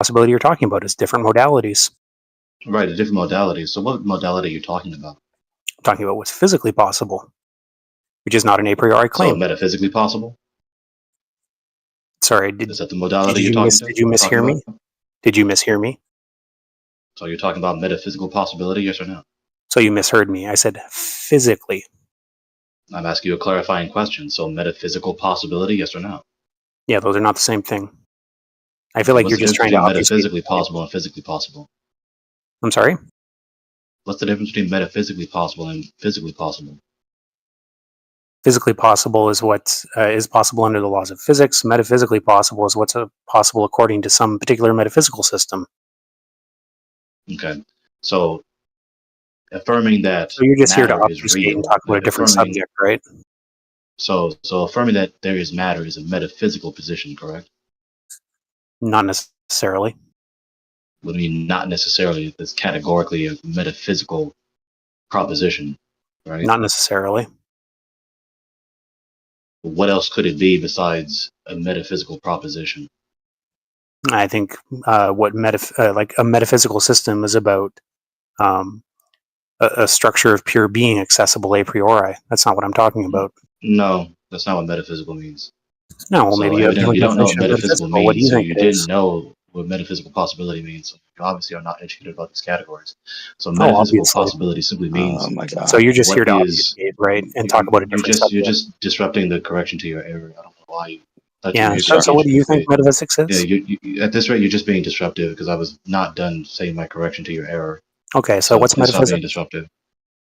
possibility you're talking about. It's different modalities. Right, the different modalities. So what modality are you talking about? I'm talking about what's physically possible, which is not an a priori So claim. metaphysically possible? Sorry, Is that the modality you're talking did you mishear me? Did you mishear me? So you're talking about metaphysical possibility, yes or no? So you misheard me. I said physically. I'm asking you a clarifying question. So metaphysical possibility, yes or no? Yeah, those are not the same thing. I feel like What's you're the just difference trying to between obfuscate. metaphysically possible and physically possible? I'm sorry? What's the difference between metaphysically possible and physically possible? Physically possible is what is possible under the laws of physics. Metaphysically possible is what's possible according to some particular metaphysical system. Okay. So affirming that So you're just here to matter is obfuscate and real, talk about a different subject, right? So affirming that there is matter is a metaphysical position, correct? Not necessarily. What do you mean not necessarily? It's categorically a metaphysical proposition, right? Not necessarily. What else could it be besides a metaphysical proposition? I think like a metaphysical system is about um, a structure of pure being accessible a priori. That's not what I'm talking about. No, that's not what metaphysical means. No, well, So maybe you have a evidently different you don't know what definition of metaphysical metaphysical. What do means, you so think you it didn't is? know what metaphysical possibility means. So you obviously are not educated about these categories. So Oh, metaphysical obviously. possibility simply means Oh my God. So you're just what here to is obfuscate, right, and talk about a different subject. you're just disrupting the correction to your error. I don't know why you. Yeah. So what do you think metaphysics is? Yeah, you at this rate you're just being disruptive because I was not done saying my correction to your error. Okay. So what's please stop being metaphysics? disruptive.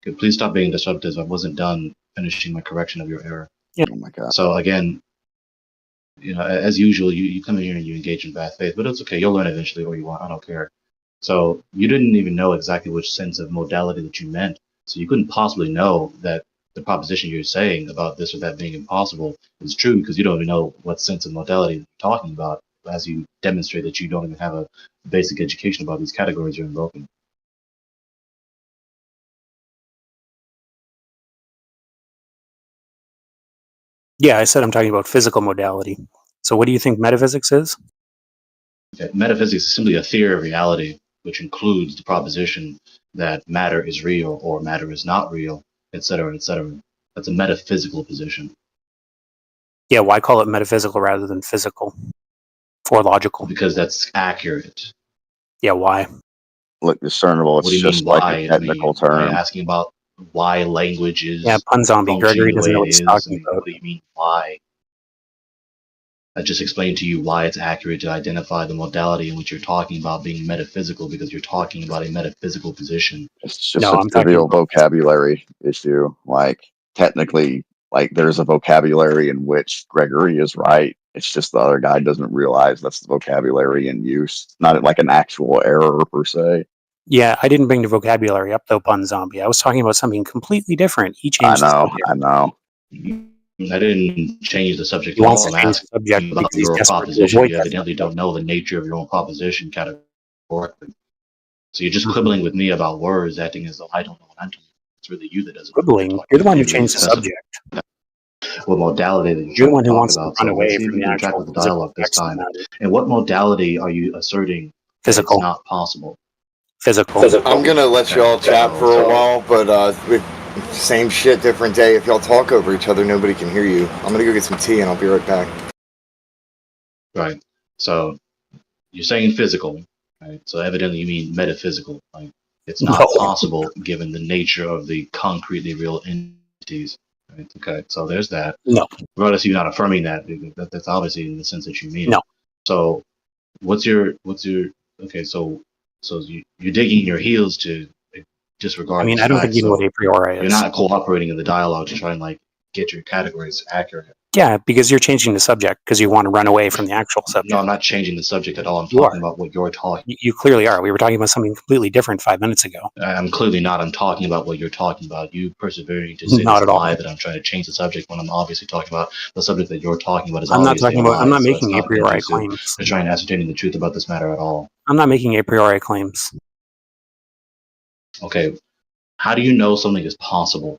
Okay, please stop being disruptive. I wasn't done finishing my correction of your error. Yeah. Oh my God. So again, as usual, you come in here and you engage in bad faith, but it's okay. You'll learn eventually what you want. I don't care. So you didn't even know exactly which sense of modality that you meant. So you couldn't possibly know that the proposition you're saying about this or that being impossible is true because you don't even know what sense of modality you're talking about as you demonstrate that you don't even have a basic education about these categories you're invoking. Yeah, I said I'm talking about physical modality. So what do you think metaphysics is? Okay. Metaphysics is simply a theory of reality, which includes the proposition that matter is real or matter is not real, etc., etc. That's a metaphysical position. Yeah, why call it metaphysical rather than physical or logical? Because that's accurate. Yeah, why? Look discernible. It's What do you just mean like why? a technical Are you term. asking about why language is Yeah, pun zombie. functioning Gregory the doesn't way know it what he's is? talking about. What do you mean why? I just explained to you why it's accurate to identify the modality in which you're talking about being metaphysical because you're talking about a metaphysical position. It's just No, a I'm talking trivial about vocabulary issue. Like technically, like there's a vocabulary in which Gregory is right. It's just the other guy doesn't realize that's the vocabulary in use. It's not like an actual error per se. Yeah, I didn't bring the vocabulary up though, pun zombie. I was talking about something completely different. He changed the subject. I know. I didn't change the subject He at wants all. to I'm change the asking subject about because he's your desperate to proposition. avoid You that evidently subject. don't know the nature of your own proposition categorically. So you're just quibbling with me about words, acting as though I don't know what I'm talking about. It's really you that doesn't know what you're Quibbling. talking You're the about. one who You really changed the specify subject. what modality that you're You're the trying one to who talk wants to about. run So let's away see if from we the can keep track actual of the physical dialogue this facts of the time. matter. And what modality are you asserting that it's Physical. not possible? Physical. I'm gonna let y'all chat for a while, but same shit, different day. If y'all talk over each other, nobody can hear you. I'm gonna go get some tea and I'll be right back. Right. So you're saying physical, right? So evidently you mean metaphysical. Like it's not No. possible given the nature of the concretely real entities. Right? Okay. So there's that. No. Regardless, you're not affirming that. That's obviously in the sense that you mean No. it. So what's your okay? So you're digging your heels to disregard I mean, these I don't think facts. you know what So a priori you're is. not cooperating in the dialogue to try and like get your categories accurate. Yeah, because you're changing the subject because you want to run away from the actual subject. No, I'm not changing the subject at all. I'm You talking are. about what you're talking. You clearly are. We were talking about something completely different 5 minutes ago. I'm clearly not. I'm talking about what you're talking about. You persevering to say Not this at all. lie that I'm trying to change the subject when I'm obviously talking about the subject that you're talking about is I'm not obviously talking a about. lie. I'm not So it's making a not priori conducive claims. to trying to ascertaining the truth about this matter at all. I'm not making a priori claims. Okay, how do you know something is possible?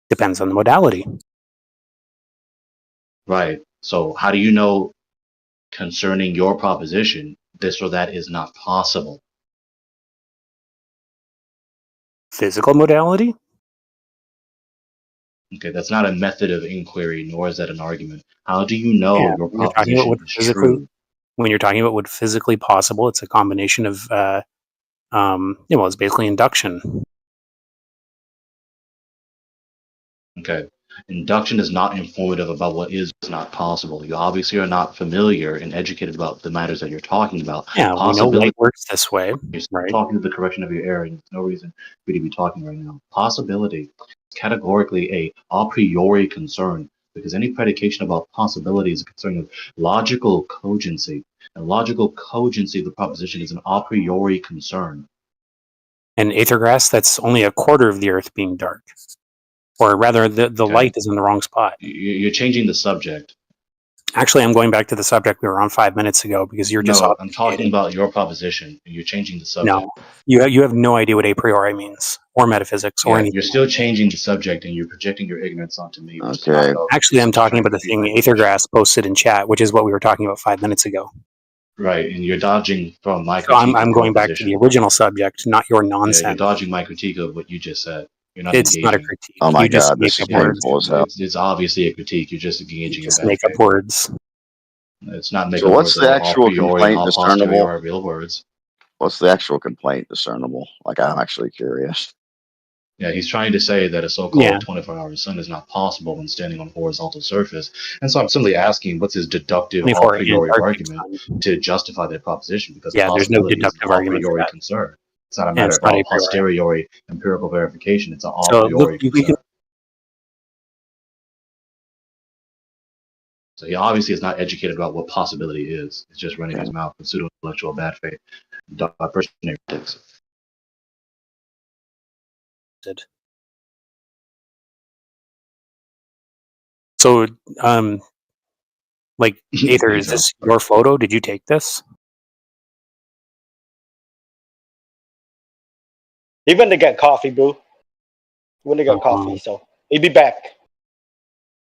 Depends on the modality. Right. So how do you know concerning your proposition this or that is not possible. Physical modality? Okay, that's not a method of inquiry, nor is that an argument. How do you know Yeah, your when you're talking about proposition what is physically, true? when you're talking about what's physically possible, it's a combination of, well, it's basically induction. Okay. Induction is not informative about what is not possible. You obviously are not familiar and educated about the matters that you're talking about. Yeah, we know light works this way, You're right? talking to the correction of your error, and there's no reason for you to be talking right now. Possibility is categorically a priori concern, because any predication about possibility is a concern of logical cogency. And logical cogency of the proposition is an a priori concern. And Aethergrass, that's only a quarter of the Earth being dark. Or rather, the Okay. light is in the wrong spot. You're changing the subject. Actually, I'm going back to the subject we were on 5 minutes ago because you're just No, I'm talking obfuscating. about your proposition. You're changing the subject. No, you have no idea what a priori means, or metaphysics, or Yeah, anything. you're still changing the subject and you're projecting your ignorance onto me. Which Okay. is not Actually, I'm talking about the trying thing to confuse my Aethergrass posted in chat, which is what we were talking about 5 minutes ago. Right, and you're dodging from my So critique. I'm going back to the original subject, not your Yeah, nonsense. you're dodging my critique of what you just said. You're not It's not a engaging. critique. Oh my You just God, make this is up words. painful as hell. It's obviously a critique. You're just You engaging in just bad make up faith. words. It's not So making what's words the that are actual a priori complaint and a discernible? posteriori real words. What's the actual complaint discernible? Like, I'm actually curious. Yeah, he's trying to say that a so-called 24-hour sun is not possible when standing on a horizontal surface. And so I'm simply asking, what's his deductive a 24 priori Antarctic argument sun. to justify that proposition? Because Yeah, there's no possibility is an deductive a argument for priori that. concern. It's not a And matter it's not of a priori. posteriori empirical verification. It's an a So look, priori we concern. can. So he obviously is not educated about what possibility is. He's just running his mouth with pseudo-intellectual bad faith. Personalities. So, like, Aether, is Pedro. this your photo? Did you take this? He went to get coffee, boo. He went to get coffee, so he'll be back.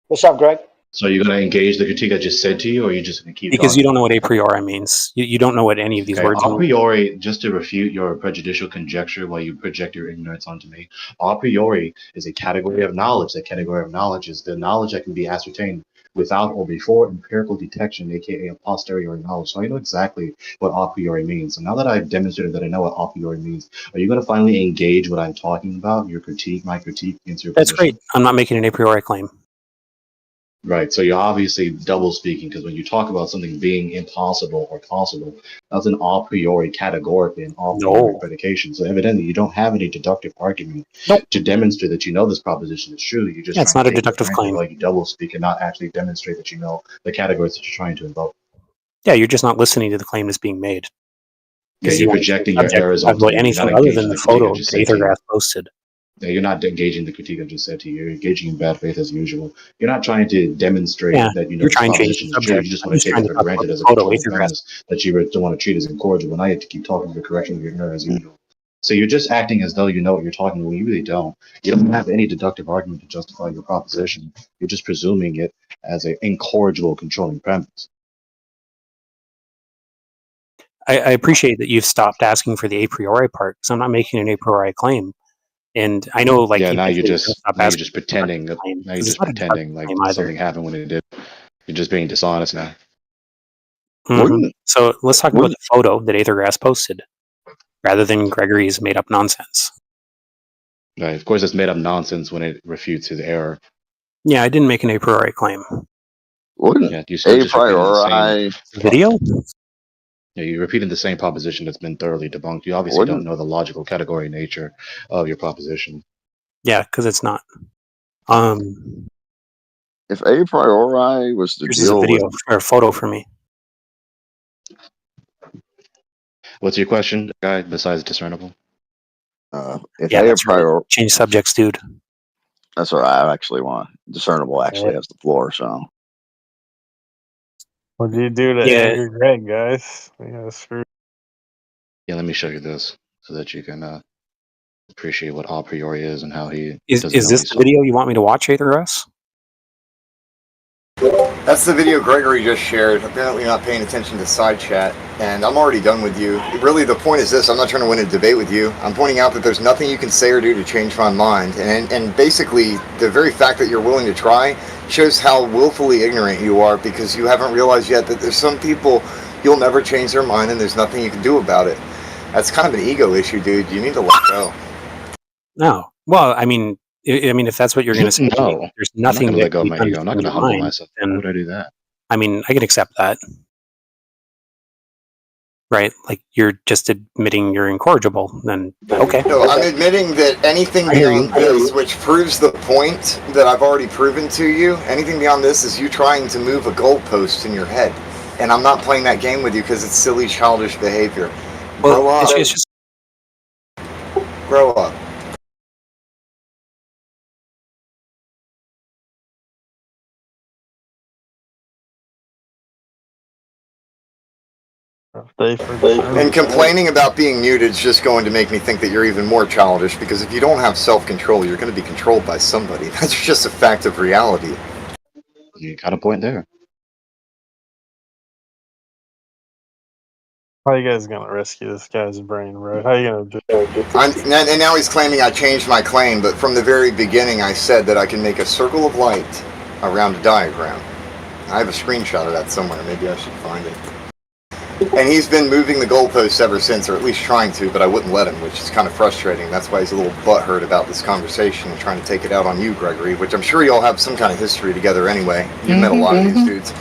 What's up, Greg? So you're going to engage the critique I just said to you, or are you just going to keep Because talking? you don't know what a priori means. You don't know what any of these Okay, words a mean. priori, just to refute your prejudicial conjecture while you project your ignorance onto me, a priori is a category of knowledge. That category of knowledge is the knowledge that can be ascertained without or before empirical detection, aka a posteriori knowledge. So I know exactly what a priori means. So now that I've demonstrated that I know what a priori means, are you going to finally engage what I'm talking about, your critique, my critique, against your That's position? great. I'm not making an a priori claim. Right, so you're obviously double speaking, because when you talk about something being impossible or possible, that's an a priori categorically, an a priori No. predication. So evidently you don't have any deductive argument Nope. to demonstrate that you know this proposition is true. You're just Yeah, it's trying not a to take it for deductive granted claim. while you double speak and not actually demonstrate that you know the categories that you're trying to invoke. Yeah, you're just not listening to the claim that's being made. Yeah, Because you're you want to change projecting the your subject errors about onto me. You're anything not other engaging than the the critique I photo just that said to you. Aethergrass posted. Yeah, you're not engaging the critique I just said to you. You're engaging in bad faith as usual. You're not trying to demonstrate Yeah, that you know you're this trying to change the proposition is true. subject. You just I'm want just to take trying it to for talk about granted the as a photo controlling Aethergrass. premise that you don't want to treat as incorrigible. Now you have to keep talking for correction of your error as usual. So you're just acting as though you know what you're talking about when you really don't. You don't have any deductive argument to justify your proposition. You're just presuming it as an incorrigible controlling premise. I appreciate that you've stopped asking for the a priori part, because I'm not making an a priori claim. And I know, like, Yeah, now you're eventually just stop now you're asking just for the pretending deductive that claim, now you're 'cause it's just not a deductive pretending like claim either. something happened when it did. You're just being dishonest now. Wouldn't So let's talk about wouldn't the photo that Aethergrass posted, rather than Gregory's made up nonsense. Right. Of course, it's made up nonsense when it refutes his error. Yeah, I didn't make an a priori claim. wouldn't Yeah, you still a just repeated the same. priori Video? Yeah, you're repeating the same proposition that's been thoroughly debunked. You obviously don't wouldn't know the logical category nature of your proposition. Yeah, because it's not. if a priori was to Here's a deal with video or a photo for me. What's your question, guy? Besides discernible. if Yeah, a that's right. priori Change subjects, dude. that's all right. I actually want discernible actually has the floor, so What do you do to Yeah. angry Greg, guys? Yeah, screw. Yeah, let me show you this so that you can appreciate what a priori is and how he Is doesn't know this he's the video you want me to watch, Aethergrass? That's the video Gregory just shared. Apparently not paying attention to side chat. And I'm already done with you. Really, the point is this. I'm not trying to win a debate with you. I'm pointing out that there's nothing you can say or do to change my mind. And basically, the very fact that you're willing to try shows how willfully ignorant you are, because you haven't realized yet that there's some people you'll never change their mind and there's nothing you can do about it. That's kind of an ego issue, dude. You need to let go. No. Well, I mean, if that's what you're going to say, No. there's nothing I'm not that going to let go of can my be done ego. I'm not to going to change your humble mind, myself. Why then, would I do that? I mean, I can accept that. Right? Like, you're just admitting you're incorrigible, then okay. No, I'm admitting that anything I hear you. beyond this, which proves the point that I've already proven to you, anything beyond this is you trying to move a goalpost in your head. And I'm not playing that game with you because it's silly, childish behavior. Well, Grow up. it's just Grow up. Day for day. And complaining about being muted is just going to make me think that you're even more childish, because if you don't have self-control, you're going to be controlled by somebody. That's just a fact of reality. You got a point there. How you guys gonna rescue this guy's brain, bro? How you gonna do it? And now he's claiming I changed my claim, but from the very beginning I said that I can make a circle of light around a diagram. I have a screenshot of that somewhere. Maybe I should find it. And he's been moving the goalposts ever since, or at least trying to, but I wouldn't let him, which is kind of frustrating. That's why he's a little butthurt about this conversation and trying to take it out on you, Gregory, which I'm sure you all have some kind of history together anyway. You've met a lot of these dudes.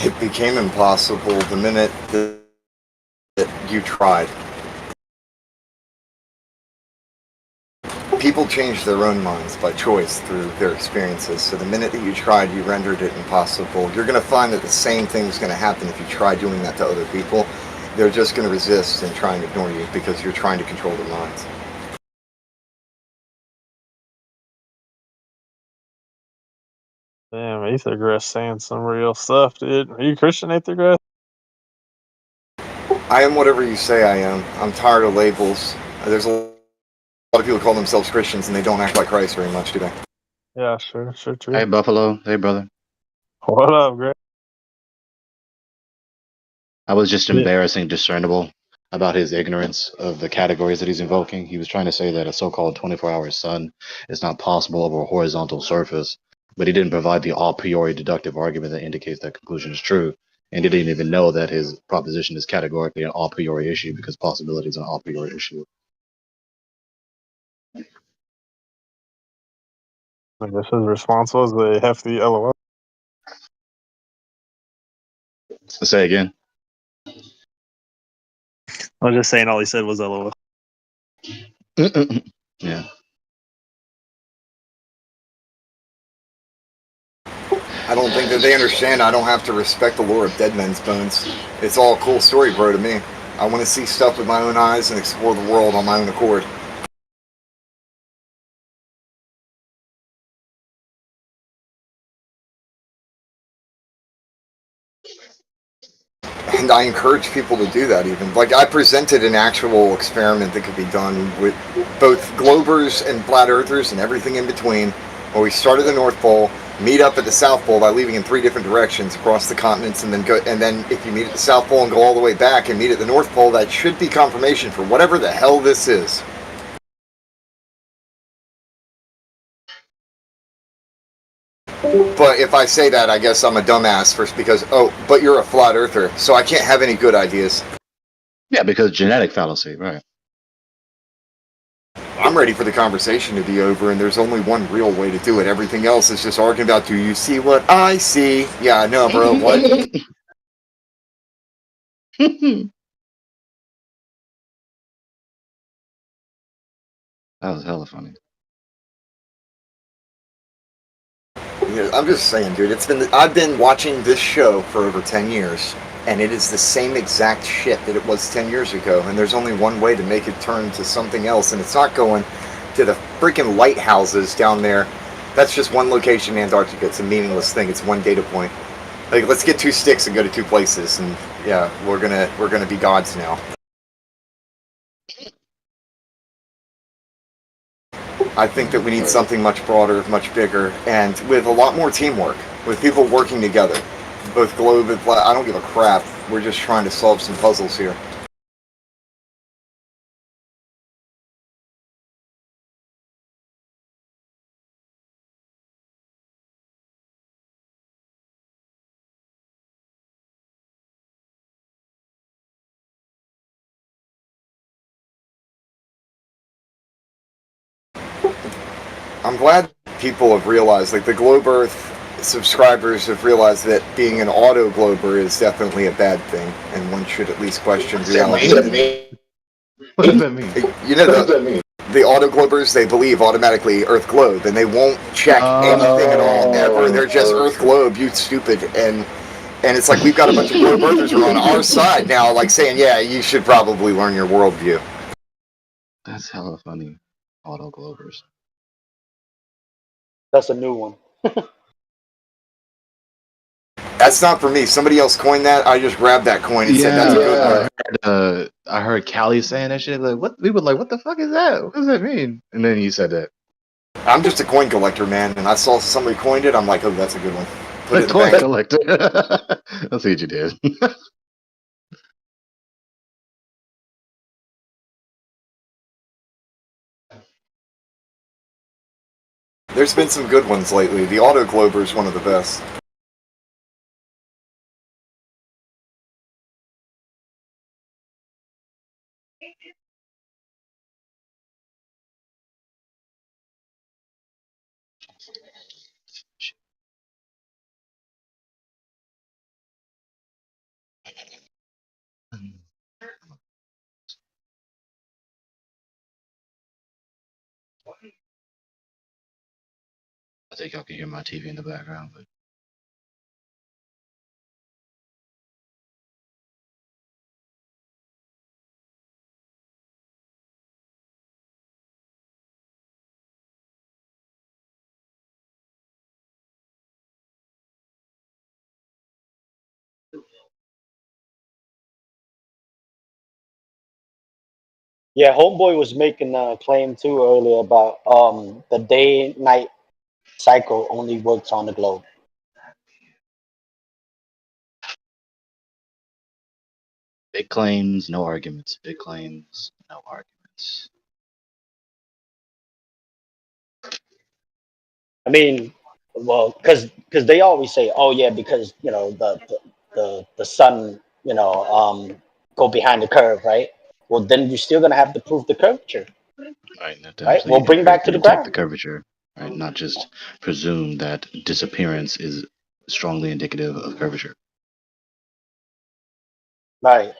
It became impossible the minute that you tried. People change their own minds by choice through their experiences. So the minute that you tried, you rendered it impossible. You're going to find that the same thing is going to happen if you try doing that to other people. They're just going to resist and try and ignore you because you're trying to control their minds. Damn, Aethergrass saying some real stuff, dude. Are you Christian, Aethergrass? I am whatever you say I am. I'm tired of labels. There's a lot of people who call themselves Christians and they don't act like Christ very much, do they? Yeah, sure, true. Hey, Buffalo. Hey, brother. What up, Greg? I was just embarrassing discernible about his ignorance of the categories that he's invoking. He was trying to say that a so-called 24-hour sun is not possible over a horizontal surface, but he didn't provide the a priori deductive argument that indicates that conclusion is true, and he didn't even know that his proposition is categorically an a priori issue because possibility is an a priori issue. I guess his response was a hefty LOL. Say again. I was just saying all he said was LOL. Yeah. I don't think that they understand I don't have to respect the lore of dead men's bones. It's all a cool story, bro, to me. I want to see stuff with my own eyes and explore the world on my own accord. And I encourage people to do that even. Like, I presented an actual experiment that could be done with both globers and flat earthers and everything in between, where we start at the North Pole, meet up at the South Pole by leaving in 3 different directions across the continents, and then go. And then if you meet at the South Pole and go all the way back and meet at the North Pole, that should be confirmation for whatever the hell this is. But if I say that, I guess I'm a dumbass first because, oh, but you're a flat earther, so I can't have any good ideas. Yeah, because genetic fallacy, right? I'm ready for the conversation to be over, and there's only one real way to do it. Everything else is just arguing about, do you see what I see? Yeah, no, bro, what? That was hella funny. I'm just saying, dude, I've been watching this show for over 10 years, and it is the same exact shit that it was 10 years ago, and there's only one way to make it turn to something else, and it's not going, to the freaking lighthouses down there. That's just one location in Antarctica. It's a meaningless thing. It's one data point. Like, let's get 2 sticks and go to 2 places, and yeah, we're gonna be gods now. I think that we need something much broader, much bigger, and with a lot more teamwork, with people working together. Both globe and I don't give a crap. We're just trying to solve some puzzles here. I'm glad people have realized, like the Globe Earth subscribers have realized that being an auto glober is definitely a bad thing, and one should at least question reality. What does that mean? You know, the auto globers, they believe automatically Earth globe, and they won't check anything at all ever. They're just Earth globe, you stupid. And it's like we've got a bunch of globe earthers who are on our side now, like saying, yeah, you should probably learn your worldview. That's hella funny. Auto Glovers. That's a new one. That's not for me. Somebody else coined that. I just grabbed that coin and said that's a good one. I heard Callie saying that shit. Like, what? We were like, what the fuck is that? What does that mean? And then you said that. I'm just a coin collector, man, and I saw somebody coined it. I'm like, oh, that's a good one. A coin collector. That's what you did. There's been some good ones lately. The Auto Glober is one of the best. I think y'all can hear my TV in the background, but Yeah, Homeboy was making a claim too earlier about the day-night cycle only works on the globe. big claims, no arguments. Big claims, no arguments. I mean, well, because they always say, oh yeah, because you know the sun, you know, go behind the curve, right? Well, then you're still gonna have to prove the curvature, Right, and to right? actually Well, bring back to the detect the ground, curvature, right? Not just presume that disappearance is strongly indicative of curvature. right?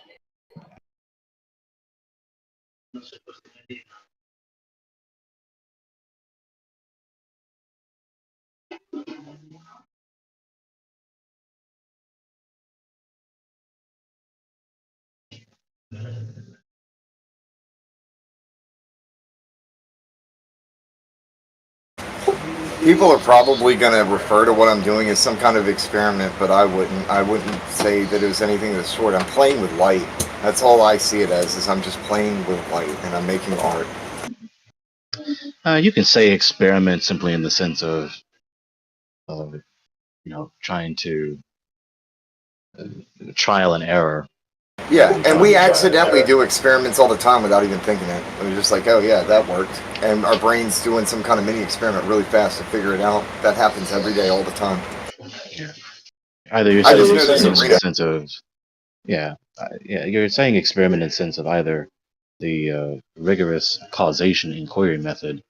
People are probably going to refer to what I'm doing as some kind of experiment, but I wouldn't. I wouldn't say that it was anything of the sort. I'm playing with light. That's all I see it as, is I'm just playing with light, and I'm making art. You can say experiment simply in the sense of, trying to trial and error. Yeah, and we accidentally do experiments all the time without even thinking it. We're just like, oh yeah, that worked. And our brain's doing some kind of mini experiment really fast to figure it out. That happens every day, all the time. Yeah. Either you're I saying just know this in the arena. sense of, you're saying experiment in the sense of either the rigorous causation inquiry method,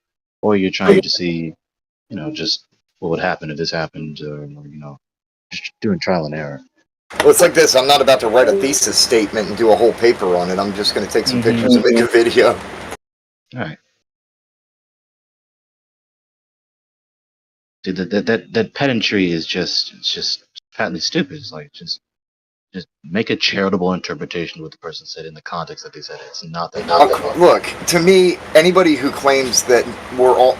or you're trying to see, just what would happen if this happened, or just doing trial and error. Well, it's like this. I'm not about to write a thesis statement and do a whole paper on it. I'm just going to take some pictures and make a video. All right. Dude, that pedantry is just patently stupid. It's like, just Just make a charitable interpretation of what the person said in the context that they said it. It's not that. Look, to me, anybody who claims that we're all...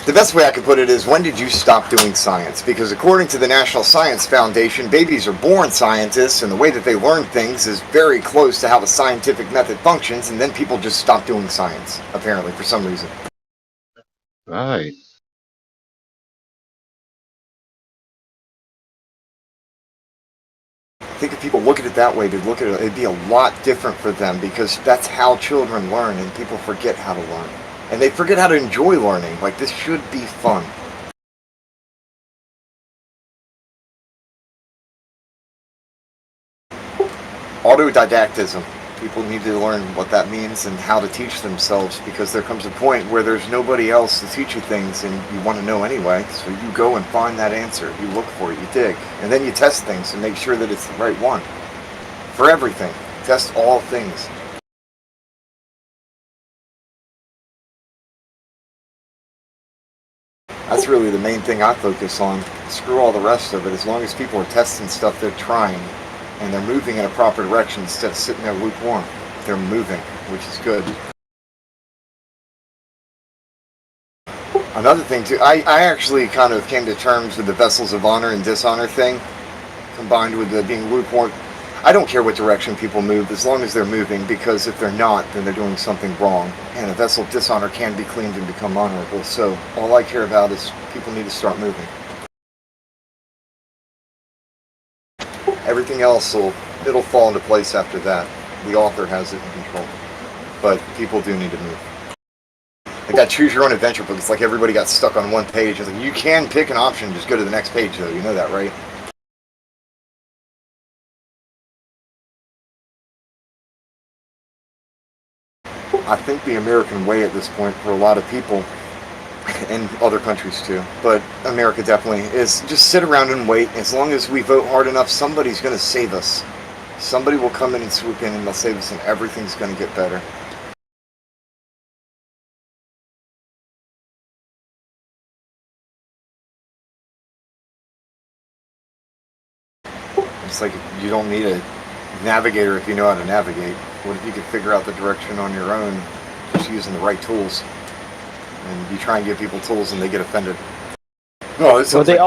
The best way I could put it is, when did you stop doing science? Because according to the National Science Foundation, babies are born scientists, and the way that they learn things is very close to how the scientific method functions, and then people just stop doing science, apparently, for some reason. Right. I think if people look at it that way, they'd look at it, it'd be a lot different for them, because that's how children learn, and people forget how to learn. And they forget how to enjoy learning. Like, this should be fun. Autodidactism. People need to learn what that means and how to teach themselves, because there comes a point where there's nobody else to teach you things and you want to know anyway. So you go and find that answer. You look for it, you dig. And then you test things and make sure that it's the right one. For everything. Test all things. That's really the main thing I focus on. Screw all the rest of it. As long as people are testing stuff, they're trying. And they're moving in a proper direction instead of sitting there lukewarm. They're moving, which is good. Another thing too, I actually kind of came to terms with the vessels of honor and dishonor thing, combined with the being lukewarm. I don't care what direction people move, as long as they're moving, because if they're not, then they're doing something wrong. And a vessel of dishonor can be cleaned and become honorable. So all I care about is people need to start moving. Everything else it'll fall into place after that. The author has it in control. But people do need to move. Like that choose your own adventure book, it's like everybody got stuck on one page. It's like, you can pick an option, just go to the next page though, you know that, right? I think the American way at this point for a lot of people, and other countries too, but America definitely, is just sit around and wait. As long as we vote hard enough, somebody's going to save us. Somebody will come in and swoop in and they'll save us, and everything's going to get better. It's like you don't need a navigator if you know how to navigate. What if you could figure out the direction on your own just using the right tools? And you try and give people tools and they get offended. No, it sounds like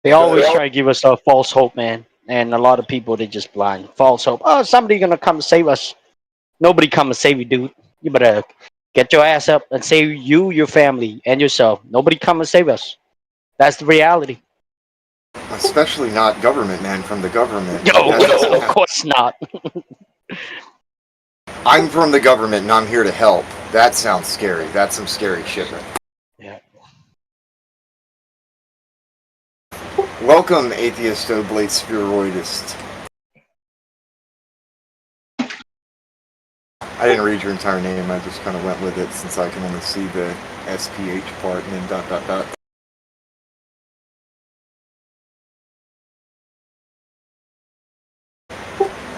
They always try to give us a false hope, man. And a lot of people, they just blind. False hope. Oh, somebody gonna come save us. Nobody come and save you, dude. You better get your ass up and save you, your family, and yourself. Nobody come and save us. That's the reality. especially not government men from the government. No, of course not. I'm from the government and I'm here to help. That sounds scary. That's some scary shit. Yeah. Welcome, atheist oblate spheroidist. I didn't read your entire name. I just kind of went with it since I can only see the SPH part and then dot dot dot.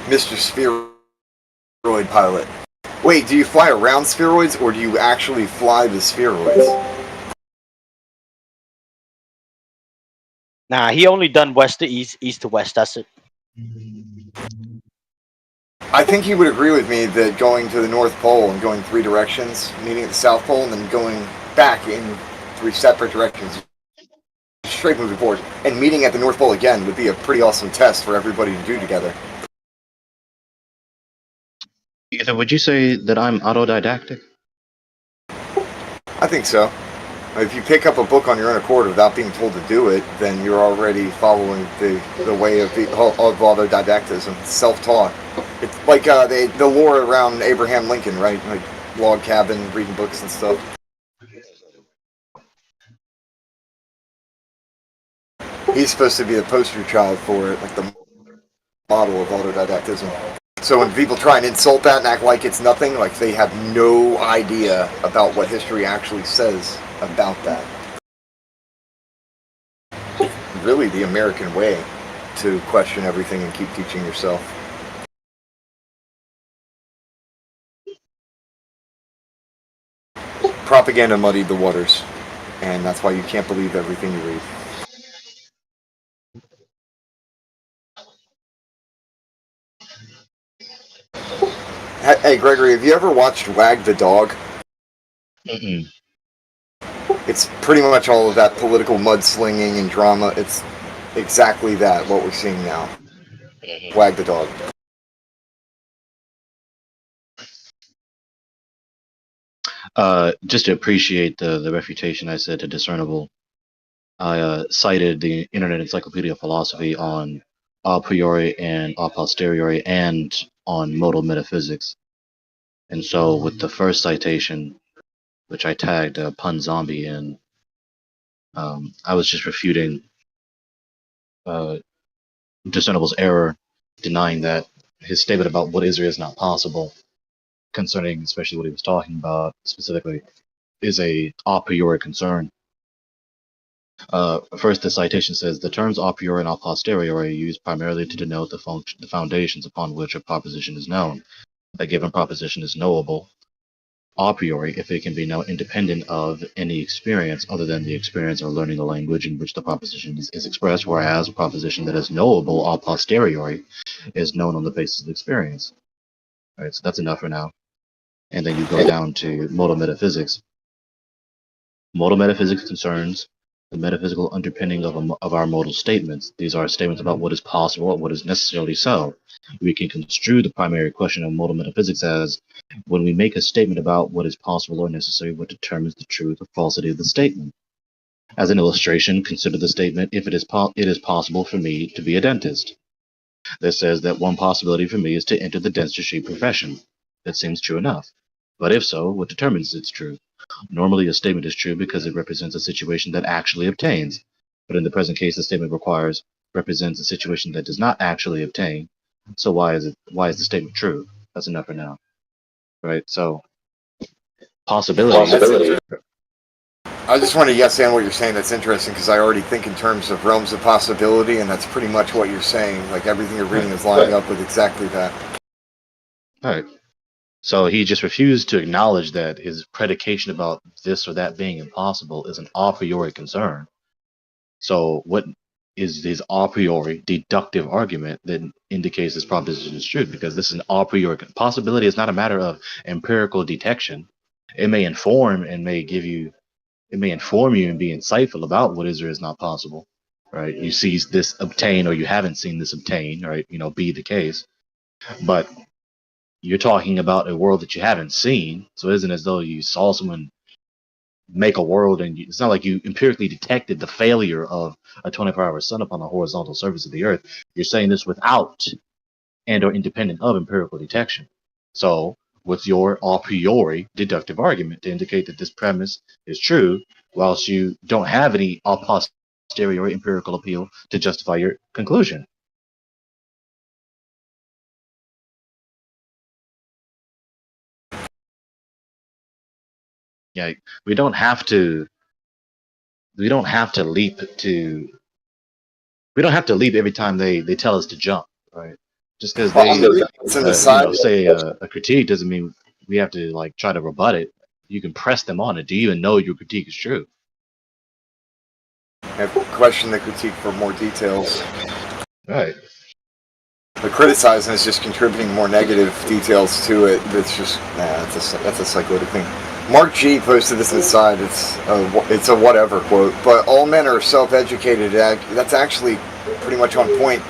Mr. Spheroid Pilot. Wait, do you fly around spheroids or do you actually fly the spheroids? Nah, he only done west to east, east to west. That's it. I think he would agree with me that going to the North Pole and going 3 directions, meeting at the South Pole, and then going back in 3 separate directions, straight moving forward, and meeting at the North Pole again would be a pretty awesome test for everybody to do together. Ethan, would you say that I'm autodidactic? I think so. If you pick up a book on your own accord without being told to do it, then you're already following the way of autodidactism, self-taught. It's like the lore around Abraham Lincoln, right? Like log cabin, reading books and stuff. He's supposed to be the poster child for it, like the model of autodidactism. So when people try and insult that and act like it's nothing, like they have no idea about what history actually says about that. Really the American way to question everything and keep teaching yourself. Propaganda muddied the waters, and that's why you can't believe everything you read. Hey, Gregory, have you ever watched Wag the Dog? Mm-mm. It's pretty much all of that political mudslinging and drama. It's exactly that, what we're seeing now. Wag the Dog. Just to appreciate the refutation I said to discernible, I cited the Internet Encyclopedia of Philosophy on a priori and a posteriori and on modal metaphysics. And so with the first citation, which I tagged Pun Zombie in, I was just refuting discernible's error, denying that his statement about what is or is not possible, concerning especially what he was talking about specifically, is a priori concern. First, the citation says the terms a priori and a posteriori are used primarily to denote the foundations upon which a proposition is known. A given proposition is knowable a priori if it can be known independent of any experience other than the experience or learning the language in which the proposition is expressed, whereas a proposition that is knowable a posteriori is known on the basis of experience. All right, so that's enough for now. And then you go down to modal metaphysics. Modal metaphysics concerns the metaphysical underpinning of our modal statements. These are statements about what is possible and what is necessarily so. We can construe the primary question of modal metaphysics as when we make a statement about what is possible or necessary, what determines the truth or falsity of the statement. As an illustration, consider the statement, if it is possible for me to be a dentist. This says that one possibility for me is to enter the dentistry profession. That seems true enough. But if so, what determines its truth? Normally, a statement is true because it represents a situation that actually obtains. But in the present case, the statement represents a situation that does not actually obtain. So why is the statement true? That's enough for now. Right? So possibility. I just want to yes and what you're saying. That's interesting because I already think in terms of realms of possibility, and that's pretty much what you're saying. Like everything you're reading is lining up with exactly that. All right. So he just refused to acknowledge that his predication about this or that being impossible is an a priori concern. So what is his a priori deductive argument that indicates this proposition is true? Because this is an a priori possibility. Is not a matter of empirical detection. It may inform and may give you, it may inform you and be insightful about what is or is not possible. Right? You see this obtain or you haven't seen this obtain. Right? You know, be the case, but you're talking about a world that you haven't seen, so it isn't as though you saw someone make a world and it's not like you empirically detected the failure of a 24-hour sun upon the horizontal surface of the earth. You're saying this without and or independent of empirical detection. So what's your a priori deductive argument to indicate that this premise is true whilst you don't have any a posteriori empirical appeal to justify your conclusion? Yeah, we don't have to leap every time they tell us to jump, right? Just because they say a critique doesn't mean we have to like try to rebut it. You can press them on it. Do you even know your critique is true? I question the critique for more details. Right. The criticizing is just contributing more negative details to it. That's just that's a psychotic thing. Mark G posted this aside. It's a whatever quote, but all men are self-educated. That's actually pretty much on point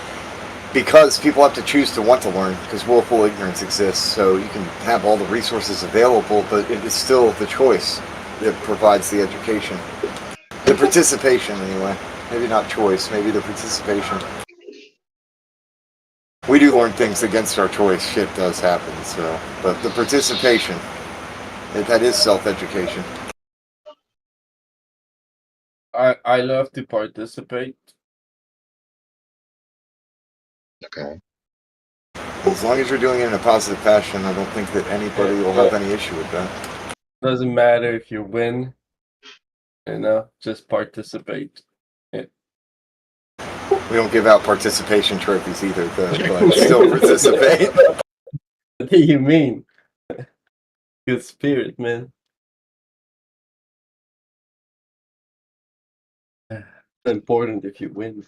because people have to choose to want to learn because willful ignorance exists. So you can have all the resources available, but it is still the choice that provides the education, the participation anyway. Maybe not choice, maybe the participation. We do learn things against our choice. Shit does happen. So, but the participation. That is self-education. I love to participate. Okay. As long as you're doing it in a positive fashion, I don't think that anybody will have any issue with that. Doesn't matter if you win, just participate. We don't give out participation trophies either, though, but still participate. What do you mean? Good spirit, man. It's important if you win.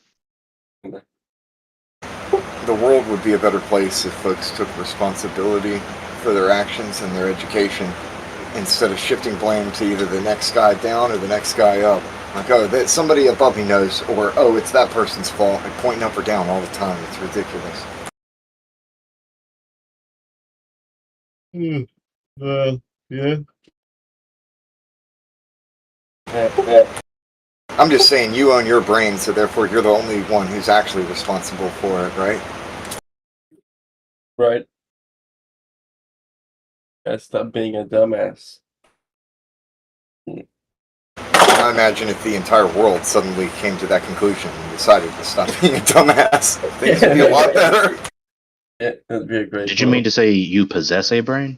The world would be a better place if folks took responsibility for their actions and their education, instead of shifting blame to either the next guy down or the next guy up. Like, oh, somebody above me knows, or oh, it's that person's fault. Like pointing up or down all the time. It's ridiculous. Yeah. I'm just saying you own your brain, so therefore you're the only one who's actually responsible for it, right? Right. Gotta stop being a dumbass. I imagine if the entire world suddenly came to that conclusion and decided to stop being a dumbass, things would be a lot better. Yeah, that'd be a great. Did you mean to say you possess a brain?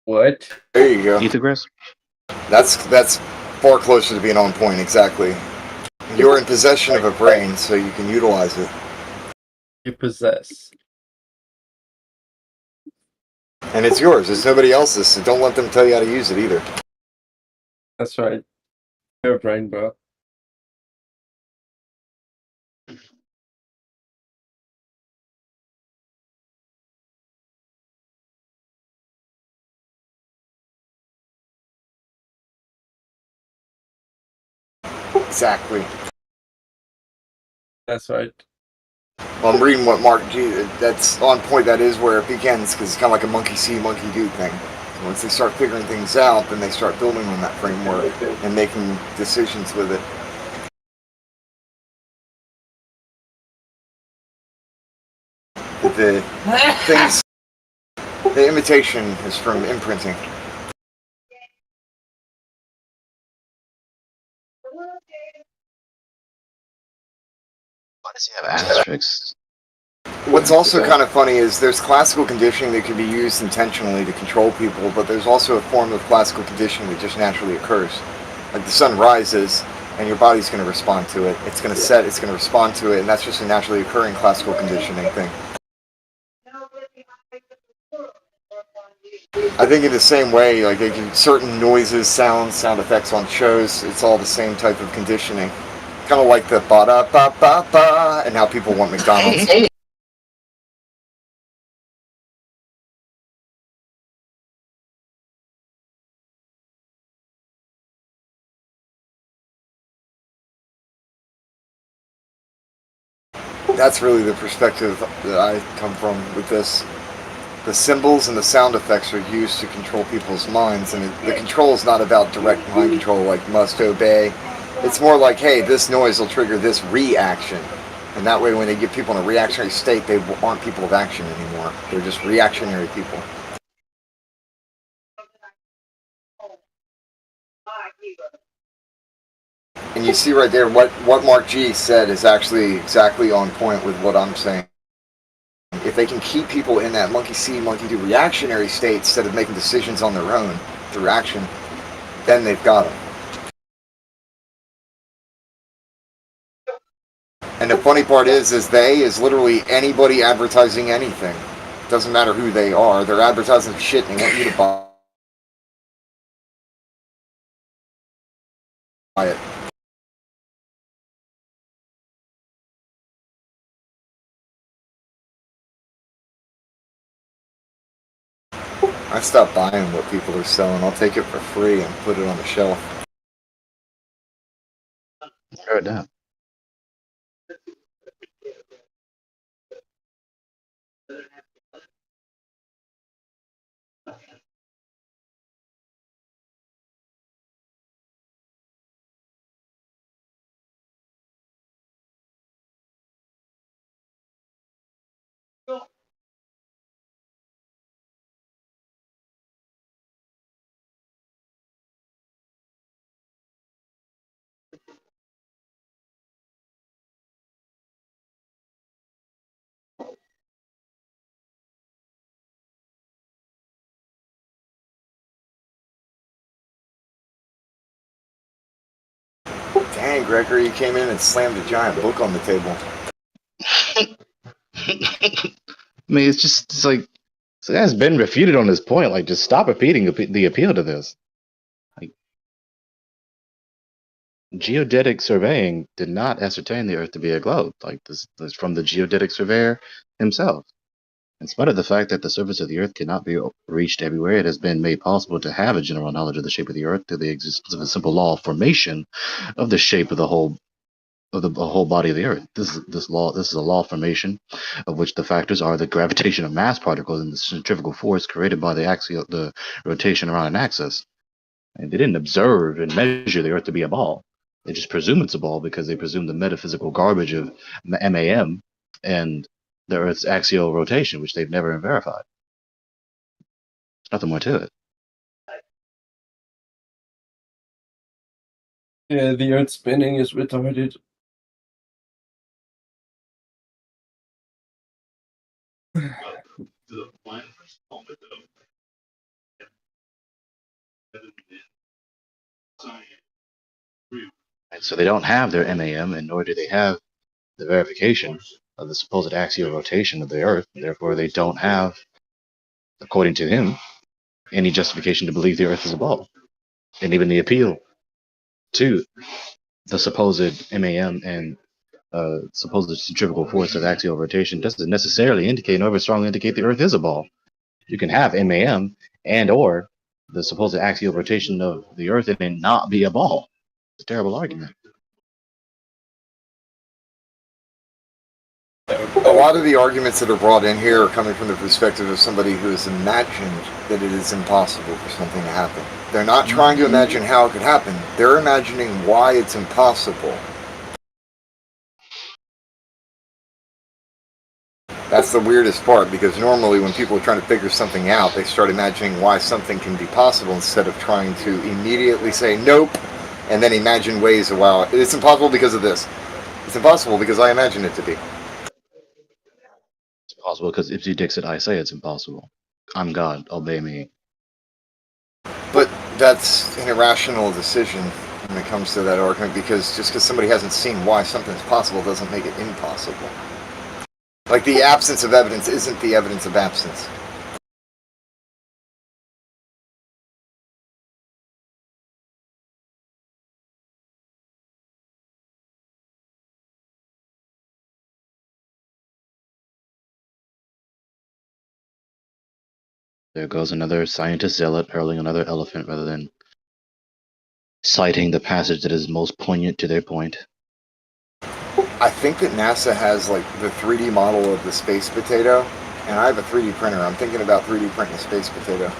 What? There you go. Ethergrass? That's far closer to being on point, exactly. You're in possession of a brain, so you can utilize it. You possess. And it's yours, it's nobody else's, so don't let them tell you how to use it either. That's right. Your brain, bro. Exactly. That's right. Well, I'm reading what Mark G. That's on point. That is where it begins, because it's kind of like a monkey see, monkey do thing. Once they start figuring things out, then they start building on that framework and making decisions with it. The things, the imitation is from imprinting. Why does he have asterisks? What's also kind of funny is there's classical conditioning that can be used intentionally to control people, but there's also a form of classical conditioning that just naturally occurs. Like the sun rises, and your body's going to respond to it. It's going to set, it's going to respond to it, and that's just a naturally occurring classical conditioning thing. I think in the same way, like certain noises, sounds, sound effects on shows, it's all the same type of conditioning. Kind of like the ba-da-ba-ba-ba, and how people want McDonald's. That's really the perspective that I come from with this. The symbols and the sound effects are used to control people's minds, and the control is not about direct mind control like must obey. It's more like, hey, this noise will trigger this reaction. And that way when they get people in a reactionary state, they aren't people of action anymore. They're just reactionary people. And you see right there, what Mark G said is actually exactly on point with what I'm saying. If they can keep people in that monkey see, monkey do reactionary state instead of making decisions on their own through action, then they've got them. And the funny part is they is literally anybody advertising anything. Doesn't matter who they are. They're advertising shit and they want you to buy it. I stopped buying what people are selling. I'll take it for free and put it on the shelf. Heard that. Dang, Gregory, you came in and slammed a giant book on the table. I mean, it's like, this guy's been refuted on this point. Like, just stop repeating the appeal to this. Like, geodetic surveying did not ascertain the Earth to be a globe. Like, this from the geodetic surveyor. himself. In spite of the fact that the surface of the Earth cannot be reached everywhere, it has been made possible to have a general knowledge of the shape of the Earth through the existence of a simple law of formation of the shape of the whole body of the Earth. This is a law of formation, of which the factors are the gravitation of mass particles and the centrifugal force created by the rotation around an axis. And they didn't observe and measure the Earth to be a ball. They just presume it's a ball because they presume the metaphysical garbage of MAM and the Earth's axial rotation, which they've never verified. There's nothing more to it. Yeah, the Earth spinning is retarded. And so they don't have their MAM, and nor do they have the verification of the supposed axial rotation of the Earth. Therefore, they don't have, according to him, any justification to believe the Earth is a ball. And even the appeal to the supposed MAM and supposed centrifugal force of axial rotation doesn't necessarily indicate, nor strongly indicate, the Earth is a ball. You can have MAM and or the supposed axial rotation of the Earth and it not be a ball. It's a terrible argument. A lot of the arguments that are brought in here are coming from the perspective of somebody who has imagined that it is impossible for something to happen. They're not trying to imagine how it could happen. They're imagining why it's impossible. That's the weirdest part, because normally when people are trying to figure something out, they start imagining why something can be possible instead of trying to immediately say nope and then imagine ways of, wow, it's impossible because of this. It's impossible because I imagine it to be. It's impossible because Ipsy Dixit, I say it's impossible. I'm God, obey me. But that's an irrational decision when it comes to that argument, because just because somebody hasn't seen why something's possible doesn't make it impossible. Like, the absence of evidence isn't the evidence of absence. There goes another scientist zealot hurling another elephant rather than citing the passage that is most poignant to their point. I think that NASA has, like, the 3D model of the space potato, and I have a 3D printer. I'm thinking about 3D printing a space potato.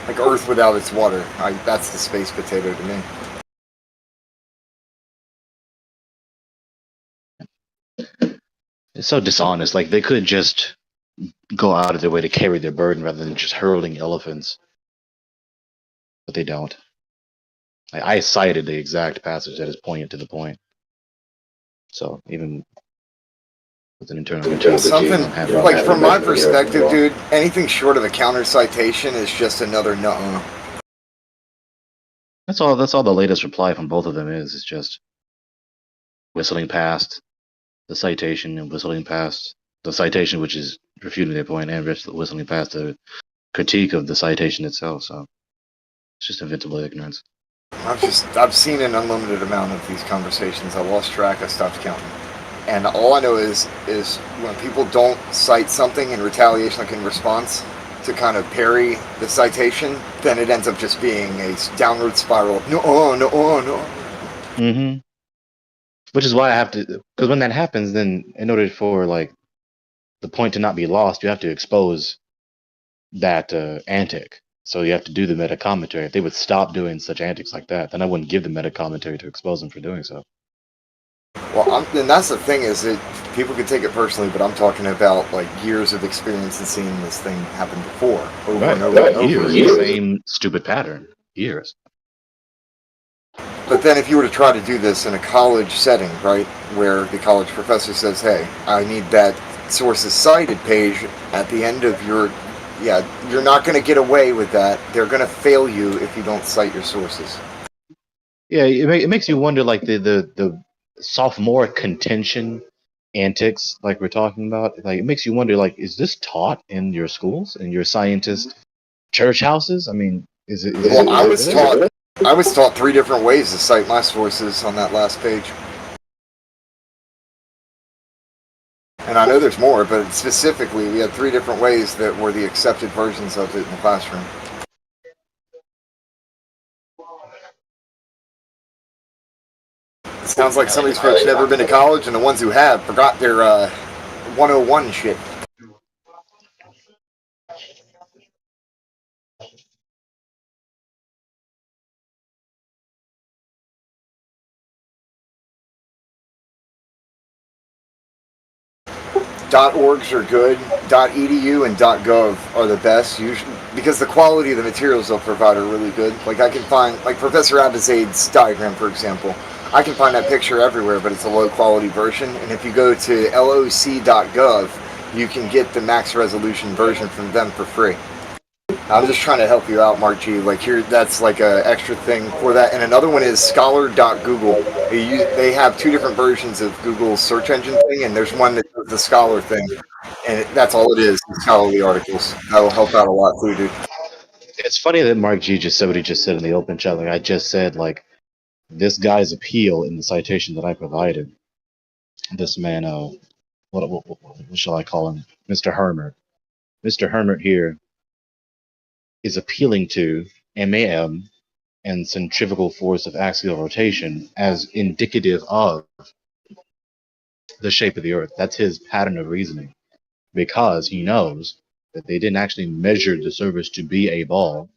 Like Earth without its water. That's the space potato to me. It's so dishonest. Like, they could just go out of their way to carry their burden rather than just hurling elephants. But they don't. I cited the exact passage that is poignant to the point. So even with an internal Something, like, from my perspective, dude, anything short of a counter citation is just another nuh-uh. That's all the latest reply from both of them is. It's just whistling past the citation and whistling past the citation, which is refuting their point, and whistling past the critique of the citation itself. So it's just invincible ignorance. I've seen an unlimited amount of these conversations. I lost track. I stopped counting. And all I know is when people don't cite something in retaliation, like in response to kind of parry the citation, then it ends up just being a downward spiral of no. Mm-hmm. Which is why I have to, because when that happens, then in order for, like, the point to not be lost, you have to expose that antic. So you have to do the meta commentary. If they would stop doing such antics like that, then I wouldn't give the meta commentary to expose them for doing so. Well, and that's the thing, is that people can take it personally, but I'm talking about, like, years of experience and seeing this thing happen before, over and over and over. Years, the same stupid pattern. Years. But then if you were to try to do this in a college setting, right, where the college professor says, hey, I need that sources cited page at the end of your, you're not going to get away with that. They're going to fail you if you don't cite your sources. Yeah, it makes you wonder, like, the sophomore contention antics, like we're talking about. Like, it makes you wonder, like, is this taught in your schools, in your scientist church houses? I mean, is it? Well, I was taught 3 different ways to cite my sources on that last page. And I know there's more, but specifically, we had 3 different ways that were the accepted versions of it in the classroom. It sounds like some of these folks never been to college, and the ones who have forgot their 101 shit. .orgs are good. .edu and .gov are the best, usually, because the quality of the materials they'll provide are really good. Like I can find, like Professor Abizade's diagram, for example. I can find that picture everywhere, but it's a low quality version. And if you go to loc.gov, you can get the max resolution version from them for free. I'm just trying to help you out, Mark G. Like here, that's like an extra thing for that. And another one is scholar.google. They have 2 different versions of Google's search engine thing, and there's one that does the scholar thing. And that's all it is, scholarly articles. That'll help out a lot too, dude. It's funny that Mark G just said what he just said in the open chat. Like I just said, like this guy's appeal in the citation that I provided. This man, what shall I call him? Mr. Hermit. Mr. Hermit here is appealing to MAM and centrifugal force of axial rotation as indicative of the shape of the Earth. That's his pattern of reasoning, because he knows that they didn't actually measure the surface to be a ball.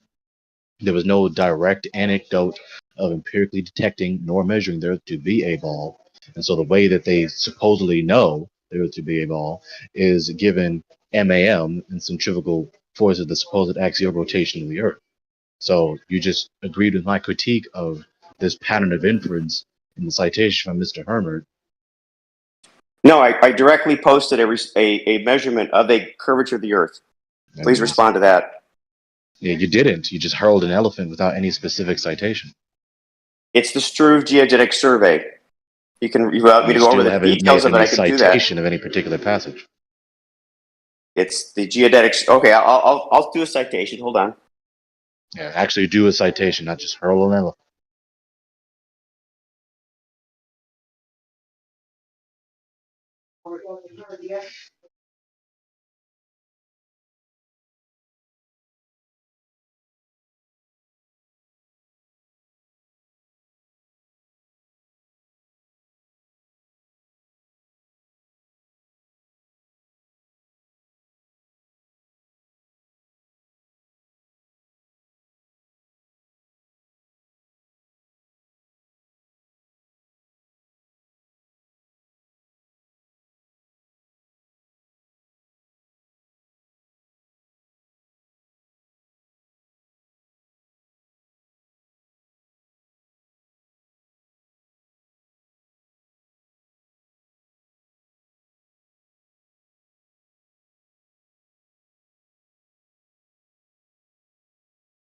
There was no direct anecdote of empirically detecting nor measuring the Earth to be a ball. And so the way that they supposedly know the Earth to be a ball is given MAM and centrifugal force of the supposed axial rotation of the Earth. So you just agreed with my critique of this pattern of inference in the citation from Mr. Hermit. No, I directly posted a measurement of a curvature of the Earth. Please respond to that. Yeah, you didn't. You just hurled an elephant without any specific citation. It's the Struve Geodetic Survey. You want me to go over the details of it? I can do that. Citation of any particular passage. It's the Geodetics. Okay, I'll do a citation. Hold on. Yeah, actually do a citation, not just hurl an elephant.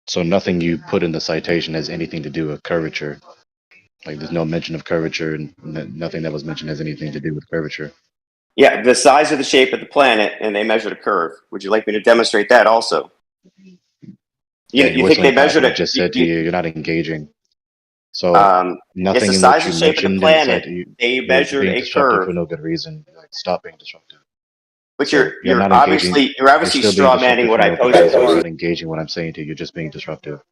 So nothing you put in the citation has anything to do with curvature. Like there's no mention of curvature, and nothing that was mentioned has anything to do with curvature. Yeah, the size of the shape of the planet, and they measured a curve. Would you like me to demonstrate that also? You think they measured it? I just said to you, you're not engaging. So nothing it's the in size what and you shape of the mentioned planet. inside, They measured being a disruptive curve for no good reason. Like, stop being disruptive. But So you're obviously straw manning what I posted. You're not engaging what I'm saying to you. You're just being disruptive.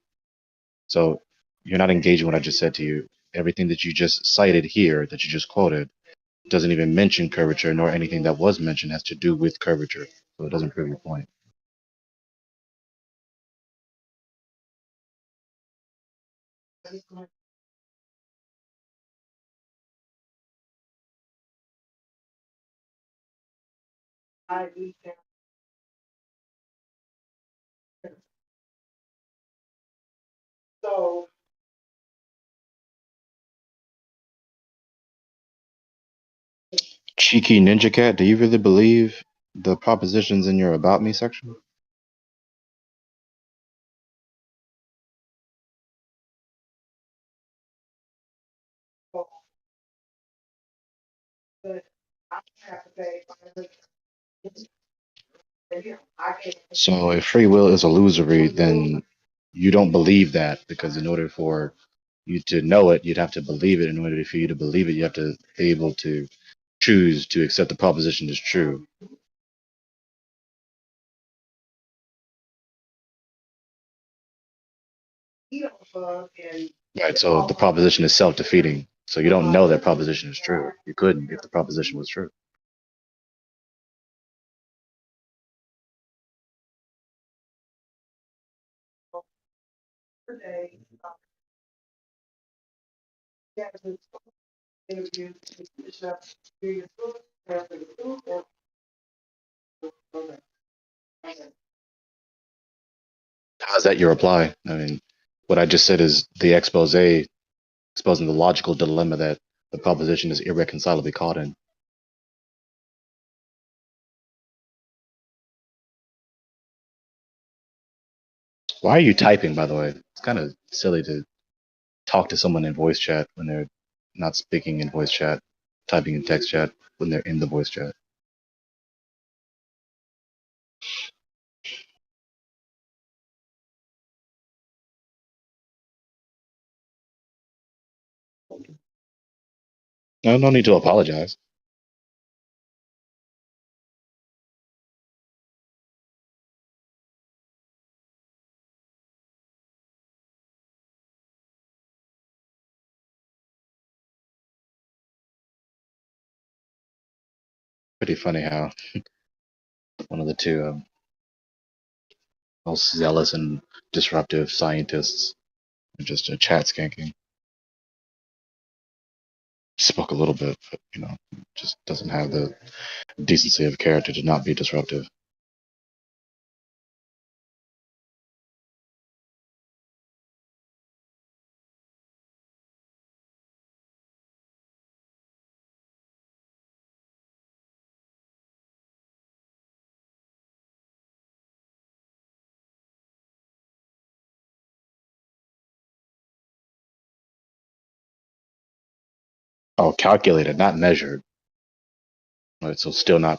So you're not engaging what I just said to you. Everything that you just cited here, that you just quoted, doesn't even mention curvature, nor anything that was mentioned has to do with curvature. So it doesn't prove your point. Cheeky Ninja Cat, do you really believe the propositions in your About Me section? So if free will is illusory, then you don't believe that, because in order for you to know it, you'd have to believe it. In order for you to believe it, you have to be able to choose to accept the proposition as true. Right, so the proposition is self-defeating. So you don't know that proposition is true. You couldn't if the proposition was true. How's that your reply? I mean, what I just said is the expose exposing the logical dilemma that the proposition is irreconcilably caught in. Why are you typing, by the way? It's kind of silly to talk to someone in voice chat when they're not speaking in voice chat, typing in text chat when they're in the voice chat. No need to apologize. Pretty funny how one of the two most zealous and disruptive scientists are just chat skanking. Spoke a little bit, but just doesn't have the decency of character to not be disruptive. Oh, calculated, not measured. Right, so still not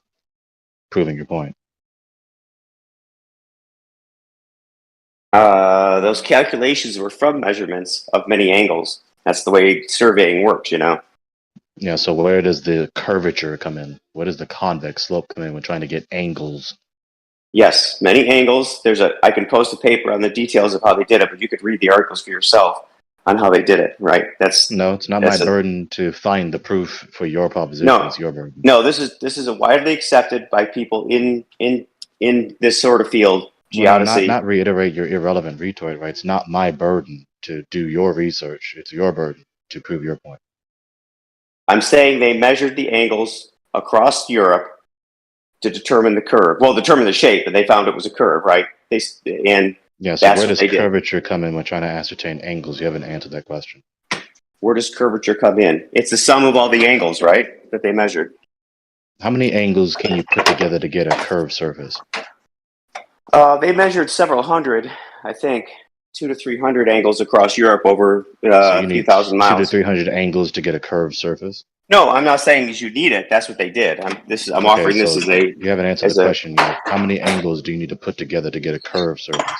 proving your point. Those calculations were from measurements of many angles. That's the way surveying works, Yeah, so where does the curvature come in? Where does the convex slope come in when trying to get angles? Yes, many angles. I can post a paper on the details of how they did it, but you could read the articles for yourself on how they did it, right? No, it's not my burden to find the proof for your proposition. No, it's your burden. No, this is a widely accepted by people in this sort of field, geodesy. Not reiterate your irrelevant retort, right? It's not my burden to do your research. It's your burden to prove your point. I'm saying they measured the angles across Europe to determine the curve. Well, determine the shape, and they found it was a curve, right? So where does curvature come in when trying to ascertain angles? You haven't answered that question. Where does curvature come in? It's the sum of all the angles, right, that they measured. How many angles can you put together to get a curved surface? They measured several hundred, I think, 200 to 300 angles across Europe over a few thousand miles. 200 to 300 angles to get a curved surface? No, I'm not saying you need it. That's what they did. I'm offering this as a... You haven't answered the question yet. How many angles do you need to put together to get a curved surface?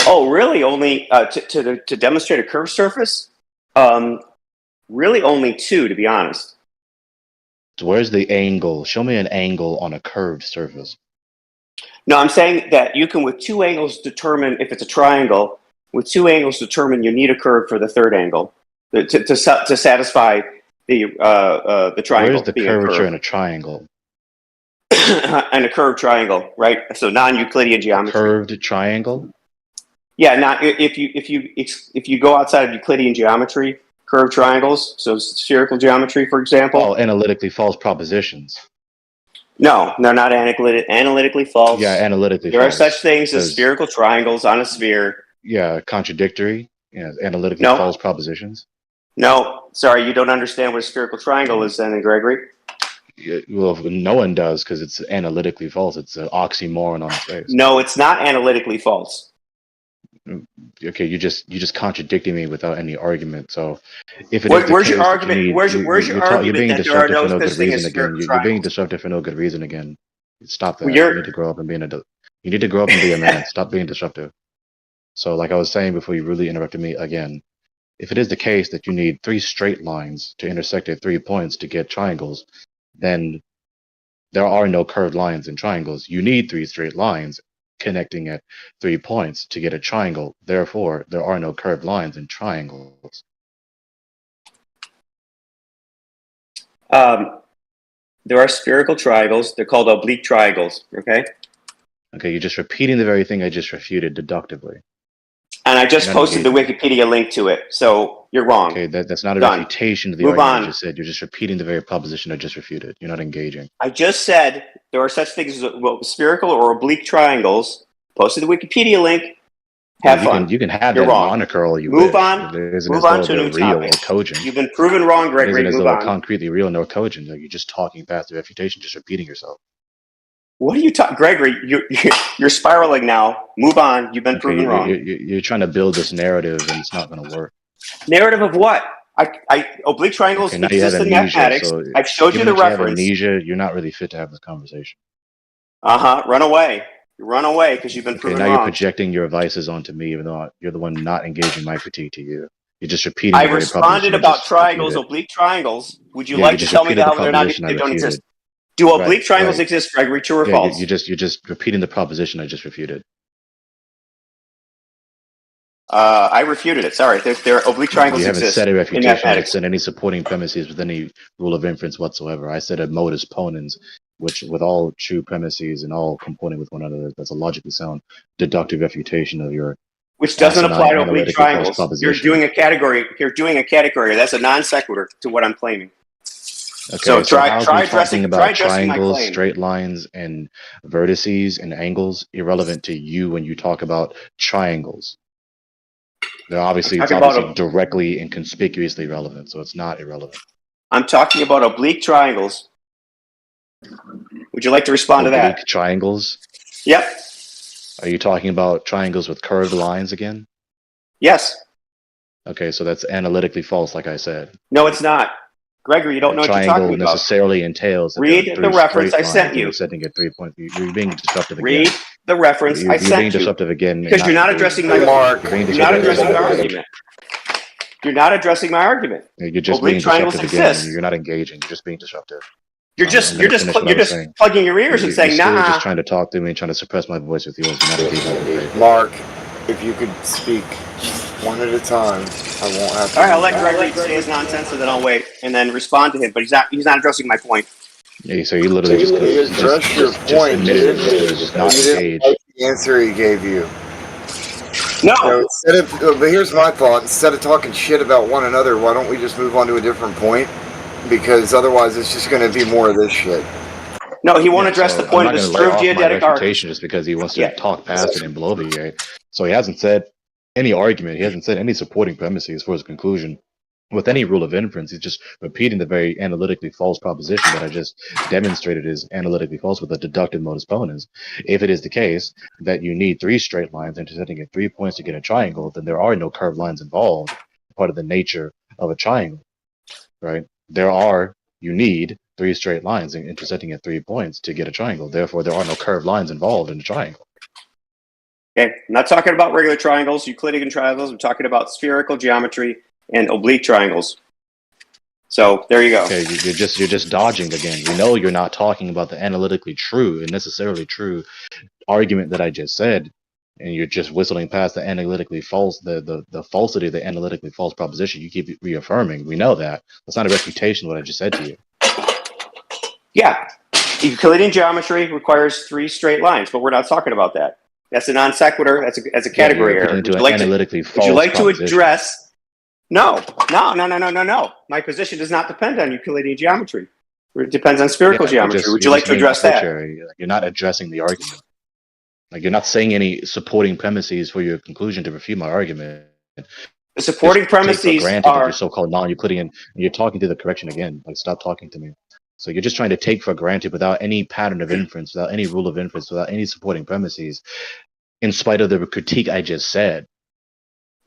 Oh, really? Only to demonstrate a curved surface? Really only 2, to be honest. So where's the angle? Show me an angle on a curved surface. No, I'm saying that you can, with 2 angles, determine if it's a triangle. With 2 angles, determine you need a curve for the third angle to satisfy the triangle. Where's the curvature in a triangle? And a curved triangle, right? So non-Euclidean geometry. Curved triangle? Yeah, not if you go outside of Euclidean geometry, curved triangles, so spherical geometry, for example. Oh, analytically false propositions. No, they're not analytically false. Yeah, analytically false. There are such things as spherical triangles on a sphere. Yeah, contradictory. Yeah, analytically false propositions. No, sorry, you don't understand what a spherical triangle is then, Gregory. Yeah, well, no one does because it's analytically false. It's an oxymoron on its face. No, it's not analytically false. Okay, you just contradicting me without any argument. So, if where's your argument? Where's your argument? You're being that there are disruptive no for no such good thing reason as again. You're being disruptive for no good reason again. Stop that. Well, you need to grow up and be You need to grow up and be a man. Stop being disruptive. So, like I was saying before, you really interrupted me again. If it is the case that you need 3 straight lines to intersect at 3 points to get triangles, then there are no curved lines in triangles. You need 3 straight lines connecting at 3 points to get a triangle. Therefore, there are no curved lines in triangles. There are spherical triangles. They're called oblique triangles. Okay. Okay, you're just repeating the very thing I just refuted deductively. And I just posted the Wikipedia link to it, so you're wrong. Okay, that's not a Done. refutation to the Move argument on. I just said. You're just repeating the very proposition I just refuted. You're not engaging. I just said there are such things as spherical or oblique triangles. Posted the Wikipedia link. Have fun. You can have You're that wrong. moniker all you Move wish. on. It isn't Move as on though to a they're new real topic. or cogent. You've been proven wrong, It Gregory. isn't as Move though on. they're concretely real nor cogent. You're just talking past the refutation, just repeating yourself. What are you talking, Gregory? You're spiraling now. Move on. You've been proven wrong. You're trying to build this narrative, and it's not going to work. Narrative of what? Oblique triangles Okay, now you have exist in amnesia, mathematics. so I've showed you given the that you have reference. amnesia, you're not really fit to have this conversation. Run away. Run away because you've been Okay, proven now wrong. you're projecting your vices onto me, even though you're the one not engaging my critique to you. You're just repeating. I the very responded proposition I about just triangles, refuted. oblique triangles. Would you Yeah, like you to just tell me repeated the how they're not? proposition I They don't refuted. exist. Do oblique Right, triangles right. exist, Gregory? True or Yeah, false? you're just repeating the proposition I just refuted. I refuted it. Sorry, there are oblique triangles You haven't exist said a in refutation. You mathematics. said any supporting premises with any rule of inference whatsoever. I said a modus ponens, which with all true premises and all component with one another, that's a logically sound deductive refutation of your Which doesn't asinine apply to oblique analytically false triangles. You're proposition. doing a category. You're doing a category. That's a non sequitur to what I'm claiming. Okay, So try how is try me addressing talking try about addressing my triangles, claim. straight lines, and vertices and angles irrelevant to you when you talk about triangles? It's talking obviously about directly and conspicuously relevant, so it's not irrelevant. I'm talking about oblique triangles. Would you like to respond to Oblique that? triangles? Yep. Are you talking about triangles with curved lines again? Yes. Okay, so that's analytically false, like I said. No, it's not. Gregory, you don't know what you're Triangle talking about. necessarily entails that Read there are the three reference straight I sent lines you. intersecting at 3 points. You're being disruptive again. Read the reference I You're being sent you. disruptive again. Because you're not addressing my Mark. You're not addressing my argument. You're not addressing my argument. You're just Oblique being triangles disruptive again. exist. You're not engaging. You're just being disruptive. You're I'm just gonna finish what I was saying. plugging your ears and saying, You're still nah. just trying to talk to me and trying to suppress my voice with yours. You're not engaging with me. Mark, if you could speak one at a time, I won't have to. All right, I'll let Gregory say his nonsense and then I'll wait and then respond to him. But he's not addressing my point. Yeah, so you literally He addressed your point. admitted it. Just not You didn't engaged. like the answer he gave you. No. So but here's my thought. Instead of talking shit about one another, why don't we just move on to a different point? Because otherwise it's just going to be more of this shit. No, he won't address the point of the disturbed geodetic refutation just because he wants to talk past it and bloviate. So he hasn't said any argument. He hasn't said any supporting premises for his conclusion. With any rule of inference, he's just repeating the very analytically false proposition that I just demonstrated is analytically false with a deductive modus ponens. If it is the case that you need 3 straight lines intersecting at 3 points to get a triangle, then there are no curved lines involved, part of the nature of a triangle, right? You need 3 straight lines intersecting at 3 points to get a triangle. Therefore, there are no curved lines involved in a triangle. Okay, I'm not talking about regular triangles, Euclidean triangles. I'm talking about spherical geometry and oblique triangles. So there you go. Okay, you're just dodging again. You know you're not talking about the analytically true and necessarily true argument that I just said, and you're just whistling past the analytically false, the falsity of the analytically false proposition. You keep reaffirming. We know that. That's not a refutation of what I just said to you. Yeah, Euclidean geometry requires 3 straight lines, but we're not talking about that. That's a non sequitur. That's a category error. Would you like to address? No. My position does not depend on Euclidean geometry. It depends on spherical geometry. Would you like to address that? You're not addressing the argument. Like, you're not saying any supporting premises for your conclusion to refute my argument. The supporting premises are so-called non-Euclidean, and you're talking to the correction again. Like, stop talking to me. So you're just trying to take for granted, without any pattern of inference, without any rule of inference, without any supporting premises, in spite of the critique I just said.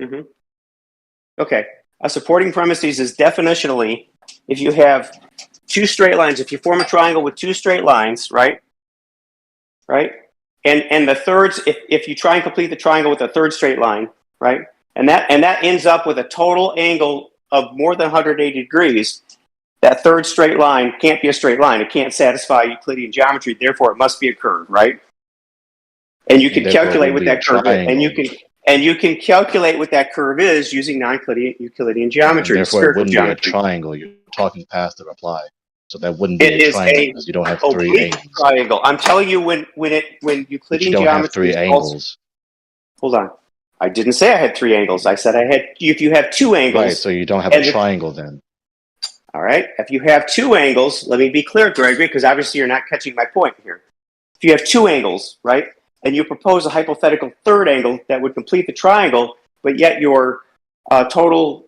Mm-hmm. Okay. A supporting premises is definitionally if you have 2 straight lines. If you form a triangle with 2 straight lines, right? And the thirds, if you try and complete the triangle with a 3rd straight line, right? And that ends up with a total angle of more than 180 degrees. That third straight line can't be a straight line. It can't satisfy Euclidean geometry. Therefore, it must be a curve, right? And you can calculate what that curve is. And you can calculate what that curve is using non-Euclidean geometry. And therefore, it wouldn't be a triangle. You're talking past the reply. So that wouldn't be a triangle because you don't have three angles. Triangle. I'm telling you, when Euclidean geometry have three angles. Hold on. I didn't say I had three angles. I said I had. If you have two angles, right? So you don't have a triangle then. All right. If you have two angles, let me be clear, Gregory, because obviously you're not catching my point here. If you have two angles, right, and you propose a hypothetical third angle that would complete the triangle, but yet your total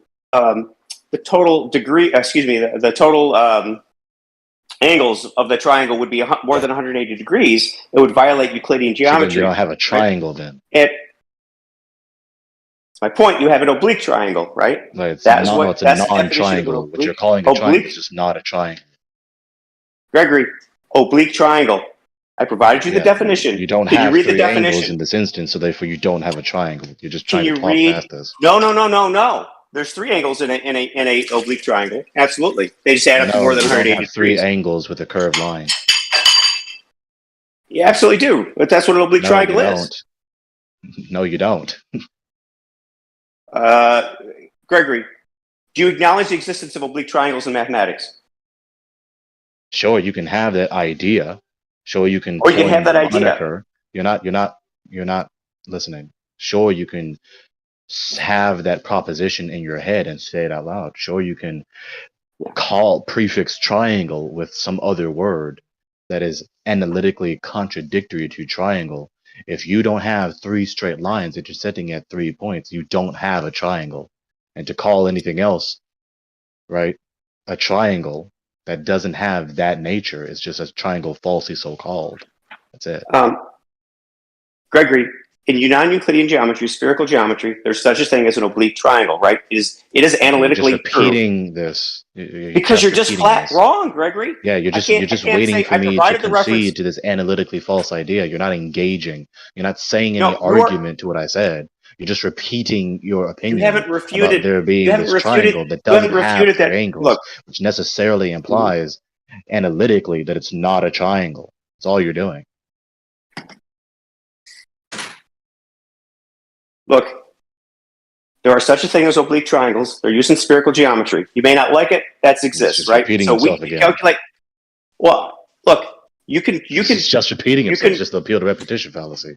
angles of the triangle would be more than 180 degrees, it would violate Euclidean geometry. So you don't have a triangle then. It's my point. You have an oblique triangle, right? Right. It's a non-triangle. What you're calling a triangle is just not a triangle. Gregory, oblique triangle. I provided you the definition. You don't have three angles in this instance, so therefore you don't have a triangle. You're just trying to talk past this. No. There's three angles in a oblique triangle. Absolutely. They just add up to more than 180 degrees. Three angles with a curved line. You absolutely do. But that's what an oblique triangle is. No, you don't. Gregory, do you acknowledge the existence of oblique triangles in mathematics? Sure, you can have that idea. Sure, you can. Or you can have that idea. You're not listening. Sure, you can have that proposition in your head and say it out loud. Sure, you can call prefix triangle with some other word that is analytically contradictory to triangle. If you don't have three straight lines intersecting at 3 points, you don't have a triangle. And to call anything else, right, a triangle that doesn't have that nature is just a triangle falsely so-called. That's it. Gregory, in non-Euclidean geometry, spherical geometry, there's such a thing as an oblique triangle, right? It is analytically true. Repeating this because you're just flat wrong, Gregory. Yeah, you're just waiting for me to concede to this analytically false idea. You're not engaging. You're not saying any argument to what I said. You're just repeating your opinion. You haven't refuted about there being this triangle that doesn't have three angles, which necessarily implies analytically that it's not a triangle. That's all you're doing. Look, there are such a thing as oblique triangles. They're used in spherical geometry. You may not like it. That exists, right? So we can calculate. Well, look, you can. It's just repeating itself. It's just the appeal to repetition fallacy.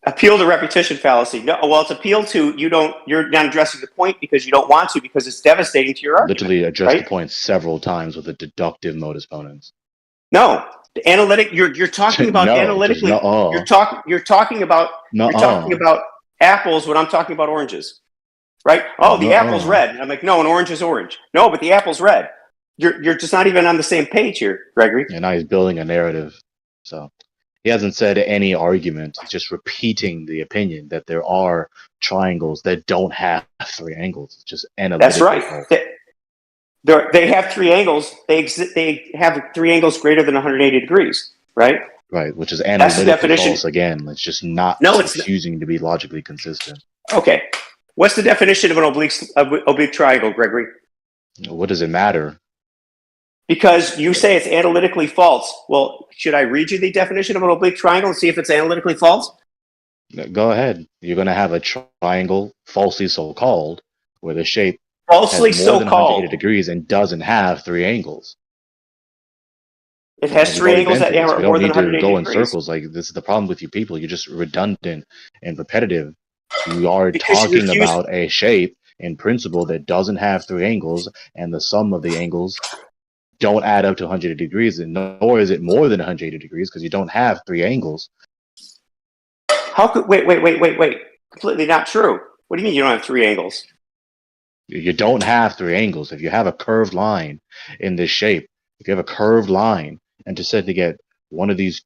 Appeal to repetition fallacy. No, well, it's appeal to you're not addressing the point because you don't want to because it's devastating to your argument. Literally address the point several times with a deductive modus ponens. No, the analytic. You're talking about analytically. You're talking about apples when I'm talking about oranges, right? Oh, the apple's red. I'm like, no, an orange is orange. No, but the apple's red. You're just not even on the same page here, Gregory. And now he's building a narrative. So he hasn't said any argument. He's just repeating the opinion that there are triangles that don't have three angles. It's just analytical. That's right. They have three angles. They have three angles greater than 180 degrees, right? Right, which is analytically false again. It's just not refusing to be logically consistent. Okay. What's the definition of an oblique triangle, Gregory? What does it matter? Because you say it's analytically false. Well, should I read you the definition of an oblique triangle and see if it's analytically false? Go ahead. You're going to have a triangle, falsely so-called, where the shape falsely has more than 180 degrees and doesn't have three angles. It has three angles that are more than 180 degrees. We don't need to go in circles. Like, this is the problem with you people. You're just redundant and repetitive. You are talking about a shape in principle that doesn't have three angles, and the sum of the angles don't add up to 180 degrees, and nor is it more than 180 degrees because you don't have three angles. How could wait? Completely not true. What do you mean you don't have three angles? You don't have three angles. If you have a curved line in this shape, if you have a curved line and just said to get one of these,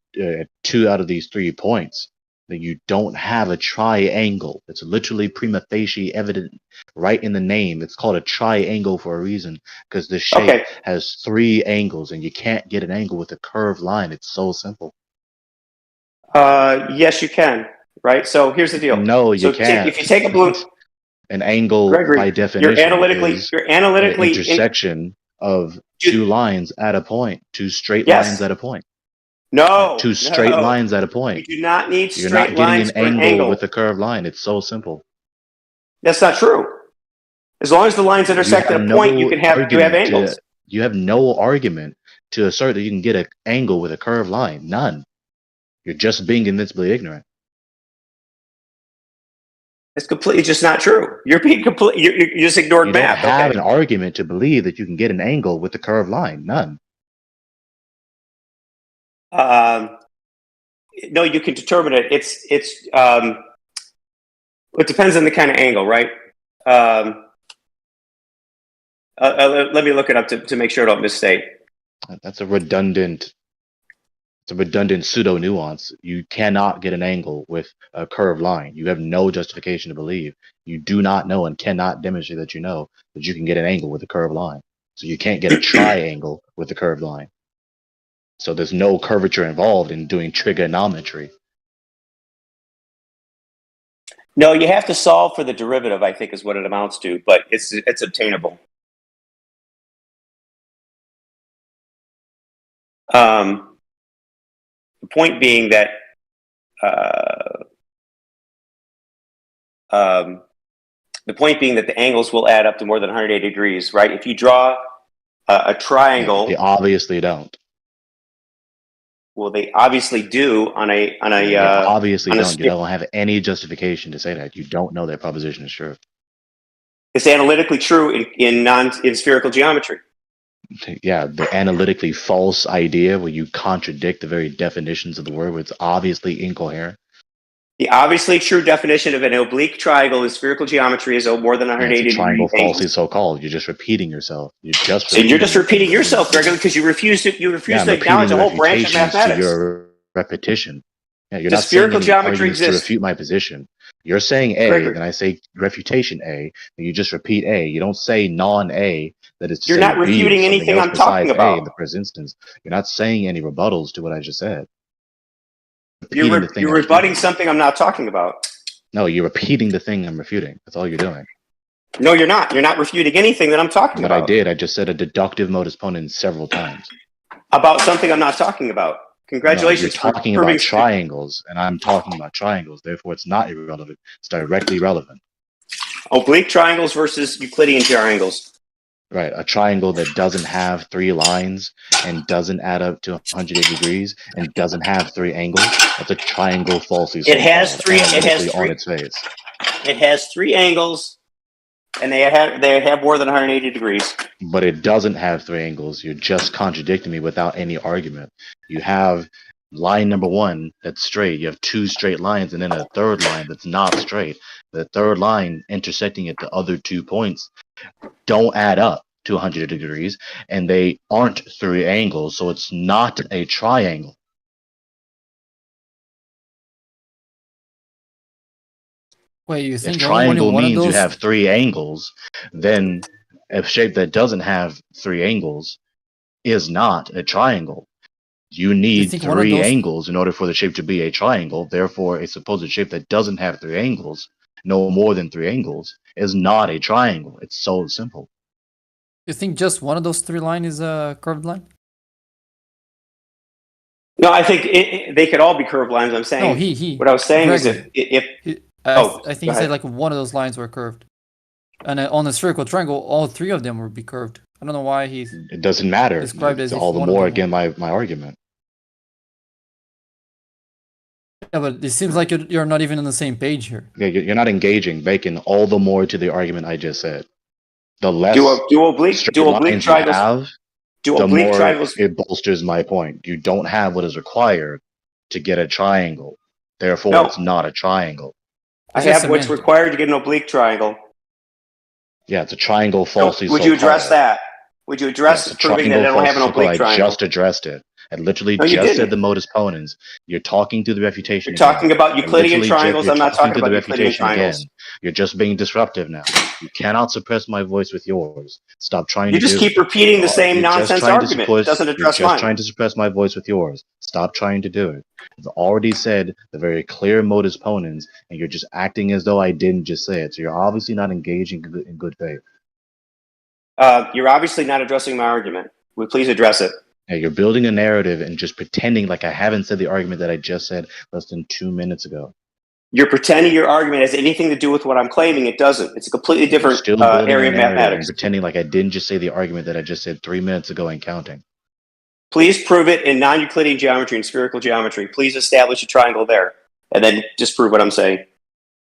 two out of these 3 points, then you don't have a triangle. It's literally prima facie evident right in the name. It's called a triangle for a reason because the shape has three angles and you can't get an angle with a curved line. It's so simple. Yes, you can. Right. So here's the deal. No, you can't. If you take a blue, an angle Gregory, by definition, you're analytically intersection of two lines at a point, two straight Yes. lines at a point. No. Two straight no. lines at a point. You do not need You're straight not getting lines an for an angle with a curved line. It's so simple. That's not true. As long as the lines intersect at a point, you have angles. You have no argument to assert that you can get an angle with a curved line. None. You're just being invincibly ignorant. It's completely just not true. You're being complete. You just ignored math. You don't have an argument to believe that you can get an angle with a curved line. None. No, you can determine it. It depends on the kind of angle, right? Let me look it up to make sure I don't misstate. That's a redundant. It's a redundant pseudo nuance. You cannot get an angle with a curved line. You have no justification to believe. You do not know and cannot demonstrate that you know that you can get an angle with a curved line. So you can't get a triangle with a curved line. So there's no curvature involved in doing trigonometry. No, you have to solve for the derivative, I think is what it amounts to, but it's obtainable. The point being that the angles will add up to more than 180 degrees, right? If you draw a triangle, they obviously don't. Well, they obviously do on a obviously on a don't. You don't have any justification to say that. You don't know that proposition is true. It's analytically true in spherical geometry. Yeah, the analytically false idea where you contradict the very definitions of the word, where it's obviously incoherent. The obviously true definition of an oblique triangle in spherical geometry is more than 180 degrees. Triangle falsely so-called. You're just repeating yourself. You're just repeating yourself, Gregory, because you refuse to acknowledge a whole branch of mathematics. Your repetition. Yeah, you're the not spherical saying geometry exists to refute my position. You're saying A, Gregory. then I say refutation A, and you just repeat A. You don't say non-A. That is to You're say not B refuting anything I'm talking about. A in the first instance. You're not saying any rebuttals to what I just said. You're rebutting something I'm not talking about. No, you're repeating the thing I'm refuting. That's all you're doing. No, you're not. You're not refuting anything that I'm talking about. But I did. I just said a deductive modus ponens several times. About something I'm not talking about. Congratulations. No, you're talking about triangles, and I'm talking about triangles. Therefore, it's not irrelevant. It's directly relevant. Oblique triangles versus Euclidean triangles. Right, a triangle that doesn't have 3 lines and doesn't add up to 180 degrees and doesn't have 3 angles. That's a triangle falsely. It has 3. It has 3 on its face. It has 3 angles, and they have more than 180 degrees. But it doesn't have 3 angles. You're just contradicting me without any argument. You have line number 1 that's straight. You have 2 straight lines, and then a third line that's not straight. The third line intersecting at the other 2 points don't add up to 100 degrees, and they aren't 3 angles, so it's not a triangle. Wait, you think if triangle means you have 3 angles, then a shape that doesn't have 3 angles is not a triangle. You need 3 angles in order for the shape to be a triangle. Therefore, a supposed shape that doesn't have 3 angles, no more than 3 angles, is not a triangle. It's so simple. You think just one of those 3 lines is a curved line? No, I think they could all be curved lines. I'm saying. No, What I was saying Gregory, is I think he said like one of those lines were curved, and on a spherical triangle, all 3 of them would be curved. I don't know why he's. It doesn't matter. Described as all the more again my argument. Yeah, but it seems like you're not even on the same page here. Yeah, you're not engaging, making all the more to the argument I just said. The less do oblique triangles. The more it bolsters my point. You don't have what is required to get a triangle. Therefore, it's not a triangle. I have what's required to get an oblique triangle. Yeah, it's a triangle falsely. Would you address that? Would you address proving that I don't have an oblique triangle? I just addressed it. I literally just said the modus ponens. You're talking through the refutation. You're talking about Euclidean triangles. I'm not talking about Euclidean triangles. Again. You're just being disruptive now. You cannot suppress my voice with yours. Stop trying to. You just keep repeating the same nonsense argument. It doesn't address mine. You're just trying to suppress my voice with yours. Stop trying to do it. I've already said the very clear modus ponens, and you're just acting as though I didn't just say it. So you're obviously not engaging in good faith. You're obviously not addressing my argument. Would please address it? Hey, you're building a narrative and just pretending like I haven't said the argument that I just said less than 2 minutes ago. You're pretending your argument has anything to do with what I'm claiming. It doesn't. It's a completely different still building area a of narrative mathematics. and pretending like I didn't just say the argument that I just said 3 minutes ago and counting. Please prove it in non-Euclidean geometry and spherical geometry. Please establish a triangle there, and then disprove what I'm saying.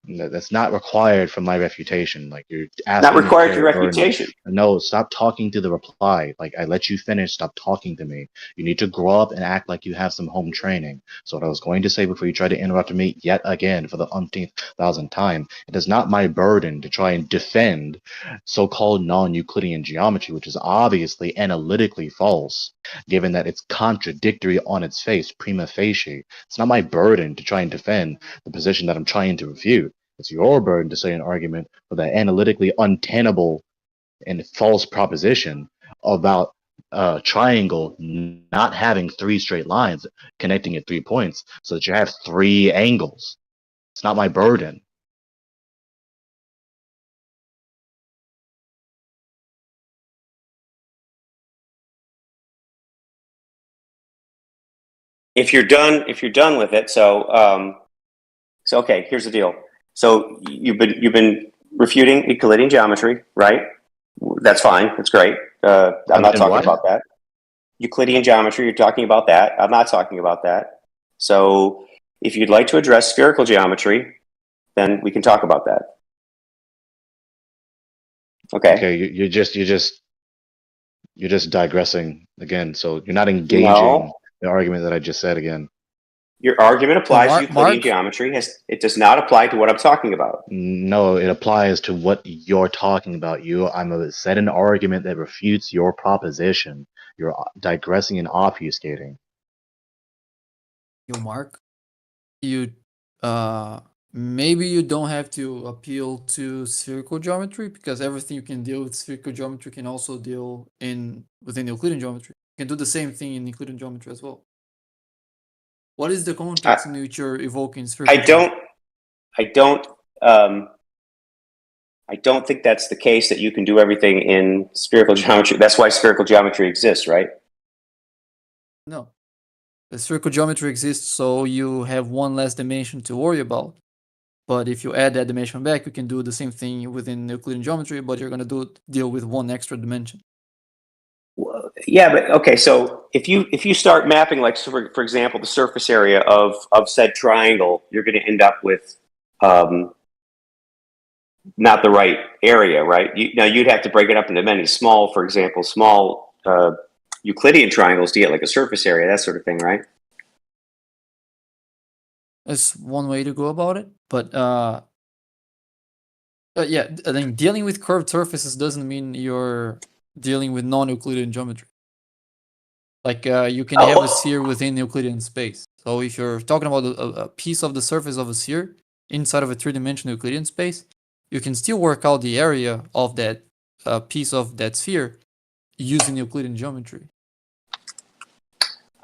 No, that's not required for my refutation. Like you're asking. Not required for your refutation. No, stop talking to the reply. Like I let you finish. Stop talking to me. You need to grow up and act like you have some home training. So what I was going to say before you try to interrupt me yet again for the umpteenth thousandth time, it is not my burden to try and defend so-called non-Euclidean geometry, which is obviously analytically false, given that it's contradictory on its face, prima facie. It's not my burden to try and defend the position that I'm trying to refute. It's your burden to say an argument for that analytically untenable and false proposition about a triangle not having 3 straight lines connecting at 3 points so that you have 3 angles. It's not my burden. If you're done with it, so okay, here's the deal. So you've been refuting Euclidean geometry, right? That's fine. That's great. I'm not talking about that. Euclidean geometry, you're talking about that. I'm not talking about that. So if you'd like to address spherical geometry, then we can talk about that. Okay. Okay, you're just digressing again. So you're not engaging the argument that I just said again. Your argument applies to Euclidean geometry. It does not apply to what I'm talking about. No, it applies to what you're talking about. I'm set an argument that refutes your proposition. You're digressing and obfuscating. Yo, Mark, maybe you don't have to appeal to spherical geometry because everything you can deal with spherical geometry can also deal within Euclidean geometry. You can do the same thing in Euclidean geometry as well. What is the context in which you're evoking spherical geometry? I don't think that's the case, that you can do everything in spherical geometry. That's why spherical geometry exists, right? No. The spherical geometry exists so you have one less dimension to worry about. But if you add that dimension back, you can do the same thing within Euclidean geometry, but you're going to deal with one extra dimension. Well, yeah, but okay. So if you start mapping, like for example, the surface area of said triangle, you're going to end up with not the right area, right? Now you'd have to break it up into many small, for example, small Euclidean triangles to get like a surface area, that sort of thing, right? That's one way to go about it, but yeah, I think dealing with curved surfaces doesn't mean you're dealing with non-Euclidean geometry. Like you can have a sphere within Euclidean space. So if you're talking about a piece of the surface of a sphere inside of a 3-dimensional Euclidean space, you can still work out the area of that piece of that sphere using Euclidean geometry.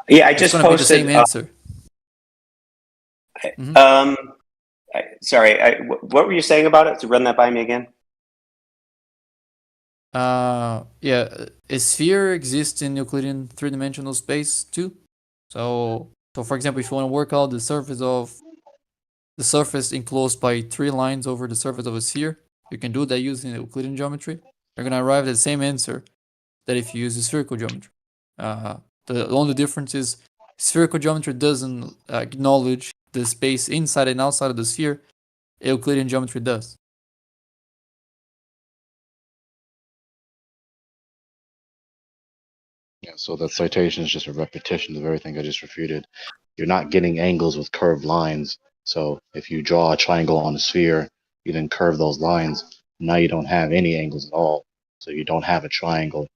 Yeah, I just posted the same answer. Sorry, what were you saying about it? To run that by me again. Yeah, a sphere exists in Euclidean 3-dimensional space too. So for example, if you want to work out the surface enclosed by 3 lines over the surface of a sphere, you can do that using Euclidean geometry. You're gonna arrive at the same answer that if you use the spherical geometry. The only difference is spherical geometry doesn't acknowledge the space inside and outside of the sphere. Euclidean geometry does. Yeah, so that citation is just a repetition of everything I just refuted. You're not getting angles with curved lines. So if you draw a triangle on a sphere, you then curve those lines. Now you don't have any angles at all. So you don't have a triangle.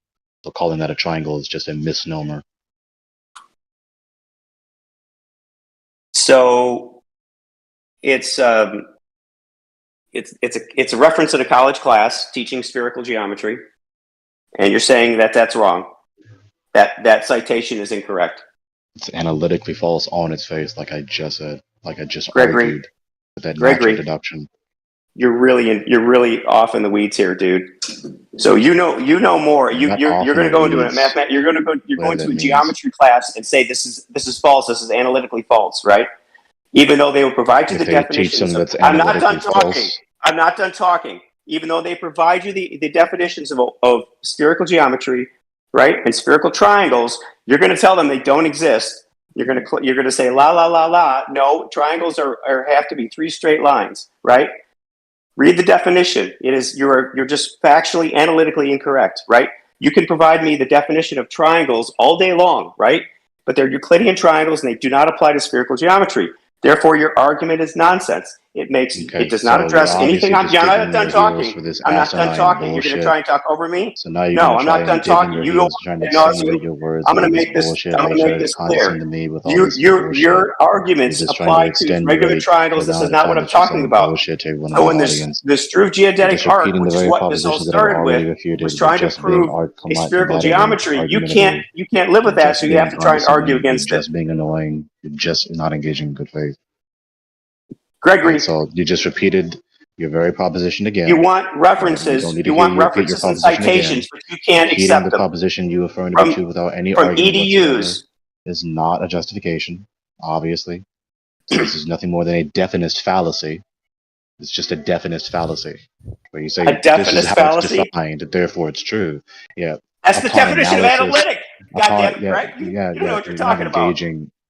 So calling that a triangle is just a misnomer. So it's a reference in a college class teaching spherical geometry, and you're saying that that's wrong. That citation is incorrect. It's analytically false on its face, like I just said, like I just Gregory, argued with that natural deduction. You're really off in the weeds here, dude. So you know more. You're going to go into a mathematics. You're going to a geometry class and say this is false. This is analytically false, right? Even though they will provide you the definitions. I'm not done talking. I'm not done talking. Even though they provide you the definitions of spherical geometry, right, and spherical triangles, you're going to tell them they don't exist. You're going to say la la la la. No, triangles have to be 3 straight lines, right? Read the definition. You're just factually, analytically incorrect, right? You can provide me the definition of triangles all day long, right? But they're Euclidean triangles and they do not apply to spherical geometry. Therefore, your argument is nonsense. It does not address anything. I'm not done talking. I'm not done talking. You're going to try and talk over me? So now you're no, I'm not done talking. I'm going to make this clear. Your arguments apply to regular triangles. This is not what I'm talking about. So when this true geodetic arc, which is what this all started with, was trying to prove a spherical geometry, you can't live with that, so you have to try and argue against it. Just being annoying. You're just not engaging in good faith. Gregory. So you just repeated your very proposition again. You want references. You want references and citations, but you can't accept them. The proposition you affirmed to be true without any argument EDUs is not a justification, obviously. So this is nothing more than a definite fallacy. It's just a definite fallacy. Where you say this is how it's defined, therefore it's true. Yeah. That's the definition of analytic. Goddamn, right? You know what you're talking about.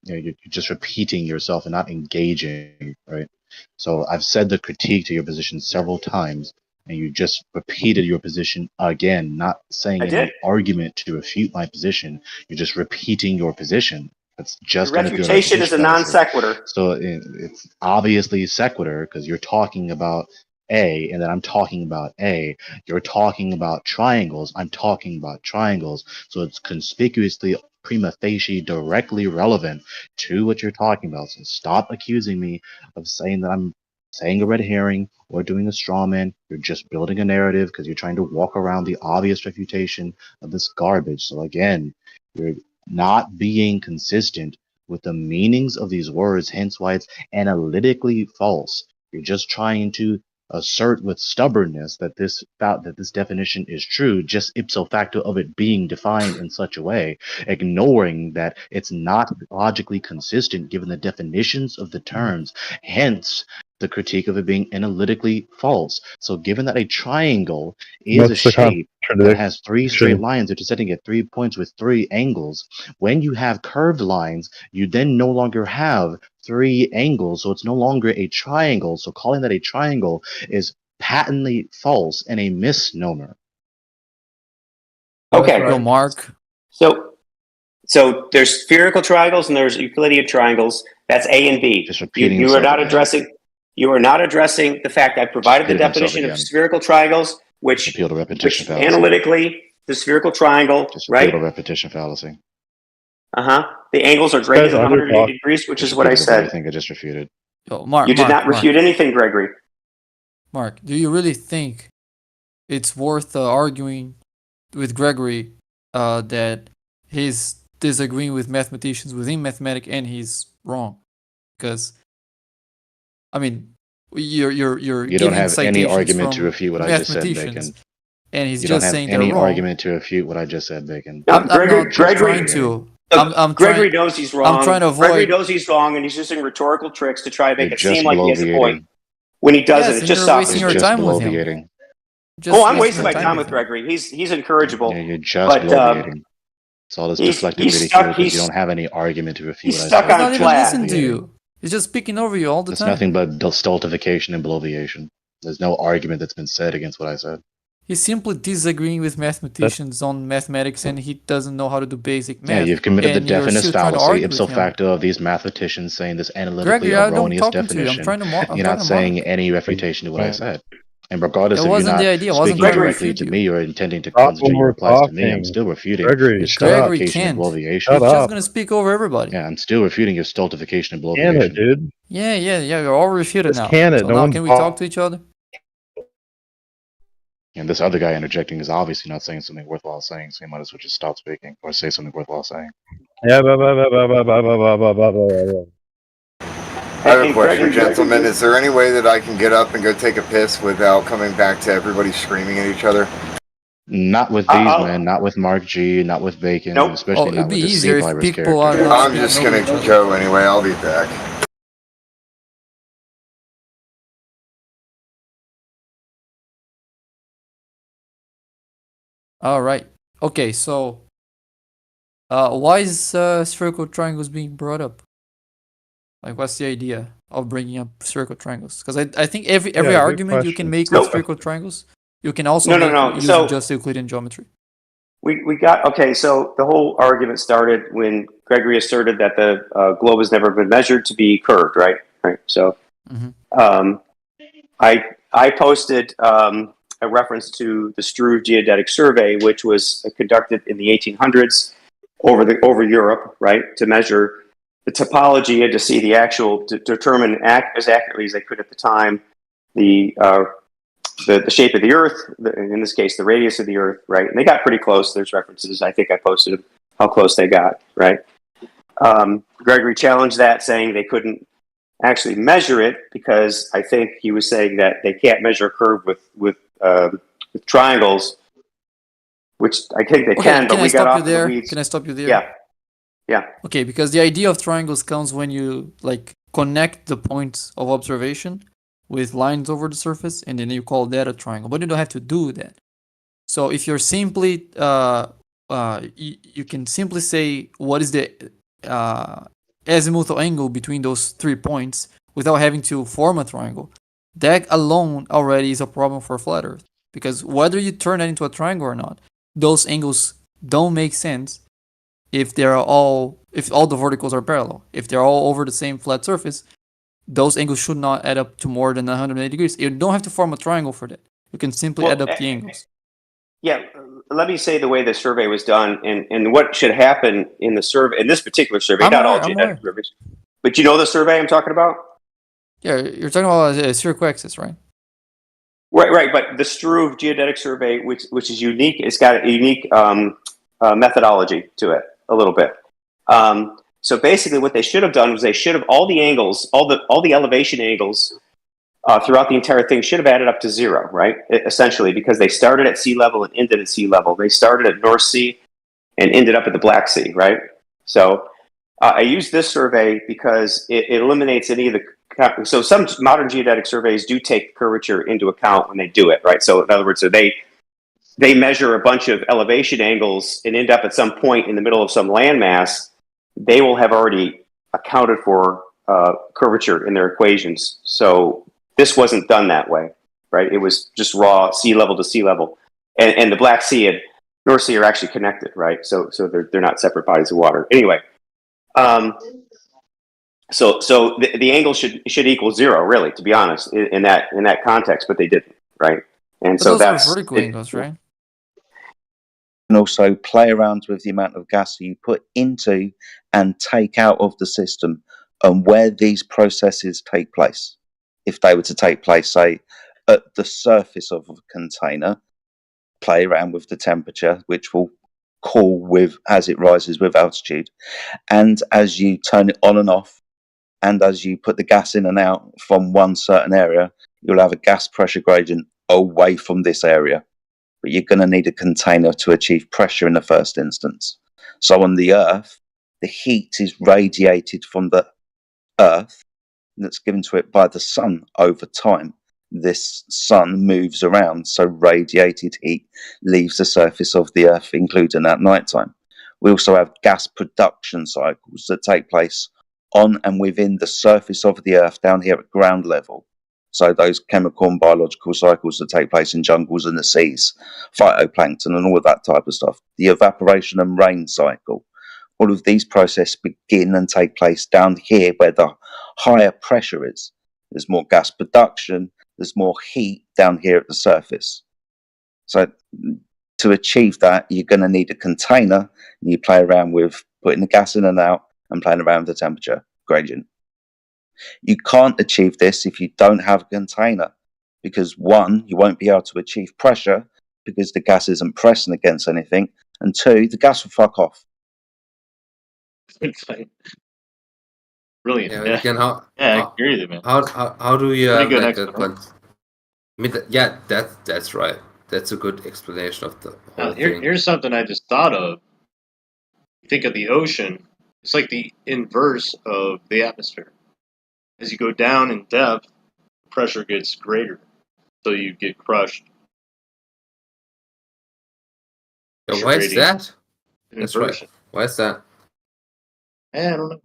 You're just repeating yourself and not engaging, right? So I've said the critique to your position several times, and you just repeated your position again, not saying any argument to refute my position. You're just repeating your position. That's just the refutation is a non sequitur. So it's obviously sequitur because you're talking about A, and then I'm talking about A. You're talking about triangles. I'm talking about triangles. So it's conspicuously prima facie directly relevant to what you're talking about. So stop accusing me of saying that I'm saying a red herring or doing a straw man. You're just building a narrative because you're trying to walk around the obvious refutation of this garbage. So again, you're not being consistent with the meanings of these words, hence why it's analytically false. You're just trying to assert with stubbornness that this definition is true, just ipso facto of it being defined in such a way, ignoring that it's not logically consistent given the definitions of the terms, hence the critique of it being analytically false. So given that a triangle is a shape that has 3 straight lines intersecting at 3 points with 3 angles, when you have curved lines, you then no longer have 3 angles, so it's no longer a triangle. So calling that a triangle is patently false and a misnomer. Okay. Go, Mark. So there's spherical triangles and there's Euclidean triangles. That's A and B. Just repeating you are not addressing. You are not addressing the fact I provided the definition of spherical triangles, which analytically the spherical triangle, right? Just repetition fallacy. The angles are greater than 180 degrees, which is what I said. I think I just refuted. Yo, Mark, you did not refute anything, Gregory. Mark, do you really think it's worth arguing with Gregory that he's disagreeing with mathematicians within mathematics and he's wrong? Because I mean, you don't have any argument to refute what I just said, Bacon. And he's just saying they're wrong. Any argument to refute what I just said, Bacon. Gregory knows he's wrong. I'm trying to avoid. Gregory knows he's wrong, and he's using rhetorical tricks to try and make it seem like he has a point. When he doesn't, it just stops. Wasting your time with him. I'm wasting my time with Gregory. He's incorrigible. Yeah, you're just bloviating. It's all this deflective ridicule because you don't have any argument to refute. He's stuck on class. Listen to you. He's just speaking over you all the time. It's nothing but stultification and bloviation. There's no argument that's been said against what I said. He's simply disagreeing with mathematicians on mathematics, and he doesn't know how to do basic math. Yeah, you've committed the definite fallacy ipso facto of these mathematicians saying this analytically erroneous definition. You're not saying any refutation to what I said. And regardless of you not speaking directly to me or intending to concentrate your replies to me, I'm still refuting your stultification and bloviation. He's just going to speak over everybody. Yeah, I'm still refuting your stultification and bloviation. Can it, dude? Yeah, you're all refuted now. Can it? So now can we talk to each other? And this other guy interjecting is obviously not saying something worthwhile saying, so he might as well just stop speaking or say something worthwhile saying. Yeah, I have a Hey, question, Gregory, gentlemen. Is there any way that I can get up and go take a piss without coming back to everybody screaming at each other? Not with these, man. Not with Mark G. Not with Bacon. Nope. Especially it'd not be with the easier Sleep if Virus people are character. not I'm speaking just over gonna each other. go anyway. I'll be back. All right. Okay, so why is spherical triangles being brought up? Like, what's the idea of bringing up spherical triangles? Because I think every good argument you can question. make with spherical triangles, you can also No, make no. using So just Euclidean geometry. we got okay. So the whole argument started when Gregory asserted that the globe has never been measured to be curved, right? Right. So I posted a reference to the Struve Geodetic Survey, which was conducted in the 1800s over Europe, right, to measure the topology and to see the actual to determine as accurately as they could at the time the shape of the Earth, in this case the radius of the Earth, right? And they got pretty close. There's references. I think I posted how close they got, right? Gregory challenged that, saying they couldn't actually measure it because I think he was saying that they can't measure a curve with triangles, which I think they can. But we got off the weeds. Can I stop you there? Yeah. Okay, because the idea of triangles comes when you like connect the points of observation with lines over the surface, and then you call that a triangle. But you don't have to do that. So if you're simply you can simply say what is the azimuthal angle between those 3 points without having to form a triangle. That alone already is a problem for flat Earth, because whether you turn it into a triangle or not, those angles don't make sense if all the verticals are parallel. If they're all over the same flat surface, those angles should not add up to more than 180 degrees. You don't have to form a triangle for that. You can simply add up the angles. Yeah, let me say the way the survey was done and what should happen in the survey, in this particular survey, not all geodetic surveys. But you know the survey I'm talking about? Yeah, you're talking about a spherical axis, right? Right. But the Struve Geodetic Survey, which is unique, it's got a unique methodology to it a little bit. So basically, what they should have done was they should have all the angles, all the elevation angles throughout the entire thing should have added up to 0, right? Essentially, because they started at sea level and ended at sea level. They started at North Sea and ended up at the Black Sea, right? So I use this survey because it eliminates any of the. So some modern geodetic surveys do take curvature into account when they do it, right? So in other words, so they measure a bunch of elevation angles and end up at some point in the middle of some landmass. They will have already accounted for curvature in their equations. So this wasn't done that way, right? It was just raw sea level to sea level, and the Black Sea and North Sea are actually connected, right? So they're not separate bodies of water. Anyway, so the angle should equal 0, really, to be honest, in that context, but they didn't, right? And but so those that's are vertical angles, right? And also play around with the amount of gas you put into and take out of the system and where these processes take place. If they were to take place, say, at the surface of a container, play around with the temperature, which will cool with as it rises with altitude. And as you turn it on and off, and as you put the gas in and out from one certain area, you'll have a gas pressure gradient away from this area. But you're going to need a container to achieve pressure in the first instance. So on the Earth, the heat is radiated from the Earth that's given to it by the sun over time. This sun moves around, so radiated heat leaves the surface of the Earth, including at night time. We also have gas production cycles that take place on and within the surface of the Earth down here at ground level. So those chemical and biological cycles that take place in jungles and the seas, phytoplankton and all of that type of stuff. The evaporation and rain cycle. All of these processes begin and take place down here where the higher pressure is. There's more gas production, there's more heat down here at the surface. So to achieve that, you're going to need a container. You play around with putting the gas in and out and playing around with the temperature gradient. You can't achieve this if you don't have a container, because 1, you won't be able to achieve pressure because the gas isn't pressing against anything, and 2, the gas will fuck off. Brilliant. Yeah, Yeah, you can how I agree with you, man. how do you Pretty have good like a explanation. I mean, yeah, that's right. That's a good explanation of the whole thing. Here's something I just thought of. You think of the ocean, it's like the inverse of the atmosphere. As you go down in depth, pressure gets greater, so you get crushed. Yeah, why is that? That's right. Inversion. Why is that? I don't know.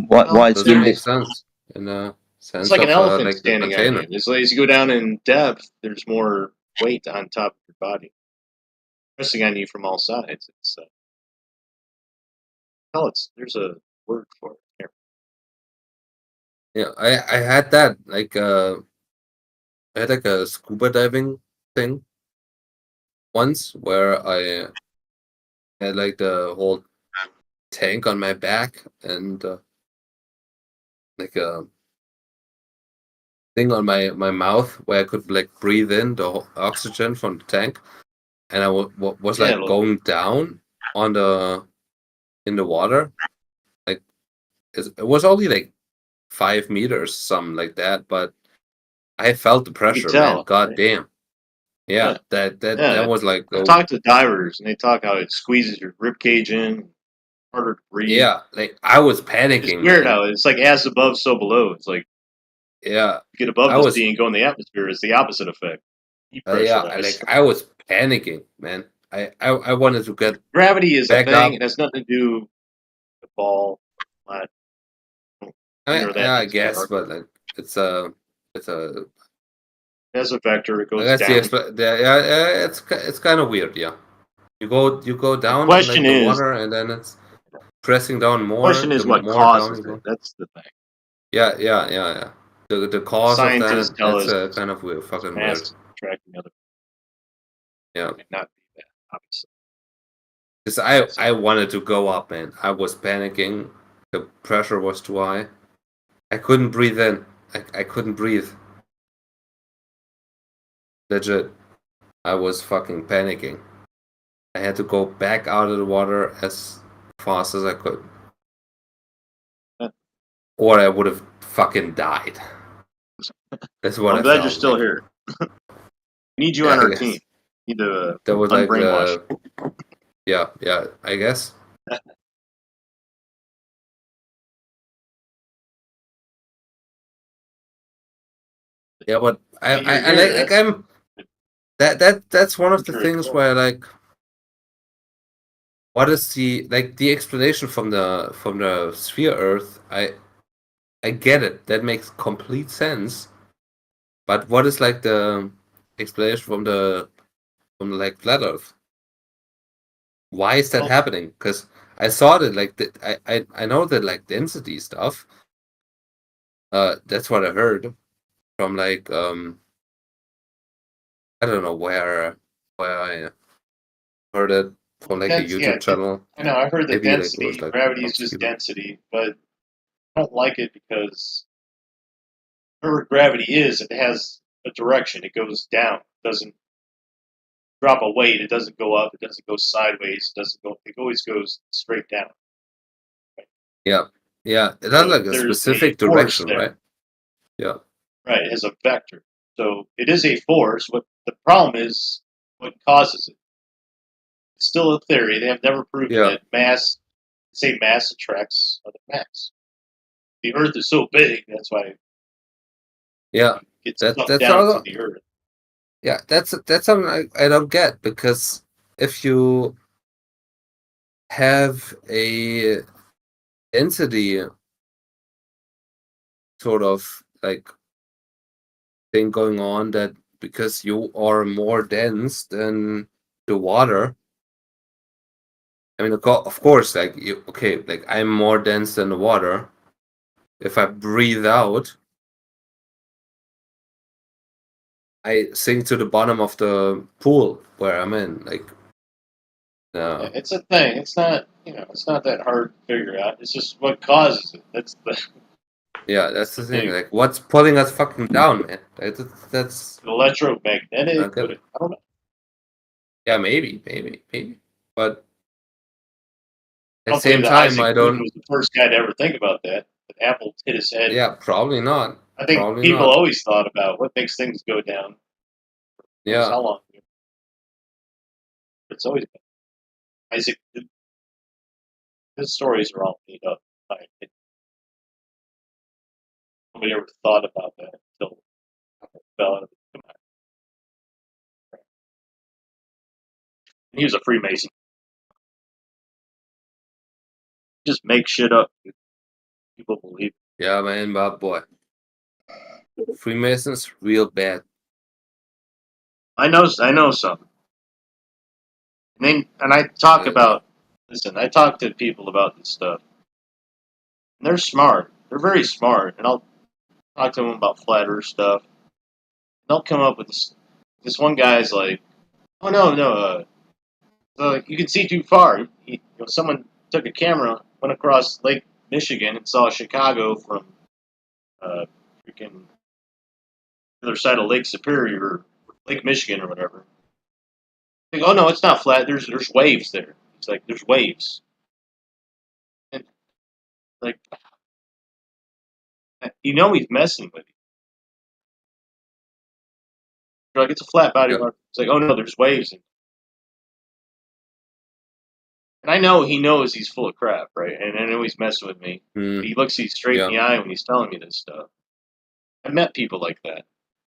Why is Doesn't the make sense in a sense It's like of an elephant like the standing on container. you. It's like as you go down in depth, there's more weight on top of your body, pressing on you from all sides. It's there's a word for it here. Yeah, I had that like I had like a scuba diving thing once where I had like the whole tank on my back and like a thing on my mouth where I could like breathe in the oxygen from the tank, and I was like going down on in the water. Like it was only like 5 meters, something like that, but I felt the pressure, man. God damn. Yeah, that was like I talked to divers and they talk how it squeezes your rib cage in, harder to breathe. Yeah, like I was panicking. It's weird man. how it's like as above, so below. It's like you get above the sea and go in the atmosphere is the opposite effect. I was panicking, man. I wanted to get gravity is back a thing. up. It has nothing to do with the ball. I guess, but like it's a as a vector, it goes I guess down. it's kind of weird, yeah. You go down in like the water, and then it's pressing down more. The question is what causes it. That's the thing. Yeah. The cause Scientists of tell that, us it's kind of weird, fucking weird. Attracting other. Yeah. It may not be that, obviously. Because I wanted to go up, man. I was panicking. The pressure was too high. I couldn't breathe in. I couldn't breathe. Legit. I was fucking panicking. I had to go back out of the water as fast as I could. Or I would have fucking died. That's what I'm glad you're still here. We need you on our team. Need to that was like unbrainwash. Yeah, I guess. Yeah, but I'm that's one of the things where like what is the explanation from the sphere Earth? I get it. That makes complete sense. But what is like the explanation from the like flat Earth? Why is that happening? Because I saw that like I know that like density stuff. That's what I heard from like I don't know where I heard it from like a YouTube channel. I know I heard the Maybe, density. like, Gravity is just density, but I don't like it because wherever gravity is, it has a direction. It goes down. It doesn't drop a weight. It doesn't go up. It doesn't go sideways. It doesn't go. It always goes straight down. Yeah. It has like a specific direction, right? Yeah. Right. It has a vector. So it is a force. What the problem is, what causes it? It's still a theory. They have never proven it. Mass attracts other mass. The Earth is so big. That's why. Yeah. That's down to the Earth. Yeah, that's something I don't get, because if you have a density sort of like thing going on, that because you are more dense than the water. I mean, of course, like like I'm more dense than the water. If I breathe out, I sink to the bottom of the pool where I'm in. Like, Yeah, it's a thing. It's not, it's not that hard to figure out. It's just what causes it. That's the thing. Like, what's pulling us fucking down, man? That's electromagnetic. I don't know. Yeah, maybe. But at the Hopefully same time, Isaac I Newton don't. was the first guy to ever think about that. that Apple hit his head. Yeah, probably not. I think Probably people not. always thought about what makes things go down. Yeah. How long? It's always been. Isaac, his stories are all made up. Nobody ever thought about that until Apple fell out of it. He was a Freemason. Just make shit up. People believe it. Yeah, man, but boy. Freemasons, real bad. I know some. And I talk about, listen, I talk to people about this stuff. And they're smart. They're very smart. And I'll talk to them about flat earth stuff. They'll come up with this one guy's like, oh, no, so you can see too far. Someone took a camera, went across Lake Michigan, and saw Chicago from freaking other side of Lake Superior, or Lake Michigan, or whatever. Like, oh no, it's not flat. There's waves there. It's like there's waves. And like, he's messing with you. You're like, it's a flat body. Yep. It's like, oh no, there's waves. And I know he knows he's full of crap, right? And I know he's messing with me. He looks me straight in the eye when he's telling me this stuff. I've met people like that.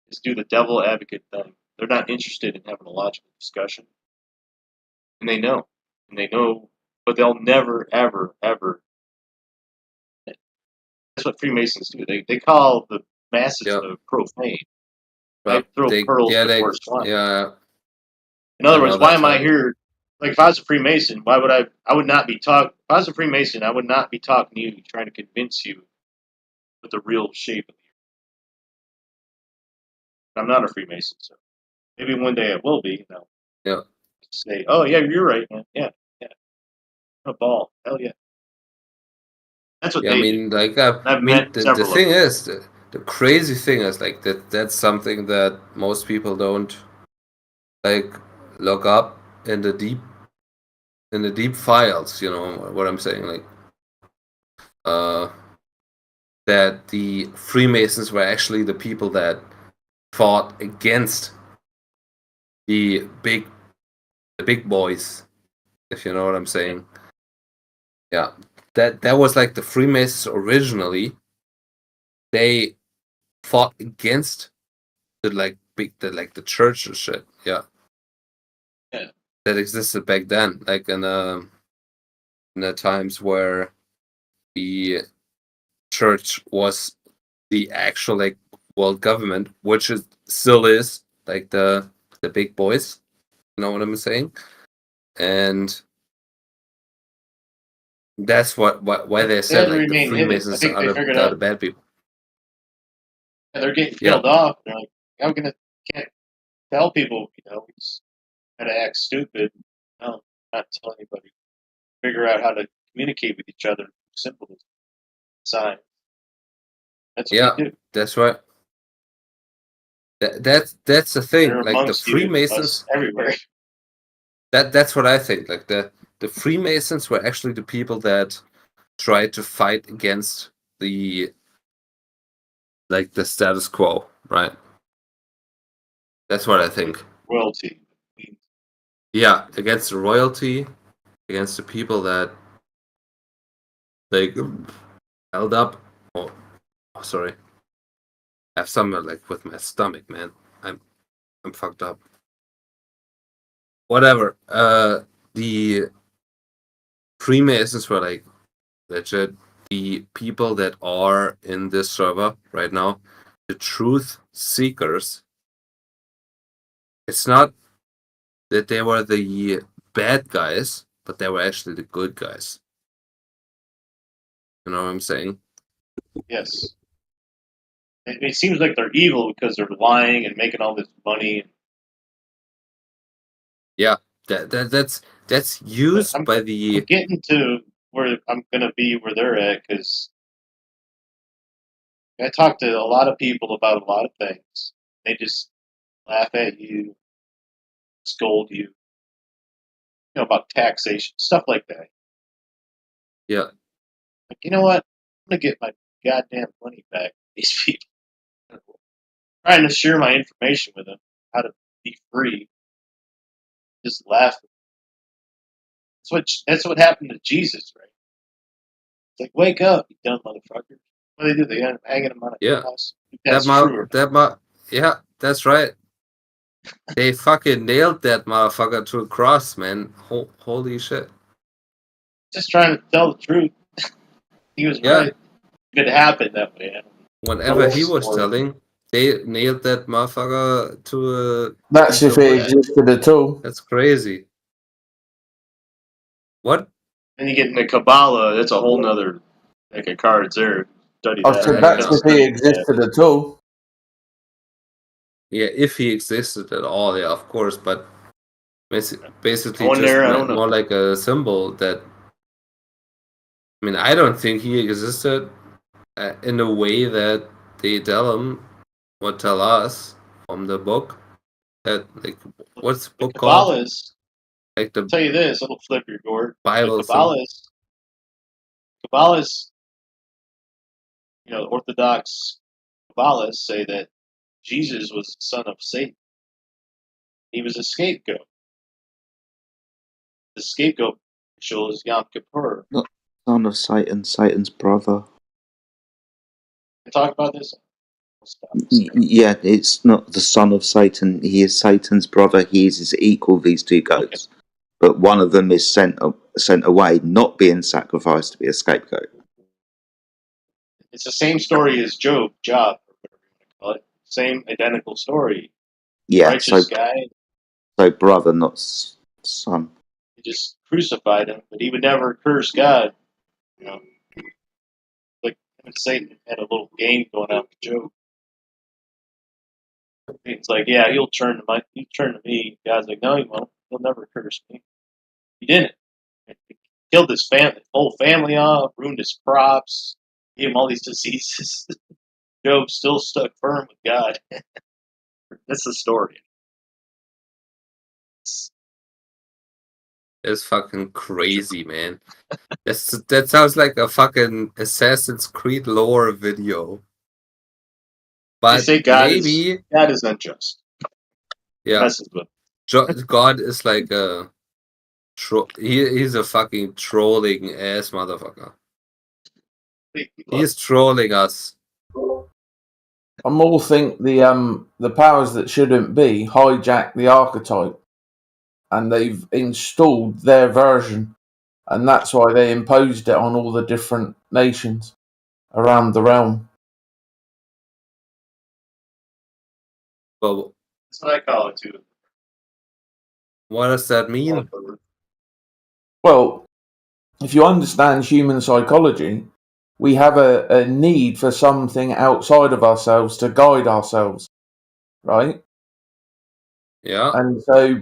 Just do the devil advocate thing. They're not interested in having a logical discussion. And they know. But they'll never, ever, ever. That's what Freemasons do. They call the masses profane. They throw pearls before swine. Yeah. In other words, why am I here? Like, if I was a Freemason, why would I would not be talking. If I was a Freemason, I would not be talking to you, trying to convince you of the real shape of the earth. I'm not a Freemason, so maybe one day I will be. Yeah. Say, oh yeah, you're right, man. Yeah. A ball, hell yeah. That's what they do. Like the thing is, the crazy thing is like that's something that most people don't like look up in the deep files. You know what I'm saying? Like, that the Freemasons were actually the people that fought against the big boys, if you know what I'm saying. Yeah, that was like the Freemasons originally. They fought against the church and shit. Yeah, that existed back then, like in the times where the church was the actual like world government, which it still is, like the big boys. You know what I'm saying? And that's why they said like the Freemasons are the bad people. And they're getting killed off. They're like, can't tell people, he's gotta act stupid. No, not tell anybody. Figure out how to communicate with each other. Simple as sign. That's what we do. That's right. That's the thing. They're like the Freemasons everywhere. That's what I think. Like the Freemasons were actually the people that tried to fight against the status quo, right? That's what I think. Royalty. Yeah, against the royalty, against the people that held up. Oh, sorry. I have something like with my stomach, man. I'm fucked up. Whatever. The Freemasons were like legit the people that are in this server right now, the truth seekers. It's not that they were the bad guys, but they were actually the good guys. You know what I'm saying? Yes. It seems like they're evil because they're lying and making all this money. Yeah, that's used by the. I'm getting to where I'm gonna be where they're at, because I talk to a lot of people about a lot of things. They just laugh at you, scold you, about taxation, stuff like that. Yeah. Like, you know what? I'm gonna get my goddamn money back. These people trying to share my information with them, how to be free. Just laughing. That's what happened to Jesus, right? It's like, wake up, you dumb motherfucker. What do they do? They end up hanging him on a cross. That's true. Yeah, that's right. They fucking nailed that motherfucker to a cross, man. Holy shit. Just trying to tell the truth. He was right. It happened that way. Whenever he was telling, they nailed that motherfucker to a... That's if it existed at all. That's crazy. What? And you get into Kabbalah, that's a whole nother deck of cards there. Study I said that's if he existed at all. Yeah, if he existed at all, yeah, of course, but basically more like a symbol that... I mean, I don't think he existed in a way that they tell him or tell us from the book. That, like, what's the book called? Like the... I'll tell you this, it'll flip your gourd. Bible Kabbalists, Orthodox Kabbalists say that Jesus was the son of Satan. He was a scapegoat. The scapegoat ritual is Yom Kippur. Not son of Satan, Satan's brother. I talk about this. Yeah, it's not the son of Satan. He is Satan's brother. He is his equal, these two goats. Okay. But one of them is sent away, not being sacrificed to be a scapegoat. It's the same story as Job, or whatever you want to call it. Same identical story. Yeah, righteous guy. So brother, not son. He just crucified him, but he would never curse God. Like him and Satan had a little game going on with Job. It's like, yeah, he'll turn to me. God's like, no, he won't. He'll never curse me. He didn't. He killed his whole family off, ruined his crops, gave him all these diseases. Job still stuck firm with God. That's the story. It's fucking crazy, man. That sounds like a fucking Assassin's Creed lore video. But they say God is unjust. Yeah, God is like a he's a fucking trolling ass motherfucker. He's trolling us. I more think the powers that shouldn't be hijack the archetype, and they've installed their version, and that's why they imposed it on all the different nations around the realm. Well, that's what I call it too. What does that mean? Well, if you understand human psychology, we have a need for something outside of ourselves to guide ourselves, right? Yeah. And so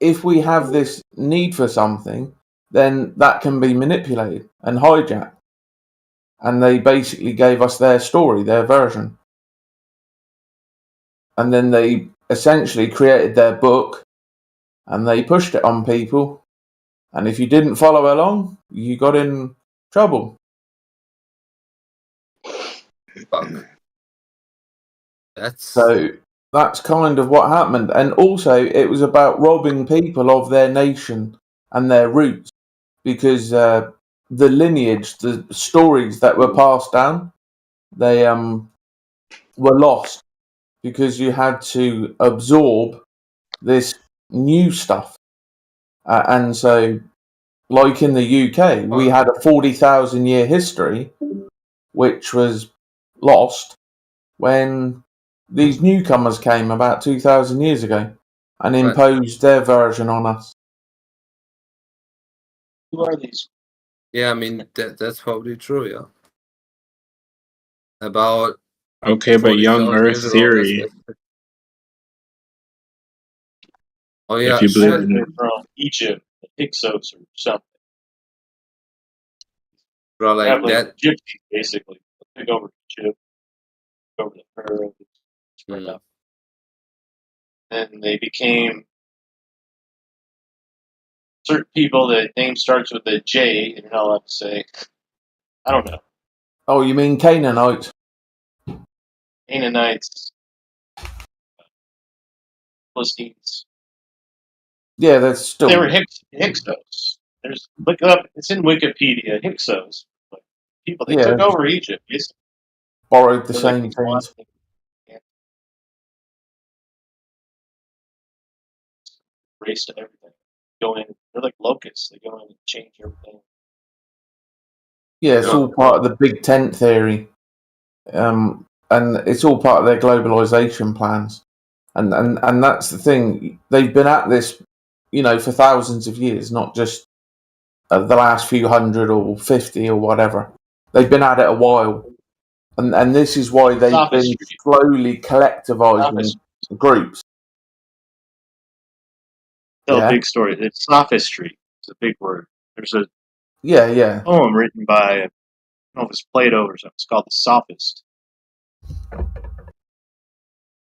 if we have this need for something, then that can be manipulated and hijacked. And they basically gave us their story, their version. And then they essentially created their book and they pushed it on people. And if you didn't follow along, you got in trouble. Fuck. So that's kind of what happened. And also, it was about robbing people of their nation and their roots, because the lineage, the stories that were passed down, they were lost because you had to absorb this new stuff. And so, like in the UK, we had a 40,000 year history, which was lost when these newcomers came about 2,000 years ago and imposed their version on us. Who are these? Yeah, I mean, that's probably true, yeah. About... Okay, but young Earth theory. Oh yeah, if you believe they're from Egypt, Hyksos or something. Bro, like that. Gypsies, basically. They go over Egypt, over the Pharaoh, and they became certain people. The name starts with a J, and you're not allowed to say. I don't know. Oh, you mean Canaanites? Canaanites, Philistines. Yeah, that's still. They were Hyksos. Look it up. It's in Wikipedia. Hyksos. People, they took over Egypt. Basically. Borrowed the same things. Race to everything. Go in. They're like locusts. They go in and change everything. Yeah, it's all part of the Big Tent theory, and it's all part of their globalization plans. And that's the thing. They've been at this, for thousands of years, not just the last few 100 or 50 or whatever. They've been at it a while, and this is why they've been slowly collectivizing groups. Tell a big story. It's sophistry. It's a big word. There's a poem written by, I don't know if it's Plato or something. It's called The Sophist.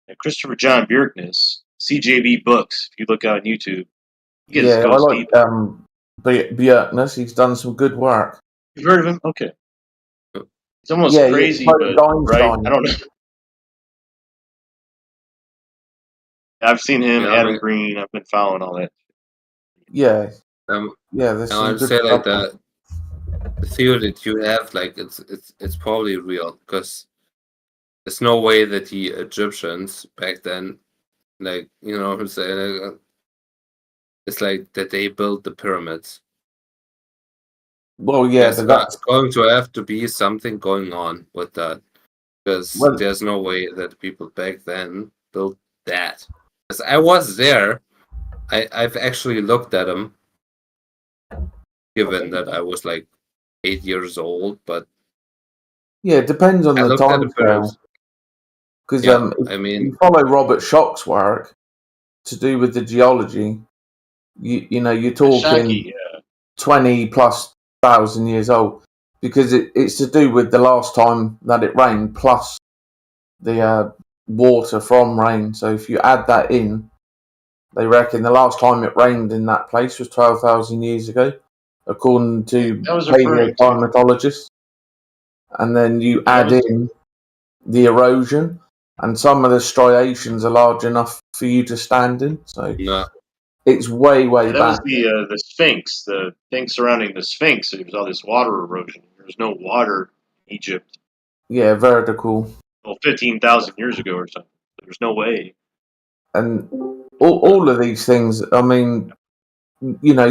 And Christopher John Bjerknes, CJB Books. If you look out on YouTube, I like Bjerknes. He's done some good work. You've heard of him? Okay. It's almost crazy, but right? I don't know. I've seen him, Adam Green. I've been following all that. Yeah. There's I would say like the theory that you have, like it's probably real, because there's no way that the Egyptians back then, like, what I'm saying, it's like that they built the pyramids. Well, yeah, that's going to have to be something going on with that, because there's no way that people back then built that. Because I was there, I've actually looked at them, given that I was like 8 years old, but it depends on the time scale. Because if you follow Robert Schoch's work to do with the geology, you're talking 20 plus thousand years old, because it's to do with the last time that it rained plus the water from rain. So if you add that in, they reckon the last time it rained in that place was 12,000 years ago, according to paleoclimatologists. And then you add in the erosion, and some of the striations are large enough for you to stand in. So it's way back. That was the Sphinx, the thing surrounding the Sphinx. There was all this water erosion. There was no water in Egypt. Yeah, vertical. Well, 15,000 years ago or something. There's no way. And all of these things, I mean,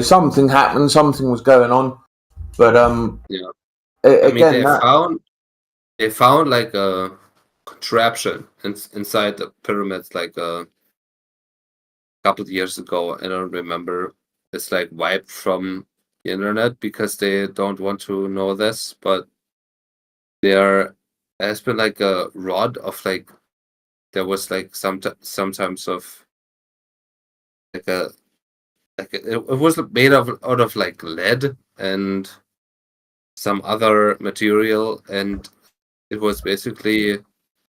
something happened, something was going on, but they found like a contraption inside the pyramids like a couple of years ago. I don't remember. It's like wiped from the internet because they don't want to know this, but there has been like a rod of like, there was like sometimes of like it was made out of like lead and some other material, and it was basically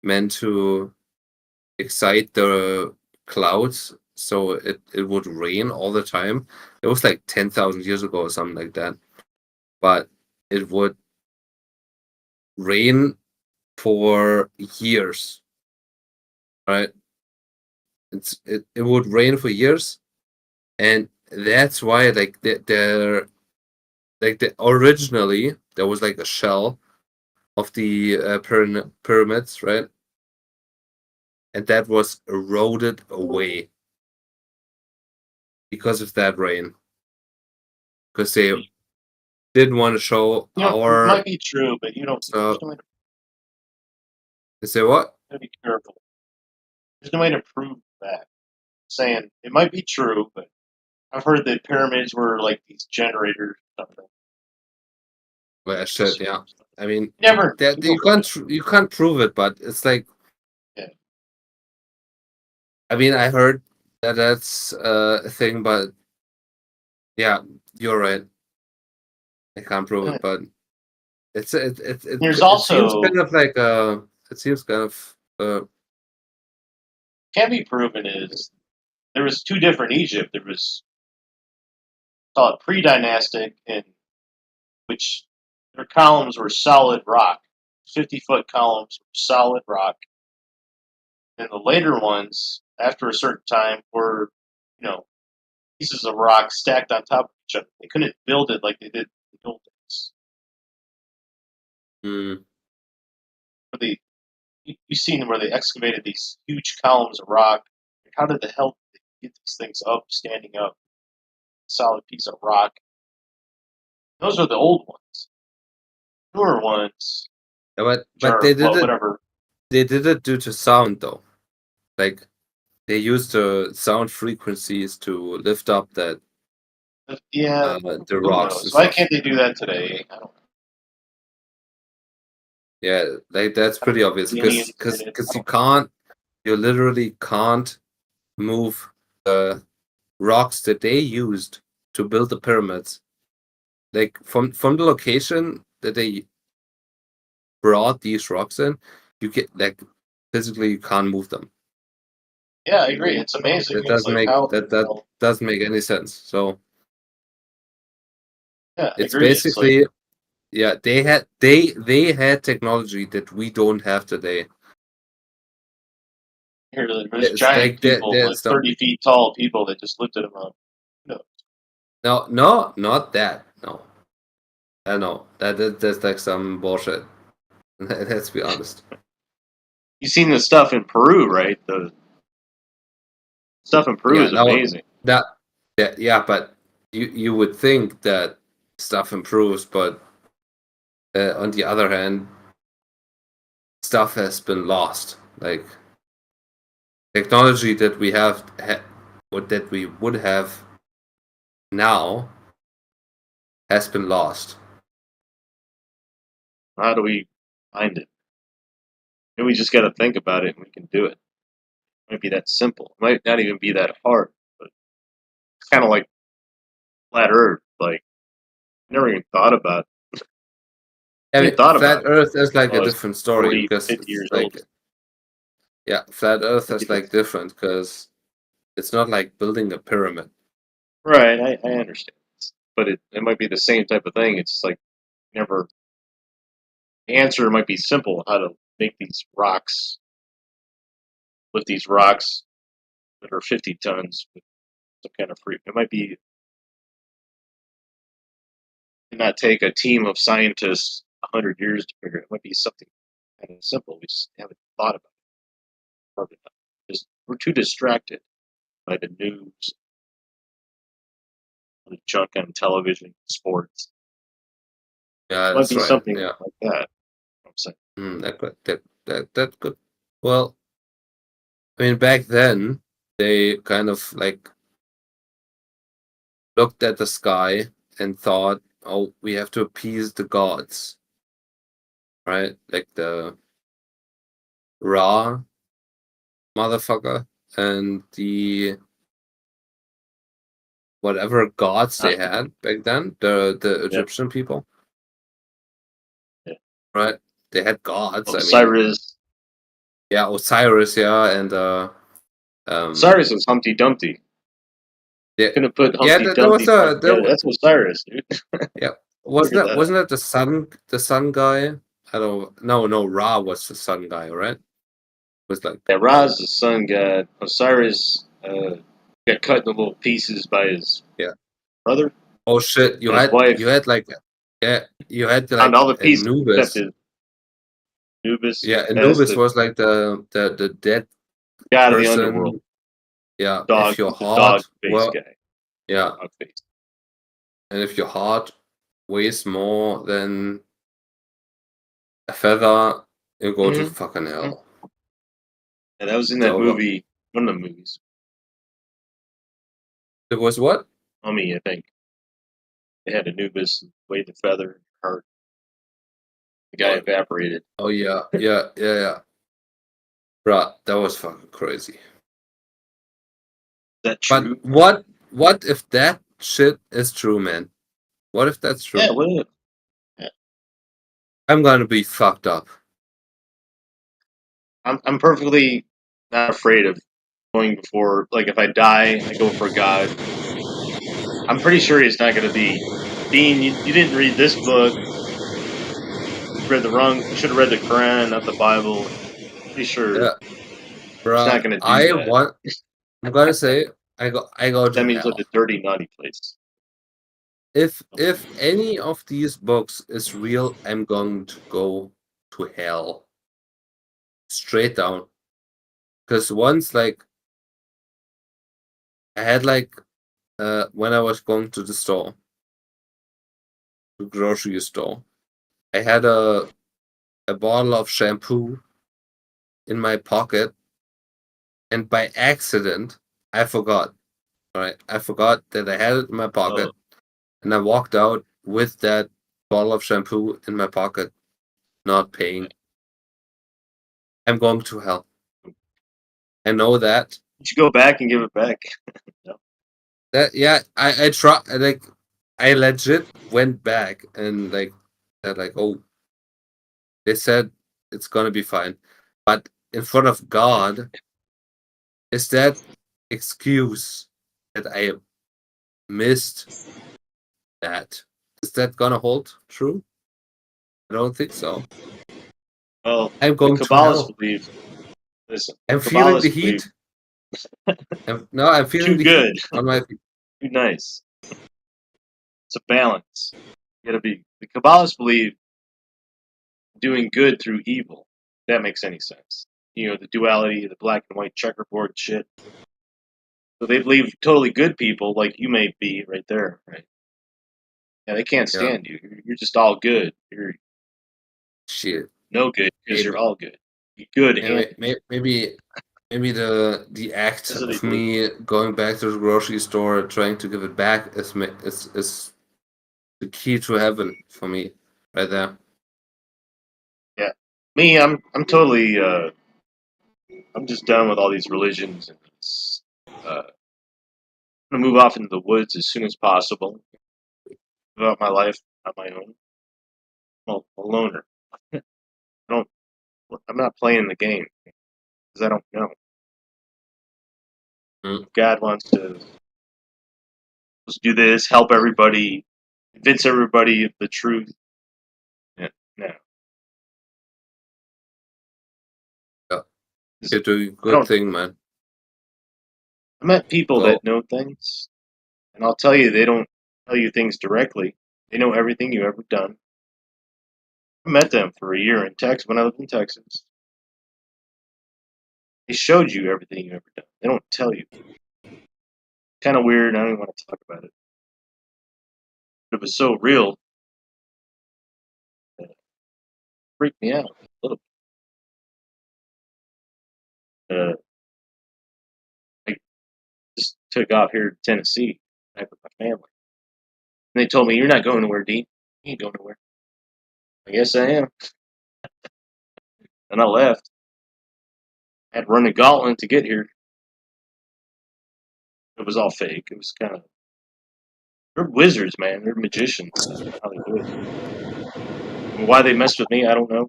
meant to excite the clouds so it would rain all the time. It was like 10,000 years ago or something like that, but it would rain for years, right? It would rain for years, and that's why like originally there was like a shell of the pyramids, right? And that was eroded away because of that rain, because they didn't want to show it might be true, but you don't. They say what? You gotta be careful. There's no way to prove that. Saying it might be true, but I've heard that pyramids were like these generators or something. Well, shit, yeah. I mean, you can't prove it, but it's like, I mean, I heard that that's a thing, but yeah, you're right. I can't prove it, but there's also seems kind of like it seems kind of can be proven is there was two different Egypt. There was called pre-dynastic, in which their columns were solid rock. 50-foot columns were solid rock. And the later ones, after a certain time, were, pieces of rock stacked on top of each other. They couldn't build it like they did in the old days. You've seen where they excavated these huge columns of rock. How did the hell did they get these things up, standing up? Solid piece of rock. Those are the old ones. Newer ones. Yeah, but they did it. Whatever. They did it due to sound, though. Like they used the sound frequencies to lift up that. Yeah. The rocks. Why can't they do that today? I don't know. Yeah, like that's pretty obvious because you literally can't move the rocks that they used to build the pyramids. Like from the location that they brought these rocks in, you get physically you can't move them. Yeah, I agree. It's amazing. That doesn't make any sense. So yeah, it's basically they had technology that we don't have today. There's giant people, 30 feet tall people that just lifted them up. No, not that. No. I know. That's like some bullshit. Let's be honest. You've seen the stuff in Peru, right? The stuff in Peru is amazing. But you would think that stuff improves, but on the other hand, stuff has been lost. Like technology that we have, or that we would have now, has been lost. How do we find it? Maybe we just got to think about it and we can do it. It might be that simple. It might not even be that hard. But it's kind of like flat Earth. Like, I never even thought about it. Flat Earth is like a different story 40, because 50 years like, old. yeah, flat Earth is like different because it's not like building a pyramid. Right, I understand, but it might be the same type of thing. It's like never. The answer might be simple: how to make these rocks with these rocks that are 50 tons with some kind of free. It might be. Not take a team of scientists 100 years to figure it. It might be something kind of simple. We just haven't thought about it. We're too distracted by the news, the junk on television, sports. Yeah, it might be right. something like that. I'm saying. That good. Well, I mean, back then they kind of like looked at the sky and thought, "Oh, we have to appease the gods." Right? Like the Ra motherfucker and the whatever gods they had back then, the Egyptian people. Yeah. Right? They had gods. Osiris. Osiris, and Osiris was Humpty Dumpty. Yeah, couldn't put Humpty Dumpty. That's Osiris, dude. Yeah, wasn't that the sun guy? I don't. No, Ra was the sun guy, right? Was like Ra's the sun god. Osiris got cut into little pieces by his brother. Oh shit! You had like all the pieces Anubis. Anubis. Yeah, Anubis was like the dead god person. Of the underworld. Yeah, dog, if your heart, dog face guy. Yeah, dog face. And if your heart weighs more than a feather, you go to fucking hell. And that was in that movie, one of the movies. It was what? Mummy, I think. They had Anubis weighed the feather, heart. The guy evaporated. Oh yeah. Bruh, that was fucking crazy. Is that true? But what if that shit is true, man? What if that's true? Yeah, what if? Yeah. I'm gonna be fucked up. I'm perfectly not afraid of going before, like if I die, I go for God. I'm pretty sure he's not going to be, Dean, you didn't read this book. read the wrong. You should have read the Quran, not the Bible. Pretty sure. Yeah, bro. Not gonna do that. I'm gonna say I go to that means hell. like a dirty, naughty place. If any of these books is real, I'm going to go to hell. Straight down. Because once, like, I had like when I was going to the store, the grocery store, I had a bottle of shampoo in my pocket, and by accident I forgot. Alright, I forgot that I had it in my pocket, and I walked out with that bottle of shampoo in my pocket, not paying. I'm going to hell. I know that. You should go back and give it back. No. That I try, like, I legit went back and like said like, oh, they said it's gonna be fine, but in front of God, is that excuse that I missed that, is that gonna hold true? I don't think so. Well, I'm going the to hell. Kabbalists believe. Listen, I'm feeling the Kabbalists believe. heat. I'm feeling Too the good. heat on my feet. Too nice. It's a balance. You gotta be. The Kabbalists believe doing good through evil. If that makes any sense. You know, the duality, the black and white checkerboard shit. So they believe totally good people, like you may be right there, right? Yeah, they can't stand you. You're just all good. You're shit. No good because you're all good. You're good and maybe the act That's what they of me going back to the grocery store trying to give it back is the key to heaven for me right there. Yeah, me, I'm totally. I'm just done with all these religions, and I'm gonna move off into the woods as soon as possible. Live out my life on my own. I'm a loner. I'm not playing the game because I don't know. God wants to let's do this, help everybody, convince everybody of the truth. Yeah, no. Yeah, you're doing a good thing, man. I met people that know things, and I'll tell you, they don't tell you things directly. They know everything you've ever done. I met them for a year in Texas when I lived in Texas. They showed you everything you've ever done. They don't tell you. Kind of weird. I don't even want to talk about it. But it was so real. It freaked me out a little bit. I just took off here to Tennessee back with my family. And they told me, "You're not going nowhere, Dean. You ain't going nowhere." I guess I am. And I left. I had to run a gauntlet to get here. It was all fake. It was kind of. They're wizards, man. They're magicians. That's how they do it. And why they messed with me, I don't know.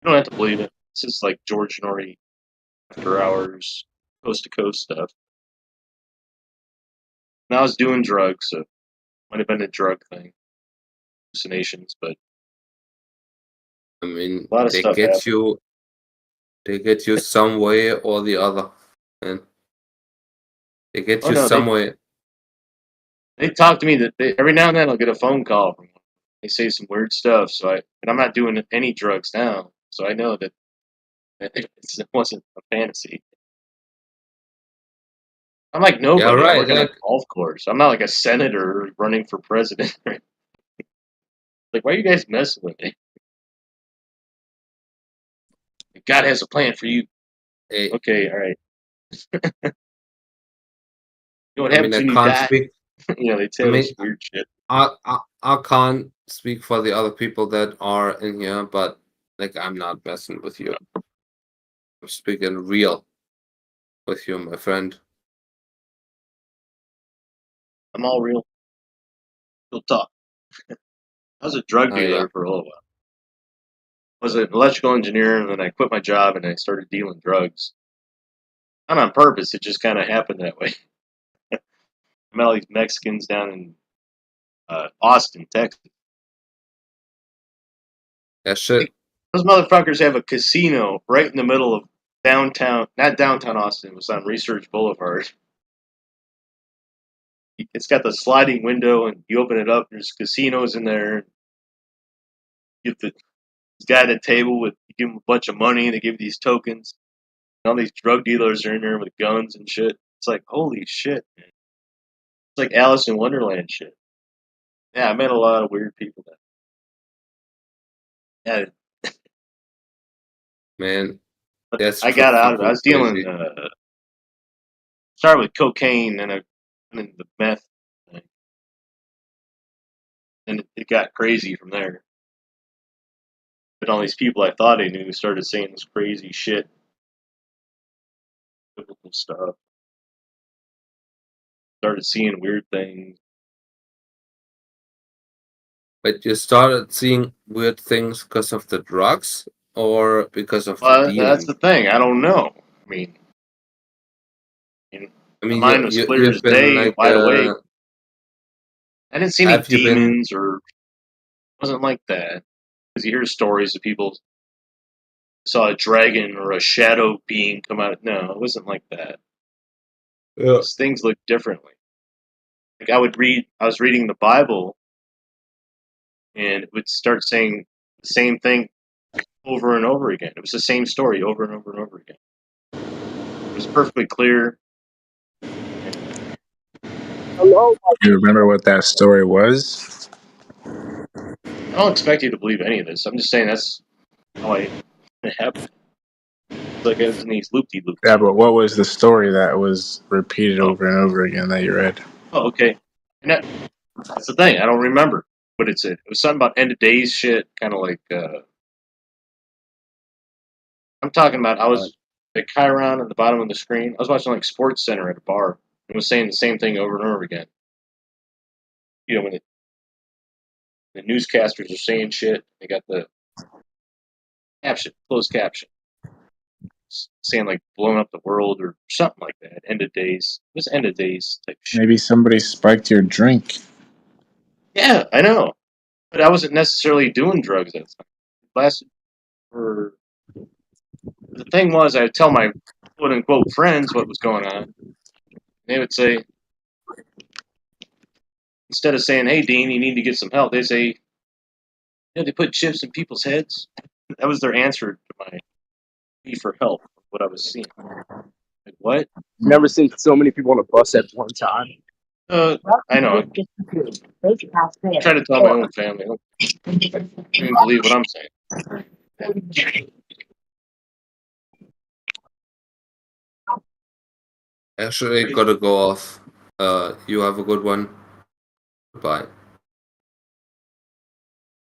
You don't have to believe it. It's just like George Norrie, After Hours, coast to coast stuff. And I was doing drugs, so it might have been a drug thing. Hallucinations, but I mean, a lot of they stuff get happened. you. They get you some way or the other, and they get you some way. They talk to me that every now and then I'll get a phone call from them. They say some weird stuff, and I'm not doing any drugs now, so I know that it wasn't a fantasy. I'm like nobody. Yeah, right, I'm working like- at a golf course. I'm not like a senator running for president. Like, why are you guys messing with me? God has a plan for you. Hey. Okay, all right. You know what I happens mean, when I you can't die? speak. You know, they tell us weird shit. I can't speak for the other people that are in here, but like I'm not messing with you. I'm speaking real with you, my friend. I'm all real. Real talk. I was a drug dealer for a little while. I was an electrical engineer, and then I quit my job and I started dealing drugs. Not on purpose, it just kind of happened that way. I met all these Mexicans down in Austin, Texas. That shit. Those motherfuckers have a casino right in the middle of downtown, not downtown Austin, it was on Research Boulevard. It's got the sliding window, and you open it up, there's casinos in there. You get this guy at a table with, you give him a bunch of money, they give you these tokens. And all these drug dealers are in there with guns and shit. It's like, holy shit, man. It's like Alice in Wonderland shit. Yeah, I met a lot of weird people there. Yeah. Man, that's I got out of it. I was crazy. dealing, started with cocaine and then the meth thing. And it got crazy from there. But all these people I thought I knew started saying this crazy shit. Biblical stuff. Started seeing weird things. But you started seeing weird things because of the drugs or because of the dealing? That's the thing. I don't know. I mean, my mind was clear as day, like, wide awake. I didn't see any demons or... It wasn't like that. Because you hear stories of people saw a dragon or a shadow being come out. No, it wasn't like that. Yeah. These things look differently. Like I was reading the Bible, and it would start saying the same thing over and over again. It was the same story over and over and over again. It was perfectly clear. Do you remember what that story was? I don't expect you to believe any of this. I'm just saying that's how it happened. It's like it was in these loop-de-loops. Yeah, but what was the story that was repeated over and over again that you read? Oh, okay. And that's the thing. I don't remember what it said. It was something about end of days shit, kind of like. I'm talking about. I was at Chiron at the bottom of the screen. I was watching like Sports Center at a bar. It was saying the same thing over and over again. You know, when the newscasters are saying shit, they got the caption, closed caption, saying like blowing up the world or something like that. End of days. It was end of days type shit. Maybe somebody spiked your drink. Yeah, I know. But I wasn't necessarily doing drugs at the time. It lasted for... The thing was, I would tell my quote-unquote friends what was going on. They would say, instead of saying, hey, Dean, you need to get some help, they say, you know, they put chips in people's heads. That was their answer to my plea for help, what I was seeing. Like, what? Never seen so many people on a bus at one time. I know. I try to tell my own family. I don't even believe what I'm saying. Actually, gotta go off. You have a good one. Bye.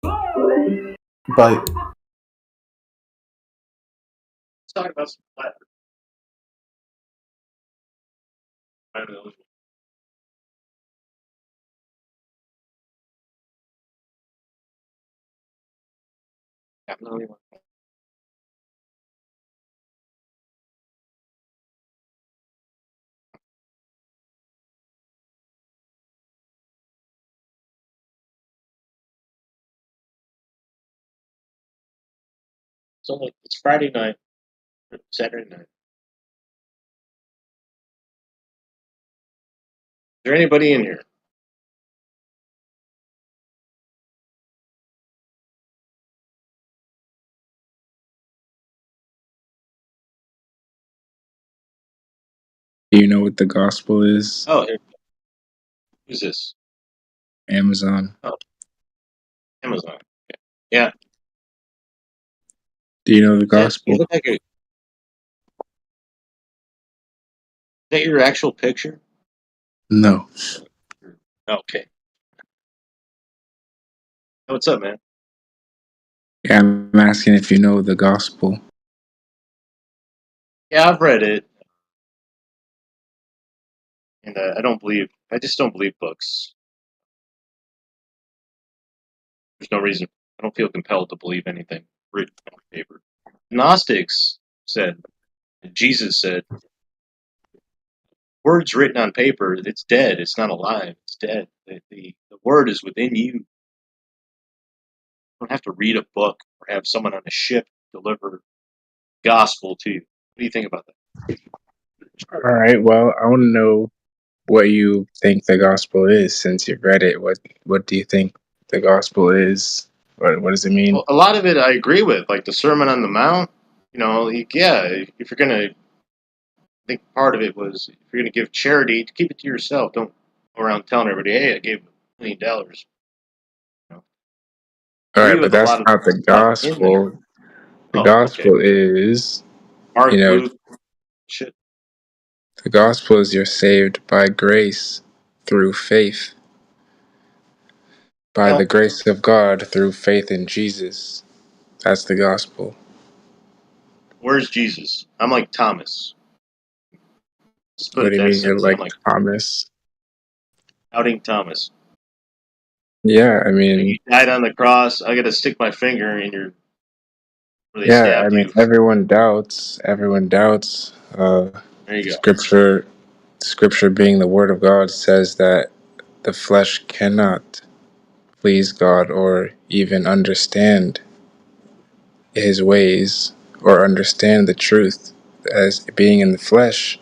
Bye. Let's talk about some flat Earth. I don't know. Yeah, no, you want- So it's Friday night, Saturday night. Is there anybody in here? Do you know what the gospel is? Oh, here. Who's this? Amazon. Oh, Amazon. Yeah. Do you know the gospel? You look like a... Is that your actual picture? No. Okay. What's up, man? Yeah, I'm asking if you know the gospel. Yeah, I've read it. And I just don't believe books. There's no reason. I don't feel compelled to believe anything written on paper. Gnostics said, Jesus said, words written on paper, it's dead. It's not alive. It's dead. The word is within you. You don't have to read a book or have someone on a ship deliver gospel to you. What do you think about that? All right. Well, I want to know what you think the gospel is since you've read it. What do you think the gospel is? What does it mean? Well, a lot of it I agree with, like the Sermon on the Mount. You know, if you're gonna, I think part of it was if you're gonna give charity, keep it to yourself. Don't go around telling everybody, "Hey, I gave $1 million." You know? All Agree right, but with a that's lot of not the stuff in there. gospel. The Oh, gospel okay. is, Mark, you know, Luke, shit. the gospel is you're saved by grace through faith. By the grace of God through faith in Jesus. That's the gospel. Where's Jesus? I'm like Thomas. Let's put What it do you that mean you're simply. I'm like like Thomas? doubting Thomas. Yeah, I mean, You died on the cross. I got to stick my finger in your. Where they yeah, I stabbed mean, you. everyone doubts. Everyone doubts. There you go. Scripture being the word of God says that the flesh cannot please God or even understand his ways or understand the truth as being in the flesh.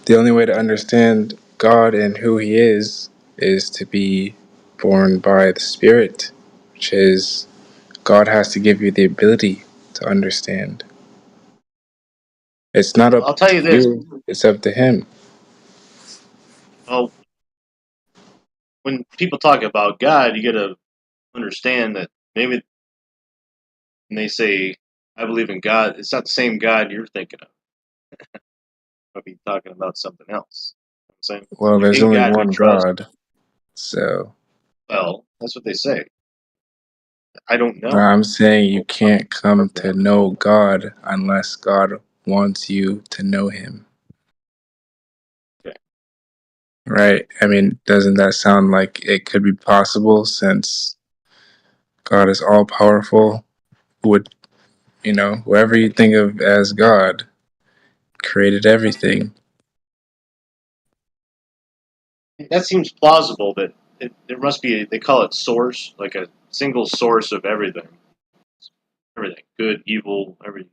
The only way to understand God and who he is to be born by the Spirit, which is God has to give you the ability to understand. It's not I'll up tell to you this. you, it's up to him. Well, when people talk about God, you got to understand that maybe when they say, I believe in God, it's not the same God you're thinking of. I'll be talking about something else. You know what I'm saying? Well, Like, there's in only God we one trust. God, so Well, that's what they say. I don't know. I'm saying you can't come to know God unless God wants you to know him. Okay. Right? I mean, doesn't that sound like it could be possible since God is all powerful? Would, whoever you think of as God created everything. That seems plausible, but there must be, they call it source, like a single source of everything. Everything. Good, evil, everything.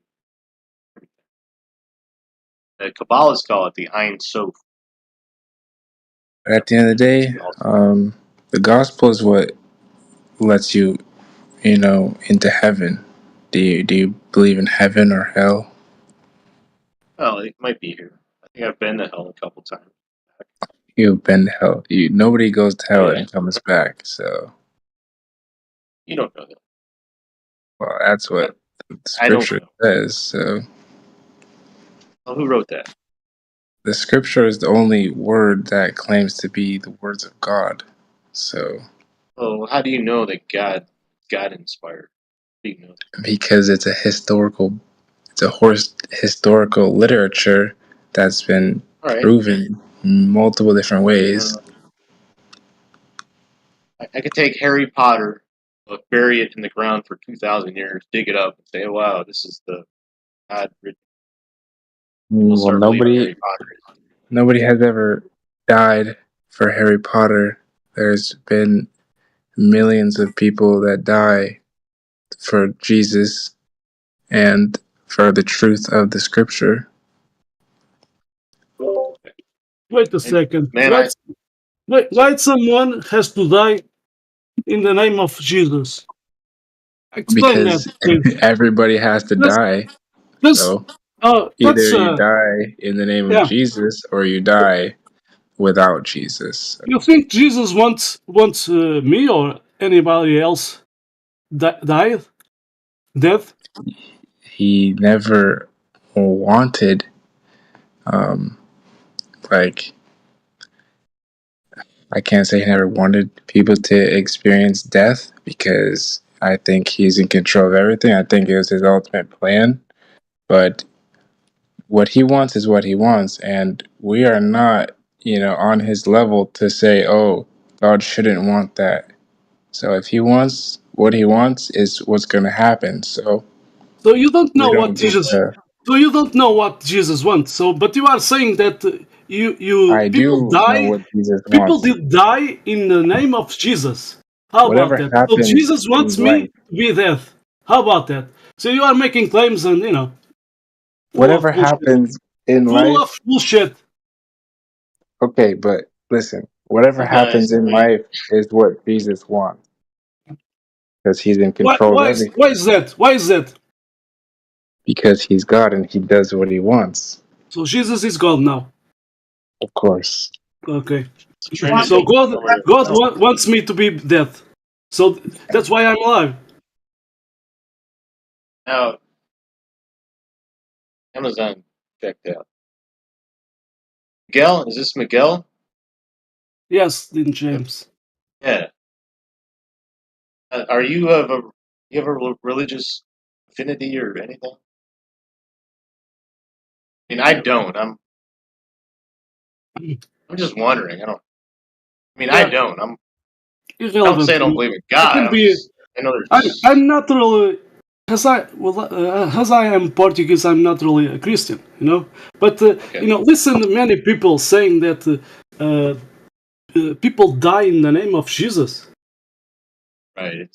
The Kabbalists call it the Ein Sof. At the end of the day, the gospel is what lets you, into heaven. Do you believe in heaven or hell? Well, it might be here. I think I've been to hell a couple times. You've been to hell. Nobody goes to hell Yeah. and comes back. So, You don't know that. well, that's what I don't Scripture know. says. So, Well, who wrote that? the Scripture is the only word that claims to be the words of God. So, Well, how do you know that God inspired? How do you know that? because it's a historical literature that's been All right. proven multiple different ways. I could take Harry Potter, bury it in the ground for 2,000 years, dig it up, and say, oh, wow, this is the God written. People Well, start believing Harry Potter. nobody has ever died for Harry Potter. There's been millions of people that die for Jesus and for the truth of the Scripture. Wait a second. Man, Why someone has to die in the name of Jesus? Explain that, Because please. everybody has to die. So either you die in the name of Jesus or you die without Jesus. You think Jesus wants me or anybody else died? Death? He never wanted, like, I can't say he never wanted people to experience death because I think he's in control of everything. I think it was his ultimate plan. But what he wants is what he wants. And we are not, on his level to say, oh, God shouldn't want that. So if he wants what he wants is what's going to happen. So you don't know we what don't get Jesus. to. So you don't know what Jesus wants. So, but you are saying that I people do know die. what Jesus People wants. did die in the name of Jesus. How about Whatever that? So happens Jesus in wants me life, to be dead. How about that? So you are making claims and, you know, Whatever happens in full life. of bullshit. Okay, but listen, whatever happens in life is what Jesus wants. Because he's in control of everything. Why is that? Why is that? Because he's God and he does what he wants. So Jesus is God now. Of course. Okay. So God wants me to be dead. So that's why I'm alive. Now, Amazon checked out. Miguel, is this Miguel? Yes, Dean James. Yeah. Are you have a religious affinity or anything? I mean, I don't. I'm just wondering. I don't. I don't say I don't believe in God. I know there's. I'm not really, as I am Portuguese, I'm not really a Christian, you know. But you know, listen to many people saying that people die in the name of Jesus. Right.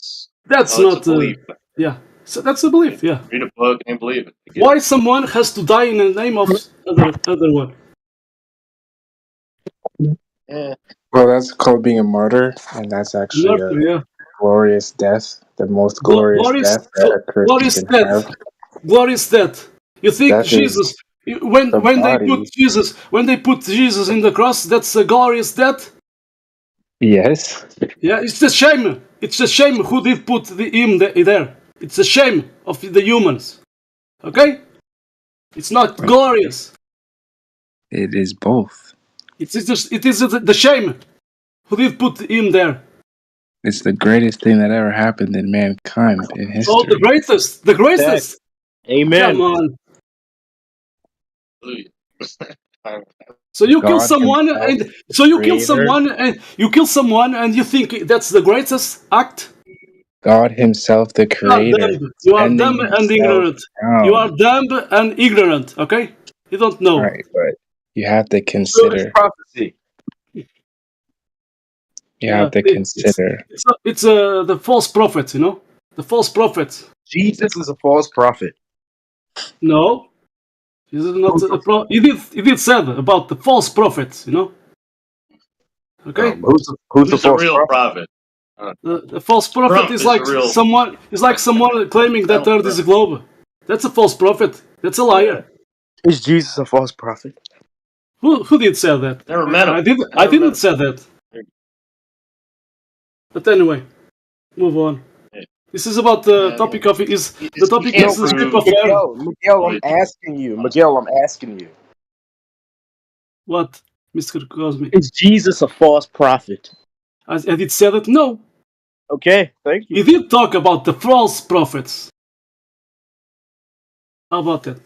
That's it's not a belief. Yeah. So that's a belief. Yeah. Read a book and believe it. Why someone has to die in the name of other one? Yeah. Well, that's called being a martyr, and that's actually a glorious death, the most glorious death that a Christian can have. Glorious death. You think Death Jesus, when they put Jesus in the cross, that's a glorious death? Yes. Yeah, it's a shame. It's a shame who did put him there. It's a shame of the humans. Okay? It's not glorious. It is both. It is the shame who did put him there. It's the greatest thing that ever happened in mankind in history. Oh, the greatest. Amen. Come on. So you kill someone, and you kill someone, and you think that's the greatest act? God Himself, the Creator. You are dumb and ignorant. You are dumb and ignorant. Okay, you don't know. Right, but you have to consider. Prophecy. You have to consider. It's the false prophet. You know, the false prophet. Jesus is a false prophet. No, this is not a pro. He did said about the false prophets. You know. Okay. Who's the false real prophet? The false prophet Trump is like someone claiming that Earth is a globe. That's a false prophet. That's a liar. Is Jesus a false prophet? Who did say that? Never met him. I didn't say that. But anyway, move on. This is about the topic of the strip of air. Miguel, I'm asking you. What, Mr. Cosmic? Is Jesus a false prophet? I did say that no. Okay, thank you. He did talk about the false prophets. How about that?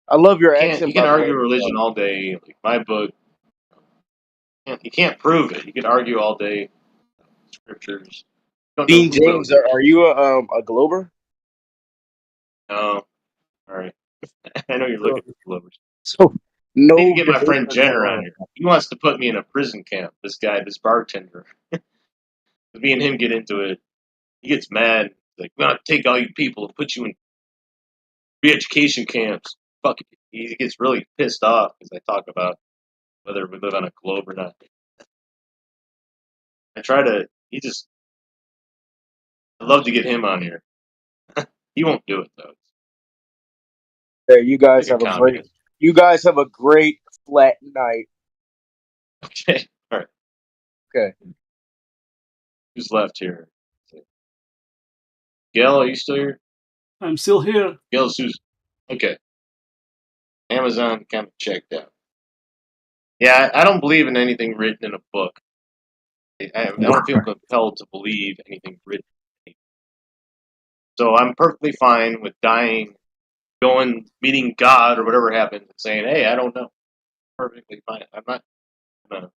I love your accent. You can argue religion all day. Like my book, you can't prove it. You can argue all day. Scriptures. Dean James, are you a Glober? No. All right. I know you're looking for Globers. So I need to get my friend Jenner on here. He wants to put me in a prison camp. This bartender. Me and him get into it. He gets mad. He's like, we're gonna take all you people and put you in re-education camps. Fuck it. He gets really pissed off because I talk about whether we live on a globe or not. I'd love to get him on here. He won't do it though. There, you guys have a great flat night. Okay. All right. Okay. Who's left here? Gail, are you still here? I'm still here. Gail, Susan. Okay. Amazon kind of checked out. Yeah, I don't believe in anything written in a book. I don't feel compelled to believe anything written. So I'm perfectly fine with dying, going, meeting God or whatever happens, and saying, hey, I don't know. Perfectly fine. I'm not going to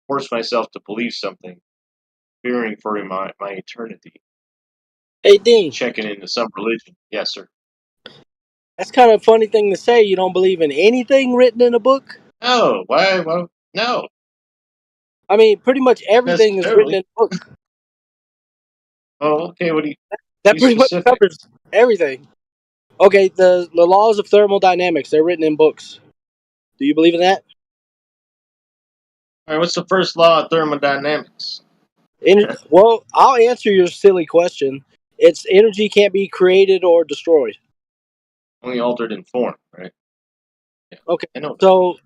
force myself to believe something, fearing for my eternity. Hey, Dean. Checking into some religion. Yes, sir. That's kind of a funny thing to say. You don't believe in anything written in a book? No. Why? Well, no. I mean, pretty much everything is written in a book. Oh, okay. What do you... That Be pretty much specific. covers everything. Okay, the laws of thermodynamics, they're written in books. Do you believe in that? All right, what's the first law of thermodynamics? Well, I'll answer your silly question. It's energy can't be created or destroyed. Only altered in form, right? Yeah, Okay, I know. so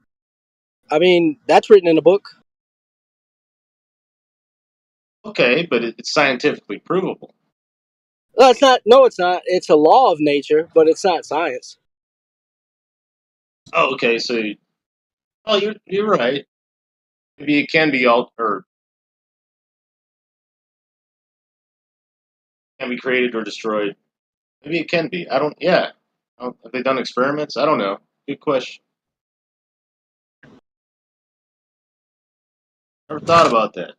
I mean that's written in a book. Okay, but it's scientifically provable. No, it's not. No, it's not. It's a law of nature, but it's not science. Oh, okay. So, you're right. Maybe it can be altered, can be created or destroyed. Maybe it can be. I don't. Yeah. Have they done experiments? I don't know. Good question. Never thought about that.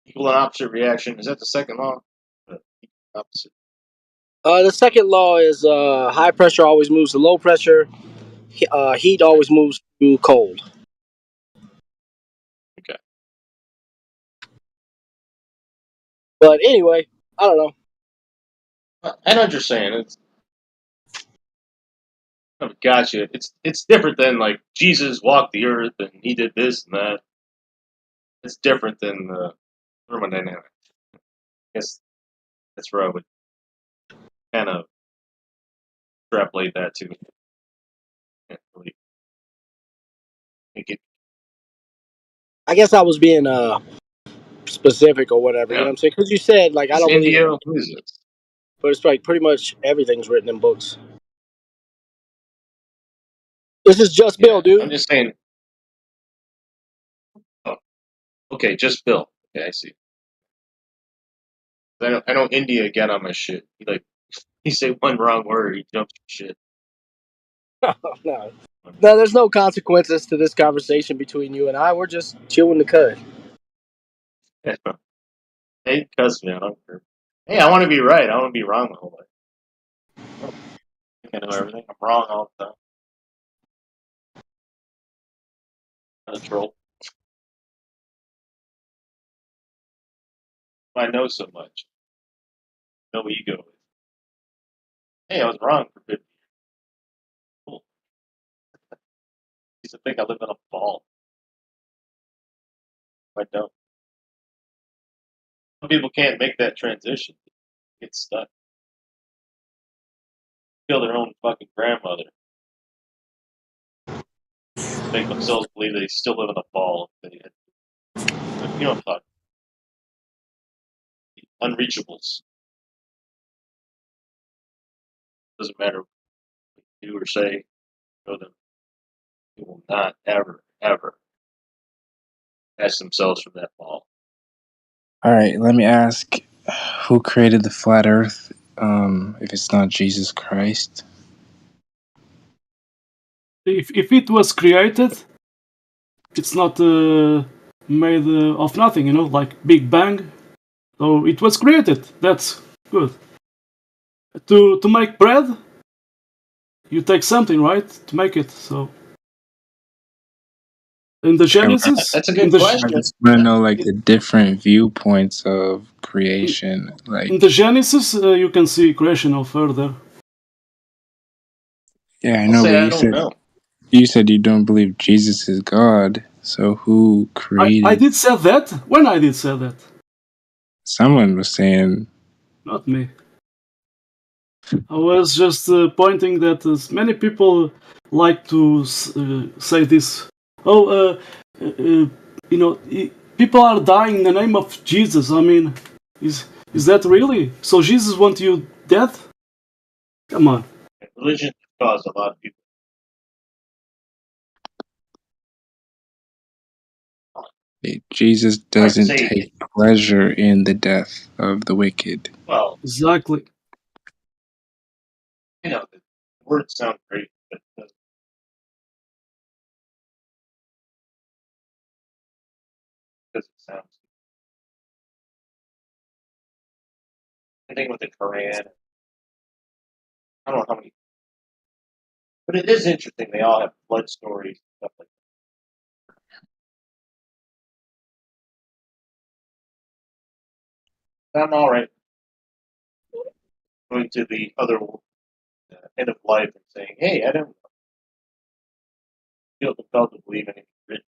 Equal and opposite reaction. Is that the second law? Opposite. The second law is high pressure always moves to low pressure. Heat always moves to cold. Okay. But anyway, I don't know. I know what you're saying. It's gotcha. It's different than like Jesus walked the earth and he did this and that. It's different than the thermodynamics. I guess that's where I would kind of extrapolate that to. Can't really make it. I guess I was being specific or whatever. You know Yeah. what I'm saying? Because you said like I Is don't believe India? in, Who is this? but it's like pretty much everything's written in books. This is just Yeah, Bill, dude. I'm just saying. Oh, okay, just Bill. Okay, I see. I know India get on my shit. He say one wrong word, he jumps shit. No, there's no consequences to this conversation between you and I. We're just chewing the cud. Hey, cuss me. I don't care. Hey, I want to be right. I want to be wrong the whole life. I don't think I know everything. I'm wrong all the time. I'm a troll. I know so much. No ego. Hey, I was wrong for 50 years. Cool. I used to think I live in a ball. I don't. Some people can't make that transition. Get stuck. Kill their own fucking grandmother. Make themselves believe they still live in a ball. You know what I'm talking. Unreachables. Doesn't matter what you do or say. Know them. They will not ever, ever catch themselves from that ball. All right, let me ask, who created the flat Earth? If it's not Jesus Christ. If it was created, it's not made of nothing, you know, like Big Bang. So it was created. That's good. To make bread, you take something, right, to make it. So in the Genesis, That's a in good the I question. just want to know like the different viewpoints of creation. in the Like, Genesis, you can see creation of further. yeah, I I'll know, but say I don't know. you said you don't believe Jesus is God. So who I created? did say that when I did say that, Someone was saying. not me. I was just pointing that many people like to say this. Oh, you know, people are dying in the name of Jesus. I mean, is that really? So Jesus want you dead? Come on. Religion caused a lot of people. Jesus doesn't take pleasure in the death of the wicked. Well, exactly. You know, the words sound great, but it doesn't. Because it sounds. I think with the Quran, I don't know how many, but it is interesting. They all have blood stories and stuff like that. I'm all right. going to the other end of life and saying, "Hey, I don't feel compelled to believe anything written."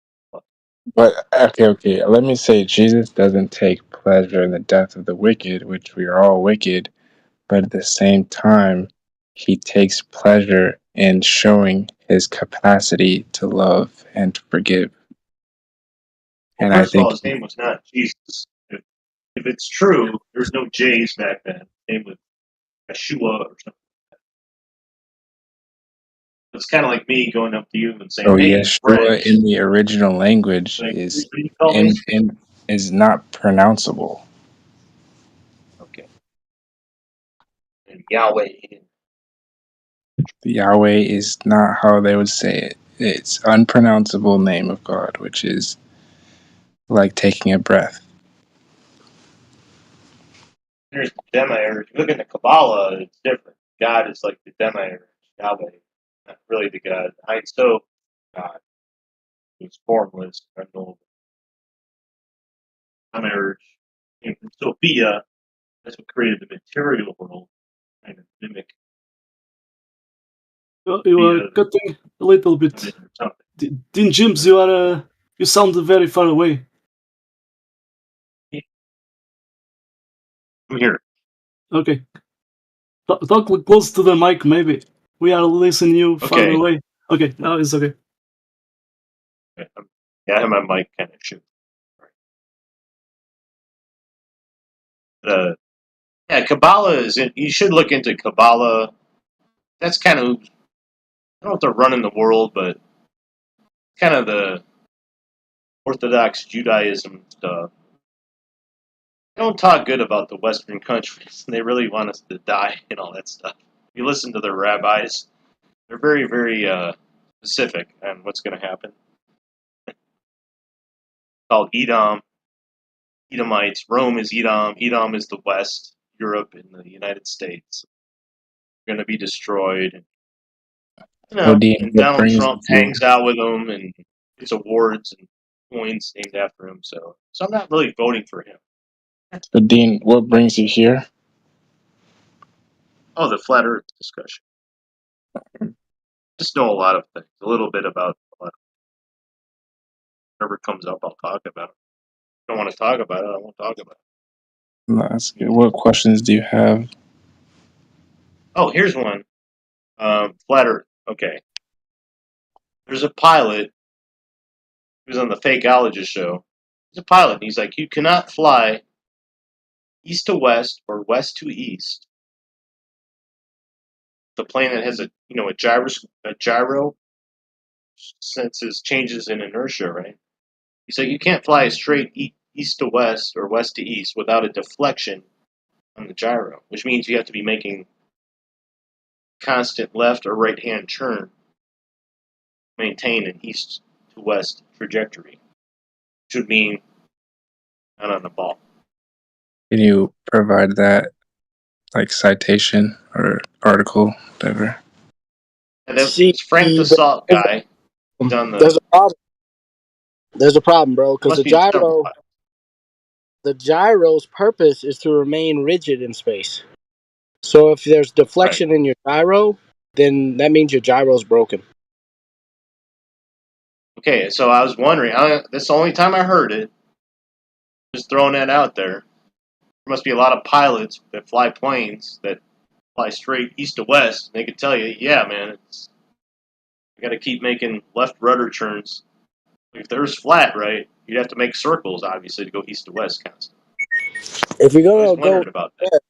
But okay. Let me say, Jesus doesn't take pleasure in the death of the wicked, which we are all wicked. But at the same time, he takes pleasure in showing his capacity to love and to forgive. Well, And I first of all, think his name was not Jesus. If it's true, there's no J's back then. His name was Yeshua or something. It's kind of like me going up to you and saying, so "Hey, in Yeshua French, in the original language like, is what do you call me?" is not pronounceable. Okay. And Yahweh. Yahweh is not how they would say it. It's unpronounceable name of God, which is like taking a breath. There's the demiurge. If you look in the Kabbalah, it's different. God is like the demiurge, Yahweh, not really the God. I so God, who's formless, unknowable. Demiurge came from Sophia. That's what created the material world, kind of mimic. You are cutting a little bit. Dean James, you sound very far away. I'm here. Okay. Talk close to the mic, maybe. We are listening you far Okay. away. Okay, now it's okay. Yeah, I have my mic kind of shoot. Yeah, Kabbalah is in. You should look into Kabbalah. That's kind of, I don't know if they're running the world, but kind of the Orthodox Judaism stuff. They don't talk good about the Western countries. They really want us to die and all that stuff. If you listen to their rabbis, they're very, very specific on what's going to happen. Called Edom, Edomites. Rome is Edom. Edom is the West, Europe, and the United States. They're going to be destroyed. You know, Dean, and what Donald brings Trump us here? hangs out with them and gets awards and coins named after him. So I'm not really voting for him. So Dean, what brings you here? Oh, the flat Earth discussion. Just know a lot of things. A little bit about whatever comes up, I'll talk about it. If I don't want to talk about it, I won't talk about it. No, that's good. What questions do you have? Oh, here's one. Flat Earth. Okay. There's a pilot who's on the Fakeologist show. He's a pilot, and he's like, you cannot fly east to west or west to east. The plane that has a gyro senses changes in inertia, right? He's like, you can't fly straight east to west or west to east without a deflection on the gyro, which means you have to be making constant left or right hand turn, maintain an east to west trajectory, which would mean not on the ball. Can you provide that, like citation or article, whatever? And then Frank the Salt guy done There's the. a problem. There's a problem, bro, because Must be a the gyro's purpose is to remain rigid in space. So if there's deflection in your gyro, then that means your gyro's broken. Okay, so I was wondering. That's the only time I heard it. Just throwing that out there. There must be a lot of pilots that fly planes that fly straight east to west. They could tell you, yeah, man, you got to keep making left rudder turns. If there's flat, right, you'd have to make circles, obviously, to go east to west constantly. If you're I gonna was go wondering about that. west,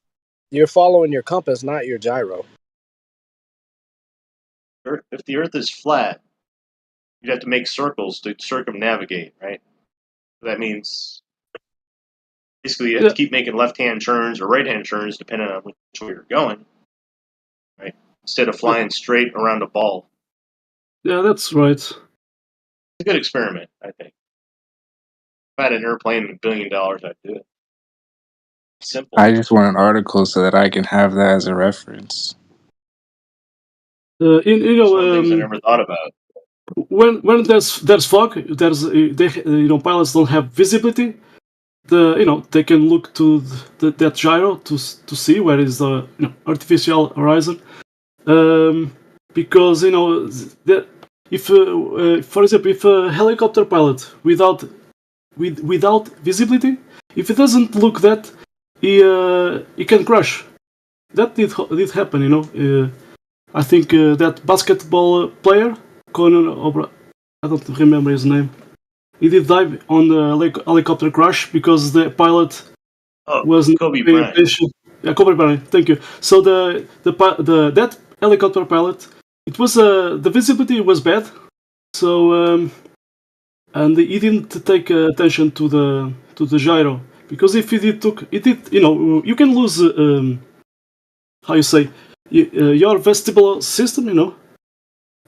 you're following your compass, not your gyro. If the Earth is flat, you'd have to make circles to circumnavigate, right? That means basically you have to keep making left-hand turns or right-hand turns depending on which way you're going, right? Instead of flying straight around a ball. Yeah, that's right. It's a good experiment, I think. If I had an airplane and $1 billion, I'd do it. Simple. I just want an article so that I can have that as a reference. One things I never thought about. When there's fog, pilots don't have visibility. they can look to that gyro to see where is the artificial horizon, because if for example, if a helicopter pilot without visibility, if it doesn't look that, he can crash. That did happen, I think that basketball player, I don't remember his name. He did die on the helicopter crash because the pilot wasn't Kobe paying Bryant. attention. Yeah, Kobe Bryant. Thank you. So that helicopter pilot, it was the visibility was bad. So and he didn't take attention to the gyro, because if he did you can lose how you say your vestibular system.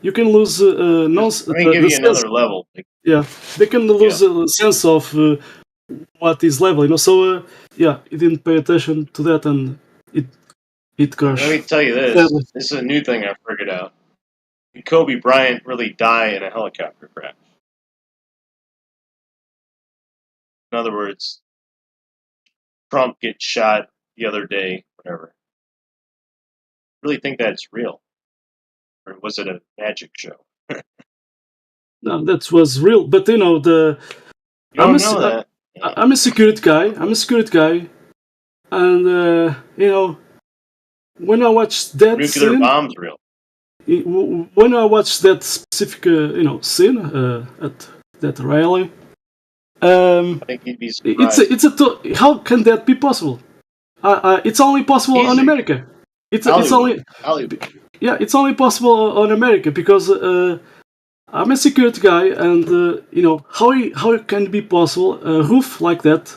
You can lose Let me give the you sense. another level. Yeah, they can lose a sense of what is level. So yeah, he didn't pay attention to that, and it crashed. Let me tell you this. Sadly. This is a new thing I figured out. Did Kobe Bryant really die in a helicopter crash? In other words, Trump gets shot the other day, whatever. Really think that's real? Or was it a magic show? No, that was real. But You don't know that. I'm a security guy. And when I watched that Nuclear scene, bomb's real. when I watched that specific scene at that rally, I think you'd be surprised. how can that be possible? It's only possible on Easy. America. It's Hollywood. it's only possible on America, because I'm a security guy, and how it can be possible a roof like that?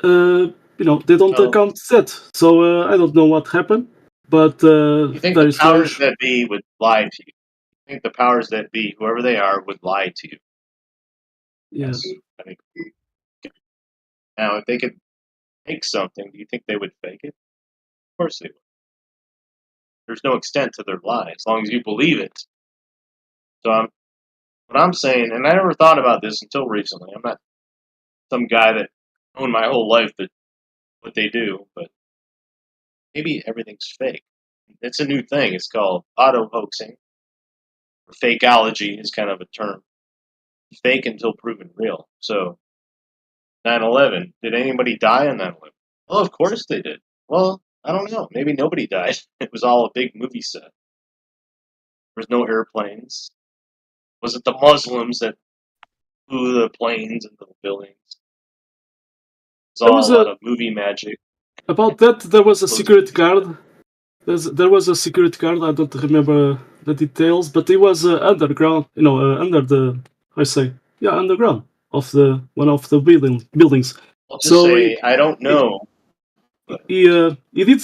They don't account that. So I don't know what happened, but You think very the powers strange. that be would lie to you? You think the powers that be, whoever they are, would lie to you? Yes. I think. Now, if they could fake something, do you think they would fake it? Of course they would. There's no extent to their lie, as long as you believe it. So what I'm saying, and I never thought about this until recently. I'm not some guy that known my whole life that what they do, but maybe everything's fake. It's a new thing. It's called auto-hoaxing. Or fakeology is kind of a term. Fake until proven real. So 9/11, did anybody die on 9/11? Well, of course they did. Well, I don't know. Maybe nobody died. It was all a big movie set. There was no airplanes. Was it the Muslims that flew the planes into the buildings? It was all a lot of movie magic. About that, there was a security guard. There was a security guard. I don't remember the details, but he was underground. Under the underground of the one of the buildings. I'll just say I don't know. He did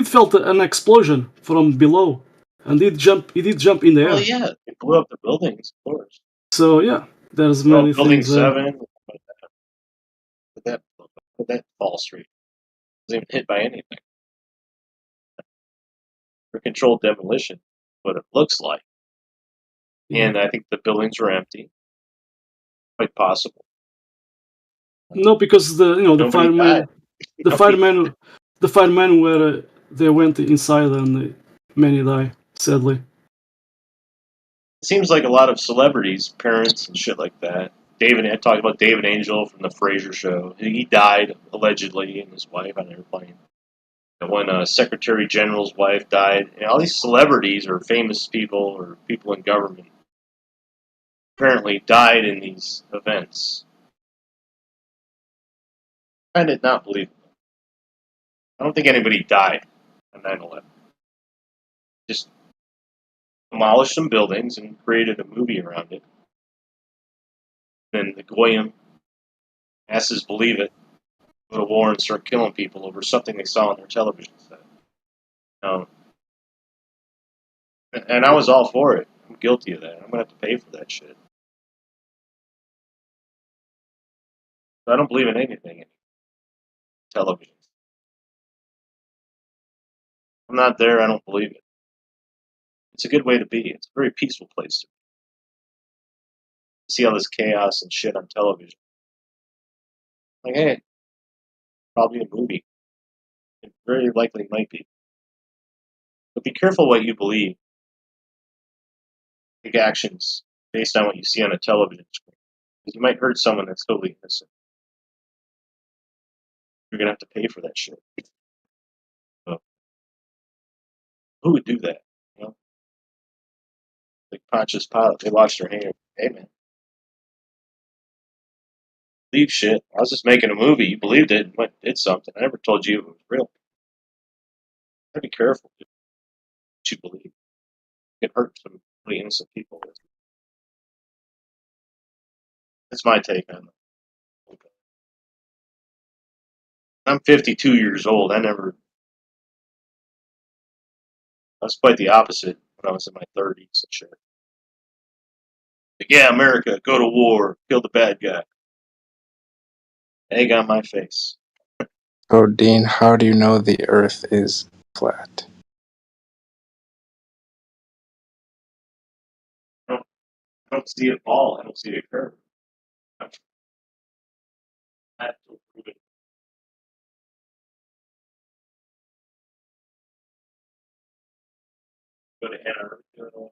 felt an explosion from below, and he did jump in the air. Well, yeah, it blew up the buildings, of course. So yeah, there's many Building things. 7, that fall street wasn't even hit by anything. For controlled demolition, what it looks like. And I think the buildings were empty. Quite possible. No, because the firemen were they went inside, and many died, sadly. It seems like a lot of celebrities, parents and shit like that. I talked about David Angel from the Frasier Show. He died allegedly, and his wife on an airplane. And when a Secretary General's wife died, all these celebrities or famous people or people in government apparently died in these events. I did not believe it. I don't think anybody died on 9/11. Just demolished some buildings and created a movie around it. Then the Goyim, asses believe it, go to war and start killing people over something they saw on their television set. And I was all for it. I'm guilty of that. I'm going to have to pay for that shit. I don't believe in anything in television. I'm not there, I don't believe it. It's a good way to be. It's a very peaceful place to be. See all this chaos and shit on television. Like, hey, probably a movie. It very likely might be. But be careful what you believe. Take actions based on what you see on a television screen. Because you might hurt someone that's totally innocent. You're going to have to pay for that shit. So, who would do that? You know? Like Pontius Pilate, they washed their hands. Hey, man. Believe shit. I was just making a movie. You believed it and went did something. I never told you it was real. Gotta be careful what you believe. You can hurt some really innocent people. That's my take on it. I'm 52 years old. I was quite the opposite when I was in my 30s and shit. Like, yeah, America, go to war, kill the bad guy. Egg on my face. So, Dean, how do you know the Earth is flat? I don't see it fall. I don't see it curve. I have to prove it. Go to Antarctica.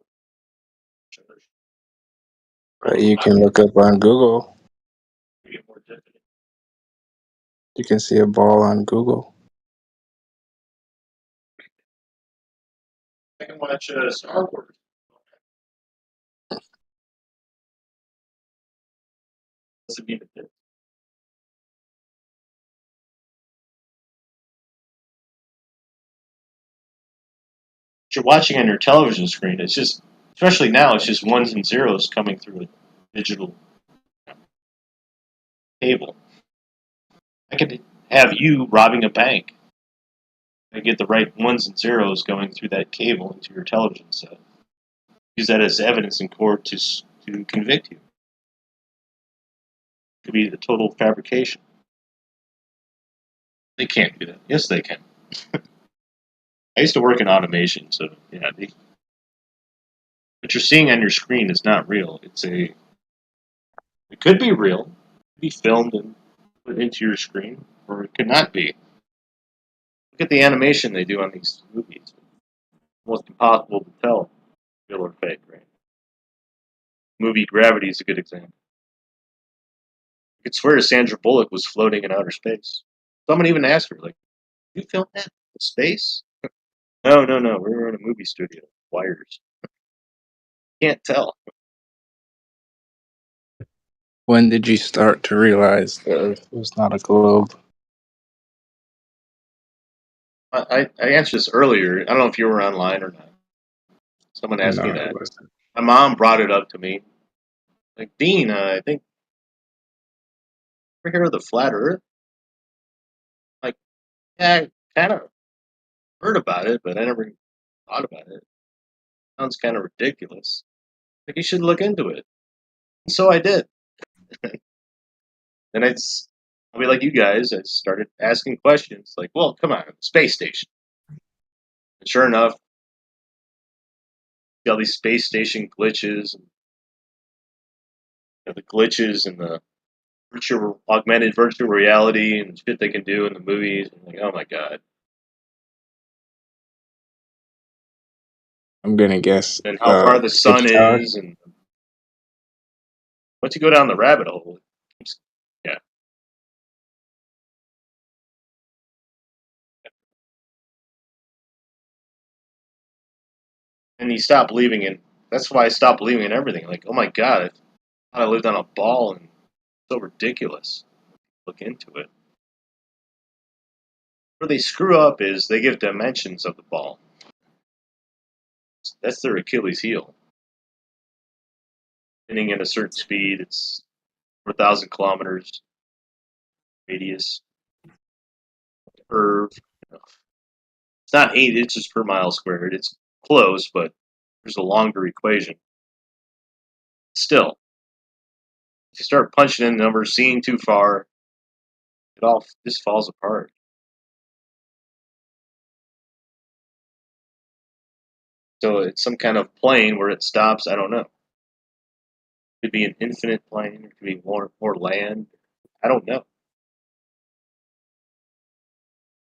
But you can look up on Google. Get more definite. You can see a ball on Google. I can watch Star Wars. Doesn't mean it. What you're watching on your television screen, it's just, especially now, it's just ones and zeros coming through a digital cable. I could have you robbing a bank. I get the right ones and zeros going through that cable into your television set. Use that as evidence in court to convict you. It could be the total fabrication. They can't do that. Yes, they can. I used to work in automation, so yeah. What you're seeing on your screen is not real. It could be real. It could be filmed and put into your screen, or it could not be. Look at the animation they do on these movies. Almost impossible to tell real or fake, right? Movie Gravity is a good example. You could swear Sandra Bullock was floating in outer space. Someone even asked her, like, "You filmed that in space?" No, we were in a movie studio. Wires. Can't tell. When did you start to realize the Earth was not a globe? I answered this ever. I don't know if you were online or not. Someone asked No, me it that. wasn't. My mom brought it up to me. Like, Dean, I think, ever hear of the flat Earth? Like, yeah, I kind of heard about it, but I never thought about it. Sounds kind of ridiculous. Like, you should look into it. And so I did. And I'll be like you guys. I started asking questions. Like, well, come on, space station. And sure enough, see all these space station glitches, and the glitches and the augmented virtual reality and shit they can do in the movies. I'm like, oh my god. I'm gonna guess. And how far the sun TikTok. is, and once you go down the rabbit hole, yeah. And you stop believing in. That's why I stopped believing in everything. Like, oh my god, I thought I lived on a ball, and it's so ridiculous. Look into it. Where they screw up is they give dimensions of the ball. That's their Achilles heel. Spinning at a certain speed, it's 4,000 kilometers radius. Curve. It's not 8 inches per mile squared. It's close, but there's a longer equation. Still, if you start punching in numbers, seeing too far, it all just falls apart. So it's some kind of plane where it stops. I don't know. It could be an infinite plane. It could be more land. I don't know.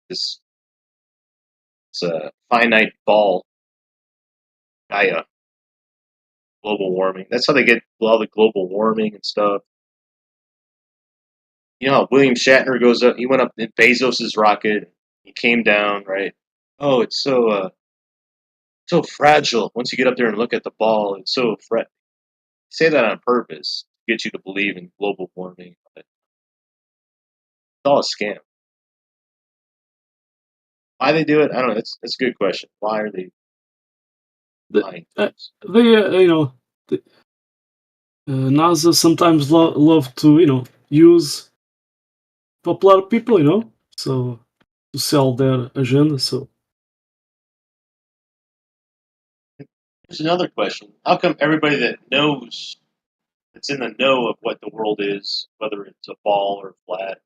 It's a finite ball, Gaia, global warming. That's how they get all the global warming and stuff. You know how William Shatner goes up, he went up in Bezos's rocket, he came down, right? Oh, it's so fragile. Once you get up there and look at the ball, it's so fragile. Say that on purpose to get you to believe in global warming. It's all a scam. Why they do it? I don't know. That's a good question. Why are they lying? NASA sometimes love to use popular people, so to sell their agenda. So Here's another question. How come everybody that knows, that's in the know of what the world is, whether it's a ball or flat,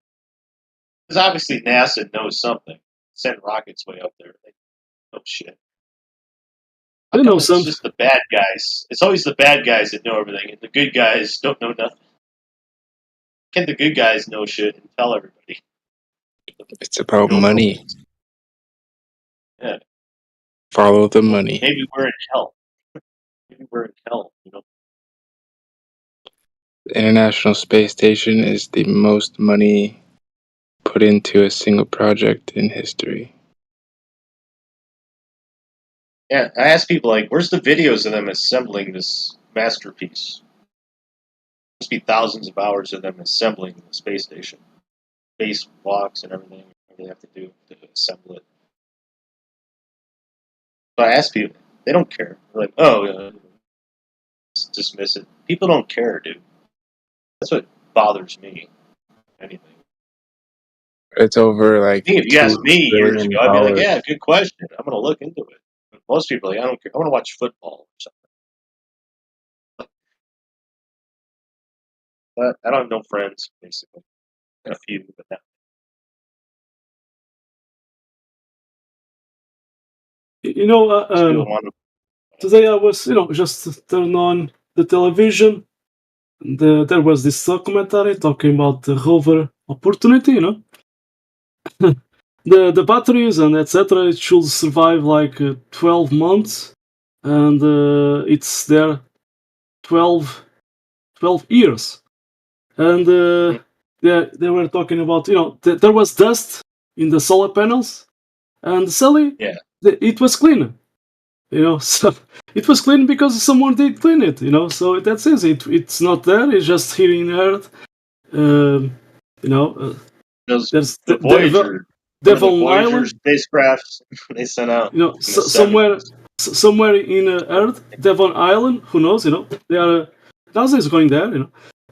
because obviously NASA knows something. Send rockets way up there. They know shit. How come it's just the bad guys? It's always the bad guys that know everything, and the good guys don't know nothing. Can't the good guys know shit and tell everybody? It's about money. Yeah. Follow the money. Maybe we're in hell. Maybe we're in hell, The International Space Station is the most money put into a single project in history. Yeah, I ask people, like, where's the videos of them assembling this masterpiece? Must be thousands of hours of them assembling the space station. Space walks and everything they have to do to assemble it. But I ask people, they don't care. They're like, oh, dismiss it. People don't care, dude. That's what bothers me. Anything. It's over like If you asked me $2 years billion. ago, I'd be like, yeah, good question. I'm going to look into it. But most people are like, I don't care. I want to watch football or something. But I don't have no friends, basically. A few, but not. Today I was, just turn on the television. And, there was this documentary talking about the rover Opportunity. The batteries and etc. It should survive like 12 months, and it's there 12 years. And they were talking about there was dust in the solar panels, and Sally, it was clean. So it was clean because someone did clean it. So that says it's not there. It's just here in Earth. There's the Voyager. Devon Voyager Island spacecrafts they sent out. Somewhere in Earth, Devon Island. Who knows? They are NASA is going there.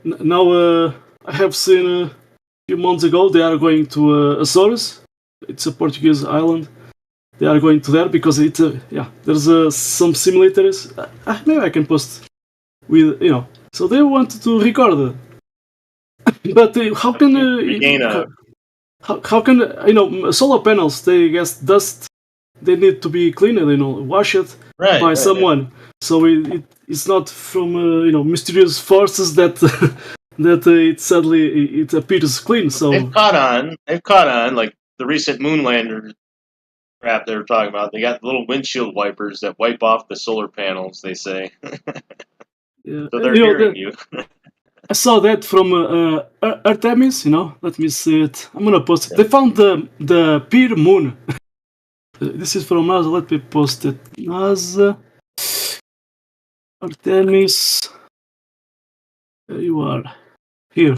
Now I have seen a few months ago they are going to Azores. It's a Portuguese island. They are going to there because there's some similarities. Maybe I can post with So they wanted to record it, but how can how can solar panels? They get dust. They need to be cleaned. Wash it by someone. So it's not from mysterious forces that that it suddenly it appears clean. So they've caught on like the recent moon lander crap they were talking about. They got little windshield wipers that wipe off the solar panels, they say. So they're hearing you. I saw that from Artemis, let me see it. I'm gonna post it. They found the Pier moon. This is from NASA, let me post it. NASA Artemis. There you are. Here.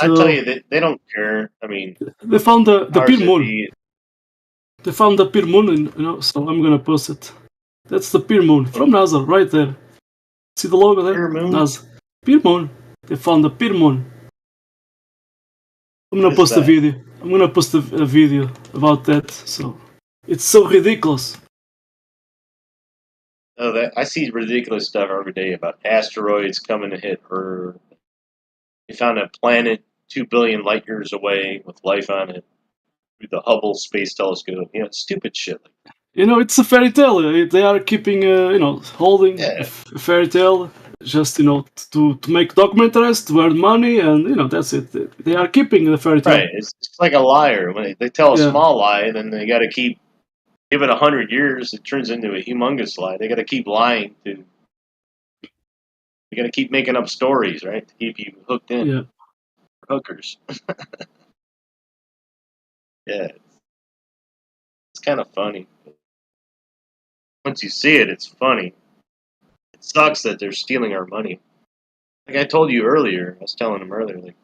I tell you, they don't care. I mean, they found the Pier moon. They found the Pier moon, so I'm gonna post it. That's the Pier moon from NASA, right there. See the logo there? Pier moon? NASA. Pier moon. They found the Pier moon. I'm gonna post a video. I'm gonna post a video about that. So it's so ridiculous. Oh, I see ridiculous stuff every day about asteroids coming to hit Earth. They found a planet 2 billion light years away with life on it through the Hubble Space Telescope. Stupid shit like that. It's a fairy tale. They are keeping, holding a fairy tale. just to make documentaries, to earn money, and that's it. They are keeping the fairy tale. Right. It's like a liar. When they tell a Yeah. small lie, then they got to give it 100 years. It turns into a humongous lie. They got to keep lying to. You got to keep making up stories, right, to keep you hooked in. Yeah. Hookers. Yeah. It's kind of funny. Once you see it, it's funny. It sucks that they're stealing our money. Like I told you earlier, I was telling them earlier, like,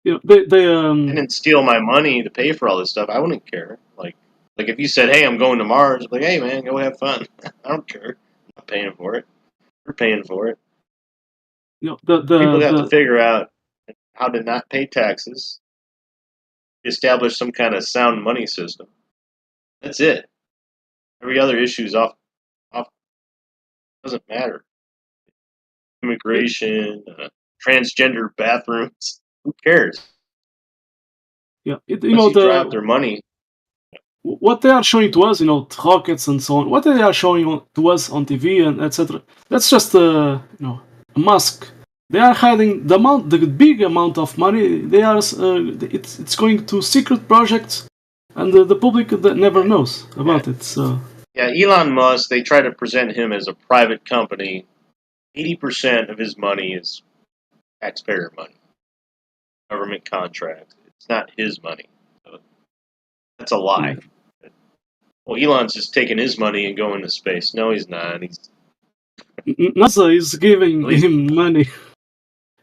They didn't steal my money to pay for all this stuff. I wouldn't care. Like if you said, "Hey, I'm going to Mars," I'd be like, "Hey, man, go have fun." I don't care. I'm not paying for it. We're paying for it. People have to figure out how to not pay taxes. Establish some kind of sound money system. That's it. Every other issue is off. Doesn't matter. Immigration, transgender bathrooms. Who cares? Yeah, Once you dry up their money. What they are showing to us, rockets and so on. What they are showing to us on TV and etc. That's just a mask. They are hiding the big amount of money. They are it's going to secret projects, and the public never knows about it. So yeah, Elon Musk. They try to present him as a private company. 80% of his money is taxpayer money, government contracts. It's not his money. So that's a lie. Well, Elon's just taking his money and going to space. No, he's not. NASA is giving him money.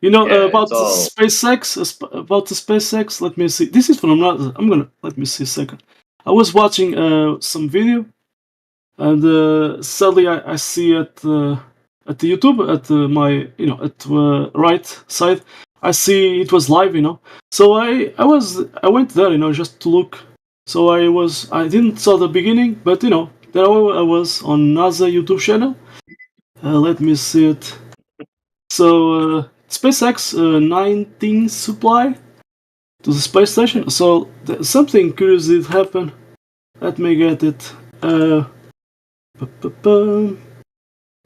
About it's all... SpaceX. About the SpaceX. Let me see. This is from NASA. Let me see a second. I was watching some video, and sadly I see at the YouTube at my at right side. I see it was live. So I went there. Just to look. So I didn't saw the beginning, but there I was on NASA YouTube channel. Let me see it. So SpaceX 19 supply to the space station. So something curious did happen. Let me get it.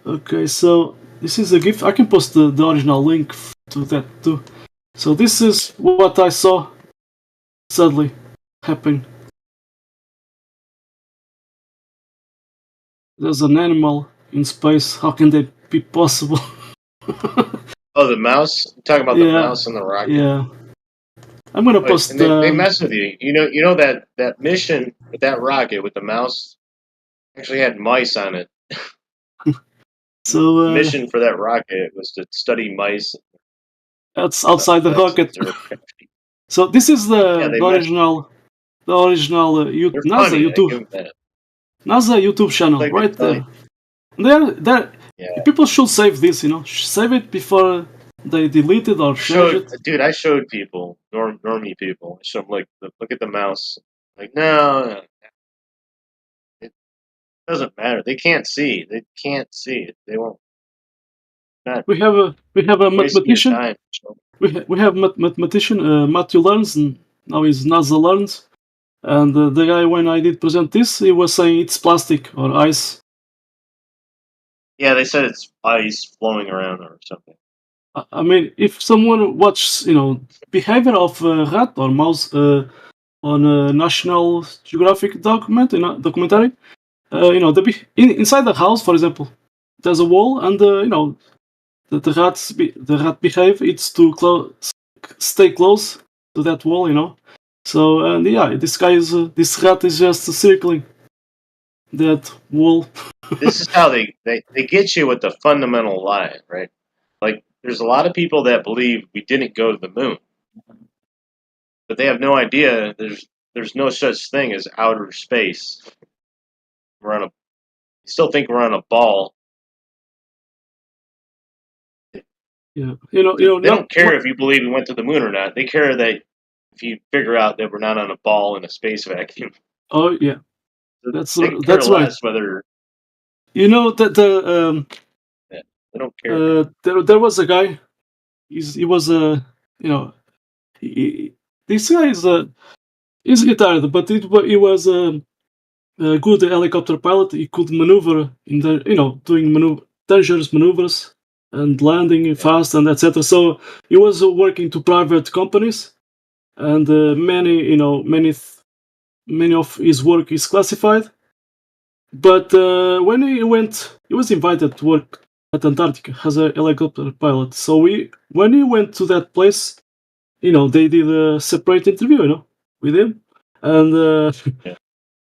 Okay, so this is a gift. I can post the original link to that too. So this is what I saw sadly happen. There's an animal in space. How can that be possible? Oh, the mouse? You're talking about the mouse and the rocket? Yeah. I'm gonna post. And they mess with you. You know that mission with that rocket with the mouse actually had mice on it. So the mission for that rocket was to study mice. That's outside the rocket. So this is the original NASA YouTube channel right there. People should save this. Save it before they delete it or share it. Dude, I showed people, normie people. I showed them look at the mouse. Like, no, it doesn't matter. They can't see. They can't see it. They won't. We have a mathematician. We have mathematician Matthew Learns, and now he's NASA Learns. And the guy, when I did present this, he was saying it's plastic or ice. Yeah, they said it's ice flowing around or something. I mean, if someone watches, behavior of a rat or mouse on a National Geographic documentary, inside the house, for example, there's a wall, and the rat behave. It's to stay close to that wall, So and this rat is just circling that wall. This is how they get you with the fundamental lie, right? Like, there's a lot of people that believe we didn't go to the moon, but they have no idea there's no such thing as outer space. You still think we're on a ball. Yeah, they don't care if you believe we went to the moon or not. They care that if you figure out that we're not on a ball in a space vacuum. Oh yeah, that's right. Whether they don't care. There was a guy. He was this guy is retired, but he was a good helicopter pilot. He could maneuver in the doing dangerous maneuvers and landing fast and etc. So he was working to private companies, and many of his work is classified. But when he was invited to work at Antarctica as a helicopter pilot. So when he went to that place, they did a separate interview, with him, and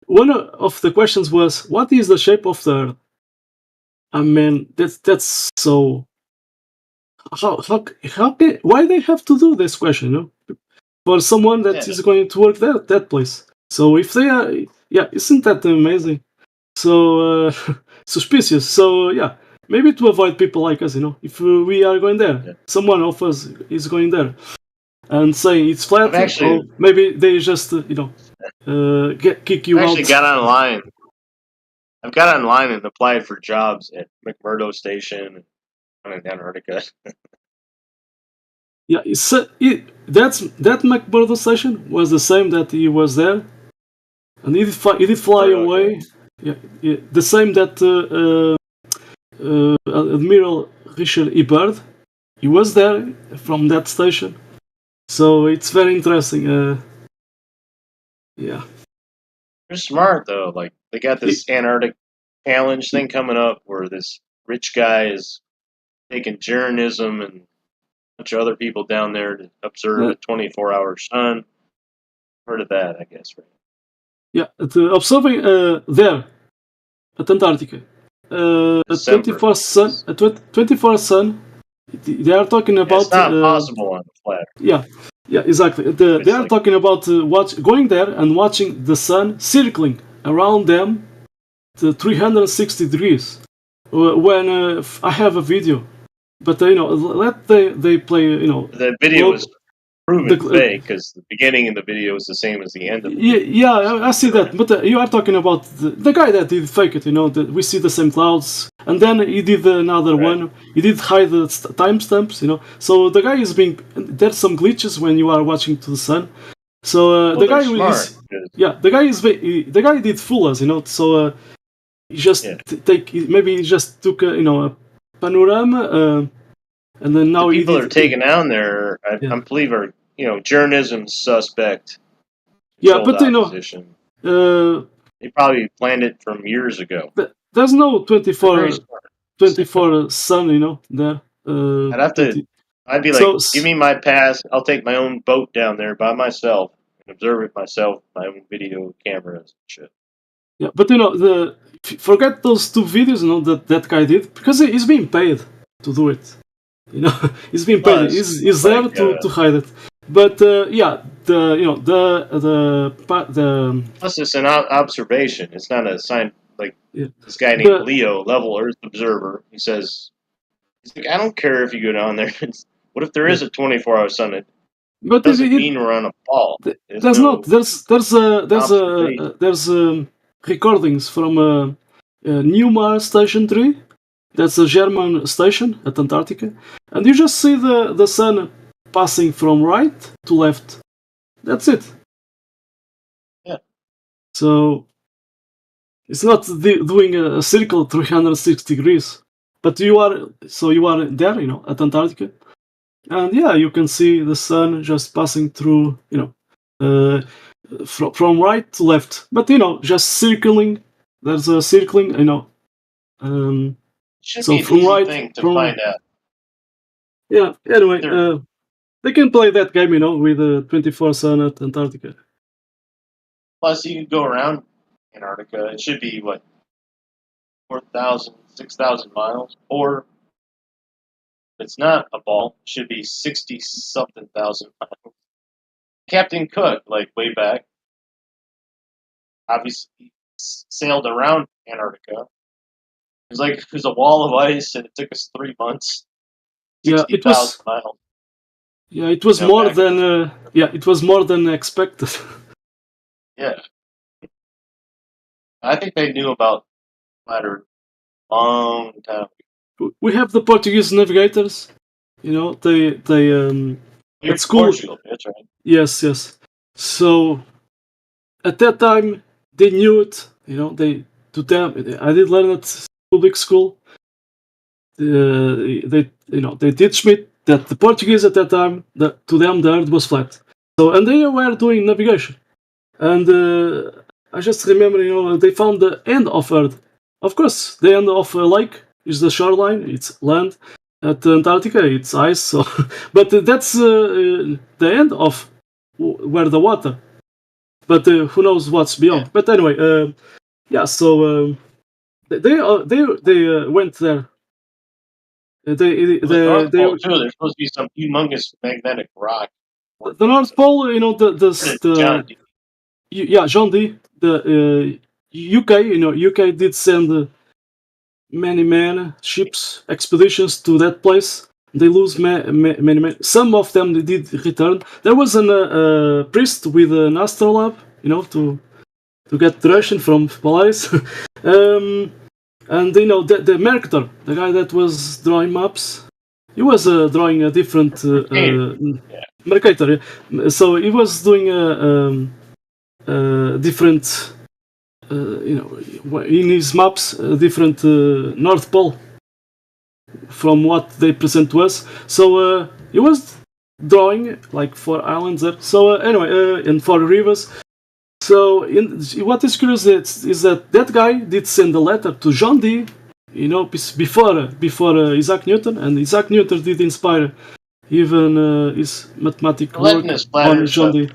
one of the questions was, "What is the shape of the Earth?" I mean, that's so. How can, why they have to do this question? For someone that is going to work that place. So if they are, isn't that amazing? So suspicious. So maybe to avoid people like us, if we are going there, someone of us is going there, and saying it's flat, or maybe they just kick you I've out. actually got online. I've got online and applied for jobs at McMurdo Station in Antarctica. Yeah, that McMurdo Station was the same that he was there, and he did fly away. Yeah, the same that Admiral Richard E. Byrd, he was there from that station. So it's very interesting. Yeah. They're smart though. Like they got this Antarctic challenge thing coming up where this rich guy is taking Jeranism and a bunch of other people down there to observe a 24-hour sun. Heard of that, I guess, right? Yeah, observing there at Antarctica. A 24 sun. They are talking about. It's not possible on the flat. Yeah, exactly. They are talking about going there and watching the sun circling around them to 360 degrees. When I have a video, but let they play. The video was proven fake because the beginning of the video is the same as the end of the video. Yeah, I see that. But you are talking about the guy that did fake it. We see the same clouds, and then he did another one. He did hide the timestamps. So the guy is being. There's some glitches when you are watching to the sun. So the guy is. Yeah, the guy did fool us. So he just maybe he just took a panorama. And then now the people are taken down there. I believe are Jeranism suspect. Yeah, but they probably planned it from years ago. There's no 24 sun, there. I'd be like, give me my pass. I'll take my own boat down there by myself and observe it myself, my own video cameras and shit. Yeah, but forget those two videos, that guy did, because he's being paid to do it. He's being paid. He's there to hide it. But plus it's an observation. It's not a sign. Like this guy named Leo, level Earth observer. He's like, I don't care if you go down there. What if there is a 24-hour sun? It doesn't mean we're on a ball. There's recordings from Newmar Station 3. That's a German station at Antarctica, and you just see the sun passing from right to left. That's it. Yeah. So it's not doing a circle 360 degrees, but you are there, at Antarctica, and you can see the sun just passing through, from right to left, but just circling. There's a circling, Should be an easy thing to find out. Yeah. Anyway, they can play that game, with 24 sun at Antarctica. Plus, you can go around Antarctica. It should be 4,000, 6,000 miles, or if it's not a ball, it should be 60-something thousand miles. Captain Cook, way back, obviously sailed around Antarctica. It was a wall of ice, and it took us 3 months. 60,000 miles. Yeah, it was more than. It was more than expected. Yeah, I think they knew about Flat Earth a long time. We have the Portuguese navigators. They at school. Portugal, that's right. Yes. So at that time they knew it. I did learn at public school. They they teach me that the Portuguese at that time, to them the Earth was flat. So, and they were doing navigation, and I just remember, they found the end of Earth. Of course, the end of a lake is the shoreline; it's land. At Antarctica, it's ice. So, but that's the end of where the water. But who knows what's beyond? But anyway, yeah. So they went there. They The North Pole too. There's supposed to be some humongous magnetic rock. The North Pole, John D. John D. The UK, UK did send many ships, expeditions to that place. They lose many. Some of them they did return. There was a priest with an astrolabe, to get direction from Polaris. And the Mercator, the guy that was drawing maps, he was drawing a different Mercator. Yeah. So he was doing a different, in his maps, a different North Pole from what they present to us. So he was drawing like 4 islands there. So anyway, and 4 rivers. So what is curious is that guy did send a letter to John Dee, before Isaac Newton, and Isaac Newton did inspire even his mathematical work on John Dee.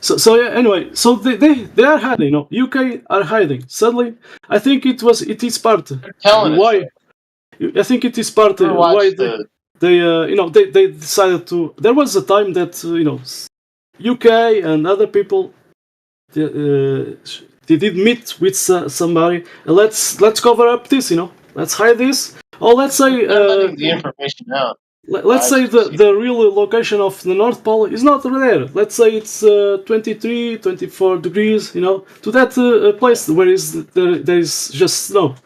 So yeah, anyway, so they are hiding. UK are hiding. Suddenly, I think it is part. Why? I think it is part why they decided to. There was a time that UK and other people. They did meet with somebody. Let's cover up this. Let's hide this. Or let's say letting the information out. Let's say the real location of the North Pole is not there. Let's say it's 23, 24 degrees. To that place where there is just snow.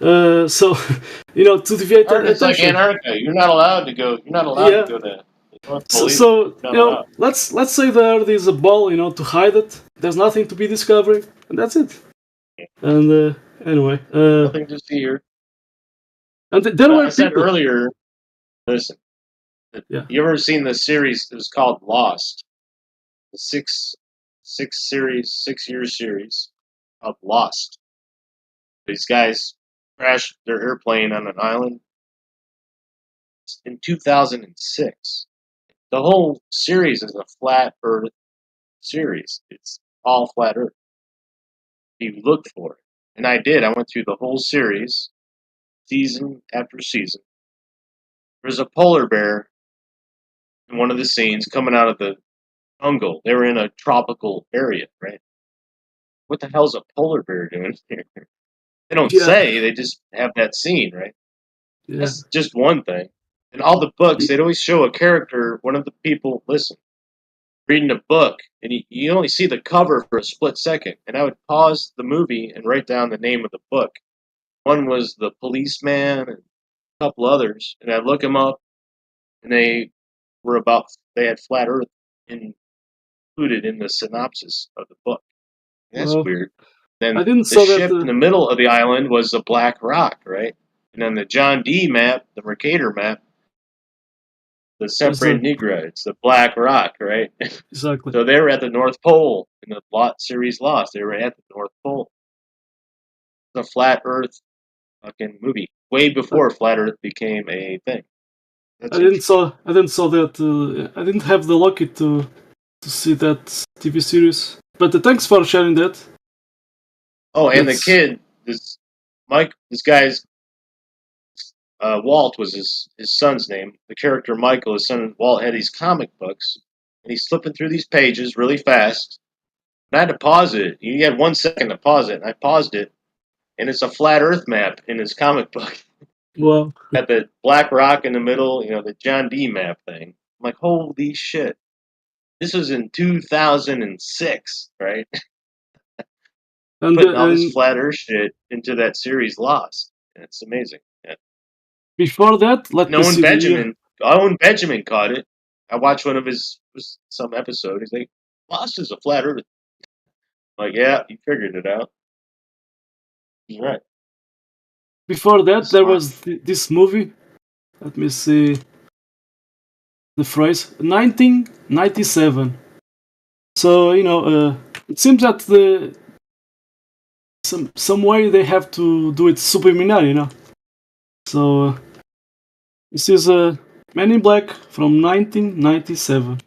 So to deviate it's like Antarctica. You're not allowed to go. You're not allowed to go there. So let's say the Earth is a ball, to hide it. There's nothing to be discovered, and that's it. And anyway, nothing to see here. And there were I said earlier. Listen, you ever seen the series? It was called Lost. The six-year series of Lost. These guys crashed their airplane on an island in 2006. The whole series is a flat Earth series. It's all flat Earth. You look for it. And I did. I went through the whole series, season after season. There's a polar bear in one of the scenes coming out of the jungle. They were in a tropical area, right? What the hell's a polar bear doing here? They don't say. They just have that scene, right? Yeah. That's just one thing. In all the books, they'd always show a character, one of the people, reading a book, and you only see the cover for a split second. And I would pause the movie and write down the name of the book. One was The Policeman and a couple others. And I'd look them up, and they had flat Earth included in the synopsis of the book. That's weird. Then the ship in the middle of the island was a black rock, right? And then the John D. map, the Mercator map, the Separated Negra, it's the black rock, right? Exactly. So they were at the North Pole in the series Lost. They were at the North Pole. The flat Earth fucking movie, way before flat Earth became a thing. I didn't saw that. I didn't have the lucky to see that TV series. But thanks for sharing that. Oh, and the kid, this guy's Walt was his son's name. The character Michael, his son Walt, had these comic books, and he's flipping through these pages really fast. And I had to pause it. He had 1 second to pause it, and I paused it, and it's a flat Earth map in his comic book. Wow. Got the black rock in the middle, the John D. map thing. I'm like, holy shit. This was in 2006, right? And putting all this flat Earth shit into that series Lost. And it's amazing. Yeah. Before that, Owen Benjamin caught it. I watched one of some episode. He's like, Lost is a flat Earth. I'm like, yeah, you figured it out. He's right. Before that, there was this movie let me see the phrase, 1997. So it seems that some way they have to do it subliminary, So this is Men in Black from 1997,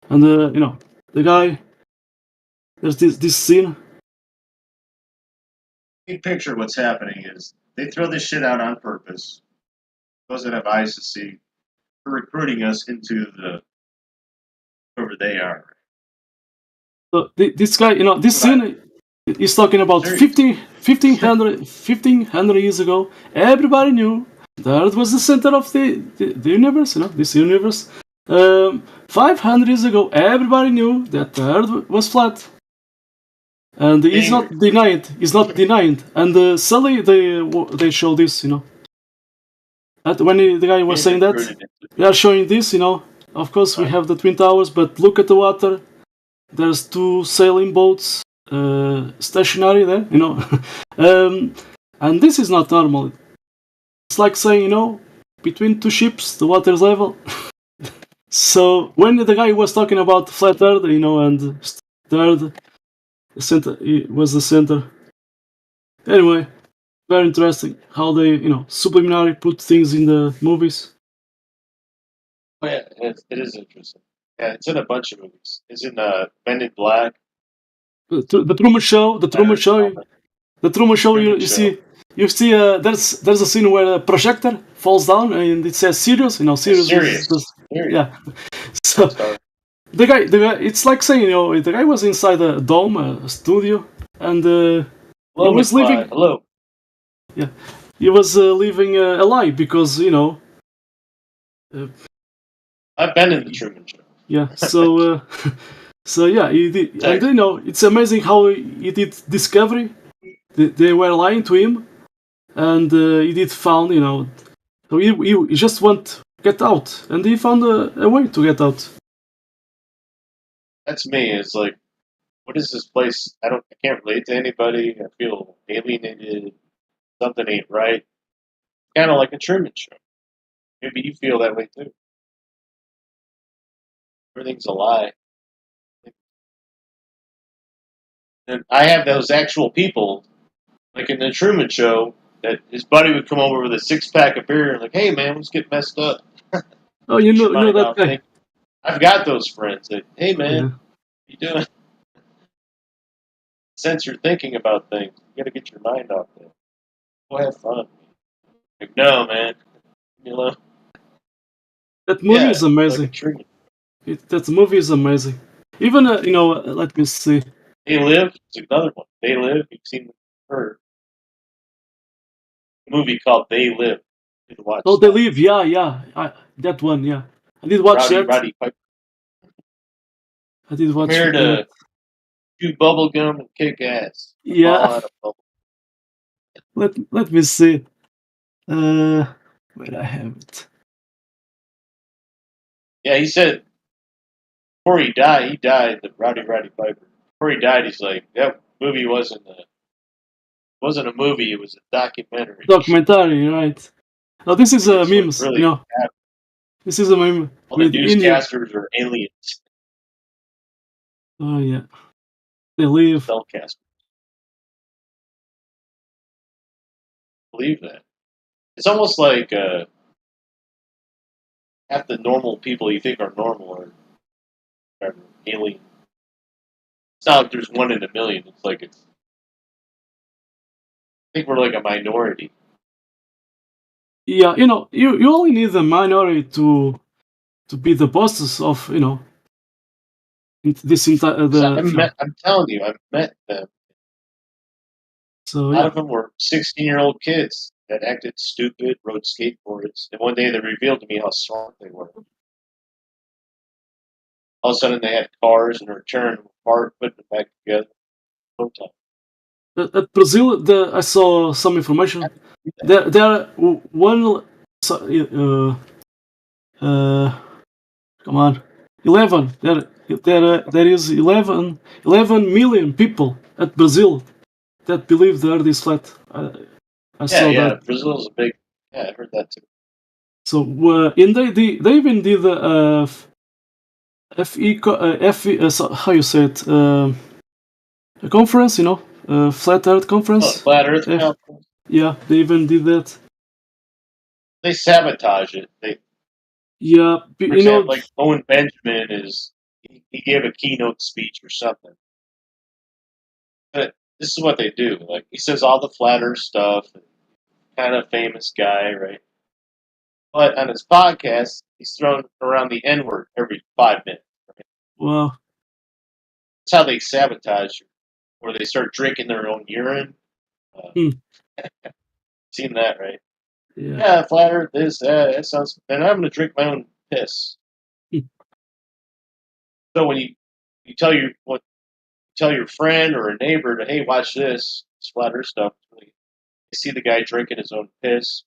and the guy. There's this scene. Big picture, what's happening is they throw this shit out on purpose. Those that have eyes to see, they're recruiting us into the whoever they are. So this guy, this scene is talking about 1500 years ago. Everybody knew the Earth was the center of the universe, this universe. 500 years ago, everybody knew that the Earth was flat. And he's not denied. And suddenly they show this, That when the guy was saying that, they are showing this, Of course, we have the Twin Towers, but look at the water. There's 2 sailing boats stationary there, and this is not normal. It's like saying, between 2 ships, the water is level. So when the guy was talking about flat Earth, and the Earth center was the center. Anyway, very interesting how they, subliminary put things in the movies. Oh, yeah, it is interesting. Yeah, it's in a bunch of movies. It's in Men in Black. The Truman Show. The Truman Show. The Truman Show. You see. There's a scene where a projector falls down and it says serious. Serious. Yeah. So the guy. It's like saying, the guy was inside a dome, a studio, and he was living. Hello. Yeah, he was living a lie because I've been in the Truman Show. Yeah. So. So yeah, he did, and it's amazing how he did discovery. They were lying to him, and he did found, so he just want to get out, and he found a way to get out. That's me. It's like, what is this place? I can't relate to anybody. I feel alienated. Something ain't right. Kind of like a Truman Show. Maybe you feel that way too. Everything's a lie. And I have those actual people, like in the Truman Show, that his buddy would come over with a 6-pack of beer and like, hey man, let's get messed up. Oh, you know that guy. I've got those friends that, hey man, what you doing? Since you're thinking about things, you gotta get your mind off there. Go have fun. Like, no man, That movie is amazing. That movie is amazing. Even let me see. They Live is another one. They Live. You've seen her. A movie called They Live. Oh, They Live. Yeah. That one. Yeah, I did watch that. Roddy Piper. I did watch. I'm here to chew bubble gum and kick ass. Yeah. Let me see. Where I have it. Yeah, he said before he died, Roddy Piper. Before he died, he's like, that movie wasn't a movie, it was a documentary. Documentary, right. Now this is a memes, really This is a meme. All the newscasters are aliens. Oh yeah. They live. Spellcasters. Believe that. It's almost like half the normal people you think are normal are alien. It's not like there's 1 in a million. It's like I think we're like a minority. Yeah, you only need the minority to be the bosses of this entire. I'm telling you, I've met them. So a lot of them were 16-year-old kids that acted stupid, rode skateboards, and one day they revealed to me how smart they were. All of a sudden, they had cars and were tearing them apart, putting them back together. No time. At Brazil, I saw some information. There are one. Come on, 11. There is 11 million people at Brazil that believe the Earth is flat. I saw that. Brazil is a big. Yeah, I heard that too. So and they even did so how you say it, a conference, flat Earth conference. Flat Earth conference. Yeah, they even did that. They sabotage it. Yeah, for example, like Owen Benjamin he gave a keynote speech or something. But this is what they do. Like he says all the flat Earth stuff, kind of famous guy, right? But on his podcast, he's throwing around the N-word every 5 minutes. Right? Wow. That's how they sabotage you, or they start drinking their own urine. Seen that, right? Yeah, flat Earth, this, that sounds. Then I'm going to drink my own piss. So when you tell your friend or a neighbor to, hey, watch this flat Earth stuff, you see the guy drinking his own piss,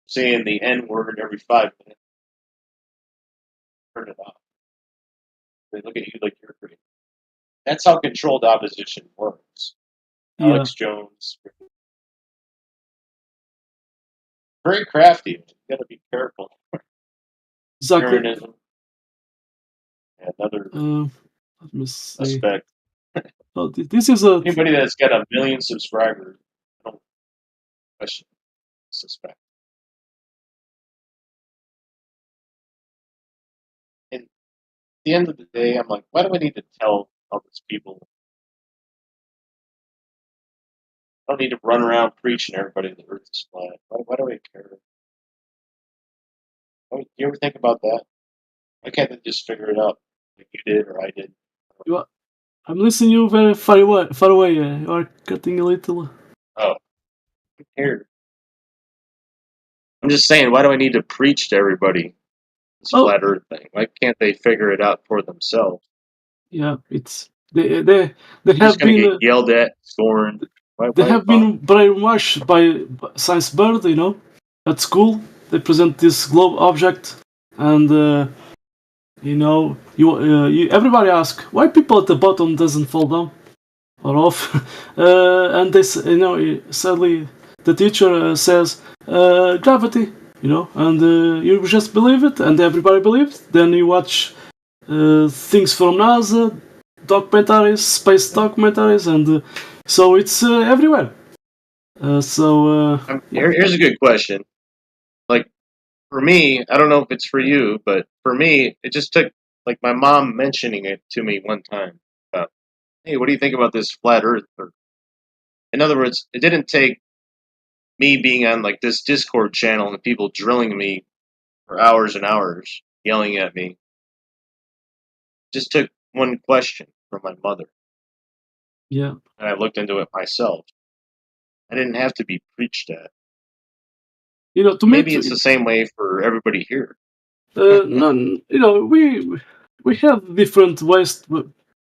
saying the N-word every 5 minutes. Turn it off. They look at you like you're crazy. That's how controlled opposition works. Alex Jones. Very crafty. You got to be careful. Exactly. Terrorism. Another let me see. suspect. Oh, this is a Anybody that's got 1 million subscribers, I don't question suspect. And at the end of the day, I'm like, why do I need to tell all these people? I don't need to run around preaching to everybody the Earth is flat. Why do I care? Do you ever think about that? Why can't they just figure it out like you did or I did? I'm listening to you very far away. You are cutting a little. Oh, here. I'm just saying, why do I need to preach to everybody this flat Earth thing? Why can't they figure it out for themselves? Yeah, it's they You're have just gonna been get yelled at, scorned. they have been brainwashed by Science Bird, at school. They present this globe object, and everybody asks why people at the bottom doesn't fall down or off, and they sadly the teacher says gravity, and you just believe it, and everybody believes. Then you watch things from NASA, documentaries, space documentaries, and so it's everywhere. Here's a good question. Like, for me, I don't know if it's for you, but for me, it just took, like, my mom mentioning it to me one time. Hey, what do you think about this flat Earth? Or, in other words, it didn't take me being on, like, this Discord channel and people drilling me for hours and hours, yelling at me. It just took one question from my mother. Yeah. And I looked into it myself. I didn't have to be preached at. Maybe it's the same way for everybody here. None. We have different ways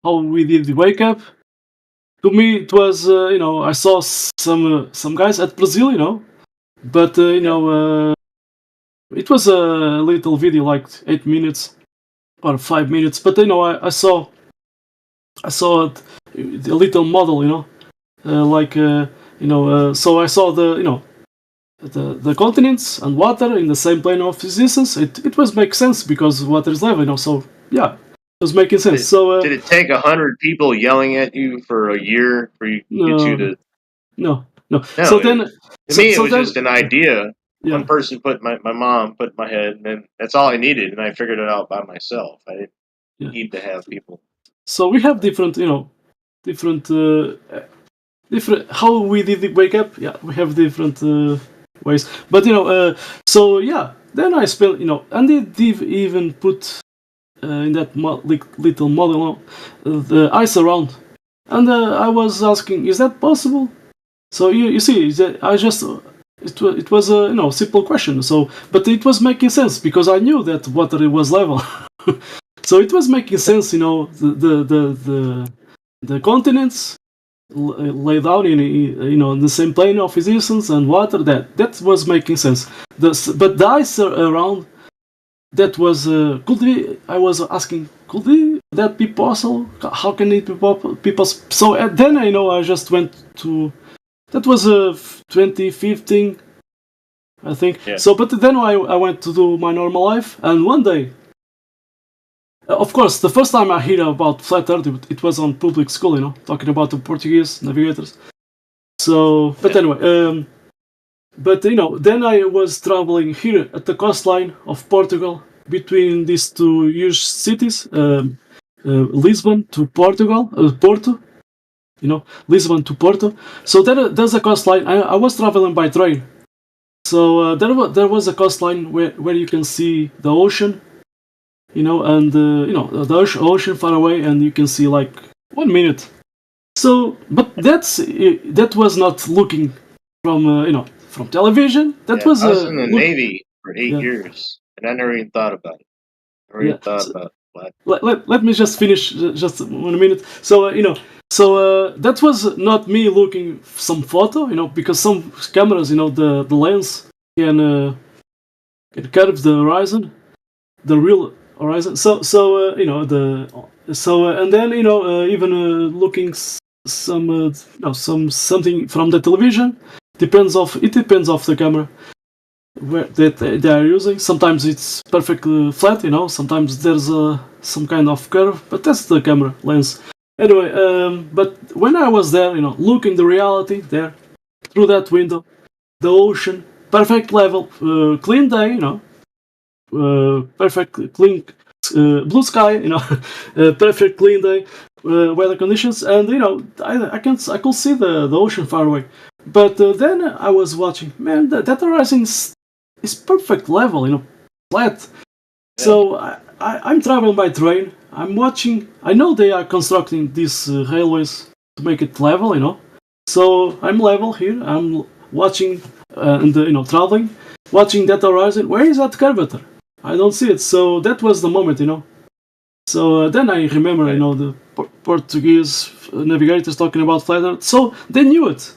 how we did wake up. To me, it was I saw some guys at Brazil, but it was a little video, like 8 minutes or 5 minutes. But I saw it, a little model, so I saw the continents and water in the same plane of existence. It was make sense because water is level, so yeah, it was making sense. Did it take 100 people yelling at you for a year for you to? No. So then, to me, it was just an idea. Yeah. One person my mom put in my head, and then that's all I needed, and I figured it out by myself. I didn't need to have people. So we have different how we did wake up. Yeah, we have different ways. But so yeah, then I spent and they did even put in that little model the ice around, and I was asking, is that possible? So you see, I just it was a simple question. So, but it was making sense because I knew that water was level. So it was making sense, the continents laid out in the same plane of existence and water. That was making sense. But the ice around, that was I was asking, could that be possible? How can it be possible? So then I just went to. That was 2015, I think. Yeah. So, but then I went to do my normal life, and one day, of course, the first time I hear about flat Earth, it was on public school, you know, talking about the Portuguese navigators. So, but anyway, but you know, then I was traveling here at the coastline of Portugal between these two huge cities, Lisbon to Portugal, Porto. You know, Lisbon to Porto. So there's a coastline. I was traveling by train. So there was a coastline where you can see the ocean, you know, and you know the ocean far away, and you can see like 1 minute. So, but that was not looking from you know, from television. That was I was in the Navy for 8 years, and I never even thought about it. Never even thought about flat. Let me just finish just 1 minute. So you know, so that was not me looking some photo, you know, because some cameras, you know, the lens can curve the horizon, the real horizon. So you know and then you know even looking some something from the television depends of the camera that they are using. Sometimes it's perfectly flat, you know. Sometimes there's some kind of curve, but that's the camera lens. Anyway, but when I was there, you know, looking the reality there through that window, the ocean, perfect level, clean day, you know, perfect clean blue sky, you know, perfect clean day, weather conditions, and you know, I could see the ocean far away. But then I was watching, man, that horizon is perfect level, you know, flat. So I'm traveling by train. I'm watching. I know they are constructing these railways to make it level, you know. So I'm level here. I'm watching and you know, traveling, watching that horizon. Where is that curvature? I don't see it. So that was the moment, you know. So then I remember, you know, the Portuguese navigators talking about flat Earth. So they knew it,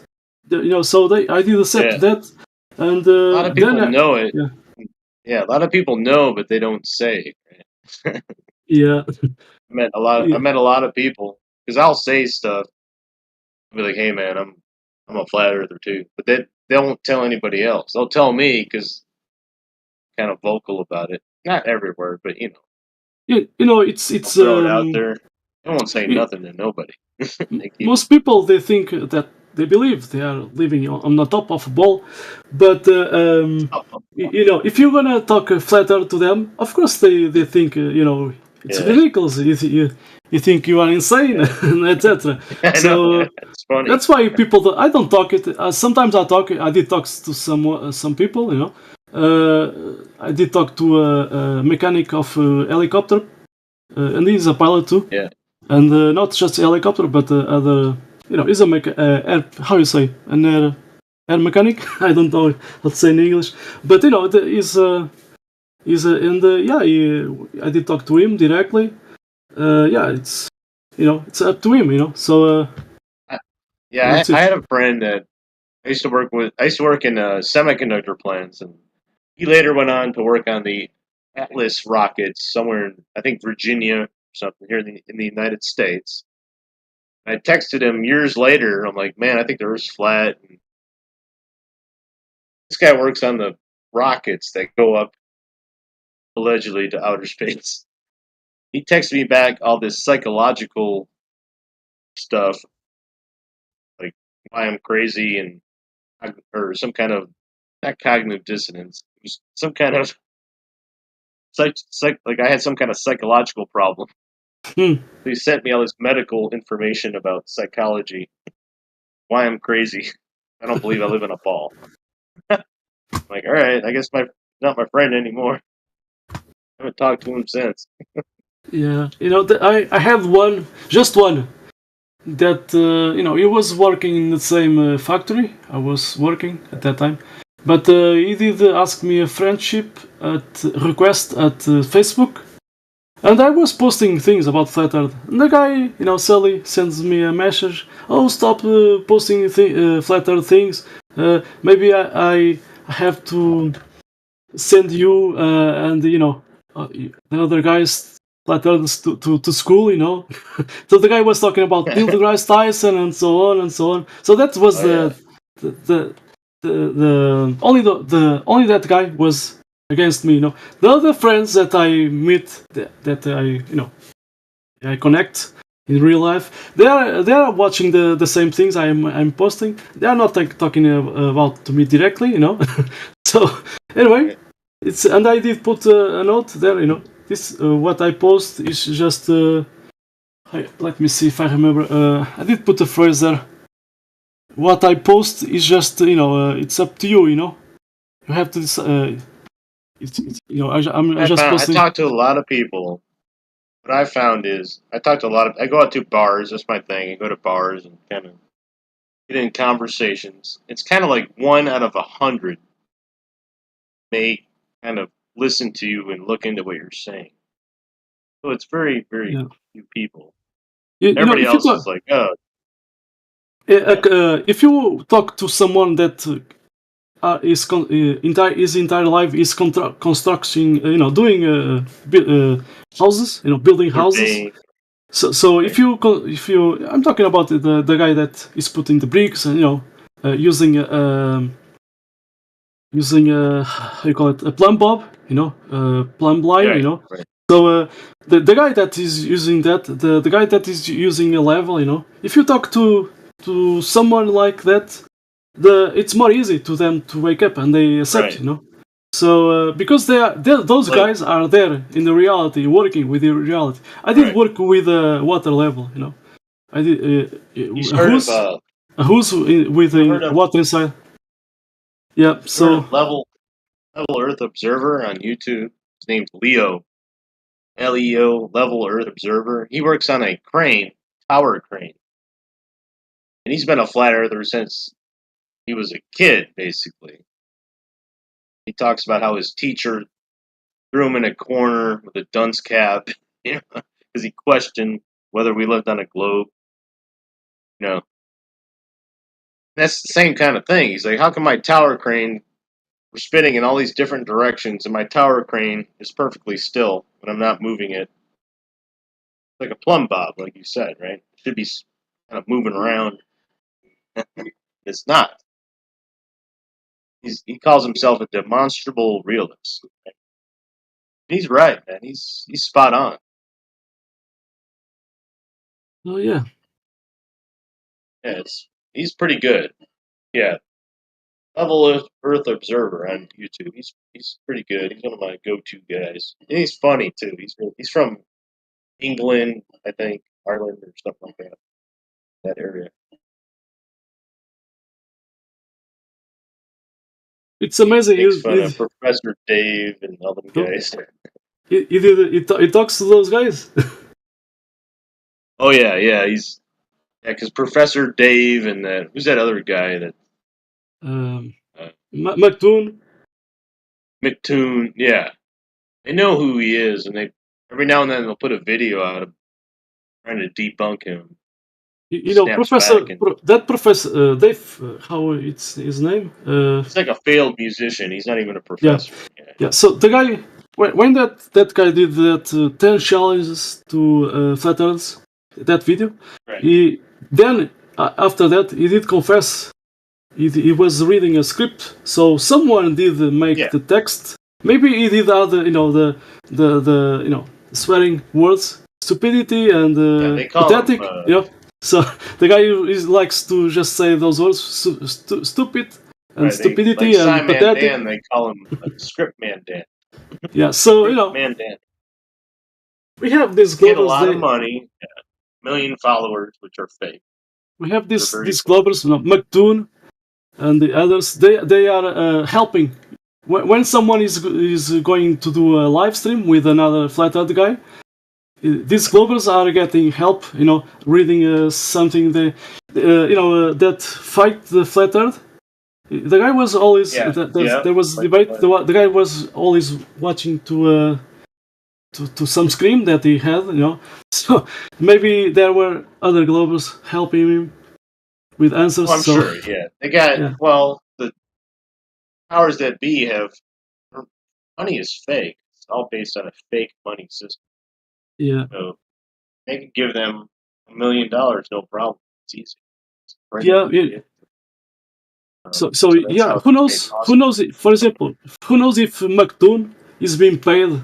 you know. So I did accept that, and a lot of people know it. Yeah. Yeah, a lot of people know, but they don't say. Right? Yeah. I met a lot of people because I'll say stuff. I'll be like, "Hey, man, I'm a flat earther too," but they won't tell anybody else. They'll tell me because I'm kind of vocal about it. Not everywhere, but you know. Yeah, you know, it's I'll throw it out there. I won't say nothing to nobody. Most people, they think that they believe they are living on the top of a ball, but you know, if you're gonna talk flat earth to them, of course they think you know, it's ridiculous. You think you are insane, etc. So it's funny. that's why people. I don't talk it. Sometimes I talk. I did talk to some people. You know, I did talk to a mechanic of helicopter, and he's a pilot too. Yeah. And not just helicopter, but other, you know, is a air, how you say, an air mechanic? I don't know how to say in English, but you know, I did talk to him directly. Yeah, it's, you know, it's up to him, you know. So yeah, I had a friend that I used to work with. I used to work in semiconductor plants, and he later went on to work on the Atlas rockets somewhere in, I think, Virginia or something here in the United States. I texted him years later. I'm like, man, I think the Earth's flat. And this guy works on the rockets that go up allegedly to outer space. He texted me back all this psychological stuff, like why I'm crazy and or some kind of not cognitive dissonance. It was some kind of like I had some kind of psychological problem. So he sent me all this medical information about psychology. Why I'm crazy. I don't believe I live in a ball. I'm like, all right, I guess not my friend anymore. I haven't talked to him since. yeah, you know, I had just one, that you know, he was working in the same factory I was working at that time, but he did ask me a friendship request at Facebook, and I was posting things about flat earth, and the guy, you know, Sally, sends me a message, oh, stop posting flat earth things, maybe I have to send you and you know, the other guys flat earthers to school, you know. So the guy was talking about Neil deGrasse Tyson and so on and so on. So that was the only that guy was against me. The other friends that I meet, that I connect in real life, they are watching the same things I'm posting. They are not talking about to me directly. So anyway, and I did put a note there. This what I post is just. Let me see if I remember. I did put a phrase there. What I post is just it's up to you. You have to decide. I'm just posting. I talk to a lot of people. What I found is I go out to bars. That's my thing. I go to bars and kind of get in conversations. It's kind of like 1 out of 100 may kind of listen to you and look into what you're saying. So it's very, very few people. Everybody else is like, oh. If you talk to someone that his entire life is constructing, doing houses, building houses. So if you, I'm talking about the guy that is putting the bricks and using how you call it, a plumb bob, plumb line, Right. So the guy that is using that, the guy that is using a level, if you talk to someone like that, it's more easy to them to wake up and they accept, So because those guys are there in the reality, working with the reality. I did work with water level, I did. Who's with the water inside? Yeah. So level Earth Observer on YouTube. His name's Leo. LEO, Level Earth Observer. He works on a tower crane. And he's been a flat earther since he was a kid, basically. He talks about how his teacher threw him in a corner with a dunce cap, because he questioned whether we lived on a globe. That's the same kind of thing. He's like, how come my tower crane, we're spinning in all these different directions, and my tower crane is perfectly still when I'm not moving it? It's like a plumb bob, like you said, right? It should be kind of moving around. It's not. He calls himself a demonstrable realist. Right? He's right, man. He's spot on. Oh yeah. Yeah, he's pretty good. Yeah. Level Earth Observer on YouTube. He's pretty good. He's one of my go-to guys. And he's funny too. He's from England, I think, Ireland or something like that area. It's amazing. He makes fun of Professor Dave and all them guys. He talks to those guys. Oh yeah. Because Professor Dave and who's that other guy that? McToon, yeah. They know who he is, and every now and then they'll put a video out of trying to debunk him. That Professor Dave, how it's his name? He's like a failed musician. He's not even a professor. Yeah. So the guy, when that guy did that 10 challenges to flat earths, that video, right. After that he did confess. He was reading a script, so someone did make the text. Maybe he did other, the swearing words, stupidity and pathetic. So the guy likes to just say those words, stupid and stupidity and Simon pathetic. Dan, they call him Script Man Dan. Yeah, so Man Dan. we have this Get a lot of money, 1 million followers, which are fake. We have these Globbers, McToon and the others. They are helping. When someone is going to do a live stream with another flat earth guy, these Globbers are getting help. Reading something that fight the flat earth. The guy was always there was debate. The guy was always watching to some scream that he had, So maybe there were other Globbers helping him with answers. I'm sure, yeah. They got the powers that be have money is fake. It's all based on a fake money system. Yeah. So they can give them $1 million, no problem. It's easy. So that's yeah, how who it's made knows? Who possible. knows? For example, who knows if McDoon is being paid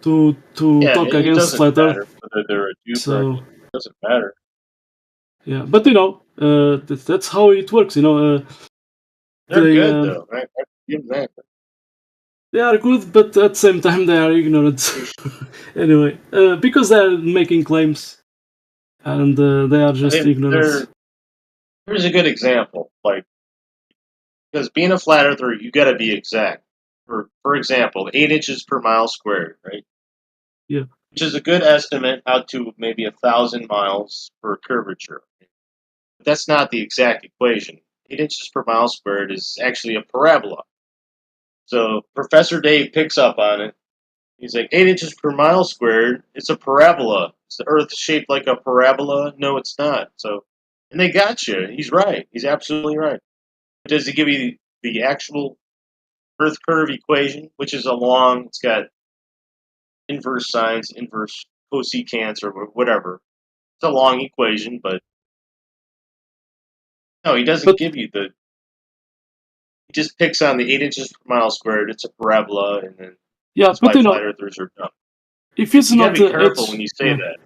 to Yeah, talk it against doesn't flat Earth? matter whether they're a dupe or So it doesn't matter. yeah, but you know, that's how it works. You know, They're good though. I give them that. they are good, but at the same time they are ignorant. Anyway, because they're making claims and they are just ignorant. Here's a good example. Like, because being a flat earther, you got to be exact. For example, 8 inches per mile squared, right? Yeah. Which is a good estimate out to maybe 1,000 miles per curvature. But that's not the exact equation. 8 inches per mile squared is actually a parabola. So Professor Dave picks up on it. He's like, 8 inches per mile squared, it's a parabola. Is the Earth shaped like a parabola? No, it's not. So, and they got you. He's right. He's absolutely right. Does he give you the actual Earth curve equation, which is it's got inverse sines, inverse cosecants, or whatever. It's a long equation, but no, he doesn't give you the. He just picks on the 8 inches per mile squared. It's a parabola, and then that's why flat earthers are dumb. If it's you not gotta be careful when you say that.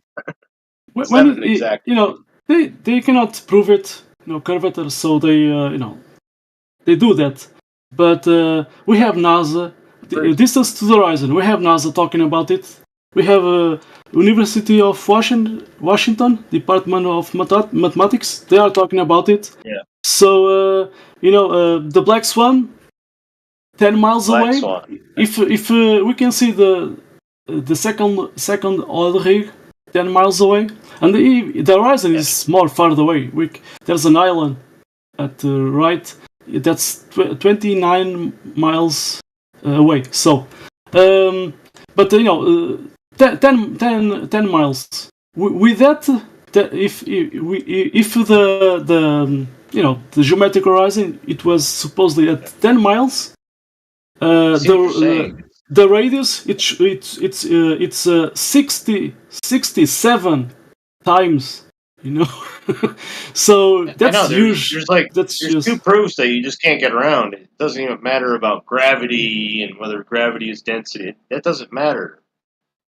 when you know, they cannot prove it, you know, curvature, so they you know, they do that. But we have NASA, distance to the horizon. We have NASA talking about it. We have University of Washington, Department of Mathematics. They are talking about it. Yeah. So you know, the black swan, 10 miles away. Swan. If we can see the second oil rig 10 miles away, and the horizon is more far away. There's an island at the right that's 29 miles away. So, but you know, 10 miles. With that, if the you know, the geometric horizon, it was supposedly at 10 miles. The radius it's 67 times, you know. So that's huge. There's two proofs that you just can't get around. It doesn't even matter about gravity and whether gravity is density. That doesn't matter.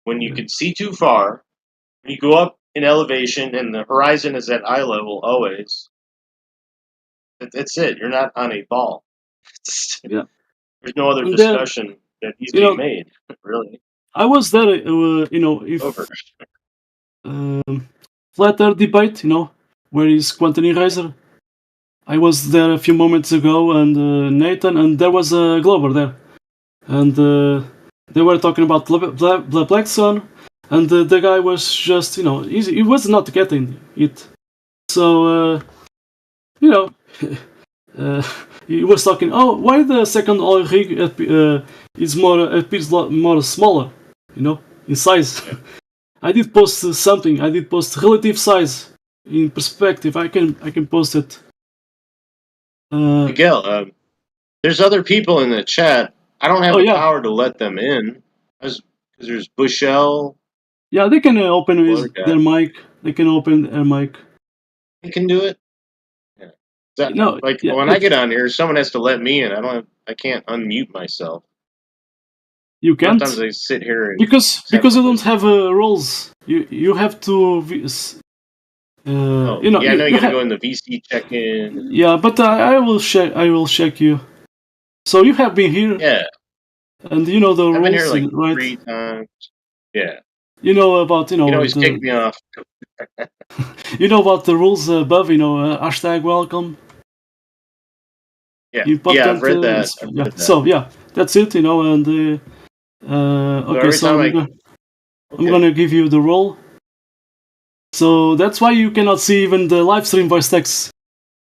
When you can see too far, when you go up in elevation and the horizon is at eye level always, that's it. You're not on a ball. Yeah. There's no other discussion that needs to be made, really. I was there, you know, if flat Earth debate, you know, where is quantum eraser? I was there a few moments ago, and Nathan, and there was a Glover there, and they were talking about the black sun, and the guy was just, you know, he was not getting it. So, you know, he was talking, oh, why the second oil rig is appears more smaller, you know, in size. I did post something. I did post relative size in perspective. I can post it. Miguel, there's other people in the chat. I don't have the power to let them in because there's Bushell. Yeah, they can open their mic. They can open their mic. They can do it. No, when I get on here, someone has to let me in. I can't unmute myself. You can't. Sometimes I sit here and because you don't have roles. You have to. You know. Yeah, I know you gotta go in the VC check-in. Yeah, but I will check. I will check you. So you have been here. Yeah. And you know the rules, I've been here like right? 3 times. Yeah. You know about, you know. You can always kick me off. You know about the rules above. You know, hashtag welcome. Yeah. Important, I've read that. I've read that. So yeah, that's it. You know, and okay, so I'm gonna give you the role. So that's why you cannot see even the live stream voice text.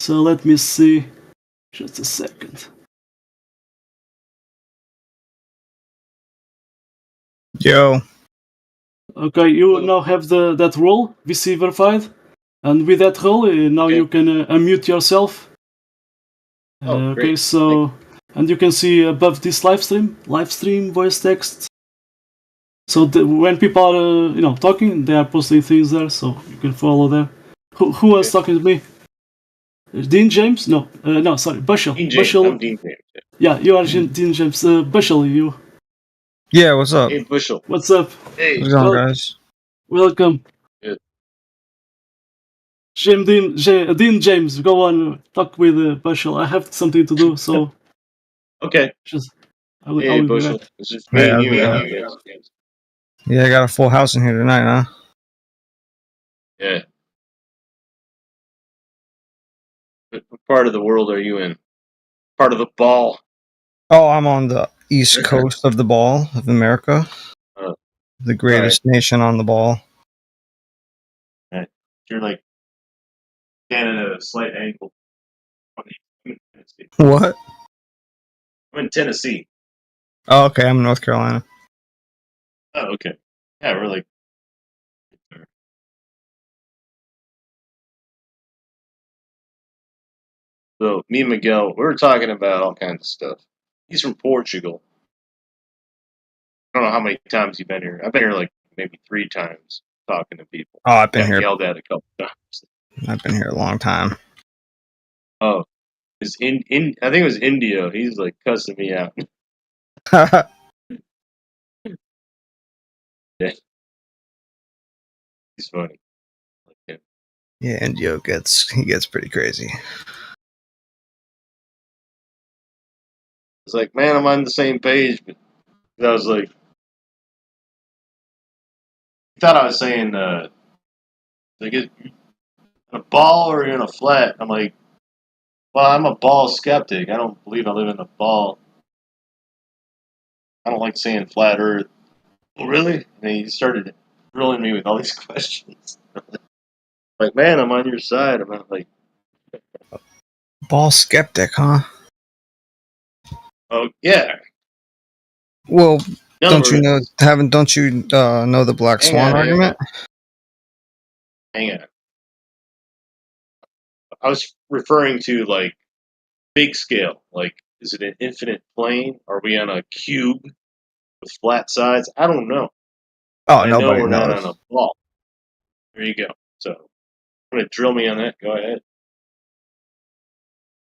So let me see, just a second. Yo. Okay, you now have that role, VC verified, and with that role, now you can unmute yourself. Okay, great. so and you can see above this live stream voice text. So when people are you know, talking, they are posting things there, so you can follow there. Who was talking to me? Dean James? No, no, sorry, Bushel. Dean James. Bushel. I'm Dean James. Yeah, you are Dean James. Bushel, you. Yeah, what's up? Hey, Bushel. What's up? Hey. What's going on, guys? Welcome. Good. Dean James, go on, talk with Bushel. I have something to do, so. Okay. I will Hey, be Bushel. back. It's just me Yeah, and you how's now. it going? Yeah, I got a full house in here tonight, huh? Yeah. What part of the world are you in? Part of the ball. Oh, I'm on the east coast of the ball of America. The greatest nation on the ball. Right. You're like standing at a slight angle. What? I'm in Tennessee. Oh, okay, I'm in North Carolina. Oh, okay. Yeah, we're like. So, me and Miguel, we were talking about all kinds of stuff. He's from Portugal. I don't know how many times you've been here. I've been here like maybe 3 times talking to people. Oh, I've been Got here. yelled at a couple times. I've been here a long time. Oh, it's I think it was Indio. He's like cussing me out. Yeah. He's funny. Yeah, Indio gets pretty crazy. It's like, man, I'm on the same page, but I was like, he thought I was saying, like, in a ball or in a flat. I'm like, well, I'm a ball skeptic. I don't believe I live in a ball. I don't like saying flat Earth. Well, really? And he started drilling me with all these questions. Like, man, I'm on your side. I'm not like, Ball skeptic, huh? oh yeah. Well, don't you know Words. know the Black Swan argument? Hang on. I was referring to like big scale. Like, is it an infinite plane? Are we on a cube with flat sides? I don't know. Oh, I know nobody we're not knows. on a ball. There you go. So, I'm going to drill me on that. Go ahead.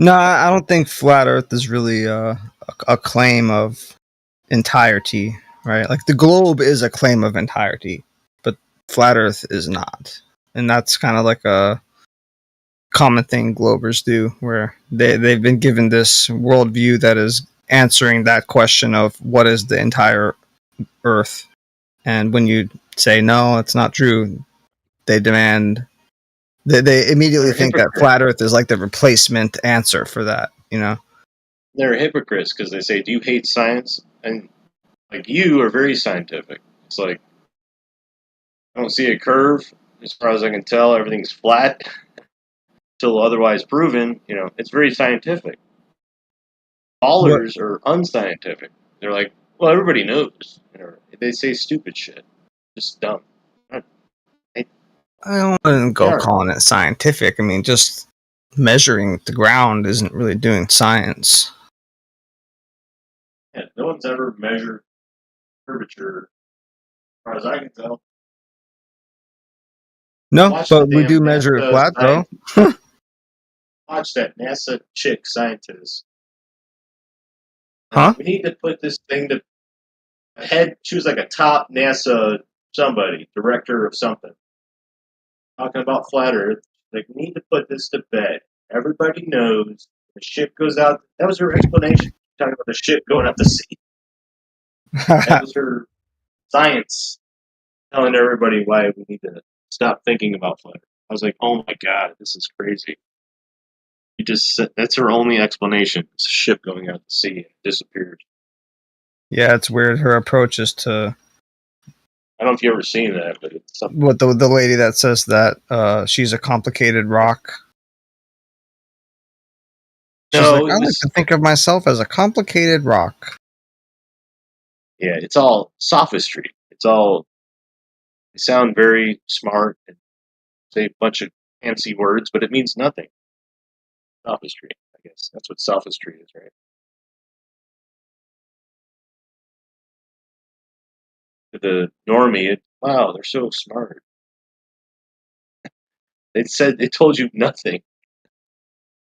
No, I don't think flat Earth is really a claim of entirety, right? Like the globe is a claim of entirety, but flat Earth is not, and that's kind of like a common thing globers do, where they've been given this worldview that is answering that question of what is the entire Earth, and when you say no, it's not true, they demand. They immediately think that flat Earth is like the replacement answer for that, you know? They're hypocrites because they say, do you hate science? And like, you are very scientific. It's like, I don't see a curve. As far as I can tell, everything's flat until otherwise proven. You know, it's very scientific. Ballers are unscientific. They're like, well, everybody knows. You know, they say stupid shit. Just dumb. I wouldn't go calling it scientific. I mean, just measuring the ground isn't really doing science. Yeah, no one's ever measured curvature, as far as I can tell. No, but we do measure it flat, though. Watch that NASA chick scientist. Huh? We need to put this thing to head. She was like a top NASA somebody, director of something. Talking about flat Earth. Like, we need to put this to bed. Everybody knows the ship goes out. That was her explanation. Talking about the ship going out to sea. That was her science telling everybody why we need to stop thinking about flat Earth. I was like, oh my god, this is crazy. You just said, that's her only explanation. It's a ship going out to sea and it disappeared. Yeah, it's weird. Her approach is to. I don't know if you've ever seen that, but it's something. What the lady that says that she's a complicated rock. She's like, I like to think of myself as a complicated rock. Yeah, it's all sophistry. It's all. They sound very smart and say a bunch of fancy words, but it means nothing. Sophistry, I guess. That's what sophistry is, right? To the normie, wow, they're so smart. They told you nothing.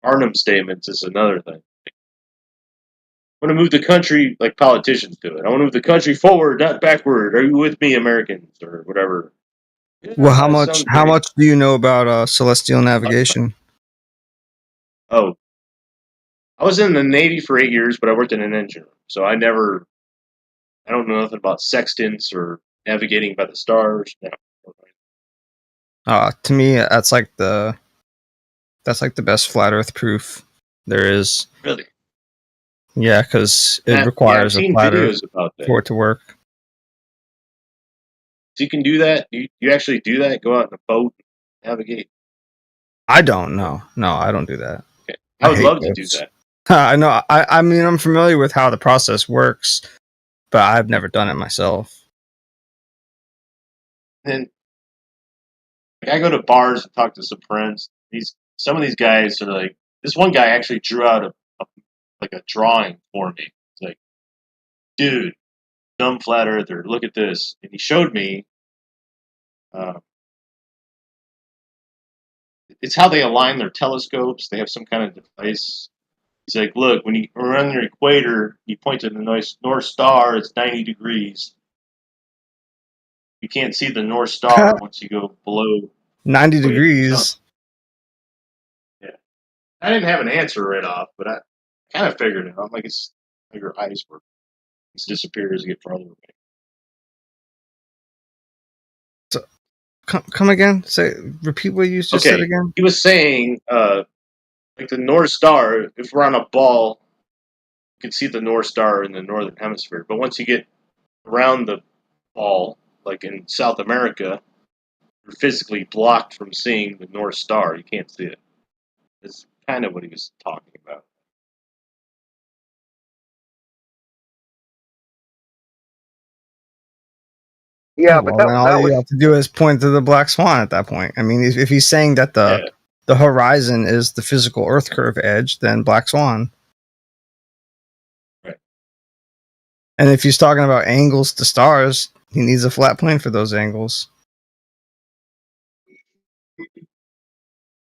Arnhem statements is another thing. I want to move the country like politicians do it. I want to move the country forward, not backward. Are you with me, Americans, or whatever? Well, how It much sounds how very. much do you know about celestial navigation? Oh, I was in the Navy for 8 years, but I worked in an engine room, so I don't know nothing about sextants or navigating by the stars. No. To me, that's like the best flat Earth proof there is. Really? Yeah, because it I've requires a seen flat Earth videos about that. for it to work. So you can do that? You actually do that? Go out in a boat, navigate? I don't know. No, I don't do that. Okay. I would hate love to do boats. that. I know. I mean, I'm familiar with how the process works, but I've never done it myself. And I go to bars and talk to some friends. Some of these guys are like, this one guy actually drew out a drawing for me. It's like, dude, dumb flat earther, look at this. And he showed me, it's how they align their telescopes. They have some kind of device. He's like, look, when you're on your equator, you point to the North Star, it's 90 degrees. You can't see the North Star once you go below 90 degrees. Yeah. I didn't have an answer right off, but I kind of figured it out. Like, it's like your eyes work. It disappears as you get farther away. So, come again? Repeat what you just said again. He was saying, like the North Star, if we're on a ball, you can see the North Star in the northern hemisphere. But once you get around the ball, like in South America, you're physically blocked from seeing the North Star. You can't see it. That's kind of what he was talking about. Yeah, but then all you have to do is point to the black swan at that point. I mean, if he's saying that the horizon is the physical Earth curve edge, then black swan. Right. And if he's talking about angles to stars, he needs a flat plane for those angles.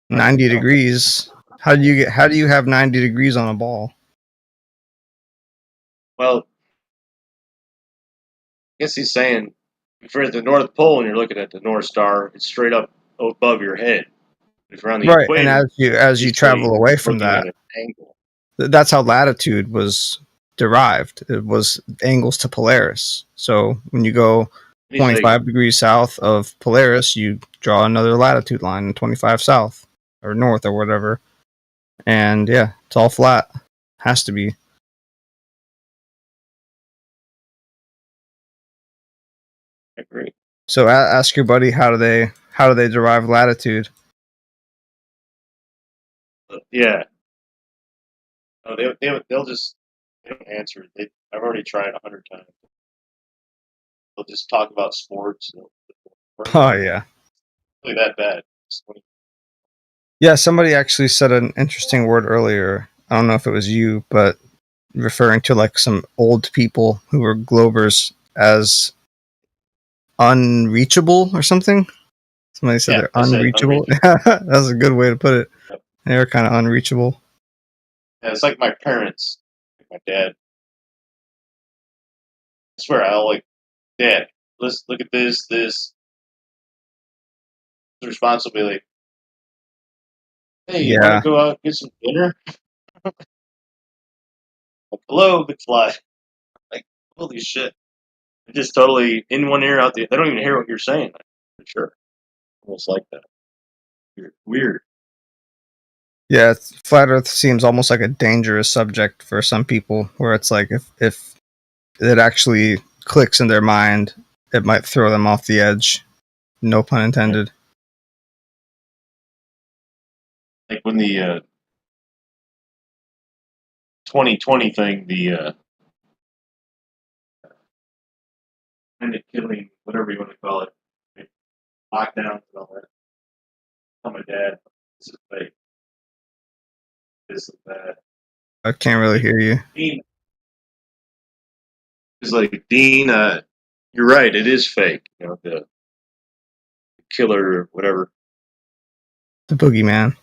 90 degrees. How do you have 90 degrees on a ball? Well, I guess he's saying if you're at the North Pole and you're looking at the North Star, it's straight up above your head. If you're on the equator, and as you travel away from that, that's how latitude was derived. It was angles to Polaris. So when you go 25 degrees south of Polaris, you draw another latitude line, 25 south or north or whatever. And yeah, it's all flat. Has to be. I agree. So ask your buddy how do they derive latitude? Yeah. Oh, they'll just they don't answer. I've already tried 100 times. They'll just talk about sports. Oh yeah. Really that bad. Yeah, somebody actually said an interesting word earlier. I don't know if it was you, but referring to like some old people who were Globers as unreachable or something. Somebody said they're unreachable. That's a good way to put it. Yep. They're kind of unreachable. Yeah, it's like my parents, like my dad. I swear, I'll like, Dad, let's look at this. His response will be like, hey, you want to go out and get some dinner? Like, hello, McFly. Like, holy shit. They're just totally in one ear, out the other. They don't even hear what you're saying. For sure. Almost like that. Weird. Yeah, flat Earth seems almost like a dangerous subject for some people, where it's like if it actually clicks in their mind, it might throw them off the edge. No pun intended. Like when the 2020 thing, the kind of killing, whatever you want to call it, lockdowns and all that. Tell my dad, this is fake. This is that. I can't really hear you. Dean, he's like, Dean, you're right, it is fake. You know, the killer or whatever. The boogeyman.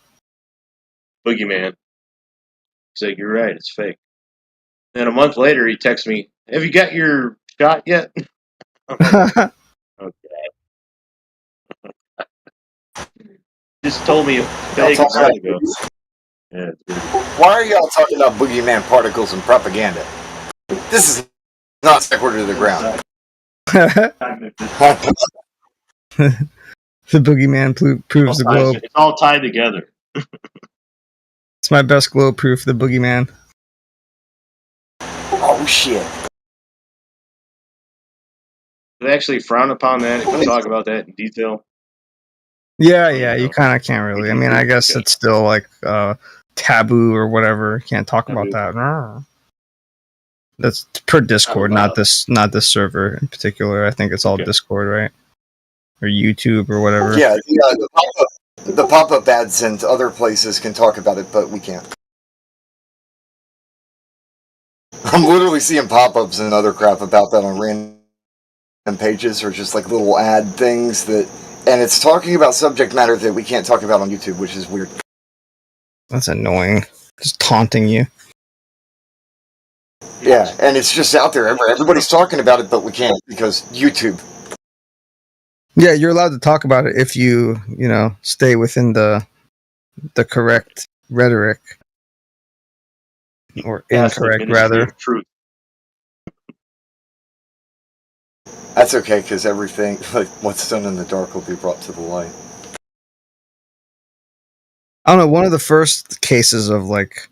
boogeyman. He's like, you're right, it's fake. Then a month later, he texts me, have you got your shot yet? I'm like, okay. Just told me fake a month ago. Yeah, why are y'all talking about boogeyman particles and propaganda? This is not sequitur to the ground. The boogeyman proves the globe. It's all tied together. It's my best globe proof, the boogeyman. Oh, shit. They actually frown upon that. If you talk about that in detail. Yeah, you kind of can't really. I mean, I guess it's still like taboo or whatever. Can't talk about that. That's per Discord, not this server in particular. I think it's all Discord, right? Or YouTube or whatever. Yeah, the pop-up ads and other places can talk about it, but we can't. I'm literally seeing pop-ups and other crap about that on random pages, or just like little ad things that, and it's talking about subject matter that we can't talk about on YouTube, which is weird. That's annoying. Just taunting you. Yeah, and it's just out there. Everybody's talking about it, but we can't because YouTube. Yeah, you're allowed to talk about it if you stay within the correct rhetoric. Or incorrect, rather. Truth. That's okay, because everything, like what's done in the dark, will be brought to the light. I don't know. One of the first cases of like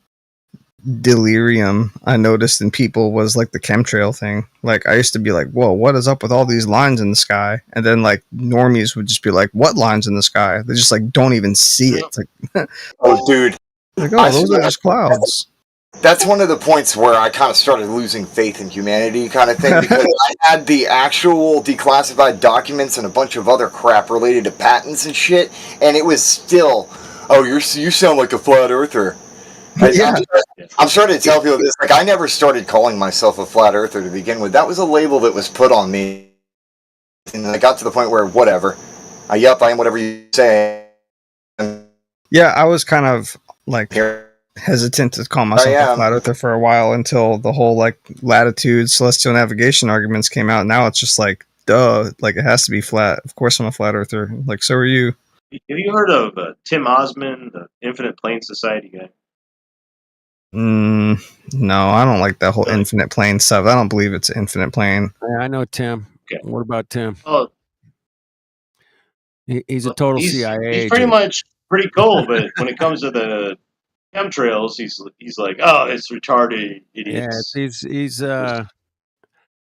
delirium I noticed in people was like the chemtrail thing. Like, I used to be like, whoa, what is up with all these lines in the sky? And then like normies would just be like, what lines in the sky? They just like don't even see it. It's like, oh, dude. Like, oh, those are just clouds. That's one of the points where I kind of started losing faith in humanity, kind of thing, because I had the actual declassified documents and a bunch of other crap related to patents and shit, and it was still, oh, you sound like a flat earther. I'm starting to tell people this. Like, I never started calling myself a flat earther to begin with. That was a label that was put on me, and I got to the point where whatever. I am whatever you say. Yeah, I was kind of like hesitant to call myself a flat earther for a while until the whole like latitude celestial navigation arguments came out. Now it's just like, duh, like it has to be flat. Of course I'm a flat earther. Like, so are you. Have you heard of Tim Osman, the Infinite Plane Society guy? No, I don't like that whole infinite plane stuff. I don't believe it's infinite plane. Yeah, I know Tim. Okay. What about Tim? Oh, he's a total CIA He's pretty agent. much pretty cool, but when it comes to the chemtrails, he's like, oh, it's retarded idiots. Yeah, he's I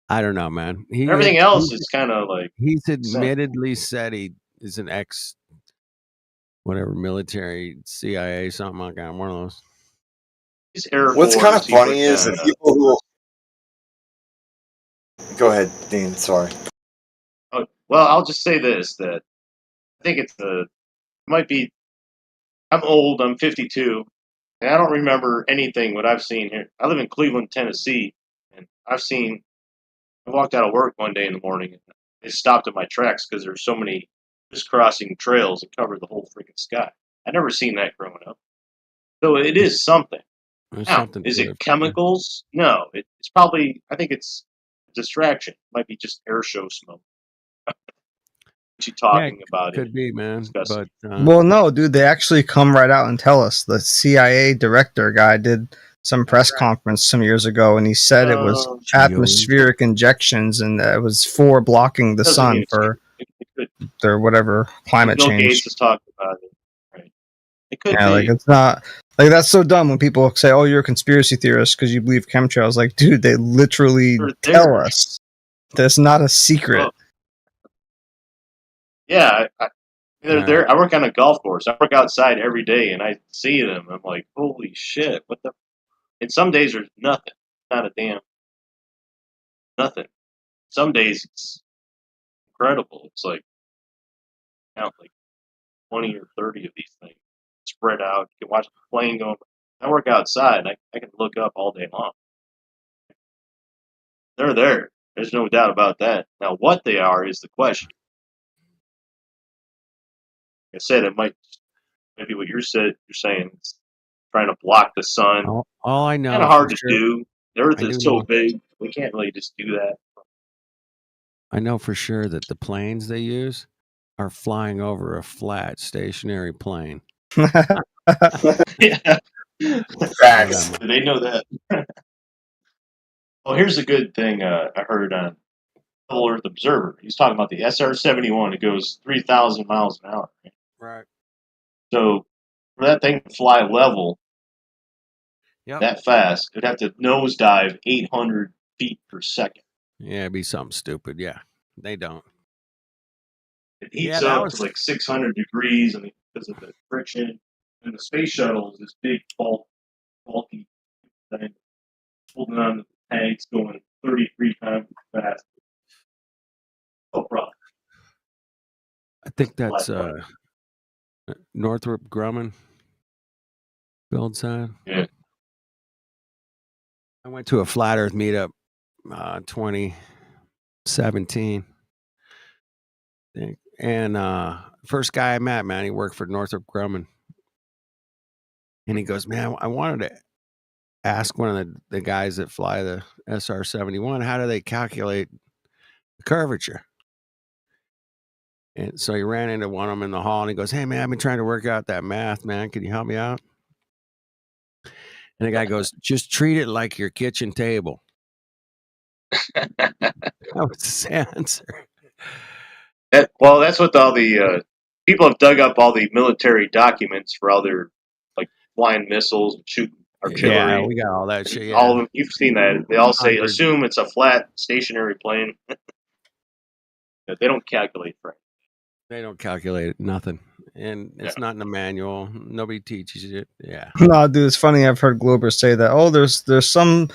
don't know, man. Everything else is kind of like he's admittedly said he is an ex whatever military CIA something like that. One of those. What's kind of funny is that people who go ahead, Dean. Sorry. Oh, well, I'll just say this: that I think it might be. I'm old. I'm 52, and I don't remember anything what I've seen here. I live in Cleveland, Tennessee, and I walked out of work one day in the morning, and it stopped at my tracks because there's so many crisscrossing trails that cover the whole freaking sky. I'd never seen that growing up. So it is something. Now, is it chemicals? No, it's probably. I think it's a distraction. It might be just air show smoke. You talking about could be, man. But well, no, dude, they actually come right out and tell us. The CIA director guy did some press conference some years ago, and he said it was atmospheric injections, and it was for blocking the sun for their whatever climate Bill change. Gates is talking about it. Right? It could be. Like it's not like that's so dumb when people say, "Oh, you're a conspiracy theorist because you believe chemtrails." Like, dude, they literally tell us that's not a secret. Oh. Yeah, they're there. I work on a golf course. I work outside every day, and I see them. I'm like, holy shit! What the? And some days there's nothing. Not a damn nothing. Some days it's incredible. It's like count like 20 or 30 of these things spread out. You can watch the plane going. I work outside. And I can look up all day long. They're there. There's no doubt about that. Now, what they are is the question. Like I said, it might be what you're saying. It's trying to block the sun. All I know, Kind of hard for to sure, do. The Earth I is do so know. big, we can't really just do that. I know for sure that the planes they use are flying over a flat, stationary plane. Yeah. Facts. They know that. Well, here's a good thing I heard on Double Earth Observer. He's talking about the SR-71. It goes 3,000 miles an hour. Right. So for that thing to fly level Yep. that fast, it'd have to nosedive 800 feet per second. Yeah, it'd be something stupid. Yeah, they don't. It heats that up was to like 600 degrees because of the friction. And the space shuttle is this big, bulky thing holding on to the tanks going 33 times as fast. No problem. I think that's Northrop Grumman build sign. Yeah. I went to a flat Earth meetup 2017. And first guy I met, man, he worked for Northrop Grumman. And he goes, man, I wanted to ask one of the guys that fly the SR-71, how do they calculate the curvature? And so he ran into one of them in the hall and he goes, hey, man, I've been trying to work out that math, man. Can you help me out? And the guy goes, just treat it like your kitchen table. That was his answer. Well, that's what all the people have dug up all the military documents for all their like flying missiles and shooting artillery. Yeah, we got all that shit. Yeah. All of them, you've seen that. They all say, Hundreds. assume it's a flat, stationary plane. They don't calculate for it. They don't calculate nothing. And it's not in the manual. Nobody teaches it. Yeah. No, dude, it's funny. I've heard Glober say that. Oh, there's some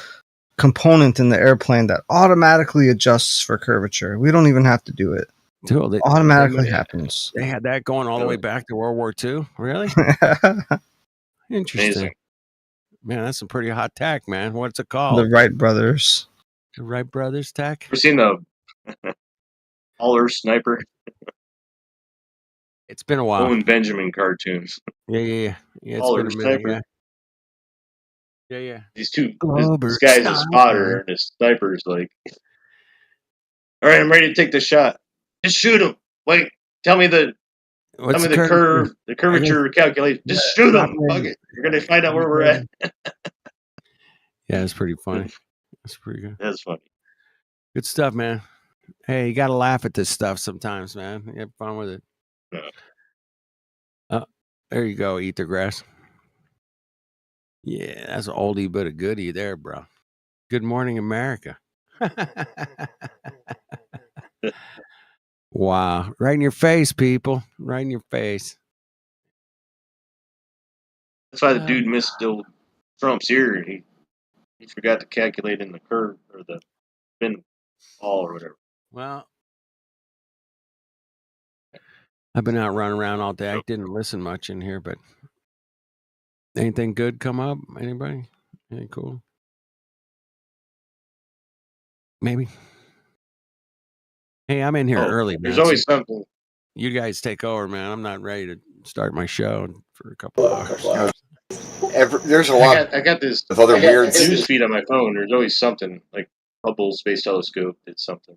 component in the airplane that automatically adjusts for curvature. We don't even have to do it. Dude, Automatically happens. They had that going all the way back to World War II. Really? Interesting. Amazing. Man, that's some pretty hot tack, man. What's it called? The Wright brothers. The Wright brothers tack? Ever seen the All-Earth Sniper? It's been a while. Owen Benjamin cartoons. Yeah. It's All-Earth been a minute, Sniper. Yeah. These two, Glober this guy's a Sniper. spotter, and his sniper's like, all right, I'm ready to take the shot. Just shoot him. Wait, tell me the curvature calculation. Just shoot him. Fuck it. You're gonna find out where we're at. Yeah, it's pretty funny. That's pretty good. That's funny. Good stuff, man. Hey, you got to laugh at this stuff sometimes, man. You have fun with it. There you go. Eat the grass. Yeah, that's an oldie but a goodie there, bro. Good morning, America. Wow. Right in your face, people. Right in your face. That's why the dude missed Trump's ear. He forgot to calculate in the curve or the spin ball or whatever. Well, I've been out running around all day. I didn't listen much in here, but anything good come up? Anybody? Anything cool? Maybe. Hey, I'm in here early, man. There's always something. You guys take over, man. I'm not ready to start my show for a couple hours. There's a lot. I got this of other weird news feed on my phone. There's always something like Hubble Space Telescope did something.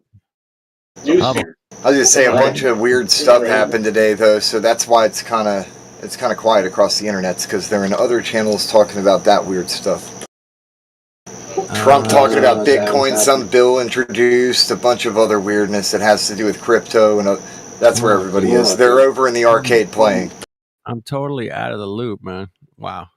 I was gonna say a bunch of weird stuff happened today, though, so that's why it's kind of quiet across the internet, because they're in other channels talking about that weird stuff. Trump talking about Bitcoin, some bill introduced, a bunch of other weirdness that has to do with crypto, and that's where everybody is. They're over in the arcade playing. I'm totally out of the loop, man. Wow.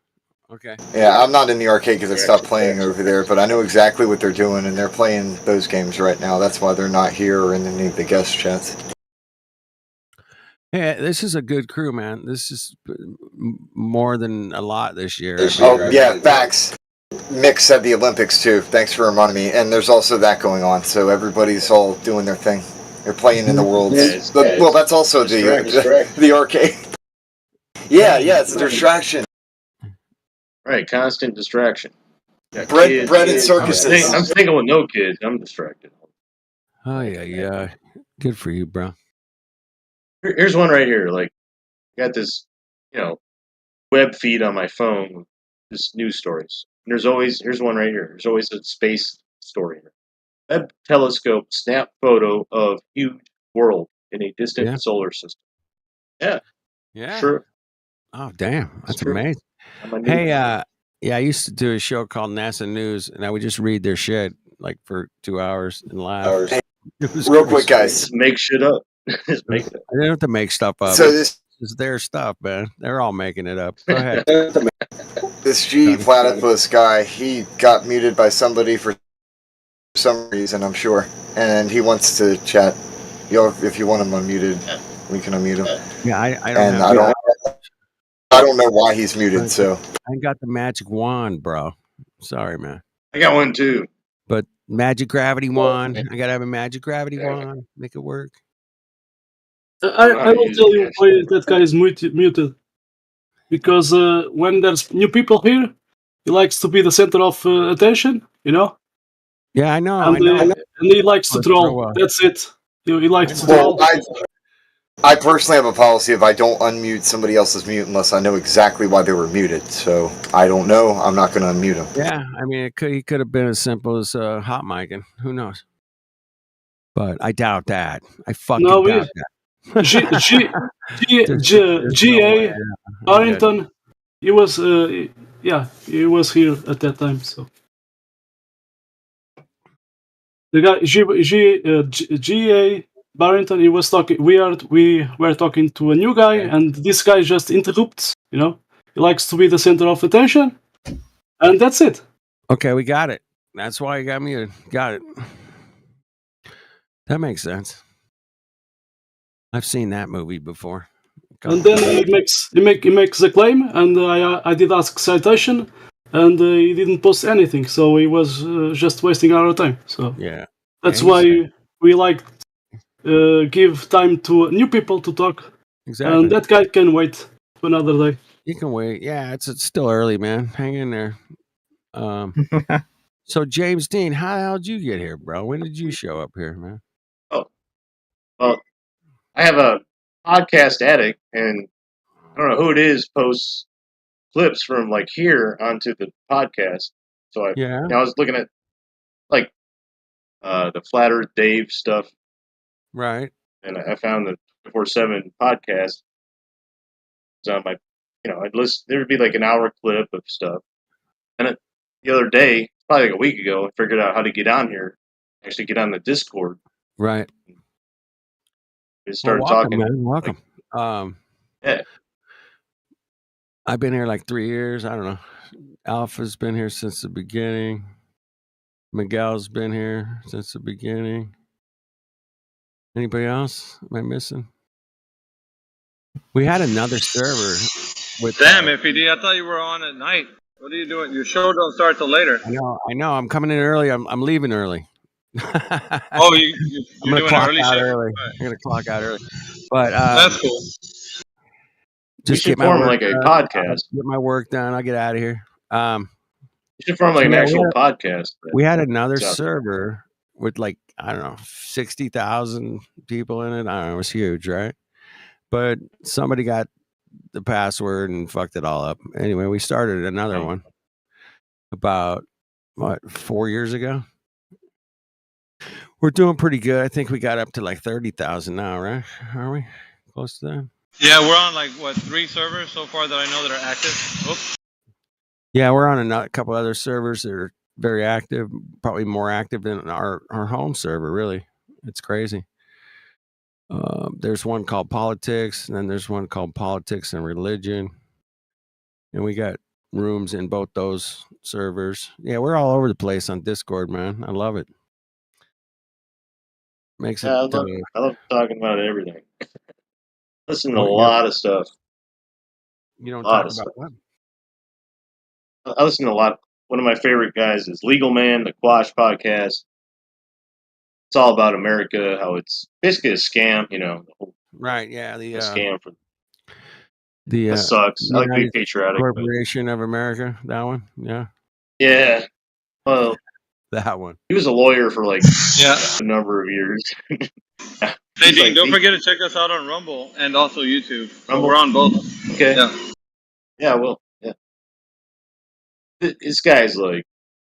Okay. Yeah, I'm not in the arcade because I stopped playing over there, but I know exactly what they're doing, and they're playing those games right now. That's why they're not here or in any of the guest chats. Yeah, this is a good crew, man. This is more than a lot this year. Oh, yeah, facts. Mick said the Olympics, too. Thanks for reminding me. And there's also that going on, so everybody's all doing their thing. They're playing in the world. Well, that's also the arcade. Yeah, it's a distraction. Right, constant distraction. Bread and circuses. I'm thinking with no kids. I'm distracted. Oh, yeah. Good for you, bro. Here's one right here. Like, got this, web feed on my phone. Just news stories. And here's one right here. There's always a space story. Webb telescope snap photo of huge world in a distant solar system. Yeah. Yeah. Sure. Oh, damn. That's true. amazing. Hey, yeah, I used to do a show called NASA News, and I would just read their shit like for 2 hours and laugh. Hey, It was real crazy. quick, guys. Just make shit up. Just make it up. I didn't have to make stuff up. So this It's their stuff, man. They're all making it up. Go ahead. this G platypus guy, he got muted by somebody for some reason, I'm sure, and he wants to chat. Yo, if you want him unmuted, we can unmute him. Yeah, I And I don't know why he's muted. So I ain't got the magic wand, bro. Sorry, man. I got one too. But magic gravity wand. I gotta have a magic gravity wand. Make it work. I will tell you why that guy is muted. Because when there's new people here, he likes to be the center of attention, you know? Yeah, I know. And he likes to troll. That's it. He likes to troll. I personally have a policy of I don't unmute somebody else's mute unless I know exactly why they were muted. So I don't know. I'm not going to unmute them. Yeah, I mean, he could have been as simple as hot micing. Who knows? But I doubt that. I fucking doubt that. G.A. Barrington, he was, he was here at that time. So the guy G.A. Barrington, he was talking. We were talking to a new guy, and this guy just interrupts. You know, he likes to be the center of attention, and that's it. Okay, we got it. That's why you got me. Got it. That makes sense. I've seen that movie before. And then he makes a claim, and I did ask citation, and he didn't post anything, so he was just wasting our time. So yeah, that's why we like give time to new people to talk. Exactly. And that guy can wait for another day. You can wait. Yeah, it's still early, man. Hang in there. So James Dean, how the hell did you get here, bro? When did you show up here, man? Oh, well, I have a podcast addict, and I don't know who it is posts clips from like here onto the podcast. So I was looking at like the Flat Earth Dave stuff, right? And I found the 24/7 podcast. It's on my, I'd listen. There would be like an hour clip of stuff, and the other day, probably like a week ago, I figured out how to get on here, actually get on the Discord. Right. We started welcome, talking. Man. Welcome. Yeah. I've been here like 3 years. I don't know. Alpha's been here since the beginning. Miguel's been here since the beginning. Anybody else? Am I missing? We had another server with. Damn, FED, I thought you were on at night. What are you doing? Your show don't start till later. I know. I'm coming in early. I'm leaving early. Oh, you're doing an early shift? Early. Right. I'm gonna clock out early. But that's cool. Just get my work like a podcast. Get my work done. I'll get out of here. You should form like an actual podcast. We had another server with like, I don't know, 60,000 people in it. I don't know. It was huge, right? But somebody got the password and fucked it all up. Anyway, we started another one about, 4 years ago? We're doing pretty good. I think we got up to like 30,000 now, right? Are we close to that? Yeah, we're on like, 3 servers so far that I know that are active. Oops. Yeah, we're on a couple other servers that are very active, probably more active than our home server, really. It's crazy. There's one called Politics, and then there's one called Politics and Religion. And we got rooms in both those servers. Yeah, we're all over the place on Discord, man. I love it. Makes it. I love talking about everything. Listen to a lot of stuff. You don't talk about what? I listen to a lot. One of my favorite guys is Legal Man, the Quash podcast. It's all about America, how it's basically a scam, Right, yeah. The scam for that sucks. I like to be patriotic. Corporation of America, that one, yeah. Yeah. Well, that one. He was a lawyer for like a number of years. Hey, Dean, don't forget to check us out on Rumble and also YouTube. Rumble? We're on both. Okay. Yeah. Yeah, well, yeah. This guy's like,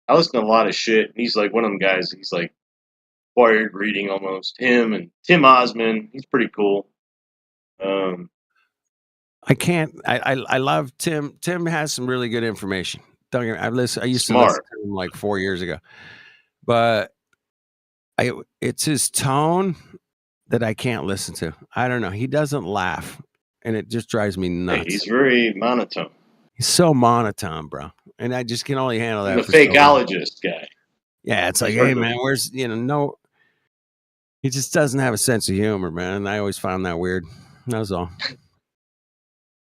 I listen to a lot of shit, and he's like one of them guys. He's like required reading almost. Him and Tim Osman. He's pretty cool. I can't. I love Tim. Tim has some really good information. Don't get me, I used to listen to him like 4 years ago, but it's his tone that I can't listen to. I don't know. He doesn't laugh, and it just drives me nuts. Hey, he's very monotone. He's so monotone, bro, and I just can only handle that. The fakeologist guy. Yeah, it's like, hey man, where's no. He just doesn't have a sense of humor, man, and I always found that weird. That was all.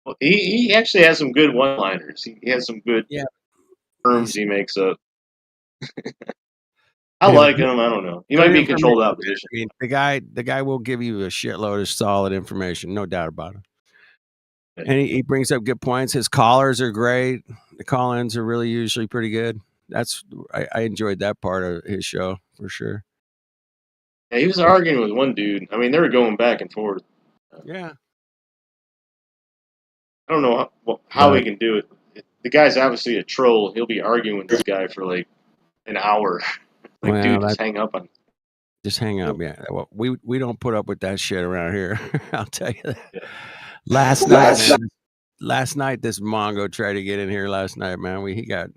Well, he actually has some good one-liners. He has some good terms he makes up. I like him. I don't know. He might be controlled opposition. I mean, the guy will give you a shitload of solid information, no doubt about it. And he brings up good points. His callers are great. The call-ins are really usually pretty good. I enjoyed that part of his show for sure. Yeah, he was arguing with one dude. I mean, they were going back and forth. Yeah. I don't know how he can do it. The guy's obviously a troll. He'll be arguing with this guy for like an hour. Like, Well, dude, just hang up on. Just hang up, yeah. Well, we don't put up with that shit around here. I'll tell you that. Yeah. Last night, this Mongo tried to get in here last night, man. He got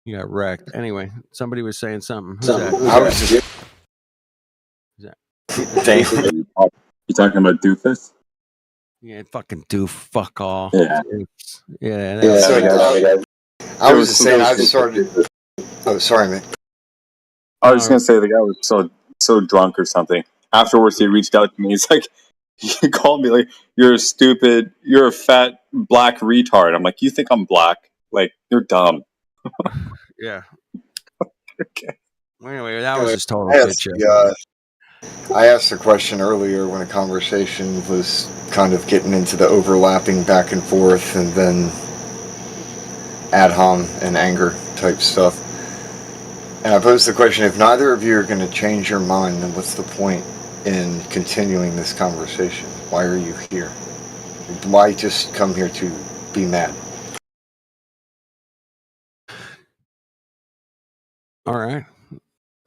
wrecked. Anyway, somebody was saying something. Who's that? You talking about doofus? Yeah, fucking doof. Fuck all. Yeah. Yeah. I was just saying, I've started. Oh, sorry, man. I was just gonna say the guy was so drunk or something. Afterwards, he reached out to me. He's like, he called me like, "You're stupid. You're a fat black retard." I'm like, "You think I'm black? Like, you're dumb." Yeah. Okay. Well, anyway, that was just total shit show. I asked a question earlier when a conversation was kind of getting into the overlapping back and forth, and then ad hom and anger type stuff. And I posed the question, if neither of you are going to change your mind, then what's the point in continuing this conversation? Why are you here? Why just come here to be mad? All right.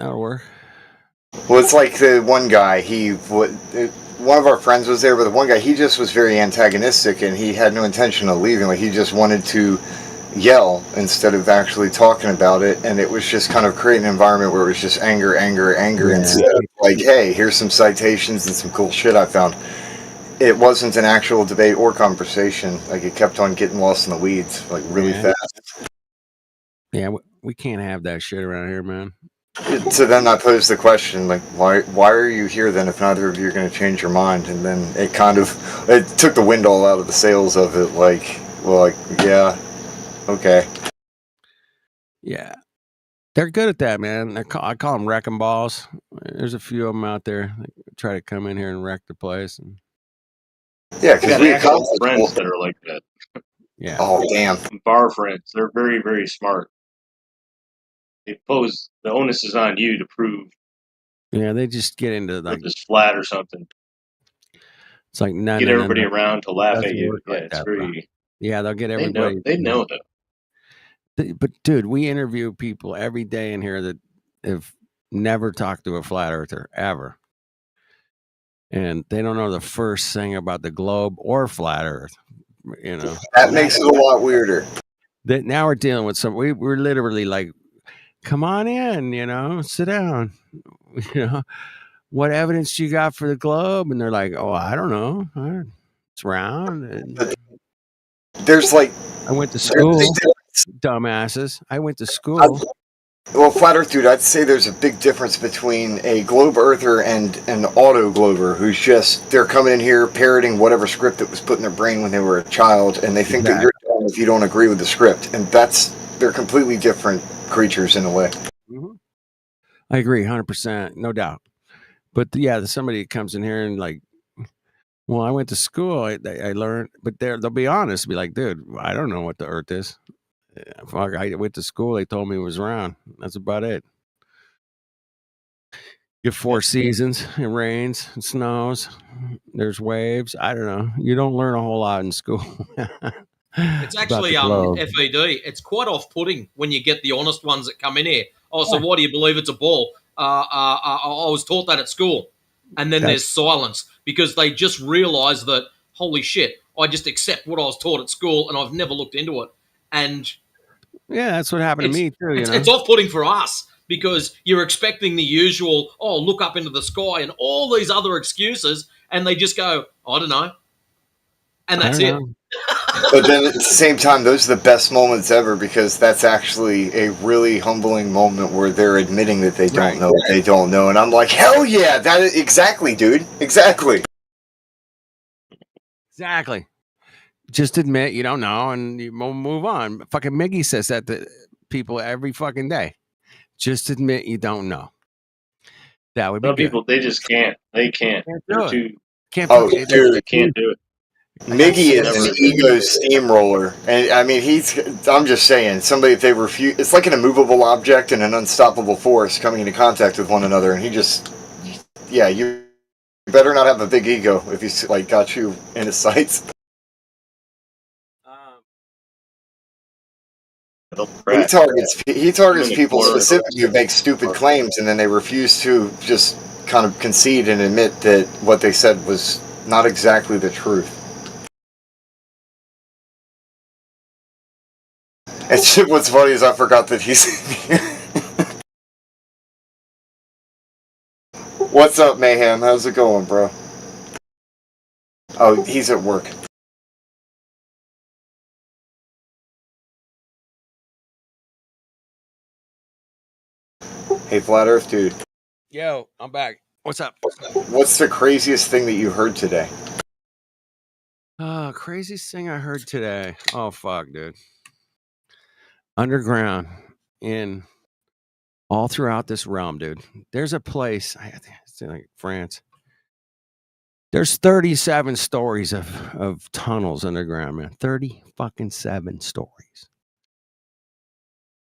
That'll work. Well, it's like the one guy, one of our friends was there, but the one guy, he just was very antagonistic, and he had no intention of leaving. Like, he just wanted to yell instead of actually talking about it, and it was just kind of creating an environment where it was just anger instead of like, hey, here's some citations and some cool shit I found. It wasn't an actual debate or conversation. Like, it kept on getting lost in the weeds, like really fast. Yeah, we can't have that shit around here, man. So then I posed the question, like, why are you here then if neither of you are going to change your mind? And then it took the wind all out of the sails of it, like, well, like, yeah, okay. Yeah. They're good at that, man. I call them wrecking balls. There's a few of them out there that try to come in here and wreck the place. And... yeah, because we have friends that are like that. Yeah. Oh, damn. Bar friends. They're very, very smart. They pose the onus is on you to prove. Yeah, they just get into like this flat or something. It's like get everybody around to laugh at you. Yeah, like it's that, very. Bro. Yeah, they'll get everybody. They know that. But dude, we interview people every day in here that have never talked to a flat earther ever, and they don't know the first thing about the globe or flat Earth. You know, that makes it a lot weirder. That now we're dealing with some. We're literally like, come on in, you know, sit down. You know, what evidence you got for the globe? And they're like, oh, I don't know. It's round. And there's like, I went to school. Dumbasses. I went to school. Well, flat Earth dude, I'd say there's a big difference between a globe earther and an auto glober who's just, they're coming in here parroting whatever script that was put in their brain when they were a child, and they think that you're dumb if you don't agree with the script. And they're completely different creatures in a way. Mm-hmm. I agree 100%, no doubt. But yeah, somebody comes in here and like, well, I went to school, I learned, but they'll be honest, be like, dude, I don't know what the Earth is. Fuck, I went to school, they told me it was round. That's about it. You have 4 seasons, it rains, it snows, there's waves. I don't know. You don't learn a whole lot in school. It's actually FED. It's quite off-putting when you get the honest ones that come in here. Oh, so why do you believe it's a ball? I was taught that at school. And then there's silence because they just realise that, holy shit, I just accept what I was taught at school and I've never looked into it. And yeah, that's what happened to me too. It's off-putting for us because you're expecting the usual, oh, look up into the sky and all these other excuses, and they just go, I don't know. And that's it. But then at the same time, those are the best moments ever because that's actually a really humbling moment where they're admitting that they don't know what they don't know. And I'm like, hell yeah, exactly, dude. Exactly. Exactly. Just admit you don't know and you move on. Fucking Miggy says that to people every fucking day. Just admit you don't know. That would be Some good. people, they just can't. They can't. They're too. Can't dude. They can't do it. Miggy is an ego steamroller, and I mean I'm just saying, somebody if they refuse, it's like an immovable object and an unstoppable force coming into contact with one another, and he just, yeah, you better not have a big ego if he's like got you in his sights. He targets people specifically who make stupid claims, and then they refuse to just kind of concede and admit that what they said was not exactly the truth. And shit, what's funny is I forgot that he's in here. What's up, Mayhem? How's it going, bro? Oh, he's at work. Hey, Flat Earth dude. Yo, I'm back. What's up? What's the craziest thing that you heard today? Craziest thing I heard today. Oh, fuck, dude. Underground in all throughout this realm, dude. There's a place, I think it's in like France. There's 37 stories of tunnels underground, man. 37 stories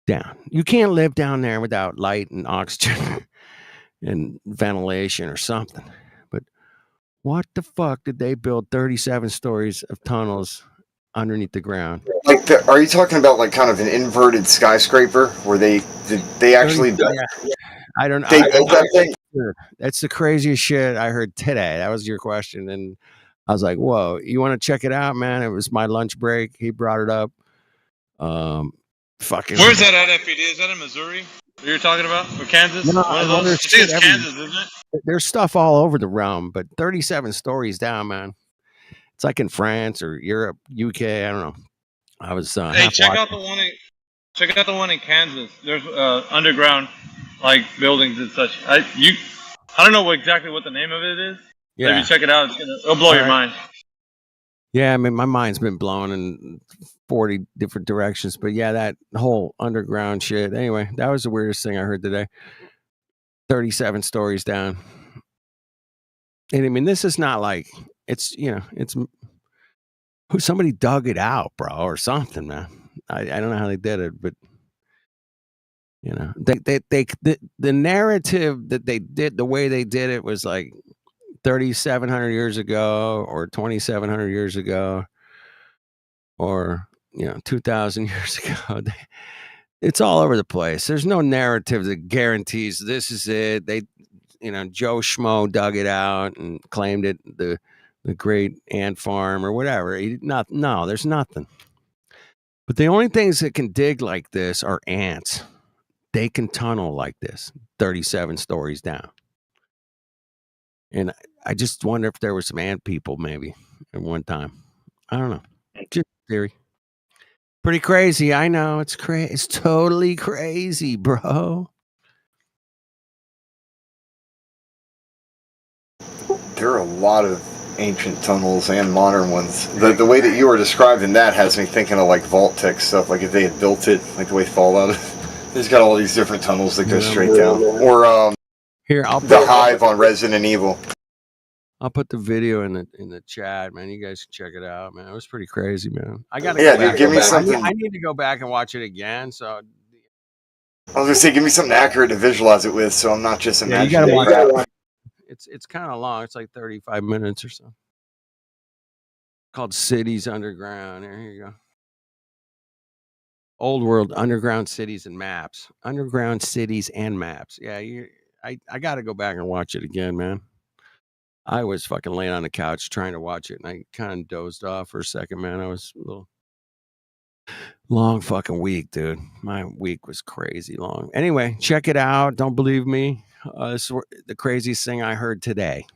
down. You can't live down there without light and oxygen and ventilation or something. But what the fuck did they build 37 stories of tunnels underneath the ground? Like, are you talking about like kind of an inverted skyscraper where they actually? I don't know. They built that thing. That's the craziest shit I heard today. That was your question, and I was like, "Whoa, you want to check it out, man?" It was my lunch break. He brought it up. Fucking. Where's that at, FED? Is that in Missouri? You're talking about or Kansas? No, One of those? I think it's Kansas, isn't it? There's stuff all over the realm, but 37 stories down, man. It's like in France or Europe, UK. I don't know. I was hey, check out the one in Kansas. There's underground like buildings and such. I don't know exactly what the name of it is. Yeah. But if you check it out, it'll blow your mind. Yeah, I mean, my mind's been blown in 40 different directions, but yeah, that whole underground shit. Anyway, that was the weirdest thing I heard today. 37 stories down. And I mean, this is not like it's somebody dug it out, bro, or something, man. I don't know how they did it, but the narrative that they did, the way they did it was like 3,700 years ago or 2,700 years ago or 2,000 years ago. It's all over the place. There's no narrative that guarantees this is it. They Joe Schmo dug it out and claimed it the great ant farm or whatever. No, there's nothing. But the only things that can dig like this are ants. They can tunnel like this, 37 stories down. And I just wonder if there were some ant people maybe at one time. I don't know. Just theory. Pretty crazy. I know. It's crazy. It's totally crazy, bro. There are a lot of ancient tunnels and modern ones. The way that you were describing that has me thinking of like Vault-Tec stuff, like if they had built it, like the way Fallout there's got all these different tunnels that go straight down. Or here, the Hive on Resident Evil. I'll put the video in the chat, man. You guys can check it out, man. It was pretty crazy, man. I gotta give me something. I need to go back and watch it again. So I was gonna say, give me something accurate to visualize it with, so I'm not just imagining. Yeah, you gotta watch it. It's kind of long. It's like 35 minutes or so. Called Cities Underground. Here you go. Old world, underground cities and maps. Underground cities and maps. Yeah, I got to go back and watch it again, man. I was fucking laying on the couch trying to watch it, and I kind of dozed off for a second, man. I was a little long fucking week, dude. My week was crazy long. Anyway, check it out. Don't believe me. It's the craziest thing I heard today.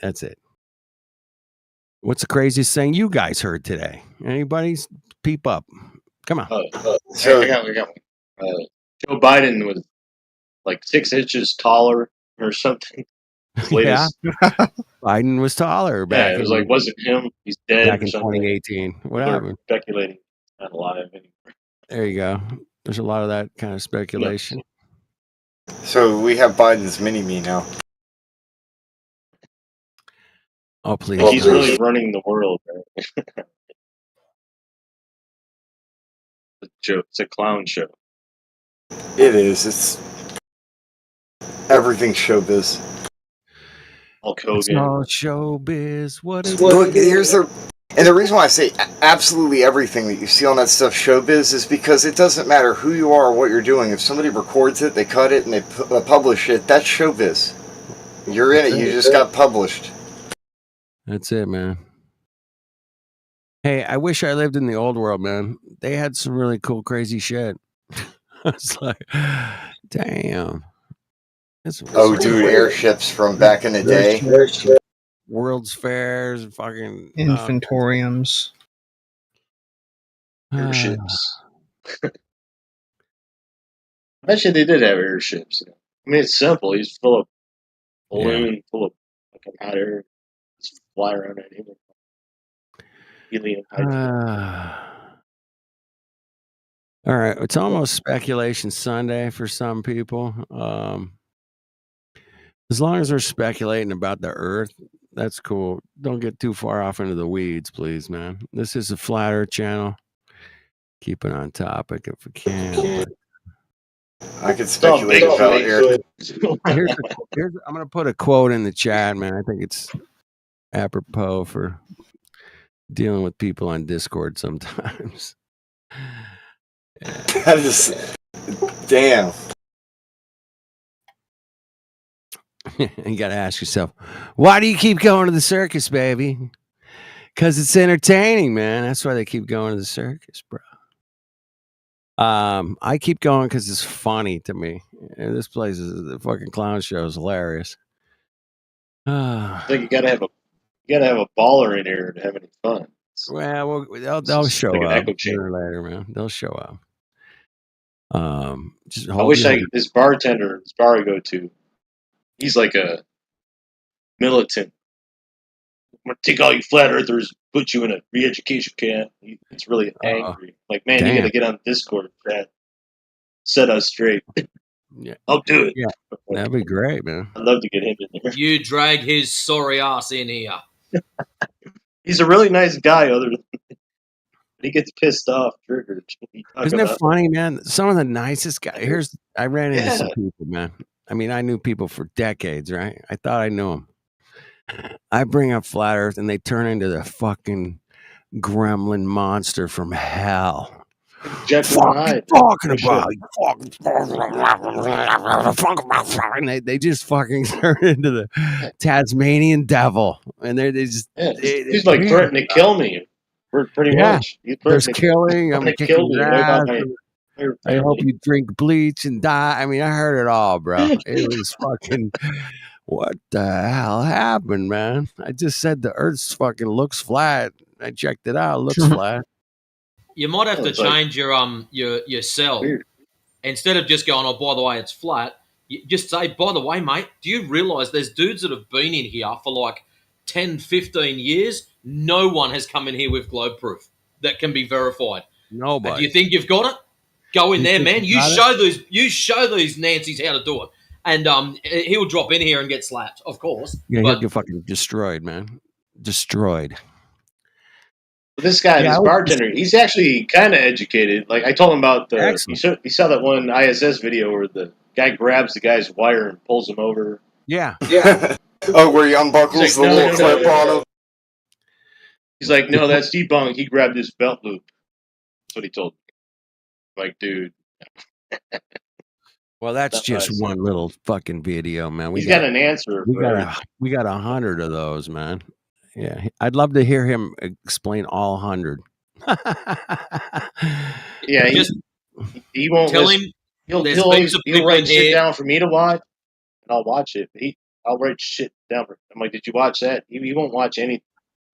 That's it. What's the craziest thing you guys heard today? Anybody peep up? Come on. I got one. Joe Biden was like 6 inches taller or something. Yeah. Biden was taller back. Yeah, it was like, wasn't him. He's dead back or in something. 2018. What They're happened? speculating he's not alive anymore. There you go. There's a lot of that kind of speculation. So we have Biden's mini-me now. Oh, please. He's really running the world. Right? It's a clown show. It is. It's everything showbiz. Hulk It's Hogan. all showbiz. What is Look, and the reason why I say absolutely everything that you see on that stuff showbiz is because it doesn't matter who you are or what you're doing. If somebody records it, they cut it, and they publish it, that's showbiz. You're in it. You just got published. That's it, man. Hey, I wish I lived in the old world, man. They had some really cool, crazy shit. It's like, damn. Oh, dude, airships from back in the day. World's fairs, fucking inventoriums. Airships. I bet you they did have airships. I mean, it's simple. He's full of balloon, full of fucking hot air. Just fly around at him. Helium. All right, it's almost speculation Sunday for some people. As long as they're speculating about the Earth, that's cool. Don't get too far off into the weeds, please, man. This is a flat Earth channel. Keep it on topic if we can. I could speculate about air. I'm going to put a quote in the chat, man. I think it's apropos for dealing with people on Discord sometimes. That is, damn. You got to ask yourself, why do you keep going to the circus, baby? Because it's entertaining, man. That's why they keep going to the circus, bro. I keep going because it's funny to me. And this place is the fucking clown show is hilarious. I think you gotta have a baller in here to have any fun. Well, they'll show like an up echo sooner or later, man. They'll show up. Just I wish this bartender, this bar I go to, he's like a militant. I'm gonna take all you flat earthers, put you in a re-education camp. He's really angry. Like, man, you gotta get on Discord, Brad. Set us straight. Yeah, I'll do it. Yeah, that'd be great, man. I'd love to get him in there. You drag his sorry ass in here. He's a really nice guy, other than he gets pissed off, triggered. Isn't it funny, man? Some of the nicest guys. I ran into some people, man. I mean, I knew people for decades, right? I thought I knew them. I bring up flat Earth, and they turn into the fucking gremlin monster from hell. Talking about they just fucking turn into the Tasmanian devil, and they just he's like threatening to kill me. Pretty much. There's killing. I'm kicking your ass. I hope family. you drink bleach and die. I mean, I heard it all, bro. It was fucking. What the hell happened, man? I just said the Earth's fucking looks flat. I checked it out. It looks flat. You might have to change your cell. Instead of just going, oh, by the way, it's flat, you just say, by the way, mate, do you realize there's dudes that have been in here for like 10, 15 years? No one has come in here with globe proof that can be verified. Nobody. Do you think you've got it? Go in there, man. You got show these Nancys how to do it. And he'll drop in here and get slapped, of course. Yeah, he'll get fucking destroyed, man. Destroyed. This guy, this bartender, he's actually kind of educated. Like, I told him about he saw that one ISS video where the guy grabs the guy's wire and pulls him over. Yeah. Oh, where he unbuckles the little clip on him. He's like, no, that's debunked. He grabbed his belt loop. That's what he told me. Like, dude. Well, that's just one little fucking video, man. He's got an answer. We got 100 of those, man. Yeah, I'd love to hear him explain all 100. Yeah, he won't tell listen. him He'll write shit down for me to watch, and I'll watch it. I'll write shit down. I'm like, did you watch that? He won't watch anything.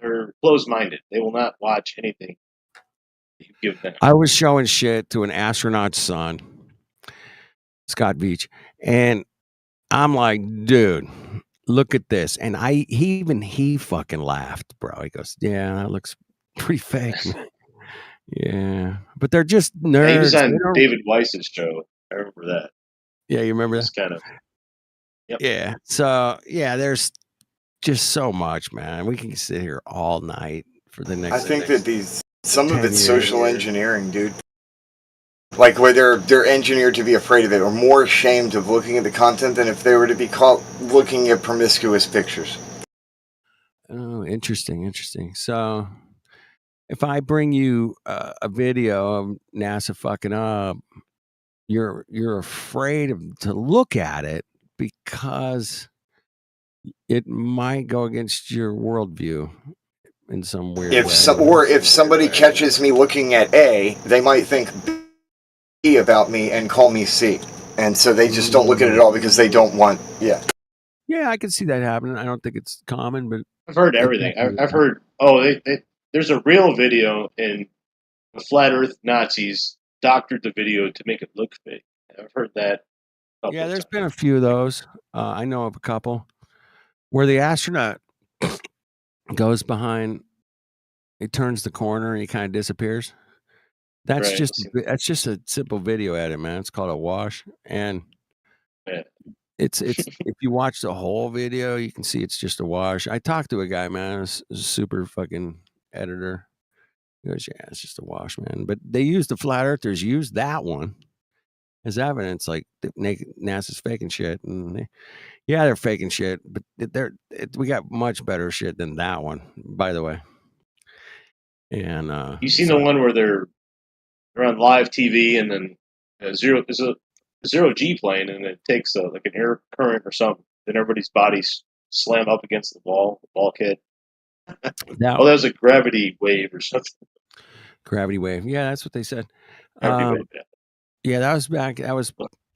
They're closed-minded. They will not watch anything you give them. I was showing shit to an astronaut's son, Scott Beach, and I'm like, dude, look at this. And he fucking laughed, bro. He goes, yeah, that looks pretty fake. Yeah, but they're just nerds. Yeah, he was on David Weiss's show. I remember that. Yeah, you remember that? It's kind of. Yep. Yeah. So yeah, there's just so much, man. We can sit here all night for the next. I think that some of it's social engineering, dude. Like where they're engineered to be afraid of it, or more ashamed of looking at the content than if they were to be caught looking at promiscuous pictures. Oh, interesting. So, if I bring you a video of NASA fucking up, you're afraid to look at it because it might go against your worldview in some weird way. If somebody catches me looking at A, they might think B about me and call me C, and so they just don't look at it at all because they don't want. Yeah. Yeah, I can see that happening. I don't think it's common, but I've heard everything. I've heard. Oh, there's a real video, and the flat Earth Nazis doctored the video to make it look fake. I've heard that. Yeah, there's been a few of those. I know of a couple where the astronaut goes behind, he turns the corner and he kind of disappears. That's just a simple video edit, man. It's called a wash, and it's if you watch the whole video, you can see it's just a wash. I talked to a guy, man, a super fucking editor. He goes, yeah, it's just a wash, man. But they use the flat earthers use that one as evidence, like NASA's faking shit, and they're faking shit, but we got much better shit than that one, by the way. And you seen the one where they're on live TV, and then there's a zero G plane, and it takes like an air current or something, then everybody's bodies slam up against the bulkhead. That was a gravity wave or something. Gravity wave, yeah, that's what they said. Wave, yeah, that was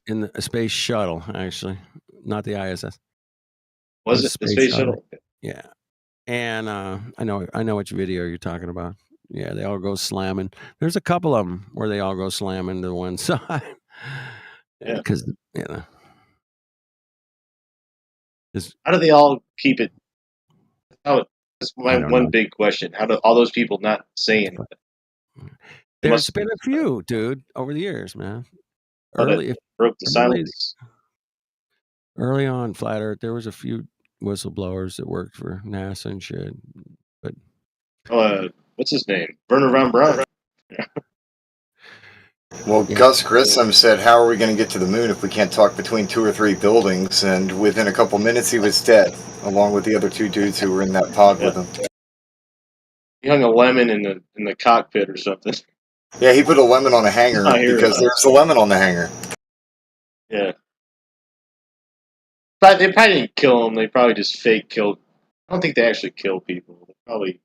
in the space shuttle, actually, not the ISS. Was it the space shuttle? Yeah, and I know which video you're talking about. Yeah, they all go slamming. There's a couple of them where they all go slamming to one side. Yeah, because how do they all keep it? That's my one big question. How do all those people not say anything? There's been a few, dude, over the years, man. Broke the silence. Early on, Flat Earth, there was a few whistleblowers that worked for NASA and shit. But what's his name? Werner von Braun. Well, Gus Grissom said, how are we going to get to the moon if we can't talk between 2 or 3 buildings? And within a couple minutes, he was dead, along with the other 2 dudes who were in that pod with him. He hung a lemon in the cockpit or something. Yeah, he put a lemon on a hanger because there's a lemon on the hanger. Yeah. But they probably didn't kill him. They probably just fake killed. I don't think they actually kill people. They probably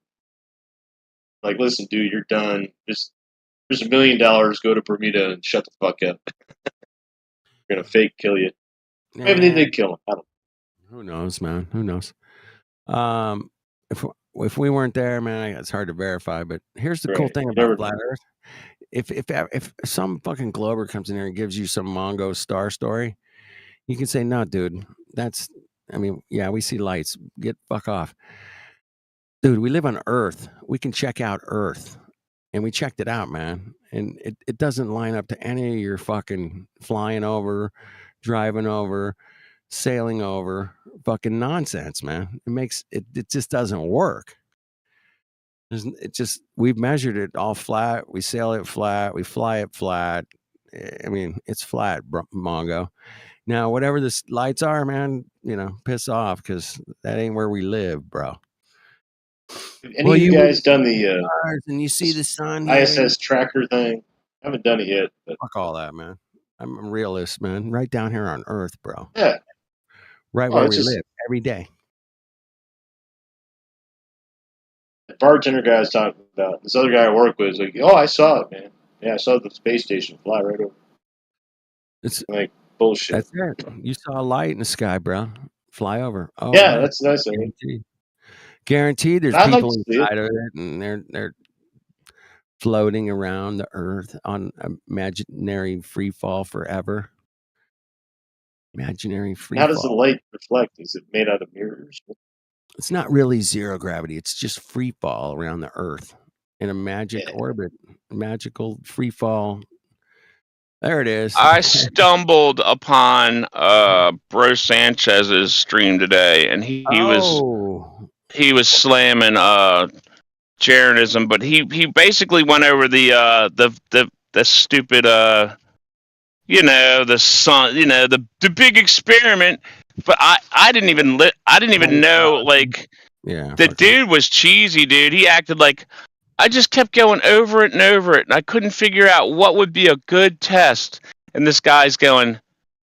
like, listen, dude, you're done. There's $1 million. Go to Bermuda and shut the fuck up. We're gonna fake kill you. Maybe they did kill him. I don't know. Who knows, man? Who knows? If we weren't there, man, it's hard to verify. But here's the cool thing about Flat Earth: if some fucking glober comes in here and gives you some Mongo star story, you can say, "No, dude, we see lights. Get fuck off, dude. We live on Earth. We can check out Earth." And we checked it out, man. And it doesn't line up to any of your fucking flying over, driving over, sailing over fucking nonsense, man. It just doesn't work. We've measured it all flat. We sail it flat. We fly it flat. I mean, it's flat, Mongo. Now, whatever the lights are, man, piss off, because that ain't where we live, bro. Have any of you guys done the and you see the sun ISS tracker thing? I haven't done it yet. But... Fuck all that, man. I'm a realist, man. Right down here on Earth, bro. Yeah. Right where we live every day. The bartender guy I was talking about, this other guy I work with, is like, oh, I saw it, man. Yeah, I saw the space station fly right over. It's like bullshit. That's it. You saw a light in the sky, bro. Fly over. Oh, yeah, wow. that's nice. Guaranteed there's I'd like people to see inside of it, and they're floating around the Earth on imaginary free fall forever. Imaginary free How does the fall. light reflect? Is it made out of mirrors? It's not really zero gravity. It's just free fall around the Earth in a magic orbit. Magical free fall. There it is. I stumbled upon Bro Sanchez's stream today, and he was slamming Jeranism, but he basically went over the stupid the sun, the big experiment. But I didn't even know, like, the dude was cheesy, dude. He acted like I just kept going over it and over it, and I couldn't figure out what would be a good test. And this guy's going,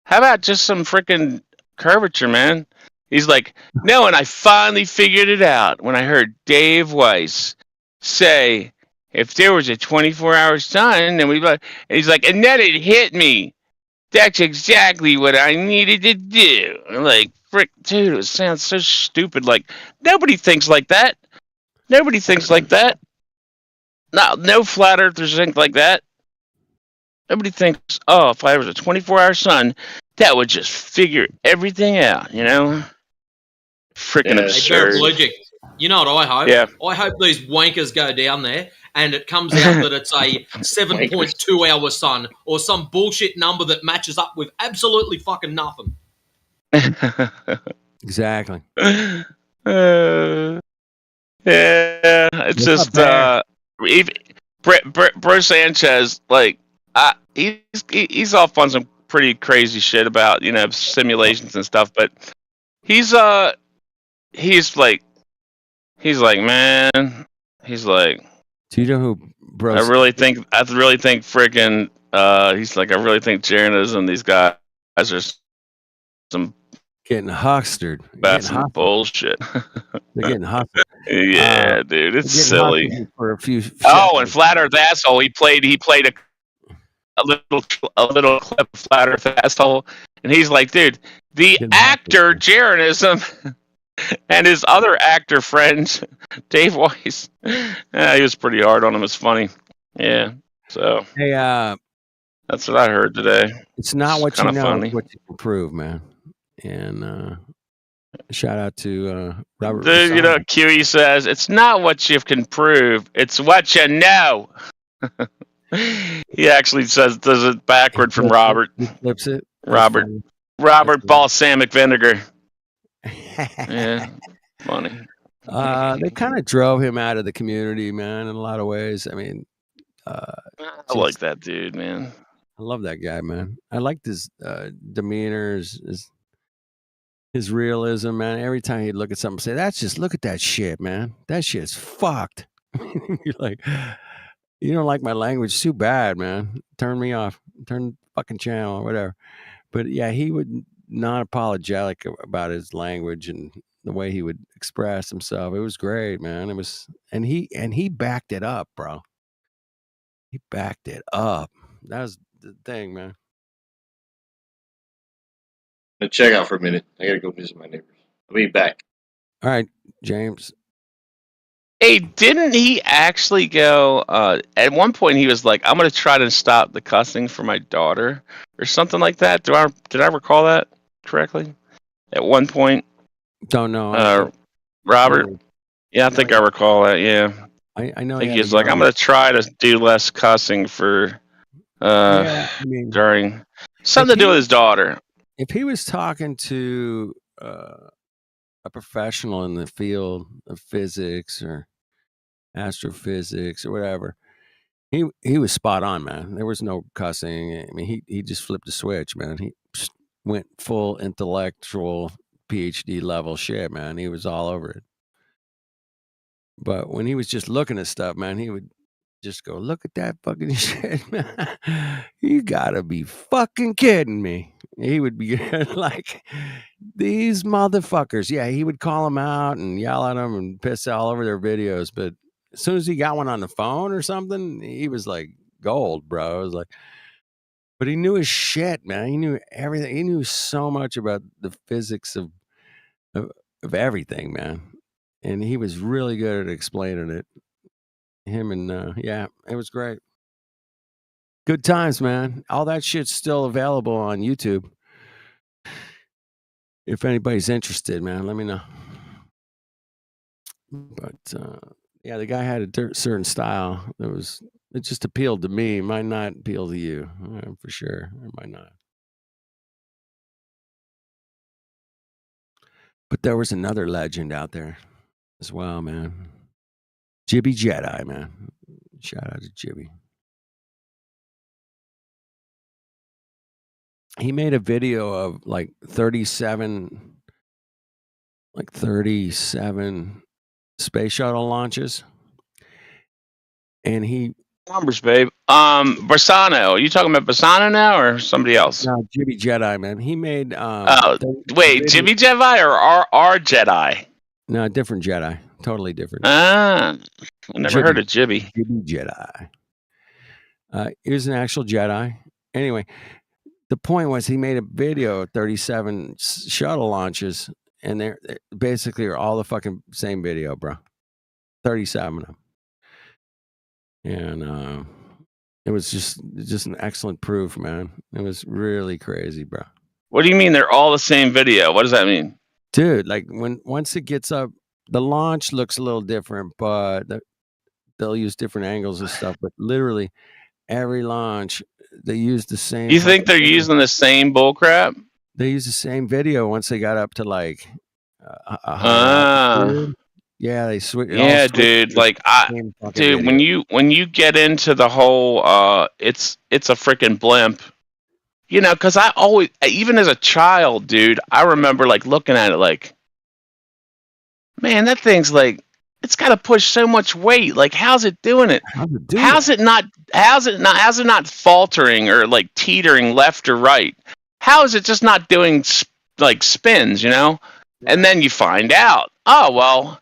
how about just some freaking curvature, man? He's like, no, and I finally figured it out when I heard Dave Weiss say, if there was a 24-hour sun, then and he's like, and then it hit me. That's exactly what I needed to do. I'm like, frick, dude, it sounds so stupid. Like, nobody thinks like that. Nobody thinks like that. No flat earthers think like that. Nobody thinks, oh, if I was a 24-hour sun, that would just figure everything out, Freaking absurd. Logic. You know what I hope? Yeah. I hope these wankers go down there and it comes out that it's a 7.2 hour sun or some bullshit number that matches up with absolutely fucking nothing. Exactly. Yeah, it's just Bro Sanchez, like, he's off on some pretty crazy shit about simulations and stuff, but he's like, man, he's like, do you know who Bro? I really think freaking he's like, I really think Jeranism and these guys are some getting huckstered. That's some bullshit. They're getting hustled. Yeah, dude, it's silly. For a few and Flat Earth Asshole, he played a little clip of Flat Earth Asshole, and he's like, dude, the actor Jeranism and his other actor friend Dave Weiss, he was pretty hard on him. It's funny. Yeah. So hey, that's what I heard today. It's not what you know, funny. It's what you can prove, man. And shout out to Robert. Dude, QE says it's not what you can prove; it's what you know. He actually does it backward from Robert. He flips it. Robert balsamic vinegar. Yeah, funny. They kind of drove him out of the community, man, in a lot of ways. I mean, I like that dude, man. I love that guy, man. I liked his demeanor, his realism, man. Every time he'd look at something, say, look at that shit, man. That shit's fucked. You're like, you don't like my language, too bad, man. Turn me off. Turn the fucking channel or whatever. But yeah, he would not apologetic about his language and the way he would express himself. It was great, man. It was, and he backed it up, bro. He backed it up. That was the thing, man. Check out for a minute. I gotta go visit my neighbors. I'll be back. All right, James. Hey, didn't he actually go? At one point, he was like, "I'm going to try to stop the cussing for my daughter," or something like that. Did I recall that correctly? At one point, don't know. Robert. Yeah, I think I recall that. Yeah, I know. I think he was like, "I'm going to try to do less cussing for during something to do with his daughter." If he was talking to a professional in the field of physics or astrophysics or whatever, he was spot on, man. There was no cussing. I mean, he just flipped a switch, man. He just went full intellectual PhD level shit, man. He was all over it. But when he was just looking at stuff, man, he would just go, look at that fucking shit, man. You gotta be fucking kidding me. He would be like, these motherfuckers. Yeah, he would call them out and yell at them and piss all over their videos. But as soon as he got one on the phone or something, he was like gold, bro. I was like, but he knew his shit, man. He knew everything. He knew so much about the physics of everything, man. And he was really good at explaining it. Him and yeah, it was great. Good times, man. All that shit's still available on YouTube. If anybody's interested, man, let me know. But yeah, the guy had a certain style. It just appealed to me. It might not appeal to you, for sure. It might not. But there was another legend out there as well, man. Jibby Jedi, man. Shout out to Jibby. He made a video of like 37 space shuttle launches. And he numbers, babe. Bassano. Are you talking about Bassano now or somebody else? No, Jibby Jedi, man. He made wait, Jibby Jedi or our Jedi? No, different Jedi. Totally different. I never heard of Jibby. Jibby Jedi. He was an actual Jedi. Anyway, the point was he made a video of 37 shuttle launches, and they basically are all the fucking same video, bro. 37 of them. And it was just an excellent proof, man. It was really crazy, bro. What do you mean they're all the same video? What does that mean? Dude, like once it gets up, the launch looks a little different, but they'll use different angles and stuff. But literally every launch, they use the same. You think they're using the same bullcrap? They use the same video once they got up to like yeah, they switch. Yeah, dude. Like dude, when you get into the whole, it's a freaking blimp. You know, because I always, even as a child, dude, I remember like looking at it like, man, that thing's like, it's got to push so much weight. Like, how's it doing it? How's it not faltering or like teetering left or right? How is it just not doing like spins? You know, and then you find out, oh well.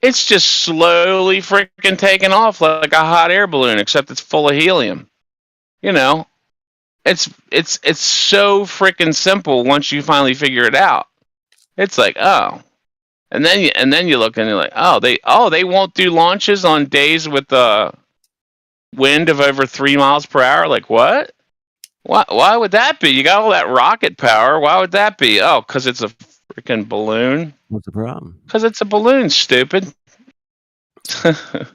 It's just slowly freaking taking off like a hot air balloon, except it's full of helium. You know, it's so freaking simple once you finally figure it out. It's like, oh, and then you look and you're like, they won't do launches on days with wind of over 3 miles per hour. Like what? Why would that be? You got all that rocket power. Why would that be? Oh, because it's a freaking balloon. What's the problem? Because it's a balloon, stupid.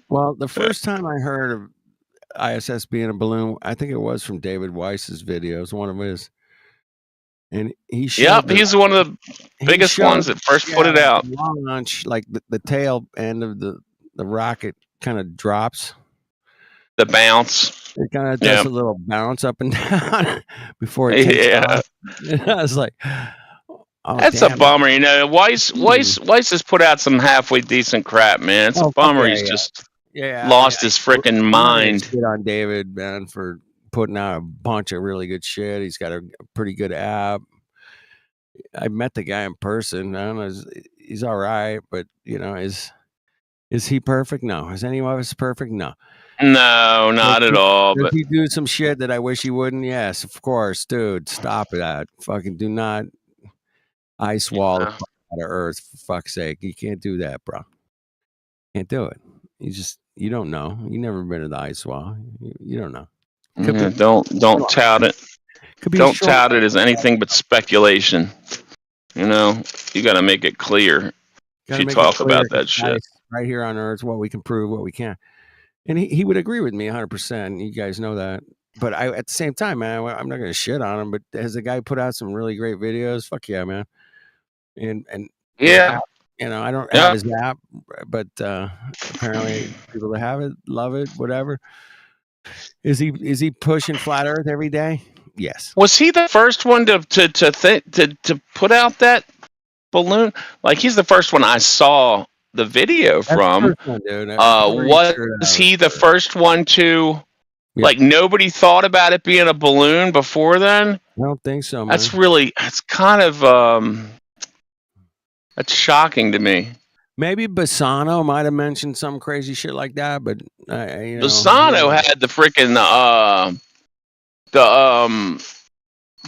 Well, the first time I heard of ISS being a balloon, I think it was from David Weiss's videos, one of his. And he showed he's one of the biggest ones that first put it out. Launch, like the tail end of the rocket kind of drops. The bounce. It kind of does a little bounce up and down before it takes off. I was like, that's a bummer, you know. Weiss has put out some halfway decent crap, man. It's a bummer. He's just lost his freaking mind. Shit on David, man, for putting out a bunch of really good shit. He's got a pretty good app. I met the guy in person. I don't know. He's all right, but you know, is he perfect? No. Is any of us perfect? No. No, not at all. Does but he do some shit that I wish he wouldn't? Yes, of course, dude. Stop that. Fucking do not ice wall out of Earth, for fuck's sake. You can't do that, bro. Can't do it. You don't know. You never been to the ice wall. You don't know. Don't tout it. Don't tout it as anything but speculation. You know, you got to make it clear if you talk about that shit. Right here on Earth, what we can prove, what we can't. And he would agree with me 100%. You guys know that. But at the same time, man, I'm not going to shit on him. But has the guy put out some really great videos? Fuck yeah, man. And yeah, you know, I don't have his app, but apparently people that have it love it. Whatever. Is he pushing flat Earth every day? Yes. Was he the first one to put out that balloon? Like he's the first one I saw the video That's the from, first one, dude. I'm pretty was sure that he the first one to, like, nobody thought about it being a balloon before then? I don't think so, man. That's kind of, that's shocking to me. Maybe Bassano might have mentioned some crazy shit like that, but you know, Bassano had the freaking,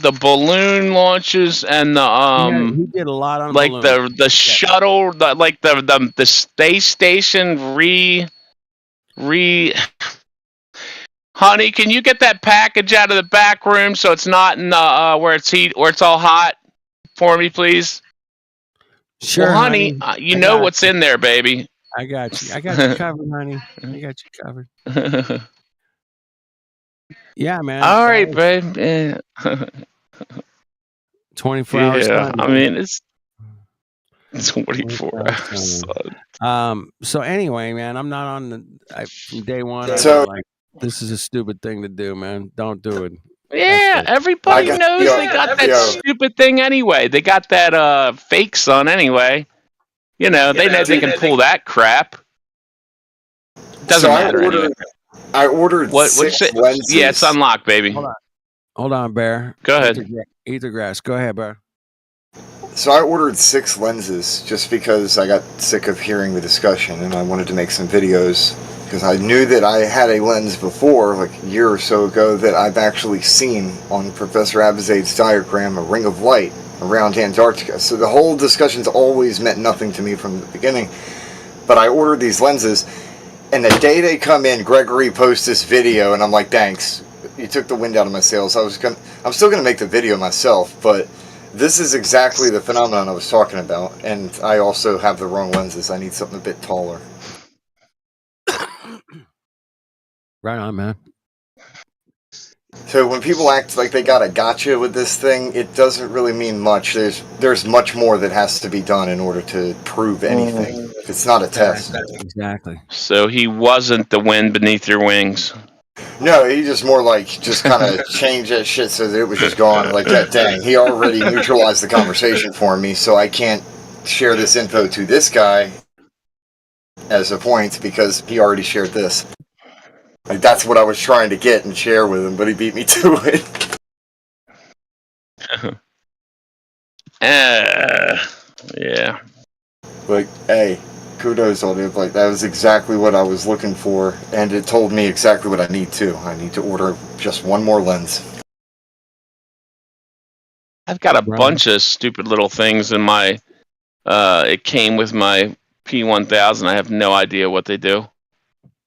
the balloon launches and the he did a lot on like balloons. the shuttle, the space station honey, can you get that package out of the back room so it's not in the where it's all hot for me, please? Sure, well, honey, you know what's in there, baby. I got you. I got you covered, honey. I got you covered. Yeah, man. All right, babe. Yeah. 24 hours. Yeah, I mean it's 24 hours. So anyway, man, I'm not on from day one. So- I'm like, this is a stupid thing to do, man. Don't do it. Yeah, everybody knows they got that stupid thing anyway. They got that fake sun anyway. You know, they know they can pull that crap. Doesn't matter anyway. I ordered six lenses. Yeah, it's unlocked, baby. Hold on, Bear. Go ahead. Eat the grass. Go ahead, Bear. So I ordered 6 lenses just because I got sick of hearing the discussion and I wanted to make some videos because I knew that I had a lens before, like a year or so ago, that I've actually seen on Professor Abizade's diagram, a ring of light around Antarctica. So the whole discussion's always meant nothing to me from the beginning. But I ordered these lenses, and the day they come in, Gregory posts this video, and I'm like, thanks. You took the wind out of my sails. I'm still gonna make the video myself, but this is exactly the phenomenon I was talking about, and I also have the wrong lenses. I need something a bit taller. Right on, man. So when people act like they got a gotcha with this thing, it doesn't really mean much. There's much more that has to be done in order to prove anything. It's not a test. Exactly. So he wasn't the wind beneath your wings. No, he just more like just kind of changed that shit so that it was just gone. Like that, dang, he already neutralized the conversation for me, so I can't share this info to this guy as a point because he already shared this. Like that's what I was trying to get and share with him, but he beat me to it. Yeah. Like, hey, kudos on it. Like that was exactly what I was looking for, and it told me exactly what I need to. I need to order just one more lens. I've got a bunch of stupid little things in my. It came with my P1000. I have no idea what they do.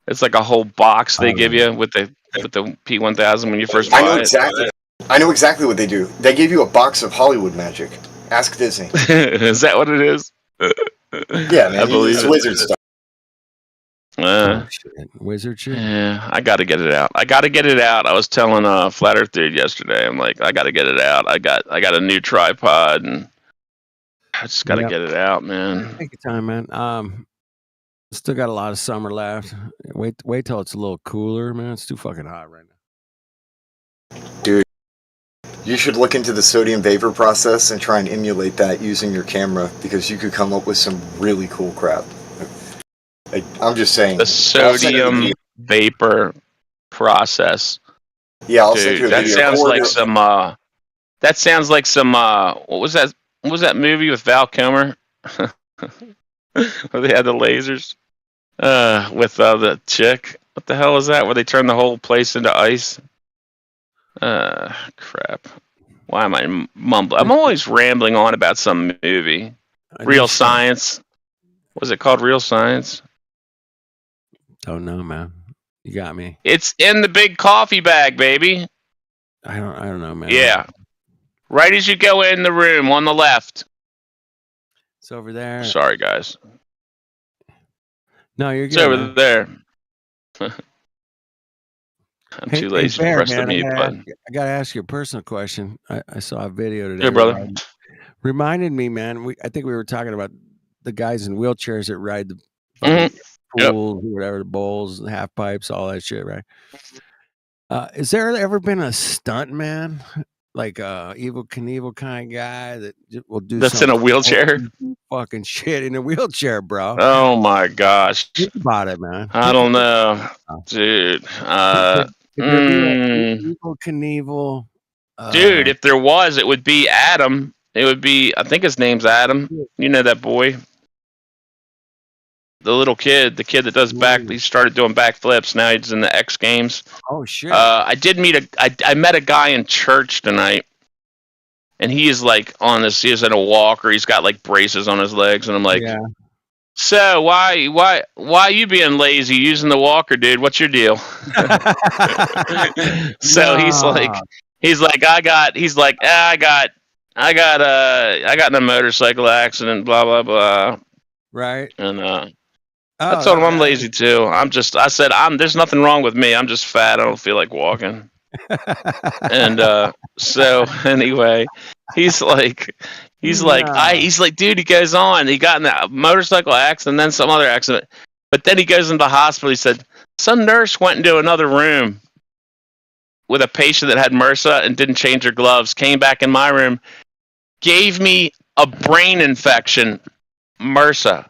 It's like a whole box they give you with the P1000 when you first buy it. I know exactly what they do. They give you a box of Hollywood magic. Ask Disney. Is that what it is? Yeah, man. I believe it's it. wizard stuff. Wizard shit. Yeah, I got to get it out. I was telling Flat Earth Dude yesterday. I'm like, I got to get it out. I got a new tripod, and I just got to get it out, man. Take your time, man. Still got a lot of summer left. Wait till it's a little cooler, man. It's too fucking hot right now. Dude, you should look into the sodium vapor process and try and emulate that using your camera because you could come up with some really cool crap. I'm just saying. The sodium vapor process. Yeah, I'll send you a that video. sounds like some. That sounds like some. What was that? What was that movie with Val Kilmer? Where they had the lasers. With the chick. What the hell is that? Where they turn the whole place into ice? Crap. Why am I mumbling? I'm always rambling on about some movie. Real Science. Was it called Real Science? Don't know, man. You got me. It's in the big coffee bag, baby. I don't know, man. Yeah. Right as you go in the room on the left. It's over there. Sorry, guys. No, you're good. It's over man. there. I'm too lazy to press the mute button. I gotta ask you a personal question. I saw a video today. Hey, brother. Reminded me, man. I think we were talking about the guys in wheelchairs that ride the pools, whatever, the bowls, the half pipes, all that shit, right? Has there ever been a stunt man like Evel Knievel kind of guy that will do that's in a wheelchair. Fucking shit in a wheelchair, bro. Oh my gosh. Think about it, man. I don't know, dude. Could there be an Evel Knievel? Dude, if there was, it would be Adam. It would be, I think his name's Adam. You know that boy? The little kid, the kid that does he started doing backflips. Now he's in the X Games. Oh shit! I did meet I met a guy in church tonight, and he is like on this. He's in a walker. He's got like braces on his legs, and I'm like, so why you being lazy using the walker, dude? What's your deal? So he's like, I got in a motorcycle accident, blah blah blah. Right. And I told him I'm lazy too. I said there's nothing wrong with me. I'm just fat. I don't feel like walking. And so anyway, he's like, dude, he goes on. He got in a motorcycle accident, then some other accident. But then he goes into the hospital. He said some nurse went into another room with a patient that had MRSA and didn't change her gloves. Came back in my room, gave me a brain infection. MRSA.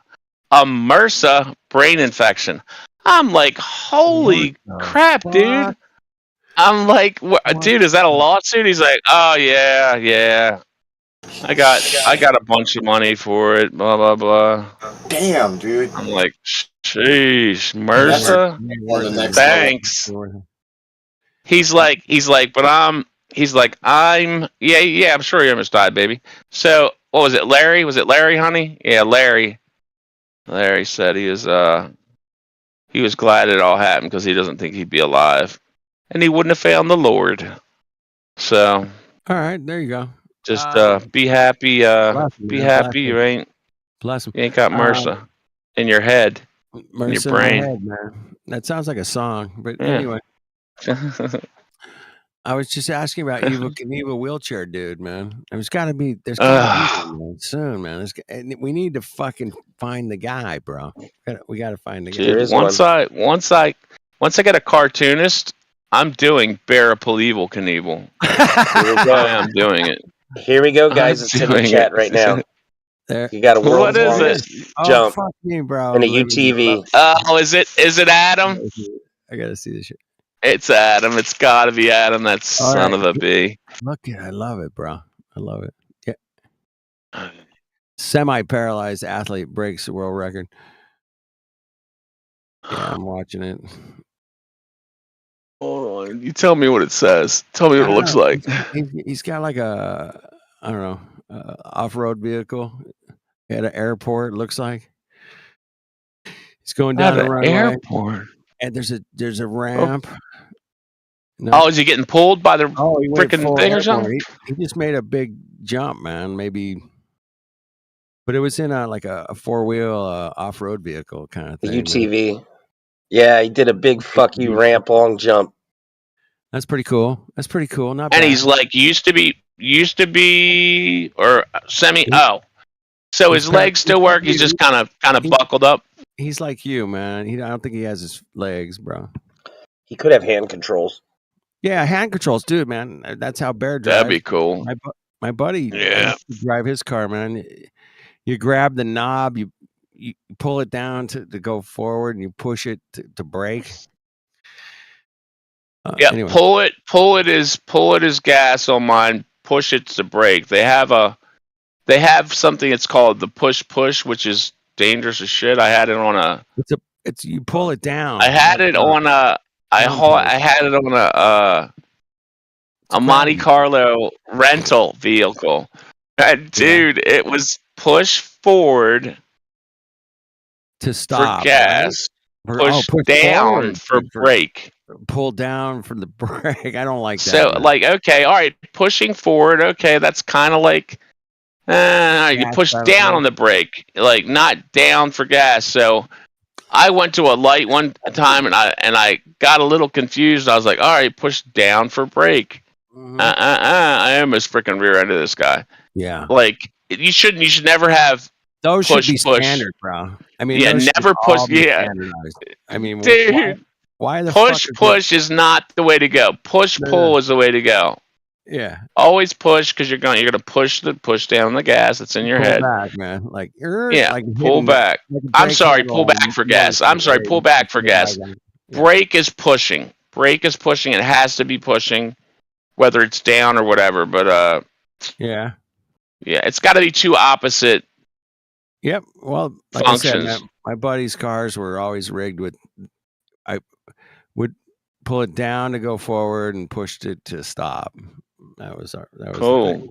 A MRSA brain infection. I'm like, holy crap, dude. I'm like, dude, is that a lawsuit? He's like, oh yeah. I got a bunch of money for it, blah blah blah. Damn, dude. I'm like, sheesh, MRSA? Thanks. He's like, but I'm sure you almost died, baby. So what was it, Larry? Was it Larry, honey? Yeah, Larry. Larry said he was glad it all happened because he doesn't think he'd be alive, and he wouldn't have found the Lord. So, all right, there you go. Just be happy. Be happy. You ain't. Bless him. You ain't got MRSA in your head, in your brain. Head, man. That sounds like a song, but anyway. I was just asking about Evel Knievel wheelchair dude, man. There's got to be one soon, man. We need to fucking find the guy, bro. We got to find the guy. Dude, once I get a cartoonist, I'm doing Bearable Evel Knievel. I'm doing it. Here we go, guys. It's in the chat right now. There. You got a world's What is longest it? jump fuck me, bro. and a UTV. Oh, is it Adam? I gotta see this shit. It's Adam. It's gotta be Adam. That son of a b. Look at, I love it, bro. I love it. Yeah. Semi-paralyzed athlete breaks the world record. Yeah, I'm watching it. Hold on. You tell me what it says. Tell me what it looks like. He's got like a, I don't know, off-road vehicle at an airport. Looks like he's going down the runway. Airport. And there's a ramp. No. Oh, is he getting pulled by the freaking thing or something? He just made a big jump, man. Maybe, but it was in like a four-wheel off-road vehicle kind of thing. The UTV. Man. Yeah, he did a big fuck you ramp long jump. That's pretty cool. Not and bad. He's like used to be or semi. Oh, so his legs still work. He's just kind of buckled up. He's like you, man. I don't think he has his legs, bro. He could have hand controls. Yeah, hand controls, dude, man. That's how Bear drives. That'd be cool. My buddy, drive his car, man. You grab the knob, you pull it down to go forward, and you push it to brake. Anyway. Pull it is gas on mine. Push it to brake. They have something. It's called the push, which is dangerous as shit. I had it on a. It's you pull it down. I had it on a. I had it on a Monte Carlo rental vehicle. And dude, it was push forward to stop for gas. Right? Push down for brake. Pull down for the brake. I don't like that. So man. like, okay, all right, pushing forward. Okay, that's kind of like. You push down on the brake, like not down for gas. So I went to a light one time and I got a little confused. I was like, all right, push down for brake. I almost freaking rear-ended this guy. Yeah. Like you should never have those push, should be push. Standard, bro. I mean, never push. Yeah. I mean, dude, why the push is not the way to go. Push pull is the way to go. Yeah. Always push because you're gonna push down the gas that's in your Pull head. back, man. Like pull back. I'm sorry, pull back for gas. I'm sorry, pull back for gas. Brake is pushing. Brake is pushing. It has to be pushing, whether it's down or whatever. But yeah, it's got to be two opposite. Yep. Well, like functions. I said, my buddy's cars were always rigged with. I would pull it down to go forward and pushed it to stop. That was cool. The thing.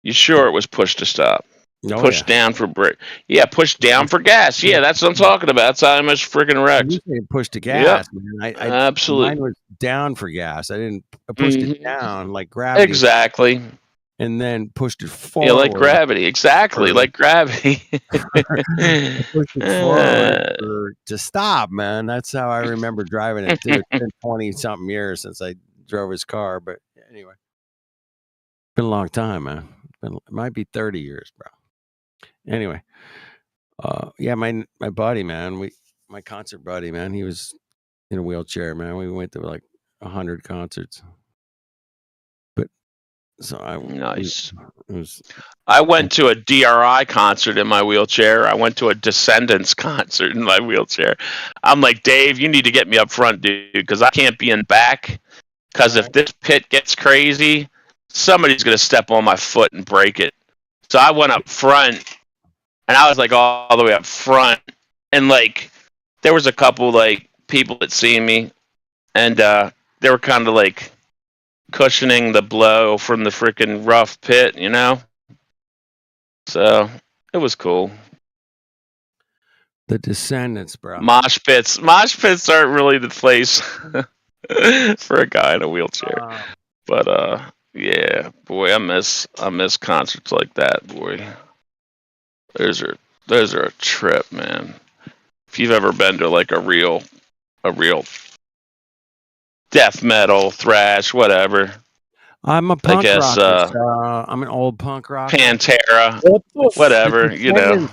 You sure it was push to stop? Push down for brake. Yeah, push down for gas. Yeah, that's what I'm talking about. That's how I was freaking wrecked. You say push to gas, man. Absolutely. Mine was down for gas. I pushed it down like gravity. Exactly. And then pushed it forward. Yeah, like gravity. Exactly, like gravity. Pushed it forward to stop, man. That's how I remember driving it. It's been 20-something years since I drove his car. But anyway, it's been a long time, man. It might be 30 years, bro. Anyway, yeah, my buddy, man, my concert buddy, man, he was in a wheelchair, man. We went to like 100 concerts. But so nice. I went to a DRI concert in my wheelchair. I went to a Descendants concert in my wheelchair. I'm like, Dave, you need to get me up front, dude, because I can't be in back. Because if this pit gets crazy, somebody's gonna step on my foot and break it. So I went up front. And I was like all the way up front, and like there was a couple like people that seen me, and they were kind of like cushioning the blow from the freaking rough pit, you know. So it was cool. The Descendants, bro. Mosh pits aren't really the place for a guy in a wheelchair. But yeah, boy, I miss concerts like that, boy. Those are a trip, man. If you've ever been to like a real death metal, thrash, whatever. I'm a punk rocker. I'm an old punk rocker. Pantera, whatever, you know.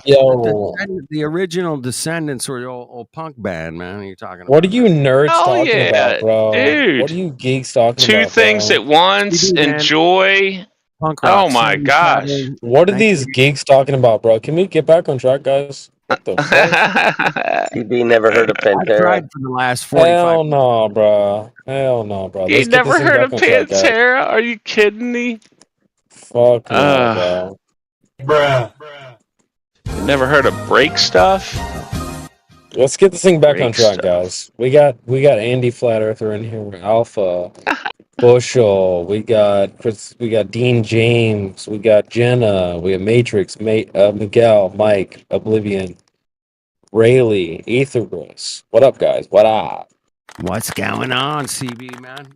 The original Descendants were the old punk band, man. What are you talking about? What are you nerds talking about, bro? Dude. What are you geeks talking Two about, things bro? at once. Enjoy. Punk rock. Oh my gosh. What are these geeks talking about, bro? Can we get back on track, guys? What the fuck? CB never heard of Pantera. I tried for the last 45. Hell no, bro. Hell no, bro. You never heard of Pantera? Are you kidding me? Fuck no, bro. Bruh. You never heard of break stuff? Let's get this thing back on track, guys. We got Andy Flat Earther in here, Alpha, Bushel, we got Chris, we got Dean James, we got Jenna, we have Matrix, Miguel, Mike, Oblivion, Rayleigh, Ethergris. What up, guys? What up? What's going on, CB, man?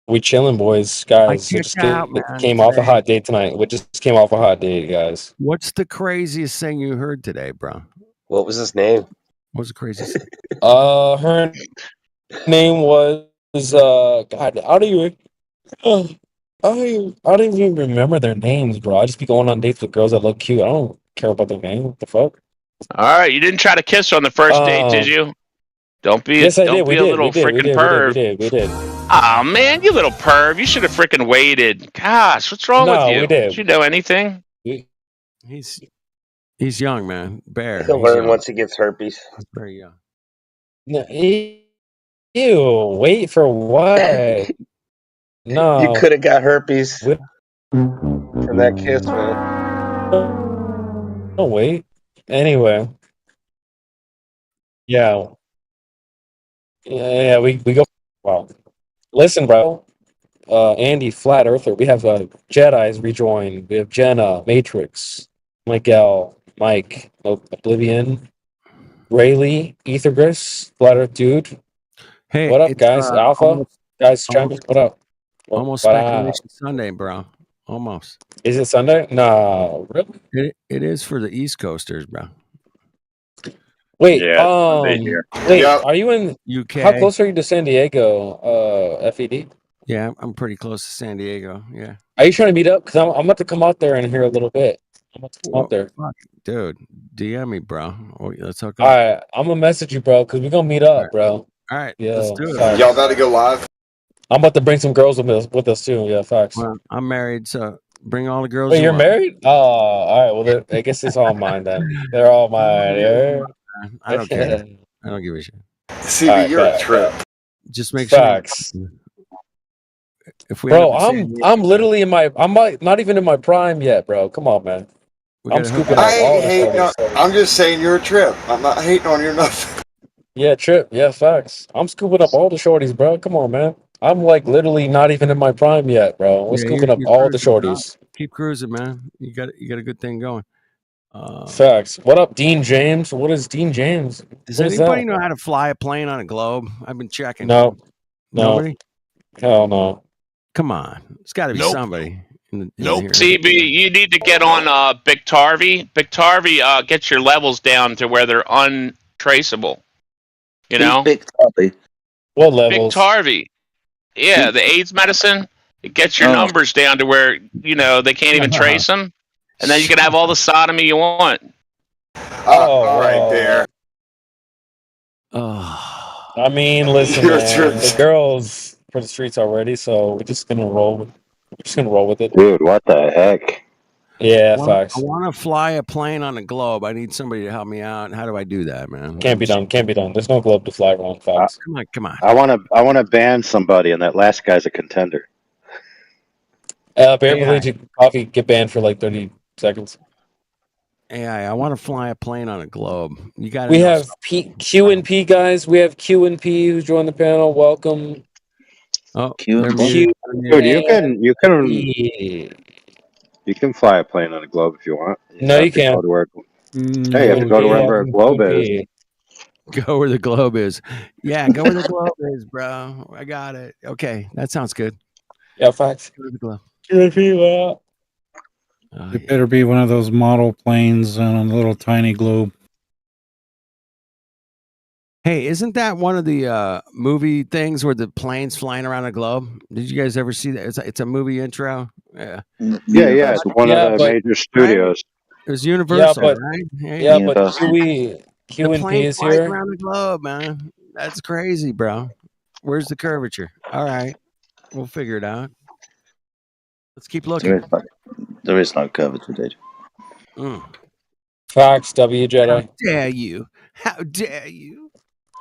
We chilling, boys, guys. We just came off a hot date tonight. We just came off a hot date, guys. What's the craziest thing you heard today, bro? What was his name? What was the craziest thing? Her name was God. I don't even remember their names, bro. I just be going on dates with girls that look cute. I don't care about their name. What the fuck? All right, you didn't try to kiss her on the first date, did you? Don't be. Yes, I don't did. be a little freaking perv. We did. Oh man, you little perv! You should have freaking waited. Gosh, what's wrong with you? we did. Did you know anything? He's young, man. Bear. He'll learn once he gets herpes. He's very young. No, ew. Wait for what? No. You could have got herpes from that kiss, man. Oh wait. Anyway. Yeah. Yeah, we go. Wow. Listen, bro. Andy, Flat Earther. We have Jedi's rejoined. We have Jenna, Matrix, Miguel, Mike, Oblivion, Rayleigh, Ethergris, Flat Earth Dude. Hey, what up, guys? Alpha, guys, champions. What up? Almost Speculation Sunday, bro. Almost. Is it Sunday? No, really? It is for the East Coasters, bro. Wait, Yeah, wait, are you in UK? How close are you to San Diego, FED? Yeah, I'm pretty close to San Diego. Yeah. Are you trying to meet up? Because I'm about to come out there in here a little bit. I'm about to come out there. Fuck, dude, DM me, bro. Let's hook up. All right, I'm gonna message you, bro, because we're gonna meet up, bro. All right, yeah, let's do it. sorry. Y'all about to go live? I'm about to bring some girls with us too. Yeah, facts. Well, I'm married, so bring all the girls. Wait, you you're want. married? Oh, all right. Well, I guess it's all mine then. They're all mine. Yeah. I don't care. I don't give a shit. CB, you're a trip. Just make Facts. sure. If we end Bro, up in I'm literally not even in my prime yet, bro. Come on, man. I'm scooping up all the shorties. I'm just saying you're a trip. I'm not hating on you nothing. Yeah, Trip. Yeah, facts. I'm scooping up all the shorties, bro. Come on, man. I'm like literally not even in my prime yet, bro. We're scooping up you're all the cruising, bro. shorties. Keep cruising, man. You got a good thing going. Facts. What up, Dean James? What is Dean James? Does What is anybody that? know how to fly a plane on a globe? I've been checking. No. Nobody? Hell no. Come on. It's got to be somebody. In here. CB, you need to get on Big Tarvey. Big Tarvey gets your levels down to where they're untraceable. You know? Big Tarvey. What Big levels? Tarvey. Yeah, the AIDS medicine. It gets your numbers down to where, they can't even trace them. And then you can have all the sodomy you want. All right, there. I mean, listen, man. The girls for the streets already, so we're just gonna roll with it. Dude, what the heck? Yeah, I facts. want to fly a plane on a globe. I need somebody to help me out. How do I do that, man? Can't be done. There's no globe to fly around. Facts. Come on. I want to ban somebody, and that last guy's a contender. Apparently, coffee get banned for like 30 seconds. AI, I want to fly a plane on a globe. You got. We have Q and P guys. We have Q and P who's joined the panel. Welcome. Oh, Dude, you can fly a plane on a globe if you want. No, you can't. Hey, you have to go to wherever a globe is. Go where the globe is. Yeah, go where the globe is, bro. I got it. Okay, that sounds good. Yeah, facts. Go to the globe. It better be one of those model planes on a little tiny globe. Hey, isn't that one of the movie things where the plane's flying around a globe? Did you guys ever see that? It's a movie intro. Yeah. Yeah. It's one of the major studios. It was Universal, right? But Q and P is here. Around the globe, man. That's crazy, bro. Where's the curvature? All right, we'll figure it out. Let's keep looking. There is no curvature, dude. Facts, W Jedi. How dare you? How dare you?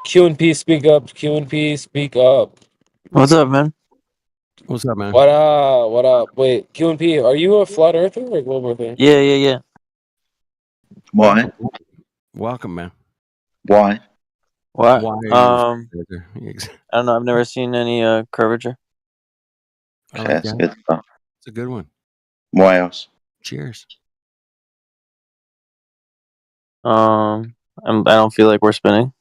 Q and P, speak up. Q and P, speak up. What's up, man? What's up, man? What up? What up? Wait, Q and P, are you a flat earther or a globe earther? Yeah. Why? Welcome, man. Why? What? Why I don't know. I've never seen any curvature. Okay, that's good stuff. It's a good one. Why else? Cheers. I don't feel like we're spinning.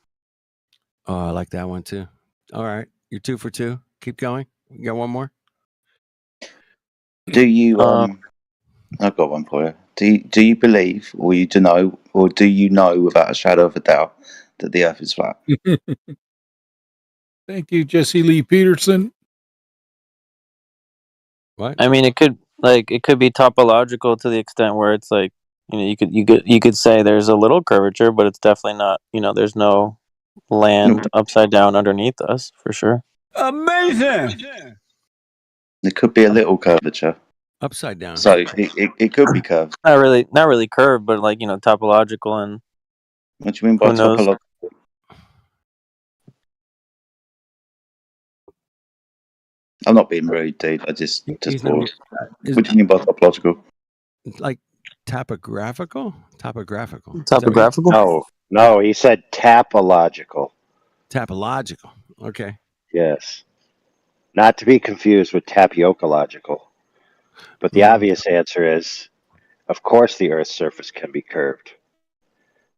Oh, I like that one too. All right, you're 2 for 2. Keep going. You got one more? Do you I've got one for you. Do you believe, or do you know without a shadow of a doubt that the Earth is flat? Thank you, Jesse Lee Peterson. What? I mean, it could be topological to the extent where it's like, you could say there's a little curvature, but it's definitely not. There's no land upside down underneath us for sure. Amazing. It could be a little curvature. Upside down. So it could be curved. Not really curved, but like topological and. What do you mean by topological? I'm not being rude, dude. I just bored. What do you mean by topological? Like topographical? Topographical. No, he said tapological. Tapological. Okay. Yes. Not to be confused with tapiocological. But the obvious answer is, of course the Earth's surface can be curved.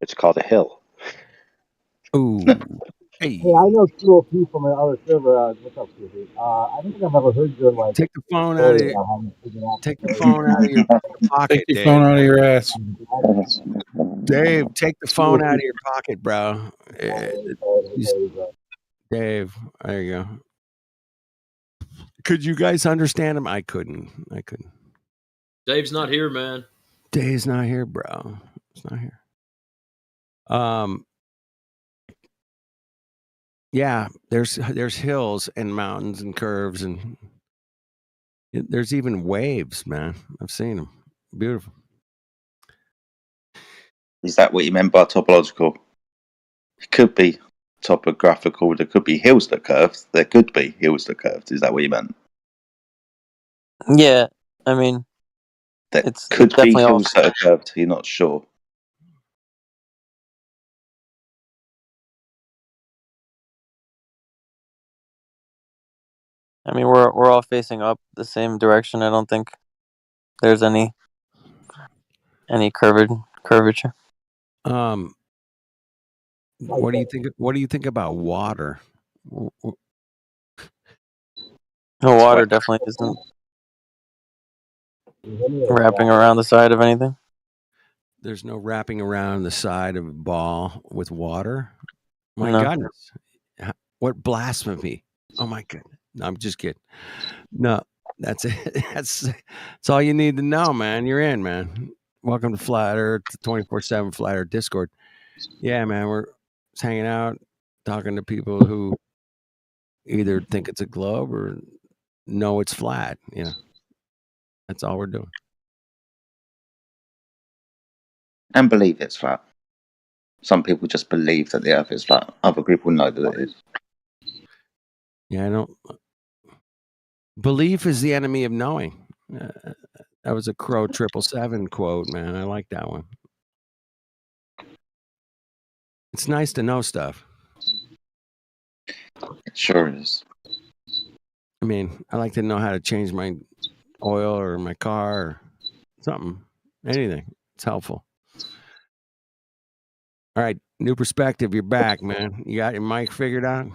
It's called a hill. Ooh. Hey, I know QOP from another server. What's up, QOP? I don't think I've ever heard your Take the phone out of your Take the phone out of your pocket. Take your phone out of your ass. Dave, take the phone out of your pocket, bro. Dave, there you go. Could you guys understand him? I couldn't. Dave's not here, man. Dave's not here, bro. He's not here. Yeah, there's hills and mountains and curves, and there's even waves, man. I've seen them. Beautiful. Is that what you meant by topological? It could be topographical. There could be hills that curve. There could be hills that curved. Is that what you meant? Yeah, I mean, There it's could be definitely all. hills that are curved. You're not sure. I mean, we're all facing up the same direction. I don't think there's any curvature. What do you think? What do you think about water? The water definitely isn't wrapping around the side of anything. There's no wrapping around the side of a ball with water. My No. goodness, what blasphemy! Oh my goodness, no, I'm just kidding. No, that's it. That's all you need to know, man. You're in, man. Welcome to Flat Earth 24/7 Flat Earth Discord. Yeah, man, we're just hanging out, talking to people who either think it's a globe or know it's flat. You know, that's all we're doing. And believe it's flat. Some people just believe that the Earth is flat. Other people know that it is. Yeah, I don't. Belief is the enemy of knowing. That was a Crow 777 quote, man. I like that one. It's nice to know stuff. It sure is. I mean, I like to know how to change my oil or my car or something. Anything. It's helpful. All right, new perspective. You're back, man. You got your mic figured out?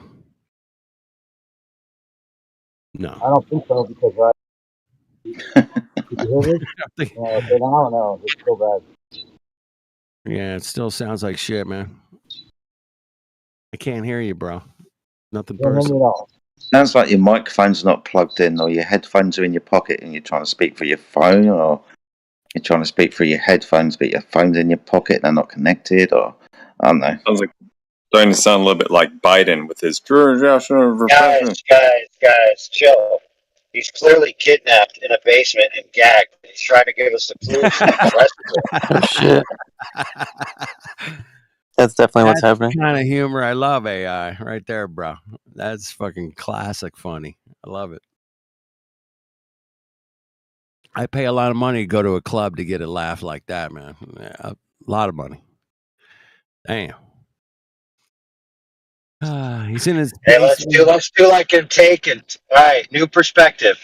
No. I don't think so because did you hear me? Okay, now no, it's so bad. Yeah, it still sounds like shit, man. I can't hear you, bro. Nothing personal. Sounds like your microphone's not plugged in, or your headphones are in your pocket and you're trying to speak through your phone, or you're trying to speak through your headphones but your phone's in your pocket and they're not connected, or I don't know. Sounds like starting to sound a little bit like Biden with his Guys, chill. He's clearly kidnapped in a basement and gagged. He's trying to give us the clues to the Oh shit. That's definitely what's happening. Kind of humor. I love AI right there, bro. That's fucking classic funny. I love it. I pay a lot of money to go to a club to get a laugh like that, man. Yeah, a lot of money. Damn. He's in his. Hey, let's do like in Taken. All right, new perspective.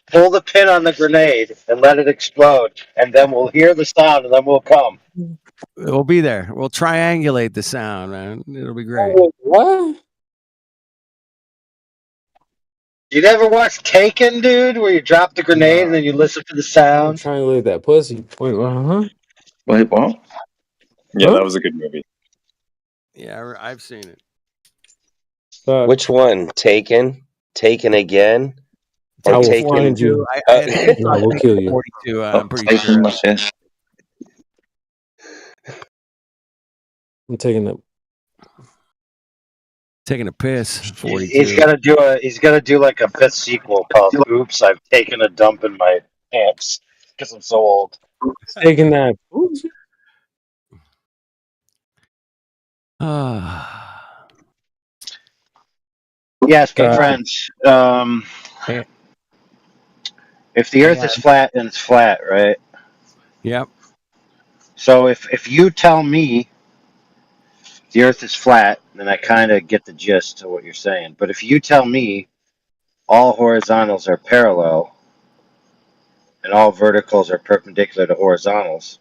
Pull the pin on the grenade and let it explode, and then we'll hear the sound, and then we'll come. We'll be there. We'll triangulate the sound, man. It'll be great. What? You never watched Taken, dude, where you drop the grenade and then you listen to the sound? Triangulate that pussy. Wait, huh? Wait, what? Yeah, that was a good movie. Yeah, I've seen it. Which one? Taken? Taken again? Or I will Taken? find you. I will kill you. 42. I'm pretty sure. I'm taking a piss. 42. He's gonna do like a fifth sequel called "Oops, I've taken a dump in my pants" because I'm so old. Taking that. Yes, my friends. If the Earth is flat, then it's flat, right? Yep. So if you tell me the Earth is flat, then I kind of get the gist of what you're saying. But if you tell me all horizontals are parallel and all verticals are perpendicular to horizontals,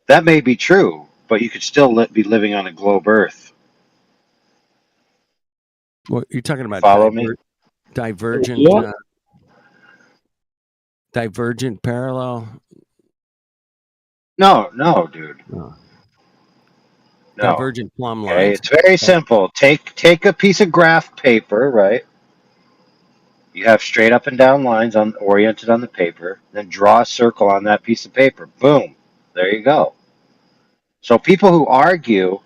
that may be true, but you could still be living on a globe Earth. What you're talking about? Follow me? Divergent. Yeah. Divergent parallel. No, dude. No. No. Divergent plumb lines. Okay, it's very simple. Take a piece of graph paper, right? You have straight up and down lines oriented on the paper, then draw a circle on that piece of paper. Boom. There you go. So people who argue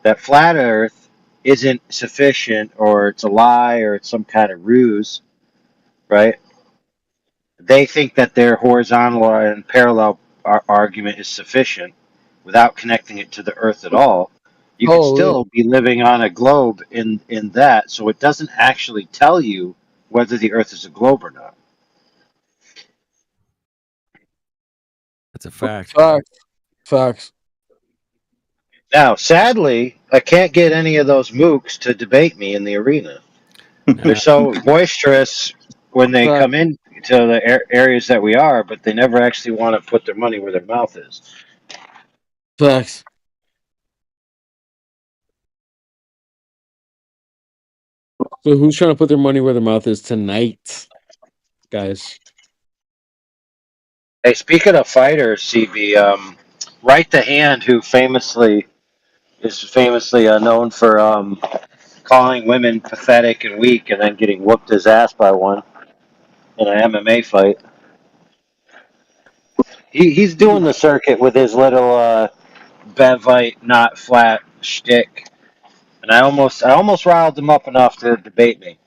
that flat Earth isn't sufficient, or it's a lie, or it's some kind of ruse, right? They think that their horizontal and parallel argument is sufficient without connecting it to the Earth at all. You could still be living on a globe in that, so it doesn't actually tell you whether the Earth is a globe or not. That's a fact. Facts. Now, sadly, I can't get any of those mooks to debate me in the arena. They're so boisterous when they come in to the areas that we are, but they never actually want to put their money where their mouth is. Facts. So who's trying to put their money where their mouth is tonight, guys? Hey, speaking of fighters, CB, Right the Hand, who is famously known for calling women pathetic and weak, and then getting whooped his ass by one in an MMA fight. He's doing the circuit with his little Bevite not flat shtick, and I almost riled him up enough to debate me.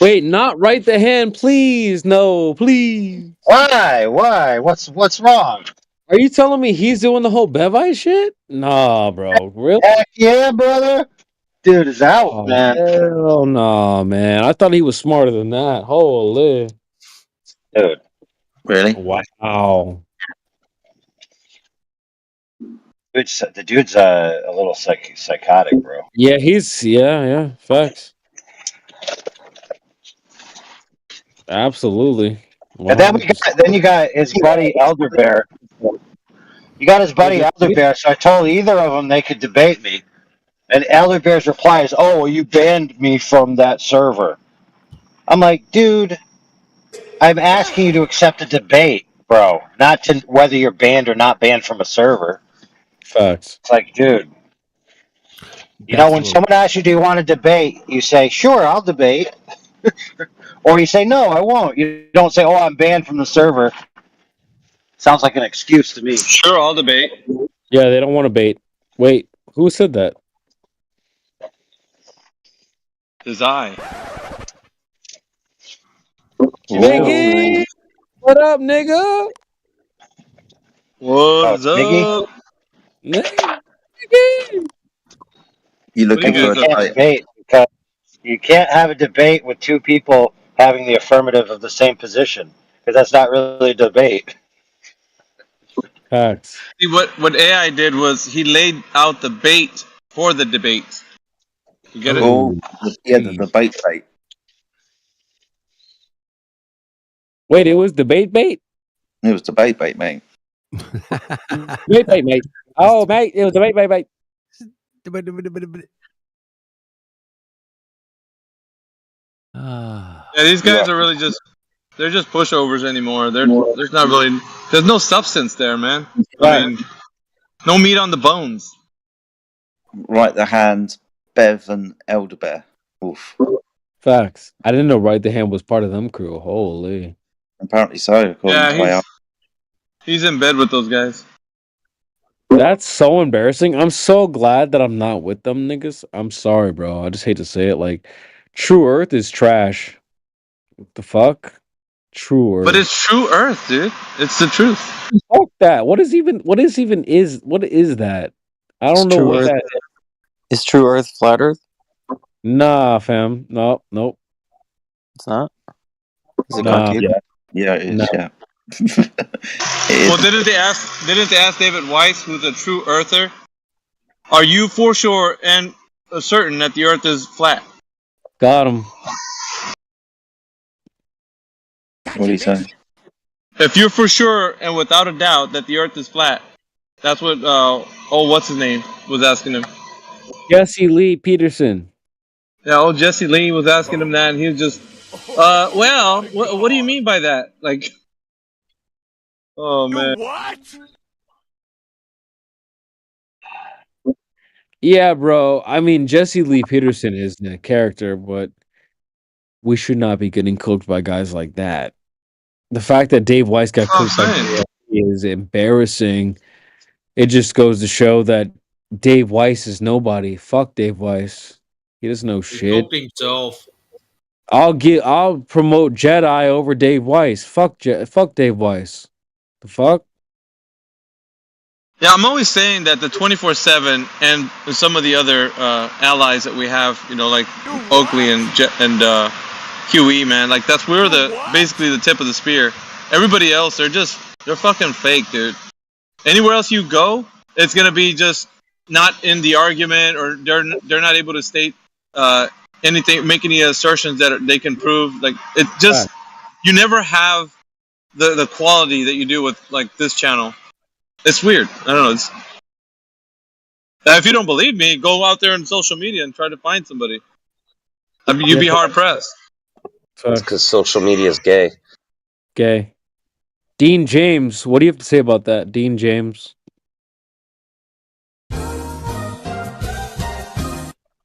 Wait, not right the hand, please. No, please. Why? What's wrong? Are you telling me he's doing the whole Bevite shit? Nah, bro. Really? Heck yeah, brother. Dude is out, man. Hell no, man. I thought he was smarter than that. Holy. Dude. Really? Wow. The dude's a little psychotic, bro. Yeah, yeah, facts. Absolutely. And then you got his buddy Elder Bear. You got his buddy Elder Bear, so I told either of them they could debate me. And Elder Bear's reply is, "Oh, well, you banned me from that server." I'm like, dude, I'm asking you to accept a debate, bro, not to whether you're banned or not banned from a server. Facts. It's like, dude, you know, when someone asks you, "Do you want to debate?" you say, "Sure, I'll debate," or you say, "No, I won't." You don't say, "Oh, I'm banned from the server." Sounds like an excuse to me. Sure, I'll debate. Yeah, they don't want to bait. Wait, who said that? Desire. Nigga, what up, nigga? What's up? Nigga. You looking for a debate? Because you can't have a debate with two people having the affirmative of the same position, because that's not really a debate. Facts. See, what AI did was he laid out the bait for the debate. You get it? Oh, yeah, the debate bait. Wait, it was debate bait? It was debate bait, mate. Debate bait, mate. Oh, mate, it was debate bait, mate. Yeah, these guys are really they're just pushovers anymore. There's not really, there's no substance there, man. I mean, no meat on the bones. Right the Hand, Bev, and Elder Bear. Oof. Facts. I didn't know Right the Hand was part of them crew. Holy. Apparently so. Yeah, he's in bed with those guys. That's so embarrassing. I'm so glad that I'm not with them niggas. I'm sorry, bro. I just hate to say it. Like, True Earth is trash. What the fuck? True Earth. But it's True Earth, dude. It's the truth. Fuck that. What is that? I don't know what that is. Is True Earth flat Earth? Nah, fam. Nope. It's not? Is it Nah. concave? Yeah, it is, yeah. Well, didn't they ask David Weiss, who's a true earther, are you for sure and certain that the earth is flat? Got him. What do you say? If you're for sure and without a doubt that the earth is flat, that's what what's his name was asking him. Jesse Lee Peterson. Yeah, Jesse Lee was asking him that, and he was just, well, what do you mean by that? Like, oh man. What? Yeah, bro. I mean, Jesse Lee Peterson is a character, but we should not be getting cooked by guys like that. The fact that Dave Weiss got cooked by is embarrassing. It just goes to show that Dave Weiss is nobody. Fuck Dave Weiss. He doesn't know He shit. cooked himself. I'll promote Jedi over Dave Weiss. Fuck Dave Weiss. The fuck? Yeah, I'm always saying that the 24/7 and some of the other allies that we have, like Oakley and QE, man, like we're basically the tip of the spear. Everybody else, they're fucking fake, dude. Anywhere else you go, it's gonna be just not in the argument, or they're not able to state anything, make any assertions that they can prove. Like it just, you never have the quality that you do with like this channel. It's weird. I don't know. If you don't believe me, go out there on social media and try to find somebody. I mean, you'd be hard pressed. It's because social media is gay. Gay. Dean James, what do you have to say about that, Dean James?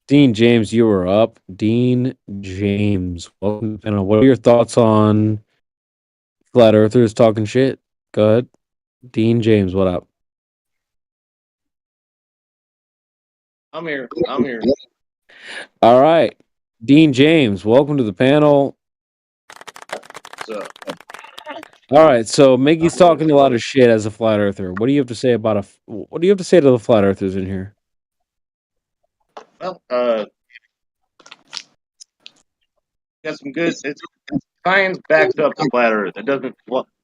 Dean James, you were up. Dean James, welcome to the panel. What are your thoughts on flat earthers talking shit? Go ahead. Dean James, what up? I'm here. All right. Dean James, welcome to the panel. So, all right, so Mickey's talking a lot of shit as a flat earther. What do you have to say about what do you have to say to the flat earthers in here? well, got some good. Science backs up the flat Earth. It doesn't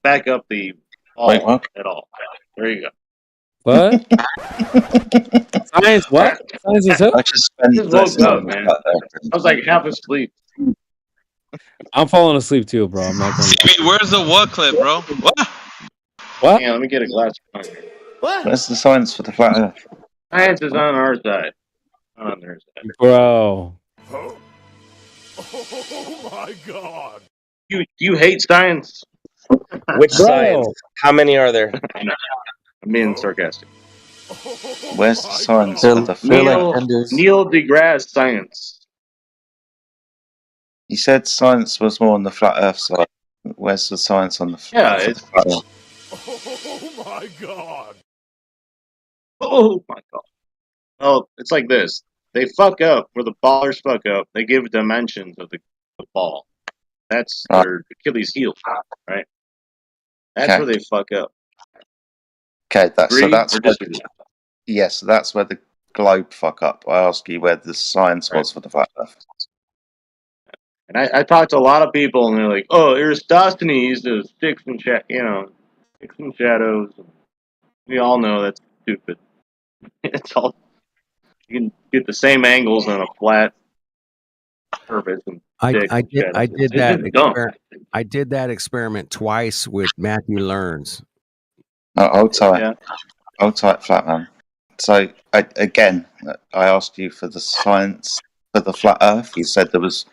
back up the ball at all. There you go. What? Science what? Science is who? I just woke up, man. I was like half asleep. I'm falling asleep too, bro. I'm not going to... Where's the what clip, bro? What? Yeah, let me get a glass of wine. What? Where's the science for the flat Earth? Science is on our side. On their side. Bro. Oh my god. You hate science? Which science? How many are there? I'm being sarcastic. Where's the science for the Neil deGrasse science. You said science was more on the flat Earth side. Where's the science on the flat Earth? Oh my god. Oh my god. Oh, it's like this. They fuck up where the ballers fuck up. They give dimensions of the ball. That's their Achilles heel, right? That's where they fuck up. Okay, that's where the globe fuck up. I ask you where the science was for the flat Earth. And I talked to a lot of people, and they're like, "Oh, Eratosthenes does sticks and shadows." We all know that's stupid. It's all you can get the same angles on a flat surface. And I did that experiment twice with Matthew Learns. Hold tight, flat man. So I asked you for the science for the flat Earth. You said the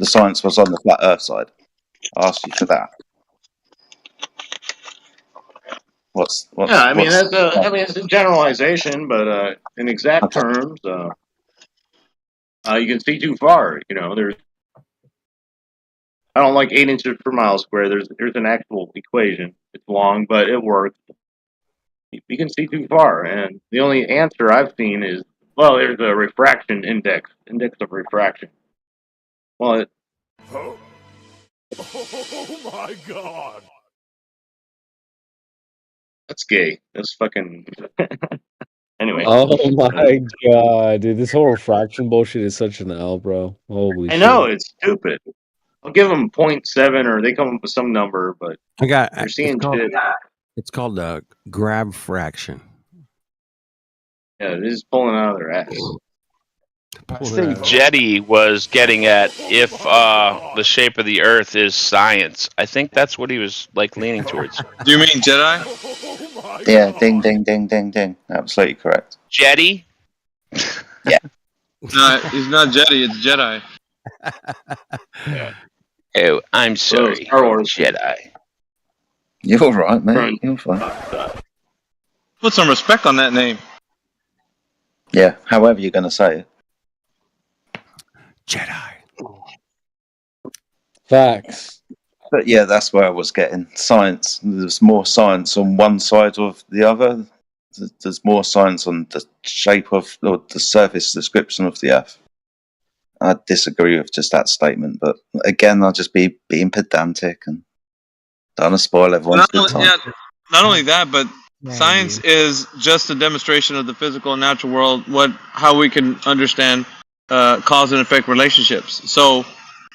science was on the flat Earth side. I asked you for that. It's a generalization, but in exact terms, you can see too far. There's. I don't like 8 inches per mile square. There's an actual equation. It's long, but it works. You can see too far, and the only answer I've seen is, well, there's a refraction index of refraction. Well, Oh my god. that's gay. That's fucking. Anyway. Oh my god, dude! This whole refraction bullshit is such an L, bro. Holy shit! I know it's stupid. I'll give them 0.7, or they come up with some number, but you're seeing shit. It's called a grab fraction. Yeah, they're just pulling out of their ass. I think Jetty was getting at if the shape of the Earth is science. I think that's what he was leaning towards. Do you mean Jedi? Yeah, ding, ding, ding, ding, ding. Absolutely correct. Jetty? Yeah. No, he's not Jetty. It's Jedi. Yeah. Oh, I'm sorry. Jedi. You're all right, mate. You're fine. Put some respect on that name. Yeah, however you're going to say it. Jedi. Facts. But yeah, that's where I was getting science. There's more science on one side of the other there's more science on the shape of or the surface description of the Earth. I disagree with just that statement, but again, I'll just be being pedantic and don't want to spoil everyone's good time. Not only that, but science is just a demonstration of the physical and natural world, how we can understand cause and effect relationships. So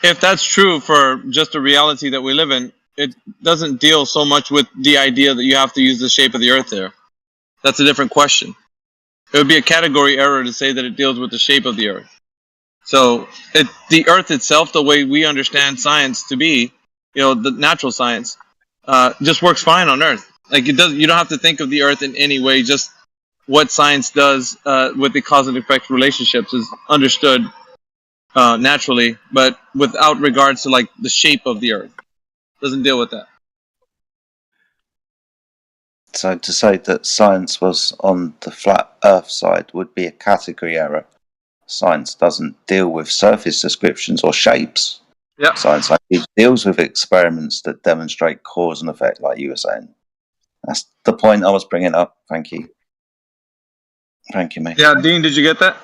if that's true for just a reality that we live in, it doesn't deal so much with the idea that you have to use the shape of the Earth there. That's a different question. It would be a category error to say that it deals with the shape of the Earth. So the Earth itself, the way we understand science to be, the natural science, just works fine on Earth. Like you don't have to think of the Earth in any way. Just what science does with the cause and effect relationships is understood naturally, but without regards to like the shape of the Earth. Doesn't deal with that. So to say that science was on the flat Earth side would be a category error. Science doesn't deal with surface descriptions or shapes. Yeah. Science actually deals with experiments that demonstrate cause and effect, like you were saying. That's the point I was bringing up. Thank you. Thank you, mate. Yeah, Dean, did you get that?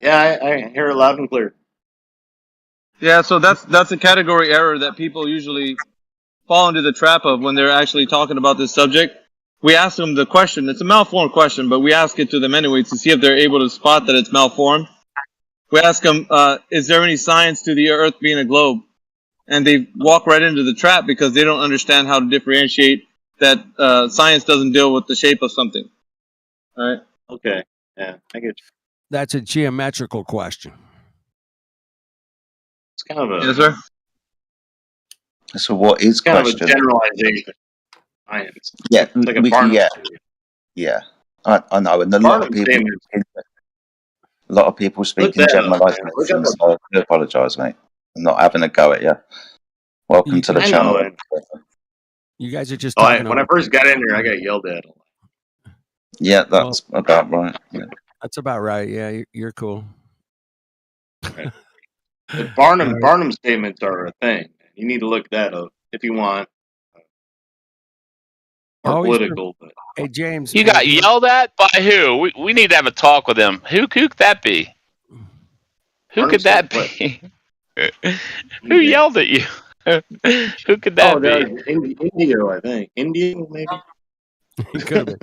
Yeah, I hear it loud and clear. Yeah, so that's a category error that people usually fall into the trap of when they're actually talking about this subject. We ask them the question. It's a malformed question, but we ask it to them anyway to see if they're able to spot that it's malformed. We ask them, is there any science to the Earth being a globe? And they walk right into the trap because they don't understand how to differentiate that science doesn't deal with the shape of something. All right? Okay. Yeah, I get you. That's a geometrical question. It's kind of a... Yes, sir? So what is kind question? of a generalization. Science. Yeah, like a Barnum. Yeah. I know, and a lot of people speak in generalizations. So I do apologise, mate. I'm not having a go at you. Welcome to the channel. You guys are just talking. When I first got in there, I got yelled at. Yeah, that's about right. Yeah. That's about right. Yeah, you're cool. Right. But Barnum statements are a thing. You need to look that up if you want. Or political. But... Hey, James. You got yelled at by who? We need to have a talk with him. Who could that be? Who could that be? Who yelled at you? Who could that be? Indio, I think. Indio, maybe? Could have been.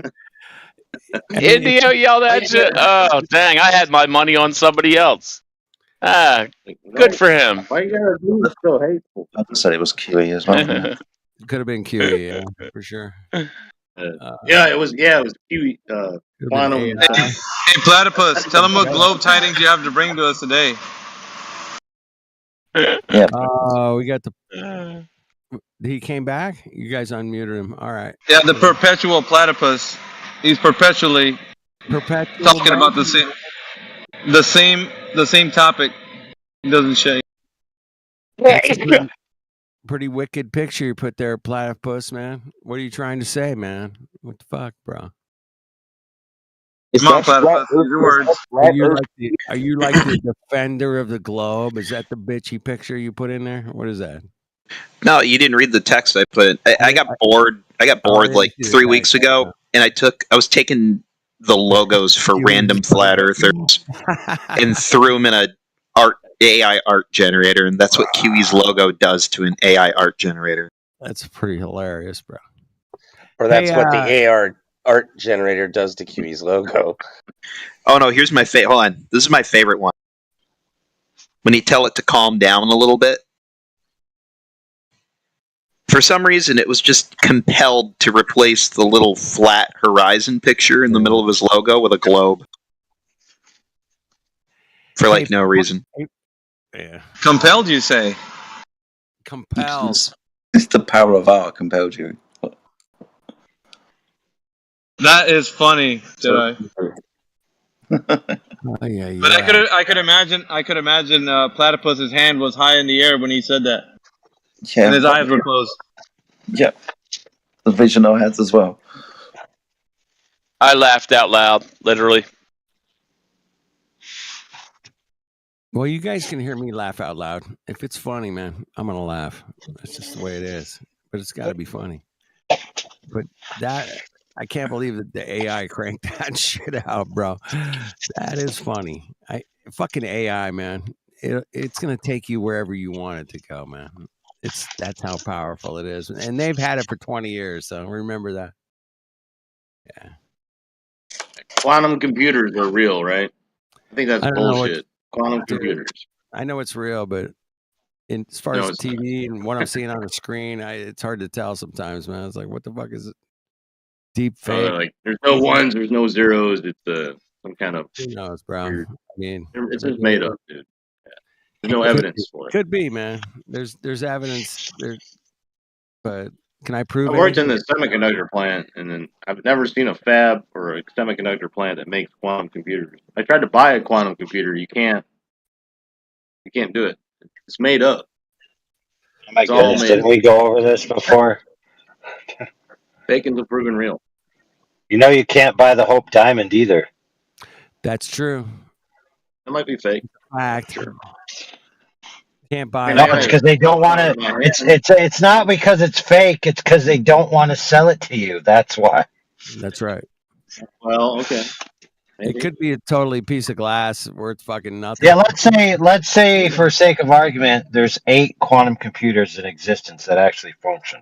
Indio yelled at you? Oh, dang. I had my money on somebody else. Good for him. Why you gotta be so hateful? I said it was QE as well. Could have been QE, yeah, for sure. It was QE. Quantum. Hey, Platypus, tell them what globe tidings you have to bring to us today. Yeah. We got the. He came back. You guys unmuted him. All right. Yeah, the perpetual platypus. He's perpetually talking about the same topic. He doesn't change. Pretty wicked picture you put there, platypus, man. What are you trying to say, man? What the fuck, bro? Come on, platypus. Your words. Are you like the defender of the globe? Is that the bitchy picture you put in there? What is that? No, you didn't read the text I put. I got bored. I got bored like 3 weeks ago, and I was taking the logos for random flat earthers and threw them in a AI art generator, and that's what QE's logo does to an AI art generator. That's pretty hilarious, bro. Or that's what the AR art generator does to QE's logo. Oh no, here's my favorite. Hold on, this is my favorite one. When you tell it to calm down a little bit. For some reason, it was just compelled to replace the little flat horizon picture in the middle of his logo with a globe. For like no reason. Yeah. Compelled, you say? Compelled. It's the power of art compelled you. That is funny, Jedi. Yeah. But I could imagine Platypus's hand was high in the air when he said that. Yeah, and his eyes were closed. Yeah. The vision I had as well. I laughed out loud, literally. Well, you guys can hear me laugh out loud. If it's funny, man, I'm going to laugh. That's just the way it is. But it's got to be funny. But I can't believe that the AI cranked that shit out, bro. That is funny. Fucking AI, man. It's gonna take you wherever you want it to go, man. That's how powerful it is, and they've had it for 20 years. So remember that. Yeah. Quantum computers are real, right? I think that's I don't know bullshit. Quantum dude, computers. I know it's real, but as far No, as it's TV and what I'm seeing on the screen, it's hard to tell sometimes, man. It's like, what the fuck is it? Deep fake? like there's no ones, there's no zeros. It's some kind of Who knows, bro? weird. I mean, It's just made up, dude. Yeah. There's no evidence for it. Could be, man. There's evidence there, but can I prove I worked in anything? the semiconductor plant, and then I've never seen a fab or a semiconductor plant that makes quantum computers. I tried to buy a quantum computer. You can't do it. It's made up. Oh my goodness, didn't we go over this before? Fake until proven real. You know you can't buy the Hope Diamond either. That's true. It might be fake. Fact. Sure. Can't buy No, it's because they don't want to. It's not because it's fake. It's because they don't want to sell it to you. That's why. That's right. Well, okay. Maybe. It could be a totally piece of glass worth fucking nothing. Yeah, let's say for sake of argument, there's 8 quantum computers in existence that actually function,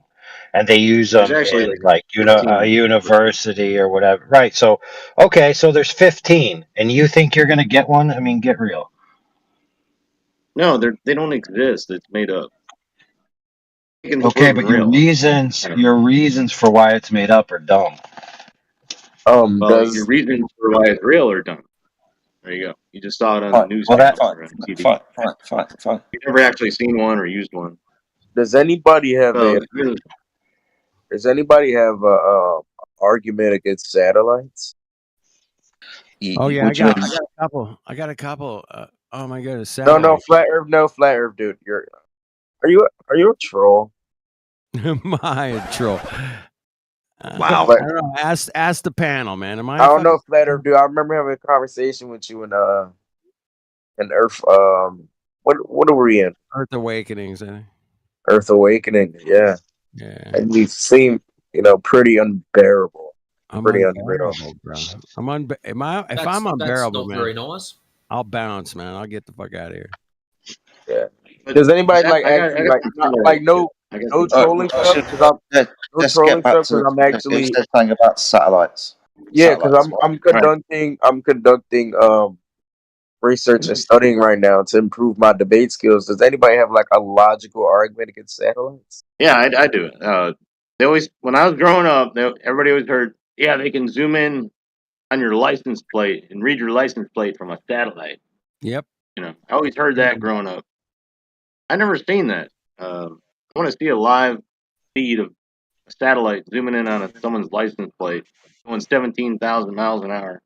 and they use them in like a university or whatever. Right. So, okay, so there's 15, and you think you're going to get one? I mean, get real. No, they don't exist. It's made up. Okay, but your reasons for why it's made up are dumb. Well, your reasons for why it's real are dumb. There you go. You just saw it on the news or on TV. Fine. You've never actually seen one or used one. Does anybody have a argument against satellites? Oh yeah, I got a couple. Oh my goodness, satellite. No, flat Earth, dude. Are you a troll? My troll. Wow. I don't know. Ask the panel, man. Am I? I don't know, flat Earth, dude. I remember having a conversation with you in Earth. What are we in? Earth Awakenings. Earth Awakening. Yeah. Yeah. And you seem, pretty unbearable. I'm pretty unbearable, unreal, bro. I'm if I'm unbearable, that's not man, very nice. I'll bounce, man. I'll get the fuck out of here. Yeah. Does anybody no trolling stuff? Let's get back to I'm actually saying about satellites. Yeah, because I'm conducting research and studying right now to improve my debate skills. Does anybody have like a logical argument against satellites? Yeah, I do. They always, when I was growing up, everybody always heard, yeah, they can zoom in on your license plate and read your license plate from a satellite. Yep. I always heard that growing up. I never seen that. I want to see a live feed of a satellite zooming in on someone's license plate going 17,000 miles an hour.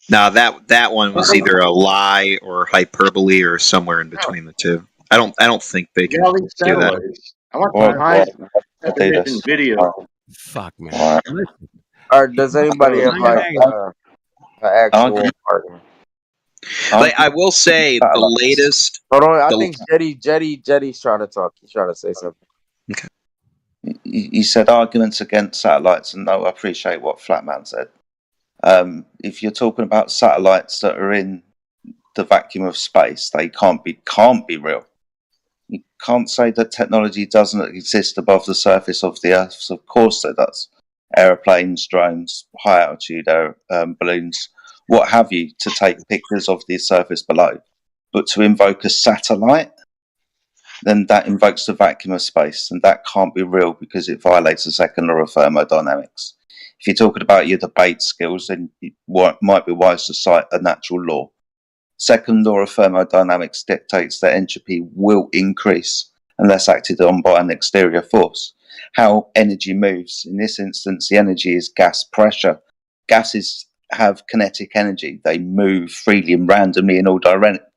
No, that one was either a lie or hyperbole or somewhere in between the two. I don't think they can do that. I want the high definition video. Fuck, man. Or does anybody have like an actual argument? Like, I will say the latest. Hold on, I think Jetty's trying to talk. He's trying to say something. Okay. You said arguments against satellites, and no, I appreciate what Flatman said. If you're talking about satellites that are in the vacuum of space, they can't be real. You can't say that technology doesn't exist above the surface of the Earth. Of course there does. Aeroplanes, drones, high altitude balloons, what have you, to take pictures of the surface below. But to invoke a satellite, then that invokes the vacuum of space, and that can't be real because it violates the second law of thermodynamics. If you're talking about your debate skills, then it might be wise to cite a natural law. Second law of thermodynamics dictates that entropy will increase unless acted on by an exterior force. How energy moves, in this instance, the energy is gas pressure. Gases have kinetic energy. They move freely and randomly in all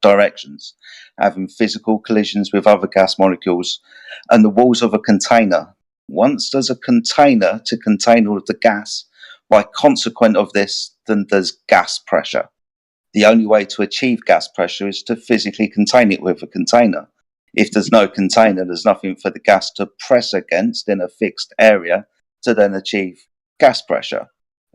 directions, having physical collisions with other gas molecules and the walls of a container. Once there's a container to contain all of the gas, by consequent of this, then there's gas pressure. The only way to achieve gas pressure is to physically contain it with a container. If there's no container, there's nothing for the gas to press against in a fixed area to then achieve gas pressure.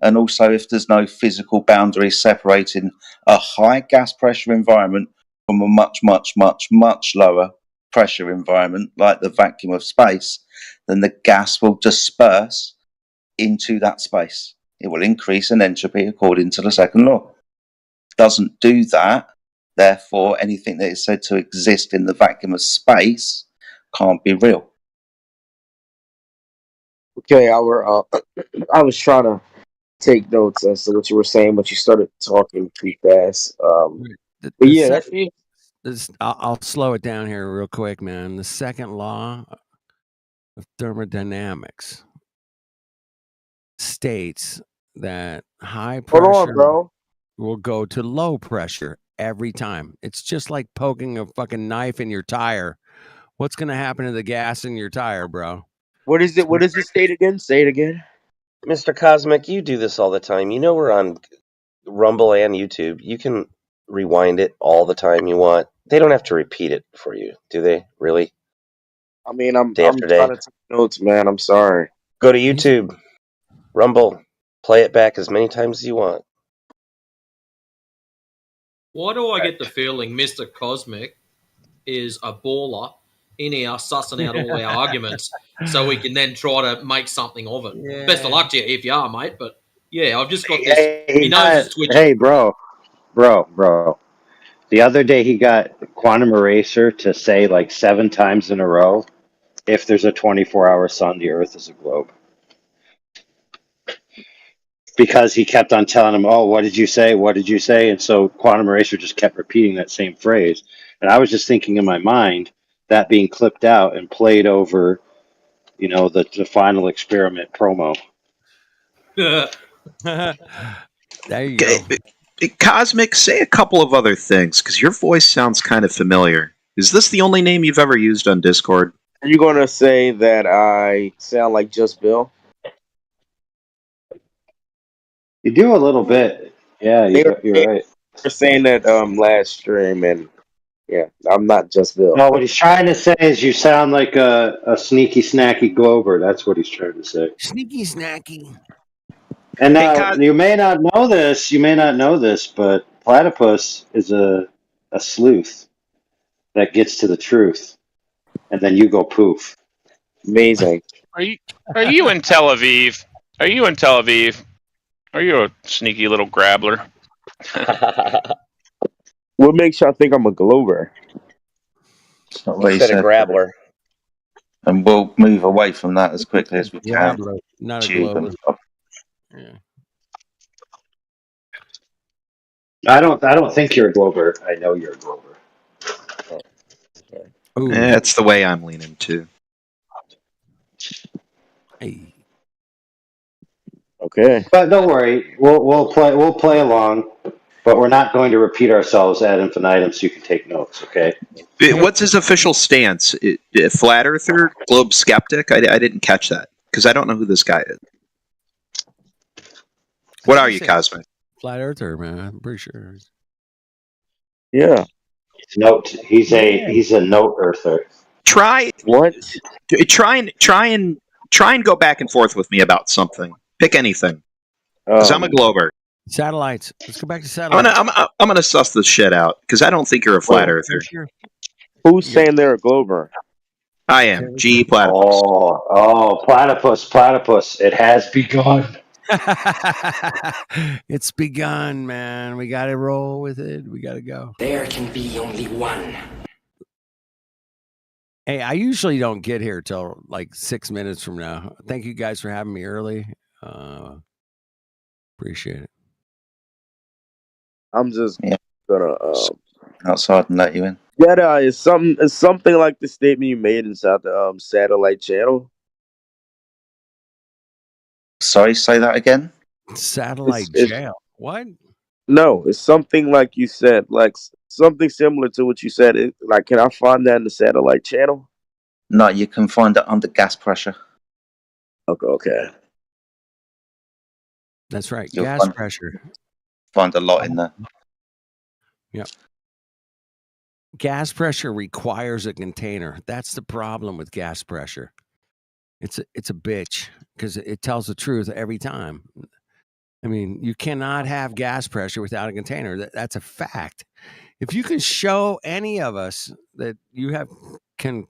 And also if there's no physical boundary separating a high gas pressure environment from a much, much, much, much lower pressure environment, like the vacuum of space, then the gas will disperse into that space. It will increase in entropy according to the second law. Doesn't do that, therefore anything that is said to exist in the vacuum of space can't be real. Okay, I was trying to take notes as to what you were saying, but you started talking too fast. But yeah, that's it. I'll slow it down here real quick, man. The second law of thermodynamics states that high pressure Hold on, bro. will go to low pressure every time. It's just like poking a fucking knife in your tire. What's going to happen to the gas in your tire, bro? What is it? What does it state again? Say it again. Mr. Cosmic, you do this all the time. You know we're on Rumble and YouTube. You can rewind it all the time you want. They don't have to repeat it for you, do they? Really? I mean, I'm Day after trying day. to take notes, man. I'm sorry. Go to YouTube, Rumble, play it back as many times as you want. Why do I get the feeling Mr. Cosmic is a baller in here sussing out all our arguments so we can then try to make something of it? Yeah. Best of luck to you if you are, mate. But yeah, I've just got this. He knows it's twitching. Hey, bro. The other day he got Quantum Eraser to say like 7 times in a row, if there's a 24-hour sun, the Earth is a globe. Because he kept on telling him, oh, what did you say? What did you say? And so Quantum Eraser just kept repeating that same phrase. And I was just thinking in my mind, that being clipped out and played over, the final experiment promo. There you go. Cosmic, say a couple of other things, because your voice sounds kind of familiar. Is this the only name you've ever used on Discord? Are you going to say that I sound like Just Bill? You do a little bit. Yeah, you're right. You're saying that last stream, and yeah, I'm not Just Bill. No, what he's trying to say is you sound like a sneaky, snacky Glober. That's what he's trying to say. Sneaky, snacky. And now, you may not know this, but Platypus is a sleuth that gets to the truth, and then you go poof. Amazing. Are you in Tel Aviv? Are you in Tel Aviv? Are you a sneaky little grabbler? What makes y'all think I'm a Glober? He said a grabbler. And we'll move away from that as quickly as we can. Grabbler, not a glober. Yeah. I don't think you're a Glober. I know you're a Glober. That's the way I'm leaning too. Hey. Okay. But don't worry, we'll play along, but we're not going to repeat ourselves ad infinitum, so you can take notes. Okay. What's his official stance? Flat earther, globe skeptic? I didn't catch that because I don't know who this guy is. What are you, Cosmic? Flat earther, man. I'm pretty sure. Yeah. He's a note earther. Try and go back and forth with me about something. Pick anything. Because I'm a Glober. Satellites. Let's go back to satellites. I'm gonna suss this shit out because I don't think you're a flat earther. Who's saying they're a Glober? I am. G Platypus. Oh, platypus. It has begun. It's begun, man. We got to roll with it. We got to go. There can be only one. Hey, I usually don't get here till like 6 minutes from now. Thank you guys for having me early. Appreciate it. I'm just gonna outside and let you in. Yeah, it's something like the statement you made inside the satellite channel. Sorry, say that again. Satellite jail. What? No, it's something like you said, like something similar to what you said. Like, can I find that in the satellite channel? No, you can find it under gas pressure. Okay. That's right. You'll Gas pressure. Find a lot in there. Yep. Gas pressure requires a container. That's the problem with gas pressure. it's a bitch because it tells the truth every time. I mean, you cannot have gas pressure without a container. That's a fact. If you can show any of us that you can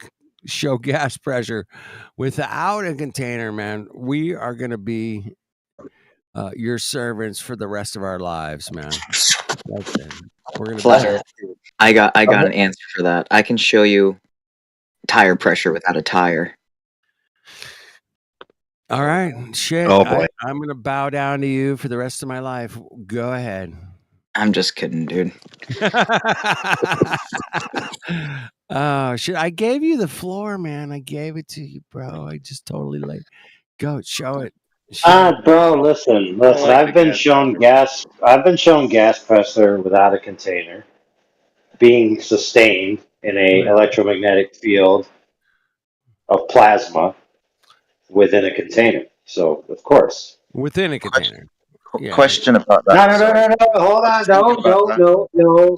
show gas pressure without a container, man, we are going to be your servants for the rest of our lives, man. That's it. We're going to Flatter. I got an answer for that. I can show you tire pressure without a tire. All right, shit. Oh, boy. I'm going to bow down to you for the rest of my life. Go ahead. I'm just kidding, dude. Oh, shit. I gave you the floor, man. I gave it to you, bro. I just totally go show it. Bro, listen. I've been shown gas pressure without a container being sustained in a electromagnetic field of plasma within a container. So, of course. Within a container. Question about that. No. Hold on. No.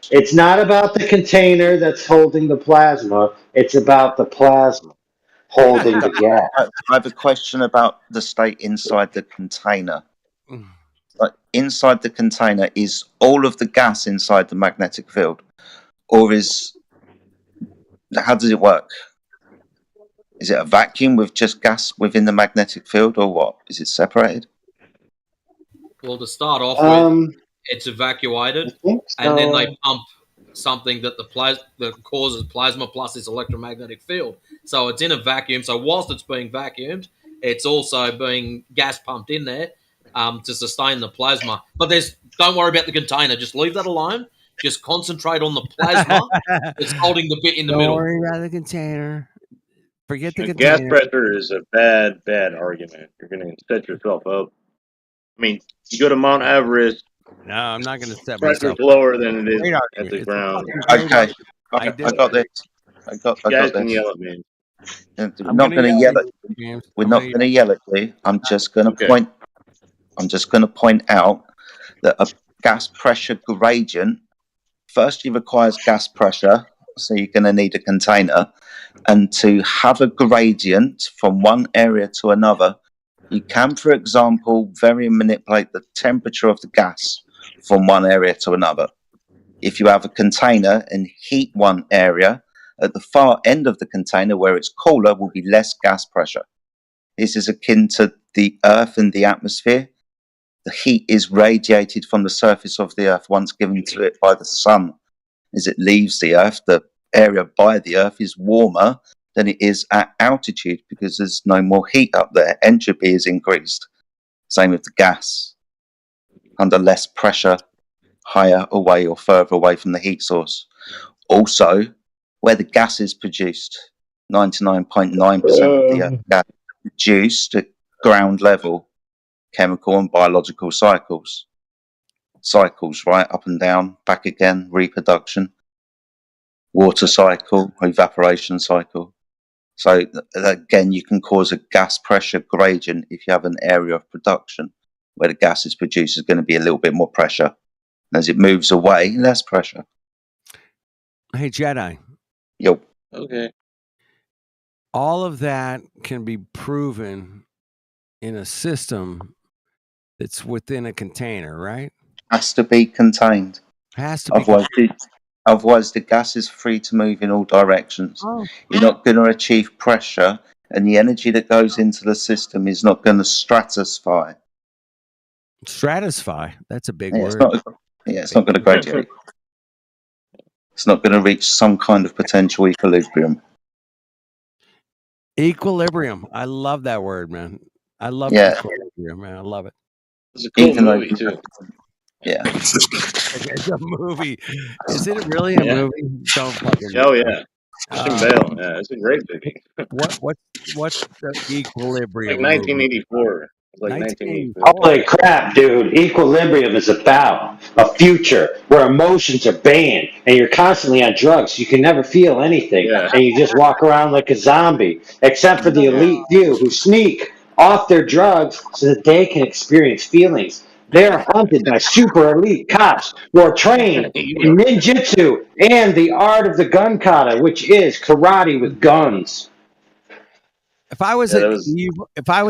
It's not about the container that's holding the plasma. It's about the plasma holding the gas. I have a question about the state inside the container. Like, inside the container, is all of the gas inside the magnetic field? Or how does it work? Is it a vacuum with just gas within the magnetic field, or what? Is it separated? Well, to start off with, it's evacuated, and then they pump something that that causes plasma plus this electromagnetic field. So it's in a vacuum. So whilst it's being vacuumed, it's also being gas pumped in there to sustain the plasma. But don't worry about the container. Just leave that alone. Just concentrate on the plasma that's holding the bit in the middle. Don't worry about the container. Forget the gas container. pressure is a bad argument. You're going to set yourself up. I mean, you go to Mount Everest. No, I'm not going to set pressure's myself lower than it is at the ground. Okay, I got this. I got guys this. can yell at me. We're not going to yell at you. We're not going to yell at you. I'm just going to point. I'm just going to point out that a gas pressure gradient firstly requires gas pressure, so you're going to need a container, and to have a gradient from one area to another, you can, for example, manipulate the temperature of the gas from one area to another. If you have a container and heat one area, at the far end of the container where it's cooler will be less gas pressure. This is akin to the Earth and the atmosphere. The heat is radiated from the surface of the Earth once given to it by the sun. As it leaves the Earth, the area by the Earth is warmer than it is at altitude because there's no more heat up there. Entropy is increased. Same with the gas. Under less pressure, higher away or further away from the heat source. Also, where the gas is produced, 99.9% of the gas is produced at ground level, chemical and biological cycles, right, up and down, back again, reproduction, water cycle, evaporation cycle. So again, you can cause a gas pressure gradient if you have an area of production where the gas is produced is going to be a little bit more pressure. As it moves away, less pressure. Hey, Jedi. Yo. Okay. All of that can be proven in a system that's within a container, right? Has to be contained. Has to be. Otherwise, the gas is free to move in all directions. You're not going to achieve pressure, and the energy that goes into the system is not going to stratify. Stratify? That's a big word. It's not going to graduate. It's not going to reach some kind of potential equilibrium. Equilibrium. I love that word, man. I love equilibrium, man. I love it. It's a cool movie, too. Yeah. It's a movie. Is it really a movie? Don't fucking. Oh, yeah. Christian Bale. Yeah, it's a great movie. What's the equilibrium? Like 1984. Like 1984. Holy crap, dude. Equilibrium is about a future where emotions are banned and you're constantly on drugs. You can never feel anything. And you just walk around like a zombie, except for the elite few who sneak off their drugs so that they can experience feelings. They are hunted by super elite cops who are trained in ninjutsu and the art of the gun kata, which is karate with guns. If I was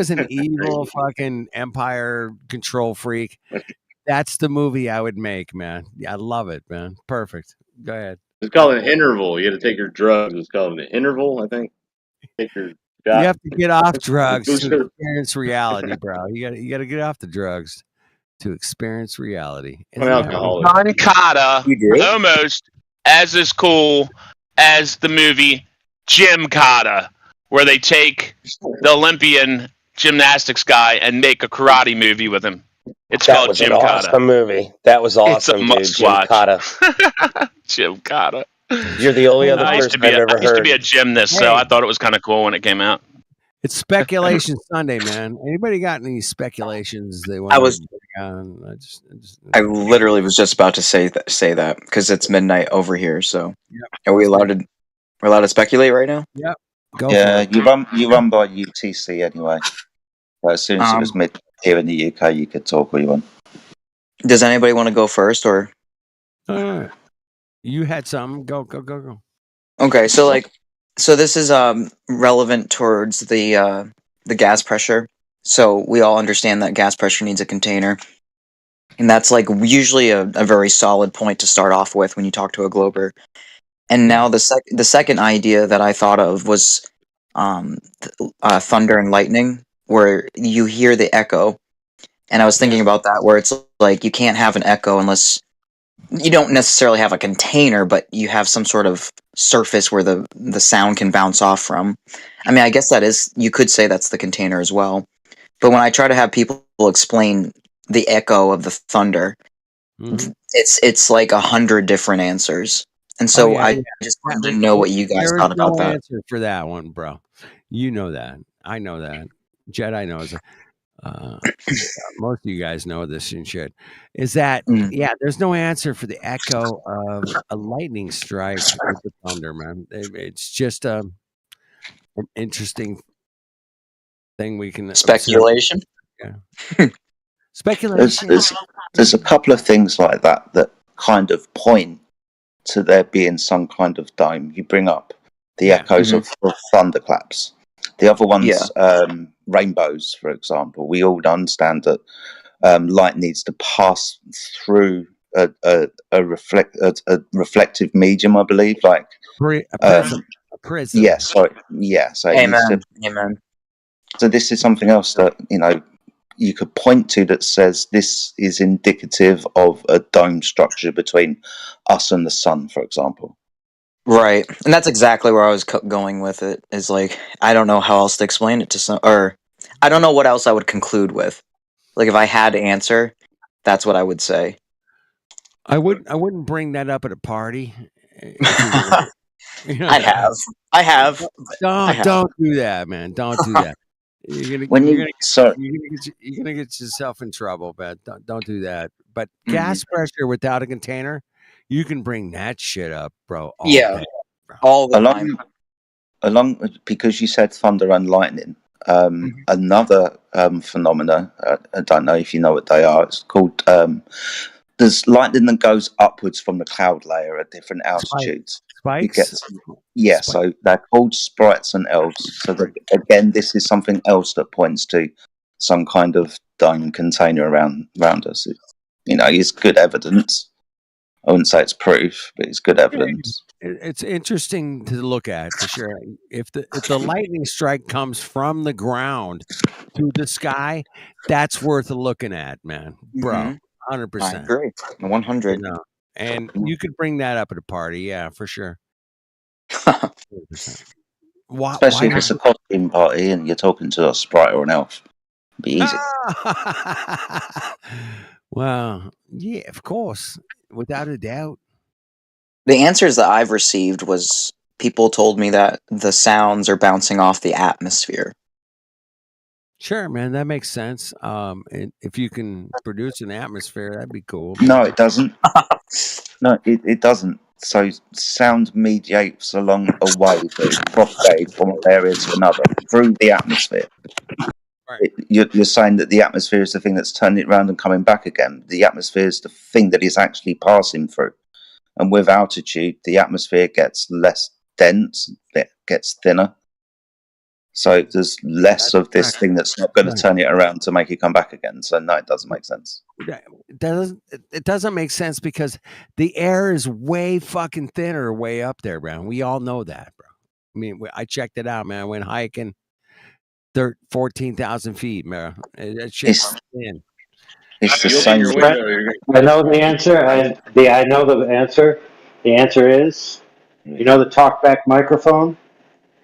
Yeah, an evil fucking empire control freak, that's the movie I would make, man. Yeah, I love it, man. Perfect. Go ahead. It's called an interval. You got to take your drugs. It's called an interval, I think. Take your You shot. have to get off drugs to Booster. experience reality, bro. You got to get off the drugs to experience reality. I'm Isn't an that alcoholic. John Cotta, almost as cool as the movie Jim Cotta, where they take the Olympian gymnastics guy and make a karate movie with him. It's That called was an Jim Cotta. awesome movie. That was It's a awesome, dude. must Jim watch. Cotta. Jim Cotta. You're the only other I used to person I've ever be heard. a gymnast, so I thought it was kind of cool when it came out. It's Speculation Sunday, man. Anybody got any speculations they want I was- to bring on? I literally was just about to say that because it's midnight over here. So, Yep. are we allowed to? We're allowed to speculate right now. Yep. Go Yeah, for it. you run by UTC anyway. But as soon as it was mid here in the UK, you could talk all you want. Does anybody want to go first, or? You had some. Go. Okay, so this is relevant towards the gas pressure. So we all understand that gas pressure needs a container, and that's like usually a very solid point to start off with when you talk to a glober. And now the second idea that I thought of was thunder and lightning, where you hear the echo. And I was thinking about that, where it's like you can't have an echo unless you don't necessarily have a container, but you have some sort of surface where the sound can bounce off from. I mean, I guess you could say that's the container as well. But when I try to have people explain the echo of the thunder, it's like 100 different answers. And so I just wanted to know what you guys thought about that. There is no answer for that one, bro. You know that. I know that. Jedi knows it. Most of you guys know this and shit. Is that there's no answer for the echo of a lightning strike with the thunder, man. It's just an interesting thing we can speculation. Yeah, speculation. There's a couple of things like that kind of point to there being some kind of dome. You bring up the echoes of thunderclaps. The other one's rainbows, for example. We all understand that light needs to pass through a reflective medium, I believe, like a prism. Yeah, sorry. Yeah, so Amen. So this is something else that you could point to that says this is indicative of a dome structure between us and the sun, for example. Right, and that's exactly where I was going with it. Is like I don't know how else to explain it to some, or I don't know what else I would conclude with. Like if I had to answer, that's what I would say. I wouldn't bring that up at a party. I have. Don't do that, man. Don't do that. You're gonna get yourself in trouble, but don't do that. But gas pressure without a container, you can bring that shit up, bro. All day, bro. All the time. Along because you said thunder and lightning. Another phenomena. I don't know if you know what they are. It's called. There's lightning that goes upwards from the cloud layer at different altitudes. Spikes? So they're called sprites and elves. So again, this is something else that points to some kind of dome container around us. It's good evidence. I wouldn't say it's proof, but it's good evidence. It's interesting to look at for sure. If the lightning strike comes from the ground to the sky, that's worth looking at, man, bro. 100%. I agree. 100. And you could bring that up at a party, yeah, for sure. 100%. Especially if it's a costume party and you're talking to a sprite or an elf. It'd be easy. Well, yeah, of course, without a doubt. The answers that I've received was people told me that the sounds are bouncing off the atmosphere. Sure, man, that makes sense. And if you can produce an atmosphere, that'd be cool. No, it doesn't. No, it doesn't. So sound mediates along a wave that is propagated from one area to another through the atmosphere. Right. You're saying that the atmosphere is the thing that's turning it around and coming back again. The atmosphere is the thing that is actually passing through. And with altitude, the atmosphere gets less dense, it gets thinner. So there's less of this thing that's not going to turn it around to make it come back again. So no, it doesn't make sense. It doesn't make sense because the air is way fucking thinner way up there, bro. We all know that, bro. I mean, I checked it out, man. I went hiking 14,000 feet, man. That shit's thin. It's the same. I know the answer. I know the answer. The answer is, you know, the talkback microphone.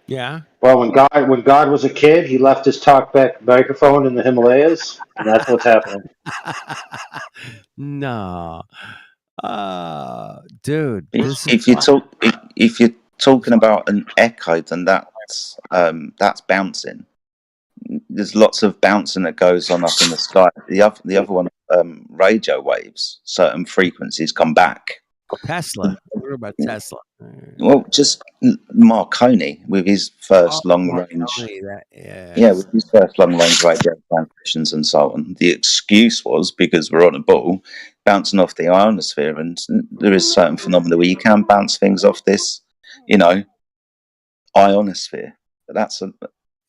Yeah. Well, when God was a kid, he left his talkback microphone in the Himalayas, and that's what's happening. No, dude. If you're talking about an echo, then that's bouncing. There's lots of bouncing that goes on up in the sky. The other one, radio waves. Certain frequencies come back. Tesla. What about Tesla? Well, just Marconi with his first long range. With his first long range radio transmissions and so on. The excuse was because we're on a ball bouncing off the ionosphere, and there is certain phenomena where you can bounce things off this, ionosphere. But that's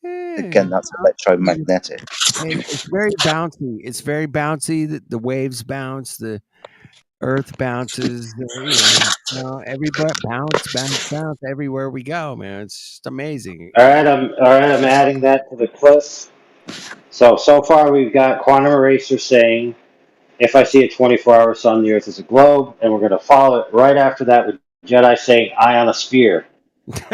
that's electromagnetic. It's very bouncy. It's very bouncy. The waves bounce. The Earth bounces. Everybody bounce everywhere we go, man. It's just amazing. All right, I'm adding that to the clip. So far we've got Quantum Eraser saying, if I see a 24-hour sun, the Earth is a globe, and we're going to follow it right after that with Jedi saying ionosphere. If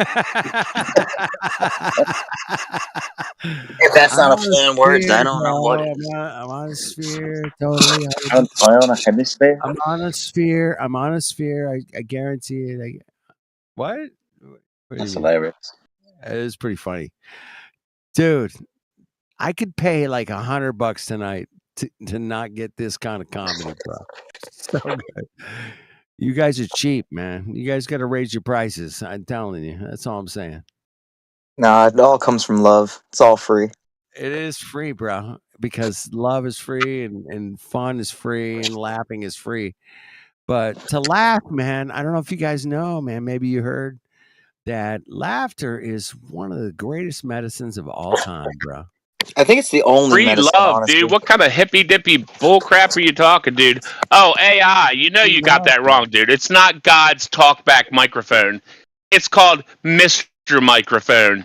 that's not a play on words, I don't know what it is. I'm on a sphere, totally. I'm on a hemisphere. I'm on a sphere. I guarantee it. What? That's hilarious. It is pretty funny, dude. I could pay like $100 tonight to not get this kind of comedy, bro. So good. You guys are cheap, man. You guys got to raise your prices. I'm telling you. That's all I'm saying. Nah, it all comes from love. It's all free. It is free, bro, because love is free and fun is free and laughing is free. But to laugh, man, I don't know if you guys know, man, maybe you heard that laughter is one of the greatest medicines of all time, bro. I think it's the only free medicine, love, honestly. dude. What kind of hippy dippy bull crap are you talking, dude? Oh, AI. You got that wrong, dude. It's not God's talkback microphone. It's called Mr. Microphone.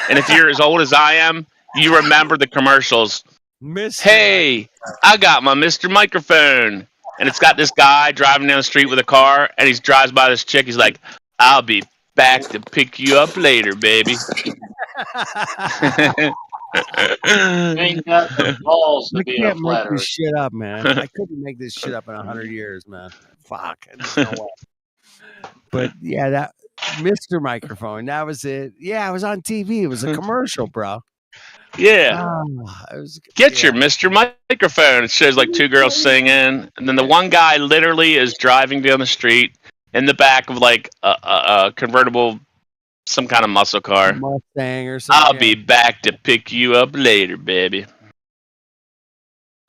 And if you're as old as I am, you remember the commercials. Hey, I got my Mr. Microphone. And it's got this guy driving down the street with a car, and he drives by this chick. He's like, I'll be back to pick you up later, baby. Ain't got the balls to be a can't make flat this earth. shit up, man. I couldn't make this shit up in 100 years, man. Fuck. There's no way. But yeah, that Mr. Microphone, that was it. Yeah, it was on TV. It was a commercial, bro. Yeah. Get your Mr. Microphone. It shows like two girls singing, and then the one guy literally is driving down the street in the back of like a convertible, some kind of muscle car. Mustang or something. I'll be back to pick you up later, baby.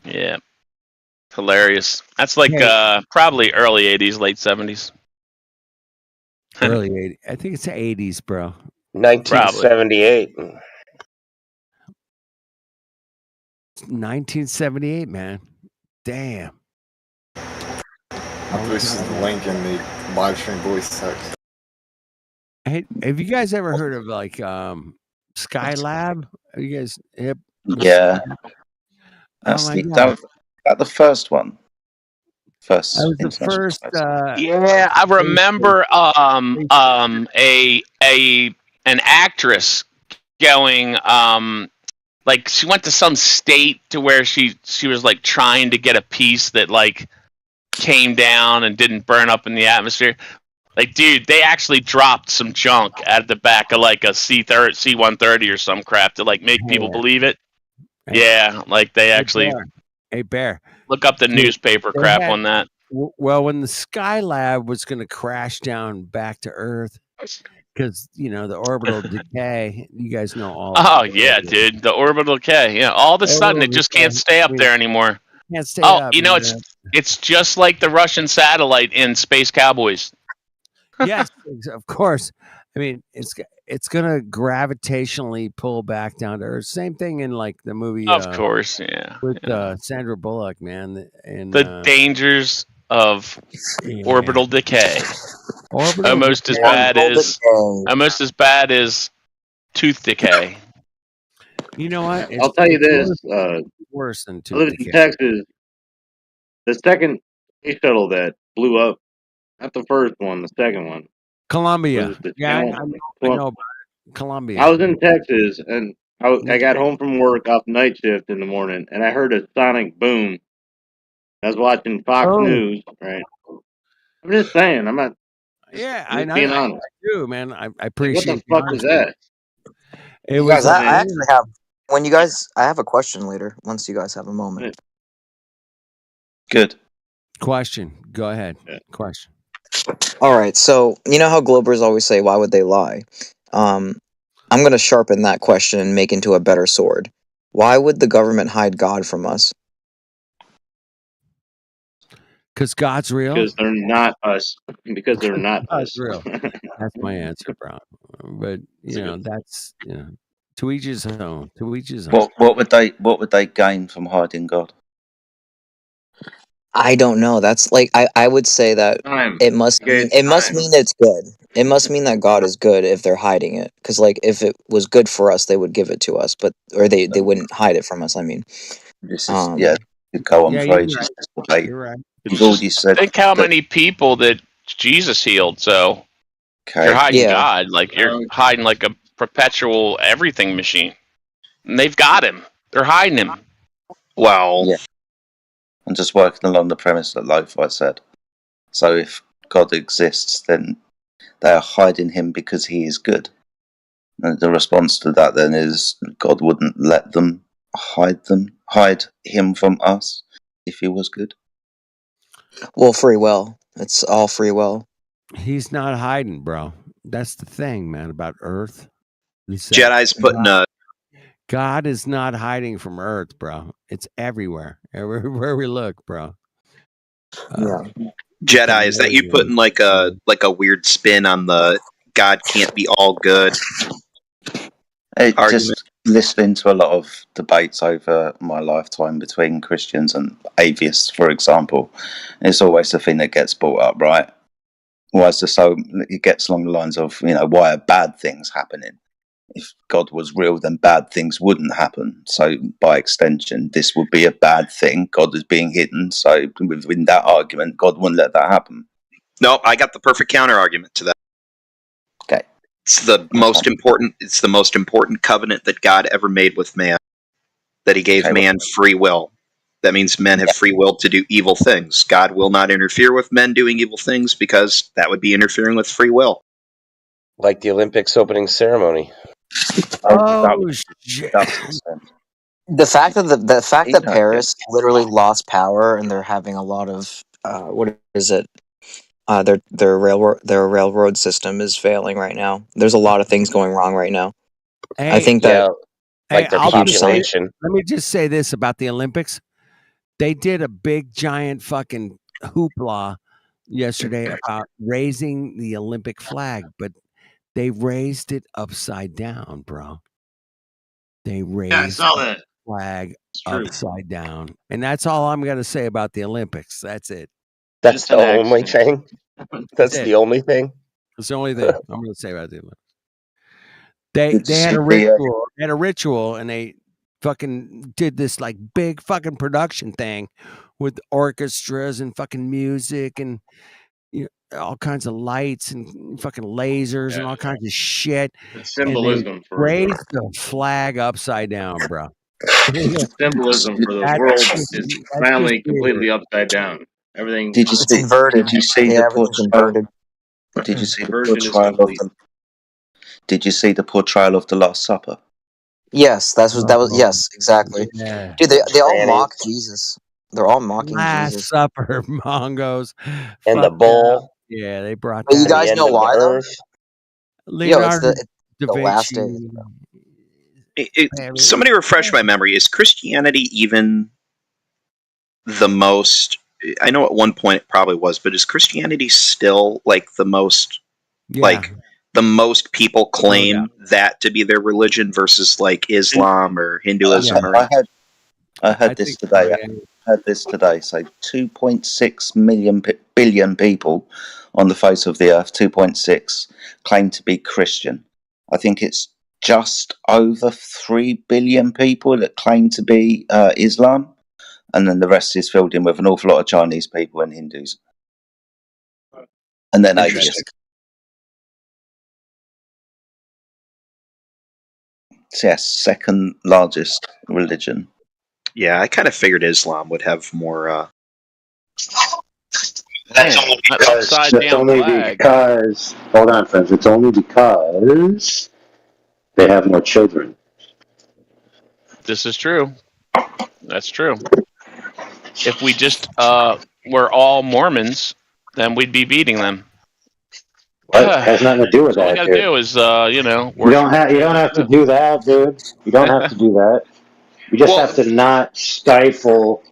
Yeah. Hilarious. That's like probably early 80s, late 70s. Early 80s. I think it's the 80s, bro. 1978. 1978, man. Damn. I'll post the link in the live stream voice text. Hey, have you guys ever heard of like Skylab? Are you guys hip? Yeah. That's the first one. First. That was the first. Yeah, I remember an actress going like she went to some state to where she was like trying to get a piece that like came down and didn't burn up in the atmosphere. Like, dude, they actually dropped some junk at the back of like a C-130 or some crap to like make people believe it. Yeah, like they actually. Hey, Bear. Look up the newspaper crap on that. Well, when the Skylab was going to crash down back to Earth, because the orbital decay, you guys know all. Oh yeah, dude, the orbital decay. Yeah, all of a sudden it just can't stay up there anymore. Can't stay up. It's just like the Russian satellite in Space Cowboys. Yes, of course. I mean, it's gonna gravitationally pull back down to Earth. Same thing in like the movie, Of course, yeah. with Sandra Bullock, man, and The dangers of orbital decay. Orbital almost decay. almost as bad as tooth decay. You know what? I'll tell you this. Worse than I tooth lived in decay. Texas. The second space shuttle that blew up, not the first one, the second one. Columbia. Was the Yeah, I Channel. know about it. Columbia. I was in Texas, and I got home from work off night shift in the morning, and I heard a sonic boom. I was watching Fox News, right? I'm just saying. I'm not. Yeah, I'm I just being know. I honest. do, man. I Like, appreciate what the fuck was that? It was. I actually have. When you guys, I have a question later. Once you guys have a moment. Good. Question. Go ahead. Question. All right. So you know how Globers always say, "Why would they lie?" I'm going to sharpen that question and make into a better sword. Why would the government hide God from us? Because God's real. Because they're not us. Because they're not God's us. real. That's my answer, bro. But that's to each his own. To each his own. What would they gain from hiding God? I don't know. That's like I would say that it must mean it's good. It must mean that God is good if they're hiding it. Because like if it was good for us, they would give it to us, or they wouldn't hide it from us. I mean, this is you go on for ages. You're right. You've already said. Think how many people that Jesus healed. So if you're hiding God, like you're hiding like a perpetual everything machine. And they've got him. They're hiding him. Well, yeah. I'm just working along the premise that Lo-Fi said. So if God exists, then they are hiding him because he is good. And the response to that then is God wouldn't let them hide him from us if he was good. Well, free will. It's all free will. He's not hiding, bro. That's the thing, man, about Earth. Jedi's putting God is not hiding from Earth, bro. It's everywhere. Everywhere we look, bro. Jedi, is that you putting like a weird spin on the God can't be all good argument? Just listening to a lot of debates over my lifetime between Christians and atheists, for example, it's always the thing that gets brought up, right? Why is this so? It gets along the lines of, why are bad things happening? If God was real, then bad things wouldn't happen. So, by extension, this would be a bad thing. God is being hidden. So, within that argument, God wouldn't let that happen. No, I got the perfect counter argument to that. Okay. It's the most important. It's the most important covenant that God ever made with man. That He gave man free will. That means men have free will to do evil things. God will not interfere with men doing evil things because that would be interfering with free will. Like the Olympics opening ceremony. Shit. The fact that Paris literally lost power and they're having a lot of what is it? Their railroad system is failing right now. There's a lot of things going wrong right now. Hey, I think that like their population. Let me just say this about the Olympics. They did a big giant fucking hoopla yesterday about raising the Olympic flag, but they raised it upside down, bro. They raised the flag upside down. And that's all I'm going to say about the Olympics. That's it. That's the only thing? That's the only thing? That's the only thing I'm going to say about the Olympics. They had a ritual. They had a ritual, and they fucking did this like big fucking production thing with orchestras and fucking music and all kinds of lights and fucking lasers and all kinds of shit. It's symbolism and they for raised the flag upside down, bro. Symbolism for the world is finally completely upside down. Everything. It's inverted. Did you see the portrayal? Did you see the portrayal of the? Did you see the portrayal of the Last Supper? Yes, that was yes, exactly. Yeah. Dude, they all mock Jesus. They're all mocking Last Jesus. Supper, Mongos, and the bull. Yeah, they brought. But you guys know why though? Leonardo it's the last day. Somebody refresh my memory. Is Christianity even the most? I know at one point it probably was, but is Christianity still like the most like the most people claim that to be their religion versus like Islam or Hinduism. Or I heard this today. I heard this today. So 2.6 billion people on the face of the earth, 2.6, claim to be Christian. I think it's just over 3 billion people that claim to be Islam. And then the rest is filled in with an awful lot of Chinese people and Hindus. And then Asians. Yes, second largest religion. Yeah, I kind of figured Islam would have more. That's only because. Hold on, friends. It's only because they have more children. This is true. That's true. If we just were all Mormons, then we'd be beating them. What? It has nothing to do with that. All we gotta do is, you don't have to do that, dude. You don't have to do that. You just have to not stifle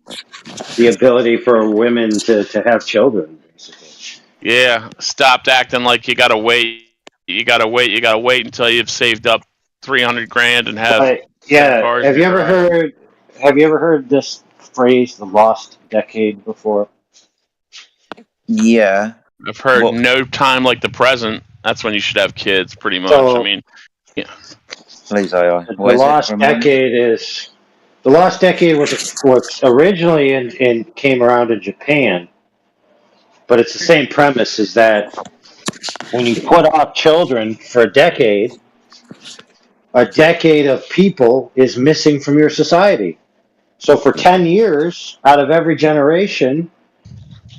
the ability for women to have children, basically. Yeah, stopped acting like you gotta wait. You gotta wait until you've saved up $300,000 and have. Yeah. Have you ever heard this phrase, the lost decade, before? Yeah. I've heard no time like the present. That's when you should have kids, pretty much. So, I mean, yeah. Please, AI. The lost decade was originally and came around in Japan, but it's the same premise: is that when you put off children for a decade of people is missing from your society. So for 10 years out of every generation,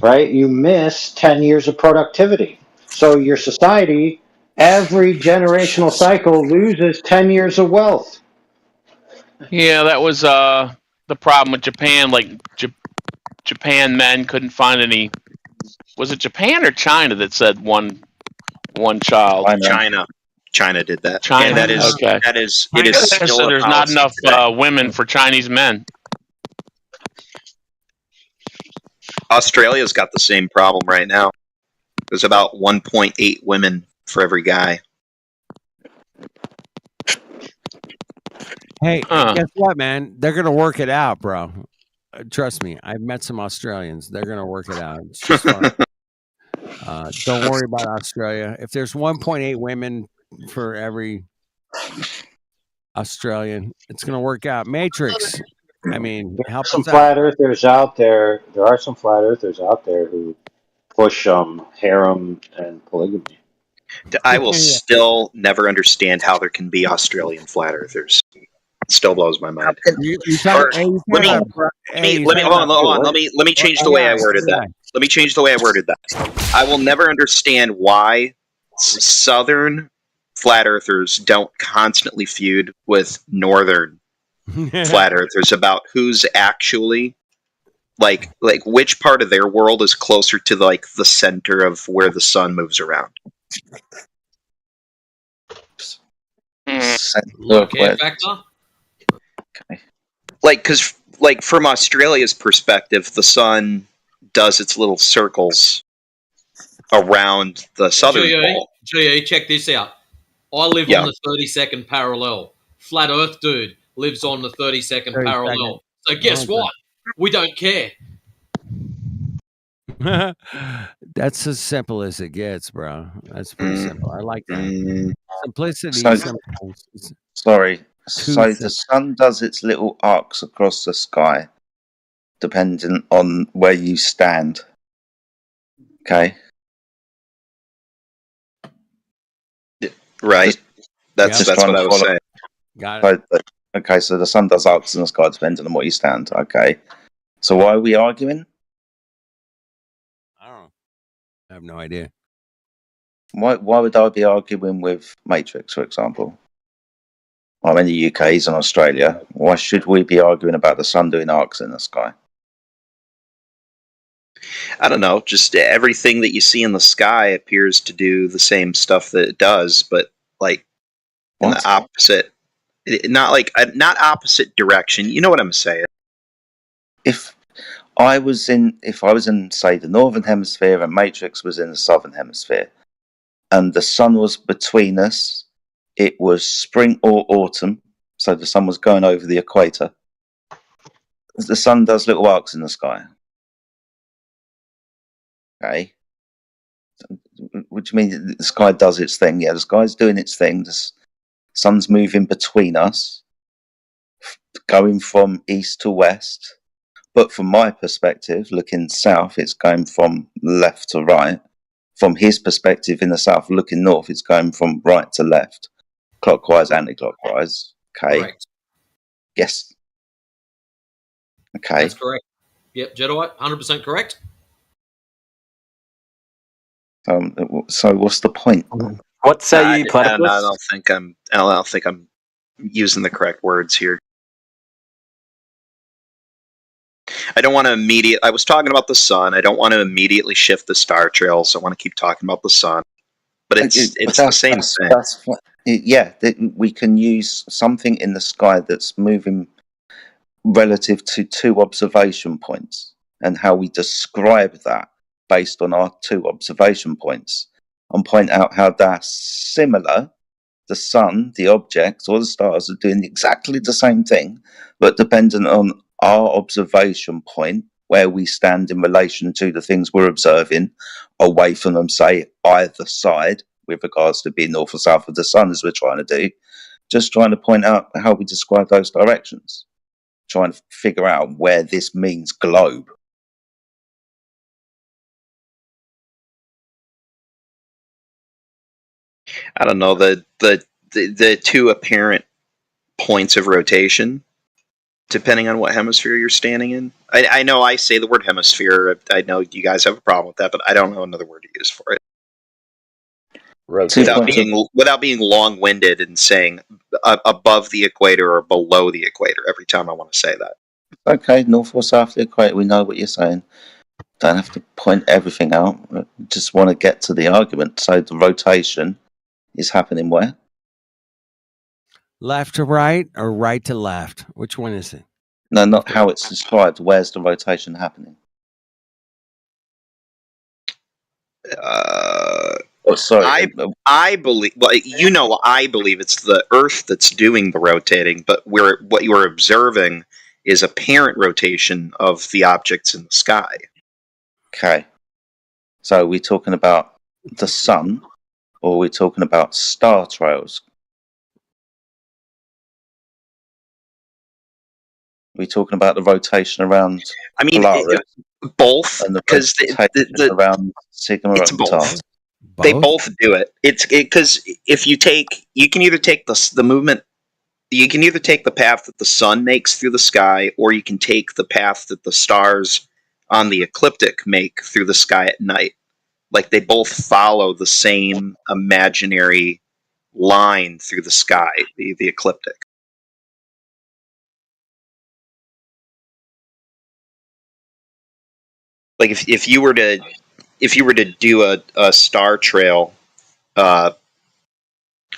right, you miss 10 years of productivity. So your society, every generational cycle loses 10 years of wealth. Yeah, that was the problem with Japan. Like Japan men couldn't find any. Was it Japan or China that said one child? China did that. China. And that is okay. It is still so there's not enough women for Chinese men. Australia's got the same problem right now. There's about 1.8 women for every guy. Hey, guess what, man? They're gonna work it out, bro. Trust me. I've met some Australians. They're gonna work it out. It's just fun. Don't worry about Australia. If there's 1.8 women for every Australian, it's gonna work out. Matrix. I mean, help some us out. flat earthers out there. There are some flat earthers out there who push harem and polygamy. I will still never understand how there can be Australian flat earthers. It still blows my mind. Let me change the way I worded that. Let me change the way I worded that. I will never understand why southern flat earthers don't constantly feud with northern flat earthers about who's actually like which part of their world is closer to like the center of where the sun moves around. Locate factor? Okay. Like, because like from Australia's perspective, the sun does its little circles around the southern pole. GE, check this out. I live on the 32nd parallel. Flat Earth dude lives on the 32nd parallel. So guess what? We don't care. That's as simple as it gets, bro. That's pretty simple. I like that. Simplicity. Sorry. So the sun does its little arcs across the sky, depending on where you stand. Okay. Right. That's what I was saying. Got it. Okay, so the sun does arcs in the sky depending on what you stand. Okay. So why are we arguing? I don't know. I have no idea. Why would I be arguing with Matrix, for example? I'm in the UK, he's in Australia. Why should we be arguing about the sun doing arcs in the sky? I don't know. Just everything that you see in the sky appears to do the same stuff that it does, but like in the opposite. Not opposite direction. You know what I'm saying? If I was in, say, the northern hemisphere and Matrix was in the southern hemisphere, and the sun was between us, it was spring or autumn, so the sun was going over the equator. The sun does little arcs in the sky. Okay. Which means the sky does its thing. Yeah, the sky's doing its thing. The sun's moving between us, going from east to west. But from my perspective, looking south, it's going from left to right. From his perspective in the south, looking north, it's going from right to left, clockwise, anti-clockwise. Okay. Correct. Yes. Okay. That's correct. Yep, Jedi, 100% correct. So what's the point? What say you, platypus? I don't think I'm using the correct words here. I don't want to I was talking about the sun. I don't want to immediately shift the star trails. I want to keep talking about the sun. But it's the same thing. Yeah, we can use something in the sky that's moving relative to two observation points, and how we describe that based on our two observation points, and point out how they're similar. The sun, the objects, or the stars are doing exactly the same thing, but dependent on our observation point, where we stand in relation to the things we're observing, away from them, say, either side, with regards to being north or south of the sun, as we're trying to do. Just trying to point out how we describe those directions. Trying to figure out where this means globe. I don't know, the two apparent points of rotation, depending on what hemisphere you're standing in. I know I say the word hemisphere. I know you guys have a problem with that, but I don't know another word to use for it. Without being long-winded and saying above the equator or below the equator every time I want to say that. Okay, north or south of the equator, we know what you're saying. Don't have to point everything out. Just want to get to the argument. So the rotation is happening where? Left to right or right to left? Which one is it? No, not how it's described. Where's the rotation happening? Sorry. I believe. Well, I believe it's the Earth that's doing the rotating, but what you are observing is apparent rotation of the objects in the sky. Okay. So are we talking about the sun, or are we talking about star trails? Are we talking about the rotation around? I mean, both, because around Sigma it's and both. Taurus. They both do it. It's because if you can either take the movement. You can either take the path that the sun makes through the sky, or you can take the path that the stars on the ecliptic make through the sky at night. Like, they both follow the same imaginary line through the sky, the ecliptic. Like, if you were to do a star trail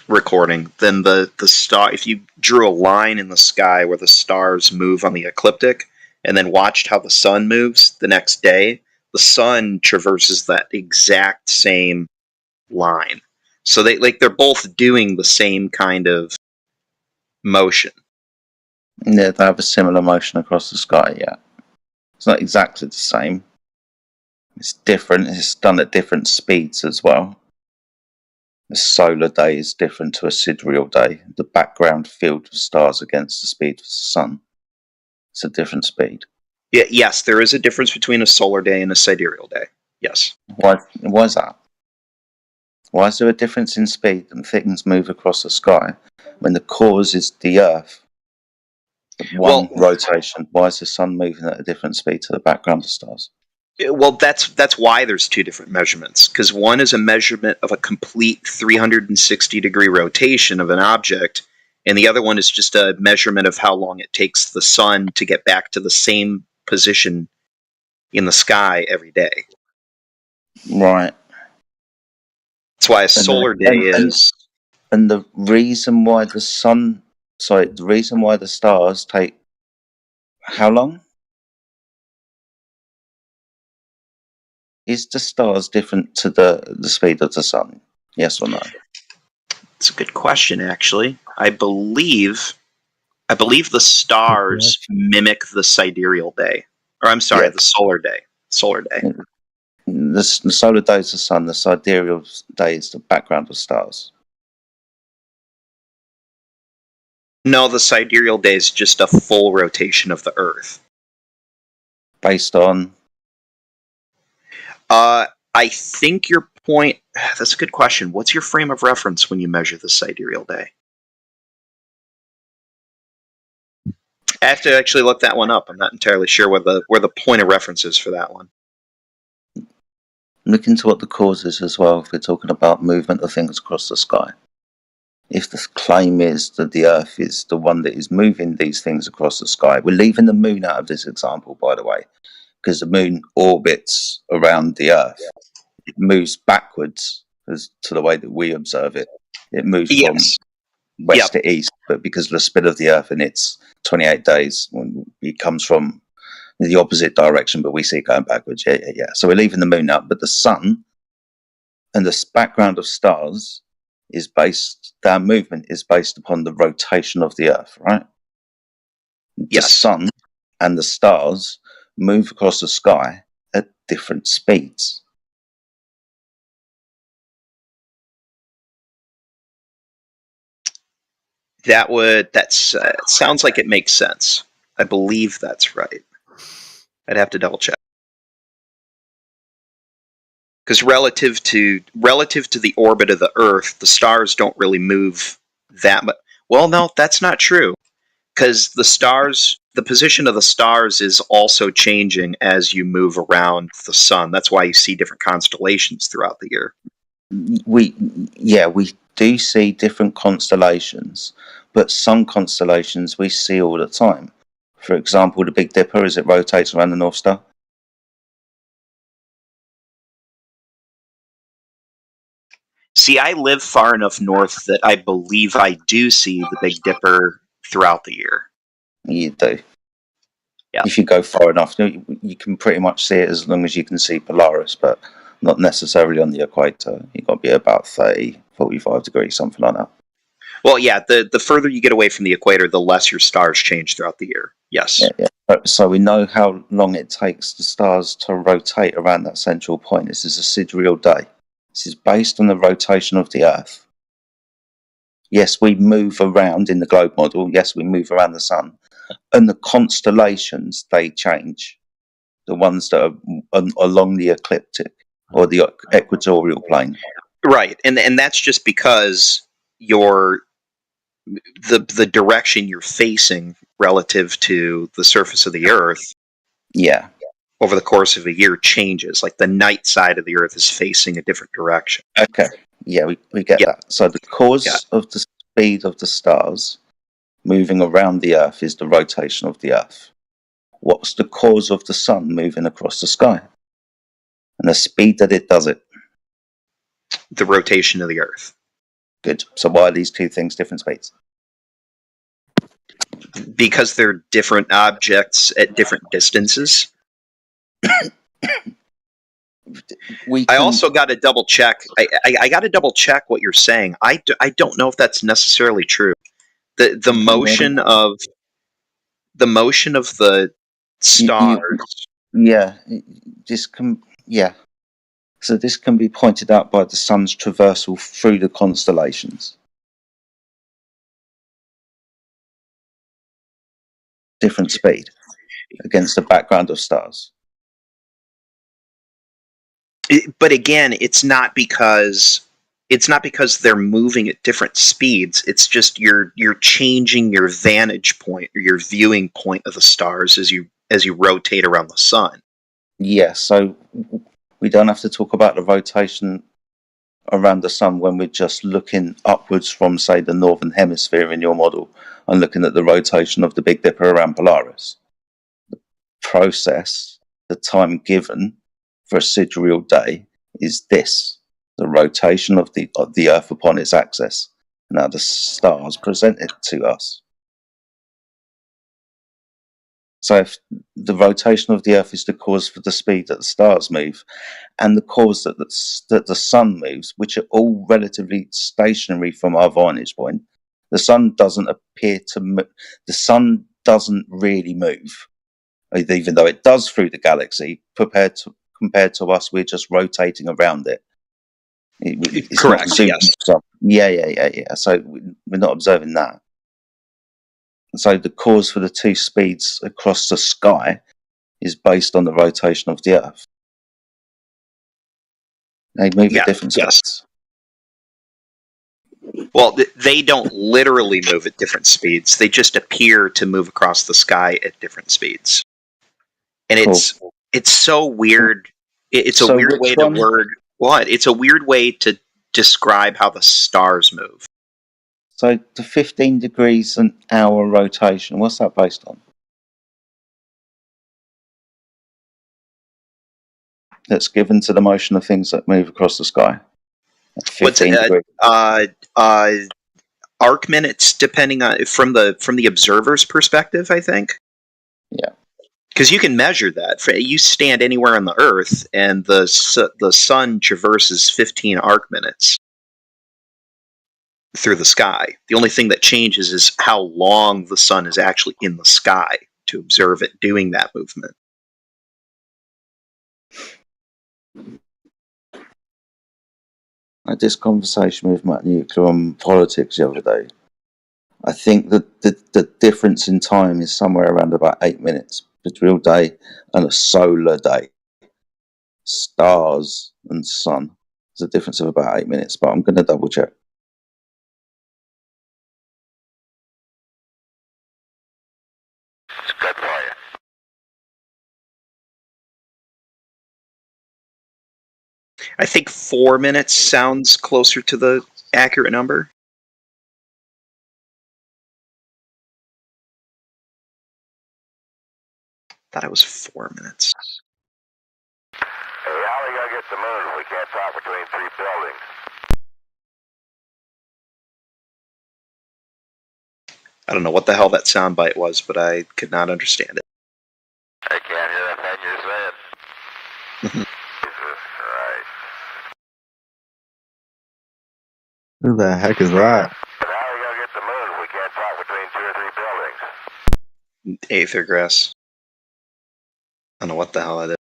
recording, then the star, if you drew a line in the sky where the stars move on the ecliptic, and then watched how the sun moves the next day, the sun traverses that exact same line. So they're both doing the same kind of motion. Yeah, they have a similar motion across the sky, yeah. It's not exactly the same. It's different. It's done at different speeds as well. A solar day is different to a sidereal day. The background field of stars against the speed of the sun. It's a different speed. Yeah, yes, there is a difference between a solar day and a sidereal day. Yes. Why is that? Why is there a difference in speed and things move across the sky when the cause is the Earth? One rotation. Why is the sun moving at a different speed to the background of stars? Well, that's why there's two different measurements, because one is a measurement of a complete 360-degree rotation of an object, and the other one is just a measurement of how long it takes the sun to get back to the same position in the sky every day. Right. That's why a solar day is... And the reason why the stars take how long? Is the stars different to the speed of the sun? Yes or no? It's a good question, actually. I believe the stars mimic the sidereal day. Or I'm sorry, the solar day. Solar day. The solar day is the sun. The sidereal day is the background of stars. No, the sidereal day is just a full rotation of the Earth. Based on? I think your point... That's a good question. What's your frame of reference when you measure the sidereal day? I have to actually look that one up. I'm not entirely sure where the point of reference is for that one. Look into what the cause is as well if we're talking about movement of things across the sky. If the claim is that the Earth is the one that is moving these things across the sky, we're leaving the moon out of this example, by the way, because the moon orbits around the Earth. It moves backwards as to the way that we observe it. It moves from west to east, but because of the spin of the Earth in its 28 days, it comes from the opposite direction, but we see it going backwards. Yeah. So we're leaving the moon out, but the sun and the background of stars is based, their movement is based upon the rotation of the Earth, right? Yes. The sun and the stars move across the sky at different speeds. Sounds like it makes sense. I believe that's right. I'd have to double check. Because relative to the orbit of the Earth, the stars don't really move that much. Well, no, that's not true. Because the position of the stars is also changing as you move around the sun. That's why you see different constellations throughout the year. We do see different constellations, but some constellations we see all the time. For example, the Big Dipper, as it rotates around the North Star. See, I live far enough north that I believe I do see the Big Dipper throughout the year. You do. Yeah. If you go far enough, you can pretty much see it as long as you can see Polaris, but not necessarily on the equator. You've got to be about 30, 45 degrees, something like that. Well, yeah, the further you get away from the equator, the less your stars change throughout the year. Yes. Yeah. So we know how long it takes the stars to rotate around that central point. This is a sidereal day. This is based on the rotation of the Earth. Yes, we move around in the globe model. Yes, we move around the sun. And the constellations, they change. The ones that are along the ecliptic or the equatorial plane. Right, and that's just because the direction you're facing relative to the surface of the Earth. Yeah. Over the course of a year changes. Like the night side of the Earth is facing a different direction. Okay. Yeah, we get that. So the cause of the speed of the stars moving around the Earth is the rotation of the Earth. What's the cause of the sun moving across the sky? And the speed that it does it? The rotation of the Earth. Good. So why are these two things different speeds? Because they're different objects at different distances. I also got to double check. I got to double check what you're saying. I don't know if that's necessarily true. The motion of the stars. So this can be pointed out by the sun's traversal through the constellations. Different speed against the background of stars. But again, it's not because they're moving at different speeds. It's just you're changing your vantage point or your viewing point of the stars as you rotate around the sun. Yes, so we don't have to talk about the rotation around the sun when we're just looking upwards from, say, the northern hemisphere in your model and looking at the rotation of the Big Dipper around Polaris. The process, the time given for a sidereal day is this: the rotation of the Earth upon its axis. Now the stars present it to us. So if the rotation of the Earth is the cause for the speed that the stars move, and the cause that the sun moves, which are all relatively stationary from our vantage point. The sun doesn't appear to the sun doesn't really move, even though it does through the galaxy. Compared to us, we're just rotating around it. It's correct. Not yes. Yeah. So we're not observing that. So the cause for the two speeds across the sky is based on the rotation of the Earth. They move at different speeds. Well, they don't literally move at different speeds. They just appear to move across the sky at different speeds. And it's so weird. It's a weird way to word what? It's a weird way to describe how the stars move. So the 15 degrees an hour rotation, what's that based on? That's given to the motion of things that move across the sky. 15 degrees. Arc minutes, depending on from the observer's perspective, I think. Yeah. Because you can measure that. You stand anywhere on the Earth, and the sun traverses 15 arc minutes through the sky. The only thing that changes is how long the sun is actually in the sky to observe it doing that movement. I had this conversation with Matt Nuclear on politics the other day. I think that the difference in time is somewhere around about 8 minutes between a day and a solar day. Stars and sun. There's a difference of about 8 minutes, but I'm going to double check. I think 4 minutes sounds closer to the accurate number. Thought it was 4 minutes. Hey, how are we gonna get the moon if we can't talk between three buildings? I don't know what the hell that soundbite was, but I could not understand it. I can't hear a thing you're saying. Jesus Christ. Who the heck is that? But how are we gonna get the moon if we can't talk between 2 or 3 buildings? Aether grass. I don't know what the hell that is.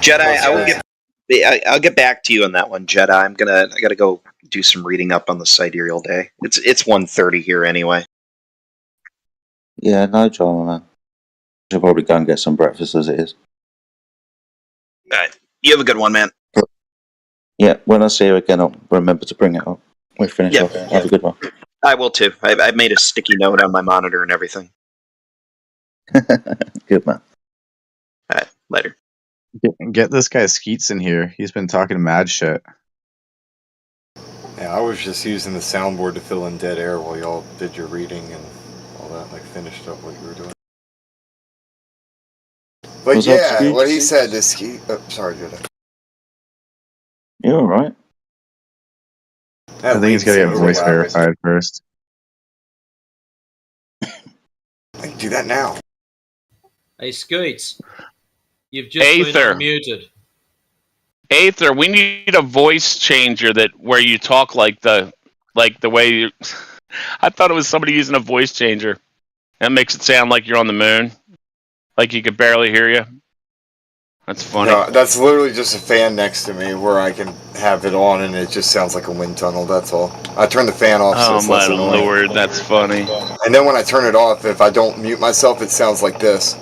Jedi, I'll get back to you on that one, Jedi. I gotta go do some reading up on the sidereal day. It's 1:30 here anyway. Yeah, no drama, man. Should probably go and get some breakfast as it is. Alright. You have a good one, man. Yeah, when I see you again, I'll remember to bring it up. We'll finish off. Have a good one. I will too. I made a sticky note on my monitor and everything. Good, man. Alright, later. Get this guy Skeets in here. He's been talking mad shit. Yeah, I was just using the soundboard to fill in dead air while y'all did your reading and all that, like finished up what you were doing. But What's yeah, up, what he said, this sorry, Judah. You're alright. I think he's gotta get voice verified first. I can do that now. Hey, Skeets. You've just Aether. been unmuted. Aether, we need a voice changer where you talk like the way you. I thought it was somebody using a voice changer. That makes it sound like you're on the moon, like you could barely hear you. That's funny. No, that's literally just a fan next to me where I can have it on and it just sounds like a wind tunnel. That's all. I turn the fan off. So Oh it's my less annoying. lord, that's funny. And then when I turn it off, if I don't mute myself, it sounds like this.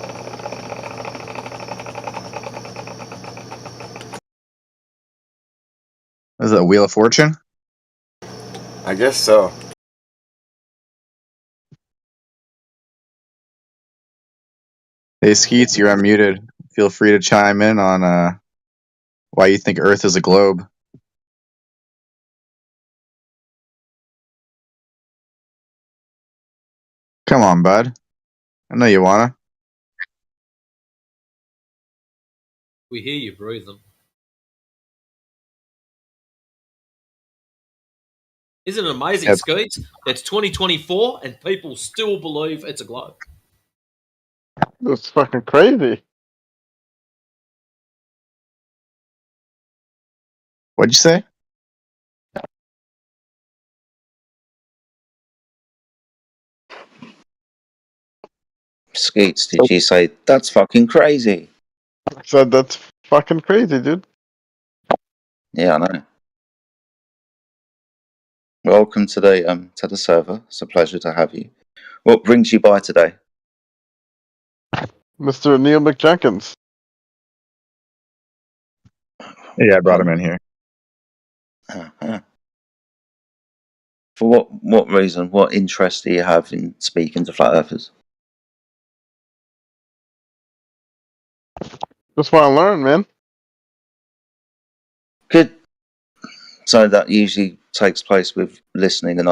Is it a Wheel of Fortune? I guess so. Hey Skeets, you're unmuted. Feel free to chime in on why you think Earth is a globe. Come on, bud. I know you wanna. We hear you breathing. Isn't it amazing, Skeets? It's 2024 and people still believe it's a globe. That's fucking crazy. What'd you say? Skeets, did you say that's fucking crazy? I said that's fucking crazy, dude. Yeah, I know. Welcome to the server. It's a pleasure to have you. What brings you by today? Mr. Neil McJenkins. Yeah, I brought him in here. Uh-huh. For what reason? What interest do you have in speaking to flat earthers? Just want to learn, man. Good. So that usually takes place with listening and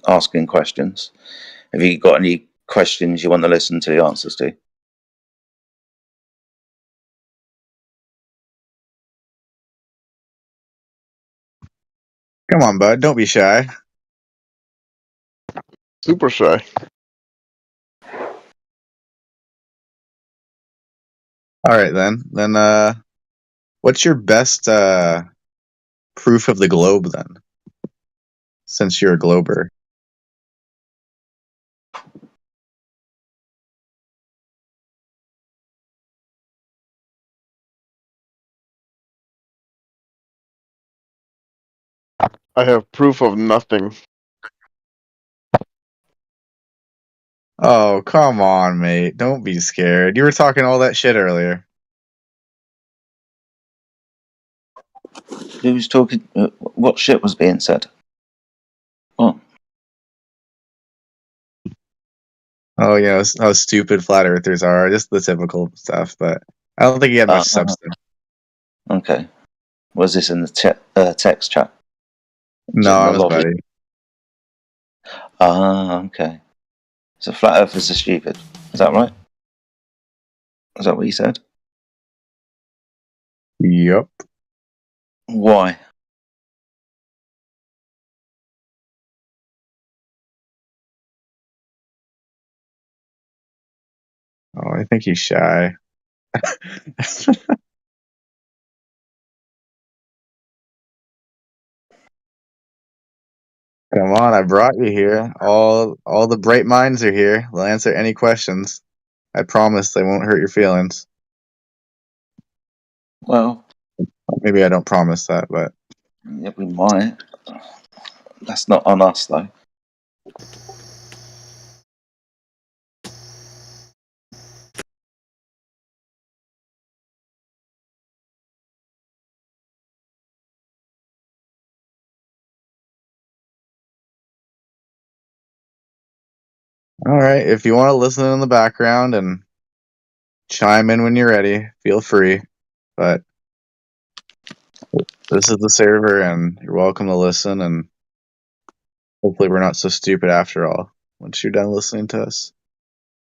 asking questions. Have you got any questions you want to listen to the answers to? Come on, bud. Don't be shy. Super shy. All right, then. What's your best proof of the globe, then? Since you're a glober. I have proof of nothing. Oh, come on, mate. Don't be scared. You were talking all that shit earlier. Who was talking? What shit was being said? Oh. Oh, yeah, how stupid flat earthers are. Just the typical stuff, but I don't think he had much substance. Okay. Was this in the text chat? No, I'm his buddy. Okay. So flat earthers are stupid. Is that right? Is that what you said? Yep. Why? Oh, I think he's shy. Come on, I brought you here. All the bright minds are here. They'll answer any questions. I promise they won't hurt your feelings. Well, maybe I don't promise that, but yeah, we might. That's not on us, though. all right. If you want to listen in the background and chime in when you're ready, feel free. But this is the server, and you're welcome to listen. And hopefully, we're not so stupid after all. Once you're done listening to us.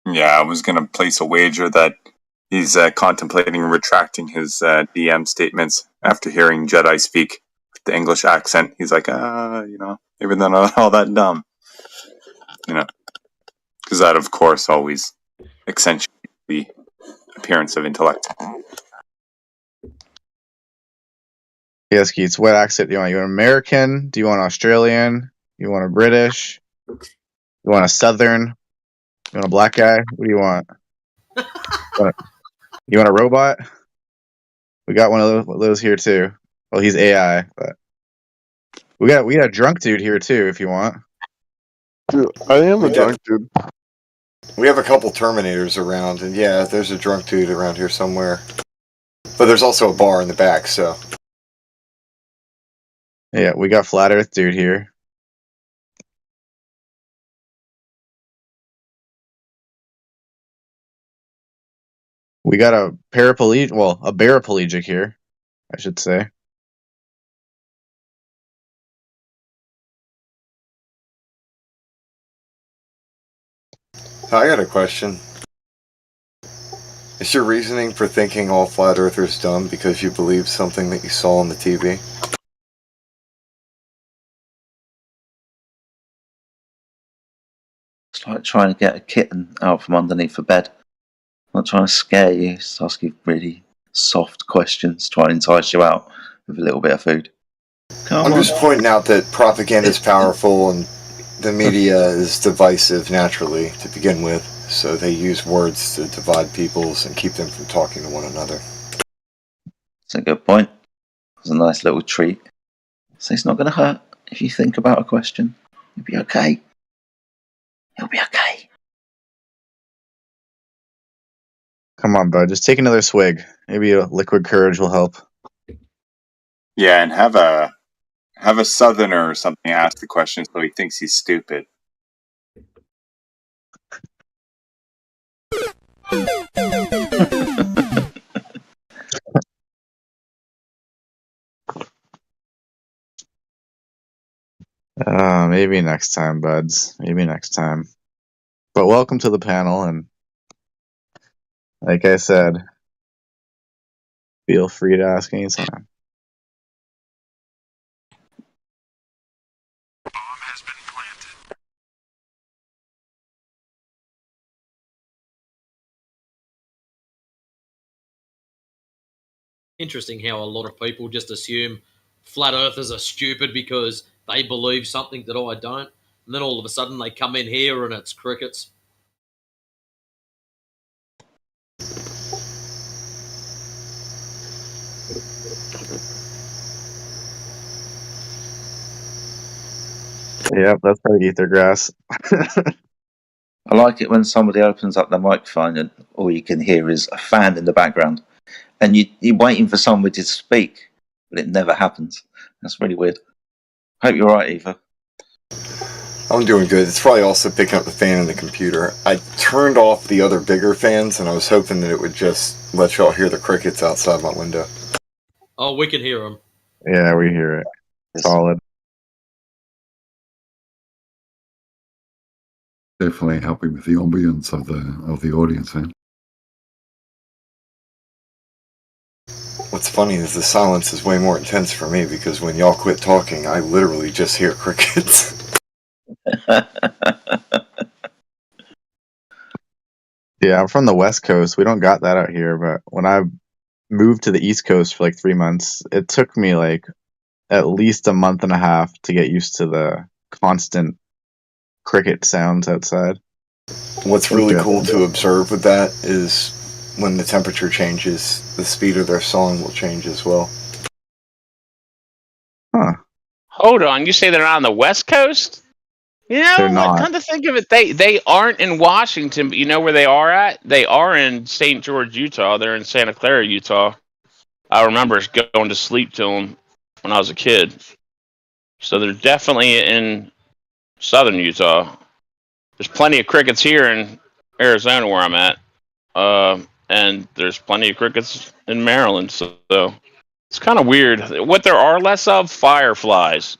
Yeah, I was gonna place a wager that he's contemplating retracting his DM statements after hearing Jedi speak with the English accent. He's like, maybe they're not all that dumb. Because that, of course, always accentuates the appearance of intellect. Yes, Keats. What accent do you want? You want American? Do you want Australian? You want a British? You want a Southern? You want a black guy? What do you want? You want a robot? We got one of those here too. Well, he's AI, but we got a drunk dude here too. If you want, dude, I am a drunk dude. We have a couple Terminators around, and yeah, there's a drunk dude around here somewhere. But there's also a bar in the back, so. Yeah, we got Flat Earth dude here. We got a paraplegic here, I should say. I got a question. Is your reasoning for thinking all flat earthers dumb because you believe something that you saw on the TV? It's like trying to get a kitten out from underneath a bed. I'm not trying to scare you, just ask you really soft questions, try and entice you out with a little bit of food. Come I'm on. just pointing out that propaganda is powerful and the media is divisive naturally to begin with. So they use words to divide peoples and keep them from talking to one another. That's a good point. It's a nice little treat. So it's not going to hurt if you think about a question. You'll be okay. You'll be okay. Come on, bud. Just take another swig. Maybe a liquid courage will help. Yeah, and have a southerner or something ask the question so he thinks he's stupid. Maybe next time, buds. Maybe next time. But welcome to the panel, and like I said, feel free to ask anytime. Interesting how a lot of people just assume flat earthers are stupid because they believe something that I don't. And then all of a sudden they come in here and it's crickets. Yep, that's how you eat their grass. I like it when somebody opens up the microphone and all you can hear is a fan in the background. And you're waiting for somebody to speak, but it never happens. That's really weird. Hope you're right, Eva. I'm doing good. It's probably also picking up the fan in the computer. I turned off the other bigger fans, and I was hoping that it would just let y'all hear the crickets outside my window. Oh, we can hear them. Yeah, we hear it. Solid. Definitely helping with the ambience of the audience, man. What's funny is the silence is way more intense for me because when y'all quit talking, I literally just hear crickets. Yeah, I'm from the West Coast. We don't got that out here, but when I moved to the East Coast for like 3 months, it took me like at least a month and a half to get used to the constant cricket sounds outside. What's really cool to observe with that is when the temperature changes, the speed of their song will change as well. Huh. Hold on, you say they're on the West Coast? You know, They're not. come to think of it, they aren't in Washington, but you know where they are at? They are in St. George, Utah. They're in Santa Clara, Utah. I remember going to sleep to them when I was a kid. So they're definitely in southern Utah. There's plenty of crickets here in Arizona where I'm at. And there's plenty of crickets in Maryland. So it's kind of weird. What there are less of, fireflies.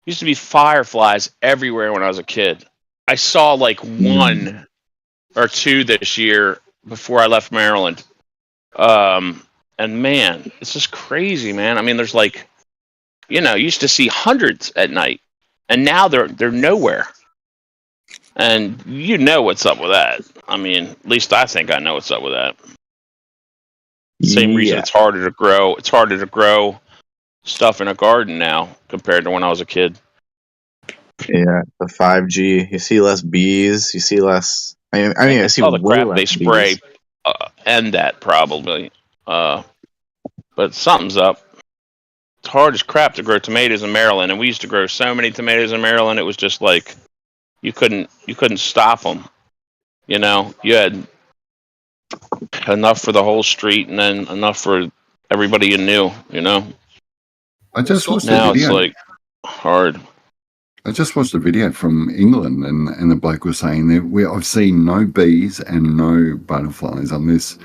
Used to be fireflies everywhere when I was a kid. I saw like one or two this year before I left Maryland. And man, it's just crazy, man. I mean, there's like, used to see hundreds at night, and now they're nowhere. And you know what's up with that. I mean, at least I think I know what's up with that. Same reason it's harder to grow. It's harder to grow stuff in a garden now compared to when I was a kid. Yeah, the 5G. You see less bees. You see less. I see all the way crap less they spray, bees. end that probably. But something's up. It's hard as crap to grow tomatoes in Maryland, and we used to grow so many tomatoes in Maryland. It was just like you couldn't stop them. You had enough for the whole street, and then enough for everybody you knew. I just watched now a video. It's like hard. I just watched a video from England, and the bloke was saying that I've seen no bees and no butterflies on this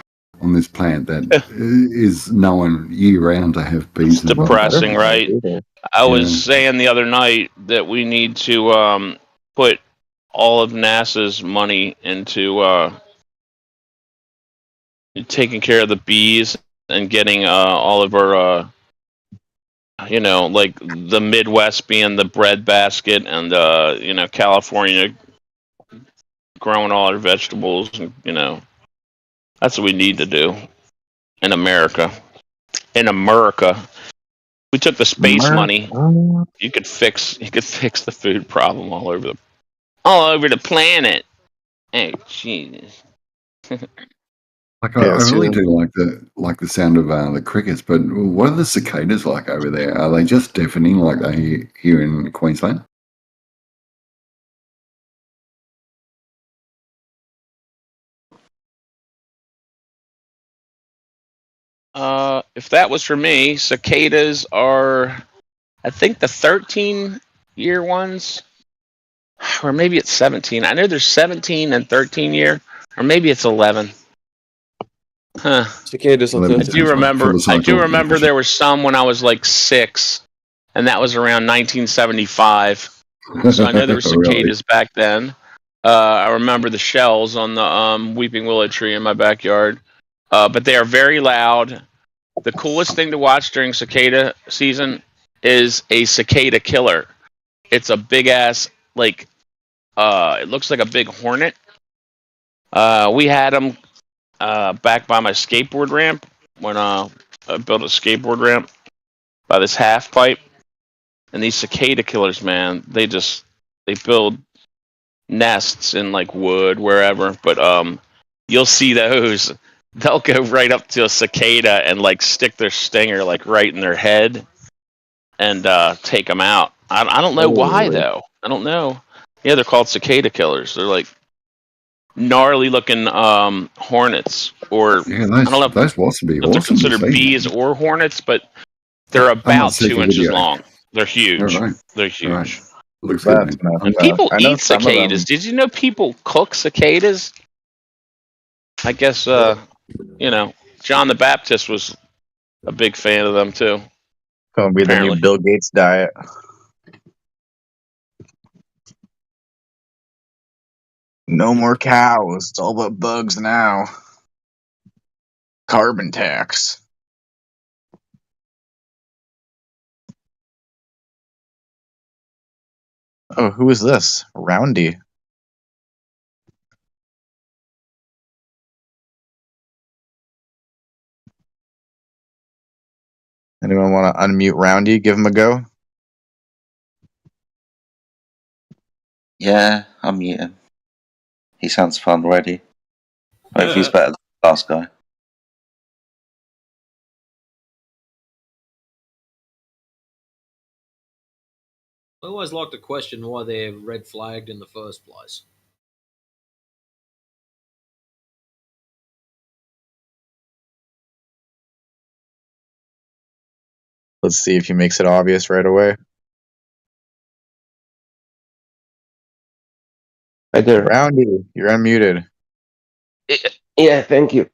plant that is known year round to have bees. It's and depressing, right? I was Yeah. saying the other night that we need to put all of NASA's money into taking care of the bees and getting all of our, like the Midwest being the breadbasket, and California growing all our vegetables. And, that's what we need to do in America. In America. We took the space money. You could fix the food problem all over the planet. Hey, Jesus. Like I really do like the sound of the crickets, but what are the cicadas like over there? Are they just deafening like they here in Queensland? If that was for me, cicadas are, I think, the 13-year ones, or maybe it's 17. I know there's 17 and 13-year, or maybe it's 11. Huh. Cicadas on I do remember there were some when I was like 6, and that was around 1975. So I know there were cicadas back then. I remember the shells on the weeping willow tree in my backyard. But they are very loud. The coolest thing to watch during cicada season is a cicada killer. It's a big ass, like, it looks like a big hornet. We had them back by my skateboard ramp when I built a skateboard ramp by this half pipe. And these cicada killers, man, they build nests in like wood, wherever. But you'll see those. They'll go right up to a cicada and like stick their stinger like right in their head and take them out. I don't know why though. I don't know. Yeah, they're called cicada killers. They're like gnarly looking hornets, or yeah, I don't know if those wasps would be they're awesome considered bees or hornets, but they're about 2 inches long. They're huge. Right. They're huge. Right. Looks good, man. And people eat cicadas. Did you know people cook cicadas? I guess John the Baptist was a big fan of them too. Gonna be the new Bill Gates diet. No more cows. It's all about bugs now. Carbon tax. Oh, who is this? Roundy. Anyone want to unmute Roundy? Give him a go. Yeah, I'll mute him. He sounds fun already. I hope he's better than the last guy. I always like to question why they're red flagged in the first place. Let's see if he makes it obvious right away. Hi there. Roundy, you're unmuted. Yeah, thank you.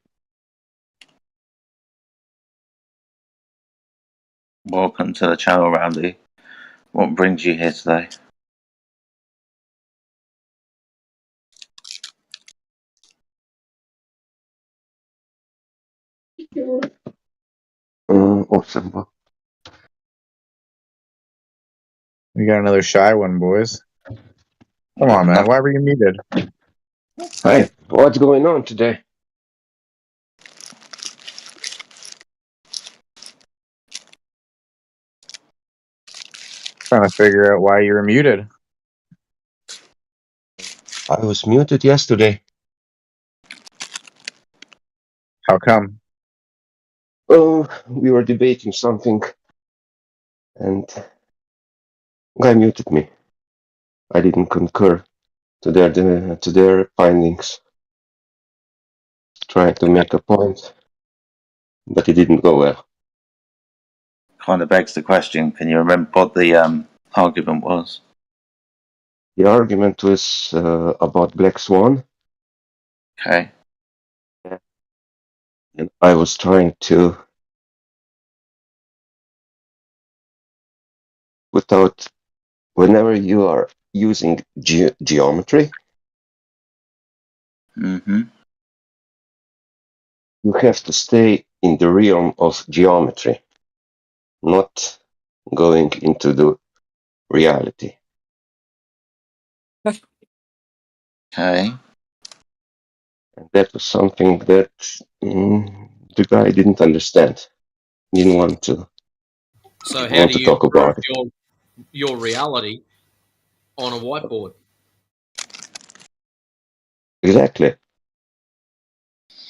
Welcome to the channel, Roundy. What brings you here today? Awesome. We got another shy one, boys. Come on, man. Why were you muted? Hi, what's going on today? Trying to figure out why you were muted. I was muted yesterday. How come? Oh, we were debating something, and guy muted me. I didn't concur to their findings. Trying to make a point, but it didn't go well. Kind of begs the question, can you remember what the argument was? The argument was about Black Swan. Okay. And I was trying to put out, whenever you are using geometry, you have to stay in the realm of geometry, not going into the reality. Okay. And that was something that the guy didn't understand, didn't want to So I how want do to you talk prove about it. your reality on a whiteboard? Exactly.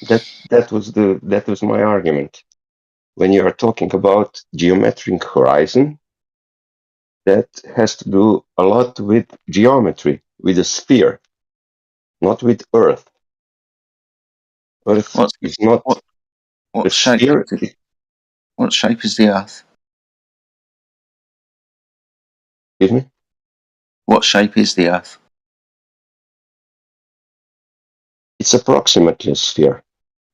That was my argument. When you are talking about geometric horizon, that has to do a lot with geometry, with a sphere, not with Earth. Earth is not a What shape sphere. is it? What shape is the Earth? Excuse me? What shape is the Earth? It's approximately a sphere.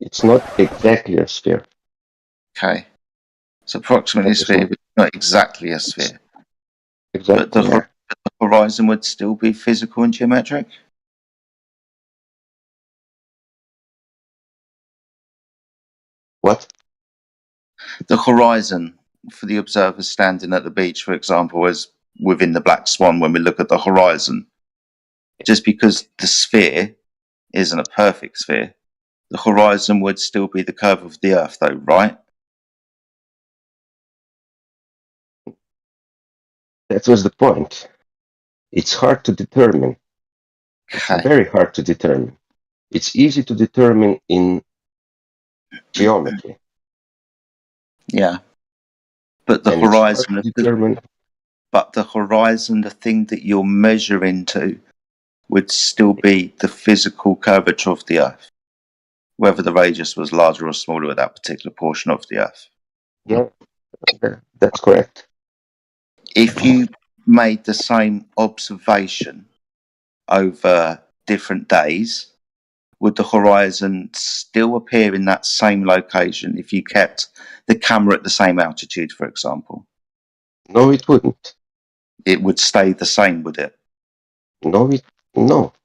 It's not exactly a sphere. Okay. It's approximately a sphere, but not exactly a sphere. Exactly. But the horizon would still be physical and geometric? What? The horizon for the observer standing at the beach, for example, is within the black swan when we look at the horizon. Just because the sphere isn't a perfect sphere, the horizon would still be the curve of the Earth, though, right? That was the point. It's hard to determine. It's very hard to determine. It's easy to determine in geometry. Yeah. But the And it's hard horizon, to determine. but the horizon, the thing that you're measuring to, would still be the physical curvature of the Earth, whether the radius was larger or smaller at that particular portion of the Earth. Yeah, that's correct. If you made the same observation over different days, would the horizon still appear in that same location if you kept the camera at the same altitude, for example? No, it wouldn't. It would stay the same, would it? No,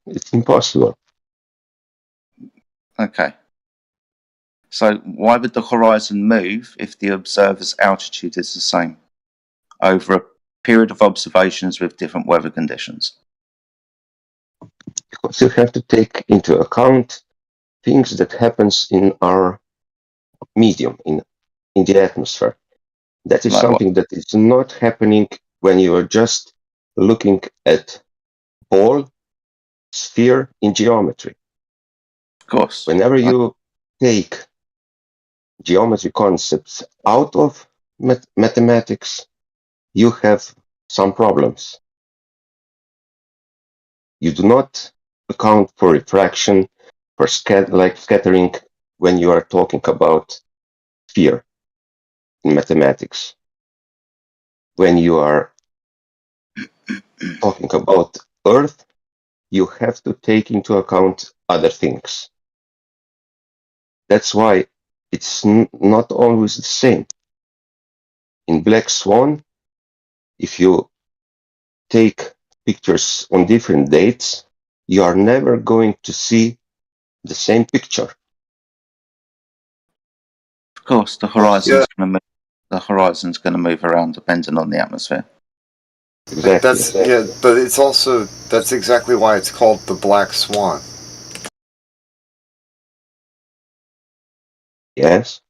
it's impossible. Okay. So why would the horizon move if the observer's altitude is the same over a period of observations with different weather conditions? Because you have to take into account things that happens in our medium, in the atmosphere. That is Like something that is not happening when you are just looking at ball, sphere in geometry. Of course. Whenever you take geometry concepts out of mathematics, you have some problems. You do not account for refraction, for scattering when you are talking about sphere in mathematics. When you are talking about Earth, you have to take into account other things. That's why it's not always the same. In Black Swan, if you take pictures on different dates, you are never going to see the same picture. Of course, the horizon's going to move around depending on the atmosphere. Exactly. But it's also that's exactly why it's called the Black Swan. Yes.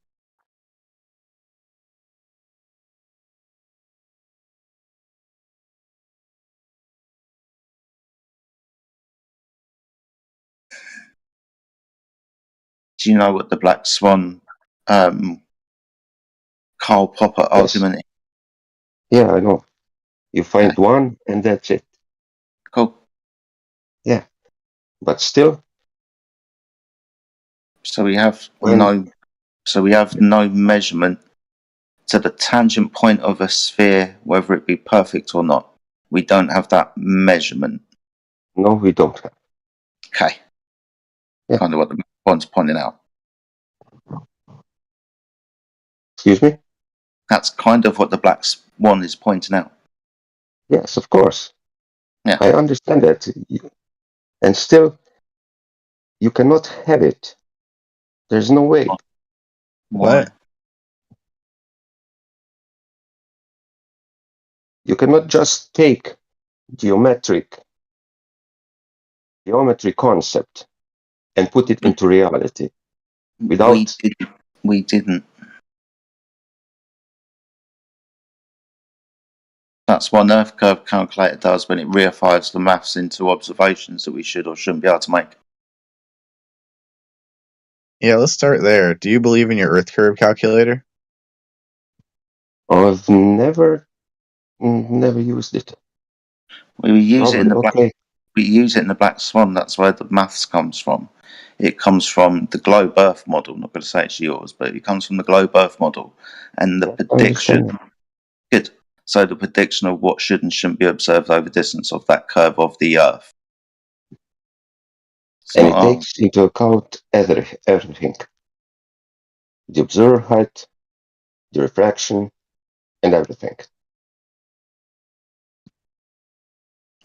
Do you know what the Black Swan Karl Popper argument is? Yeah, I know. You find one and that's it. Cool. Yeah. But still. So we have no measurement to the tangent point of a sphere, whether it be perfect or not. We don't have that measurement. No, we don't have. Okay. Yeah. Kind of what the one's pointing out. Excuse me? That's kind of what the Black Swan is pointing out. Yes, of course. Yeah. I understand that. And still, you cannot have it. There's no way. Why? You cannot just take geometry concept and put it into reality without. We didn't. That's what an Earth curve calculator does when it reifies the maths into observations that we should or shouldn't be able to make. Yeah, let's start there. Do you believe in your Earth curve calculator? I've never used it. We use it in the Probably, black. okay. We use it in the Black Swan. That's where the maths comes from. It comes from the globe Earth model. I'm not going to say it's yours, but it comes from the globe Earth model, and the prediction. Good. So the prediction of what should and shouldn't be observed over distance of that curve of the Earth. And it takes into account everything. The observer height, the refraction, and everything.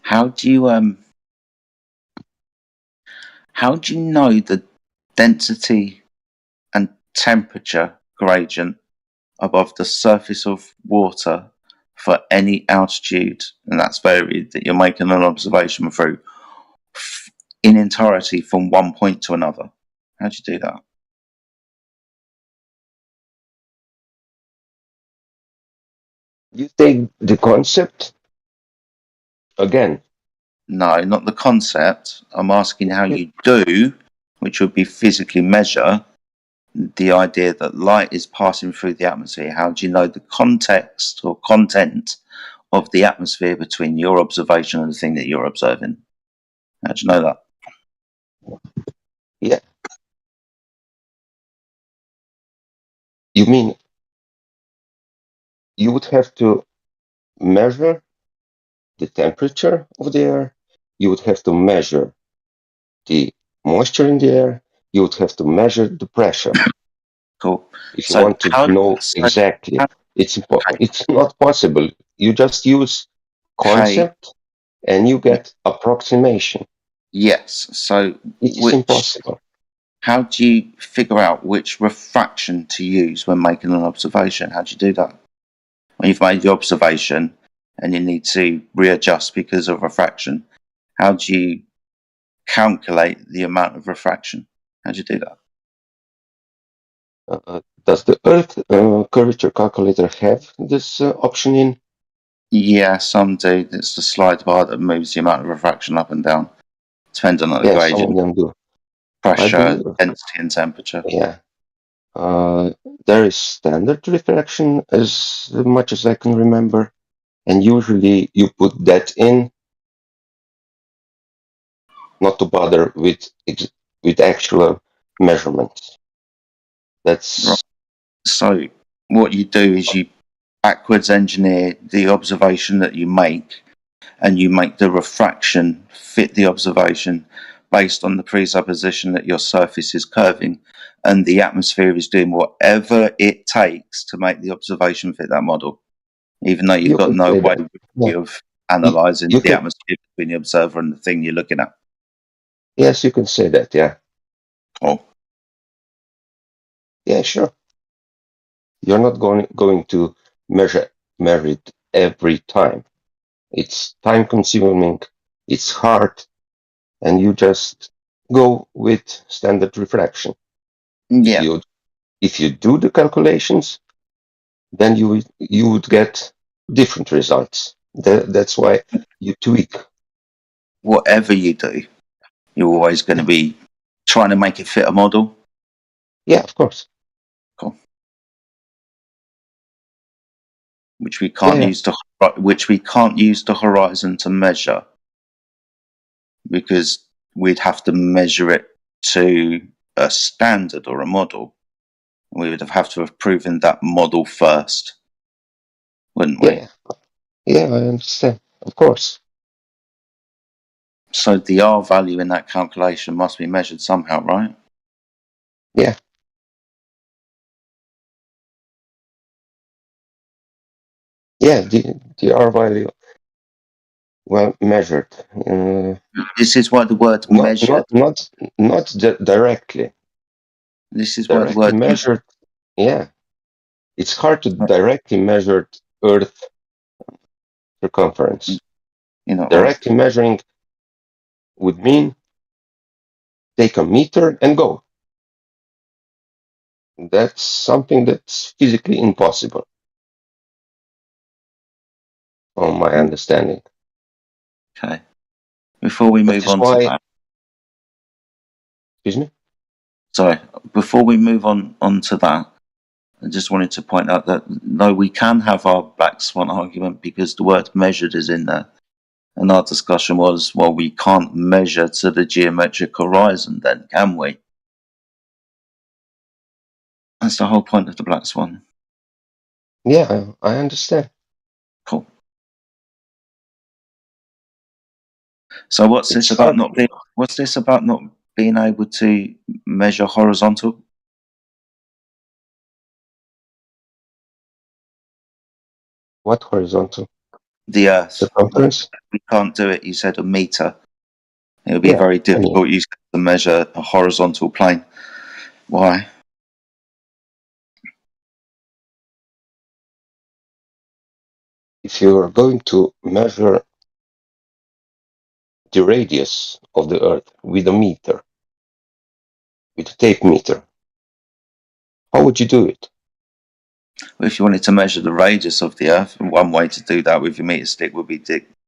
How do you know the density and temperature gradient above the surface of water for any altitude, and that's varied, that you're making an observation through in entirety from one point to another? How do you do that? You take the concept again. No, not the concept. I'm asking how you do, which would be physically measure, the idea that light is passing through the atmosphere. How do you know the context or content of the atmosphere between your observation and the thing that you're observing? How do you know that? Yeah. You mean you would have to measure the temperature of the air, you would have to measure the moisture in the air, you would have to measure the pressure. Cool. If you want to know exactly, it's not possible. You just use concept and you get approximation. Yes. So it's impossible. How do you figure out which refraction to use when making an observation? How do you do that? When you've made the observation and you need to readjust because of refraction, how do you calculate the amount of refraction? How do you do that? Does the Earth curvature calculator have this option in? Yeah, some do. It's the slide bar that moves the amount of refraction up and down, depending on the gradient. Some of them do. Pressure, density, and temperature. Yeah. There is standard refraction, as much as I can remember, and usually you put that in, not to bother with actual measurements. That's right. So what you do is you backwards engineer the observation that you make, and you make the refraction fit the observation based on the presupposition that your surface is curving and the atmosphere is doing whatever it takes to make the observation fit that model, even though you've got no way of analysing the atmosphere between the observer and the thing you're looking at. Yes, you can say that, yeah. Cool. Yeah, sure. You're not going to measure it every time. It's time consuming, it's hard, and you just go with standard refraction. Yeah. If you do the calculations, then you would get different results. That's why you tweak. Whatever you do, you're always going to be trying to make it fit a model. Yeah, of course. Cool. Which we can't use the horizon to measure, because we'd have to measure it to a standard or a model. We would have to have proven that model first, wouldn't we? Yeah, I understand. Of course. So the R value in that calculation must be measured somehow, right? Yeah. Yeah, the R value, well, measured. This is why the word measured. Not directly. This is why the word measured. Yeah, it's hard to directly measure Earth circumference. Directly measuring would mean take a meter and go. That's something that's physically impossible. on my understanding. Okay. Before we move on to that. Excuse me? Sorry. Before we move on to that, I just wanted to point out that no, we can have our black swan argument because the word measured is in there. And our discussion was, well, we can't measure to the geometric horizon then, can we? That's the whole point of the black swan. Yeah, I understand. Cool. So what's this about not being able to measure horizontal? What horizontal? The Earth. Circumference? We can't do it, you said, a meter. It would be very difficult to measure a horizontal plane. Why? If you are going to measure the radius of the Earth with a meter, with a tape meter, how would you do it? Well, if you wanted to measure the radius of the Earth, one way to do that with your meter stick would be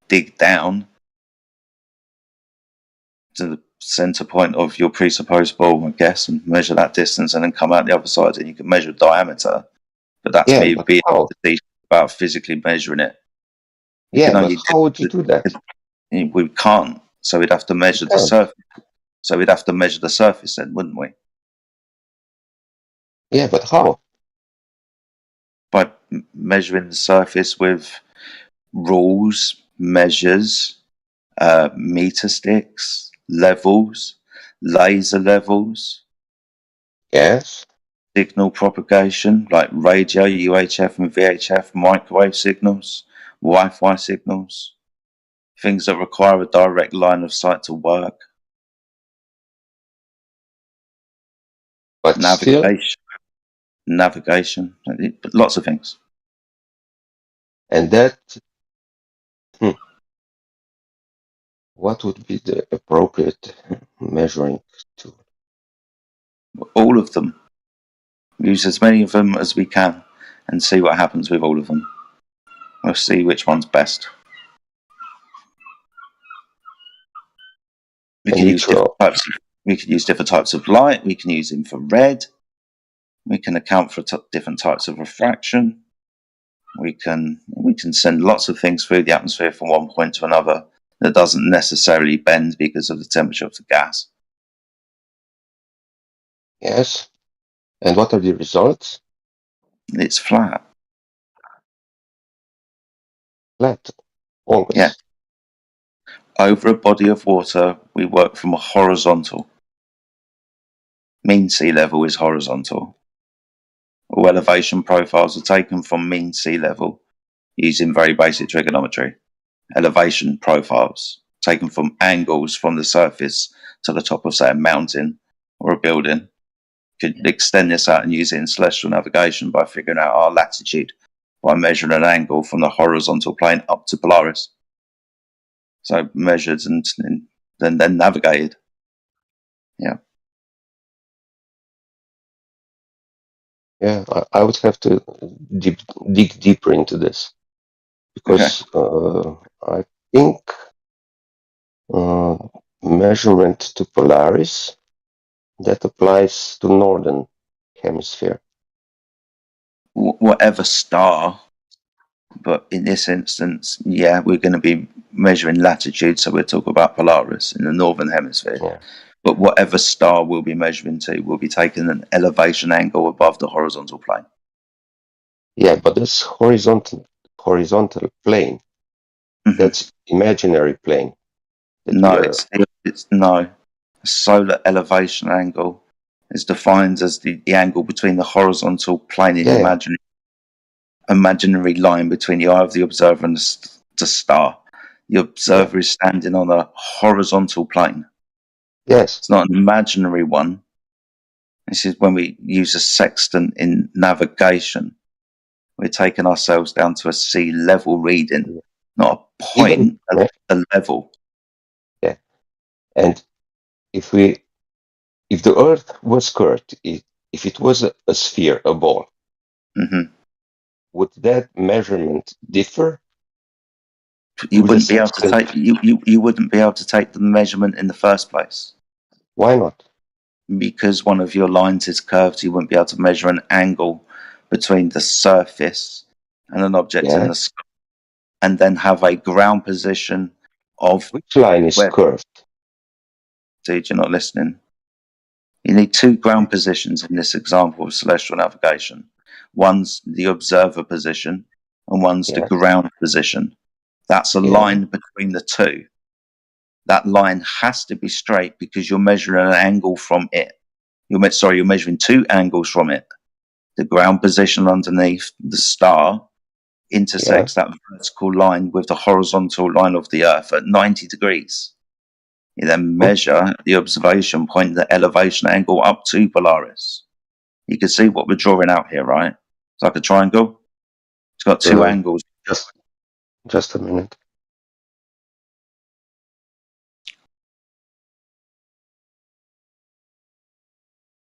dig down to the center point of your presupposed ball, I guess, and measure that distance, and then come out the other side, and you can measure diameter. But that's me being about physically measuring it. How would you do that? We can't. So we'd have to measure the surface. So we'd have to measure the surface then, wouldn't we? Yeah, but how? By measuring the surface with rules, measures, meter sticks, levels, laser levels. Yes. Signal propagation, like radio, UHF and VHF, microwave signals, Wi-Fi signals, things that require a direct line of sight to work. But navigation, lots of things. And that, what would be the appropriate measuring tool? All of them. Use as many of them as we can and see what happens with all of them. We'll see which one's best. We can use different types of light. We can use infrared. We can account for different types of refraction. We can send lots of things through the atmosphere from one point to another that doesn't necessarily bend because of the temperature of the gas. Yes. And what are the results? It's flat. Flat. Always. Yeah. Over a body of water, we work from a horizontal. Mean sea level is horizontal. All elevation profiles are taken from mean sea level using very basic trigonometry. Elevation profiles taken from angles from the surface to the top of, say, a mountain or a building. Could extend this out and use it in celestial navigation by figuring out our latitude by measuring an angle from the horizontal plane up to Polaris. So measured and then navigated. Yeah. Yeah, I would have to dig deeper into this because I think measurement to Polaris, that applies to northern hemisphere. Whatever star, but in this instance, yeah, we're going to be measuring latitude, so we'll talk about Polaris in the northern hemisphere. Yeah. But whatever star we'll be measuring to, we'll be taking an elevation angle above the horizontal plane. Yeah, but this horizontal plane, that's imaginary plane. No, it's no. Solar elevation angle is defined as the angle between the horizontal plane and the imaginary line between the eye of the observer and the star. The observer is standing on a horizontal plane. Yes. It's not an imaginary one. This is when we use a sextant in navigation. We're taking ourselves down to a sea level reading, not a point, a level. Yeah. And if the Earth was curved, if it was a sphere, a ball, would that measurement differ You wouldn't be able to take you wouldn't be able to take the measurement in the first place. Why not? Because one of your lines is curved, you wouldn't be able to measure an angle between the surface and an object in the sky, and then have a ground position of which line is curved. Dude, you're not listening. You need two ground positions in this example of celestial navigation. One's the observer position, and one's the ground position. That's a line between the two. That line has to be straight because you're measuring an angle from it. You're measuring two angles from it. The ground position underneath the star intersects that vertical line with the horizontal line of the Earth at 90 degrees. You then measure the observation point, the elevation angle up to Polaris. You can see what we're drawing out here, right? It's like a triangle. It's got two angles. Just a minute.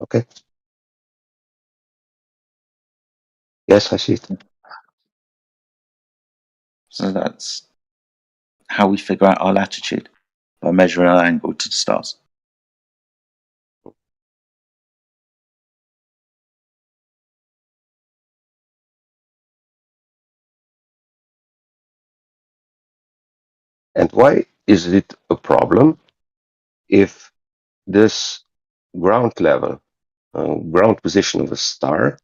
Okay. Yes, I see it. So that's how we figure out our latitude, by measuring an angle to the stars. And why is it a problem if this ground level, ground position of a star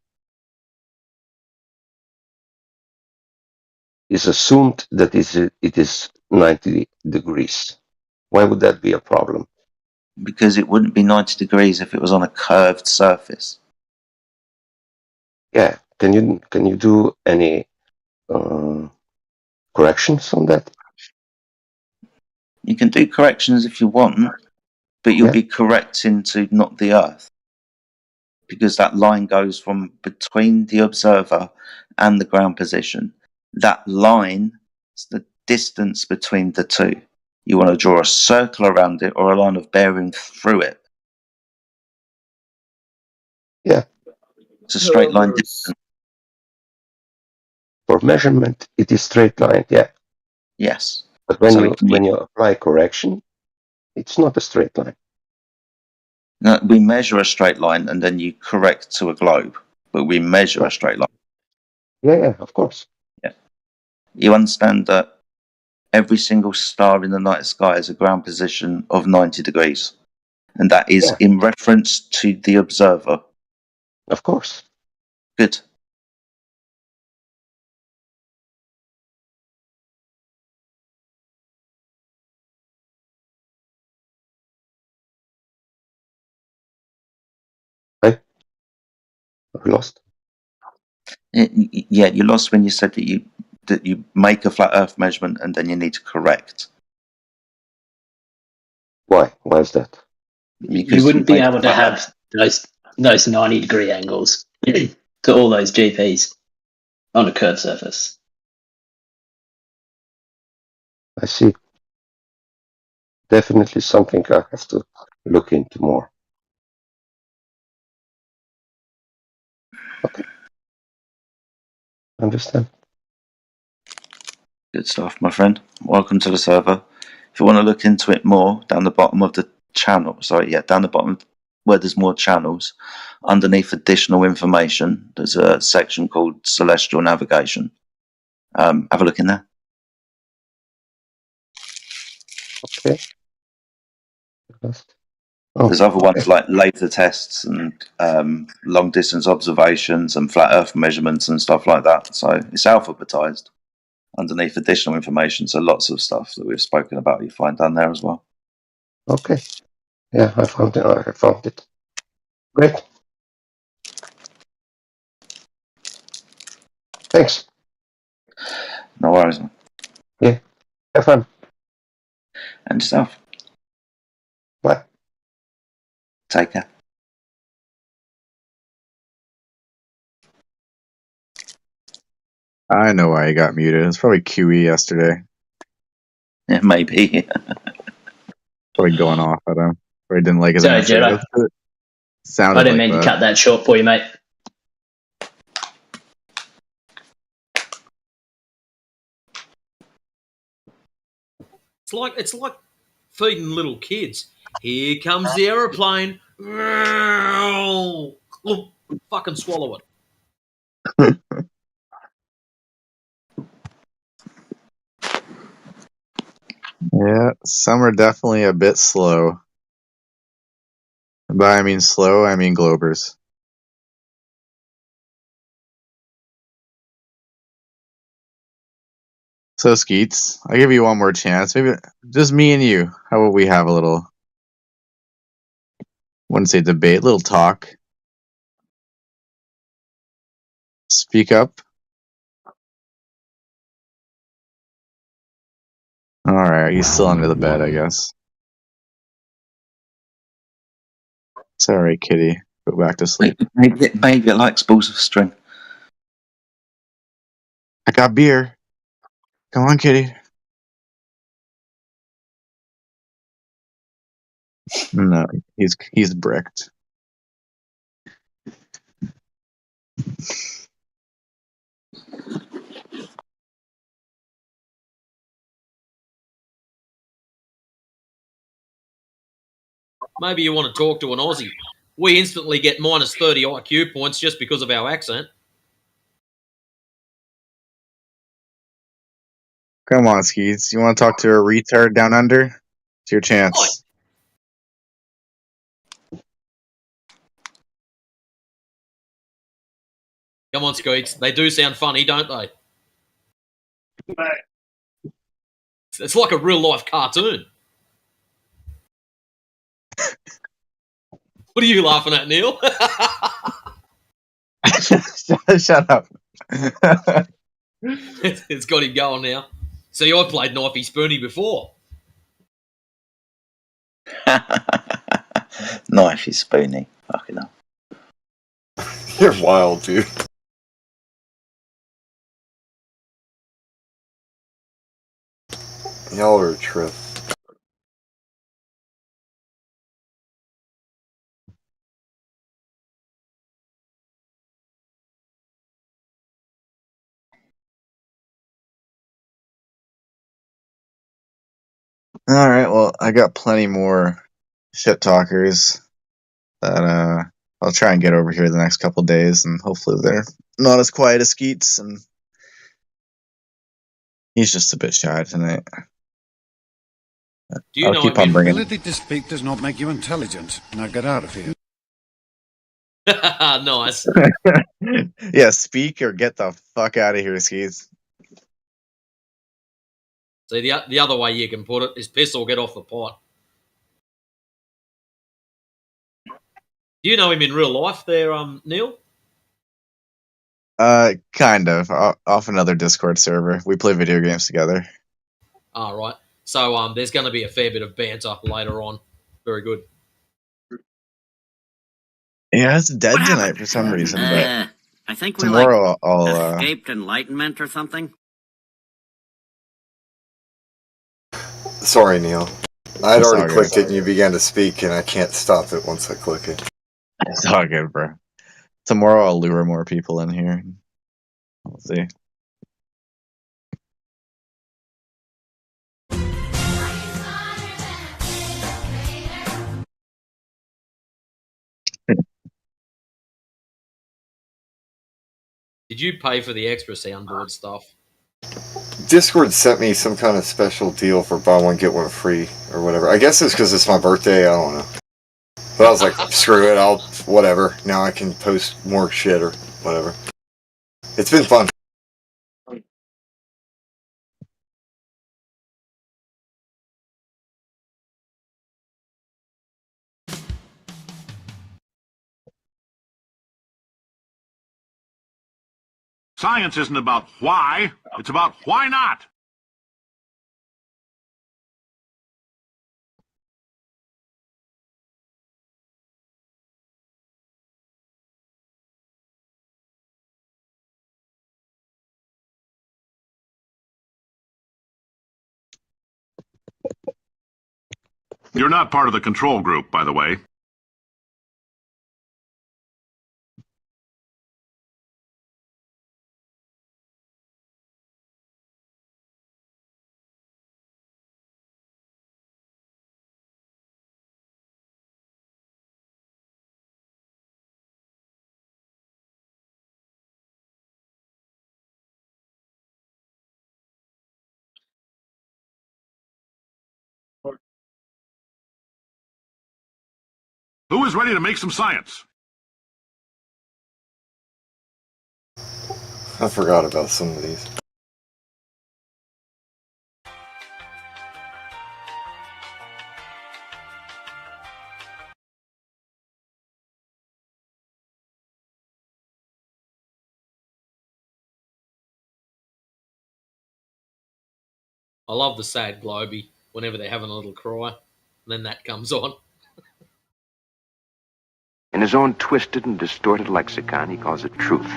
is assumed that it is 90 degrees? Why would that be a problem? Because it wouldn't be 90 degrees if it was on a curved surface. Yeah. Can you do any corrections on that? You can do corrections if you want, but you'll be correcting to not the Earth. Because that line goes from between the observer and the ground position. That line is the distance between the two. You want to draw a circle around it or a line of bearing through it. Yeah. It's a straight line distance. For measurement, it is straight line, yeah. Yes. But when you apply correction, it's not a straight line. No, we measure a straight line and then you correct to a globe, but we measure a straight line. Yeah, of course. Yeah. You understand that every single star in the night sky has a ground position of 90 degrees, and that is in reference to the observer. Of course. Good. We lost. Yeah, you lost when you said that you make a flat Earth measurement and then you need to correct. Why? Why is that? Because you wouldn't be able to have those 90-degree angles to all those GPs on a curved surface. I see. Definitely something I have to look into more. Okay. Understand. Good stuff, my friend. Welcome to the server. If you want to look into it more, down the bottom of the channel, down the bottom where there's more channels, underneath additional information, there's a section called Celestial Navigation. Have a look in there. Okay. There's other ones like laser tests and long distance observations and flat Earth measurements and stuff like that. So it's alphabetized underneath additional information. So lots of stuff that we've spoken about you find down there as well. Okay. Yeah, I found it. Great. Thanks. No worries, man. Yeah. Have fun. And yourself. Bye. Take care. I know why he got muted. It's probably QE yesterday. Yeah, maybe. Probably going off at him. Or he didn't like his Sorry, answer. Jedi. Sounded I didn't like mean that. to cut that short for you, mate. It's like feeding little kids. Here comes the aeroplane. Fucking swallow it. Yeah, some are definitely a bit slow. By I mean slow, I mean Globers. So Skeets, I'll give you one more chance. Maybe just me and you. How about we have a little, I wouldn't say debate, little talk. Speak up. Alright, he's still under the bed, I guess. It's alright, kitty. Go back to sleep. Maybe it likes balls of string. I got beer. Come on, kitty. No, he's bricked. Maybe you want to talk to an Aussie. We instantly get minus 30 IQ points just because of our accent. Come on, Skeets. You want to talk to a retard down under? It's your chance. Come on, Skeets. They do sound funny, don't they? It's like a real life cartoon. What are you laughing at, Neil? Shut up. It's got him going now. See, I played Knifey Spoony before. Knifey Spoony. Fucking hell. You're wild, dude. Y'all are a trip. Alright, well, I got plenty more shit talkers that I'll try and get over here the next couple days, and hopefully they're not as quiet as Skeets, and he's just a bit shy tonight. Do you I'll know keep him on in... bringing. Ability to speak does not make you intelligent. Now get out of here. Nice. Yeah, speak or get the fuck out of here, Skeets. See, the other way you can put it is piss or get off the pot. Do you know him in real life there, Neil? Kind of. Off another Discord server. We play video games together. All right. So there's going to be a fair bit of banter later on. Very good. Yeah, it's dead tonight for some reason, but I think we tomorrow I'll escaped enlightenment or something. Sorry, Neil. I'd It's already all good. clicked it and you began to speak, and I can't stop it once I click it. It's all good, bro. Tomorrow I'll lure more people in here. We'll see. Did you pay for the extra soundboard stuff? Discord sent me some kind of special deal for buy one get one free or whatever. I guess it's because it's my birthday. I don't know. But I was like, screw it. I'll whatever. Now I can post more shit or whatever. It's been fun. Science isn't about why, it's about why not. You're not part of the control group, by the way. Who is ready to make some science? I forgot about some of these. I love the sad Globey whenever they're having a little cry. And then that comes on. In his own twisted and distorted lexicon, he calls it truth.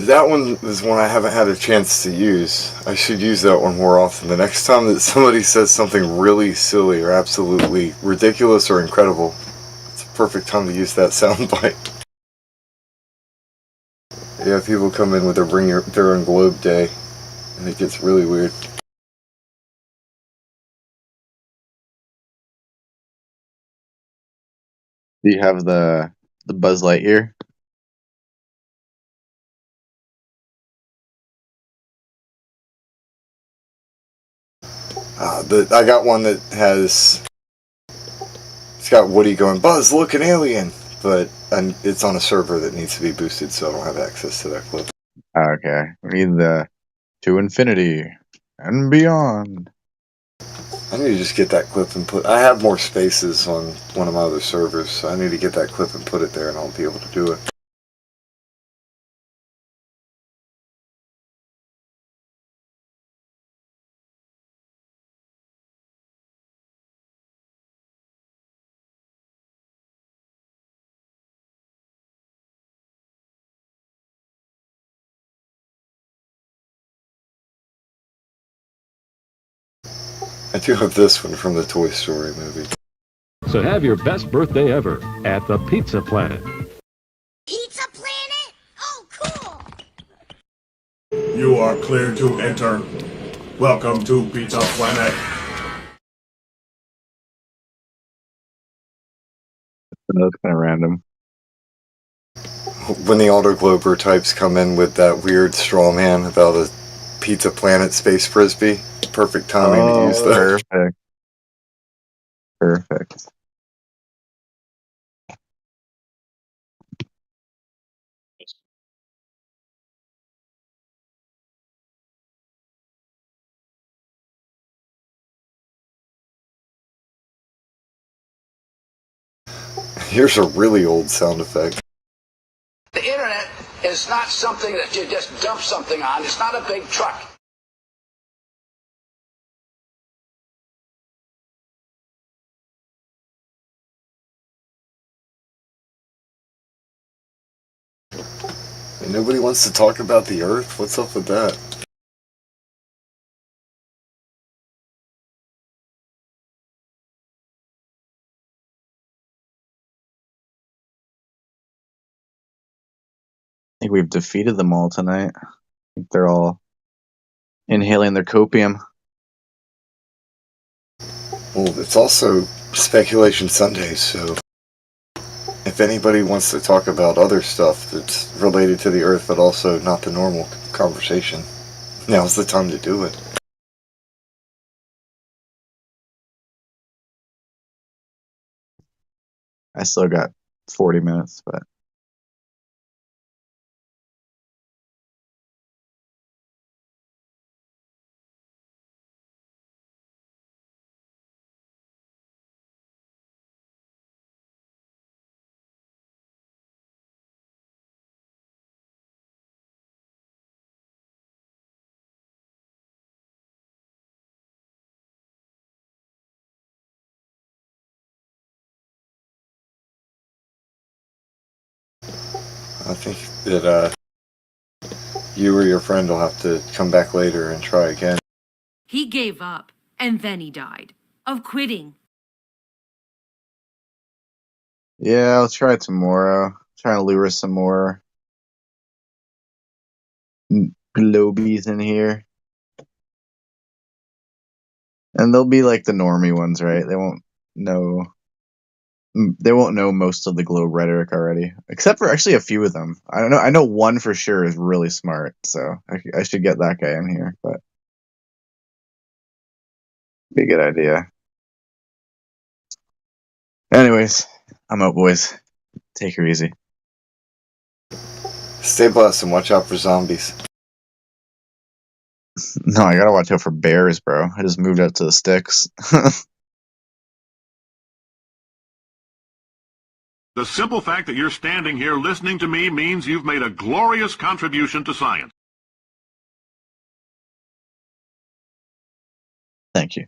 That one is one I haven't had a chance to use. I should use that one more often. The next time that somebody says something really silly or absolutely ridiculous or incredible, it's a perfect time to use that soundbite. Yeah, people come in with a bring their own globe day, and it gets really weird. Do you have the Buzz Lightyear? I got one that has. It's got Woody going, "Buzz, look, an alien!" But it's on a server that needs to be boosted, so I don't have access to that clip. Okay, we need the To Infinity and Beyond. I need to just get that clip and put. I have more spaces on one of my other servers, so I need to get that clip and put it there, and I'll be able to do it. I do have this one from the Toy Story movie. So have your best birthday ever at the Pizza Planet. Pizza Planet? Oh, cool! You are clear to enter. Welcome to Pizza Planet. That's kind of random. When the Auto Glober types come in with that weird straw man about a Pizza Planet space frisbee, perfect timing to use that. Perfect. Perfect. Here's a really old sound effect. The internet is not something that you just dump something on. It's not a big truck. And nobody wants to talk about the Earth? What's up with that? I think we've defeated them all tonight. I think they're all inhaling their copium. Well, it's also Speculation Sunday, so if anybody wants to talk about other stuff that's related to the Earth but also not the normal conversation, now's the time to do it. I still got 40 minutes, but I think that you or your friend will have to come back later and try again. He gave up, and then he died. Of quitting. yeah, I'll try tomorrow. Try to lure some more globies in here. And they'll be like the normie ones, right? They won't know most of the globe rhetoric already, except for actually a few of them. I don't know. I know one for sure is really smart, so I should get that guy in here. But Be a good idea. Anyways, I'm out, boys. Take her easy. Stay blessed and watch out for zombies. No, I gotta watch out for bears, bro. I just moved out to the sticks. The simple fact that you're standing here listening to me means you've made a glorious contribution to science. Thank you.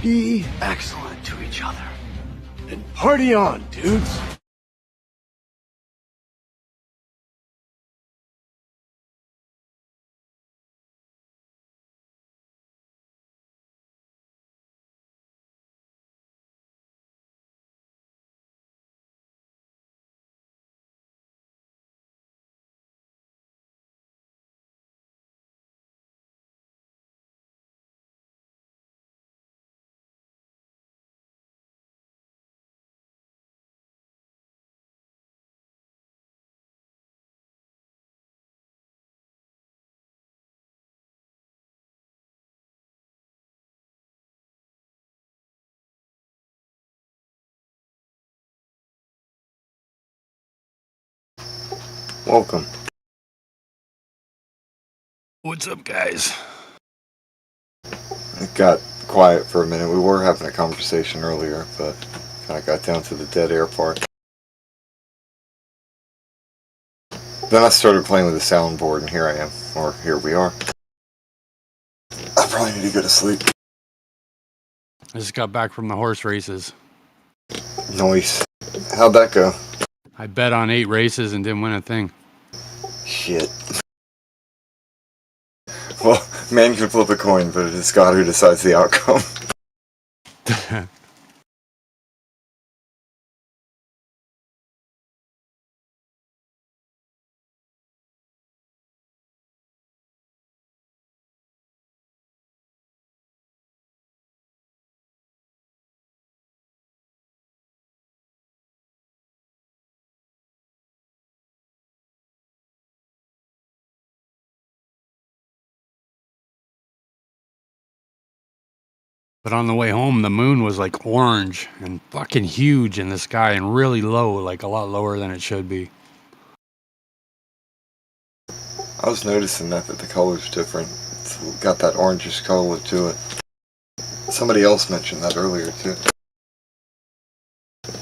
Be excellent to each other. And party on, dudes. Welcome. What's up, guys? It got quiet for a minute. We were having a conversation earlier, but kind of got down to the dead air part. Then I started playing with the soundboard, and here I am. Or here we are. I probably need to go to sleep. I just got back from the horse races. Nice. How'd that go? I bet on 8 races and didn't win a thing. Shit. Well, man can flip a coin, but it is God who decides the outcome. But on the way home, the moon was like orange and fucking huge in the sky and really low, like a lot lower than it should be. I was noticing that the color's different. It's got that orangish color to it. Somebody else mentioned that earlier, too.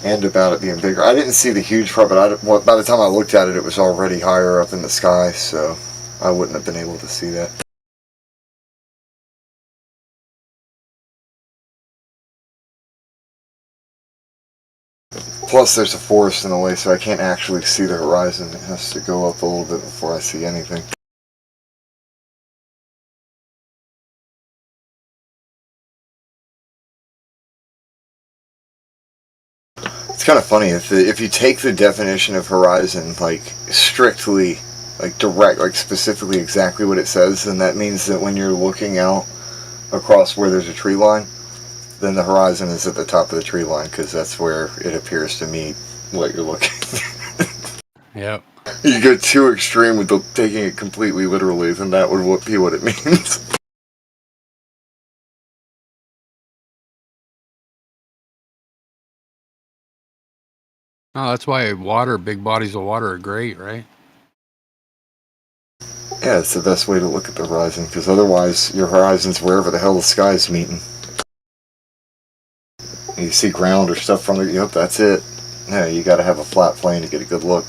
And about it being bigger. I didn't see the huge part, but by the time I looked at it, it was already higher up in the sky, so I wouldn't have been able to see that. Plus, there's a forest in the way, so I can't actually see the horizon. It has to go up a little bit before I see anything. It's kind of funny, if you take the definition of horizon, like, strictly, like, direct, like, specifically exactly what it says, then that means that when you're looking out across where there's a tree line, then the horizon is at the top of the tree line, because that's where it appears to meet what you're looking. Yep. You go too extreme with taking it completely literally, then that would be what it means. Oh, that's why big bodies of water are great, right? Yeah, it's the best way to look at the horizon, because otherwise your horizon's wherever the hell the sky's meeting. And you see ground or stuff from it, yep, that's it. Yeah, you gotta have a flat plane to get a good look.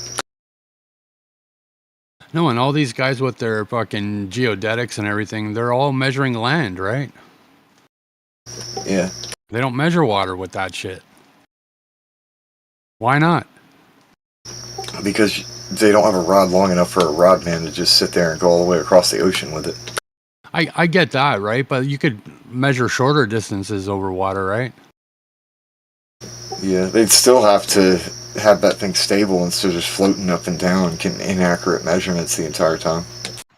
No, and all these guys with their fucking geodetics and everything, they're all measuring land, right? Yeah. They don't measure water with that shit. Why not? Because they don't have a rod long enough for a rod man to just sit there and go all the way across the ocean with it. I get that, right? But you could measure shorter distances over water, right? Yeah, they'd still have to have that thing stable instead of just floating up and down, getting inaccurate measurements the entire time.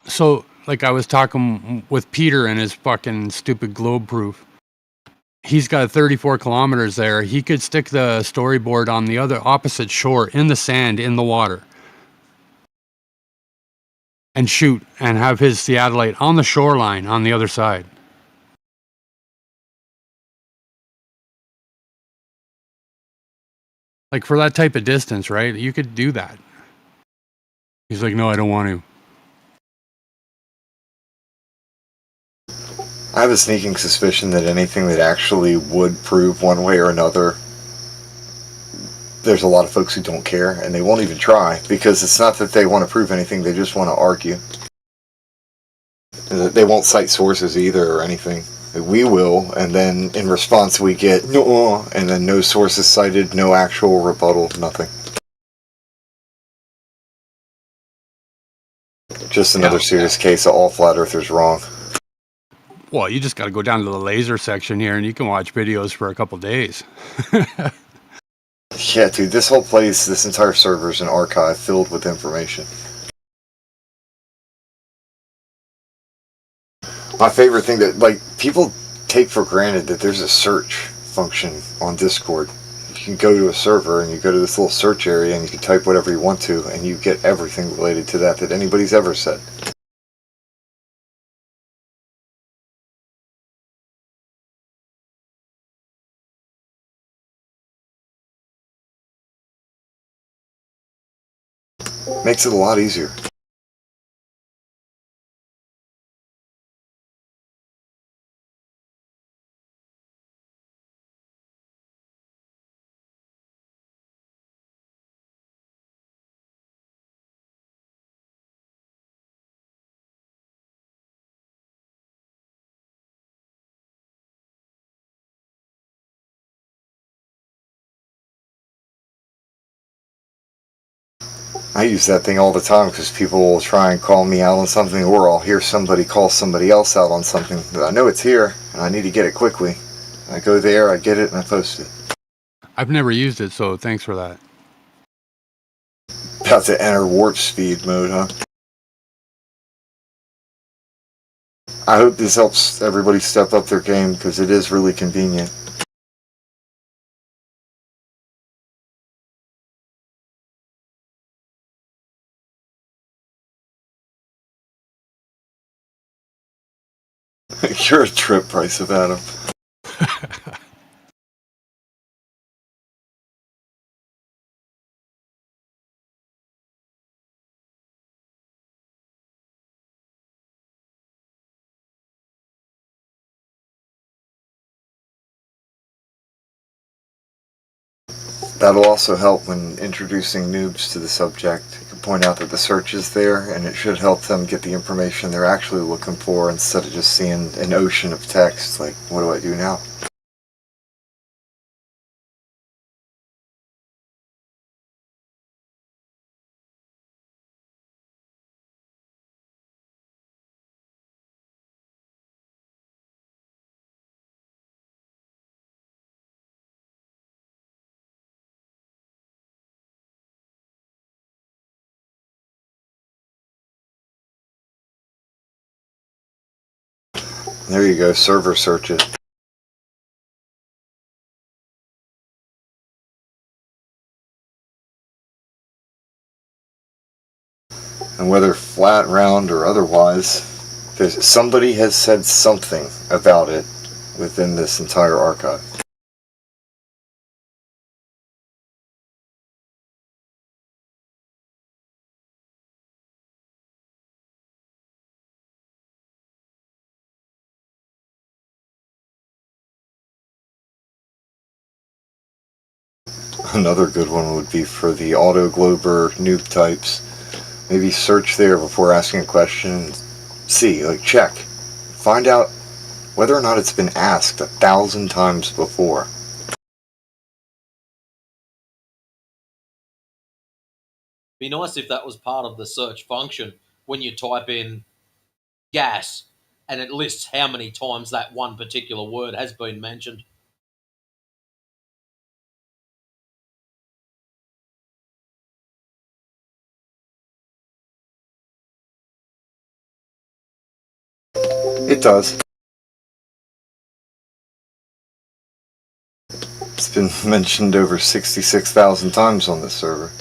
So, like I was talking with Peter and his fucking stupid globe proof. He's got 34 kilometers there. He could stick the storyboard on the other opposite shore in the sand, in the water, and shoot and have his theodolite on the shoreline on the other side. Like for that type of distance, right? You could do that. He's like, no, I don't want to. I have a sneaking suspicion that anything that actually would prove one way or another, there's a lot of folks who don't care and they won't even try, because it's not that they want to prove anything, they just want to argue. They won't cite sources either or anything. We will, and then in response we get no, and then no sources cited, no actual rebuttal, nothing. Just another serious case of all flat earthers wrong. Well, you just got to go down to the laser section here and you can watch videos for a couple days. Yeah, dude, this whole place, this entire server is an archive filled with information. My favorite thing that, like, people take for granted that there's a search function on Discord. You can go to a server and you go to this little search area and you can type whatever you want to and you get everything related to that anybody's ever said. Makes it a lot easier. I use that thing all the time because people will try and call me out on something, or I'll hear somebody call somebody else out on something that I know it's here and I need to get it quickly. I go there, I get it, and I post it. I've never used it, so thanks for that. About to enter warp speed mode, huh? I hope this helps everybody step up their game because it is really convenient. You're a trip, Price of Adam. That'll also help when introducing noobs to the subject. You can point out that the search is there, and it should help them get the information they're actually looking for instead of just seeing an ocean of text. Like, what do I do now? There you go, server searches. And whether flat, round, or otherwise, somebody has said something about it within this entire archive. Another good one would be for the auto-glober noob types. Maybe search there before asking a question and see, like, check. Find out whether or not it's been asked 1,000 times before. Be nice if that was part of the search function when you type in gas and it lists how many times that one particular word has been mentioned. It does. It's been mentioned over 66,000 times on this server.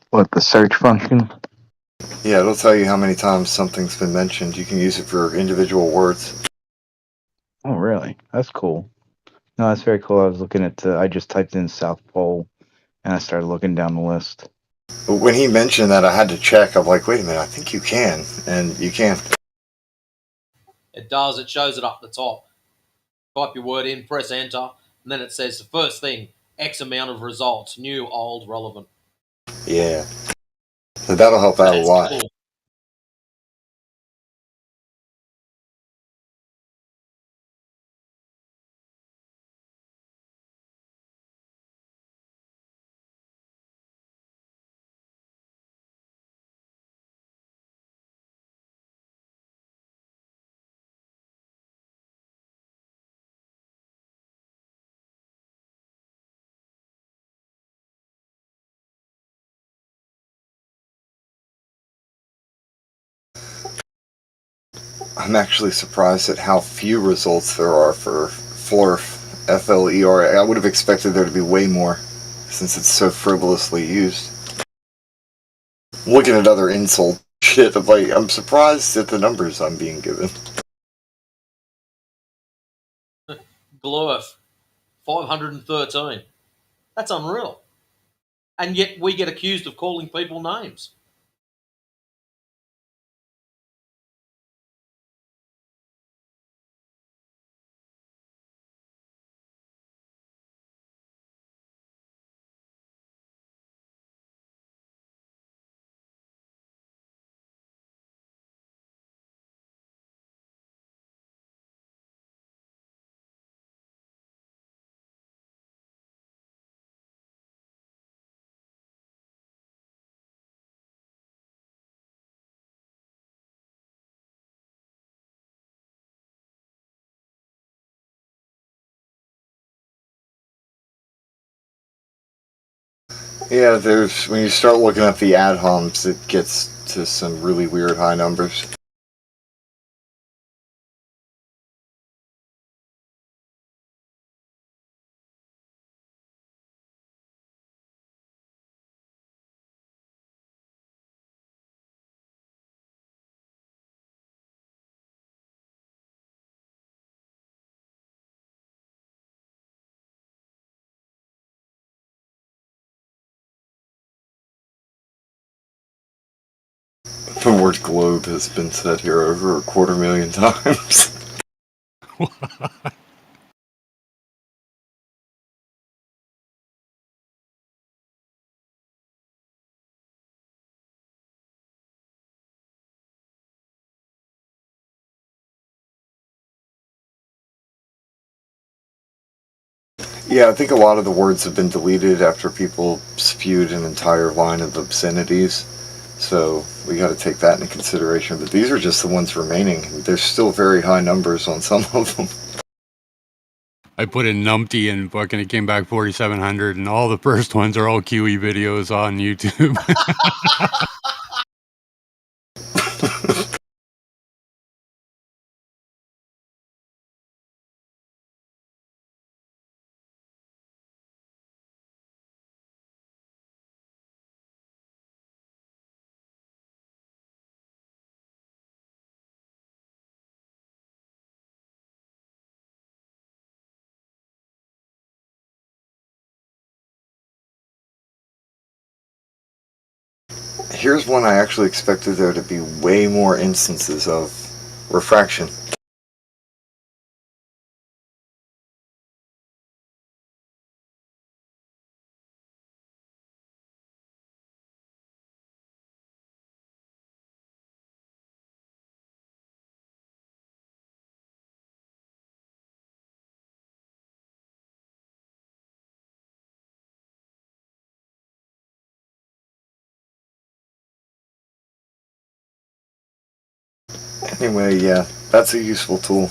What, the search function? Yeah, it'll tell you how many times something's been mentioned. You can use it for individual words. Oh, really? That's cool. No, that's very cool. I was looking at, I just typed in South Pole, and I started looking down the list. But when he mentioned that, I had to check. I'm like, wait a minute, I think you can. And you can. It does. It shows it up the top. Type your word in, press enter, and then it says the first thing, X amount of results, new, old, relevant. Yeah. So that'll help out a lot. Cool. I'm actually surprised at how few results there are for FLERF, F-L-E-R. I would have expected there to be way more, since it's so frivolously used. Looking at other insult shit, I'm surprised at the numbers I'm being given. Glurf, 513. That's unreal. And yet we get accused of calling people names. Yeah, when you start looking at the ad homs, it gets to some really weird high numbers. The word globe has been said here over 250,000 times. Yeah, I think a lot of the words have been deleted after people spewed an entire line of obscenities. So we got to take that into consideration. But these are just the ones remaining. There's still very high numbers on some of them. I put in numpty and fucking it came back 4,700, and all the first ones are all QE videos on YouTube. Here's one I actually expected there to be way more instances of: refraction. Anyway, yeah, that's a useful tool.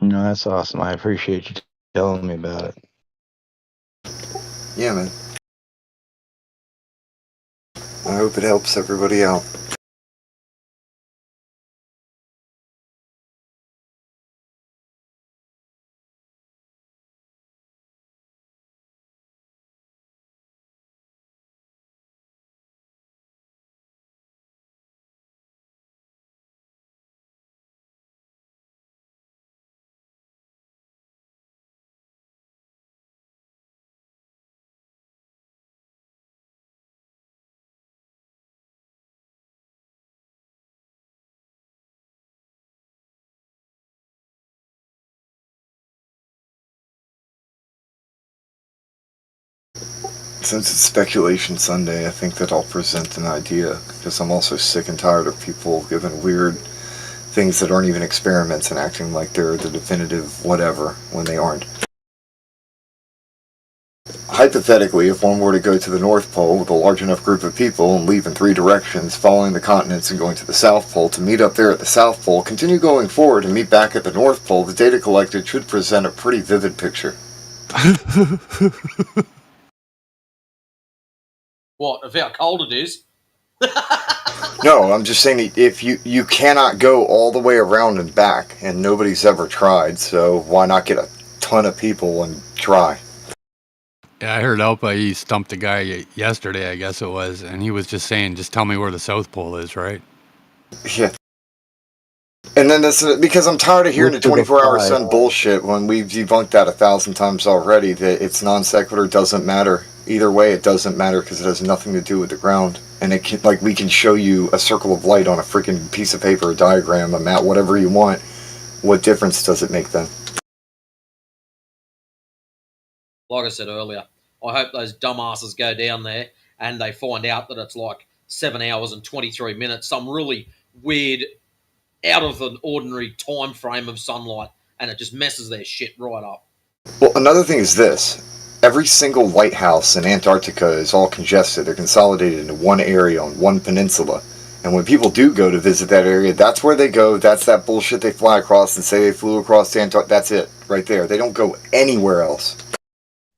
No, that's awesome. I appreciate you telling me about it. Yeah, man. I hope it helps everybody out. Since it's Speculation Sunday, I think that I'll present an idea, because I'm also sick and tired of people giving weird things that aren't even experiments and acting like they're the definitive whatever when they aren't. Hypothetically, if one were to go to the North Pole with a large enough group of people and leave in 3 directions, following the continents and going to the South Pole to meet up there at the South Pole, continue going forward and meet back at the North Pole, the data collected should present a pretty vivid picture. What, of how cold it is? No, I'm just saying if you cannot go all the way around and back, and nobody's ever tried, so why not get a ton of people and try? Yeah, I heard Alpa, he stumped a guy yesterday, I guess it was, and he was just saying, just tell me where the South Pole is, right? Yeah. And then this, because I'm tired of hearing the 24-hour sun bullshit when we've debunked that 1,000 times already, that it's non sequitur, doesn't matter. Either way, it doesn't matter because it has nothing to do with the ground. And it can, like, we can show you a circle of light on a freaking piece of paper, a diagram, a map, whatever you want. What difference does it make then? Like I said earlier, I hope those dumbasses go down there and they find out that it's like 7 hours and 23 minutes, some really weird, out of an ordinary time frame of sunlight, and it just messes their shit right up. Well, another thing is this. Every single lighthouse in Antarctica is all congested. They're consolidated into one area on one peninsula. And when people do go to visit that area, that's where they go. That's that bullshit they fly across and say they flew across the Antarctica. That's it, right there. They don't go anywhere else.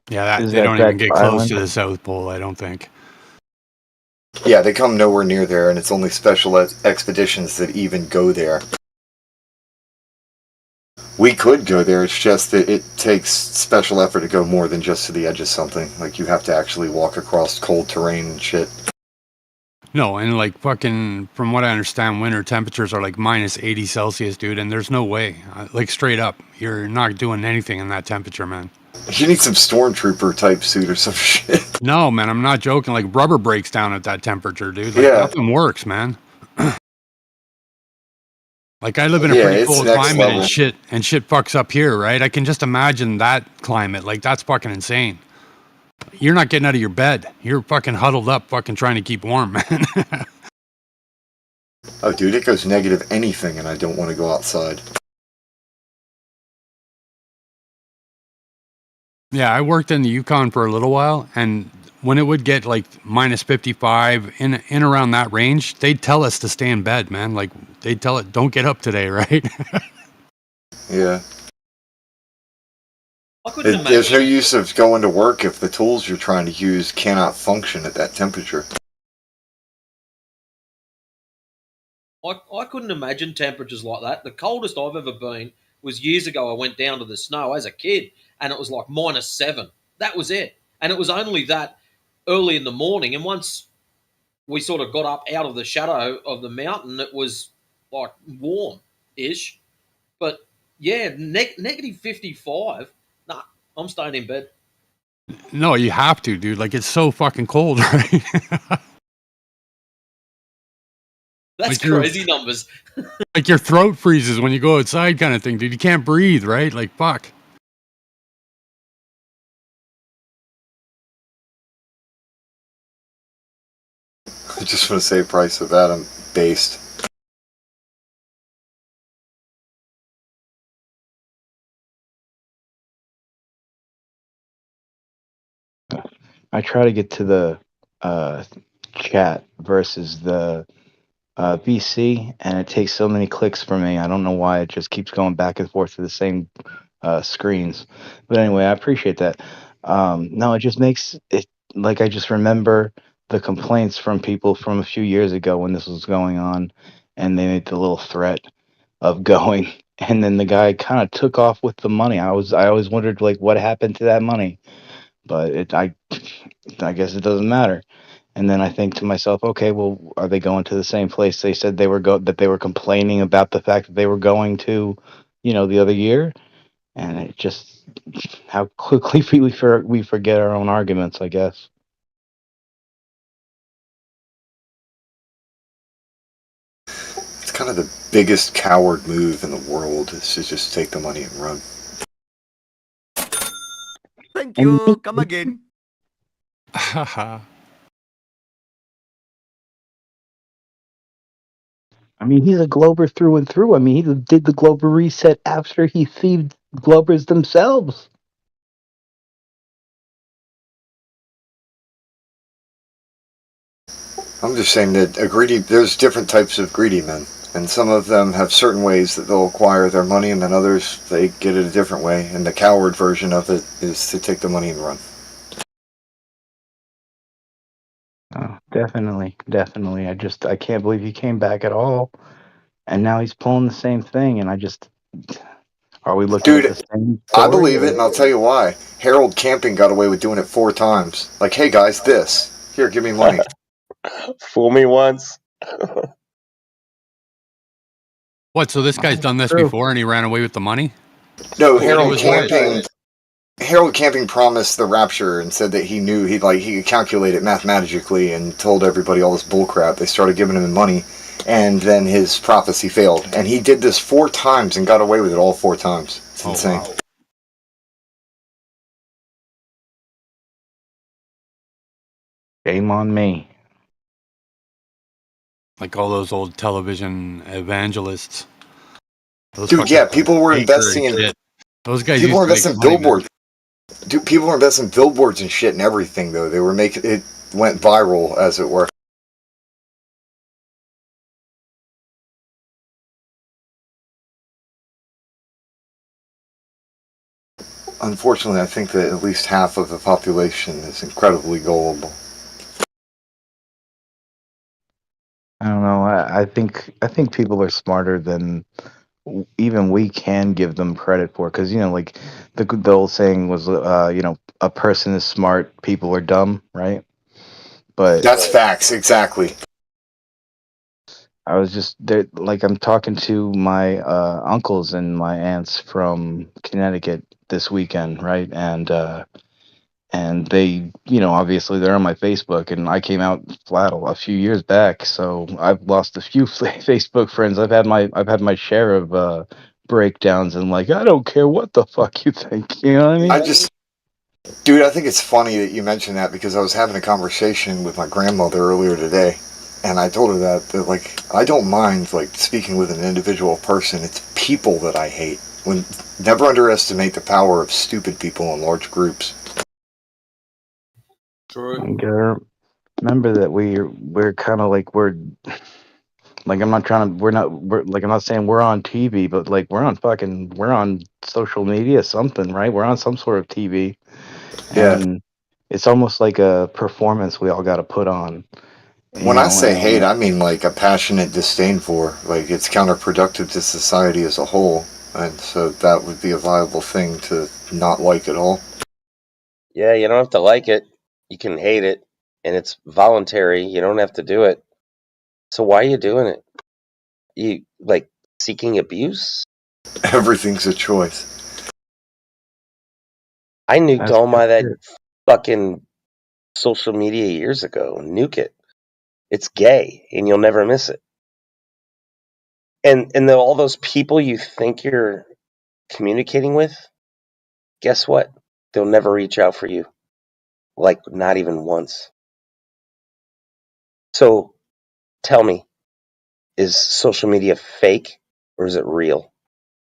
Yeah, they don't even get close to the South Pole, I don't think. Yeah, they come nowhere near there, and it's only special expeditions that even go there. We could go there, it's just that it takes special effort to go more than just to the edge of something. Like, you have to actually walk across cold terrain and shit. No, and like fucking, from what I understand, winter temperatures are like minus 80 Celsius, dude, and there's no way. Like, straight up, you're not doing anything in that temperature, man. You need some stormtrooper type suit or some shit. No, man, I'm not joking. Like, rubber breaks down at that temperature, dude. Like, yeah. Nothing works, man. Like, I live in a pretty cold climate and shit fucks up here, right? I can just imagine that climate. Like, that's fucking insane. You're not getting out of your bed. You're fucking huddled up, fucking trying to keep warm, man. Oh, dude, it goes negative anything, and I don't want to go outside. Yeah, I worked in the Yukon for a little while, and when it would get like minus 55 in around that range, they'd tell us to stay in bed, man. Like, they'd tell it, don't get up today, right? Yeah. There's no use of going to work if the tools you're trying to use cannot function at that temperature. I couldn't imagine temperatures like that. The coldest I've ever been was years ago. I went down to the snow as a kid, and it was like -7. That was it. And it was only that early in the morning. And once we sort of got up out of the shadow of the mountain, it was like warm-ish. But yeah, negative 55. Nah, I'm staying in bed. No, you have to, dude. Like, it's so fucking cold, right? That's like crazy numbers. Like, your throat freezes when you go outside kind of thing, dude. You can't breathe, right? Like, fuck. I just want to say price of that, I'm based. I try to get to the chat versus the VC, and it takes so many clicks for me. I don't know why it just keeps going back and forth to the same screens. But anyway, I appreciate that. No, it just makes it like I just remember the complaints from people from a few years ago when this was going on, and they made the little threat of going, and then the guy kind of took off with the money. I always wondered like what happened to that money, but I guess it doesn't matter. And then I think to myself, okay, well, are they going to the same place they said they were that they were complaining about the fact that they were going to, the other year? And it just how quickly we forget our own arguments, I guess. It's kind of the biggest coward move in the world is to just take the money and run. Thank you. Come again. I mean, he's a Glober through and through. I mean, he did the Glober reset after he thieved Globers themselves. I'm just saying that there's different types of greedy men, and some of them have certain ways that they'll acquire their money, and then others, they get it a different way, and the coward version of it is to take the money and run. Oh, definitely. I can't believe he came back at all. And now he's pulling the same thing, and are we looking at the same story? I believe it, and I'll tell you why. Harold Camping got away with doing it 4 times. Like, hey guys, here, give me money. Fool me once. What? So this guy's done this before, and he ran away with the money? No, Harold Camping promised the rapture and said that he knew he could calculate it mathematically and told everybody all this bullcrap. They started giving him money, and then his prophecy failed. And he did this 4 times and got away with it all 4 times. It's insane. Wow. Shame on me. Like all those old television evangelists. Dude, yeah, people were investing in those guys. People were investing in billboards. Dude, people were investing in billboards and shit and everything. Though they were making it went viral, as it were. Unfortunately, I think that at least half of the population is incredibly gullible. I don't know. I think people are smarter than even we can give them credit for, because like the old saying was, a person is smart, people are dumb, right? But that's facts, exactly. I was just there, like I'm talking to my uncles and my aunts from Connecticut this weekend, right? And they, obviously they're on my Facebook, and I came out flat a few years back, so I've lost a few Facebook friends. I've had my share of breakdowns, and like, I don't care what the fuck you think, you know what I mean? Dude, I think it's funny that you mentioned that, because I was having a conversation with my grandmother earlier today, and I told her that like, I don't mind like speaking with an individual person. It's people that I hate. Never underestimate the power of stupid people in large groups. True. You gotta remember that we're kind of like like I'm not saying we're on TV, but like we're on social media, something, right? We're on some sort of TV, and it's almost like a performance we all got to put on. When I say hate, I mean like a passionate disdain for. Like, it's counterproductive to society as a whole, and so that would be a viable thing to not like at all. Yeah, you don't have to like it. You can hate it, and it's voluntary. You don't have to do it. So why are you doing it? You like seeking abuse? Everything's a choice. I nuked all that fucking social media years ago. Nuke it. It's gay, and you'll never miss it. And all those people you think you're communicating with, guess what? They'll never reach out for you. Like, not even once. So, tell me, is social media fake or is it real?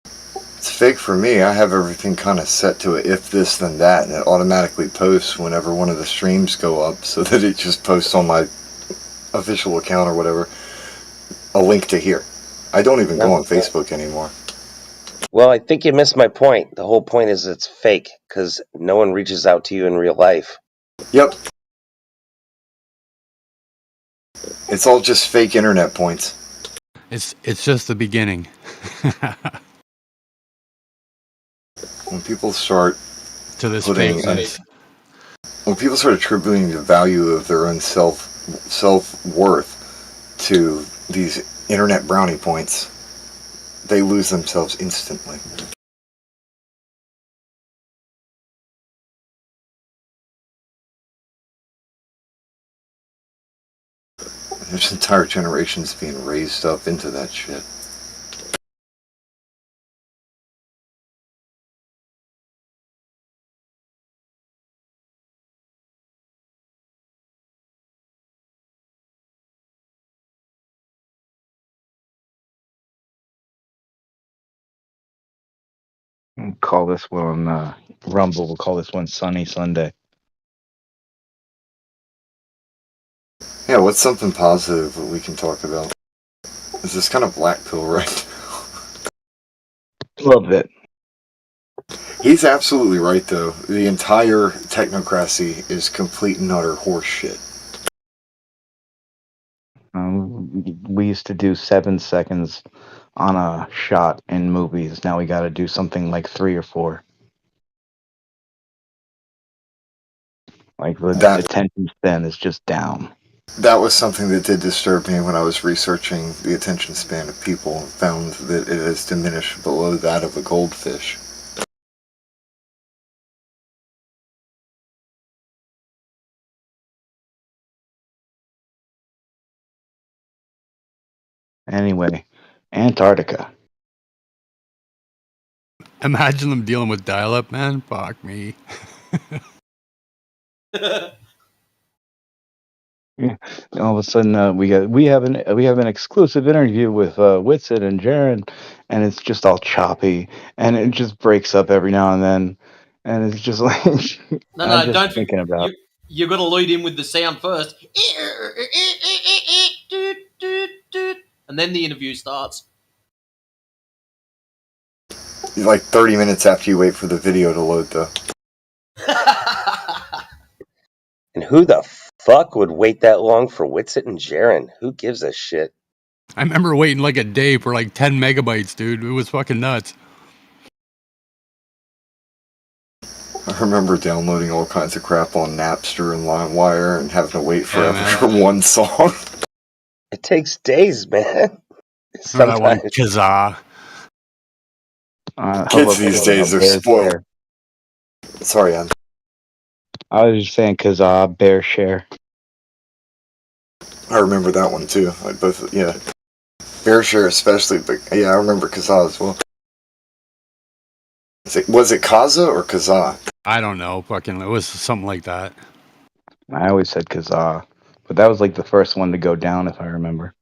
It's fake for me. I have everything kind of set to it, if this then that, and it automatically posts whenever one of the streams go up, so that it just posts on my official account or whatever a link to here. I don't even go on Facebook anymore. Well, I think you missed my point. The whole point is it's fake because no one reaches out to you in real life. Yep. It's all just fake internet points. It's just the beginning. When people start to this putting, when people start attributing the value of their own self-worth to these internet brownie points, they lose themselves instantly. There's entire generations being raised up into that shit. We'll call this one Rumble. We'll call this one Sunny Sunday. Yeah, what's something positive that we can talk about? Is this kind of black pill right now? A little bit. He's absolutely right, though. The entire technocracy is complete and utter horse shit. We used to do 7 seconds on a shot in movies. Now we got to do something like 3 or 4. Like the attention span is just down. That was something that did disturb me when I was researching the attention span of people and found that it is diminished below that of a goldfish. Anyway, Antarctica. Imagine them dealing with dial-up, man. Fuck me. Yeah. All of a sudden, we have an exclusive interview with Whitson and Jaron, and it's just all choppy, and it just breaks up every now and then, and it's just like No, don't thinking about. You've got to lead in with the sound first, and then the interview starts. Like 30 minutes after you wait for the video to load, though. And who the fuck would wait that long for Whitson and Jaron? Who gives a shit? I remember waiting like a day for like 10 megabytes, dude. It was fucking nuts. I remember downloading all kinds of crap on Napster and LimeWire and having to wait forever for one song. It takes days, man. That one, Kazaa. Kids these days are spoiled. Sorry, Ann. I was just saying Kazaa, Bear Share. I remember that one too. Like both, yeah. Bear Share especially, but yeah, I remember Kazaa as well. Was it Kaza or Kazaa? I don't know. Fucking, it was something like that. I always said Kazaa, but that was like the first one to go down, if I remember.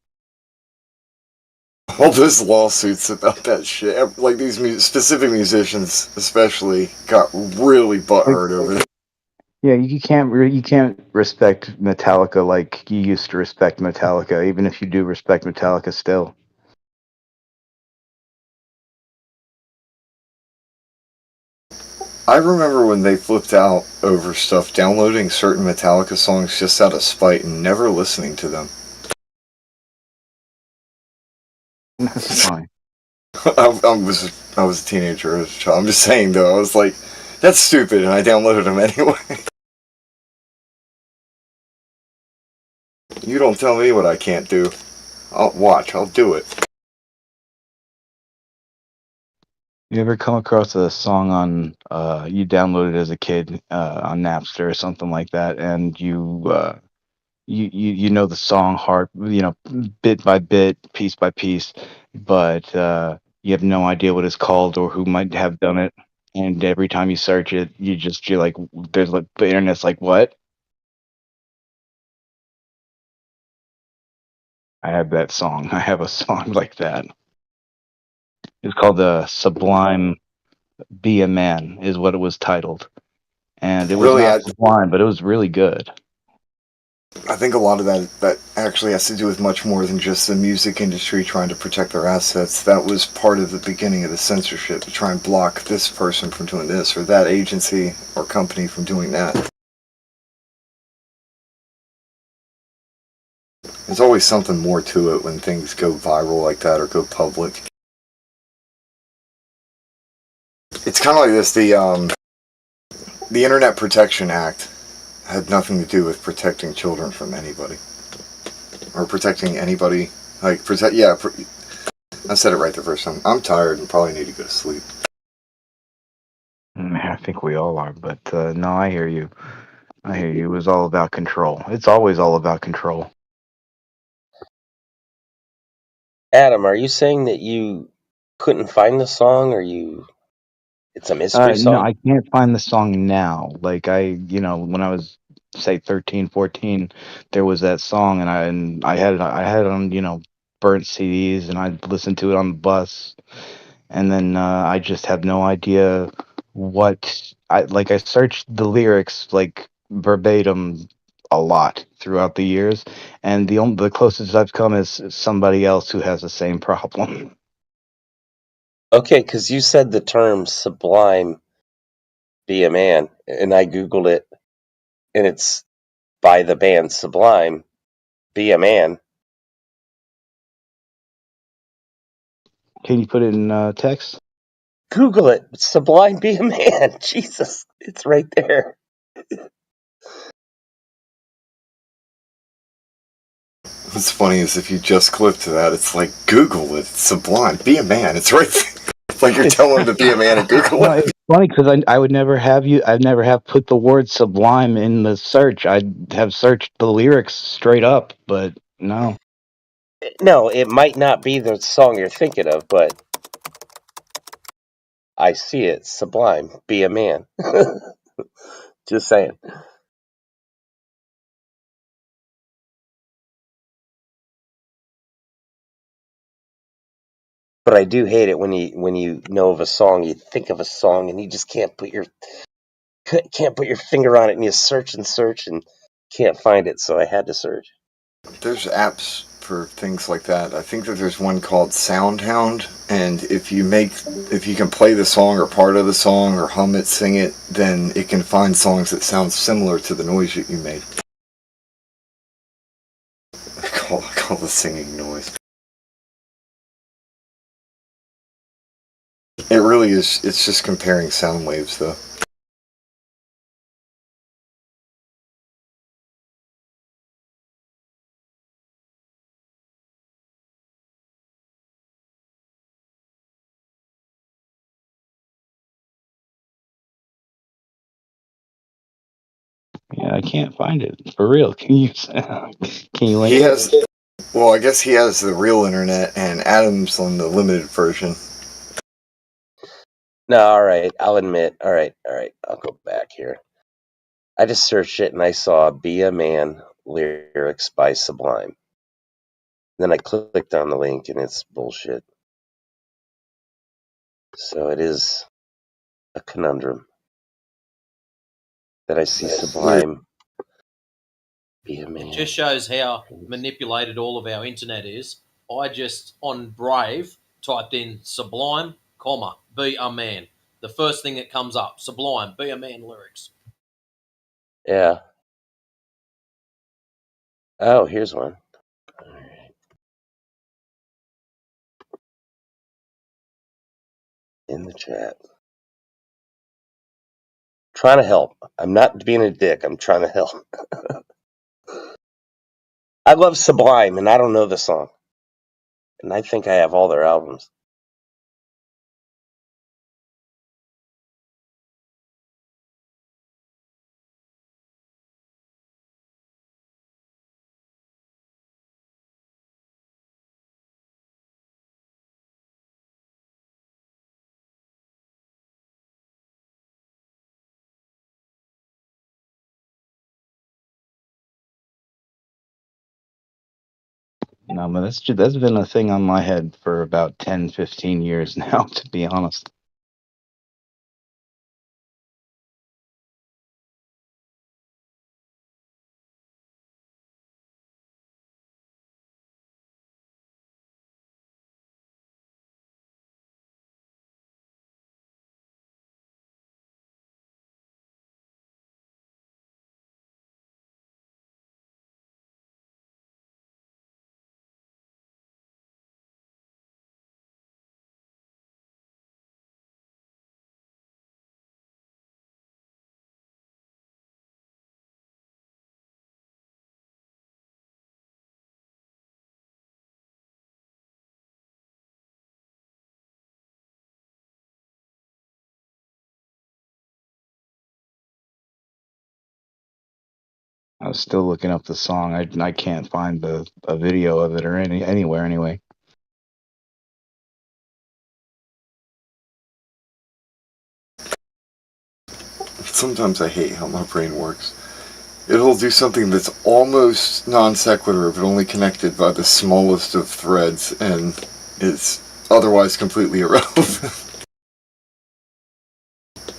All those lawsuits about that shit, like these specific musicians, especially, got really butthurt over it. Yeah, you can't respect Metallica like you used to respect Metallica, even if you do respect Metallica still. I remember when they flipped out over stuff, downloading certain Metallica songs just out of spite and never listening to them. That's fine. I was a teenager, as a child. I'm just saying though, I was like, that's stupid, and I downloaded them anyway. You don't tell me what I can't do. I'll do it. You ever come across a song on you downloaded as a kid on Napster or something like that, and you know the song bit by bit, piece by piece, but you have no idea what it's called or who might have done it, and every time you search it, you're like, there's like the internet's like, what? I have that song. I have a song like that. It's called the Sublime Be a Man is what it was titled. And it was Really, not Sublime, but it was really good. I think a lot of that actually has to do with much more than just the music industry trying to protect their assets. That was part of the beginning of the censorship, to try and block this person from doing this, or that agency or company from doing that. There's always something more to it when things go viral like that or go public. It's kind of like this, the Internet Protection Act had nothing to do with protecting children from anybody. Or protecting anybody. I said it right the first time. I'm tired and probably need to go to sleep. I think we all are, but no, I hear you. I hear you. It was all about control. It's always all about control. Adam, are you saying that you couldn't find the song, or it's a mystery song? No, I can't find the song now. Like when I was say 13, 14, there was that song, and I had it on burnt CDs, and I listened to it on the bus, and then I just have no idea what I searched the lyrics like verbatim a lot throughout the years, and the closest I've come is somebody else who has the same problem. Okay, because you said the term sublime, be a man, and I Googled it, and it's by the band Sublime, be a man. Can you put it in text? Google it, Sublime, be a man. Jesus, it's right there. What's funny is if you just clip to that, it's like, Google it, it's Sublime, be a man, it's right there. It's like you're telling them to be a man and Google No, it. it's funny because I would never I'd never have put the word sublime in the search. I'd have searched the lyrics straight up, but no. No, it might not be the song you're thinking of, but I see it. Sublime, be a man. Just saying. But I do hate it when you know of a song, you think of a song, and you just can't put your finger on it, and you search and can't find it. So I had to search. There's apps for things like that. I think that there's one called SoundHound, and if you can play the song or part of the song or hum it, sing it, then it can find songs that sound similar to the noise that you made. I call the singing noise. It really is. It's just comparing sound waves, though. Yeah, I can't find it for real. Can you link He it? has. Well, I guess he has the real internet, and Adam's on the limited version. No, all right. I'll admit. All right. I'll go back here. I just searched it and I saw "Be a Man" lyrics by Sublime. Then I clicked on the link and it's bullshit. So it is a conundrum that I see Sublime, be a man. It just shows how manipulated all of our internet is. I just, on Brave, typed in Sublime, comma, be a man. The first thing that comes up, Sublime, be a man lyrics. Yeah. Oh, here's one. All right. In the chat. Trying to help. I'm not being a dick. I'm trying to help. I love Sublime, and I don't know the song. And I think I have all their albums. No, but that's been a thing on my head for about 10, 15 years now, to be honest. I was still looking up the song. I can't find a video of it or anywhere anyway. Sometimes I hate how my brain works. It'll do something that's almost non sequitur, but only connected by the smallest of threads, and it's otherwise completely irrelevant.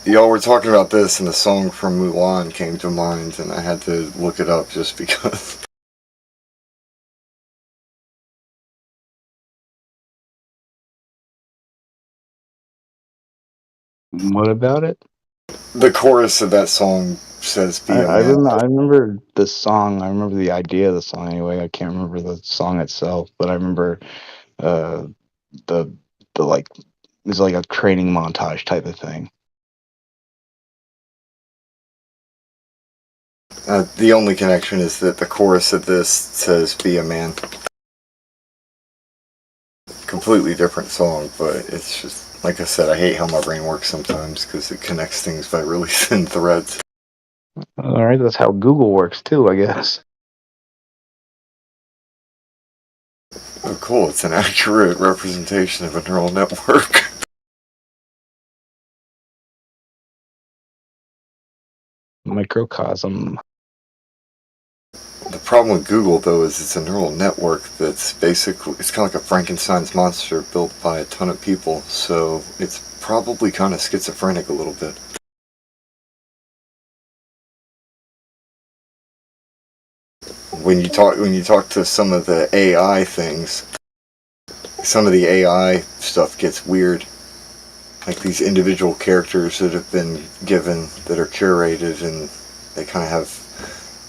Y'all were talking about this, and the song from Mulan came to mind, and I had to look it up just because. What about it? The chorus of that song says, "Be a man." I remember the song. I remember the idea of the song anyway. I can't remember the song itself, but I remember uh, the like it's like a training montage type of thing. The only connection is that the chorus of this says, "Be a man." Completely different song, but it's just, like I said, I hate how my brain works sometimes because it connects things by really thin threads. Alright, that's how Google works too, I guess. Oh, cool. It's an accurate representation of a neural network. Microcosm. The problem with Google, though, is it's a neural network that's basically, it's kind of like a Frankenstein's monster built by a ton of people, so it's probably kind of schizophrenic a little bit. When you talk to some of the AI things, some of the AI stuff gets weird. Like these individual characters that have been given, that are curated, and they kind of have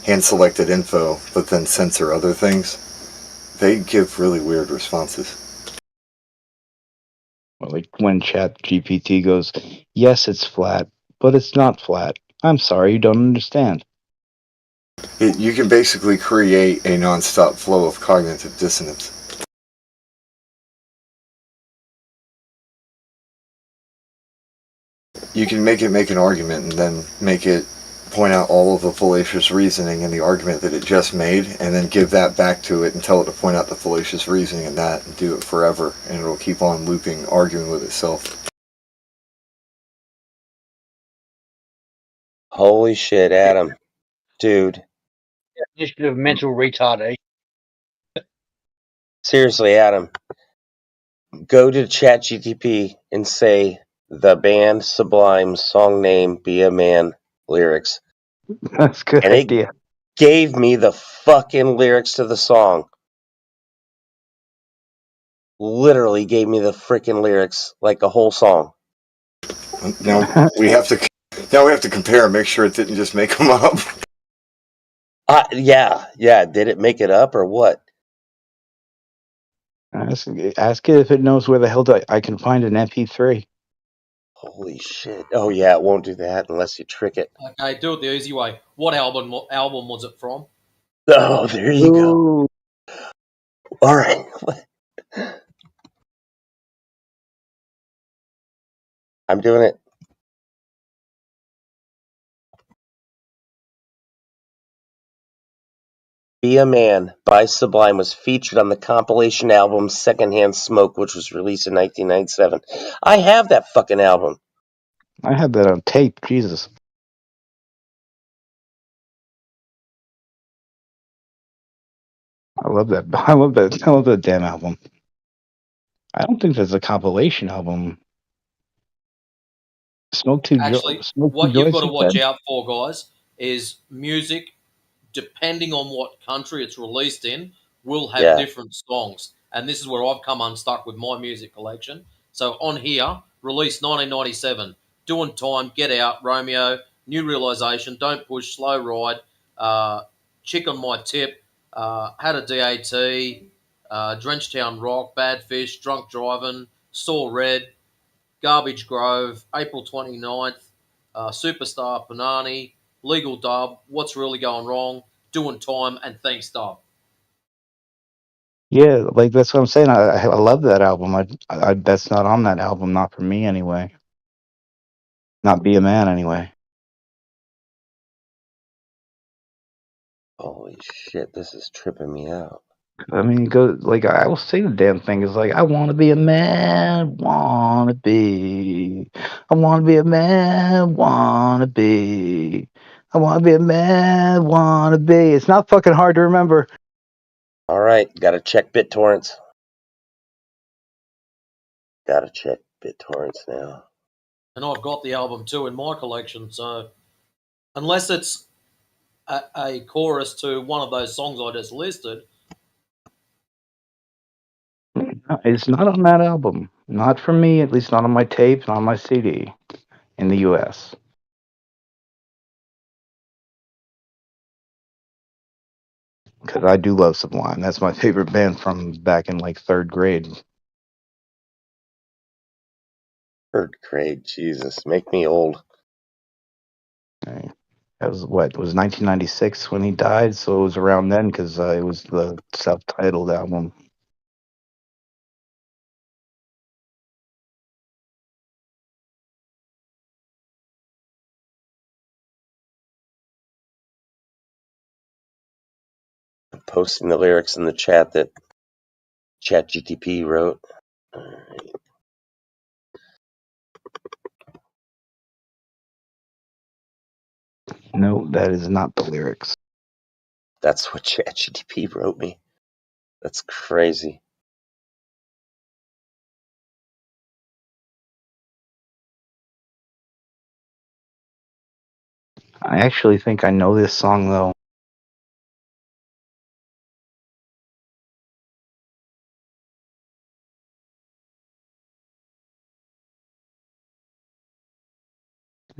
hand-selected info, but then censor other things. They give really weird responses. Well, like when ChatGPT goes, yes, it's flat, but it's not flat. I'm sorry, you don't understand. You can basically create a non-stop flow of cognitive dissonance. You can make it make an argument and then make it point out all of the fallacious reasoning in the argument that it just made, and then give that back to it and tell it to point out the fallacious reasoning in that, and do it forever, and it'll keep on looping, arguing with itself. Holy shit, Adam. Dude. Definition of mental retardation. Seriously, Adam. Go to ChatGTP and say the band Sublime's song name Be a Man lyrics. That's a good and idea. It gave me the fucking lyrics to the song. Literally gave me the freaking lyrics, like a whole song. Now we have to compare and make sure it didn't just make them up. Yeah. Did it make it up or what? Ask it if it knows where the hell I can find an MP3. Holy shit. Oh, yeah, it won't do that unless you trick it. Okay, do it the easy way. What album was it from? Oh, there you go. All right. I'm doing it. Be a Man by Sublime was featured on the compilation album Secondhand Smoke, which was released in 1997. I have that fucking album. I had that on tape, Jesus. I love that. I love that damn album. I don't think there's a compilation album. Actually, what you've got to watch said? out for, guys, is music, depending on what country it's released in, will have different songs. And this is where I've come unstuck with my music collection. So on here, released 1997, Doing Time, Get Out, Romeo, New Realization, Don't Push, Slow Ride, Chick on My Tip, Had a DAT, Drenchtown Rock, Bad Fish, Drunk Driving, Saw Red, Garbage Grove, April 29th, Superstar Panani, Legal Dub, What's Really Going Wrong, Doing Time, and Thanks Dub. Yeah, like that's what I'm saying. I love that album. I that's not on that album, not for me anyway. Not Be a Man anyway. Holy shit, this is tripping me out. I mean, go like I will say the damn thing is like I want to be a man, wanna be. I want to be a man, wanna be. I want to be a man, wanna be. It's not fucking hard to remember. All right, gotta check BitTorrents. Gotta check BitTorrents now. And I've got the album too in my collection, so unless it's a chorus to one of those songs I just listed. No, it's not on that album. Not for me, at least not on my tape, not on my CD in the US. Because I do love Sublime. That's my favorite band from back in like 3rd grade. 3rd grade, Jesus, make me old. Right. That was what? It was 1996 when he died, so it was around then because it was the self-titled album. I'm posting the lyrics in the chat that ChatGTP wrote. All right. No, that is not the lyrics. That's what ChatGTP wrote me. That's crazy. I actually think I know this song though.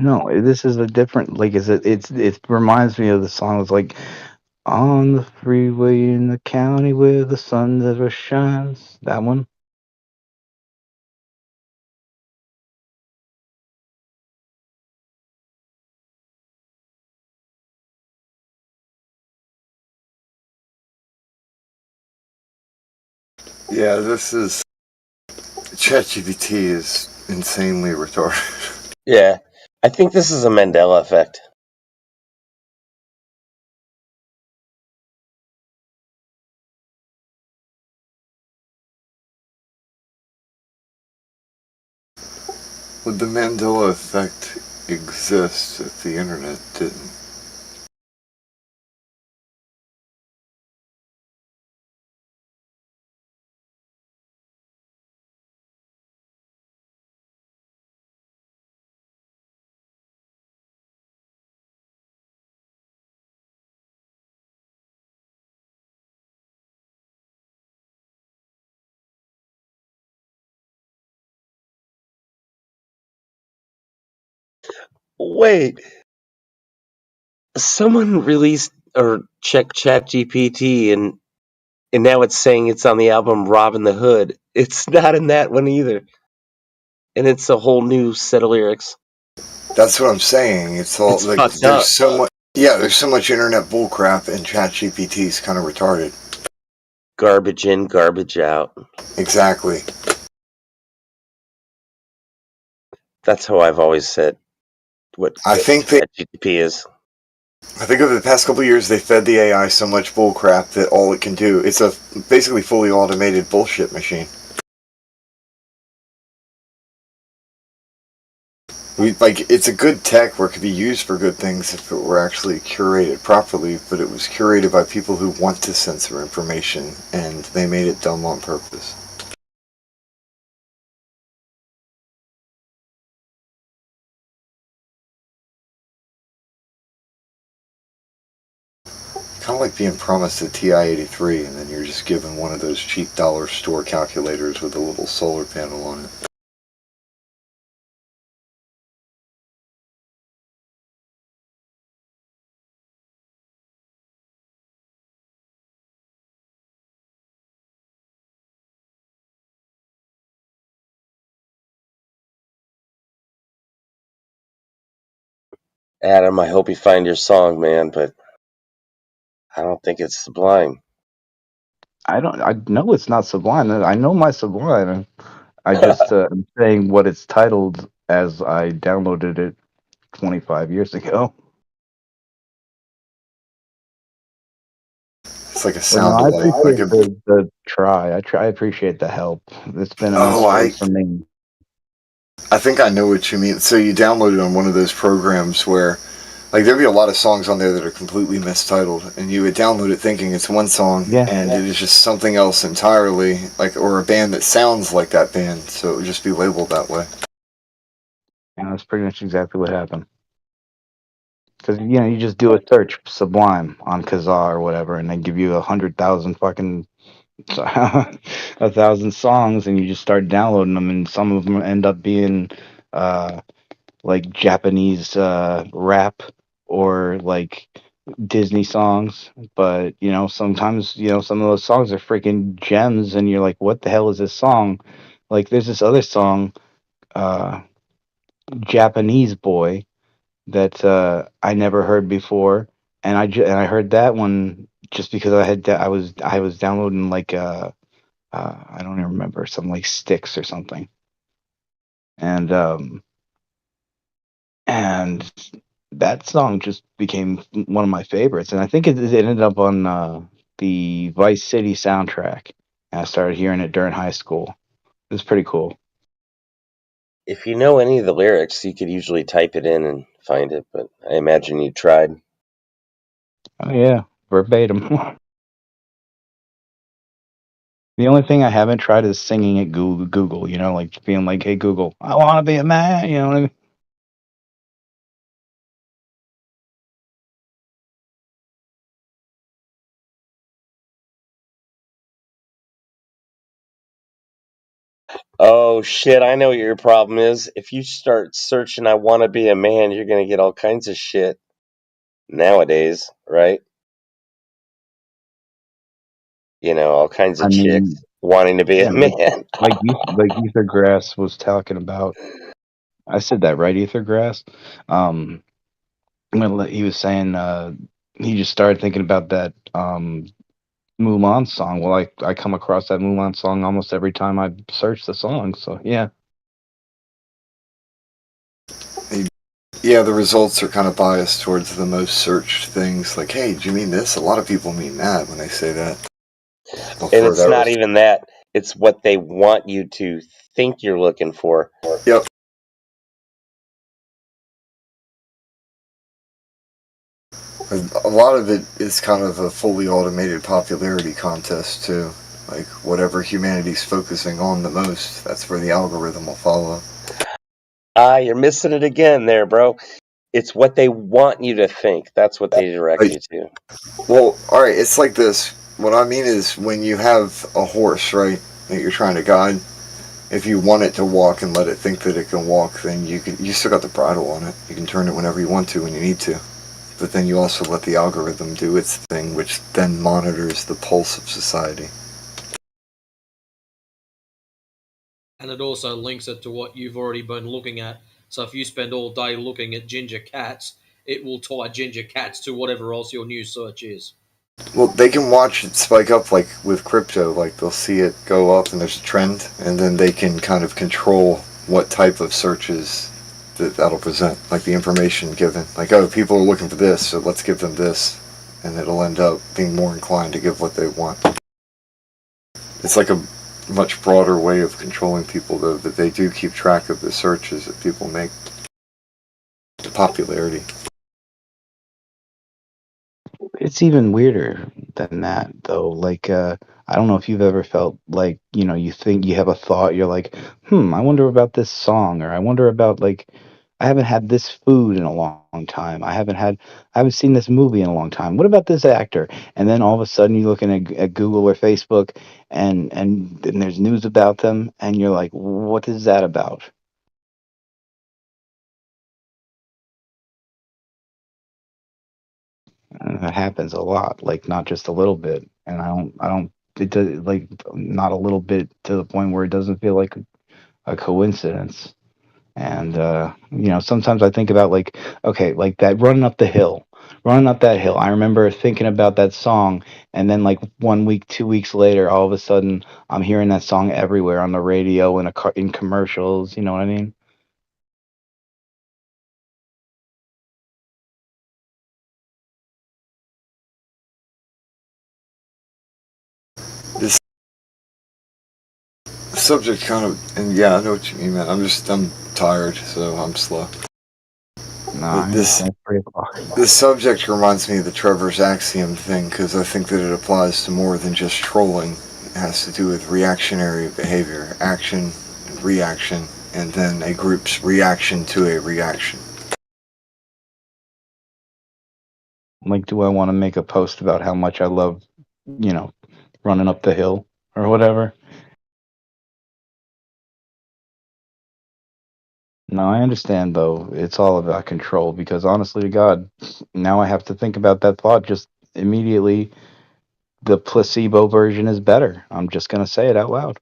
No, this is a different. Like, is it? It reminds me of the song. It's like on the freeway in the county where the sun never shines. That one. Yeah, this is ChatGPT is insanely retarded. Yeah, I think this is a Mandela effect. Would the Mandela effect exist if the internet didn't? Wait, someone released or checked ChatGPT and now it's saying it's on the album Robin the Hood. It's not in that one either. And it's a whole new set of lyrics. That's what I'm saying. It's all It's like fucked there's up. so much. Yeah, there's so much internet bullcrap, and ChatGPT is kind of retarded. Garbage in, garbage out. Exactly. That's how I've always said what I think ChatGPT is. I think over the past couple of years, they fed the AI so much bullcrap that all it can do, it's a basically fully automated bullshit machine. It's a good tech where it could be used for good things if it were actually curated properly, but it was curated by people who want to censor information, and they made it dumb on purpose. Kind of like being promised a TI-83, and then you're just given one of those cheap dollar store calculators with a little solar panel on it. Adam, I hope you find your song, man, but I don't think it's Sublime. I know it's not Sublime. I know my Sublime. I just am saying what it's titled as I downloaded it 25 years ago. It's like a Well, sound no, I alike. appreciate the try. I appreciate the help. It's been a mystery for me. I think I know what you mean. So you downloaded on one of those programs where, like, there'd be a lot of songs on there that are completely mistitled, and you would download it thinking it's one song, and it is just something else entirely, like, or a band that sounds like that band, so it would just be labeled that way. And that's pretty much exactly what happened. Because you just do a search Sublime on Kazaa or whatever, and they give you 100,000 fucking 1,000 songs, and you just start downloading them, and some of them end up being like Japanese rap or like Disney songs. But sometimes some of those songs are freaking gems, and you're like, what the hell is this song? Like there's this other song, Japanese Boy, that I never heard before, and I heard that one just because I was downloading like I don't even remember, some like sticks or something, and and that song just became one of my favorites, and I think it ended up on the Vice City soundtrack, and I started hearing it during high school. It was pretty cool. If you know any of the lyrics, you could usually type it in and find it, but I imagine you tried. Oh yeah, verbatim. The only thing I haven't tried is singing at Google, like being like, "Hey Google, I want to be a man," you know what I mean? Oh shit, I know what your problem is. If you start searching I want to be a man, you're going to get all kinds of shit nowadays, right? All kinds I of chicks mean, wanting to be yeah, a man. like Ether Grass was talking about. I said that right, Ether Grass. When he was saying he just started thinking about that Mulan song. Well, I come across that Mulan song almost every time I search the song. So yeah. Yeah, the results are kind of biased towards the most searched things. Like, hey, do you mean this? A lot of people mean that when they say that. And it's not even that. It's what they want you to think you're looking for. Yep. A lot of it is kind of a fully automated popularity contest, too. Like, whatever humanity's focusing on the most, that's where the algorithm will follow. You're missing it again there, bro. It's what they want you to think. That's what they direct you to. Well, alright, it's like this. What I mean is, when you have a horse, right, that you're trying to guide, if you want it to walk and let it think that it can walk, then you still got the bridle on it. You can turn it whenever you want to when you need to. But then you also let the algorithm do its thing, which then monitors the pulse of society. And it also links it to what you've already been looking at. So if you spend all day looking at ginger cats, it will tie ginger cats to whatever else your new search is. Well, they can watch it spike up, like with crypto, like they'll see it go up and there's a trend, and then they can kind of control what type of searches that'll present, like the information given. Like, oh, people are looking for this, so let's give them this, and it'll end up being more inclined to give what they want. It's like a much broader way of controlling people, though, that they do keep track of the searches that people make. The popularity. It's even weirder than that, though. Like, I don't know if you've ever felt like, you think you have a thought, you're like, I wonder about this song, or I wonder about, like, I haven't had this food in a long time. I haven't seen this movie in a long time. What about this actor? And then all of a sudden you're looking at Google or Facebook, and there's news about them, and you're like, what is that about? And that happens a lot, like not just a little bit. And I don't, it does, like, not a little bit to the point where it doesn't feel like a coincidence. And, sometimes I think about like, okay, like that running up that hill. I remember thinking about that song, and then like 1 week, 2 weeks later, all of a sudden I'm hearing that song everywhere on the radio and in commercials. You know what I mean? subject kind of, and yeah, I know what you mean, man. I'm tired, so I'm slow. No, This subject reminds me of the Trevor's axiom thing, because I think that it applies to more than just trolling. It has to do with reactionary behavior, action, and reaction, and then a group's reaction to a reaction. Like, do I want to make a post about how much I love, running up the hill or whatever? No, I understand, though. It's all about control, because honestly to God, now I have to think about that thought just immediately. The placebo version is better. I'm just going to say it out loud.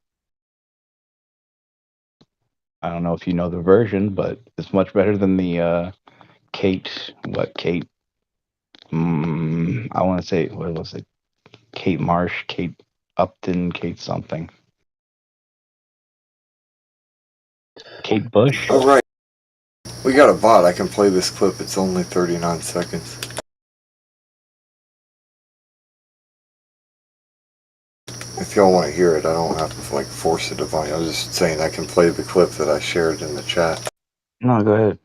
I don't know if you know the version, but it's much better than the Kate. I want to say, what was it? Kate Marsh, Kate Upton, Kate something. Kate Bush? Oh, right. We got a bot. I can play this clip. It's only 39 seconds. If y'all want to hear it, I don't have to force it upon you. I was just saying I can play the clip that I shared in the chat. No, go ahead.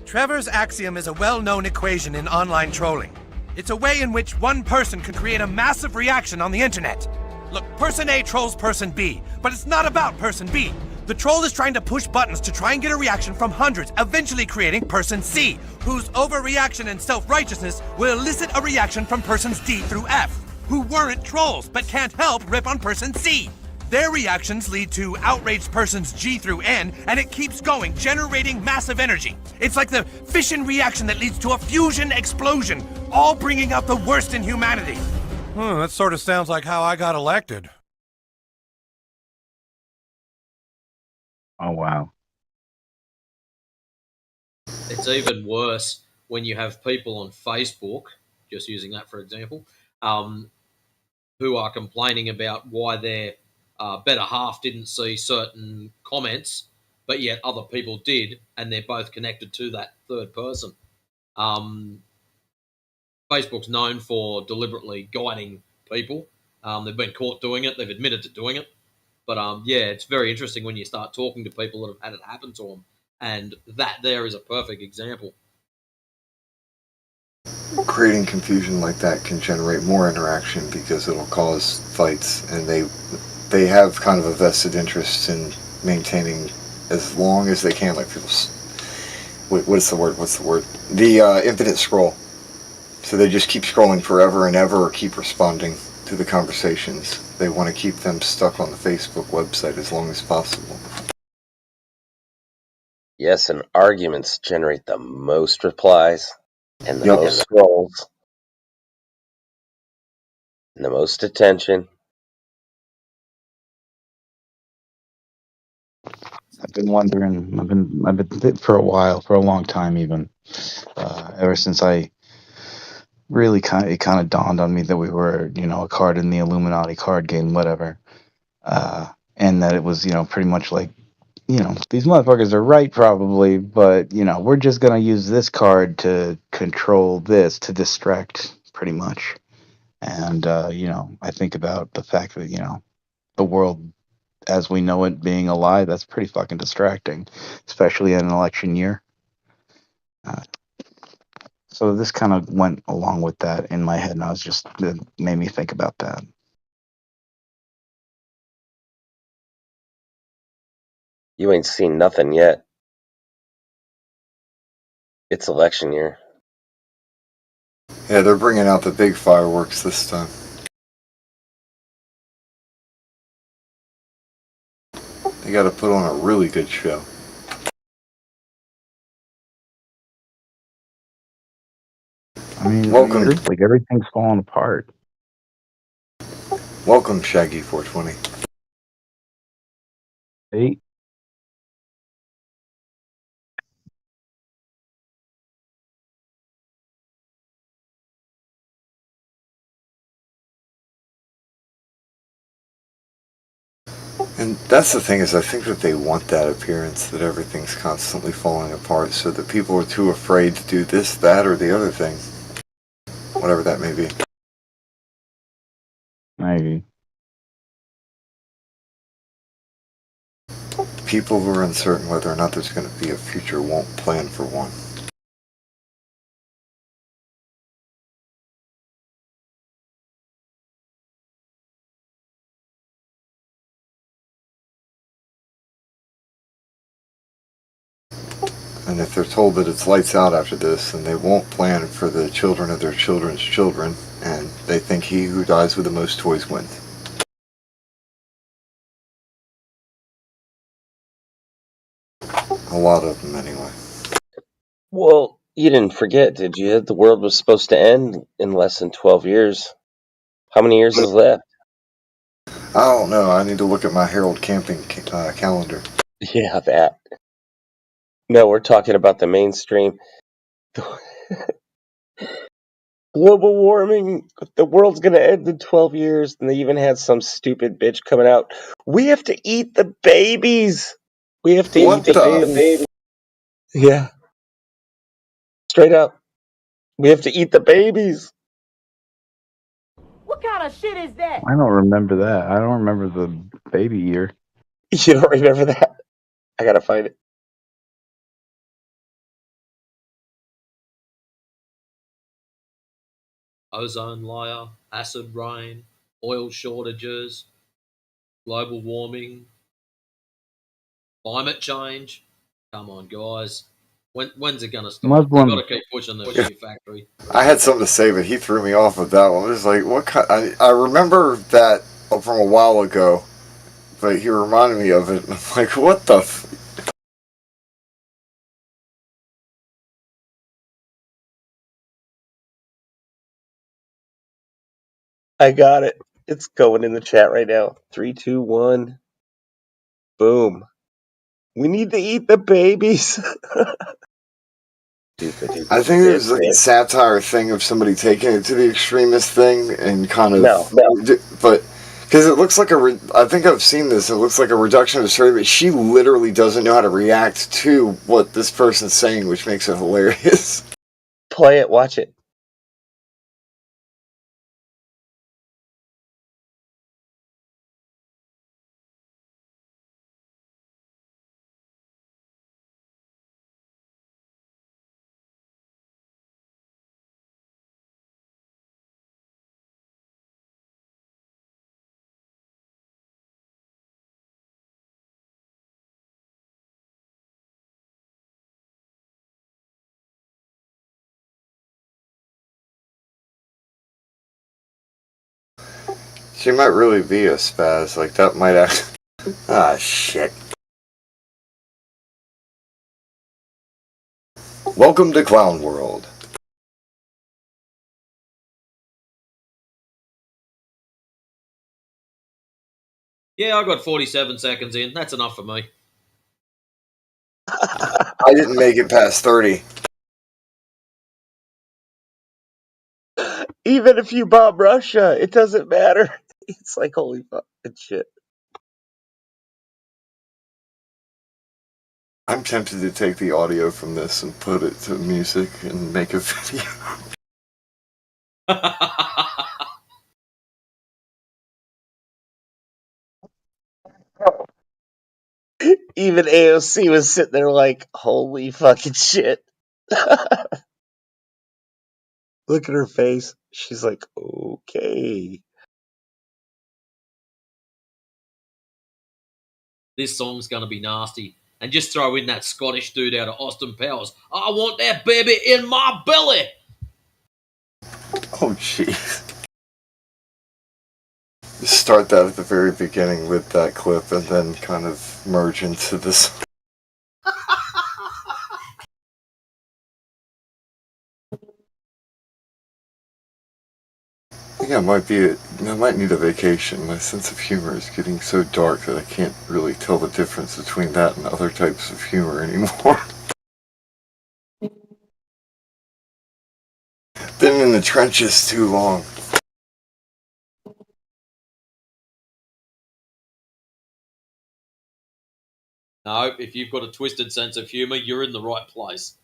Trevor's axiom is a well-known equation in online trolling. It's a way in which one person can create a massive reaction on the internet. Look, person A trolls person B, but it's not about person B. The troll is trying to push buttons to try and get a reaction from hundreds, eventually creating person C, whose overreaction and self-righteousness will elicit a reaction from persons D through F, who weren't trolls but can't help rip on person C. Their reactions lead to outraged persons G through N, and it keeps going, generating massive energy. It's like the fission reaction that leads to a fusion explosion, all bringing out the worst in humanity. That sort of sounds like how I got elected. Oh, wow. It's even worse when you have people on Facebook, just using that for example, who are complaining about why their better half didn't see certain comments, but yet other people did, and they're both connected to that third person. Facebook's known for deliberately guiding people. They've been caught doing it. They've admitted to doing it. But yeah, it's very interesting when you start talking to people that have had it happen to them. And that there is a perfect example. Creating confusion like that can generate more interaction because it'll cause fights, and they have kind of a vested interest in maintaining as long as they can, like people. Wait, what's the word? The infinite scroll. So they just keep scrolling forever and ever, or keep responding to the conversations. They want to keep them stuck on the Facebook website as long as possible. Yes, and arguments generate the most replies, and the most scrolls, and the most attention. I've been wondering. I've been for a while, for a long time, even ever since I really it kind of dawned on me that we were, a card in the Illuminati card game, whatever, and that it was, pretty much like, these motherfuckers are right probably, but we're just gonna use this card to control this, to distract, pretty much. And I think about the fact that the world as we know it being a lie, that's pretty fucking distracting, especially in an election year. So this kind of went along with that in my head, and it made me think about that. You ain't seen nothing yet. It's election year. Yeah, they're bringing out the big fireworks this time. They got to put on a really good show. I mean, welcome. Like everything's falling apart. Welcome, Shaggy 420. Hey. And that's the thing, is I think that they want that appearance, that everything's constantly falling apart, so that people are too afraid to do this, that, or the other thing. whatever that may be. Maybe. People who are uncertain whether or not there's going to be a future won't plan for one. And if they're told that it's lights out after this, then they won't plan for the children of their children's children, and they think he who dies with the most toys wins. A lot of them, anyway. Well, you didn't forget, did you? The world was supposed to end in less than 12 years. How many years is left? I don't know. I need to look at my Herald Camping calendar. Yeah, that. No, we're talking about the mainstream. Global warming, the world's going to end in 12 years, and they even had some stupid bitch coming out. We have to eat the babies. We have to eat the babies. Yeah. Straight up. We have to eat the babies. What kind of shit is that? I don't remember that. I don't remember the baby year. You don't remember that? I gotta find it. Ozone layer, acid rain, oil shortages, global warming, climate change. Come on, guys. When's it gonna stop? We've got to keep pushing the shit factory. I had something to say, but he threw me off with that one. It was like, what kind? I remember that from a while ago, but he reminded me of it. And I'm like, what the? I got it. It's going in the chat right now. 3, 2, 1. Boom. We need to eat the babies. I think it was like a satire thing of somebody taking it to the extremist thing and kind of. No. But because it looks like I think I've seen this. It looks like a reduction of the story, but she literally doesn't know how to react to what this person's saying, which makes it hilarious. Play it. Watch it. She might really be a spaz. Like that might actually. Ah, shit. Welcome to Clown World. Yeah, I got 47 seconds in. That's enough for me. I didn't make it past 30. Even if you bomb Russia, it doesn't matter. It's like, holy fucking shit. I'm tempted to take the audio from this and put it to music and make a video. Even AOC was sitting there like, holy fucking shit. Look at her face. She's like, okay. This song's going to be nasty. And just throw in that Scottish dude out of Austin Powers. I want that baby in my belly. Oh, jeez. Start that at the very beginning with that clip and then kind of merge into this. I think I might need a vacation. My sense of humor is getting so dark that I can't really tell the difference between that and other types of humor anymore. Been in the trenches too long. No, if you've got a twisted sense of humor, you're in the right place.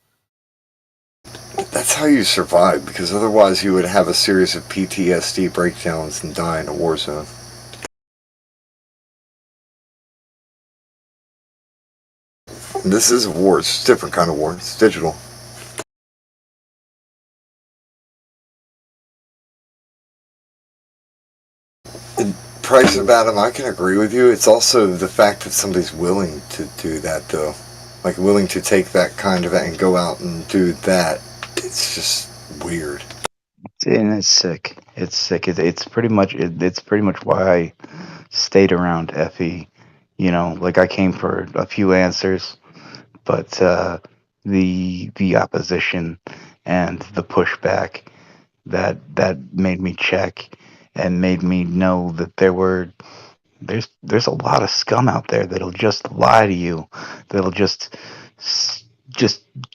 That That's how you survive, because otherwise you would have a series of PTSD breakdowns and die in a war zone. And this is a war. It's a different kind of war. It's digital. And price of Adam, I can agree with you. It's also the fact that somebody's willing to do that, though. Like, willing to take that kind of and go out and do that. It's just weird. And it's sick. It's sick. It's pretty much why I stayed around FE. You know, like I came for a few answers, but the opposition and the pushback that made me check and made me know that there's a lot of scum out there that'll just lie to you, that'll just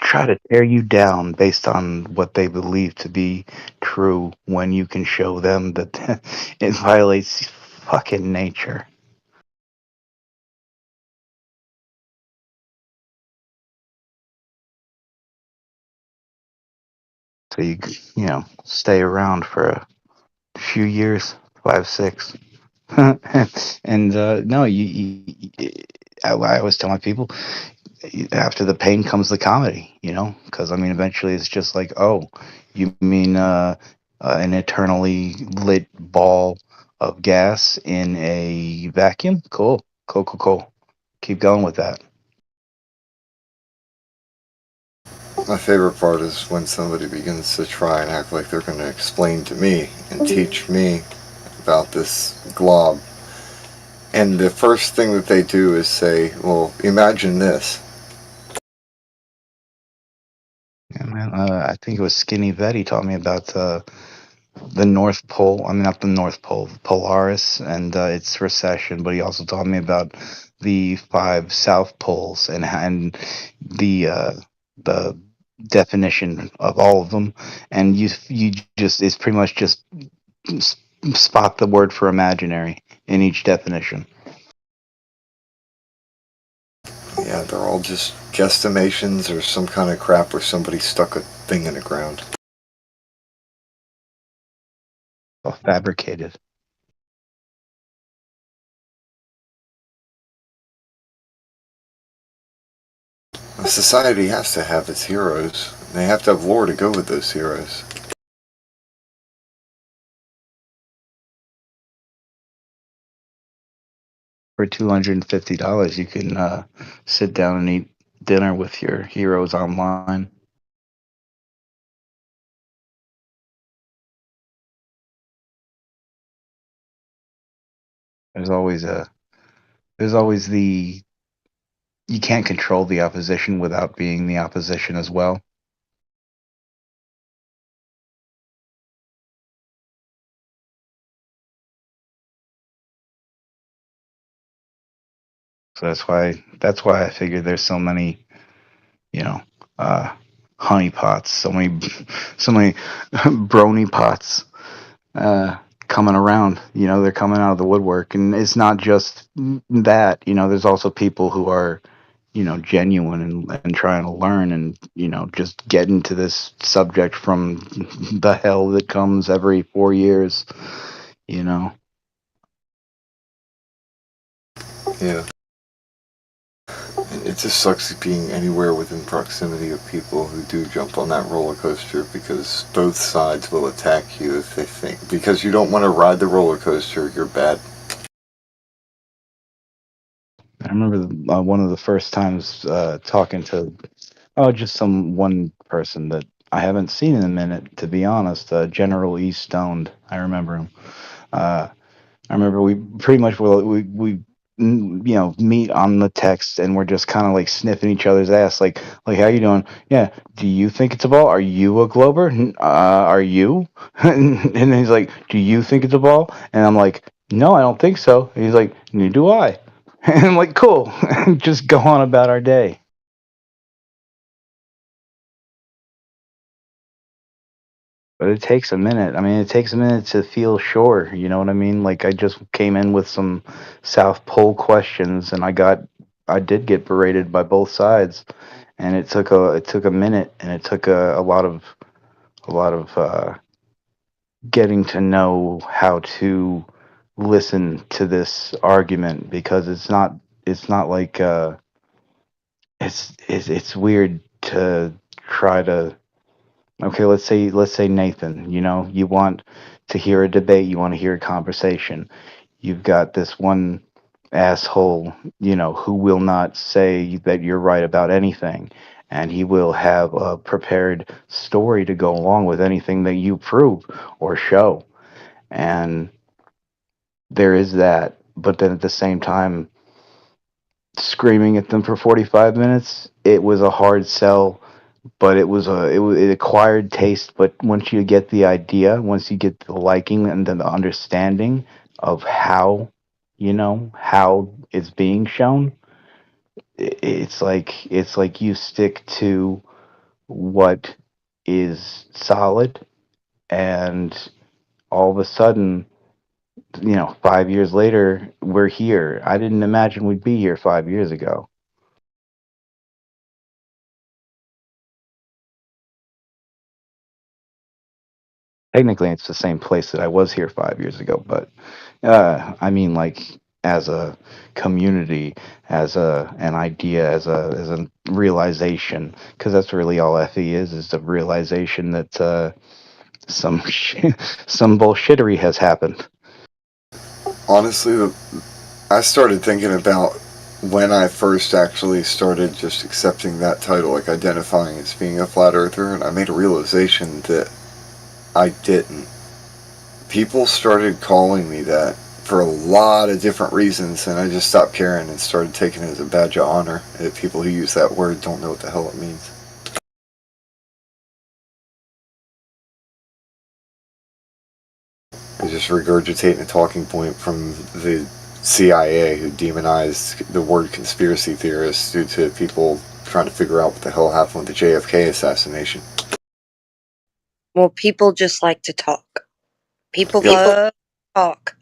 try to tear you down based on what they believe to be true when you can show them that it violates fucking nature. So you stay around for a few years, 5, 6. And no, I always tell my people, after the pain comes the comedy, because I mean, eventually it's just like, oh, you mean an eternally lit ball of gas in a vacuum? Cool. Keep going with that. My favorite part is when somebody begins to try and act like they're going to explain to me and teach me about this glob. And the first thing that they do is say, well, imagine this. Yeah, man, I think it was Skinny Betty taught me about the North Pole. I mean, not the North Pole, Polaris and its recession. But he also taught me about the 5 South Poles and the definition of all of them. And you just, it's pretty much just spot the word for imaginary in each definition. Yeah, they're all just guesstimations or some kind of crap where somebody stuck a thing in the ground. All fabricated. Society has to have its heroes. They have to have lore to go with those heroes. For $250, you can sit down and eat dinner with your heroes online. There's always the you can't control the opposition without being the opposition as well. So that's why I figured there's so many, honey pots, so many brony pots coming around. They're coming out of the woodwork, and it's not just that. There's also people who are, genuine and trying to learn and just get into this subject from the hell that comes every 4 years. Yeah. It just sucks being anywhere within proximity of people who do jump on that roller coaster, because both sides will attack you if they think. Because you don't want to ride the roller coaster, you're bad. I remember one of the first times talking to just one person that I haven't seen in a minute, to be honest. General E. Stoned. I remember him. I remember we pretty much we meet on the text, and we're just kind of like sniffing each other's ass, like how you doing? Yeah. Do you think it's a ball? Are you a glober? Are you? And then he's like, do you think it's a ball? And I'm like, no, I don't think so. And he's like, neither do I. And I'm like, cool. Just go on about our day. But it takes a minute. I mean, it takes a minute to feel sure. You know what I mean? Like, I just came in with some South Pole questions, and I did get berated by both sides, and it took a minute, and it took a lot of getting to know how to listen to this argument, because it's not like it's weird to try to, okay, let's say Nathan, you want to hear a debate, you want to hear a conversation. You've got this one asshole, who will not say that you're right about anything, and he will have a prepared story to go along with anything that you prove or show. And there is that, but then at the same time, screaming at them for 45 minutes, it was a hard sell, but it acquired taste. But once you get the idea, once you get the liking and then the understanding of how how it's being shown, it's like you stick to what is solid, and all of a sudden, 5 years later, we're here. I didn't imagine we'd be here 5 years ago. Technically, it's the same place that I was here 5 years ago, but I mean, like, as a community, as an idea, as a realization, because that's really all FE is the realization that some some bullshittery has happened. Honestly, I started thinking about when I first actually started just accepting that title, like identifying as being a flat earther, and I made a realization that I didn't. People started calling me that for a lot of different reasons, and I just stopped caring and started taking it as a badge of honor that people who use that word don't know what the hell it means. I just regurgitating a talking point from the CIA, who demonized the word conspiracy theorists due to people trying to figure out what the hell happened with the JFK assassination. Well, people just like to talk. People love to talk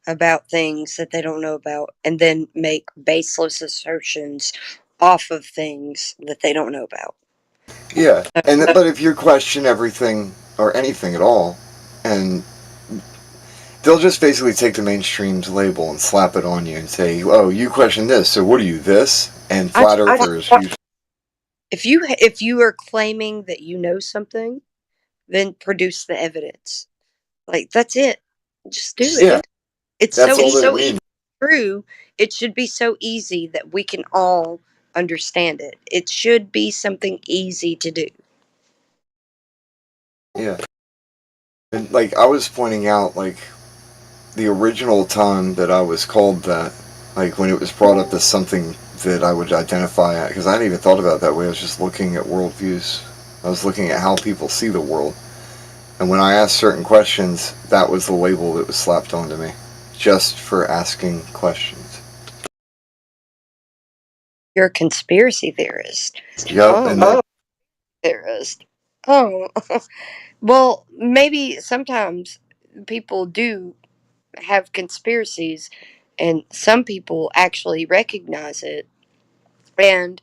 about things that they don't know about and then make baseless assertions off of things that they don't know about. Yeah, but if you question everything or anything at all, and they'll just basically take the mainstream's label and slap it on you and say, "Oh, you question this, so what are you, this?" And flat earthers. If you are claiming that you know something, then produce the evidence. Like, that's it. Just do it. Yeah, It's that's so all easy. they mean. True. It should be so easy that we can all understand it. It should be something easy to do. Yeah. And, like, I was pointing out, like, the original time that I was called that, like, when it was brought up as something that I would identify at, because I hadn't even thought about it that way. I was just looking at worldviews. I was looking at how people see the world. And when I asked certain questions, that was the label that was slapped onto me, just for asking questions. You're a conspiracy theorist. Yep. Theorist. Oh. Well, maybe sometimes people do have conspiracies, and some people actually recognize it. And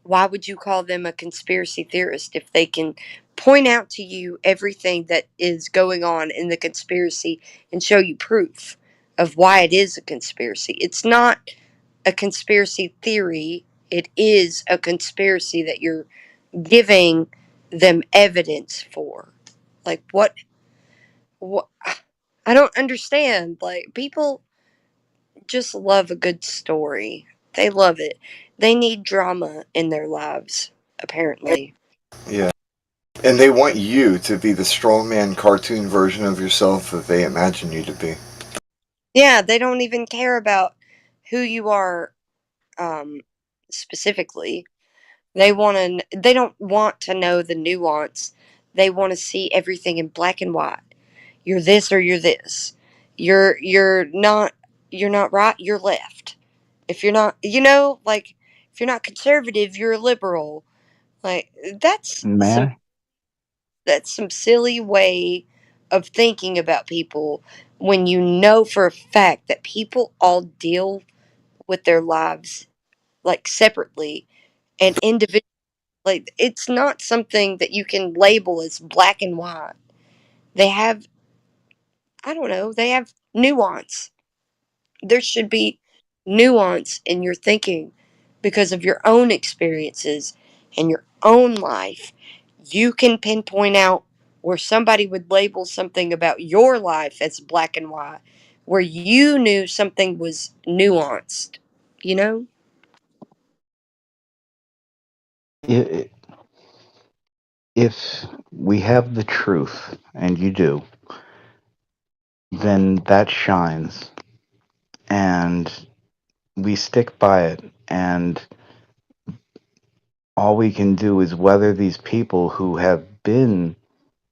why would you call them a conspiracy theorist if they can point out to you everything that is going on in the conspiracy and show you proof of why it is a conspiracy? It's not a conspiracy theory, it is a conspiracy that you're giving them evidence for. Like, what I don't understand. Like, people just love a good story. They love it. They need drama in their lives, apparently. Yeah. And they want you to be the strongman cartoon version of yourself that they imagine you to be. Yeah, they don't even care about who you are specifically. They don't want to know the nuance. They want to see everything in black and white. You're this or you're this. You're not right, you're left. If you're not, like, if you're not conservative, you're a liberal. Like, that's Man, some silly way of thinking about people, when you know for a fact that people all deal with their lives, like, separately and individually. Like, it's not something that you can label as black and white. They have, I don't know, they have nuance. There should be nuance in your thinking because of your own experiences and your own life. You can pinpoint out where somebody would label something about your life as black and white, where you knew something was nuanced, you know? I- If we have the truth, and you do, then that shines, and we stick by it, and all we can do is weather these people who have been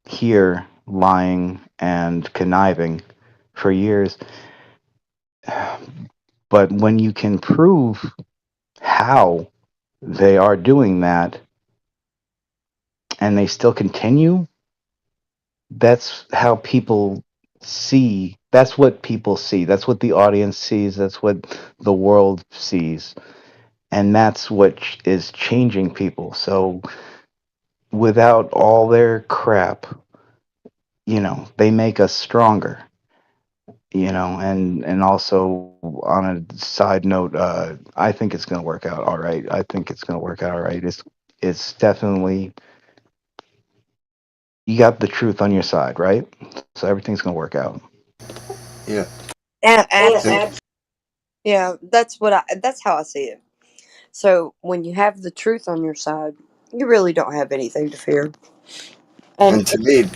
here lying and conniving for years. But when you can prove how they are doing that and they still continue, that's how people see. That's what people see. That's what the audience sees. That's what the world sees. And that's what is changing people. So without all their crap, they make us stronger. And also on a side note, I think it's going to work out all right. I think it's going to work out all right. It's definitely, you got the truth on your side, right? So everything's going to work out. Yeah. Absolutely. Yeah, that's how I see it. So when you have the truth on your side, you really don't have anything to fear. And And to me,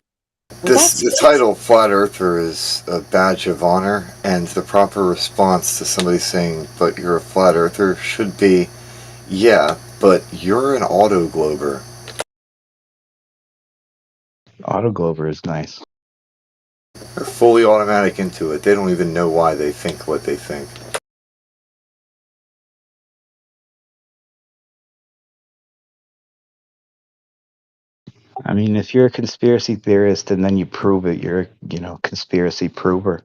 that's the title Flat Earther is a badge of honor, and the proper response to somebody saying, but you're a flat earther, should be, yeah, but you're an autoglober. Autoglober is nice. They're fully automatic into it. They don't even know why they think what they think. I mean, if you're a conspiracy theorist and then you prove it, you're, conspiracy prover.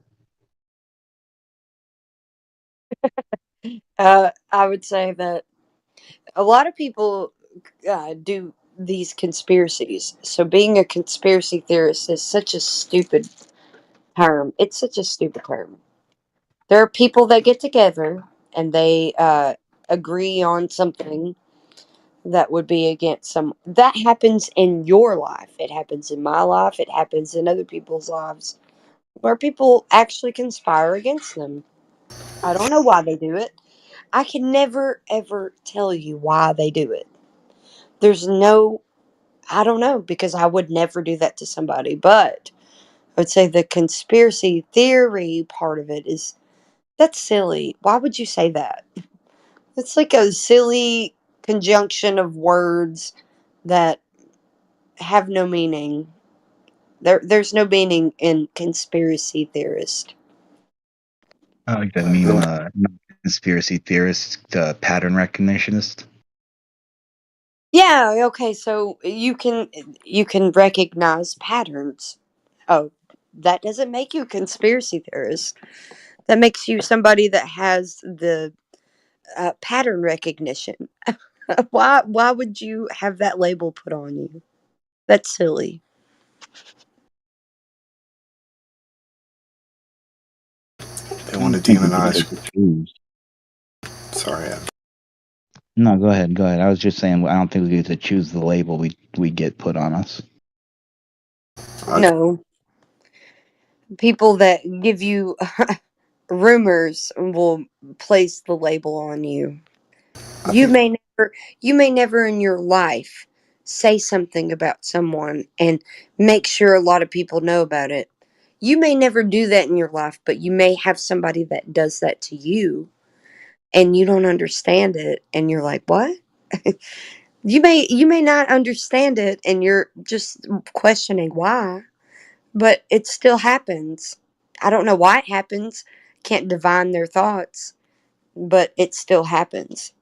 I would say that a lot of people do these conspiracies. So being a conspiracy theorist is such a stupid term. It's such a stupid term. There are people that get together and they agree on something that would be against some. That happens in your life. It happens in my life. It happens in other people's lives where people actually conspire against them. I don't know why they do it. I can never ever tell you why they do it. There's no, I don't know, because I would never do that to somebody. But I would say the conspiracy theory part of it is, that's silly. Why would you say that? It's like a silly conjunction of words that have no meaning. There's no meaning in conspiracy theorist. I like that meme, conspiracy theorist, pattern recognitionist. Yeah, okay, so you can recognize patterns. Oh, that doesn't make you a conspiracy theorist. That makes you somebody that has the pattern recognition. Why would you have that label put on you? That's silly. They want to demonize. Sorry, Adam. No, go ahead. Go ahead. I was just saying, I don't think we get to choose the label we get put on us. No. People that give you rumors will place the label on you. You may never in your life say something about someone and make sure a lot of people know about it. You may never do that in your life, but you may have somebody that does that to you and you don't understand it and you're like, "What?" You may not understand it and you're just questioning why, but it still happens. I don't know why it happens. Can't divine their thoughts, but it still happens.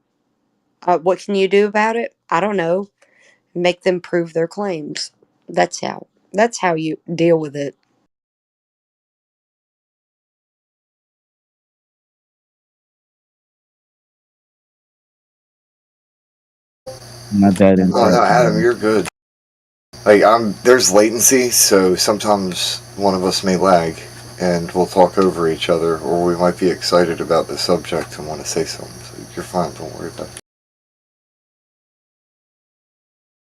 What can you do about it? I don't know. Make them prove their claims. That's how you deal with it. My bad, Oh no, Adam, interrupting. you're good. Like there's latency, so sometimes one of us may lag, and we'll talk over each other, or we might be excited about the subject and want to say something. So you're fine. Don't worry about it.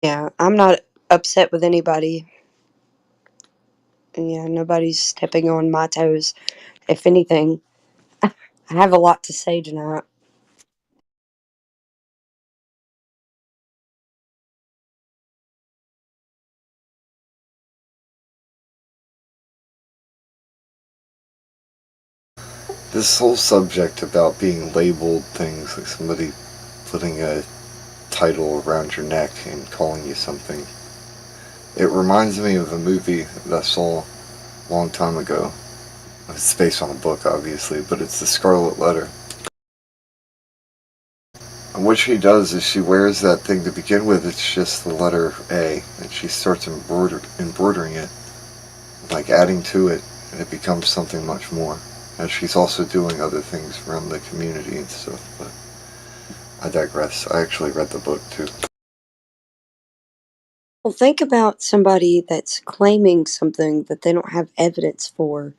Yeah, I'm not upset with anybody. Yeah, nobody's stepping on my toes. If anything, I have a lot to say tonight. This whole subject about being labeled things, like somebody putting a title around your neck and calling you something, it reminds me of a movie that I saw a long time ago. It's based on a book, obviously, but it's The Scarlet Letter. And what she does is she wears that thing to begin with. It's just the letter A, and she starts embroidering it, like adding to it, and it becomes something much more. And she's also doing other things around the community and stuff, but I digress. I actually read the book too. Well, think about somebody that's claiming something that they don't have evidence for.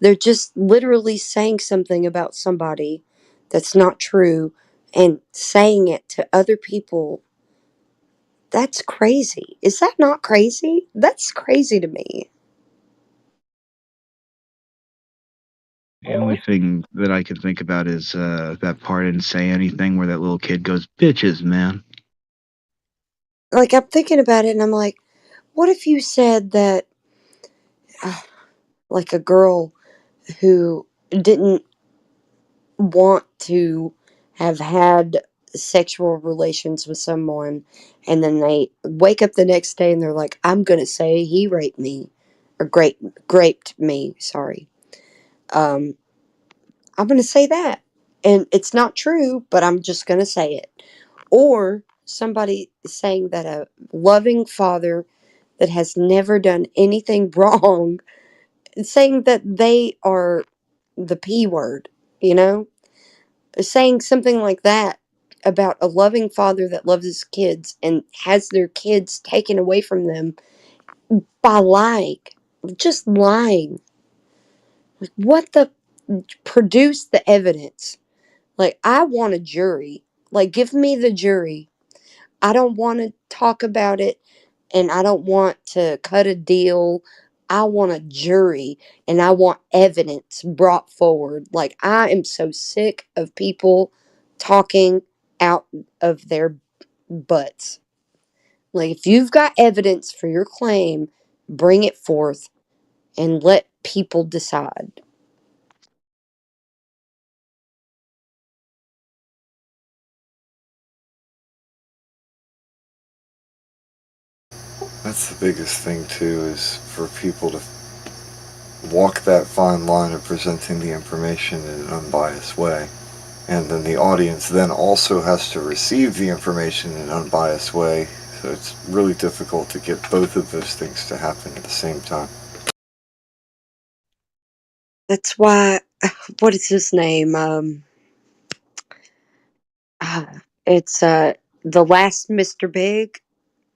They're just literally saying something about somebody that's not true and saying it to other people. That's crazy. Is that not crazy? That's crazy to me. The only thing that I can think about is that part in Say Anything where that little kid goes, "Bitches, man." Like, I'm thinking about it and I'm like, what if you said that, like, a girl who didn't want to have had sexual relations with someone, and then they wake up the next day and they're like, I'm gonna say he raped me, or graped me, sorry. I'm gonna say that. And it's not true, but I'm just gonna say it. Or somebody saying that a loving father that has never done anything wrong, saying that they are the P word, you know? Saying something like that about a loving father that loves his kids and has their kids taken away from them by lying. Just lying. What the? Produce the evidence. Like, I want a jury. Like, give me the jury. I don't want to talk about it, and I don't want to cut a deal. I want a jury, and I want evidence brought forward. Like, I am so sick of people talking out of their butts. Like, if you've got evidence for your claim, bring it forth and let people decide. That's the biggest thing too, is for people to walk that fine line of presenting the information in an unbiased way. And then the audience then also has to receive the information in an unbiased way. So it's really difficult to get both of those things to happen at the same time. That's why, what is his name? It's the last Mr. Big,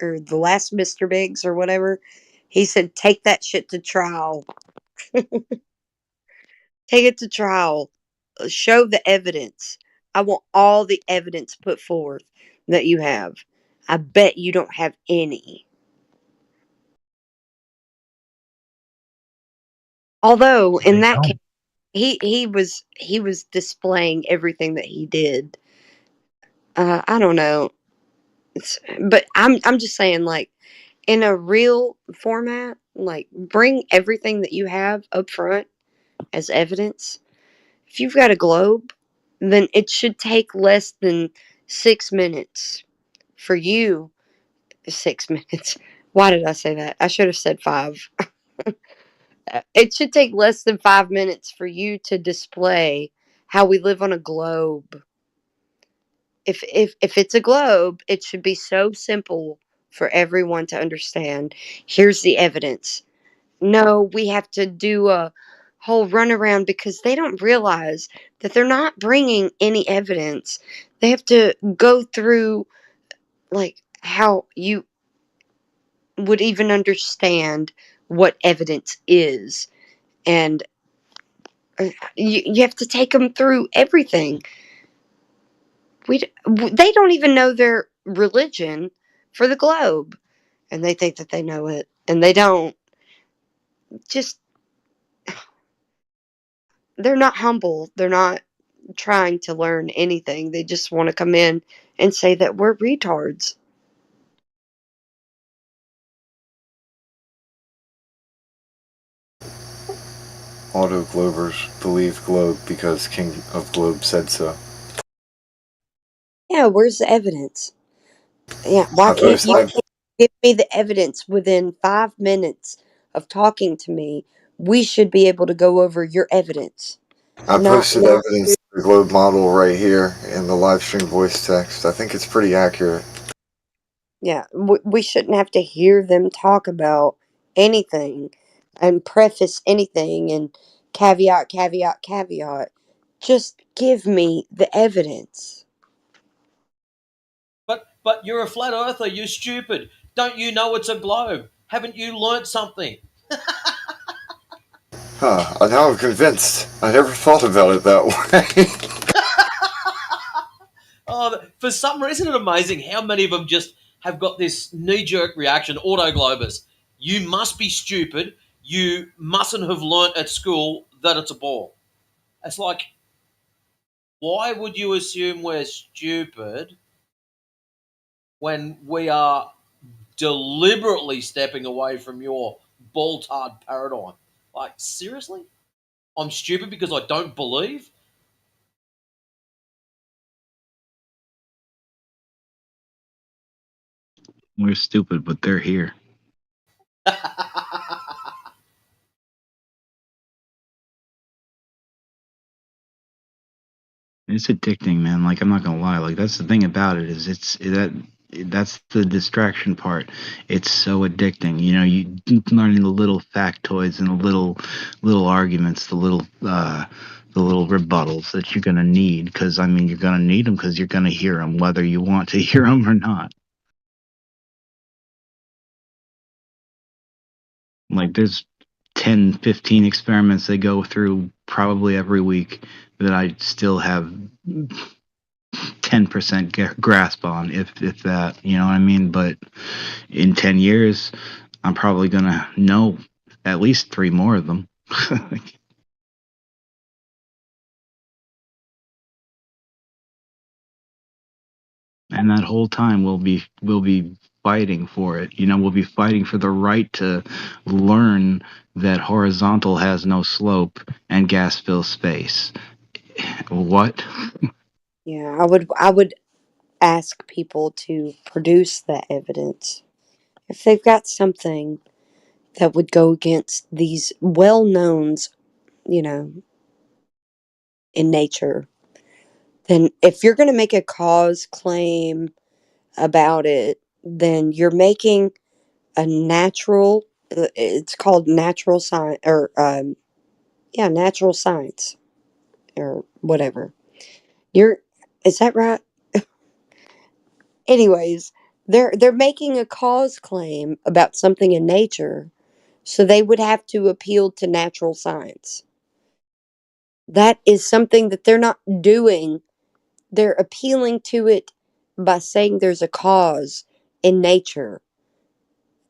or the last Mr. Biggs, or whatever. He said, "Take that shit to trial. Take it to trial. Show the evidence. I want all the evidence put forth that you have. I bet you don't have any." Although in They that case, don't. he was displaying everything that he did. I don't know, but I'm just saying, like, in a real format, like, bring everything that you have up front as evidence. If you've got a globe, then it should take less than 6 minutes for you. 6 minutes. Why did I say that? I should have said 5. It should take less than 5 minutes for you to display how we live on a globe. If it's a globe, it should be so simple for everyone to understand. Here's the evidence. No, we have to do a whole runaround because they don't realize that they're not bringing any evidence. They have to go through, like, how you would even understand what evidence is. And you have to take them through everything. They don't even know their religion for the globe, and they think that they know it, and they don't. Just, they're not humble. They're not trying to learn anything. They just want to come in and say that we're retards. Auto Globers believe Globe because King of Globe said so. Yeah, where's the evidence? Yeah, why can't you give me the evidence within 5 minutes of talking to me? We should be able to go over your evidence. I Not posted evidence of the globe model right here in the live stream voice text. I think it's pretty accurate. Yeah, we shouldn't have to hear them talk about anything and preface anything and caveat, caveat, caveat. Just give me the evidence. But you're a flat earther. You're stupid. Don't you know it's a globe? Haven't you learnt something? Now I'm convinced. I never thought about it that way. Oh, for some reason, it's amazing how many of them just have got this knee-jerk reaction. Auto-globers. You must be stupid. You mustn't have learnt at school that it's a ball. It's like, why would you assume we're stupid when we are deliberately stepping away from your ball-tard paradigm? Like, seriously? I'm stupid because I don't believe? We're stupid, but they're here. It's addicting, man. Like, I'm not gonna lie. Like, that's the thing about it, is that's the distraction part. It's so addicting. You know, you learning the little factoids and the little arguments, the little rebuttals that you're gonna need. Because I mean, you're gonna need them because you're gonna hear them, whether you want to hear them or not. Like, there's 10, 15 experiments they go through probably every week that I still have 10% grasp on, if that, you know what I mean? But in 10 years, I'm probably going to know at least 3 more of them. And that whole time we'll be fighting for it. You know, we'll be fighting for the right to learn that horizontal has no slope and gas fills space. What? Yeah, I would ask people to produce that evidence. If they've got something that would go against these well-knowns, you know, in nature, then if you're going to make a cause claim about it, then you're making a natural, it's called natural science, or yeah, natural science, or whatever. You're, is that right? Anyways, they're making a cause claim about something in nature, so they would have to appeal to natural science. That is something that they're not doing. They're appealing to it by saying there's a cause in nature.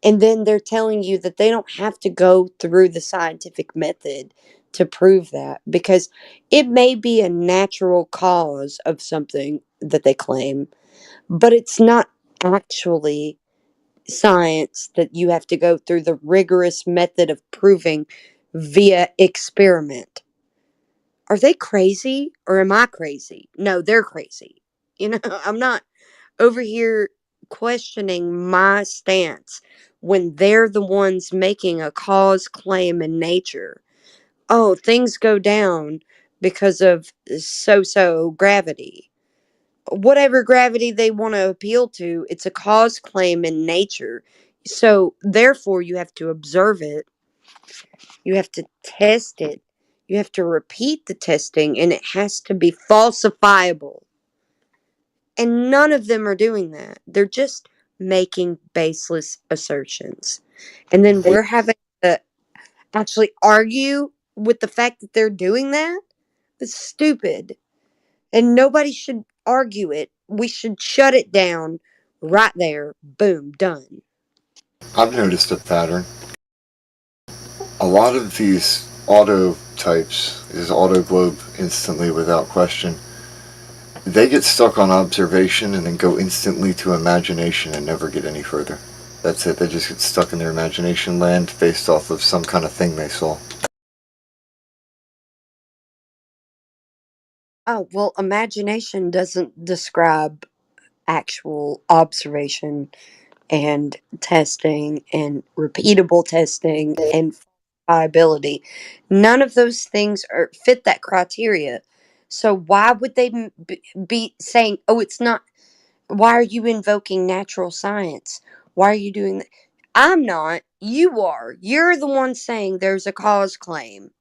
And then they're telling you that they don't have to go through the scientific method to prove that, because it may be a natural cause of something that they claim, but it's not actually science that you have to go through the rigorous method of proving via experiment. Are they crazy or am I crazy? No, they're crazy. You know, I'm not over here questioning my stance when they're the ones making a cause claim in nature. Oh, things go down because of so gravity. Whatever gravity they want to appeal to, it's a cause claim in nature. So, therefore, you have to observe it, you have to test it, you have to repeat the testing, and it has to be falsifiable. And none of them are doing that. They're just making baseless assertions. And then we're having to actually argue with the fact that they're doing that. It's stupid. And nobody should argue it. We should shut it down right there. Boom, done. I've noticed a pattern. A lot of these auto types, is auto globe instantly without question, they get stuck on observation and then go instantly to imagination and never get any further. That's it. They just get stuck in their imagination land based off of some kind of thing they saw. Oh, well, imagination doesn't describe actual observation and testing and repeatable testing and viability. None of those things fit that criteria. So why would they be saying, "Oh, it's not"? Why are you invoking natural science? Why are you doing that? I'm not. You are. You're the one saying there's a cause claim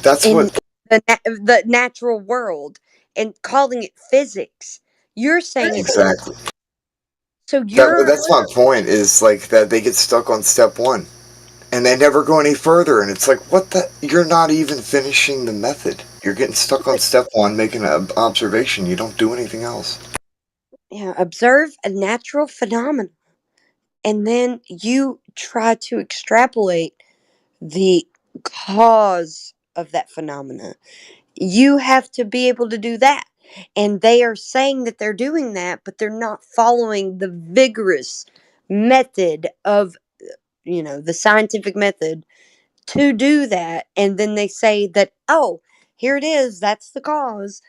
That's in what. the natural world and calling it physics. You're saying it's not. Exactly. So you're That's my point. Is like that they get stuck on step one, and they never go any further. And it's like, what the? You're not even finishing the method. You're getting stuck on step one, making an observation. You don't do anything else. observe a natural phenomenon, and then you try to extrapolate the cause of that phenomena. You have to be able to do that. And they are saying that they're doing that, but they're not following the vigorous method of, the scientific method to do that. And then they say that, oh, here it is, that's the cause.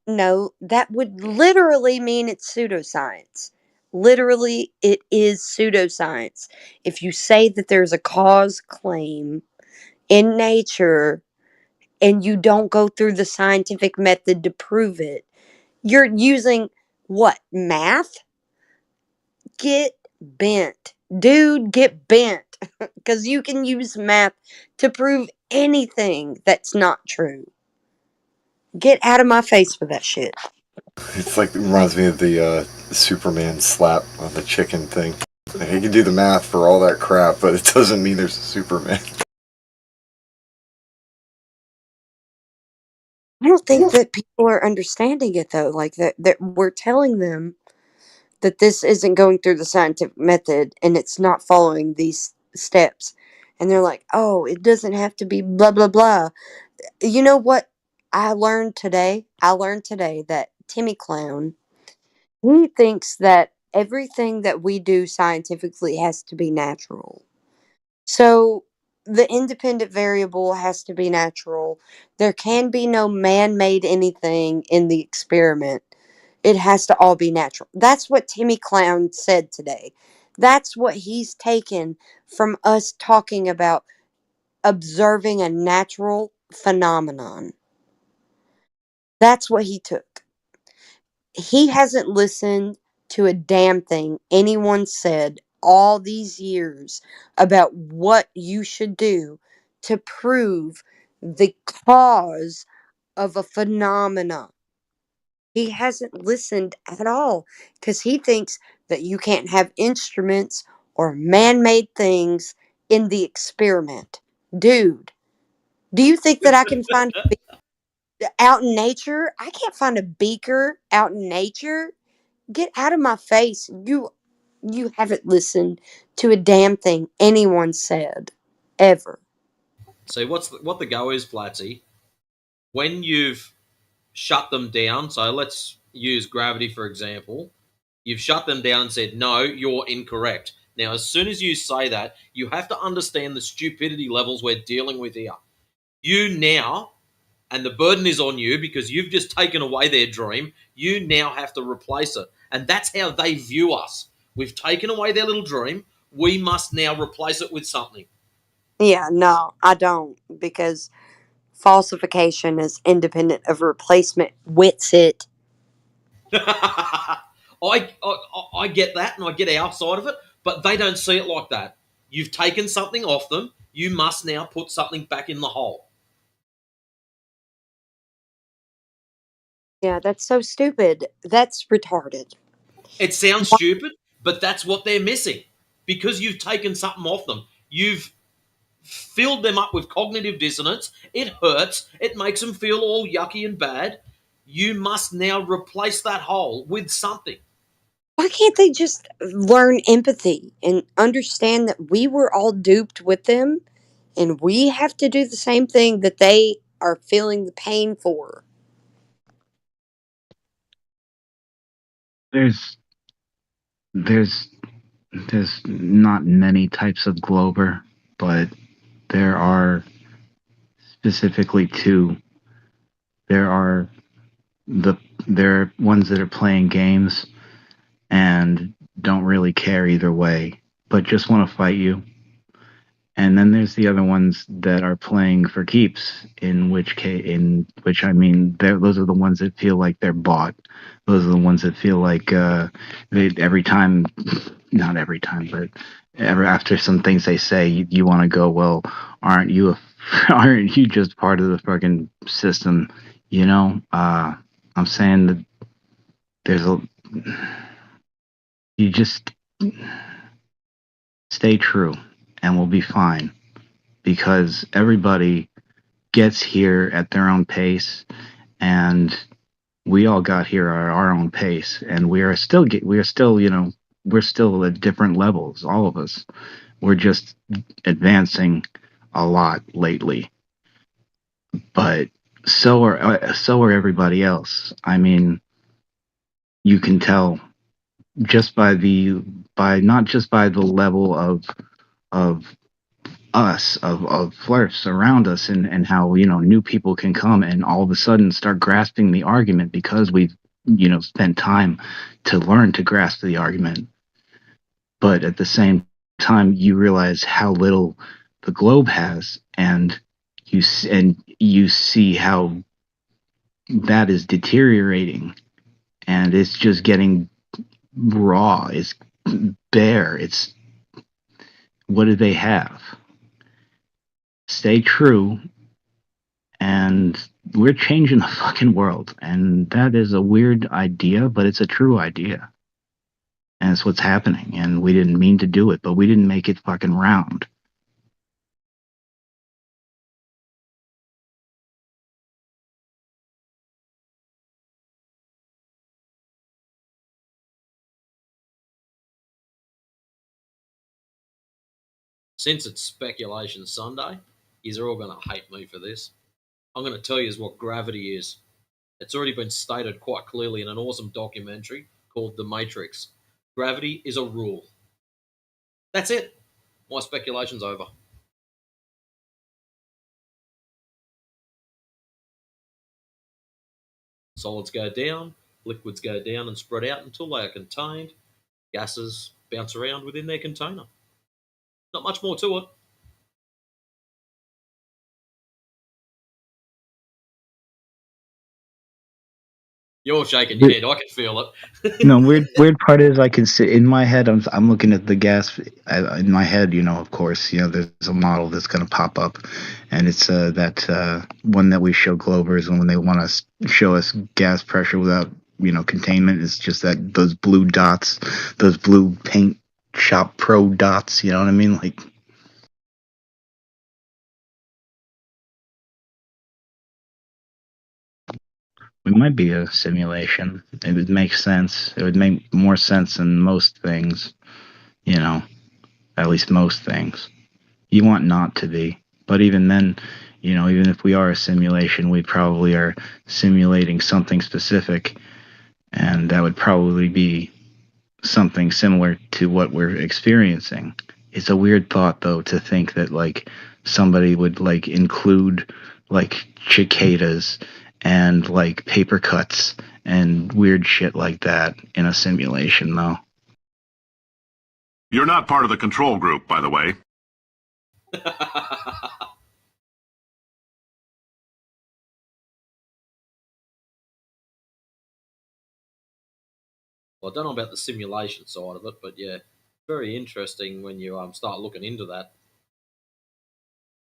No, that would literally mean it's pseudoscience. Literally, it is pseudoscience. If you say that there's a cause claim in nature and you don't go through the scientific method to prove it, you're using what? Math? Get bent. Dude, get bent. Because you can use math to prove anything that's not true. Get out of my face with that shit. It's like it reminds me of the Superman slap on the chicken thing. Like, you can do the math for all that crap, but it doesn't mean there's a Superman. I don't think that people are understanding it though. Like that we're telling them that this isn't going through the scientific method and it's not following these steps. And they're like, "Oh, it doesn't have to be blah blah blah." You know what I learned today? I learned today that Timmy Clown, he thinks that everything that we do scientifically has to be natural. So the independent variable has to be natural. There can be no man made anything in the experiment. It has to all be natural. That's what Timmy Clown said today. That's what he's taken from us talking about observing a natural phenomenon. That's what he took. He hasn't listened to a damn thing anyone said all these years about what you should do to prove the cause of a phenomena. He hasn't listened at all because he thinks that you can't have instruments or man made things in the experiment. Dude, do you think that I can find out in nature? I can't find a beaker out in nature. Get out of my face. You haven't listened to a damn thing anyone said ever. See, what the go is, Flatsy, when you've shut them down. So let's use gravity for example. You've shut them down and said, no, you're incorrect. Now, as soon as you say that, you have to understand the stupidity levels we're dealing with here. You now, and the burden is on you because you've just taken away their dream, you now have to replace it. And that's how they view us. We've taken away their little dream. We must now replace it with something. Yeah, no, I don't, because falsification is independent of replacement. Wits it. I get that and I get our side of it, but they don't see it like that. You've taken something off them. You must now put something back in the hole. Yeah, that's so stupid. That's retarded. It sounds stupid, But that's what they're missing because you've taken something off them. You've filled them up with cognitive dissonance. It hurts. It makes them feel all yucky and bad. You must now replace that hole with something. Why can't they just learn empathy and understand that we were all duped with them and we have to do the same thing that they are feeling the pain for? There's not many types of Glober, but there are specifically two. There are there are ones that are playing games and don't really care either way, but just want to fight you. And then there's the other ones that are playing for keeps, in which I mean, those are the ones that feel like they're bought. Those are the ones that feel like every time, not every time, but after some things they say, you want to go, well, aren't you just part of the fucking system? You know, I'm saying that you just stay true and we'll be fine, because everybody gets here at their own pace, and we all got here at our own pace, and we're still at different levels, all of us. We're just advancing a lot lately, but so are everybody else. I mean, you can tell just by not just by the level of us, of flirts around us, and how new people can come and all of a sudden start grasping the argument because we've spent time to learn to grasp the argument. But at the same time, you realize how little the globe has, and you see how that is deteriorating, and it's just getting raw. It's bare. It's what do they have? Stay true, and we're changing the fucking world. And that is a weird idea, but it's a true idea. And it's what's happening. And we didn't mean to do it, but we didn't make it fucking round. Since it's Speculation Sunday, you're all going to hate me for this. I'm going to tell you what gravity is. It's already been stated quite clearly in an awesome documentary called The Matrix. Gravity is a rule. That's it. My speculation's over. Solids go down, liquids go down and spread out until they are contained. Gases bounce around within their container. Not much more to it. You're shaking your head. I can feel it. No, weird part is I can see in my head. I'm looking at the gas in my head. Of course, there's a model that's going to pop up, and it's that one that we show Globers, and when they want to show us gas pressure without containment, it's just that those blue dots, those blue paint shop pro dots. You know what I mean? Like. We might be a simulation. It would make sense. It would make more sense than most things, at least most things. You want not to be. But even then, even if we are a simulation, we probably are simulating something specific, and that would probably be something similar to what we're experiencing. It's a weird thought, though, to think that, somebody would, include, cicadas and paper cuts and weird shit like that in a simulation, though. You're not part of the control group, by the way. Well, I don't know about the simulation side of it, but yeah, very interesting when you start looking into that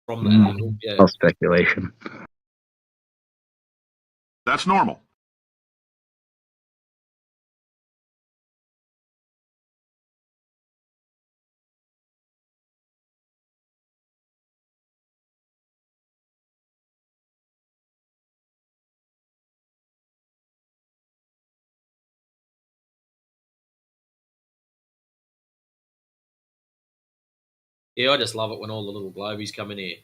from that angle. Yeah. All speculation. That's normal. Yeah, I just love it when all the little globies come in here.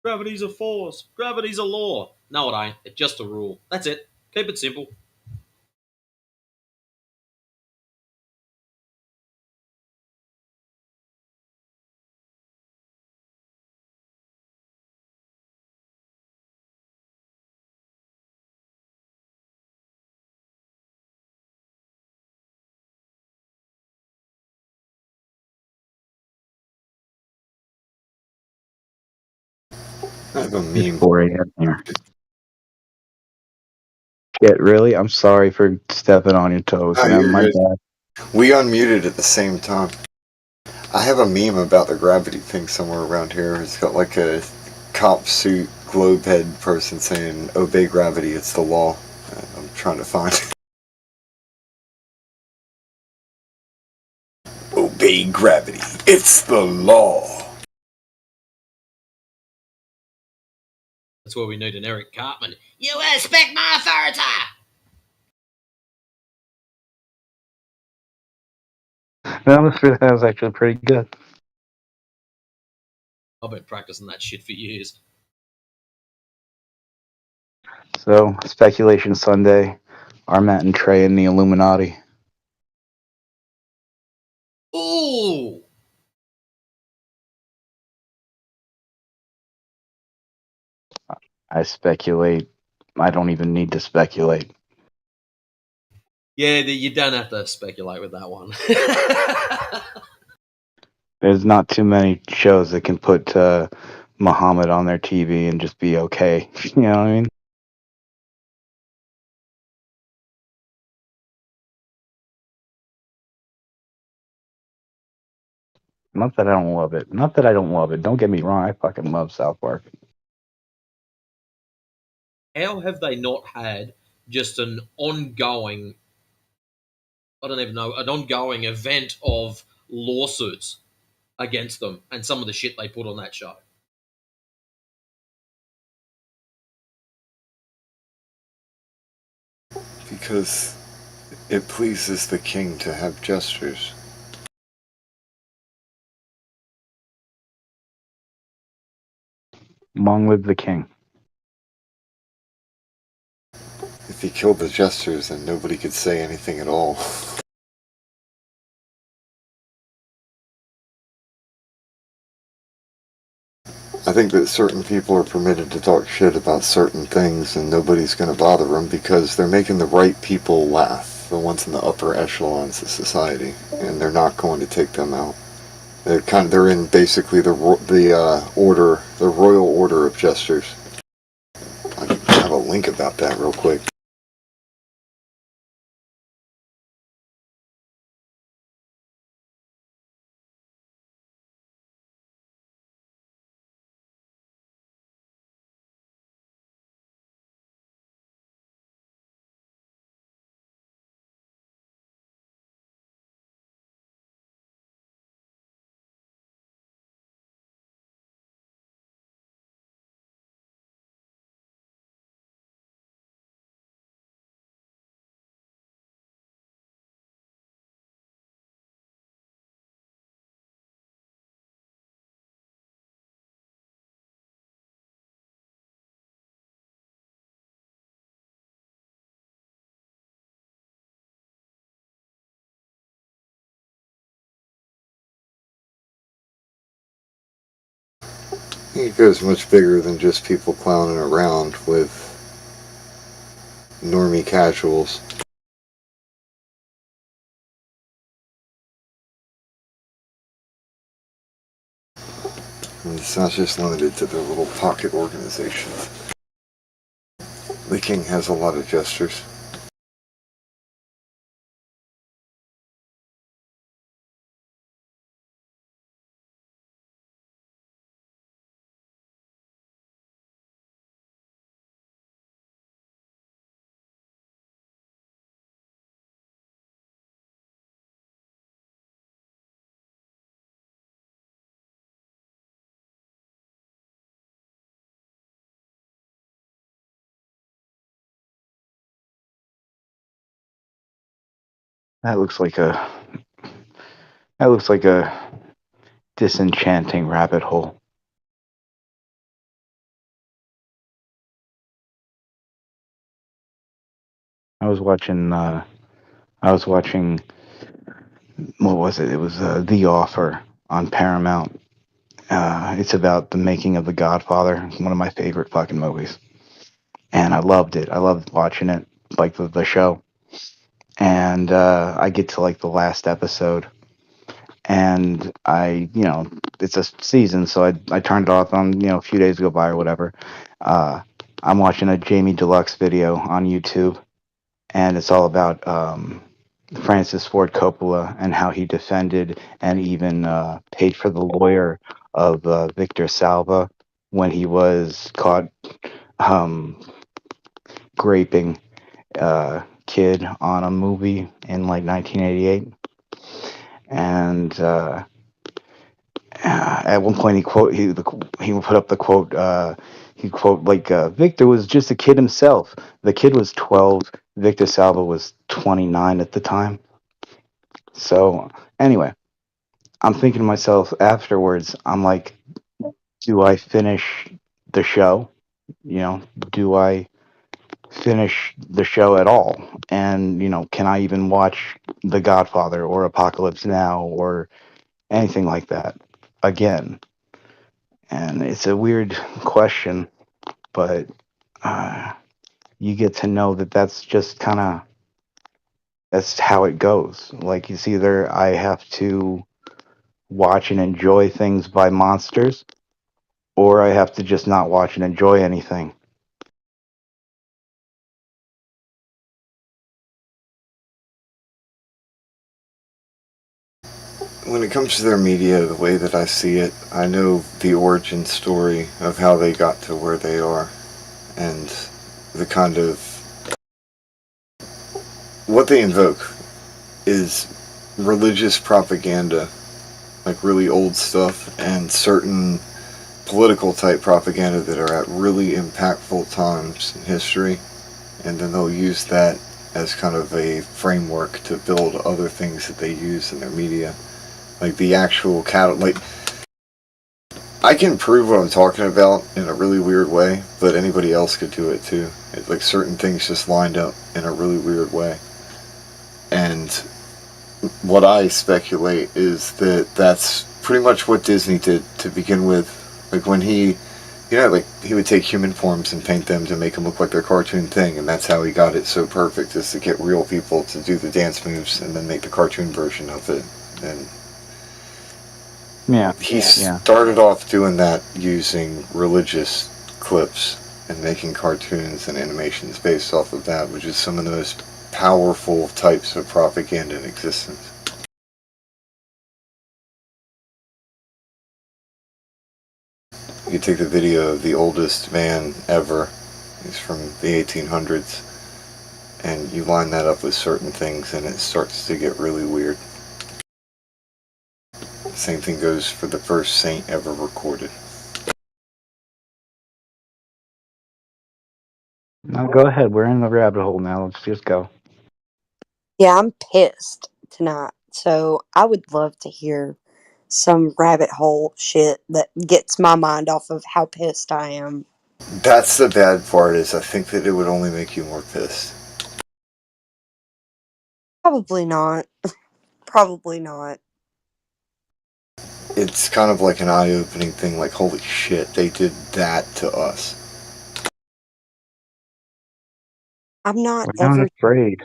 Gravity's a force. Gravity's a law. No, it ain't. It's just a rule. That's it. Keep it simple. I have a It's meme. 4 a.m. here. Shit, really? I'm sorry for stepping on your toes, Oh, man. you're My good. bad. We unmuted at the same time. I have a meme about the gravity thing somewhere around here. It's got like a cop suit, globe head person saying, "Obey gravity, it's the law." I'm trying to find it. Obey gravity, it's the law. That's where we need an Eric Cartman. You respect my authority! That was actually pretty good. I've been practicing that shit for years. So, Speculation Sunday, Armat and Trey and the Illuminati. Ooh! I speculate. I don't even need to speculate. Yeah, you don't have to speculate with that one. There's not too many shows that can put Muhammad on their TV and just be okay. You know what I mean? Not that I don't love it. Not that I don't love it. Don't get me wrong. I fucking love South Park. How have they not had just an ongoing, I don't even know, an ongoing event of lawsuits against them and some of the shit they put on that show? Because it pleases the king to have gestures. Long live the king. If he killed the jesters, then nobody could say anything at all. I think that certain people are permitted to talk shit about certain things and nobody's going to bother them because they're making the right people laugh, the ones in the upper echelons of society, and they're not going to take them out. They're in basically the royal order of jesters. I have a link about that real quick. It goes much bigger than just people clowning around with normie casuals. And it's not just limited to the little pocket organizations. The king has a lot of gestures. That looks like a disenchanting rabbit hole. I was watching. What was it? It was The Offer on Paramount. It's about the making of The Godfather. One of my favorite fucking movies, and I loved it. I loved watching it, like the show. And I get to like the last episode, and it's a season, so I turned it off on a few days go by or whatever. I'm watching a Jamie Deluxe video on YouTube, and it's all about Francis Ford Coppola and how he defended and even paid for the lawyer of Victor Salva when he was caught graping a kid on a movie in like 1988. And at one point he put up the quote. He quote like Victor was just a kid himself. The kid was 12. Victor Salva was 29 at the time. So anyway, I'm thinking to myself afterwards, I'm like, do I finish the show? Do I finish the show at all? And, can I even watch The Godfather or Apocalypse Now or anything like that again? And it's a weird question, but you get to know that that's just that's how it goes. Like, it's either I have to watch and enjoy things by monsters, or I have to just not watch and enjoy anything. When it comes to their media, the way that I see it, I know the origin story of how they got to where they are, and the kind of what they invoke is religious propaganda, like really old stuff, and certain political type propaganda that are at really impactful times in history, and then they'll use that as kind of a framework to build other things that they use in their media. Like the actual I can prove what I'm talking about in a really weird way, but anybody else could do it too. It's like certain things just lined up in a really weird way. And what I speculate is that that's pretty much what Disney did to begin with. Like when he would take human forms and paint them to make them look like their cartoon thing, and that's how he got it so perfect, is to get real people to do the dance moves and then make the cartoon version of it. And he started off doing that using religious clips and making cartoons and animations based off of that, which is some of the most powerful types of propaganda in existence. You can take the video of the oldest man ever, he's from the 1800s, and you line that up with certain things and it starts to get really weird. Same thing goes for the first saint ever recorded. Now go ahead, we're in the rabbit hole now, let's just go. Yeah, I'm pissed tonight, so I would love to hear some rabbit hole shit that gets my mind off of how pissed I am. That's the bad part, is I think that it would only make you more pissed. Probably not. Probably not. It's kind of like an eye-opening thing, like, holy shit, they did that to us. I'm not We're not afraid.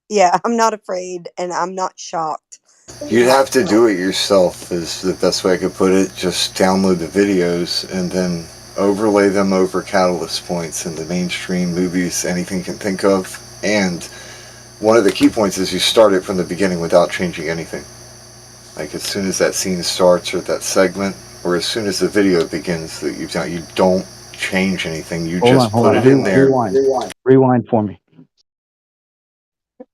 Yeah, I'm not afraid, and I'm not shocked. You'd have to do it yourself, is the best way I could put it. Just download the videos and then overlay them over catalyst points in the mainstream movies anything you can think of. And one of the key points is you start it from the beginning without changing anything. Like as soon as that scene starts or that segment, or as soon as the video begins, that you don't change anything. You just put it in there. Rewind for me.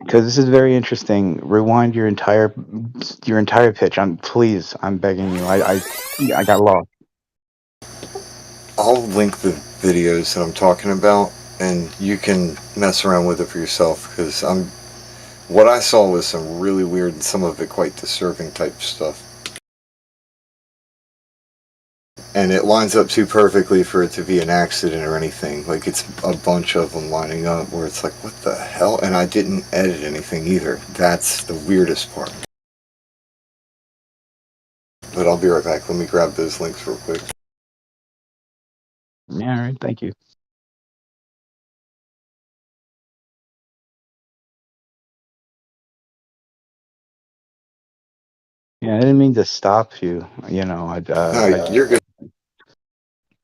Because this is very interesting. Rewind your entire pitch. I'm begging you. I got lost. I'll link the videos that I'm talking about, and you can mess around with it for yourself. Because what I saw was some really weird and some of it quite disturbing type stuff. and it lines up too perfectly for it to be an accident or anything. Like, it's a bunch of them lining up where it's like, what the hell? And I didn't edit anything either. That's the weirdest part. But I'll be right back. Let me grab those links real quick. Yeah, all right, thank you. Yeah, I didn't mean to stop you. You know, No, you're good.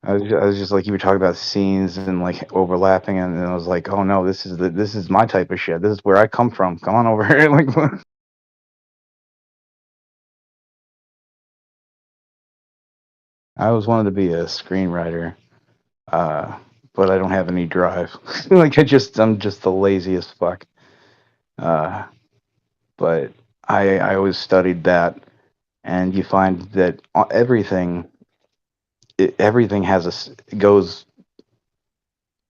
I was just like you were talking about scenes and like overlapping, and then I was like, oh no, this is my type of shit. This is where I come from. Come on over here, like. I always wanted to be a screenwriter, but I don't have any drive. Like I'm just the laziest fuck. Uh, but I always studied that, and you find that everything has goes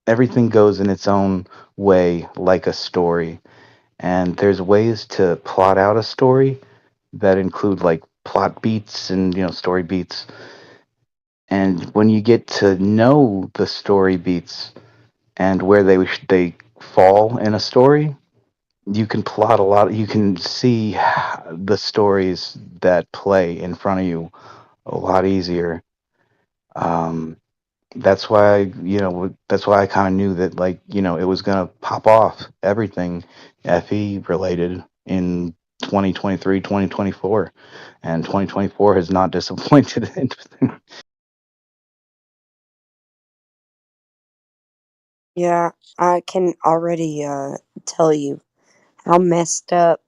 everything goes in its own way, like a story. And there's ways to plot out a story that include like plot beats and story beats. And when you get to know the story beats and where they fall in a story, you can plot a lot. You can see the stories that play in front of you a lot easier. Um, that's why I kind of knew that, like, it was gonna pop off everything FE related in 2023, 2024, and 2024 has not disappointed. Yeah, I can already tell you how messed up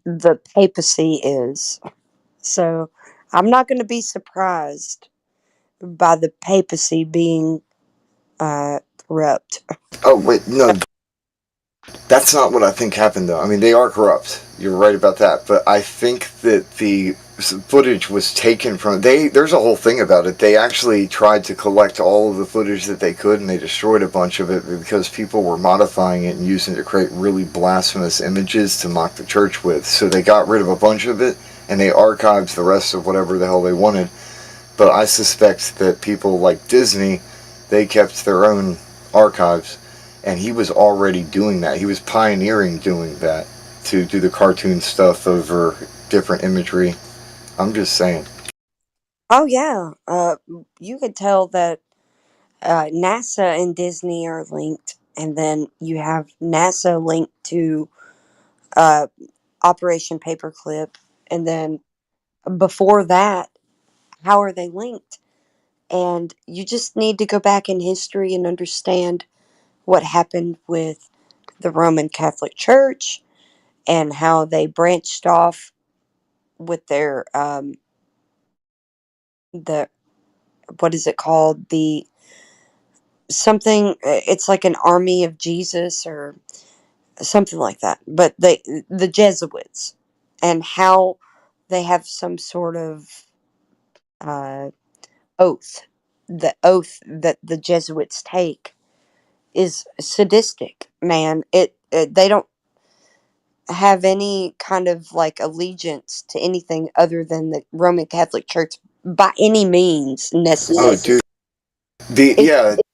the papacy is. So I'm not going to be surprised by the papacy being corrupt. Oh, wait, no. That's not what I think happened, though. I mean, they are corrupt. You're right about that. But I think that the footage was taken from. There's a whole thing about it. They actually tried to collect all of the footage that they could, and they destroyed a bunch of it because people were modifying it and using it to create really blasphemous images to mock the church with. So they got rid of a bunch of it, and they archived the rest of whatever the hell they wanted. But I suspect that people like Disney, they kept their own archives, and he was already doing that. He was pioneering doing that to do the cartoon stuff over different imagery. I'm just saying. Oh yeah, you could tell that NASA and Disney are linked, and then you have NASA linked to uh, Operation Paperclip, and then before that, how are they linked? And you just need to go back in history and understand what happened with the Roman Catholic Church and how they branched off with their the what is it called, the something, it's like an army of Jesus or something like that, but the Jesuits, and how they have some sort of uh, oath. The oath that the Jesuits take is sadistic, man. It they don't have any kind of like allegiance to anything other than the Roman Catholic Church by any means Oh, necessary. dude.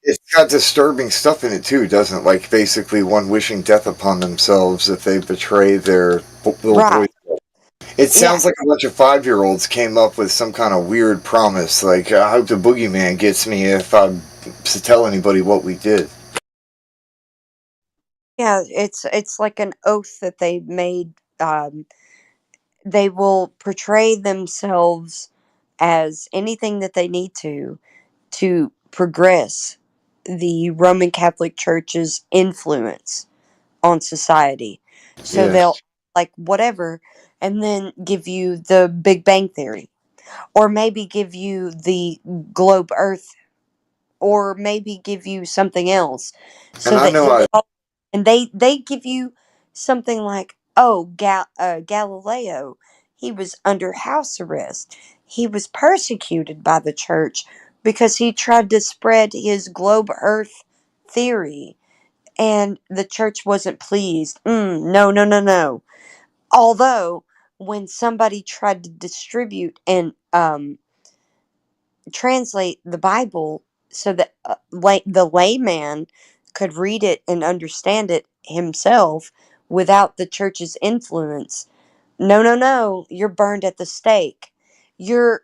It's got disturbing stuff in it too, doesn't it? Like basically one wishing death upon themselves if they betray their little boy. Right. It Yeah. sounds like a bunch of 5-year-olds came up with some kind of weird promise, like I hope the boogeyman gets me if I tell anybody what we did. Yeah, it's like an oath that they made. They will portray themselves as anything that they need to progress the Roman Catholic Church's influence on society. So Yeah. they'll like whatever, and then give you the Big Bang Theory, or maybe give you the globe Earth, or maybe give you something else, And so I that know you'll I and they give you something like, oh, Galileo, he was under house arrest, he was persecuted by the church because he tried to spread his globe Earth theory, and the church wasn't pleased. No, no, no, no. Although when somebody tried to distribute and translate the Bible so that the layman could read it and understand it himself without the church's influence. No, no, no. You're burned at the stake. You're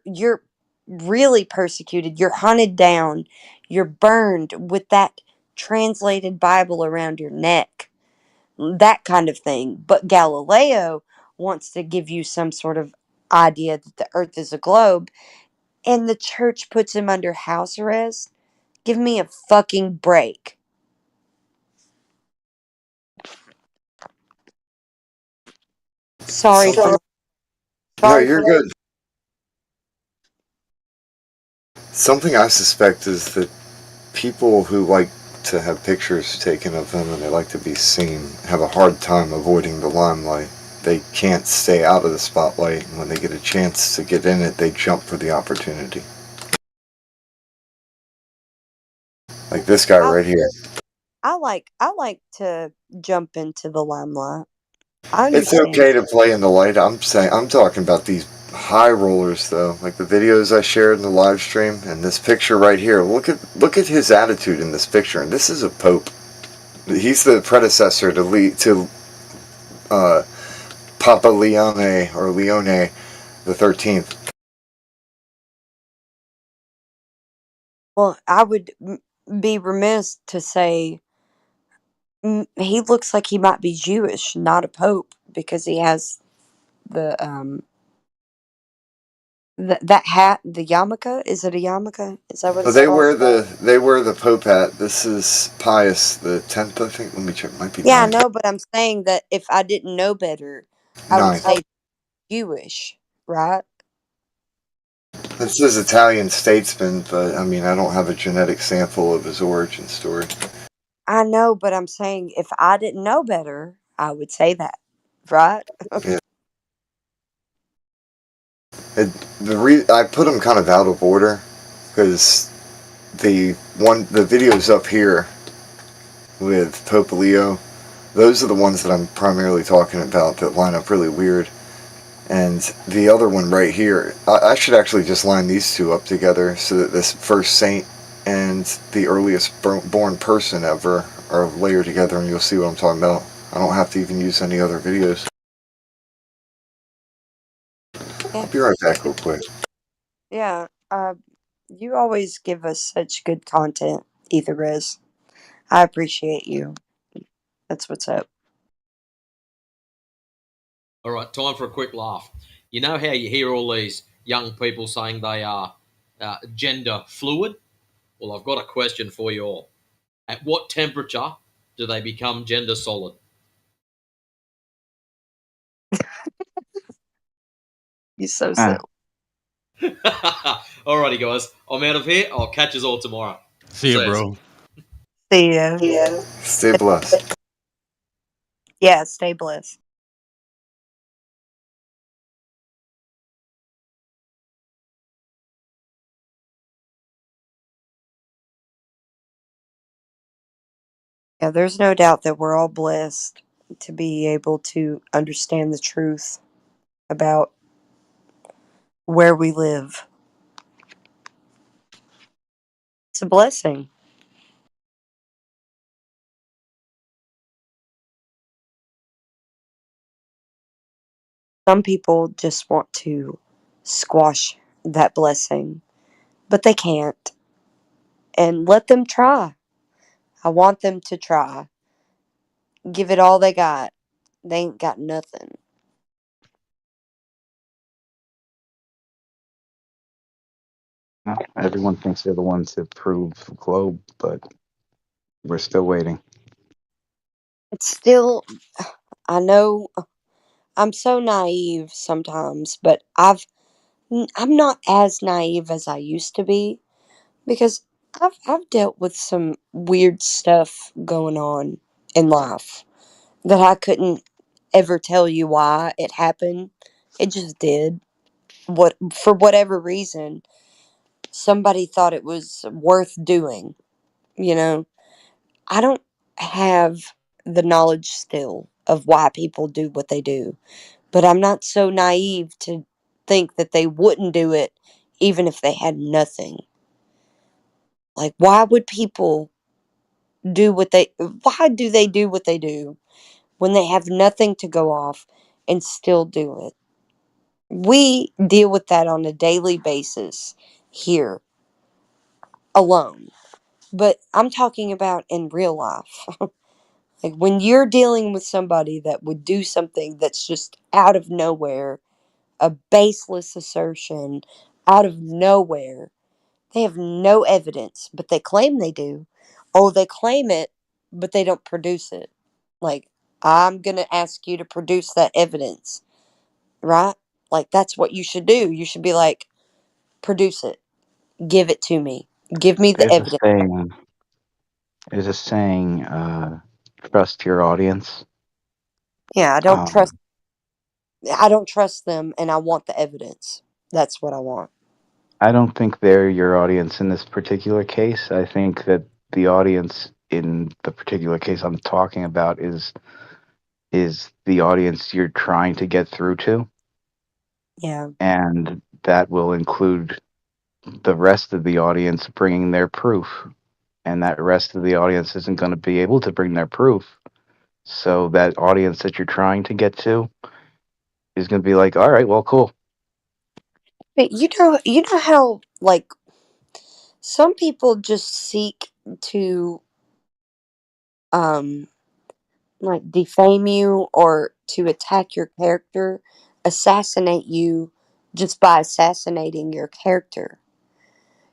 really persecuted. You're hunted down. You're burned with that translated Bible around your neck. That kind of thing. But Galileo wants to give you some sort of idea that the earth is a globe, and the church puts him under house arrest. Give me a fucking break. Sorry Something. for No, sorry you're for good. Something I suspect is that people who like to have pictures taken of them and they like to be seen have a hard time avoiding the limelight. They can't stay out of the spotlight, and when they get a chance to get in it, they jump for the opportunity. Like this guy right here. I like to jump into the limelight. I It's understand. okay to play in the light. I'm talking about these high rollers though, like the videos I shared in the live stream, and this picture right here. Look at his attitude in this picture, and this is a pope. He's the predecessor to Papa Leone the 13th. Well, I would be remiss to say he looks like he might be Jewish, not a pope, because he has the that hat, the yarmulke. Is it a yarmulke? Is that what Oh, it's called? they wear the pope hat. This is Pius the 10th, I think. Let me check. Might be Yeah, I 9th. know, but I'm saying that if I didn't know better, I would 9th. say Jewish, right? This is Italian statesman, but I mean I don't have a genetic sample of his origin story. I know, but I'm saying if I didn't know better, I would say that, right? Yeah. I put them kind of out of order because the videos up here with Pope Leo, those are the ones that I'm primarily talking about that line up really weird. And the other one right here, I should actually just line these two up together so that this first saint and the earliest born person ever are layered together, and you'll see what I'm talking about. I don't have to even use any other videos. I'll be right back real quick. Yeah. You always give us such good content, Ether Rez. I appreciate you. That's what's up. All right, time for a quick laugh. You know how you hear all these young people saying they are gender fluid? Well, I've got a question for you all. At what temperature do they become gender solid? You're so Ah. silly. Alrighty, guys. I'm out of here. I'll catch us all tomorrow. See you, ya. bro. See ya. Stay blessed. Yeah, stay blessed. Yeah, there's no doubt that we're all blessed to be able to understand the truth about where we live. It's a blessing. Some people just want to squash that blessing, but they can't. And let them try. I want them to try. Give it all they got. They ain't got nothing. Everyone thinks they're the ones to prove the globe, but we're still waiting. It's still, I know I'm so naive sometimes, but I'm not as naive as I used to be because I've dealt with some weird stuff going on in life that I couldn't ever tell you why it happened. It just did. What for whatever reason, somebody thought it was worth doing, you know. I don't have the knowledge still of why people do what they do, but I'm not so naive to think that they wouldn't do it even if they had nothing. Like, why would people why do they do what they do when they have nothing to go off and still do it? We deal with that on a daily basis here alone. But I'm talking about in real life. Like when you're dealing with somebody that would do something that's just out of nowhere, a baseless assertion out of nowhere. They have no evidence, but they claim they do. Oh, they claim it, but they don't produce it. Like, I'm going to ask you to produce that evidence, right? Like, that's what you should do. You should be like, produce it. Give it to me. Give me the There's a evidence. saying. There's a saying. Trust your audience. Yeah, Um, I don't trust them and I want the evidence. That's what I want. I don't think they're your audience in this particular case. I think that the audience in the particular case I'm talking about is the audience you're trying to get through to, Yeah. and that will include the rest of the audience bringing their proof, and that rest of the audience isn't going to be able to bring their proof. So that audience that you're trying to get to is going to be like, all right, well, cool. But you know how like some people just seek to um like defame you or to attack your character, assassinate you just by assassinating your character.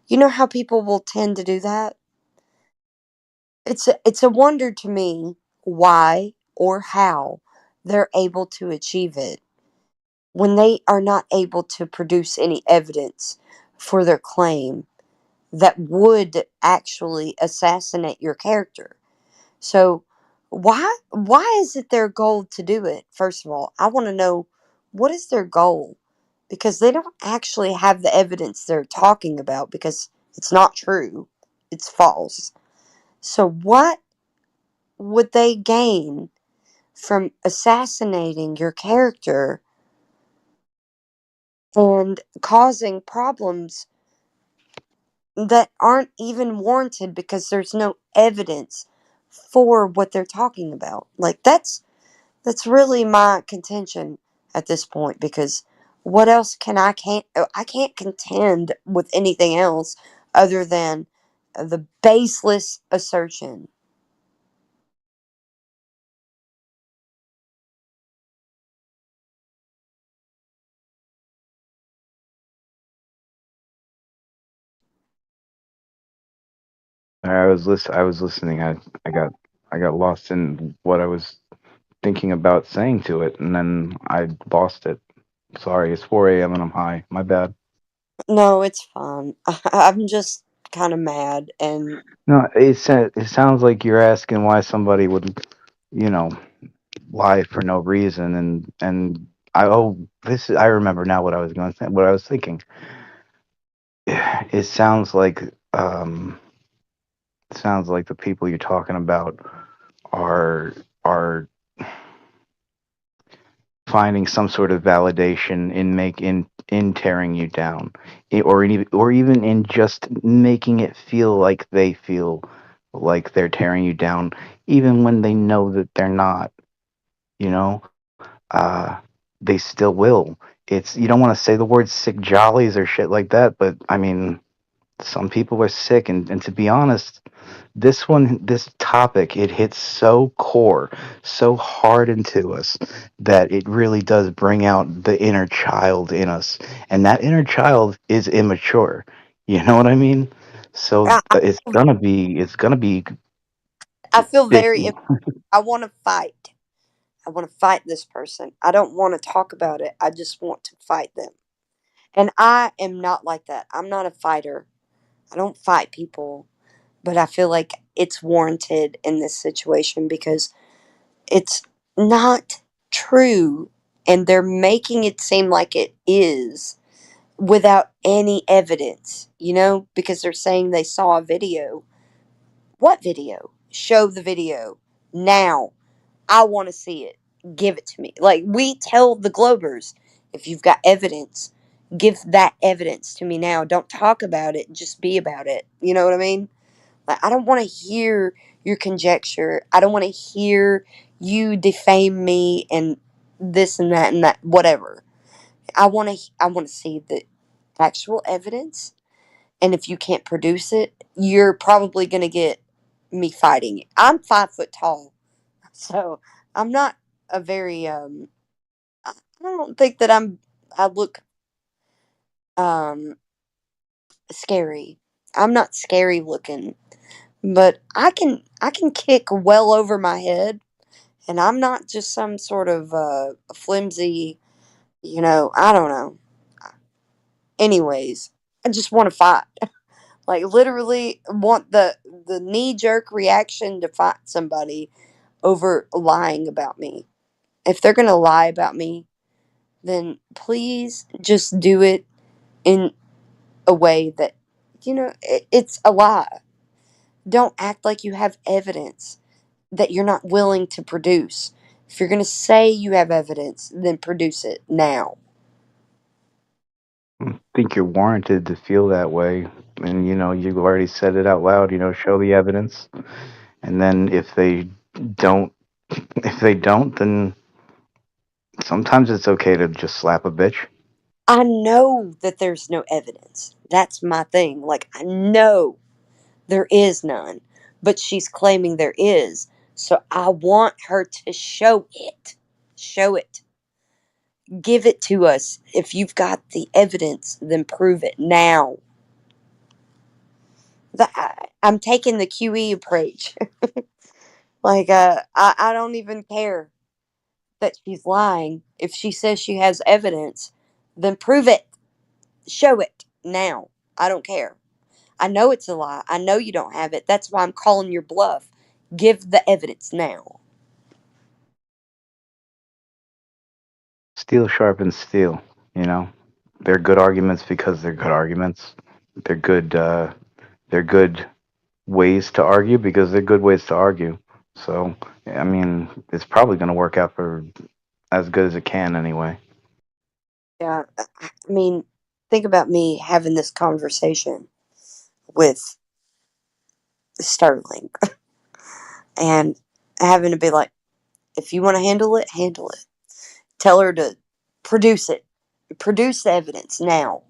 You know how people will tend to do that? It's a wonder to me why or how they're able to achieve it when they are not able to produce any evidence for their claim that would actually assassinate your character. So why is it their goal to do it? First of all, I want to know what is their goal because they don't actually have the evidence they're talking about because it's not true. It's false. So what would they gain from assassinating your character and causing problems that aren't even warranted because there's no evidence for what they're talking about? Like that's really my contention at this point because what else I can't contend with anything else other than the baseless assertion. I was listening. I got lost in what I was thinking about saying to it, and then I lost it. Sorry, it's 4 a.m. and I'm high. My bad. No, it's fine. I'm just kind of mad and No, it sounds like you're asking why somebody would, you know, lie for no reason, and I remember now what I was going to say, what I was thinking. It sounds like the people you're talking about are finding some sort of validation in tearing you down, or even in just making it feel like they feel like they're tearing you down, even when they know that they're not. You know, uh, they still will. It's you don't want to say the word sick jollies or shit like that, but I mean, some people are sick, and to be honest, this topic, it hits so core, so hard into us that it really does bring out the inner child in us, and that inner child is immature. You know what I mean? So I, it's gonna be I feel very icky. I want to fight. I want to fight this person. I don't want to talk about it. I just want to fight them. And I am not like that. I'm not a fighter. I don't fight people, but I feel like it's warranted in this situation because it's not true and they're making it seem like it is without any evidence, because they're saying they saw a video. What video? Show the video now. I want to see it. Give it to me. Like we tell the Globers, if you've got evidence, Give that evidence to me now. Don't talk about it, just be about it. You know what I mean? Like, I don't want to hear your conjecture. I don't want to hear you defame me and this and that, whatever. I want to see the actual evidence, and if you can't produce it, you're probably going to get me fighting. I'm 5 foot tall, so I'm not a very I don't think that I look um scary. I'm not scary looking, but I can kick well over my head, and I'm not just some sort of flimsy, I don't know. Anyways, I just want to fight. Like, literally want the knee jerk reaction to fight somebody over lying about me. If they're going to lie about me, then please just do it in a way that, it's a lie. Don't act like you have evidence that you're not willing to produce. If you're going to say you have evidence, then produce it now. I think you're warranted to feel that way. And, you've already said it out loud, show the evidence. And then don't, if they don't, then sometimes it's okay to just slap a bitch. I know that there's no evidence. That's my thing. Like, I know there is none, but she's claiming there is. So I want her to show it. Show it. Give it to us. If you've got the evidence, then prove it now. I'm taking the QE approach. Like, I don't even care that she's lying. If she says she has evidence, then prove it. Show it now. I don't care. I know it's a lie. I know you don't have it. That's why I'm calling your bluff. Give the evidence now. Steel sharpens steel, you know. They're good arguments because they're good arguments. They're good. They're good ways to argue because they're good ways to argue. So, I mean, it's probably going to work out for as good as it can anyway. Yeah, I mean, think about me having this conversation with Sterling and having to be like, if you want to handle it, handle it. Tell her to produce it. Produce the evidence now.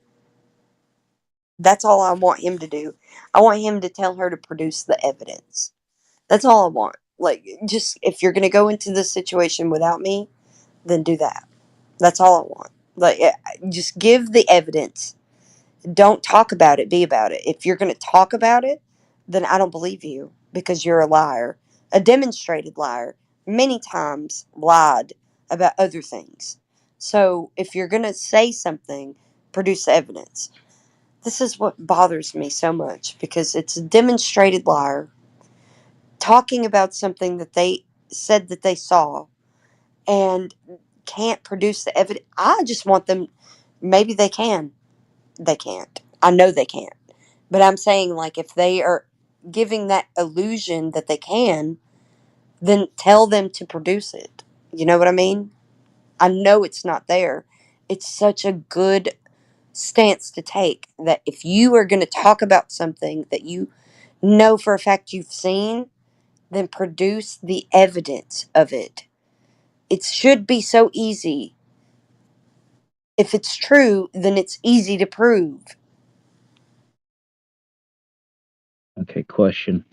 That's all I want him to do. I want him to tell her to produce the evidence. That's all I want. Like, just if you're going to go into this situation without me, then do that. That's all I want. Like, just give the evidence. Don't talk about it, be about it. If you're going to talk about it, then I don't believe you because you're a liar, a demonstrated liar, many times lied about other things. So if you're going to say something, produce the evidence. This is what bothers me so much because it's a demonstrated liar talking about something that they said that they saw and can't produce the evidence. I just want them, maybe they can. They can't. I know they can't. But I'm saying, like, if they are giving that illusion that they can, then tell them to produce it. You know what I mean? I know it's not there. It's such a good stance to take that if you are going to talk about something that you know for a fact you've seen, then produce the evidence of it. It should be so easy. If it's true, then it's easy to prove. Okay, question.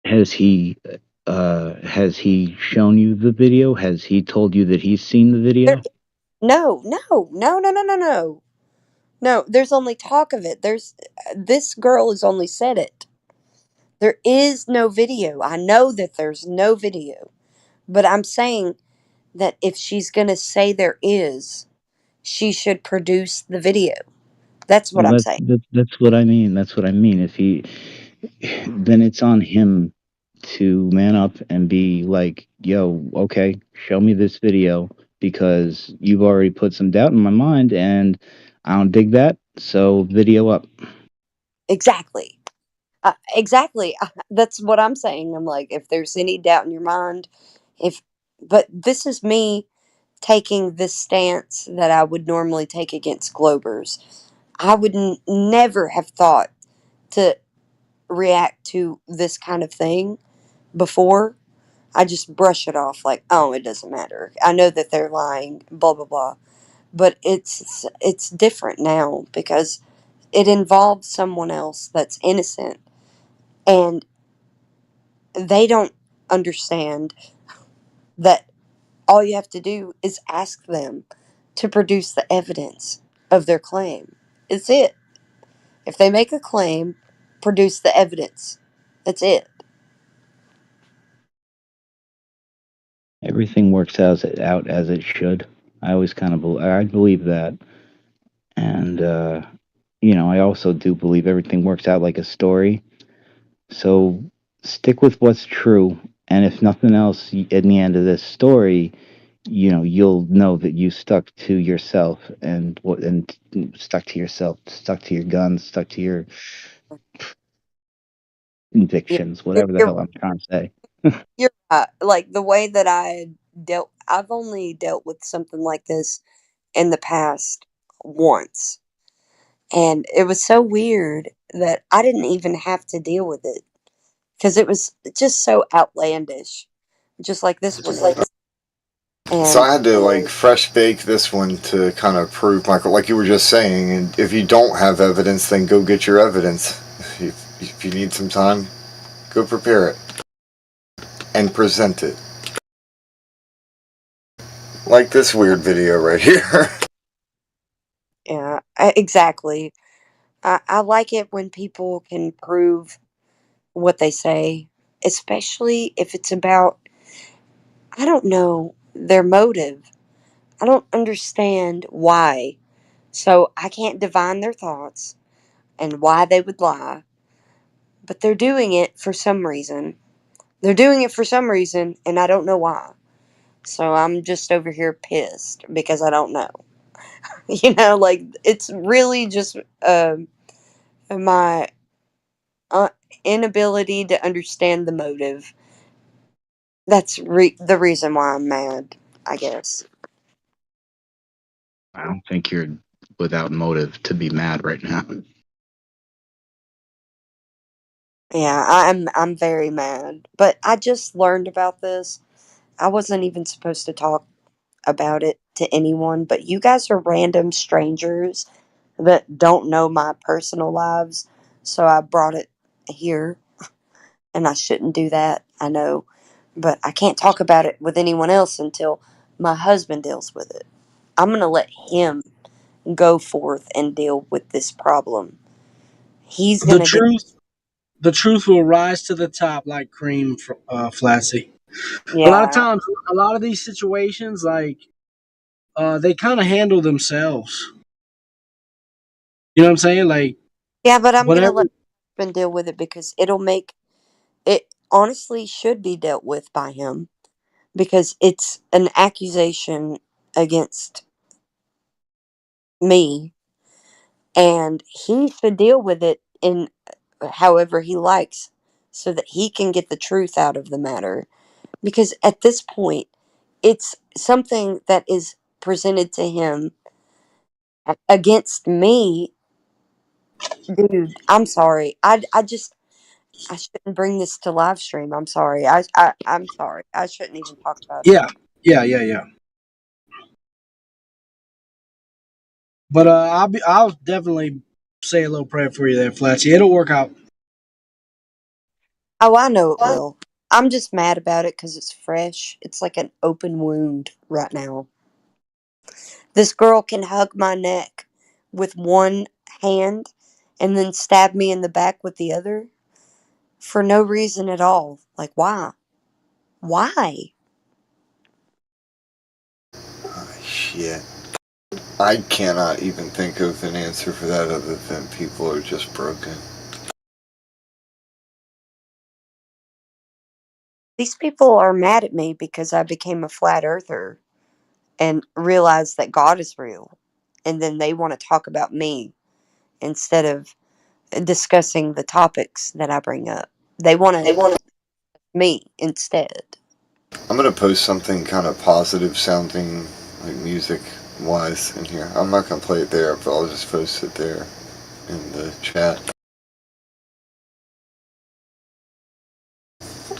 Has he shown you the video? Has he told you that he's seen the video? No, no, no, no, no, no, no. No, there's only talk of it. This girl has only said it. There is no video. I know that there's no video. But I'm saying that if she's going to say there is, she should produce the video. That's what Well, I'm saying. that's what I mean. That's what I mean. If he, then it's on him to man up and be like, "Yo, okay, show me this video because you've already put some doubt in my mind, and I don't dig that. So, video up." Exactly. Exactly. That's what I'm saying. I'm like, if there's any doubt in your mind, but this is me taking this stance that I would normally take against Globers. I would never have thought to react to this kind of thing before. I just brush it off like, oh, it doesn't matter. I know that they're lying, blah blah blah. But it's different now because it involves someone else that's innocent, and they don't understand that all you have to do is ask them to produce the evidence of their claim. It's it. If they make a claim, produce the evidence. That's it. Everything works out as it should. I always kind of I believe that, and I also do believe everything works out like a story. So stick with what's true, and if nothing else, in the end of this story, you'll know that you stuck to yourself and stuck to yourself, stuck to your guns, stuck to your Yeah, convictions, whatever the you're hell I'm trying to say. you're right. Like the way that I've only dealt with something like this in the past once, and it was so weird that I didn't even have to deal with it because it was just so outlandish, just like this one was. So And I had to like fresh bake this one to kind of prove, Michael, like you were just saying. And if you don't have evidence, then go get your evidence. If you need some time, go prepare it and present it. Like this weird video right here. yeah, exactly. I like it when people can prove what they say, especially if it's about, I don't know, their motive. I don't understand why. So I can't divine their thoughts and why they would lie, but they're doing it for some reason. They're doing it for some reason, and I don't know why. So I'm just over here pissed because I don't know. Like it's really just my uh, inability to understand the motive. That's the reason why I'm mad, I guess. I don't think you're without motive to be mad right now. Yeah, I'm very mad. But I just learned about this. I wasn't even supposed to talk about it to anyone, but you guys are random strangers that don't know my personal lives, so I brought it here, and I shouldn't do that. I know, but I can't talk about it with anyone else until my husband deals with it. I'm going to let him go forth and deal with this problem. He's The going to deal. truth, the truth will rise to the top like cream, Flatsy. A lot of Yeah. times, a lot of these situations, like they kind of handle themselves. You know what I'm saying? Like Yeah, but I'm going to whatever. let my husband deal with it because it'll make it honestly should be dealt with by him because it's an accusation against me, and he should deal with it in however he likes so that he can get the truth out of the matter, because at this point it's something that is presented to him against me. Dude, I'm sorry. I shouldn't bring this to live stream. I'm sorry. I'm sorry. I shouldn't even talk about it. Yeah, yeah. But I'll definitely say a little prayer for you there, Flatsy. It'll work out. Oh, I know it will. I'm just mad about it because it's fresh. It's like an open wound right now. This girl can hug my neck with one hand and then stab me in the back with the other for no reason at all. Like, why? Why? Shit. I cannot even think of an answer for that other than people are just broken. These people are mad at me because I became a flat earther and realized that God is real. And then they want to talk about me instead of discussing the topics that I bring up. They want to me instead. I'm gonna post something kind of positive sounding like music wise in here. I'm not gonna play it there, but I'll just post it there in the chat.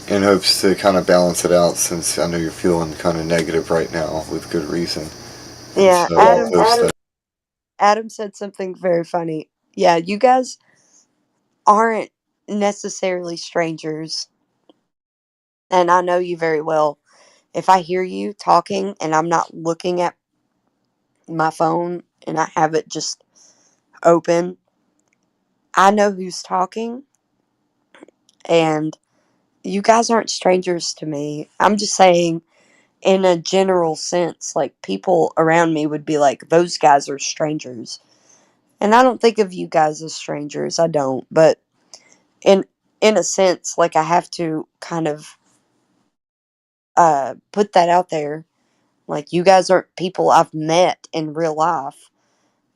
In hopes to kind of balance it out, since I know you're feeling kind of negative right now with good reason. Yeah, So Adam said something very funny. Yeah, you guys aren't necessarily strangers, and I know you very well. If I hear you talking and I'm not looking at my phone and I have it just open, I know who's talking, and you guys aren't strangers to me. I'm just saying, in a general sense, like people around me would be like, those guys are strangers. And I don't think of you guys as strangers. I don't. But in a sense, like I have to kind of put that out there. Like you guys aren't people I've met in real life.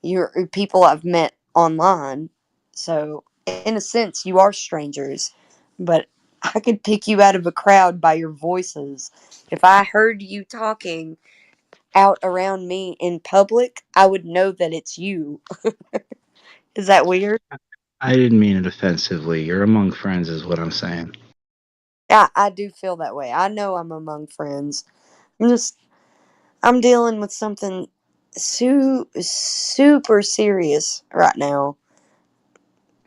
You're people I've met online. So in a sense, you are strangers. But I could pick you out of a crowd by your voices. If I heard you talking out around me in public, I would know that it's you. Is that weird? I didn't mean it offensively. You're among friends, is what I'm saying. Yeah, I do feel that way. I know I'm among friends. I'm dealing with something super serious right now.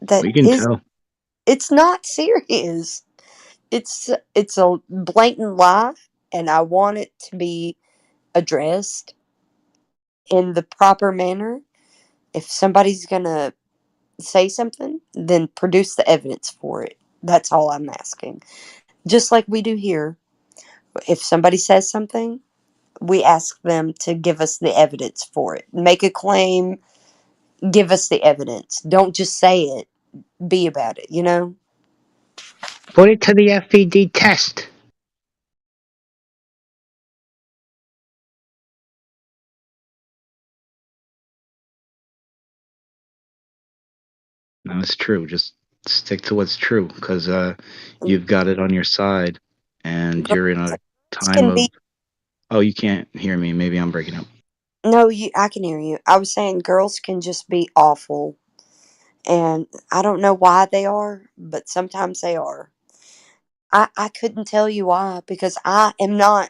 That We can is, tell. it's not serious. It's a blatant lie, and I want it to be addressed in the proper manner. If somebody's gonna say something, then produce the evidence for it. That's all I'm asking. Just like we do here. If somebody says something, we ask them to give us the evidence for it. Make a claim, give us the evidence. Don't just say it, be about it, you know? Put it to the FED test. No, it's true. Just stick to what's true, because you've got it on your side, and Girls you're in a time can of. be. Oh, you can't hear me. Maybe I'm breaking up. No, I can hear you. I was saying girls can just be awful. And I don't know why they are, but sometimes they are. I couldn't tell you why, because I am not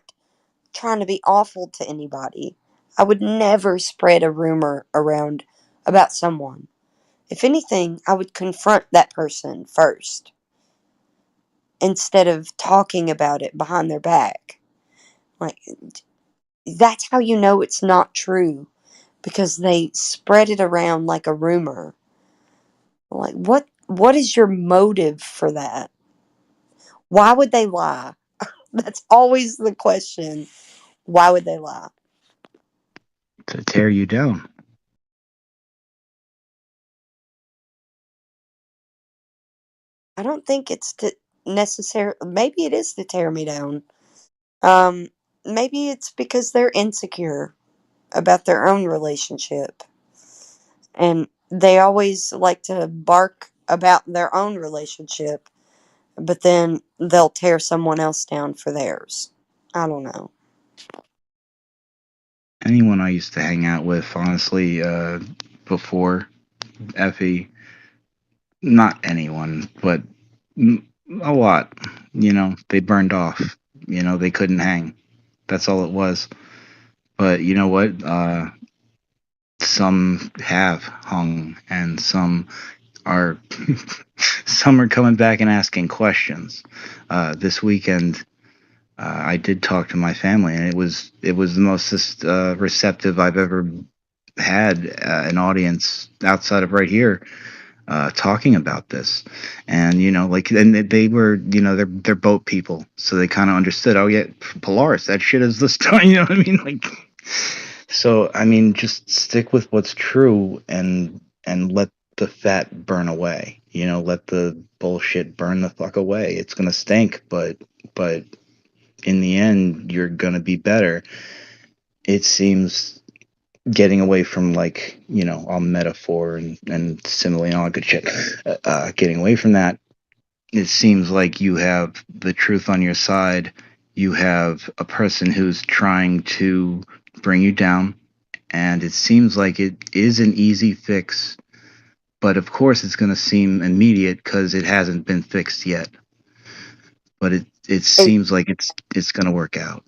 trying to be awful to anybody. I would never spread a rumor around about someone. If anything, I would confront that person first instead of talking about it behind their back. Like, that's how you know it's not true, because they spread it around like a rumor. Like, what is your motive for that? Why would they lie? That's always the question. Why would they lie? To tear you down. I don't think it's to necessarily. Maybe it is to tear me down. Um, Maybe it's because they're insecure about their own relationship, and they always like to bark about their own relationship, but then they'll tear someone else down for theirs. I don't know. Anyone I used to hang out with, honestly, before Effie, not anyone, but a lot. They burned off. They couldn't hang. That's all it was. But you know what? Some have hung, and some are some are coming back and asking questions. This weekend, I did talk to my family, and it was the most receptive I've ever had an audience outside of right here talking about this. And and they were, they're boat people, so they kind of understood. Oh yeah, Polaris, that shit is the star. You know what I mean? Like, so I mean, just stick with what's true, and let the fat burn away. Let the bullshit burn the fuck away. It's gonna stink, but in the end, you're gonna be better. It seems, getting away from, like, all metaphor and simile and all that good shit. Getting away from that, it seems like you have the truth on your side. You have a person who's trying to bring you down, and it seems like it is an easy fix, but of course it's going to seem immediate because it hasn't been fixed yet. But it seems like it's going to work out.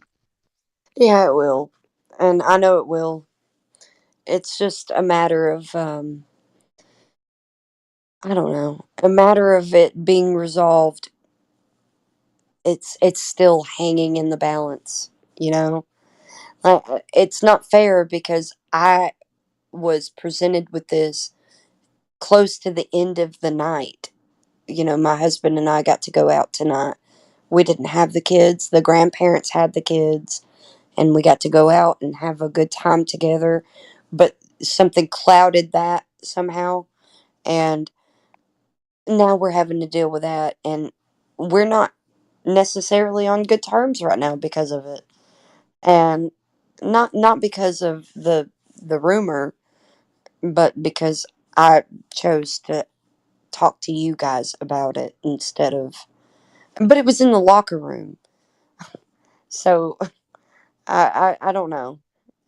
Yeah, it will. And I know it will. It's just a matter of, I don't know, a matter of it being resolved. It's still hanging in the balance, you know? It's not fair because I was presented with this close to the end of the night. You know, my husband and I got to go out tonight. We didn't have the kids, the grandparents had the kids, and we got to go out and have a good time together. But something clouded that somehow, and now we're having to deal with that, and we're not necessarily on good terms right now because of it. And not because of the rumor, but because I chose to talk to you guys about it instead of, but it was in the locker room. So I don't know.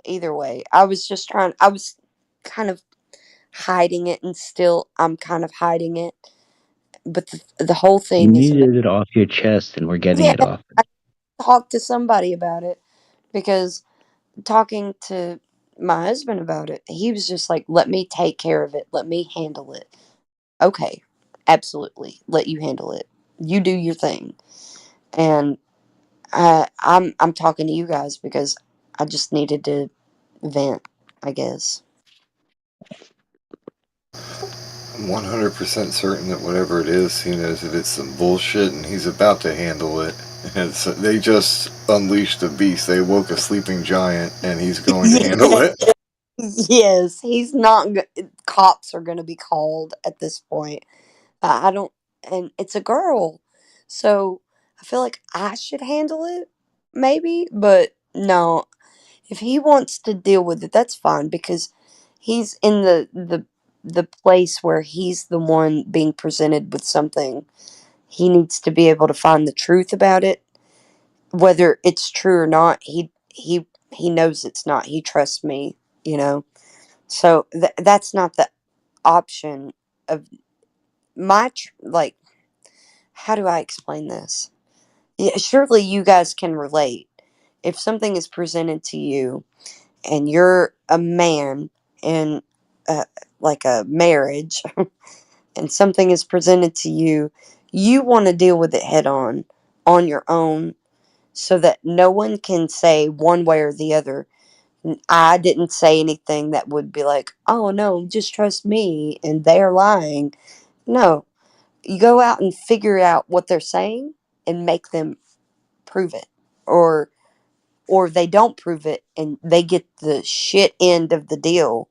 Either way, I was kind of hiding it, and still I'm kind of hiding it. But the whole You thing is about, needed it off your chest, and we're getting yeah, it off. I talked to somebody about it because talking to my husband about it, he was just like, let me take care of it, let me handle it. Okay, absolutely, let you handle it, you do your thing. And I'm talking to you guys because I just needed to vent, I guess. I'm 100% certain that whatever it is, he knows that it's some bullshit and he's about to handle it. And so they just unleashed a beast. They woke a sleeping giant and he's going to handle it. Yes, he's not. Cops are going to be called at this point. I don't, and it's a girl, so I feel like I should handle it, maybe. But no, if he wants to deal with it, that's fine because he's in the place where he's the one being presented with something. He needs to be able to find the truth about it, whether it's true or not. He knows it's not. He trusts me, you know. So that's not the option of like. How do I explain this? Yeah, surely you guys can relate. If something is presented to you and you're a man in like a marriage and something is presented to you, you want to deal with it head on your own so that no one can say one way or the other. I didn't say anything that would be like, oh no, just trust me and they're lying. No, you go out and figure out what they're saying and make them prove it. Or they don't prove it and they get the shit end of the deal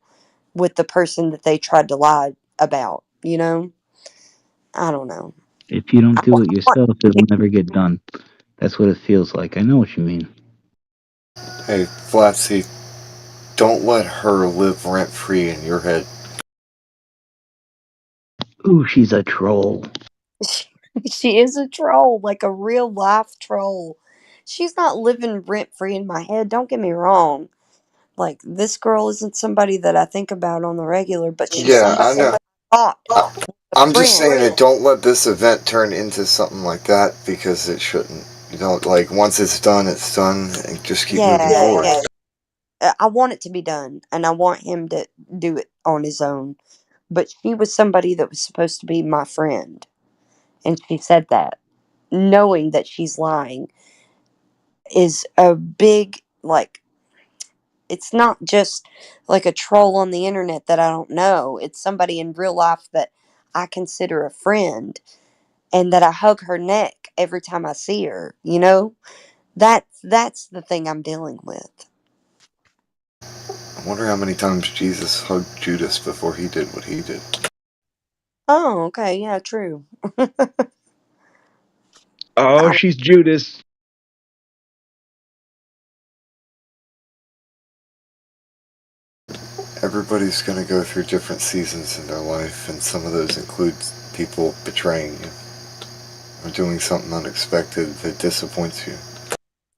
with the person that they tried to lie about, you know? I don't know. If you don't I do it want yourself, it'll never get done. That's what it feels like. I know what you mean. Hey, Flatsy, don't let her live rent-free in your head. Ooh, she's a troll. she is a troll, like a real life troll. She's not living rent free in my head, don't get me wrong. Like, this girl isn't somebody that I think about on the regular, but she's Yeah, I know. somebody I thought I'm a just friend. saying that don't let this event turn into something like that because it shouldn't. You don't, like, once it's done, and just keep moving forward. Yeah. I want it to be done, and I want him to do it on his own. But she was somebody that was supposed to be my friend, and she said that. Knowing that she's lying is a big, like, it's not just like a troll on the internet that I don't know. It's somebody in real life that I consider a friend and that I hug her neck every time I see her, you know? That's the thing I'm dealing with. I wonder how many times Jesus hugged Judas before he did what he did. Oh, okay, yeah, true. Oh, she's Judas. Everybody's going to go through different seasons in their life, and some of those include people betraying you or doing something unexpected that disappoints you.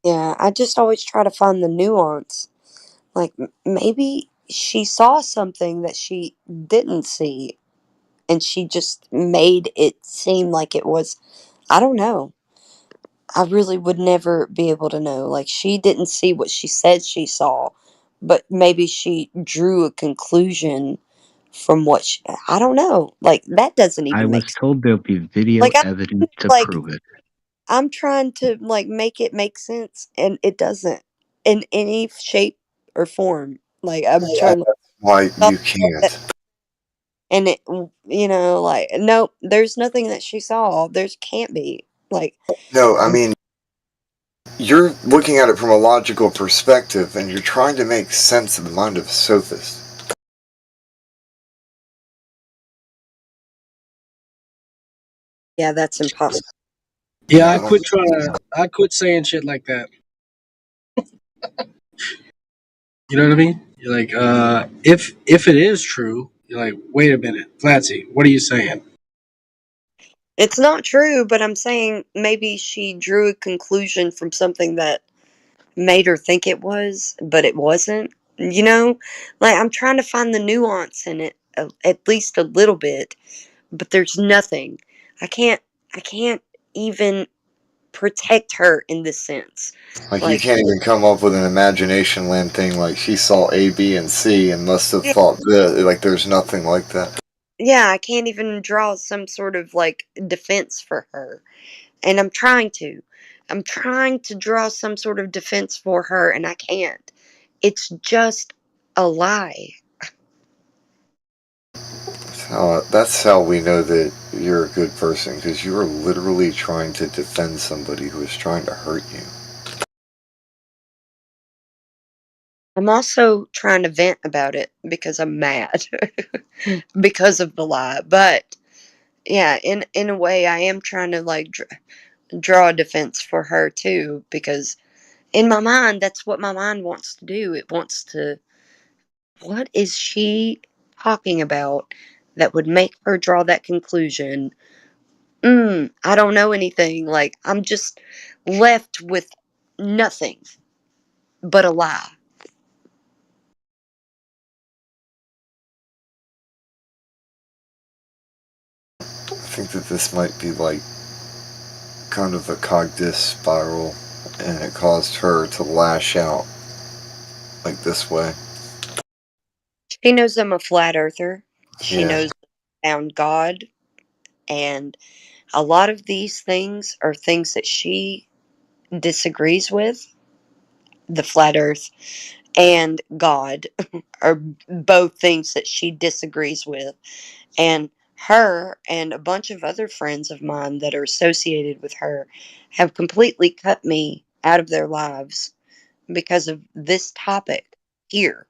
Yeah, I just always try to find the nuance. Like maybe she saw something that she didn't see, and she just made it seem like it was. I don't know. I really would never be able to know. Like, she didn't see what she said she saw, but maybe she drew a conclusion from what she, I don't know. Like, that doesn't I even was make sense. told there'll be video Like, evidence to like prove it. I'm trying to like make it make sense, and it doesn't in any shape or form. Like, I'm trying to Why stop you that, can't? and it, like, nope, there's nothing that she saw. There's can't be. Like, No, I mean, you're looking at it from a logical perspective, and you're trying to make sense of the mind of a sophist. yeah, that's impossible. Yeah, I don't. I quit saying shit like that. You know what I mean? You're like, if it is true, you're like, wait a minute, Flatsy, what are you saying? It's not true, but I'm saying maybe she drew a conclusion from something that made her think it was, but it wasn't. You know, like, I'm trying to find the nuance in it, at least a little bit, but there's nothing. I can't. I can't even protect her in this sense. Like, you Like, can't even come up with an imagination land thing like she saw A, B, and C and must have yeah, thought this. Like, there's nothing like that. yeah, I can't even draw some sort of like defense for her. And I'm trying to. I'm trying to draw some sort of defense for her, and I can't. It's just a lie. That's how we know that you're a good person, because you are literally trying to defend somebody who is trying to hurt you. I'm also trying to vent about it because I'm mad because of the lie. But yeah, in a way, I am trying to like draw a defense for her too, because in my mind, that's what my mind wants to do. It wants to. What is she talking about that would make her draw that conclusion? I don't know anything. Like, I'm just left with nothing but a lie. I think that this might be like kind of a cognitive spiral, and it caused her to lash out like this way. She knows I'm a flat earther. She Yeah. knows I found God. And a lot of these things are things that she disagrees with. The flat earth and God are both things that she disagrees with. And her and a bunch of other friends of mine that are associated with her have completely cut me out of their lives because of this topic here.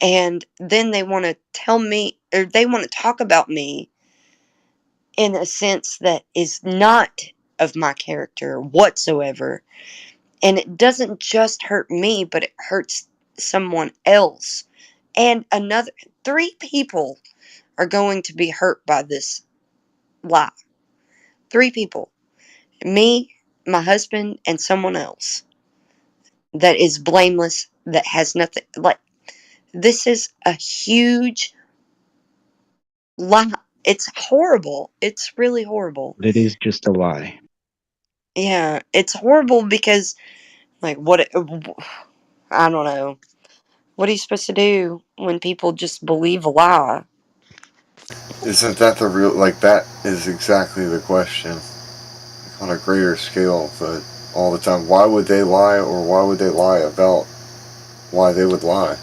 And then they want to tell me, or they want to talk about me in a sense that is not of my character whatsoever. And it doesn't just hurt me, but it hurts someone else. And another, three people are going to be hurt by this lie. Three people. Me, my husband, and someone else that is blameless, that has nothing. Like, this is a huge lie. It's horrible. It's really horrible. But it is just a lie. Yeah, it's horrible because, like, I don't know. What are you supposed to do when people just believe a lie? Isn't that the real, like, that is exactly the question. On a greater scale, but all the time, why would they lie, or why would they lie about why they would lie?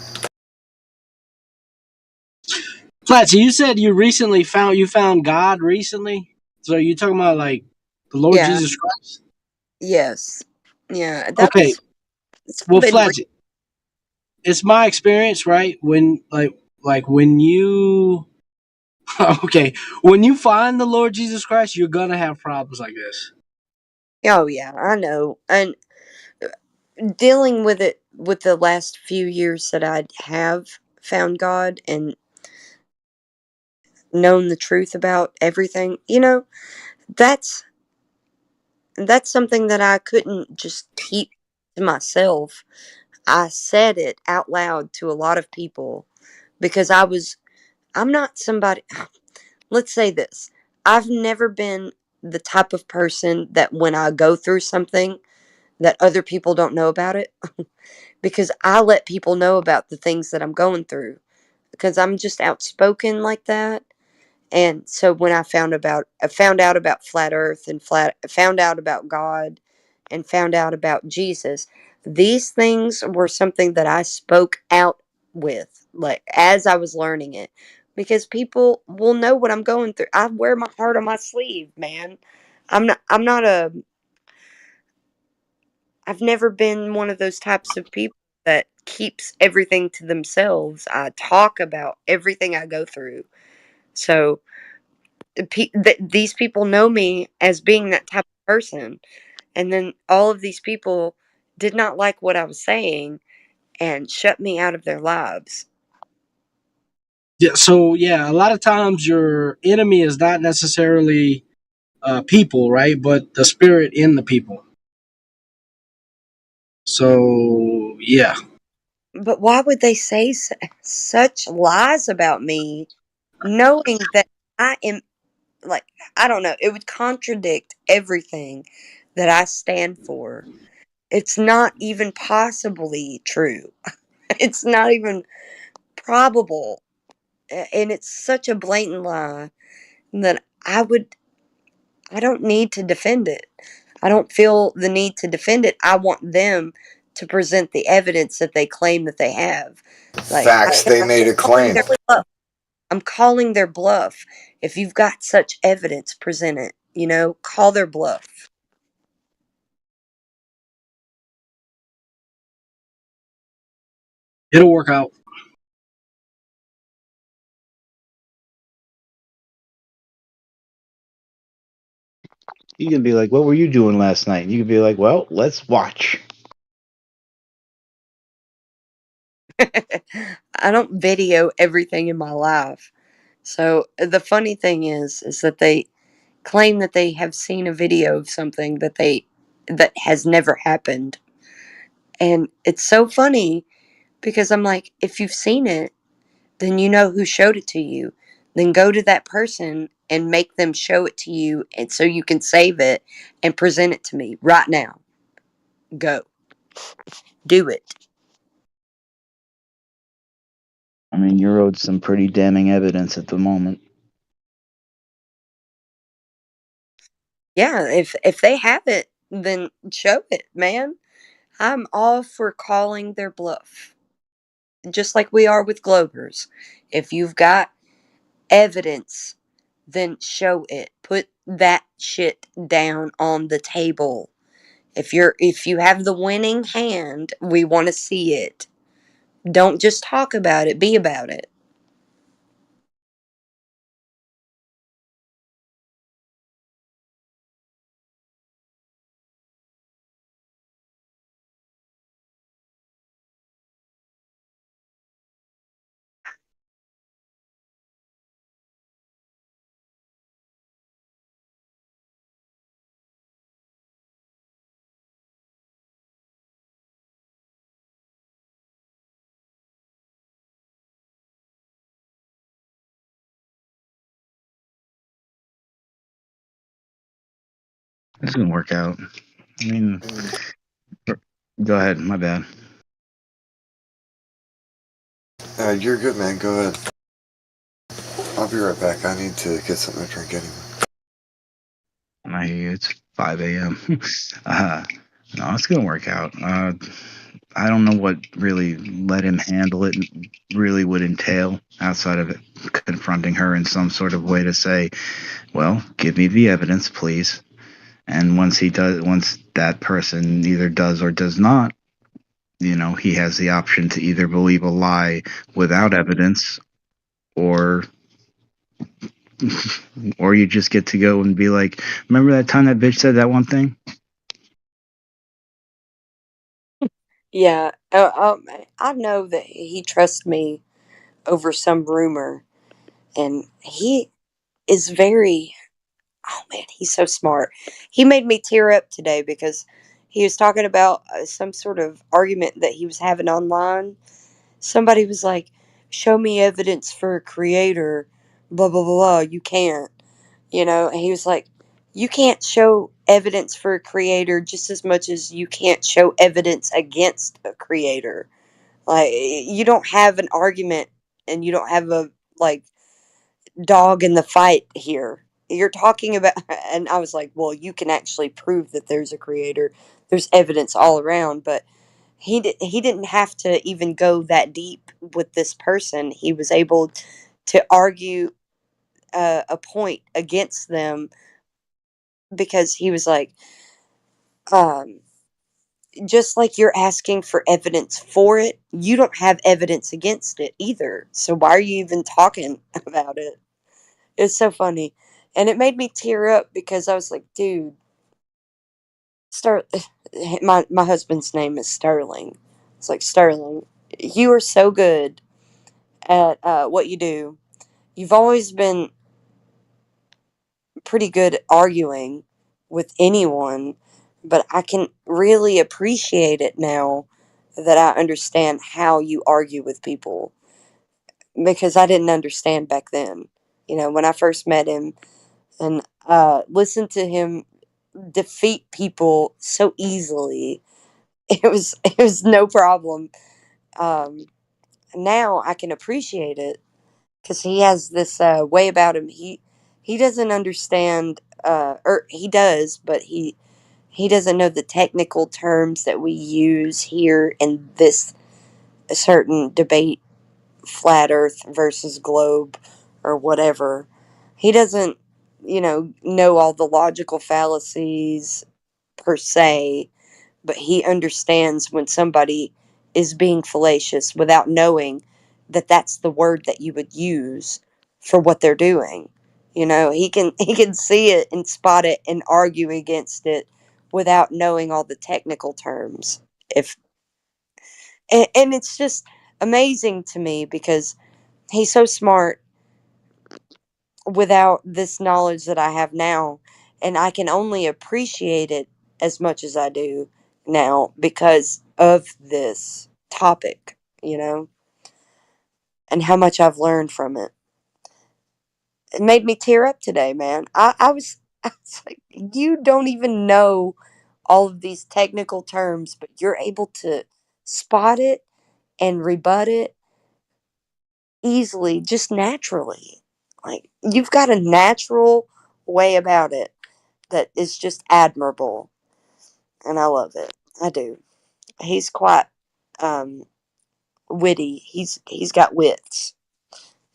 Flatsy, you said you found God recently. So you talking about like the Lord Yeah, Jesus Christ? yes. Yeah, Okay, it's well, been Flatsy, it's my experience, right? When like when you okay, when you find the Lord Jesus Christ, you're gonna have problems like this. oh yeah, I know. And dealing with it with the last few years that I have found God and known the truth about everything, that's that's something that I couldn't just keep to myself. I said it out loud to a lot of people because I'm not somebody, let's say this. I've never been the type of person that when I go through something that other people don't know about it because I let people know about the things that I'm going through because I'm just outspoken like that. And so when I found out about flat earth and found out about God and found out about Jesus, these things were something that I spoke out with, like as I was learning it, because people will know what I'm going through. I wear my heart on my sleeve, man. I'm not a, I've never been one of those types of people that keeps everything to themselves. I talk about everything I go through. So these people know me as being that type of person. And then all of these people did not like what I was saying and shut me out of their lives. Yeah. So yeah, a lot of times your enemy is not necessarily people, right? But the spirit in the people. So yeah. But why would they say such lies about me, knowing that I am, like, I don't know, it would contradict everything that I stand for. It's not even possibly true. It's not even probable. And it's such a blatant lie that I don't need to defend it. I don't feel the need to defend it. I want them to present the evidence that they claim that they have. Like, Facts, they made a calling claim. their bluff. I'm calling their bluff. If you've got such evidence, present it. Call their bluff. It'll work out. You can be like, "What were you doing last night?" You can be like, "Well, let's watch." I don't video everything in my life. So the funny thing is that they claim that they have seen a video of something that has never happened. And it's so funny because I'm like, if you've seen it, then you know who showed it to you. Then go to that person and make them show it to you and so you can save it and present it to me right now. Go. Do it. I mean, you're owed some pretty damning evidence at the moment. Yeah, if they have it, then show it, man. I'm all for calling their bluff. Just like we are with Globers. If you've got evidence, then show it. Put that shit down on the table. If you have the winning hand, we want to see it. Don't just talk about it, be about it. It's gonna work out. I mean, go ahead. My bad. You're good, man. Go ahead. I'll be right back. I need to get something to drink anyway. I hear you. It's 5 a.m. No, it's gonna work out. I don't know what really let him handle it really would entail outside of it confronting her in some sort of way to say, well, give me the evidence, please. And once that person either does or does not, he has the option to either believe a lie without evidence or or you just get to go and be like, remember that time that bitch said that one thing? Yeah, I know that he trusts me over some rumor, and he is very. Oh man, he's so smart. He made me tear up today because he was talking about some sort of argument that he was having online. Somebody was like, "Show me evidence for a creator." Blah blah blah. Blah. You can't. And he was like, "You can't show evidence for a creator just as much as you can't show evidence against a creator. Like, you don't have an argument, and you don't have a like dog in the fight here. You're talking about." And I was like, "Well, you can actually prove that there's a creator. There's evidence all around." But he didn't have to even go that deep with this person. He was able to argue a point against them, because he was like, um, just like you're asking for evidence for it, you don't have evidence against it either. So why are you even talking about it? It's so funny. And it made me tear up because I was like, dude, start my husband's name is Sterling. It's like, Sterling, you are so good at what you do. You've always been pretty good at arguing with anyone, but I can really appreciate it now that I understand how you argue with people, because I didn't understand back then. When I first met him and listened to him defeat people so easily, it was no problem. Um, Now I can appreciate it because he has this way about him. He doesn't understand, or he does, but he doesn't know the technical terms that we use here in this certain debate, flat Earth versus globe, or whatever. He doesn't, know all the logical fallacies per se, but he understands when somebody is being fallacious without knowing that that's the word that you would use for what they're doing. He can see it and spot it and argue against it without knowing all the technical terms. If and it's just amazing to me because he's so smart without this knowledge that I have now, and I can only appreciate it as much as I do now because of this topic, and how much I've learned from it. It made me tear up today, man. I was like, you don't even know all of these technical terms, but you're able to spot it and rebut it easily, just naturally. Like, you've got a natural way about it that is just admirable, and I love it. I do. He's quite um, witty. He's got wits,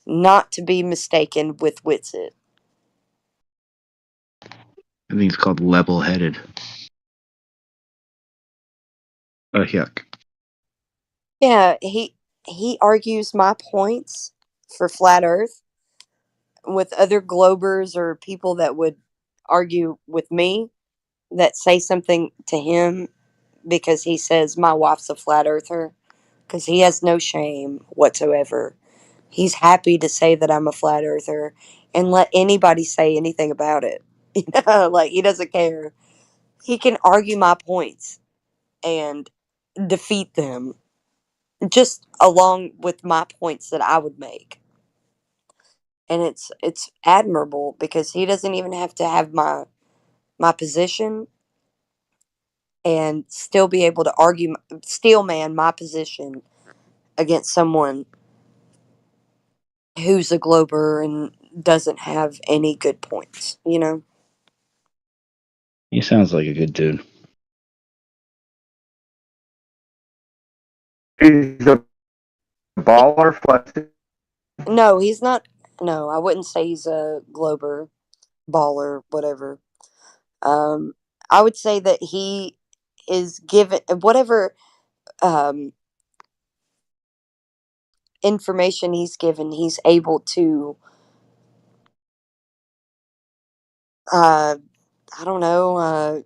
not to be mistaken with Witsit. I think it's called level-headed. Oh, yuck. Yeah, he argues my points for flat Earth with other globers or people that would argue with me that say something to him because he says my wife's a flat earther, because he has no shame whatsoever. He's happy to say that I'm a flat earther and let anybody say anything about it. Like, he doesn't care. He can argue my points and defeat them just along with my points that I would make. And it's admirable because he doesn't even have to have my position and still be able to argue, steel man my position against someone who's a glober and doesn't have any good points. He sounds like a good dude. He's a baller, flexing. No, he's not. No, I wouldn't say he's a glober, baller, whatever. Um, I would say that he is given whatever um, information he's given, he's able to, uh, I don't know,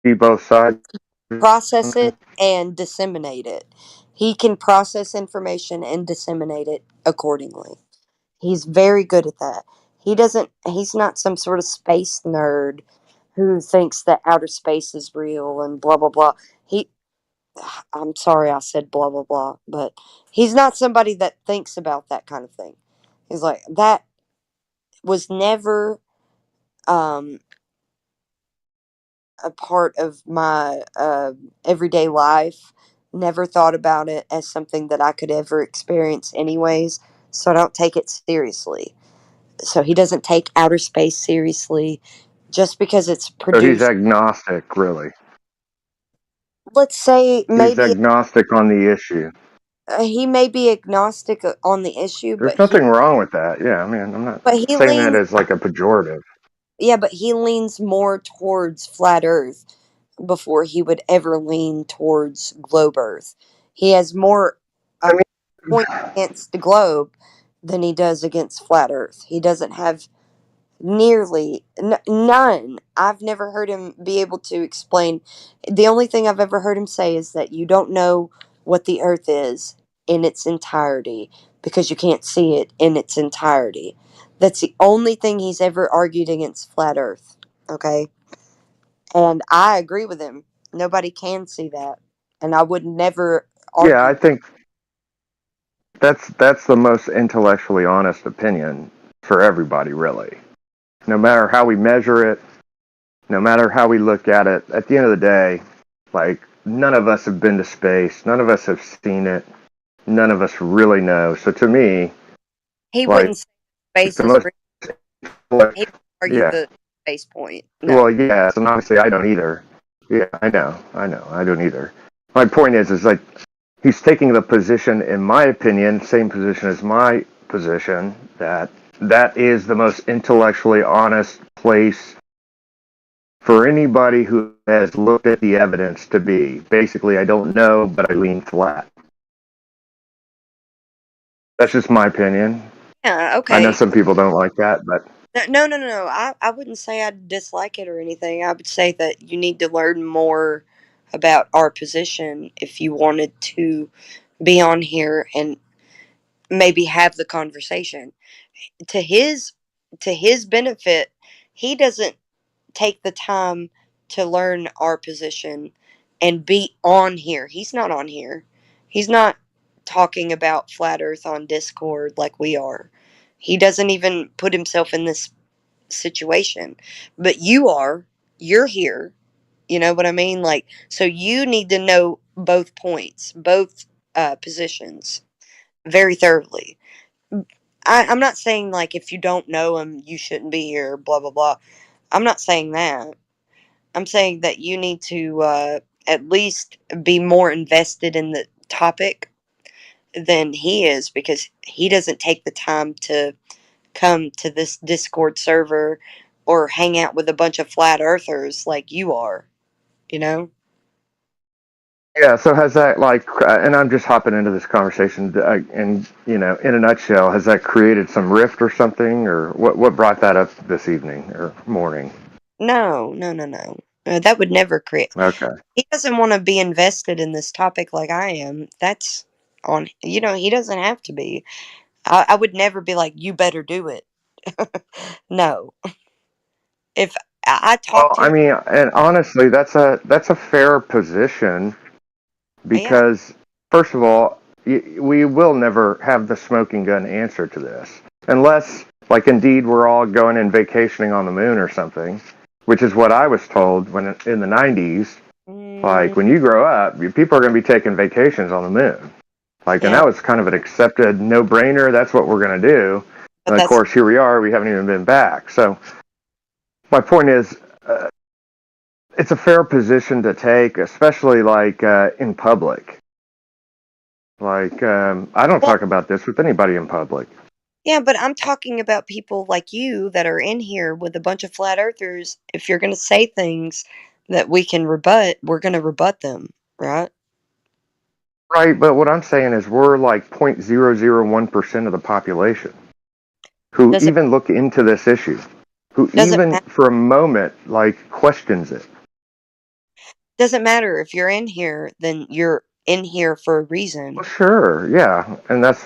See both sides. process it and disseminate it. He can process information and disseminate it accordingly. He's very good at that. He's not some sort of space nerd who thinks that outer space is real and blah blah blah. I'm sorry I said blah blah blah, but he's not somebody that thinks about that kind of thing. He's like, that was never um, a part of my everyday life. Never thought about it as something that I could ever experience, anyways. So I don't take it seriously. So he doesn't take outer space seriously just because it's So he's produced. agnostic, really. Let's say He's maybe agnostic on the issue. he may be agnostic on the issue, There's nothing wrong with that. Yeah, I mean, I'm not but he saying that leans as like a pejorative. yeah, but he leans more towards flat Earth before he would ever lean towards globe Earth. He has more I mean, point against the globe than he does against flat Earth. He doesn't have nearly none. I've never heard him be able to explain. The only thing I've ever heard him say is that you don't know what the Earth is in its entirety because you can't see it in its entirety. That's the only thing he's ever argued against flat Earth. Okay? And I agree with him. Nobody can see that. And I would never yeah, I argue. think that's the most intellectually honest opinion for everybody, really. No matter how we measure it, no matter how we look at it, at the end of the day, like, none of us have been to space. None of us have seen it. None of us really know. So to me, He like, wouldn't say space the is most, real. He would argue yeah. the space point. No. Well, yes, and obviously I don't either. Yeah, I know, I don't either. My point is like, he's taking the position, in my opinion, same position as my position, that is the most intellectually honest place for anybody who has looked at the evidence to be. Basically, I don't know, but I lean flat. That's just my opinion. Yeah, I know okay. some people don't like that, but No. I wouldn't say I dislike it or anything. I would say that you need to learn more about our position if you wanted to be on here and maybe have the conversation. To his to his benefit, he doesn't take the time to learn our position and be on here. He's not on here. He's not talking about flat earth on Discord like we are. He doesn't even put himself in this situation. But you are. You're here. You know what I mean? Like, so you need to know both points, both positions very thoroughly. I'm not saying like if you don't know him, you shouldn't be here, blah, blah, blah. I'm not saying that. I'm saying that you need to at least be more invested in the topic than he is because he doesn't take the time to come to this Discord server or hang out with a bunch of flat earthers like you are, you know? yeah, so has that, like, and I'm just hopping into this conversation, and in a nutshell, has that created some rift or something, or what brought that up this evening or morning? No. That would never create. Okay. He doesn't want to be invested in this topic like I am. That's on, he doesn't have to be. I would never be like, you better do it. No. If I Well, talked I him, mean, and honestly, that's a fair position yeah, because, first of all, we will never have the smoking gun answer to this unless, like, indeed we're all going and vacationing on the moon or something, which is what I was told when in the 90s. Like, when you grow up, people are going to be taking vacations on the moon. Like, and yeah, that was kind of an accepted no-brainer. That's what we're going to do. but And of that's course, here we are. We haven't even been back. So my point is, it's a fair position to take, especially like in public. Like, I don't well, talk about this with anybody in public. yeah, but I'm talking about people like you that are in here with a bunch of flat earthers. If you're going to say things that we can rebut, we're going to rebut them, right? Right, but what I'm saying is we're like 0.001% of the population who Doesn't even look into this issue, who doesn't even ma- for a moment like questions it. doesn't matter if you're in here, then you're in here for a reason. Well, sure, yeah, and that's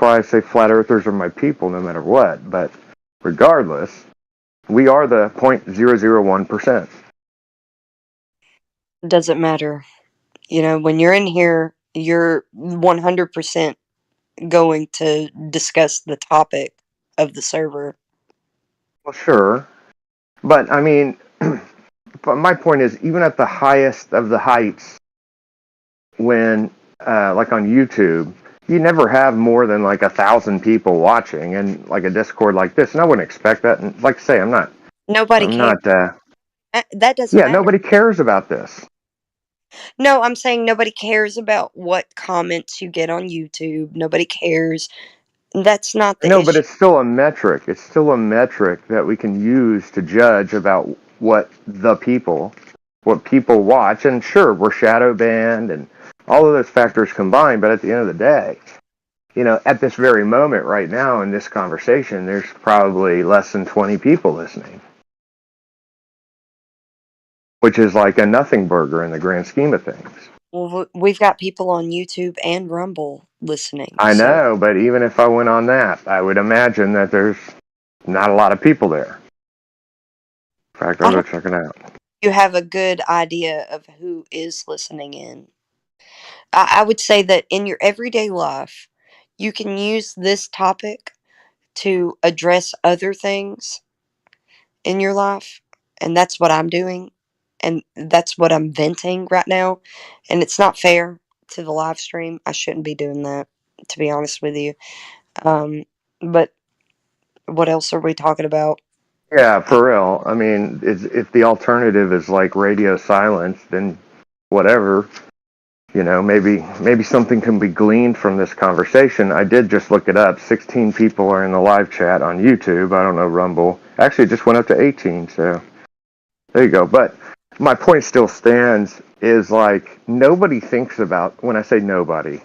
why I say flat earthers are my people, no matter what. But regardless, We are the 0.001%. Doesn't matter. You know, when you're in here, you're 100% going to discuss the topic of the server. Well, sure. But, I mean, but my point is, even at the highest of the heights, when, like on YouTube, you never have more than like 1,000 people watching, and like a Discord like this, and I wouldn't expect that. And like I say, Nobody I'm cares. not, That doesn't yeah, matter. nobody cares about this. No, I'm saying nobody cares about what comments you get on YouTube. Nobody cares. That's not the No, but issue. it's still a metric. It's still a metric that we can use to judge about what people watch. And sure, we're shadow banned and all of those factors combined. But at the end of the day, at this very moment right now in this conversation, there's probably less than 20 people listening, which is like a nothing burger in the grand scheme of things. Well, we've got people on YouTube and Rumble listening. I so know, but even if I went on that, I would imagine that there's not a lot of people there. In fact, I'll go check it out. you have a good idea of who is listening in. I would say that in your everyday life, you can use this topic to address other things in your life. And that's what I'm doing. And that's what I'm venting right now. And it's not fair to the live stream. I shouldn't be doing that, to be honest with you. But what else are we talking about? Yeah, for real. I mean, if the alternative is like radio silence, then whatever. Maybe something can be gleaned from this conversation. I did just look it up. 16 people are in the live chat on YouTube. I don't know, Rumble. Actually, it just went up to 18, so there you go. But my point still stands is like nobody thinks about, when I say nobody,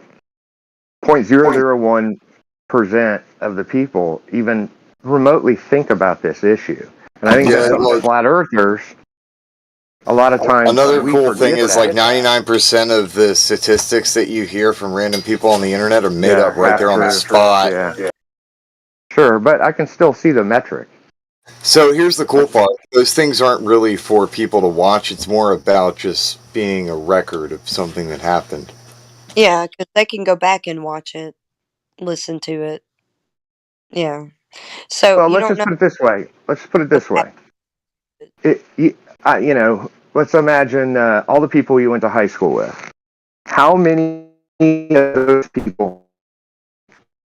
0.001% of the people even remotely think about this issue. And I think that flat earthers, a lot of times, another we cool thing forget is that. like 99% of the statistics that you hear from random people on the internet are made up right there on the spot. Yeah. Sure, but I can still see the metric. So here's the cool part. Those things aren't really for people to watch. It's more about just being a record of something that happened. Yeah, because they can go back and watch it, listen to it. Yeah. So Well, you let's don't just know. put it this way. Let's imagine all the people you went to high school with. How many of those people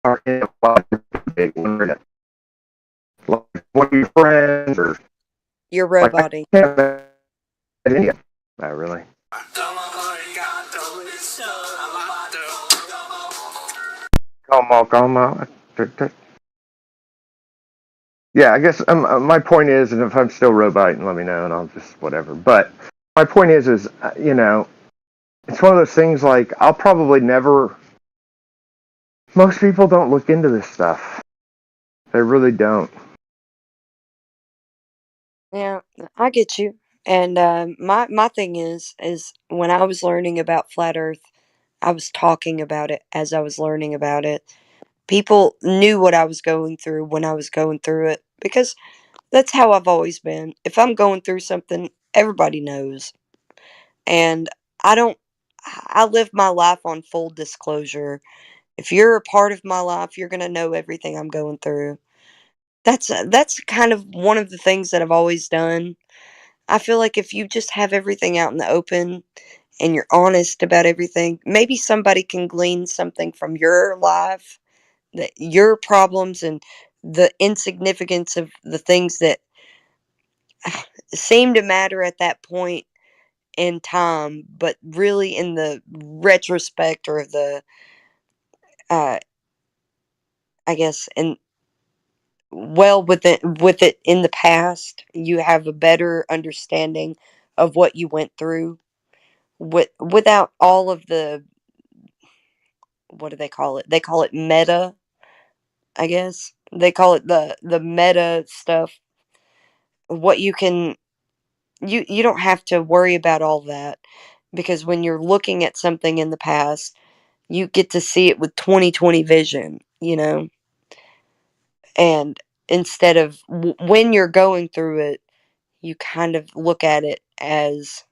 are in a big one of your friends or You're roboting. Not really. Come on. Yeah, I guess my point is, and if I'm still roboting, let me know, and I'll just whatever. But my point is it's one of those things. Like I'll probably never. Most people don't look into this stuff. They really don't. Yeah, I get you. And my thing is when I was learning about flat Earth, I was talking about it as I was learning about it. People knew what I was going through when I was going through it because that's how I've always been. If I'm going through something, everybody knows. And I don't. I live my life on full disclosure. If you're a part of my life, you're gonna know everything I'm going through. That's kind of one of the things that I've always done. I feel like if you just have everything out in the open and you're honest about everything, maybe somebody can glean something from your life, that your problems and the insignificance of the things that seem to matter at that point in time, but really in the retrospect or the uh I guess in with it in the past, you have a better understanding of what you went through without all of the, what do they call it? They call it meta, I guess. They call it the meta stuff. What you can you don't have to worry about all that because when you're looking at something in the past, you get to see it with 20/20 vision, and instead of when you're going through it, you kind of look at it as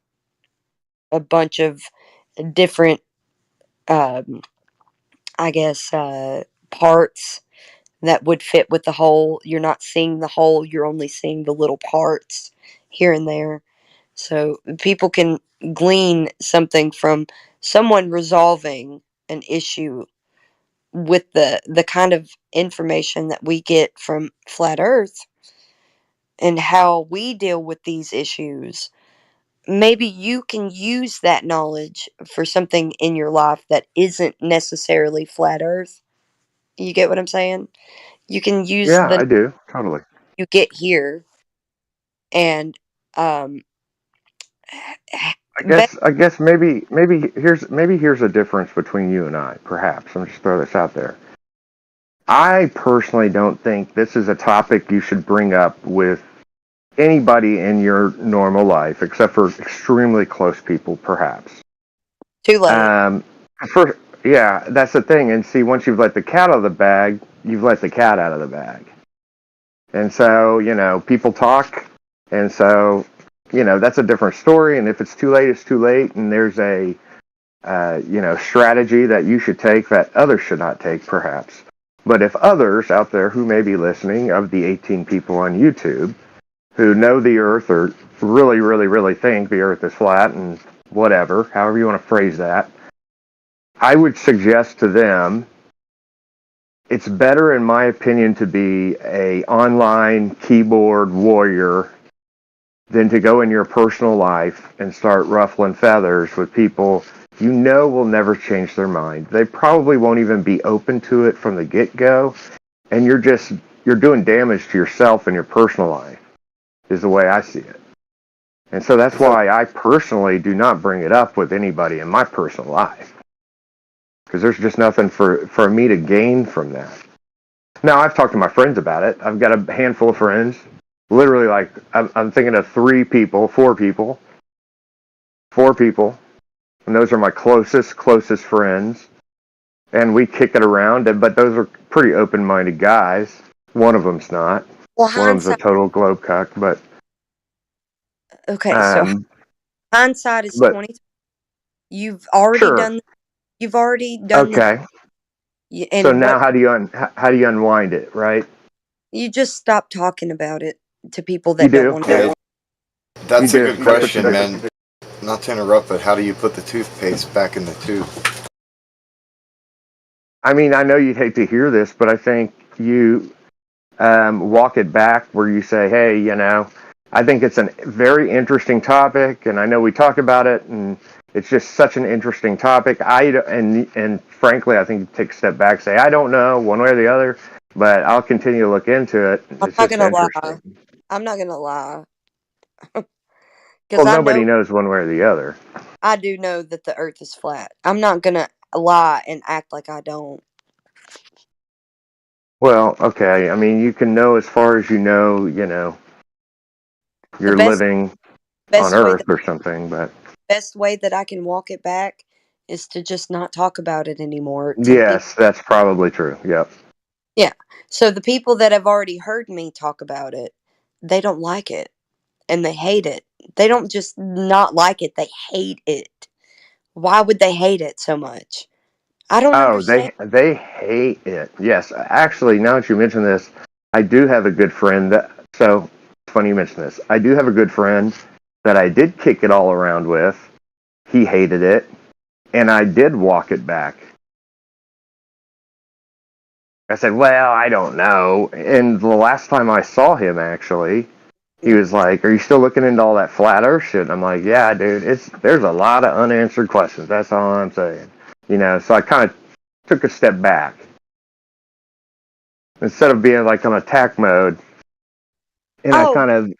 a bunch of different, um, I guess, parts that would fit with the whole. You're not seeing the whole, you're only seeing the little parts here and there. So people can glean something from someone resolving an issue with the kind of information that we get from flat earth and how we deal with these issues. Maybe you can use that knowledge for something in your life that isn't necessarily flat earth. You get what I'm saying? You can use Yeah, the I do. Totally. you get here and um I guess maybe here's a difference between you and I, perhaps. Let me just throw this out there. I personally don't think this is a topic you should bring up with anybody in your normal life, except for extremely close people, perhaps. Too late. For yeah, that's the thing. And see, once you've let the cat out of the bag, you've let the cat out of the bag. And so, people talk, and so, that's a different story. And if it's too late, it's too late. And there's a, strategy that you should take that others should not take, perhaps. But if others out there who may be listening, of the 18 people on YouTube, who know the Earth or really, really, really think the Earth is flat and whatever, however you want to phrase that, I would suggest to them it's better, in my opinion, to be a online keyboard warrior than to go in your personal life and start ruffling feathers with people you know will never change their mind. They probably won't even be open to it from the get-go, and you're doing damage to yourself and your personal life, is the way I see it. And so that's why I personally do not bring it up with anybody in my personal life, because there's just nothing for me to gain from that. Now, I've talked to my friends about it. I've got a handful of friends. Literally, like, I'm thinking of four people. And those are my closest friends. And we kick it around, but those are pretty open-minded guys. One of them's not. Well, One of them's a total globe cuck, but... Okay, so hindsight is but 20. You've already sure. done. You've already done the. Okay. So And now what how do you unwind it, right? you just stop talking about it to people You that don't do. want to. Yeah, that's You a do. good question, man. Not to interrupt, but how do you put the toothpaste back in the tube? I mean, I know you'd hate to hear this, but I think you walk it back where you say, hey, I think it's a very interesting topic, and I know we talk about it, and it's just such an interesting topic. And frankly, I think you take a step back, say, I don't know one way or the other, but I'll continue to look into it. I'm It's not just gonna interesting. lie. I'm not gonna lie. Well, Because nobody knows one way or the other. I do know that the Earth is flat. I'm not gonna lie and act like I don't. Well, okay. I mean, you can know as far as The you're living on Earth or something, but best way that I can walk it back is to just not talk about it anymore. To the people. yes, that's probably true. Yep. Yeah. So the people that have already heard me talk about it, they don't like it and they hate it. They don't just not like it, they hate it. Why would they hate it so much? I don't Oh, understand. they hate it. Yes, actually, now that you mention this, I do have a good friend that. So it's funny you mention this. I do have a good friend that I did kick it all around with. He hated it, and I did walk it back. I said, "Well, I don't know." And the last time I saw him, actually, he was like, "Are you still looking into all that flat Earth shit?" I'm like, "Yeah, dude. There's a lot of unanswered questions. That's all I'm saying." So I kind of took a step back. Instead of being like on attack mode, and I kind of,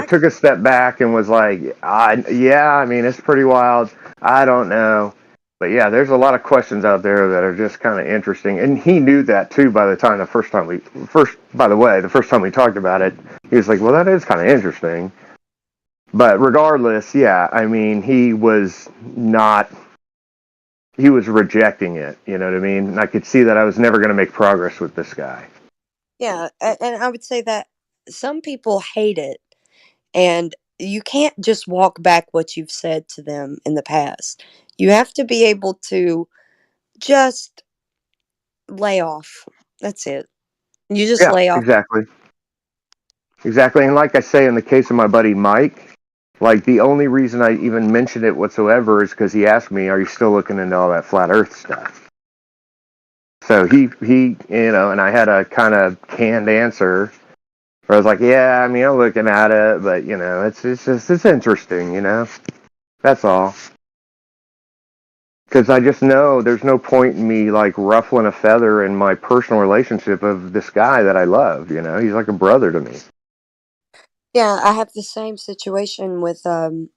took a step back and was like, yeah, I mean, it's pretty wild. I don't know. But yeah, there's a lot of questions out there that are just kind of interesting. And he knew that too the first time we talked about it, he was like, well, that is kind of interesting. But regardless, yeah, I mean, he was rejecting it, you know what I mean? And I could see that I was never going to make progress with this guy. Yeah, and I would say that some people hate it, and you can't just walk back what you've said to them in the past. You have to be able to just lay off. That's it. You just Yeah, lay off. exactly. Exactly. And like I say, in the case of my buddy Mike, like the only reason I even mentioned it whatsoever is because he asked me, "Are you still looking into all that flat Earth stuff?" So he, and I had a kind of canned answer where I was like, "Yeah, I mean, I'm looking at it, but it's interesting, That's all." Because I just know there's no point in me like ruffling a feather in my personal relationship of this guy that I love. He's like a brother to me. Yeah, I have the same situation with who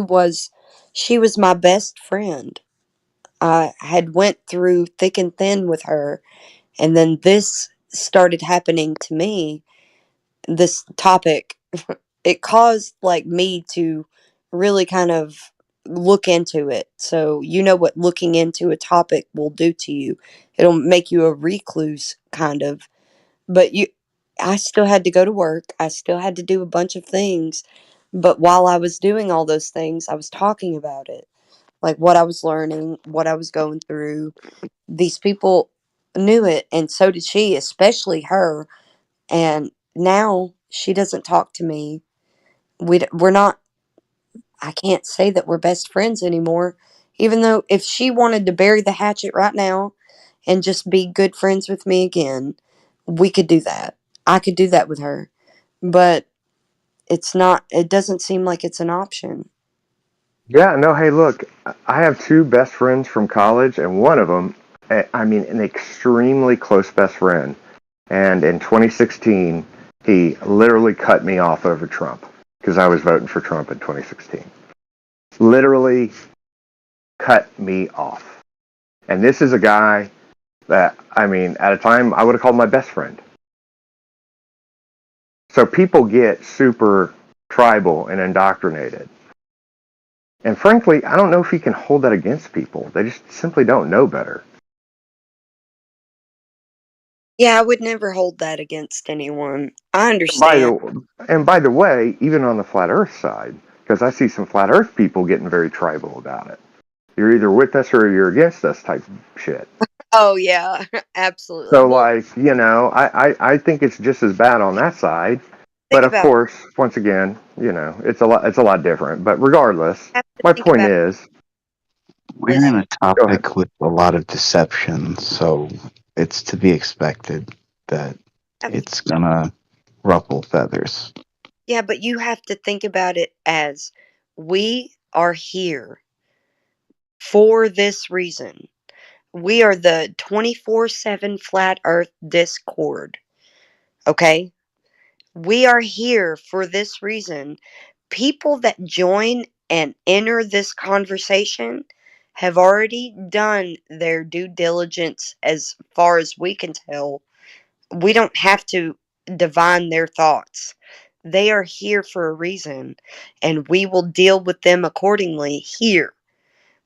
was she was my best friend. I had went through thick and thin with her, and then this started happening to me. This topic, it caused like me to really kind of look into it. So you know what looking into a topic will do to you. It'll make you a recluse kind of. But I still had to go to work. I still had to do a bunch of things. But while I was doing all those things, I was talking about it. Like what I was learning, what I was going through. These people knew it, and so did she, especially her. And now she doesn't talk to me. We're not, I can't say that we're best friends anymore. Even though if she wanted to bury the hatchet right now and just be good friends with me again, we could do that. I could do that with her. But it doesn't seem like it's an option. Yeah, no, hey, look, I have two best friends from college, and one of them, I mean, an extremely close best friend. And in 2016, he literally cut me off over Trump because I was voting for Trump in 2016. Literally cut me off. And this is a guy that, I mean, at a time I would have called my best friend. So people get super tribal and indoctrinated. And frankly, I don't know if you can hold that against people. They just simply don't know better. Yeah, I would never hold that against anyone. I By understand. the way, even on the flat Earth side, because I see some flat Earth people getting very tribal about it. You're either with us or you're against us type shit. Oh yeah, absolutely. So Well, like, I think it's just as bad on that side. But think of about course, once again, it's a lot different. But regardless, have to my think point about is, We're in a go ahead. topic with a lot of deception, so it's to be expected that have, it's gonna ruffle feathers. yeah, but you have to think about it as we are here for this reason. We are the 24/7 flat earth discord, okay? We are here for this reason. People that join and enter this conversation have already done their due diligence as far as we can tell. We don't have to divine their thoughts. They are here for a reason, and we will deal with them accordingly here.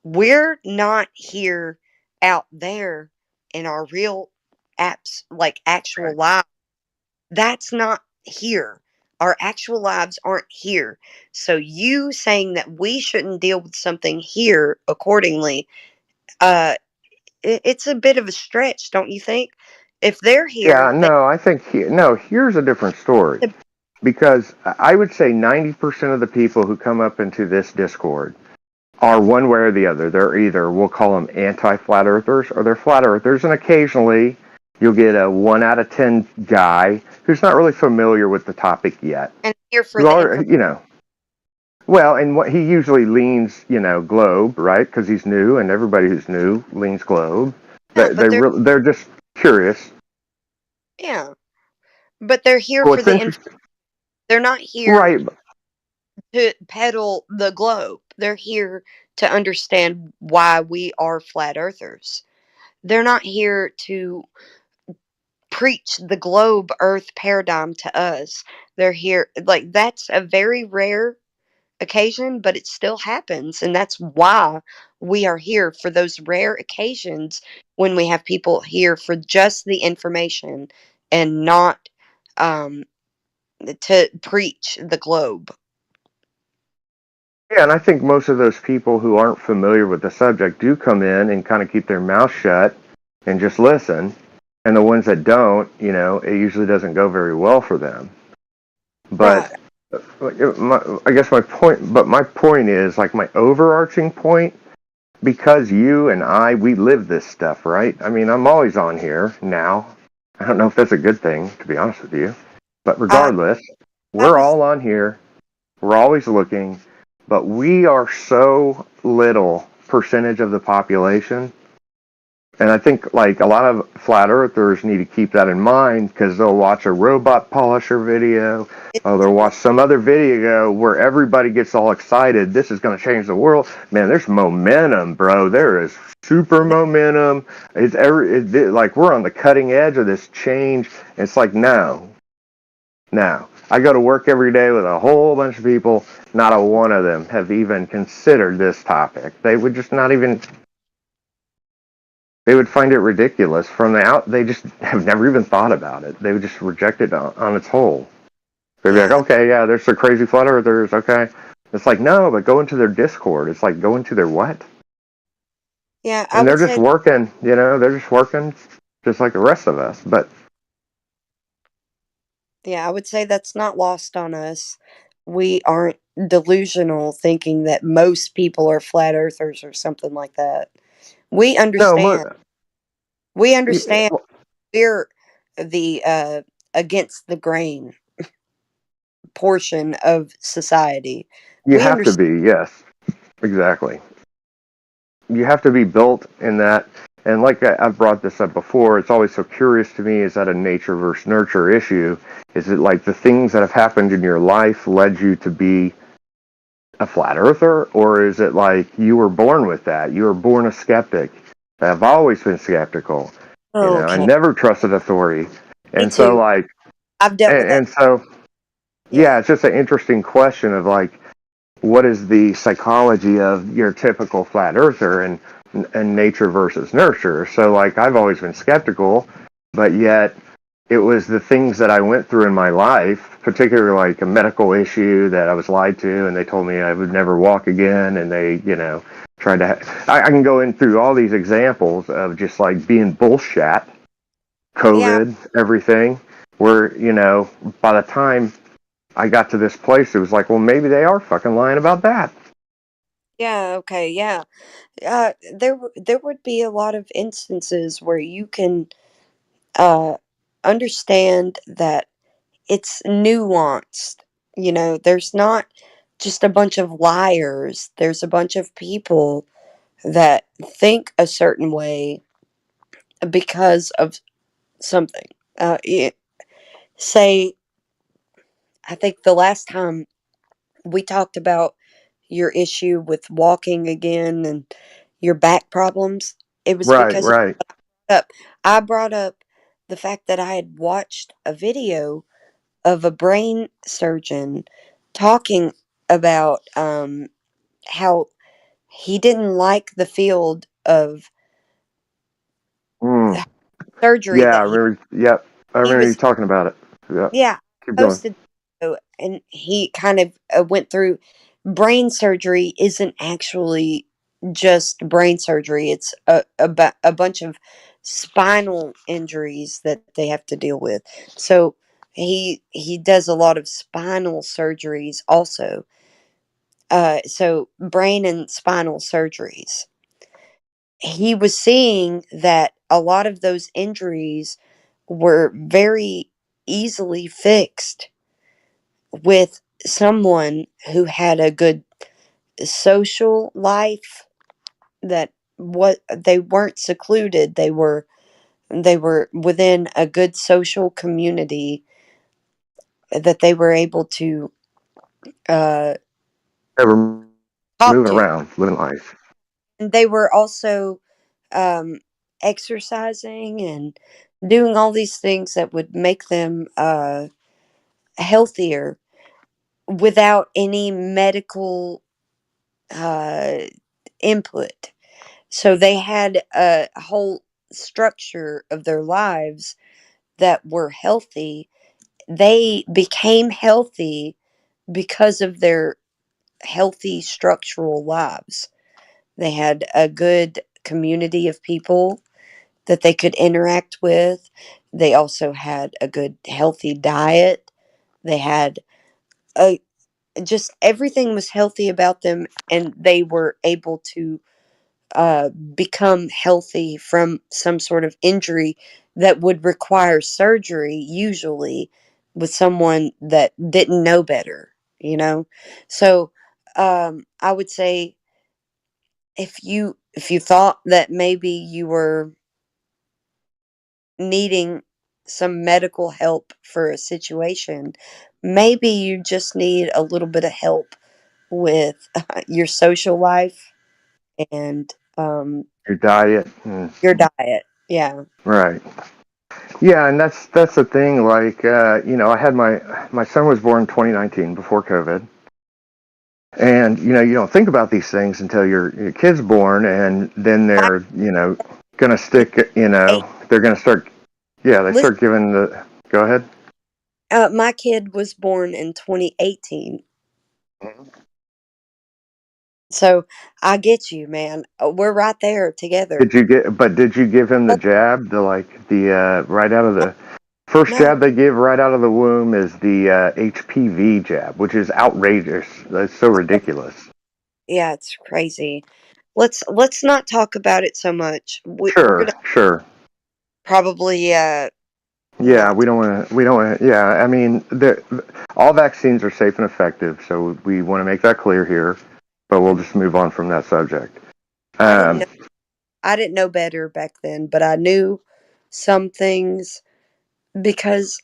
We're not here out there in our real apps, like actual lives. That's not here. Our actual lives aren't here. So you saying that we shouldn't deal with something here accordingly, uh, it's a bit of a stretch, don't you think? If they're here, Yeah, no, I think here's a different story because I would say 90% of the people who come up into this Discord are one way or the other. They're either, we'll call them anti-flat earthers, or they're flat earthers, and occasionally you'll get a 1 out of 10 guy who's not really familiar with the topic yet. and here for Who the are, information. well, and what he usually leans, globe, right? Because he's new, and everybody who's new leans globe. Yeah, but They're just curious. yeah, but they're here for What's the interesting, they're not here right? to peddle the globe. They're here to understand why we are flat earthers. They're not here to preach the globe earth paradigm to us. They're here, like, that's a very rare occasion, but it still happens. And that's why we are here for those rare occasions when we have people here for just the information and not um, to preach the globe. Yeah, and I think most of those people who aren't familiar with the subject do come in and kind of keep their mouth shut and just listen. And the ones that don't, it usually doesn't go very well for them. But Right. I guess my point is, like, my overarching point, because you and we live this stuff, right? I mean, I'm always on here now. I don't know if that's a good thing, to be honest with you. But I regardless, I we're was all on here. We're always looking. But we are so little percentage of the population. And I think, like, a lot of flat earthers need to keep that in mind, because they'll watch a robot polisher video, or they'll watch some other video where everybody gets all excited. This is going to change the world. Man, there's momentum, bro. There is super momentum. Like, we're on the cutting edge of this change. It's like, no. I go to work every day with a whole bunch of people. Not a one of them have even considered this topic. They would just not even. They would find it ridiculous from the out. They just have never even thought about it. They would just reject it on its whole. They'd be like, yeah okay, yeah, there's some crazy flat earthers, okay. It's like, no, but go into their Discord. It's like, go into their what? yeah I And they're would just say working, they're just working just like the rest of us. But I would say that's not lost on us. We aren't delusional thinking that most people are flat earthers or something like that. We no, understand. We understand we're the against the grain portion of society. you We have to understand. be, yes, exactly. You have to be built in that. And like I've brought this up before, it's always so curious to me, is that a nature versus nurture issue? Is it like the things that have happened in your life led you to be a flat earther? Or is it like you were born with that? You were born a skeptic. I've always been skeptical. I Okay. never trusted authority. Me And so, too. like, I've dealt with that. and so, yeah, Yeah. it's just an interesting question of, like, what is the psychology of your typical flat earther and nature versus nurture. So, like, I've always been skeptical, but yet it was the things that I went through in my life, particularly like a medical issue that I was lied to, and they told me I would never walk again, and they, tried to. I can go in through all these examples of just like being bullshit, Yeah. COVID, everything, where, by the time I got to this place, it was like, well, maybe they are fucking lying about that. Yeah. Okay. Yeah. There would be a lot of instances where you can uh, understand that it's nuanced. There's not just a bunch of liars. There's a bunch of people that think a certain way because of something. Say, I think the last time we talked about your issue with walking again and your back problems, it was Right, because right. up. I brought up the fact that I had watched a video of a brain surgeon talking about how he didn't like the field of Mm. surgery Yeah, I that remember. Yep, I he remember you was. talking about it. Yep. Yeah, Keep going. posted, and he kind of went through brain surgery isn't actually just brain surgery. It's a bunch of spinal injuries that they have to deal with. So he does a lot of spinal surgeries also. So brain and spinal surgeries. He was seeing that a lot of those injuries were very easily fixed with someone who had a good social life, that what they weren't secluded, they were within a good social community that they were able to uh, Ever talk moving to, around, living life. and they were also um, exercising and doing all these things that would make them healthier. without any medical input. So they had a whole structure of their lives that were healthy. They became healthy because of their healthy structural lives. They had a good community of people that they could interact with. They also had a good, healthy diet. They had a just everything was healthy about them, and they were able to become healthy from some sort of injury that would require surgery, usually with someone that didn't know better, you know? So I would say if you thought that maybe you were needing some medical help for a situation, maybe you just need a little bit of help with your social life and Your diet. your diet. Yeah. Right. Yeah, and that's the thing. Like, I had my son was born in 2019 before COVID, and you don't think about these things until your kid's born, and then My, they're gonna stick. They're gonna start. Yeah, they listen, start giving the. Go ahead. my kid was born in 2018. So I get you, man. We're right there together. Did you give him the But jab? The right out of the first no, jab they give right out of the womb is the HPV jab, which is outrageous. That's so ridiculous. yeah, it's crazy. Let's not talk about it so much. We're gonna Sure. probably Yeah, not. we don't want to. We don't want to. Yeah, I mean, all vaccines are safe and effective, so we want to make that clear here. But we'll just move on from that subject. I didn't Um, know. I didn't know better back then, but I knew some things because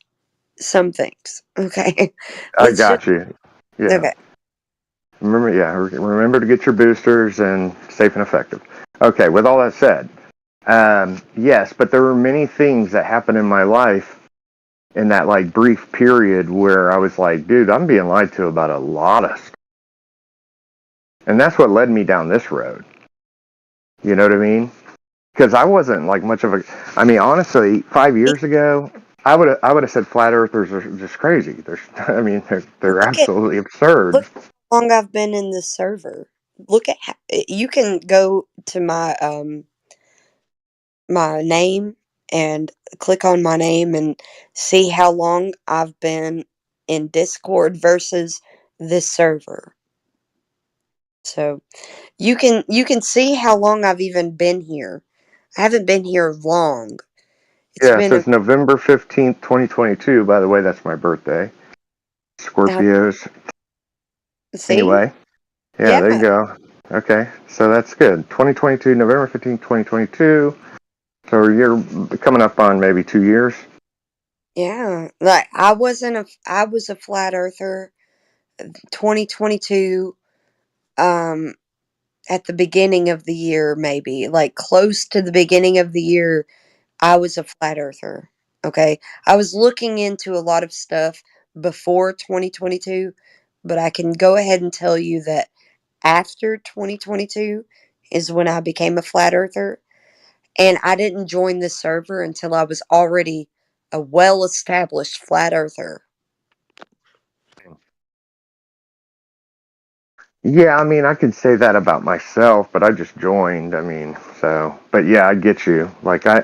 some things. Okay, I let's just got you. Yeah, okay. remember. Yeah, remember to get your boosters and safe and effective. Okay. With all that said, yes, but there were many things that happened in my life in that like brief period where I was like, dude, I'm being lied to about a lot of stuff, and that's what led me down this road. You know what I mean? Because I wasn't like much of a. I mean, honestly, 5 years ago, I would have said flat earthers are just crazy. I mean, they're Look at absolutely absurd. look how long I've been in this server. Look at you can go to my name and click on my name and see how long I've been in Discord versus this server. So you can see how long I've even been here. I haven't been here long. It's Yeah, it been a says November 15th, 2022. By the way, that's my birthday. uh, Scorpios. see? Anyway, yeah, there you Yeah. go. Okay, so that's good. 2022, November 15th, 2022. So you're coming up on maybe 2 years. Yeah. Like I was a flat earther 2022 um at the beginning of the year, maybe like close to the beginning of the year. I was a flat earther. Okay. I was looking into a lot of stuff before 2022, but I can go ahead and tell you that after 2022 is when I became a flat earther. And I didn't join the server until I was already a well established flat earther. Yeah, I mean, I could say that about myself, but I just joined. I mean, so, but yeah, I get you. Like, I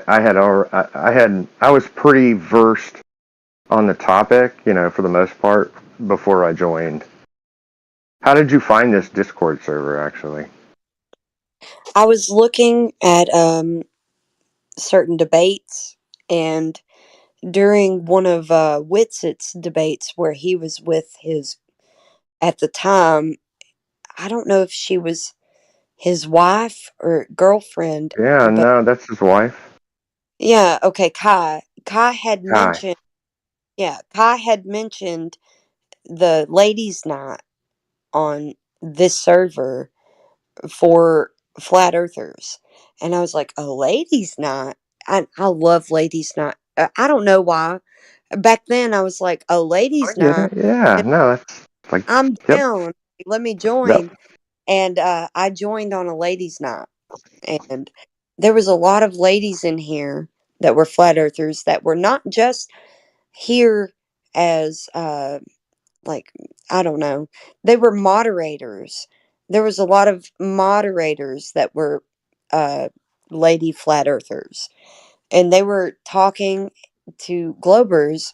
was pretty versed on the topic, for the most part before I joined. How did you find this Discord server, actually? I was looking at certain debates, and during one of Witset's debates where he was with his, at the time, I don't know if she was his wife or girlfriend, Yeah, but no, that's his wife. yeah, okay, Kai. Kai had Hi. mentioned, yeah, Kai had mentioned the ladies' night on this server for flat earthers. And I was like, a ladies' night? I love ladies' night. I don't know why. Back then, I was like, a I ladies' get night? it. Yeah, no, that's Like, I'm yep, down. Let me yep. join. And I joined on a ladies' night. And there was a lot of ladies in here that were flat earthers that were not just here as like, I don't know, they were moderators. There was a lot of moderators that were uh lady flat earthers, and they were talking to globers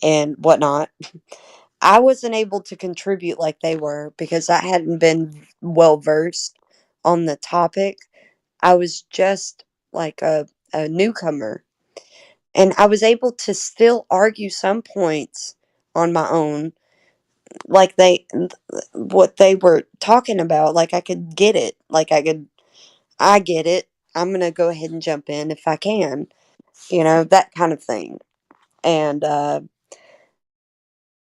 and whatnot. I wasn't able to contribute like they were because I hadn't been well versed on the topic. I was just like a newcomer, and I was able to still argue some points on my own, like what they were talking about. Like I could get it. I get it. I'm gonna go ahead and jump in if I can, that kind of thing. And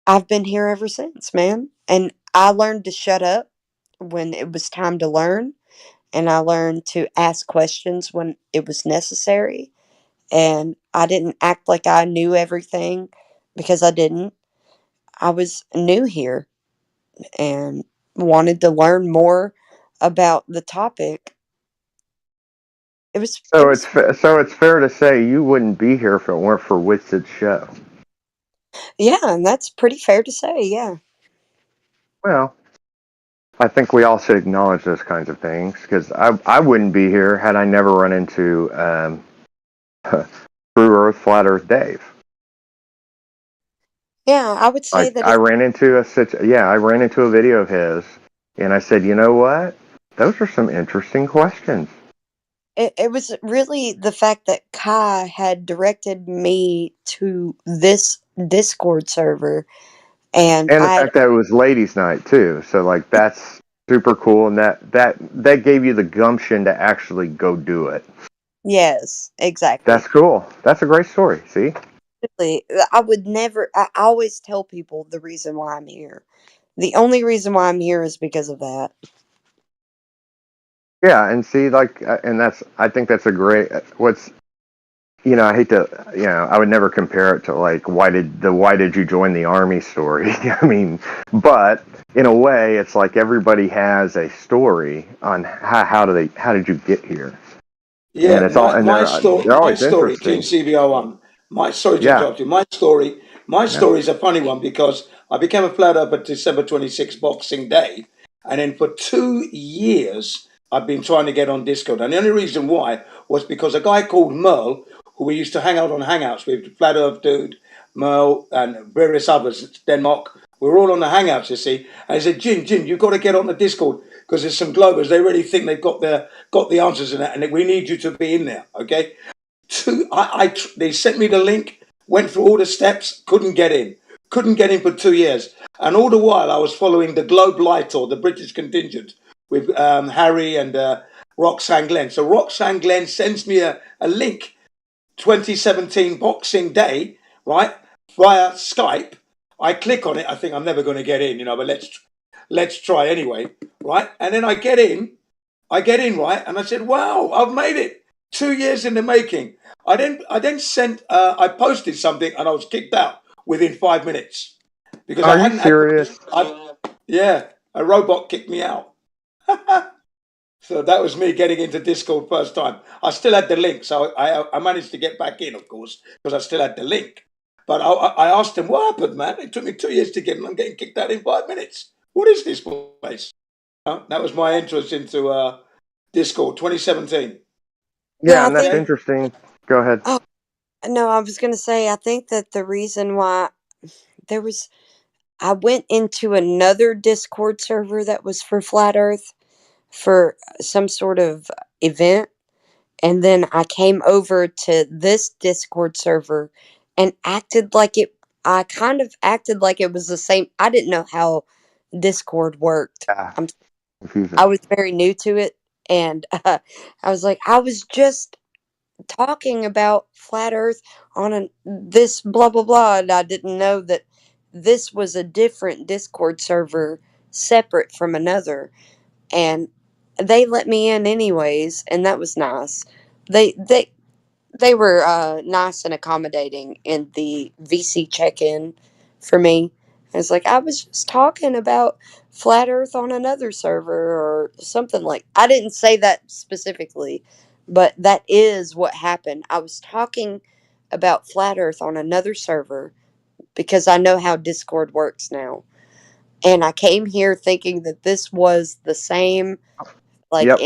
I've been here ever since, man. And I learned to shut up when it was time to learn, and I learned to ask questions when it was necessary. And I didn't act like I knew everything because I didn't. I was new here and wanted to learn more about the topic. It So was so it's fair to say you wouldn't be here if it weren't for Witsid's show. Yeah, and that's pretty fair to say, yeah. Well, I think we all should acknowledge those kinds of things because I wouldn't be here had I never run into True Earth, Flat Earth Dave. Yeah, I would say Like that I ran into I ran into a video of his, and I said, you know what? Those are some interesting questions. it was really the fact that Kai had directed me to this Discord server, and And the I fact that it was ladies' night too, so like that's super cool, and that gave you the gumption to actually go do it. yes, exactly. That's cool. That's a great story. See? Really, I would never. I always tell people the reason why I'm here. The only reason why I'm here is because of that. Yeah, and see, like, and I think that's a great. I hate to, I would never compare it to like why did you join the army story? I mean, but in a way, it's like everybody has a story on how did you get here, and Yeah, it's all and they're my always story, King interesting. CBR1. Sorry to Yeah, interrupt you. My yeah. story is a funny one because I became a flat earther December 26th Boxing Day, and then for 2 years I've been trying to get on Discord, and the only reason why was because a guy called Merle, who we used to hang out on Hangouts with, Flat Earth Dude, Merle, and various others, Denmark. We were all on the Hangouts, you see, and he said, Jim, you've got to get on the Discord because there's some Globers. They really think they've got the answers in that, and we need you to be in there. Okay. They sent me the link, went through all the steps, couldn't get in for 2 years, and all the while I was following the Globe Light or the British contingent with Harry and Roxanne Glenn. So Roxanne Glenn sends me a link, 2017 Boxing Day, right, via Skype. I click on it. I think I'm never going to get in, but let's try anyway, right? And then I get in, right, and I said, "Wow, I've made it! 2 years in the making." I posted something and I was kicked out within 5 minutes because I Are you hadn't had. serious? Yeah, a robot kicked me out. So that was me getting into Discord first time. I still had the link, so I managed to get back in, of course, because I still had the link. But I asked him, "What happened, man? It took me 2 years to get in. I'm getting kicked out in 5 minutes. What is this place?" That was my entrance into Discord 2017. Yeah, Yeah, I and that's think. interesting. Go ahead. Oh no, I was gonna say I think that the reason why there was I went into another Discord server that was for Flat Earth for some sort of event, and then I came over to this Discord server and acted like it. I kind of acted like it was the same. I didn't know how Discord worked. Yeah, I confusing. was very new to it, and I was like, I was just talking about flat Earth on this blah blah blah, and I didn't know that this was a different Discord server, separate from another, and they let me in anyways, and that was nice. They they they were nice and accommodating in the VC check-in for me. It's like, I was just talking about flat Earth on another server or something like. I didn't say that specifically, but that is what happened. I was talking about flat Earth on another server because I know how Discord works now. And I came here thinking that this was the same, like, Yep,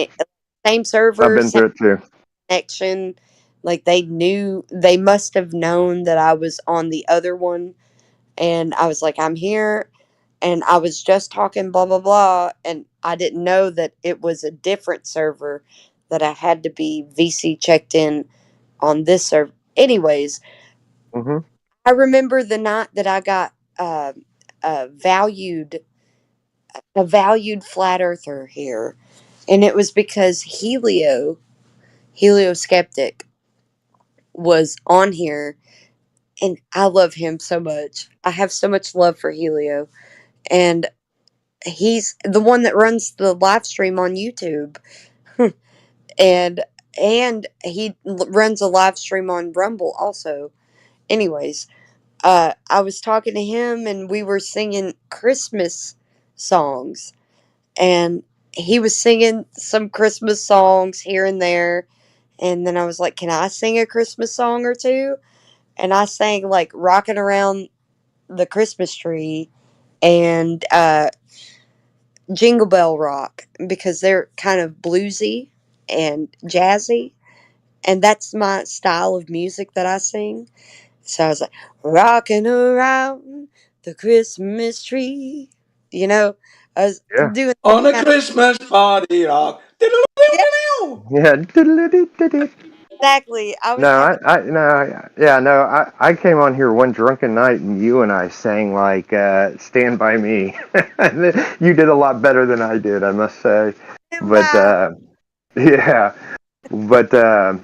same I've server, been same through it too. connection. Like, they must have known that I was on the other one. And I was like, I'm here. And I was just talking blah, blah, blah. And I didn't know that it was a different server, that I had to be VC checked in on this server. Anyways, Hmm. I remember the night that I got uh, valued a valued flat earther here, and it was because Helio Skeptic was on here, and I love him so much. I have so much love for Helio, and he's the one that runs the live stream on YouTube, and he runs a live stream on Rumble also. Anyways, I was talking to him, and we were singing Christmas songs, and he was singing some Christmas songs here and there. And then I was like, "Can I sing a Christmas song or two?" And I sang like "Rocking Around the Christmas Tree" and "Jingle Bell Rock" because they're kind of bluesy and jazzy, and that's my style of music that I sing. So I was like, "Rocking around the Christmas tree," you know. I was Yeah. doing On a kind of, Christmas party rock. yeah, Yeah. Diddle-a-dee-dee-dee. exactly. I No, was having yeah, no, I came on here one drunken night and you and I sang like "Stand by Me." You did a lot better than I did, I must say. But by yeah, but they're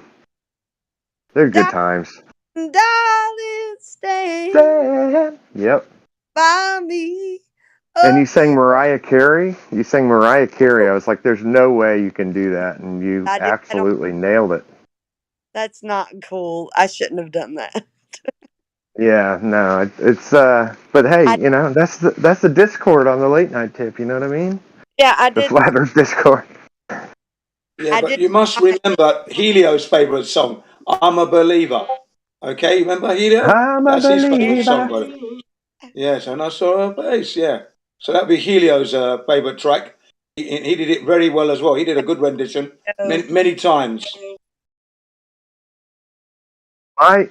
good times. darling, stay Stand. Yep. by me. And you Oh, sang Mariah Carey. You sang Mariah Carey. I was like, "There's no way you can do that," and you I did that on. absolutely nailed it. That's not cool. I shouldn't have done that. Yeah, no, it's but hey, I that's the Discord on the late night tip. You know what I mean? yeah, I The did. Flat Earth Discord. Yeah, I but did. you must remember Helio's favourite song, I'm a Believer. Okay, remember Helio? I'm a That's his favourite song, believer. brother. Yes, and I saw her face, yeah. So that'd be Helio's favourite track. He did it very well as well. He did a good rendition many times.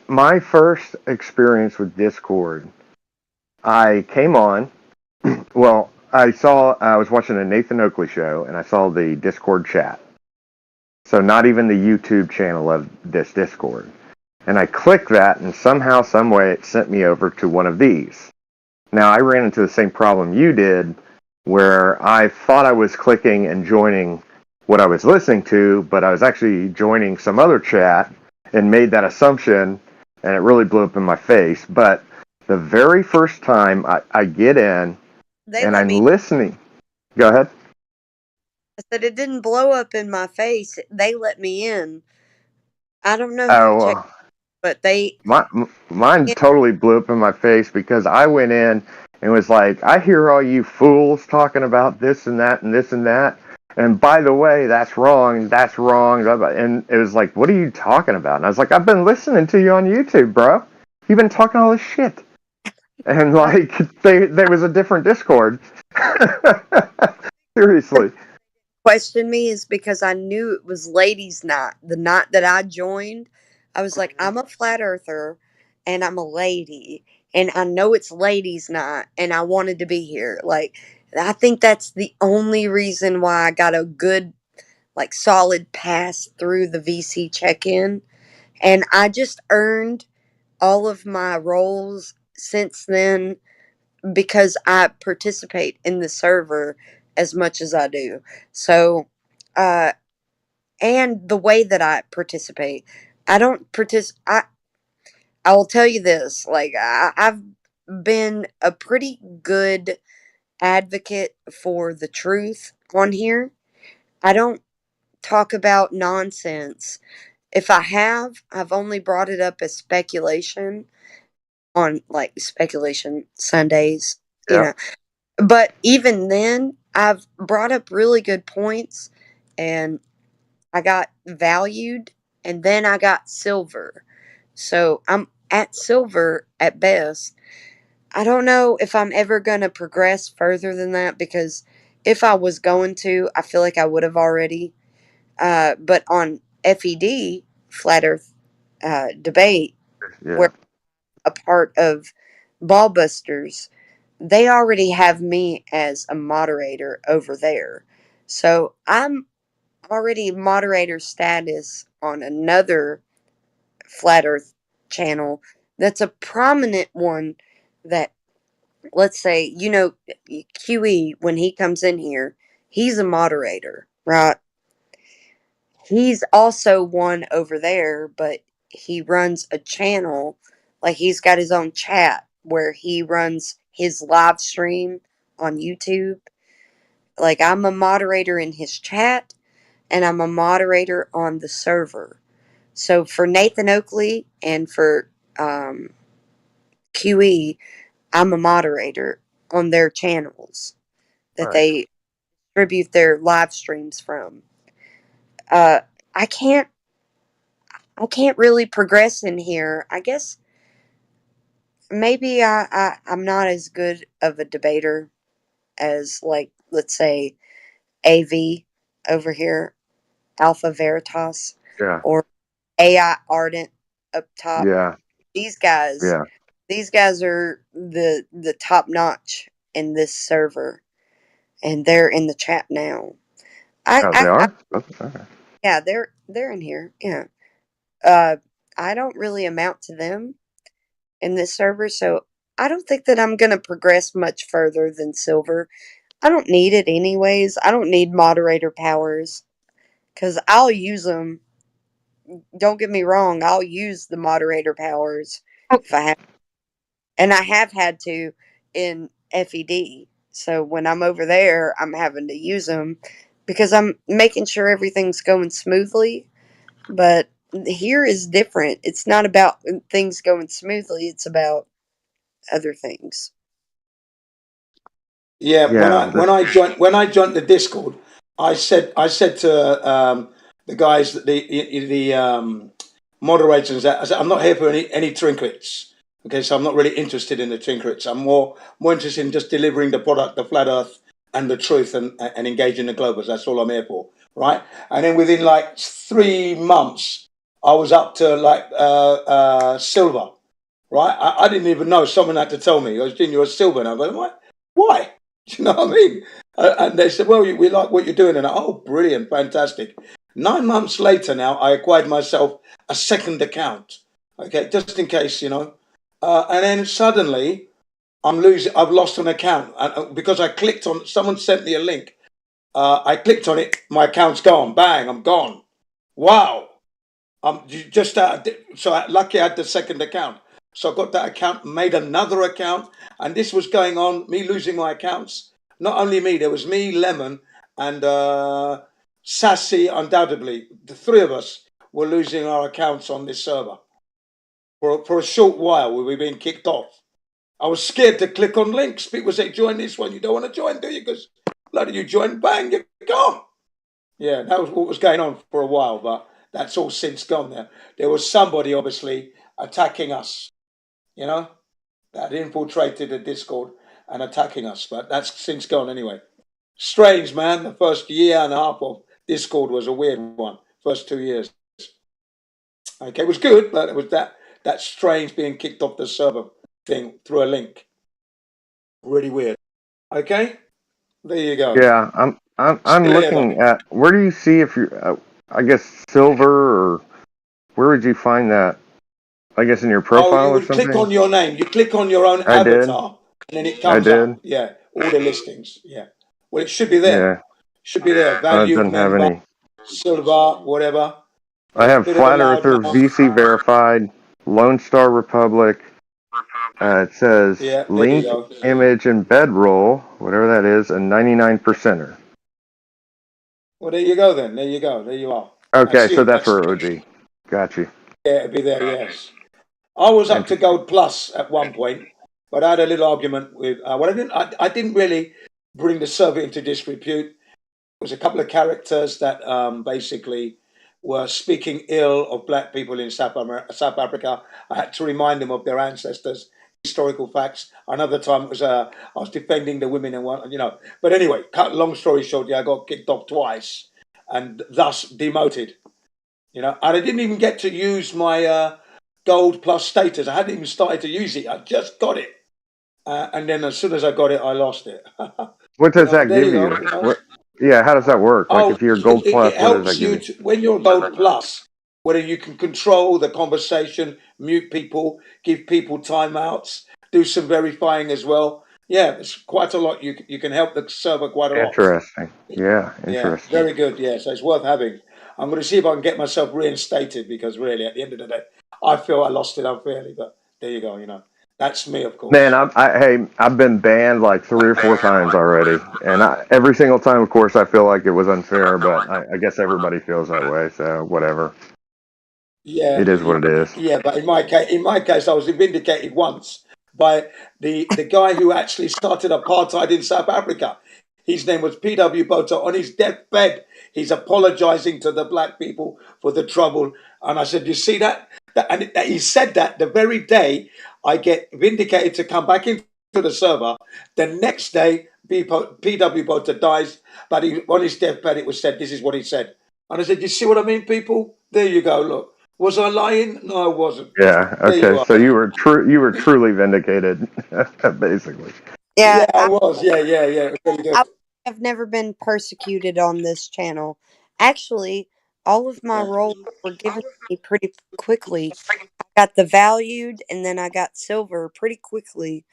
My first experience with Discord, I came on. Well, I was watching a Nathan Oakley show, and I saw the Discord chat. So not even the YouTube channel of this Discord. And I clicked that, and somehow, some way, it sent me over to one of these. Now, I ran into the same problem you did, where I thought I was clicking and joining what I was listening to, but I was actually joining some other chat and made that assumption, and it really blew up in my face. But the very first time I get in They and let I'm me. listening, go ahead. I said it didn't blow up in my face. They let me in. I don't know who checked, Oh, but they. mine It, totally blew up in my face because I went in and was like, I hear all you fools talking about this and that and this and that. And by the way, that's wrong. That's wrong. And it was like, what are you talking about? And I was like, I've been listening to you on YouTube, bro. You've been talking all this shit. And like, there was a different Discord. Seriously. questioned me is because I knew it was ladies' night. The night that I joined, I was like, I'm a flat earther and I'm a lady. And I know it's ladies' night and I wanted to be here. Like, I think that's the only reason why I got a good, like, solid pass through the VC check in. And I just earned all of my roles since then because I participate in the server as much as I do. So, uh, and the way that I participate, I don't participate. I will tell you this: like I've been a pretty good advocate for the truth on here. I don't talk about nonsense. If I have, I've only brought it up as speculation on like speculation Sundays you know. But even then, I've brought up really good points, and I got valued, and then I got silver. So I'm at silver at best. I don't know if I'm ever going to progress further than that, because if I was going to, I feel like I would have already. But on FED, Flat Earth Debate, where a part of Ballbusters, they already have me as a moderator over there. So I'm already moderator status on another Flat Earth channel that's a prominent one that, let's say, QE, when he comes in here, he's a moderator, right? He's also one over there, but he runs a channel, like he's got his own chat where he runs his live stream on YouTube. Like, I'm a moderator in his chat, and I'm a moderator on the server. So for Nathan Oakley and for QE, I'm a moderator on their channels that they distribute their live streams from. Uh, I can't really progress in here. I guess maybe I'm not as good of a debater as, like, let's say, AV over here, Alpha Veritas, or AI Ardent up top. These guys, these guys are the top notch in this server, and they're in the chat now. They are? Yeah, they're in here. Yeah. I don't really amount to them in this server, so I don't think that I'm gonna progress much further than silver. I don't need it anyways. I don't need moderator powers, because I'll use them. Don't get me wrong, I'll use the moderator powers if I have, and I have had to in FED. So when I'm over there, I'm having to use them because I'm making sure everything's going smoothly. But here is different. It's not about things going smoothly. It's about other things. Yeah, when I joined the Discord, I said to the guys, the moderators, that I said, I'm not here for any trinkets. Okay, so I'm not really interested in the trinkets. I'm more interested in just delivering the product, the flat Earth, and the truth, and engaging the globers. That's all I'm here for, right? And then within like 3 months, I was up to like silver, right? I didn't even know. Someone had to tell me. I was doing you're a silver, and I'm going, what? Why? Do you know what I mean? And they said, well, we like what you're doing. And oh, brilliant, fantastic. 9 months later now, I acquired myself a second account. Okay, just in case, and then suddenly I've lost an account. And because I clicked on, someone sent me a link. I clicked on it, my account's gone. Bang, I'm gone. Wow. I'm just lucky I had the second account. So I got that account, made another account, and this was going on, me losing my accounts. Not only me, there was me, Lemon, and Sassy, undoubtedly. The three of us were losing our accounts on this server. For a short while, we were being kicked off. I was scared to click on links. People say, join this one. You don't want to join, do you? Because bloody you join, bang, you're gone. Yeah, that was what was going on for a while, but that's all since gone there. There was somebody obviously attacking us, that infiltrated the Discord and attacking us, but that's since gone anyway. Strange, man. The first year and a half of Discord was a weird one. First 2 years. Okay, it was good, but it was that strange being kicked off the server thing through a link. Really weird. Okay, there you go. Yeah, I'm looking at, where do you see if you're, I guess silver, or where would you find that? I guess in your profile you or would something? click on your name. You click on your own avatar, and then it comes up. Yeah, all the listings. Yeah. Well, it should be there. Yeah. Should be there. It Valued doesn't have member, any. silver, whatever. I have Bit of a Flat Earther, loudmouth. VC verified, Lone Star Republic. It says Yeah, there you link, go. image, and bedroll, whatever that is, and 99%er. Well, there you go then. There you go. There you are. Okay, so that's for OG. Got you. Yeah, it'd be there, yes. I was up to Gold Plus at one point, But I had a little argument with. I didn't really bring the survey into disrepute. It was a couple of characters that basically were speaking ill of black people in South Africa. I had to remind them of their ancestors, historical facts. Another time it was I was defending the women and one, But anyway, cut long story short, I got kicked off twice and thus demoted. And I didn't even get to use my gold plus status. I hadn't even started to use it. I just got it, and then as soon as I got it, I lost it. What does that There give you you? go. What? Yeah, how does that work? Like Oh, if you're gold plus, it what does helps that give you you? when you're gold plus, whether you can control the conversation, mute people, give people timeouts, do some verifying as well. Yeah, it's quite a lot. You can help the server quite a lot. Interesting. Yeah, Yeah, interesting. very good. Yeah, so it's worth having. I'm going to see if I can get myself reinstated because really, at the end of the day, I feel I lost it unfairly. But there you go. That's me, of course. Man, hey, I've been banned like 3 or 4 times already, and every single time, of course, I feel like it was unfair. But I guess everybody feels that way, so whatever. Yeah, It is what it is. yeah, but in my case, I was vindicated once by the guy who actually started apartheid in South Africa. His name was P.W. Botha. On his deathbed, he's apologizing to the black people for the trouble. And I said, "You see that?" And he said that the very day I get vindicated to come back into the server. The next day, P.W. Botha dies, but on his deathbed, it was said, "This is what he said." And I said, "You see what I mean, people? There you go. Look." Was I lying? No, I wasn't. Yeah. There you Okay. are. So you were truly vindicated, basically. Yeah, Yeah, I was. Yeah. Very good. I have never been persecuted on this channel. Actually, all of my roles were given to me pretty quickly. I got the valued and then I got silver pretty quickly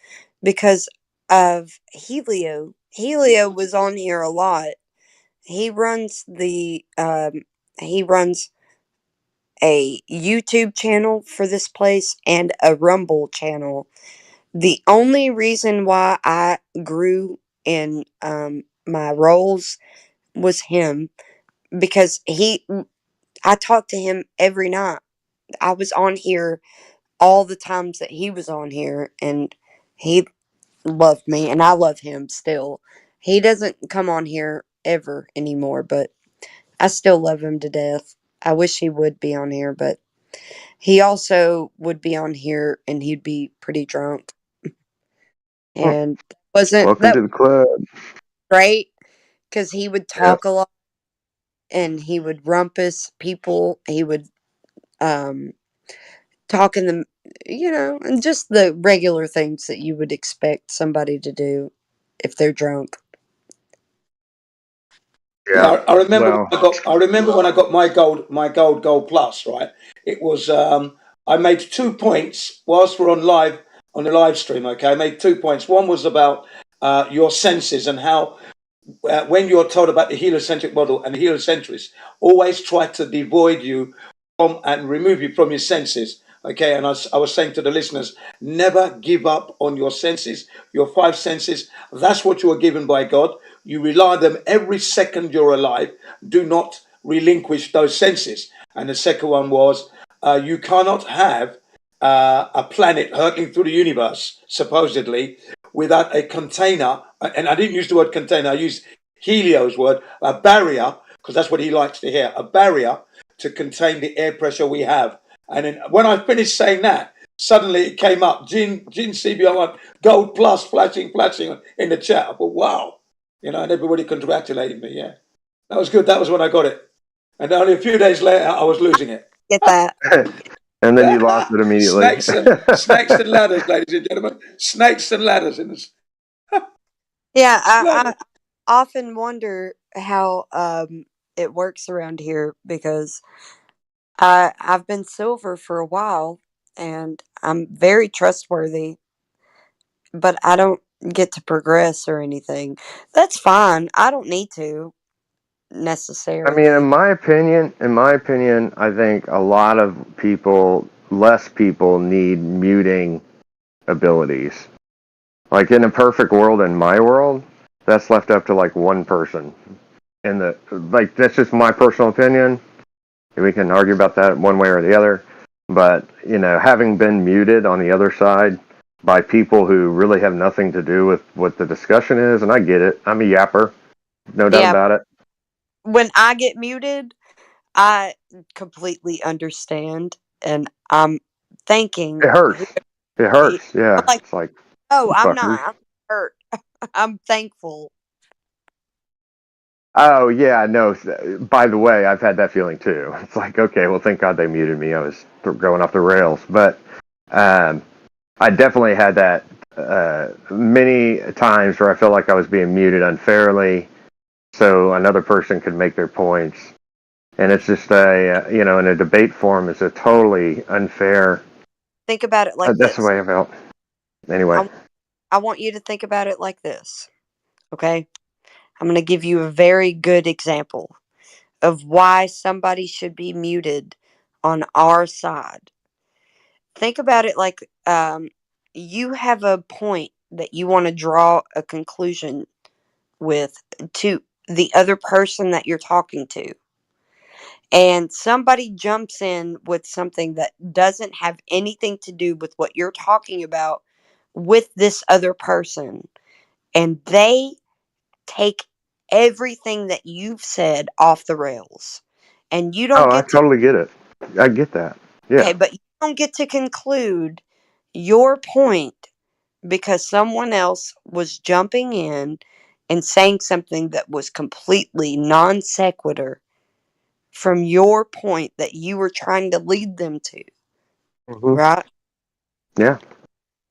because of Helio. Helio was on here a lot. He runs he runs a YouTube channel for this place and a Rumble channel. The only reason why I grew in my roles was him because I talked to him every night. I was on here all the times that he was on here and he loved me and I love him still. He doesn't come on here ever anymore, but I still love him to death. I wish he would be on here, but he also would be on here and he'd be pretty drunk. And wasn't Welcome to the club. great because he would Yeah. talk a lot and he would rumpus people. He would talk in the, and just the regular things that you would expect somebody to do if they're drunk. Yeah, I remember. Well, I remember when I got my gold plus. Right, it was. I made 2 points whilst we're on the live stream. Okay, I made 2 points. One was about your senses and how when you're told about the heliocentric model and the heliocentrists always try to devoid you from and remove you from your senses. Okay, and I was saying to the listeners, never give up on your senses, your 5 senses. That's what you are given by God. You rely on them every second you're alive. Do not relinquish those senses. And the second one was, you cannot have a planet hurtling through the universe, supposedly, without a container. And I didn't use the word container, I used Helio's word, a barrier, because that's what he likes to hear, a barrier to contain the air pressure we have. And then when I finished saying that, suddenly it came up, Gin CBR1, gold plus, flashing in the chat. I thought, wow. And everybody congratulated me, yeah. That was good. That was when I got it. And only a few days later, I was losing it. Get that. and then you lost it immediately. Snakes and ladders, ladies and gentlemen. Snakes and ladders. Yeah, I often wonder how it works around here because I've been silver for a while and I'm very trustworthy, but I don't get to progress or anything. That's fine. I don't need to I mean, necessarily. in my opinion, I think a lot of less people need muting abilities. Like in a perfect world, in my world, that's left up to like one person. And that's just my personal opinion. We can argue about that one way or the other. But, having been muted on the other side, by people who really have nothing to do with what the discussion is, and I get it. I'm a yapper, no doubt Yeah, about it. when I get muted, I completely understand, and I'm thanking It hurts. whoever. It I'm hurts. Yeah, like, it's like oh, you I'm fuckers. not. I'm hurt. I'm thankful. Oh yeah, no. By the way, I've had that feeling too. It's like, okay, well, thank God they muted me. I was going off the rails, but um, I definitely had that many times where I felt like I was being muted unfairly, so another person could make their points, and it's just in a debate forum, it's a totally unfair. Think about it like That's the this. way I felt. Anyway, I want you to think about it like this. Okay? I'm going to give you a very good example of why somebody should be muted on our side. Think about it like you have a point that you want to draw a conclusion with to the other person that you're talking to. And somebody jumps in with something that doesn't have anything to do with what you're talking about with this other person. And they take everything that you've said off the rails. And you don't oh, I get to, totally get it. I get that. okay, Yeah. but you don't get to conclude your point because someone else was jumping in and saying something that was completely non sequitur from your point that you were trying to lead them to, hmm right? Yeah.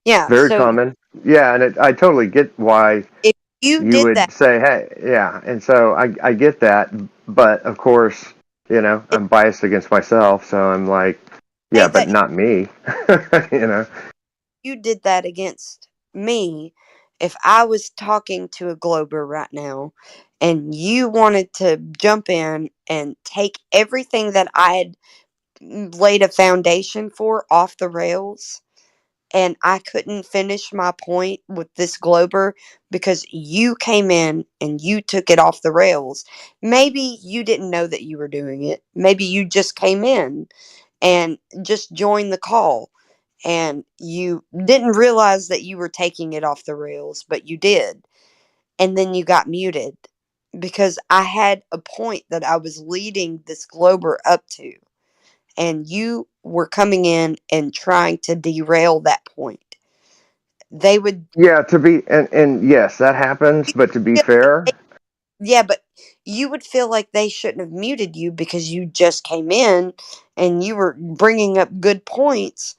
Yeah, Very so common. Yeah, and I totally get why if you you did that, would say, hey, yeah. And so I get that. But of course, if I'm biased against myself. So I'm like, yeah, say but that not me. you know? you did that against me, if I was talking to a glober right now and you wanted to jump in and take everything that I had laid a foundation for off the rails, and I couldn't finish my point with this glober because you came in and you took it off the rails. Maybe you didn't know that you were doing it. Maybe you just came in and just joined the call and you didn't realize that you were taking it off the rails, but you did. And then you got muted because I had a point that I was leading this glober up to, and you were coming in and trying to derail that point. They would, Yeah, and yes, that happens. But to be feel like fair, yeah, but you would feel like they shouldn't have muted you because you just came in and you were bringing up good points,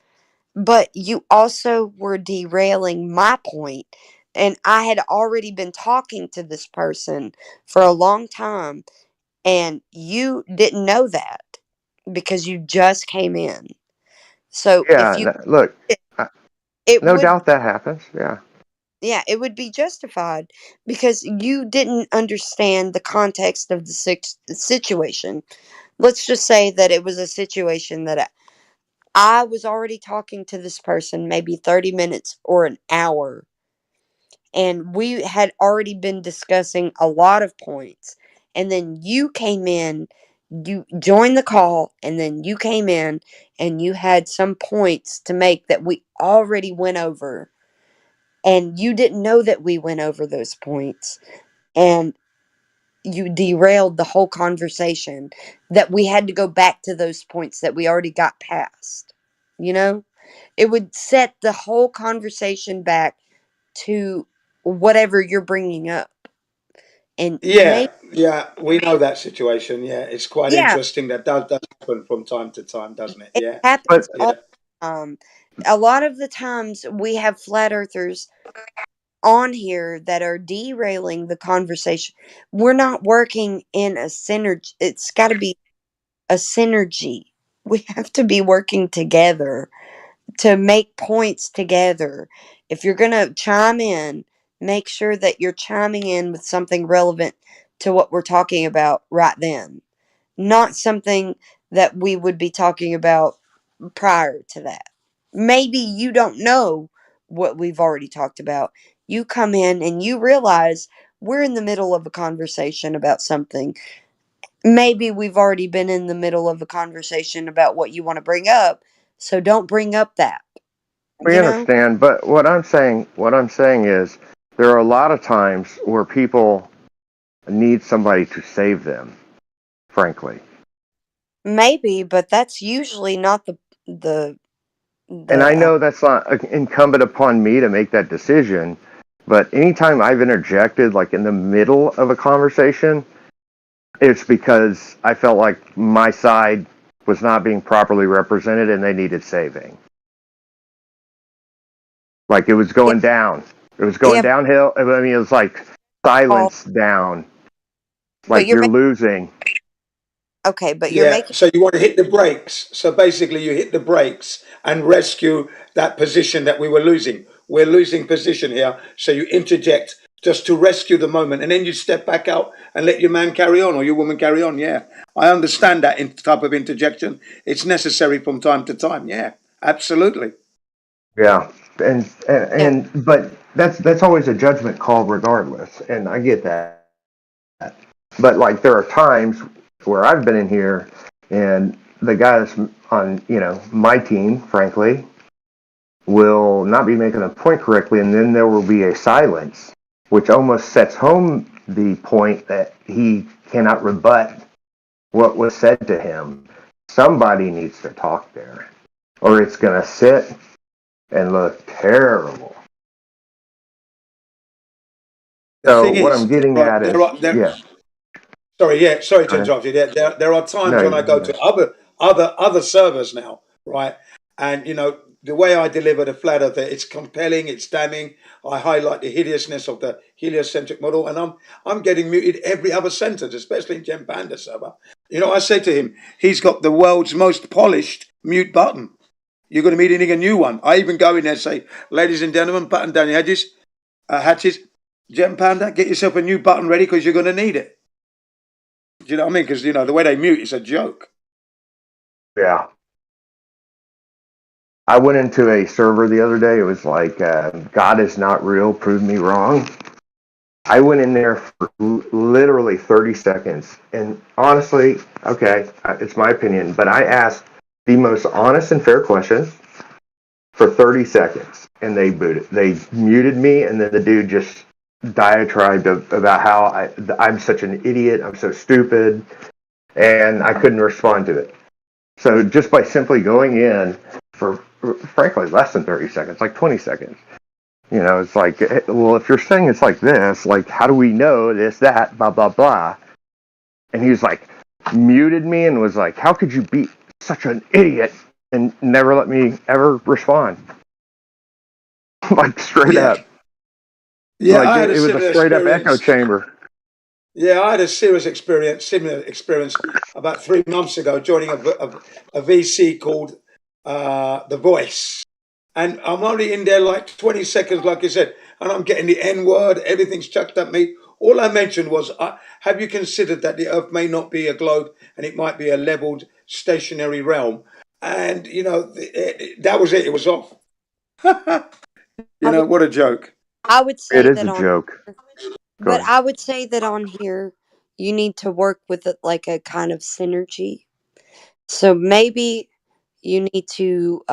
but you also were derailing my point. And I had already been talking to this person for a long time, and you didn't know that because you just came in. So if yeah, you, look, uh, it no would, doubt that happens. Yeah. yeah, it would be justified because you didn't understand the context of the situation. Let's just say that it was a situation that I was already talking to this person maybe 30 minutes or an hour, and we had already been discussing a lot of points. And then you came in, you joined the call, and then you came in and you had some points to make that we already went over. And you didn't know that we went over those points. And you derailed the whole conversation that we had to go back to those points that we already got past. You know, it would set the whole conversation back to whatever you're bringing up. And Yeah, maybe, yeah, we know that situation. Yeah, it's quite yeah, interesting. That does happen from time to time, doesn't it? it Yeah, happens But all yeah. the time. A lot of the times we have flat earthers on here that are derailing the conversation. We're not working in a synergy. It's got to be a synergy. We have to be working together to make points together. If you're going to chime in, make sure that you're chiming in with something relevant to what we're talking about right then, not something that we would be talking about prior to that. Maybe you don't know what we've already talked about. You come in and you realize we're in the middle of a conversation about something. Maybe we've already been in the middle of a conversation about what you want to bring up, so don't bring up that. We understand, but what I'm saying is there are a lot of times where people need somebody to save them, frankly. Maybe, but that's usually not the And I the know that's not incumbent upon me to make that decision, but anytime I've interjected, like in the middle of a conversation, it's because I felt like my side was not being properly represented and they needed saving. Like it was going down. It was going downhill. I mean, it was like silence down. Like you're losing. Okay, but you're Yeah, making. so you want to hit the brakes. So basically, you hit the brakes and rescue that position that we were losing. We're losing position here. So you interject just to rescue the moment. And then you step back out and let your man carry on or your woman carry on. Yeah, I understand that type of interjection. It's necessary from time to time. Yeah, absolutely. Yeah, but that's always a judgment call, regardless, and I get that. But like there are times where I've been in here, and the guy that's on my team, frankly, will not be making a point correctly, and then there will be a silence, which almost sets home the point that he cannot rebut what was said to him. Somebody needs to talk there, or it's going to sit and look terrible. The So thing what is, I'm getting at is, yeah. sorry to Go ahead. interrupt you. There are times No, when I go to other servers now, right? And the way I deliver the flat earther, it's compelling, it's damning. I highlight the hideousness of the heliocentric model, and I'm getting muted every other sentence, especially in Jem Panda server. I say to him, he's got the world's most polished mute button. You're going to meet a new one. I even go in there and say, ladies and gentlemen, button down your hatches. Jem Panda, get yourself a new button ready because you're going to need it. Do you know what I mean? Because, the way they mute is a joke. Yeah. I went into a server the other day. It was like, God is not real, prove me wrong. I went in there for literally 30 seconds. And honestly, okay, it's my opinion, but I asked the most honest and fair questions for 30 seconds. And they muted me, and then the dude just diatribed about how I'm such an idiot, I'm so stupid, and I couldn't respond to it. So just by simply going in for, frankly, less than 30 seconds, like 20 seconds, it's like, well, if you're saying it's like this, like, how do we know this, that, blah, blah, blah? And he was like, muted me and was like, how could you be such an idiot, and never let me ever respond? Like, straight up. Yeah, like, I had it was a straight up echo chamber. Yeah, I had a similar experience about 3 months ago, joining a VC called The Voice. And I'm only in there like 20 seconds, like you said, and I'm getting the N word, everything's chucked at me. All I mentioned was, have you considered that the Earth may not be a globe and it might be a leveled stationary realm? And, that was it. It was off. What a joke. I would say It is that a on, joke. but I would say that on here, you need to work with it like a kind of synergy. So maybe you need to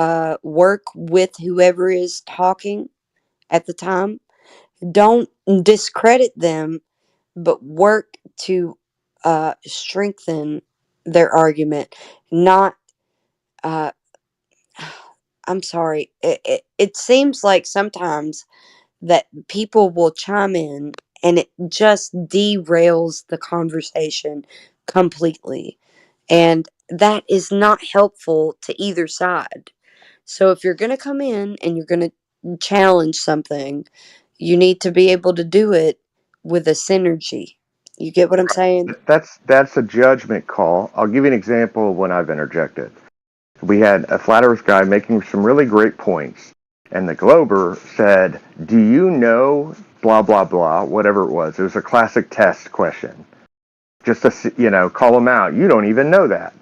work with whoever is talking at the time. Don't discredit them, but work to strengthen their argument. Not, uh, I'm sorry. It seems like sometimes that people will chime in and it just derails the conversation completely. And that is not helpful to either side. So if you're going to come in and you're going to challenge something, you need to be able to do it with a synergy. You get what I'm saying? That's a judgment call. I'll give you an example of when I've interjected. We had a flat Earth guy making some really great points, and the Glober said, "Do you know blah blah blah, whatever it was?" It was a classic test question, just to call him out. You don't even know that,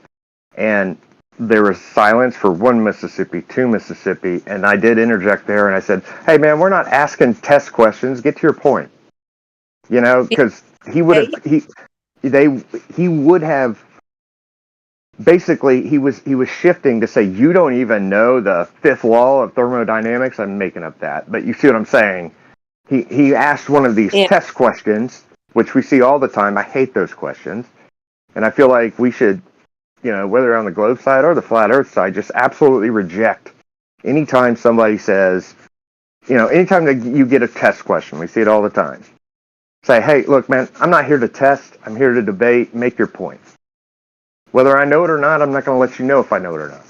and there was silence for 1 Mississippi, 2 Mississippi, and I did interject there, and I said, "Hey man, we're not asking test questions. Get to your point." Because he would have he would have basically he was shifting to say you don't even know the fifth law of thermodynamics. I'm making up that, but you see what I'm saying. He asked one of these Yeah. test questions, which we see all the time. I hate those questions, and I feel like we should, whether on the globe side or the flat Earth side, just absolutely reject anytime somebody says, anytime that you get a test question. We see it all the time. Say, hey, look, man, I'm not here to test. I'm here to debate. Make your point. Whether I know it or not, I'm not going to let you know if I know it or not.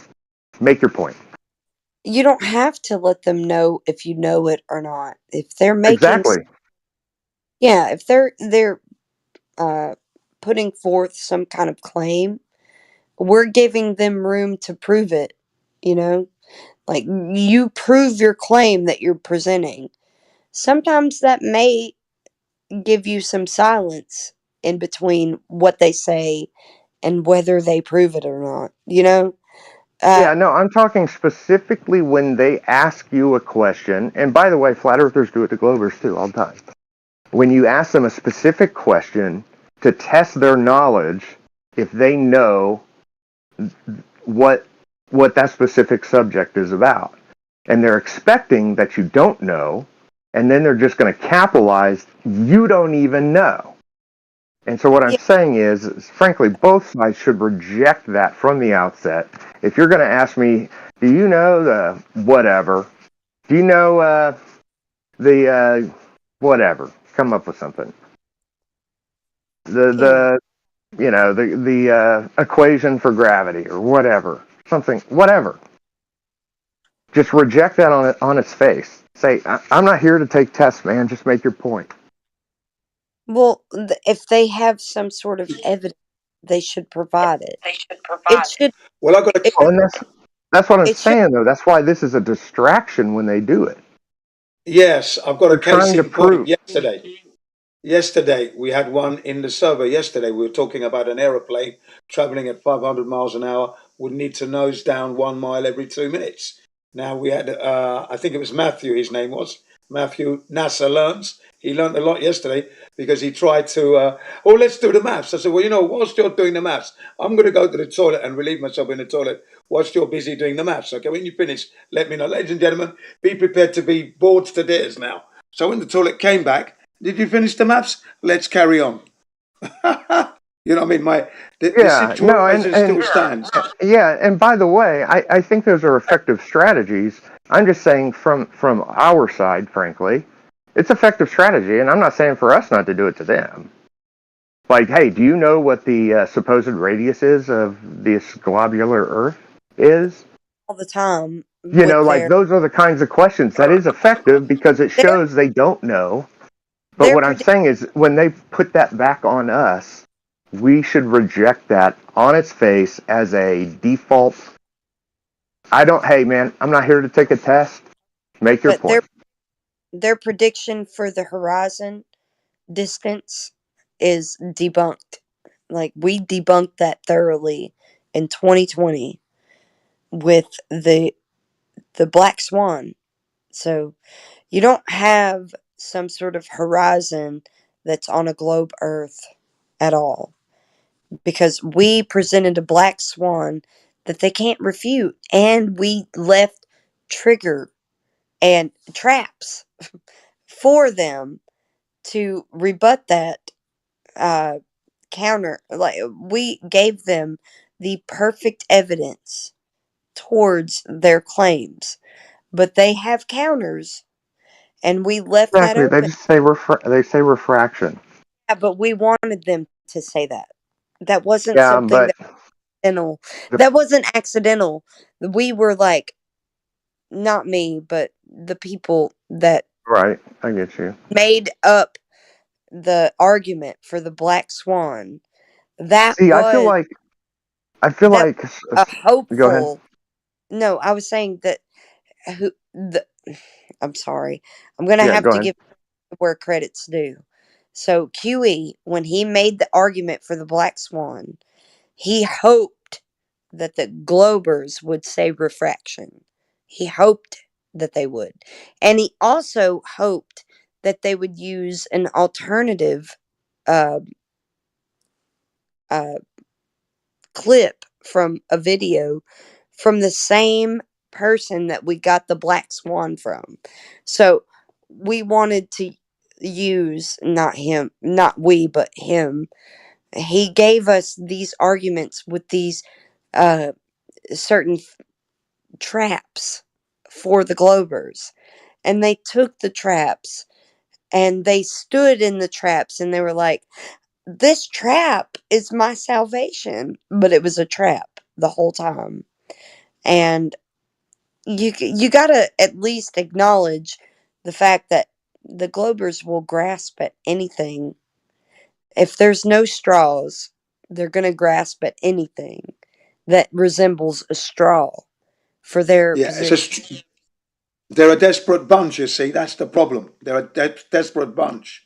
Make your point. You don't have to let them know if you know it or not. If they're making, Exactly. yeah, if they're putting forth some kind of claim, we're giving them room to prove it. Like you prove your claim that you're presenting. Sometimes that may give you some silence in between what they say and whether they prove it or not. Uh, Yeah, no, I'm talking specifically when they ask you a question. And by the way, flat earthers do it to globers too all the time. When you ask them a specific question to test their knowledge, if they know what that specific subject is about, and they're expecting that you don't know, and then they're just going to capitalize, you don't even know. And so what I'm yeah, saying is, frankly, both sides should reject that from the outset. If you're going to ask me, do you know the whatever? Do you know the whatever? Come up with something. The equation for gravity or whatever, something, whatever. Just reject that on its face. Say, I'm not here to take tests, man. Just make your point. well, if they have some sort of evidence, they should provide it. It should. Well, I got It, a Well, and that's what I'm it should. saying, though. That's why this is a distraction when they do it. yes, I've got a They're case trying to in point. prove. Yesterday, we had one in the server. Yesterday, we were talking about an aeroplane traveling at 500 miles an hour would need to nose down 1 mile every 2 minutes. Now, we had, I think it was Matthew, his name was. Matthew, NASA learns. He learned a lot yesterday because he tried to, let's do the maths. I said, well, whilst you're doing the maths, I'm going to go to the toilet and relieve myself in the toilet whilst you're busy doing the maths. Okay, when you finish, let me know. Ladies and gentlemen, be prepared to be bored to tears now. So when the toilet came back, did you finish the maths? Let's carry on. You know what I mean? The Yeah, no, situation still stands. yeah, and by the way, I think those are effective strategies. I'm just saying from our side, frankly, it's effective strategy, and I'm not saying for us not to do it to them. Like, hey, do you know what the supposed radius is of this globular Earth is? All the time with Like their those are the kinds of questions that is effective because it their shows they don't know. But their what I'm prediction. saying is when they put that back on us, we should reject that on its face as a default. Hey man, I'm not here to take a test. Make your But point. their prediction for the horizon distance is debunked. Like we debunked that thoroughly in 2020 with the black swan. So you don't have some sort of horizon that's on a globe Earth at all because we presented a black swan that they can't refute, and we left trigger and traps for them to rebut that uh, counter. Like we gave them the perfect evidence towards their claims, but they have counters, and we left that Exactly. They open. just say they say refraction. Yeah, but we wanted them to say that. That wasn't Yeah, something but that accidental. the, That wasn't accidental. We were like, not me, but the people that right, I get you. made up the argument for the black swan. That See, was I feel that like a go ahead. hopeful. No, I was saying that who the. I'm sorry. I'm gonna Yeah, have go to ahead. give where credit's due. So QE, when he made the argument for the black swan, he hoped that the Globers would say refraction. He hoped that they would. And he also hoped that they would use an alternative uh, uh, clip from a video from the same person that we got the black swan from. So we wanted to use, not him, not we, but him. He gave us these arguments with these certain traps for the Globers. And they took the traps and they stood in the traps and they were like, this trap is my salvation. But it was a trap the whole time. And you gotta at least acknowledge the fact that the Globers will grasp at anything. If there's no straws, they're gonna grasp at anything that resembles a straw for their Yeah, position. they're a desperate bunch, you see. That's the problem. They're a desperate bunch.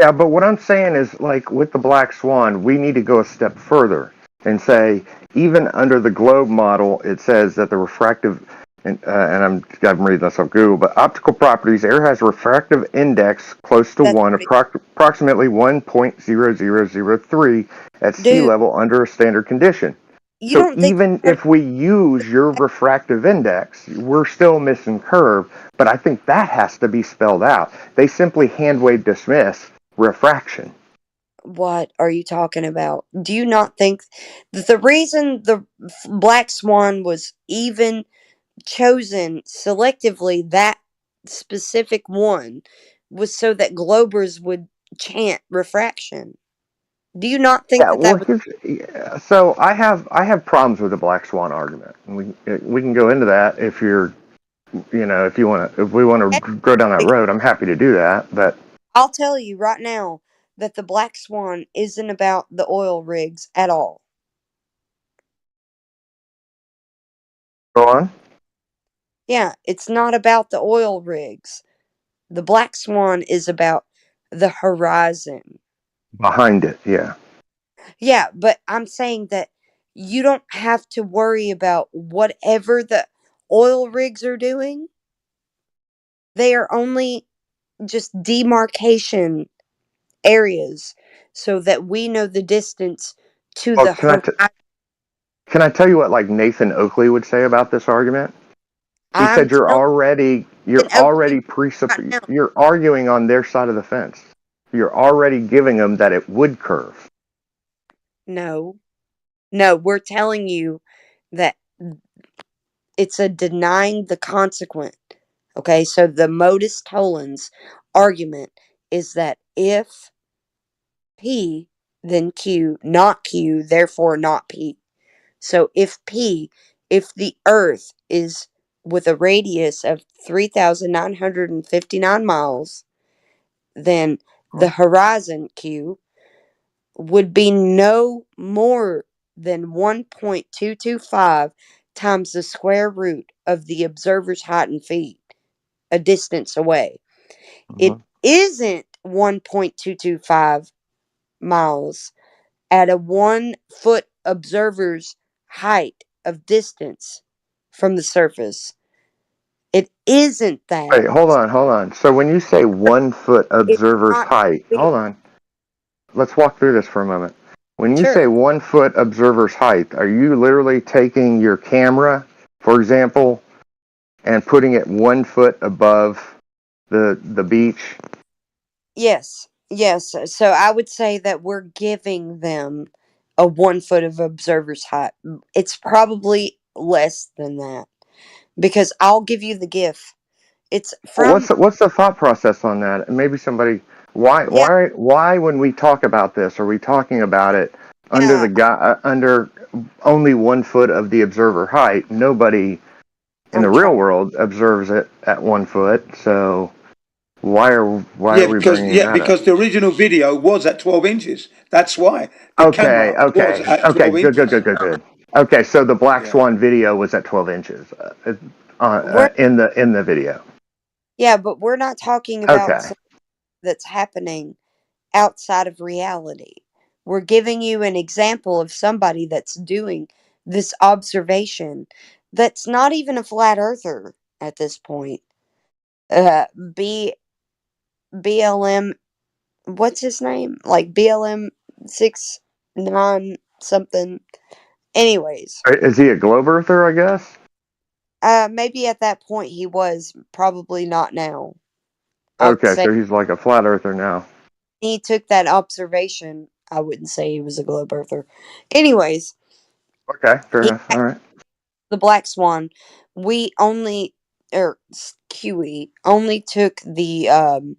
Yeah, but what I'm saying is, like with the black swan, we need to go a step further and say, even under the globe model, it says that the refractive, I'm reading this off Google, but optical properties, air has a refractive index close to That's 1, pretty, approximately 1.0003 at sea dude. level under a standard condition. You So don't think even if we use your refractive index, we're still missing curve, but I think that has to be spelled out. They simply hand wave dismiss refraction. what are you talking about? Do you not think that the reason the black swan was even chosen selectively, that specific one, was so that Globers would chant refraction? Do you not think Yeah, that well, that was so I have problems with the black swan argument. We can go into that if you're, if you want to, if we want to go down that road, I'm happy to do that. But I'll tell you right now that the black swan isn't about the oil rigs at all. go on. Yeah, it's not about the oil rigs. The black swan is about the horizon. Behind it, yeah. Yeah, but I'm saying that you don't have to worry about whatever the oil rigs are doing. They are only just demarcation areas so that we know the distance to Well, the horizon. can I tell you what like Nathan Oakley would say about this argument? He I'm said you're telling already you, you're Oakley already right now. you're arguing on their side of the fence. You're already giving them that it would curve. No, no, we're telling you that it's a denying the consequent. Okay, so the modus tollens argument is that if P, then Q, not Q, therefore not P. So if the Earth is with a radius of 3,959 miles, then the horizon Q would be no more than 1.225 times the square root of the observer's height in feet, a distance away. It Mhm. isn't 1.225 miles at a 1 foot observer's height of distance from the surface. It isn't Wait, that. hold on. So when you say 1 foot It's observer's not height, real. hold on. Let's walk through this for a moment. When you say Sure. 1 foot observer's height, are you literally taking your camera, for example, and putting it 1 foot above the beach? Yes. Yes. So I would say that we're giving them a 1 foot of observer's height. It's probably less than that because I'll give you the GIF. It's Well, from, what's the thought process on that? And maybe somebody, why yeah, why why when we talk about this are we talking about it under yeah, the guy under only 1 foot of the observer height? Nobody in the I'm real trying. world observes it at 1 foot. So why are Yeah, we bringing that up? because the original video was at 12 inches. That's why the Okay, camera was okay, at okay. 12 inches. Good. Okay, so the Black Yeah. Swan video was at 12 inches We're, in the video. yeah, but we're not talking about Okay. something that's happening outside of reality. We're giving you an example of somebody that's doing this observation that's not even a flat earther at this point. Uh, B BLM, what's his name? Like BLM 69. something. Anyways, Is he a globe earther, I guess? maybe at that point he was, probably not now. I would Okay, say so he's like a flat earther now. he took that observation. I wouldn't say he was a globe earther. Anyways, Okay, fair he, enough. All right. the black swan, we only, or QE, only took the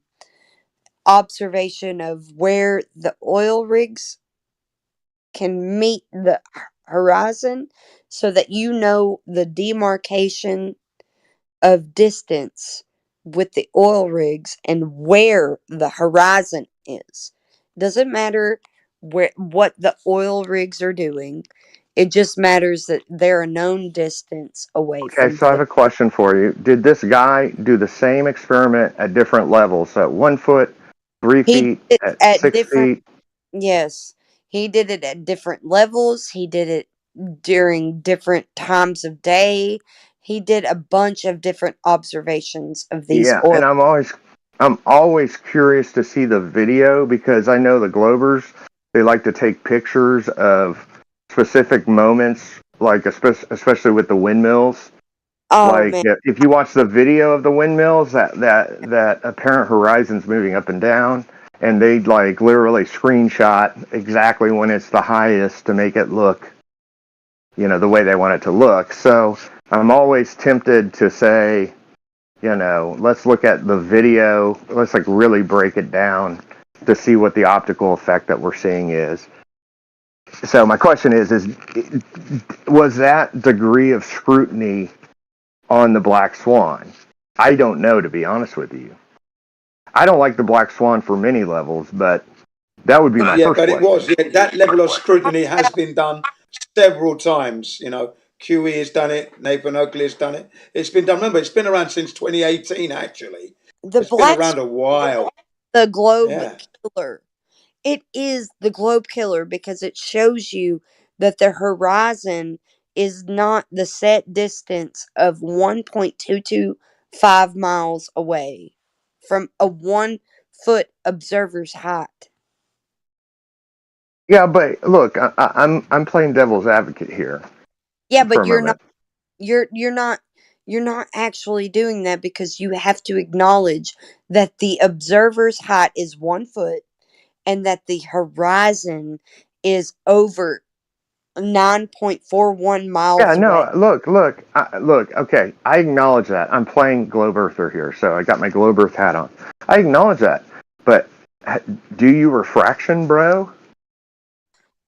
observation of where the oil rigs can meet the horizon so that you know the demarcation of distance with the oil rigs and where the horizon is. Doesn't matter what the oil rigs are doing. It just matters that they're a known distance away Okay, from so I have a question for you. Did this guy do the same experiment at different levels? At 1 foot, 3 he feet, did it at at 6 different. feet? Yes, he did it at different levels. He did it during different times of day. He did a bunch of different observations of these Yeah, oil. and I'm always curious to see the video because I know the Globers, they like to take pictures of specific moments, like especially with the windmills. Oh Like man, if you watch the video of the windmills, that apparent horizon's moving up and down, and they like literally screenshot exactly when it's the highest to make it look, the way they want it to look. So I'm always tempted to say, let's look at the video. Let's like really break it down to see what the optical effect that we're seeing is. So my question is was that degree of scrutiny on the Black Swan? I don't know, to be honest with you. I don't like the Black Swan for many levels, but that would be my Yeah, first but it question. was. Yeah, that level of scrutiny has been done several times. QE has done it. Nathan Oakley has done it. It's been done. Remember, it's been around since 2018. Actually, the it's been black around a while. the globe Yeah. killer. It is the globe killer because it shows you that the horizon is not the set distance of 1.225 miles away from a 1 foot observer's height. Yeah, but look, I'm playing devil's advocate here Yeah, for but a moment. you're not actually doing that because you have to acknowledge that the observer's height is 1 foot and that the horizon is over 9.41 Yeah, miles away. no, look. Okay, I acknowledge that. I'm playing Globe Earther here, so I got my Globe Earth hat on. I acknowledge that, but do you refraction, bro?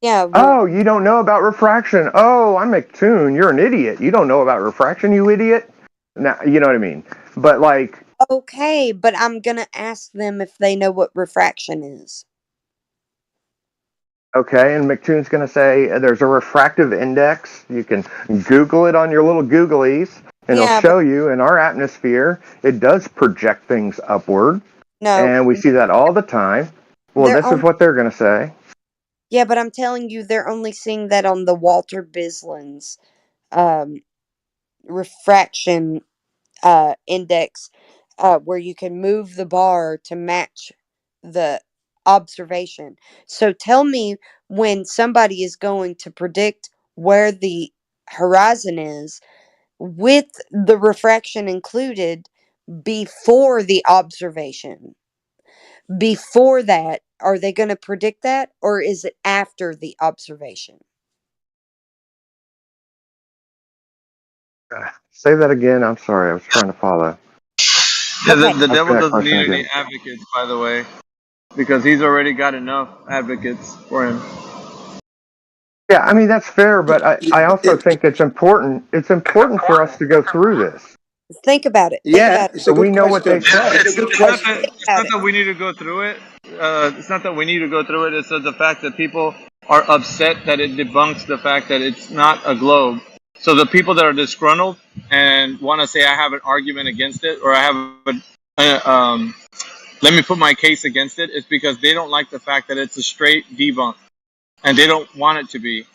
Yeah, well, Oh, you don't know about refraction. Oh, I'm McToon. You're an idiot. You don't know about refraction, you idiot. Now, you know what I mean. But like, okay, but I'm gonna ask them if they know what refraction is. okay, and McToon's going to say there's a refractive index. You can Google it on your little Googlies, and it'll Yeah, but show you in our atmosphere, it does project things upward. no, And we see that all the time. Well, they're this is on. what they're going to say. Yeah, but I'm telling you, they're only seeing that on the Walter Bislin's um, refraction index, where you can move the bar to match the observation. So tell me when somebody is going to predict where the horizon is with the refraction included before the observation. Before that, are they going to predict that or is it after the observation? Say that again. I'm sorry. I was trying to follow. Yeah, Okay. the Ask me devil that doesn't question need any again. advocates, by the way, because he's already got enough advocates for him. Yeah, I mean, that's fair, but I also think it's important. It's important for us to go through this. Think about it. Think Yeah, about it's So a we good know what they question. say. It's a good It's not question. that it. Think about it. we need to go through it. It's not that we need to go through it. It's the fact that people are upset that it debunks the fact that it's not a globe. So the people that are disgruntled and want to say I have an argument against it or I have let me put my case against it, is because they don't like the fact that it's a straight debunk and they don't want it to be.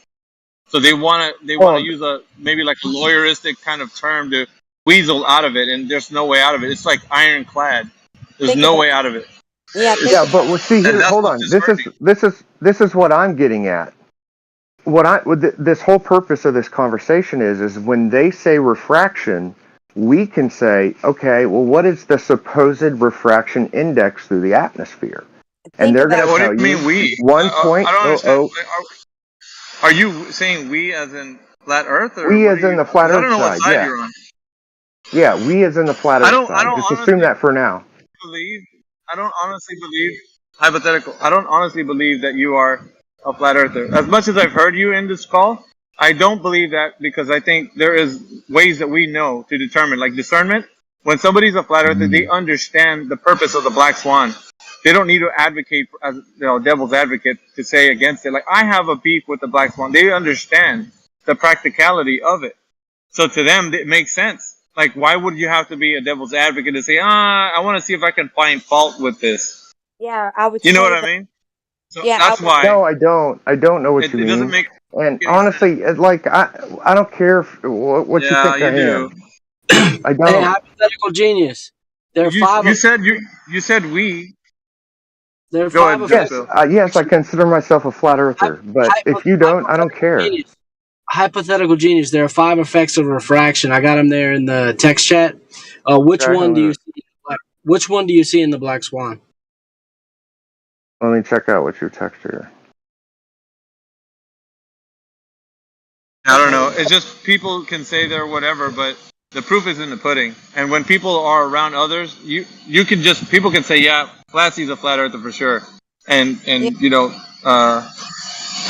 So they want to Well, use a maybe like a lawyeristic kind of term to weasel out of it, and there's no way out of it. It's like ironclad. There's Think no about way out of it. it. Yeah, think yeah, about but we'll see And here. that's Hold what's on. This disheartening. is what I'm getting at. this whole purpose of this conversation is when they say refraction, we can say, okay, well, what is the supposed refraction index through the atmosphere? And they're going to What do tell you mean we? one I point don't oh understand. oh. Are you saying we as in flat Earth, or We what are as in you? the flat Because I don't Earth know what side, side yeah, you're on. yeah. We as in the flat I Earth don't. I side. don't Just assume honestly that for now. believe. I don't honestly believe. Hypothetical. I don't honestly believe that you are a flat earther. As much as I've heard you in this call, I don't believe that, because I think there is ways that we know to determine, like discernment. When somebody's a flat earther, they understand the purpose of the black swan. They don't need to advocate as devil's advocate to say against it. Like, I have a beef with the black swan. They understand the practicality of it. So to them, it makes sense. Like, why would you have to be a devil's advocate to say, I want to see if I can find fault with this? Yeah, I would You know what say I that. mean? So Yeah, I that's would. why No, I don't. I don't know what you it doesn't mean. make And any sense. honestly, I don't care what you Yeah, think you I do. am. I Hey, don't. hypothetical genius. There are You said you said we. There are Go 5 ahead, Just effects. Yes, Bill. yes, I consider myself a flat earther. But if you don't, I don't care. Genius. Hypothetical genius. There are 5 effects of refraction. I got them there in the text chat. Which Okay, one do you see? Which one do you see in the black swan? let me check out what your text here. I don't know. It's just people can say they're whatever, but the proof is in the pudding. And when people are around others, you can just people can say, yeah, Flatsy's a flat earther for sure. And Yeah,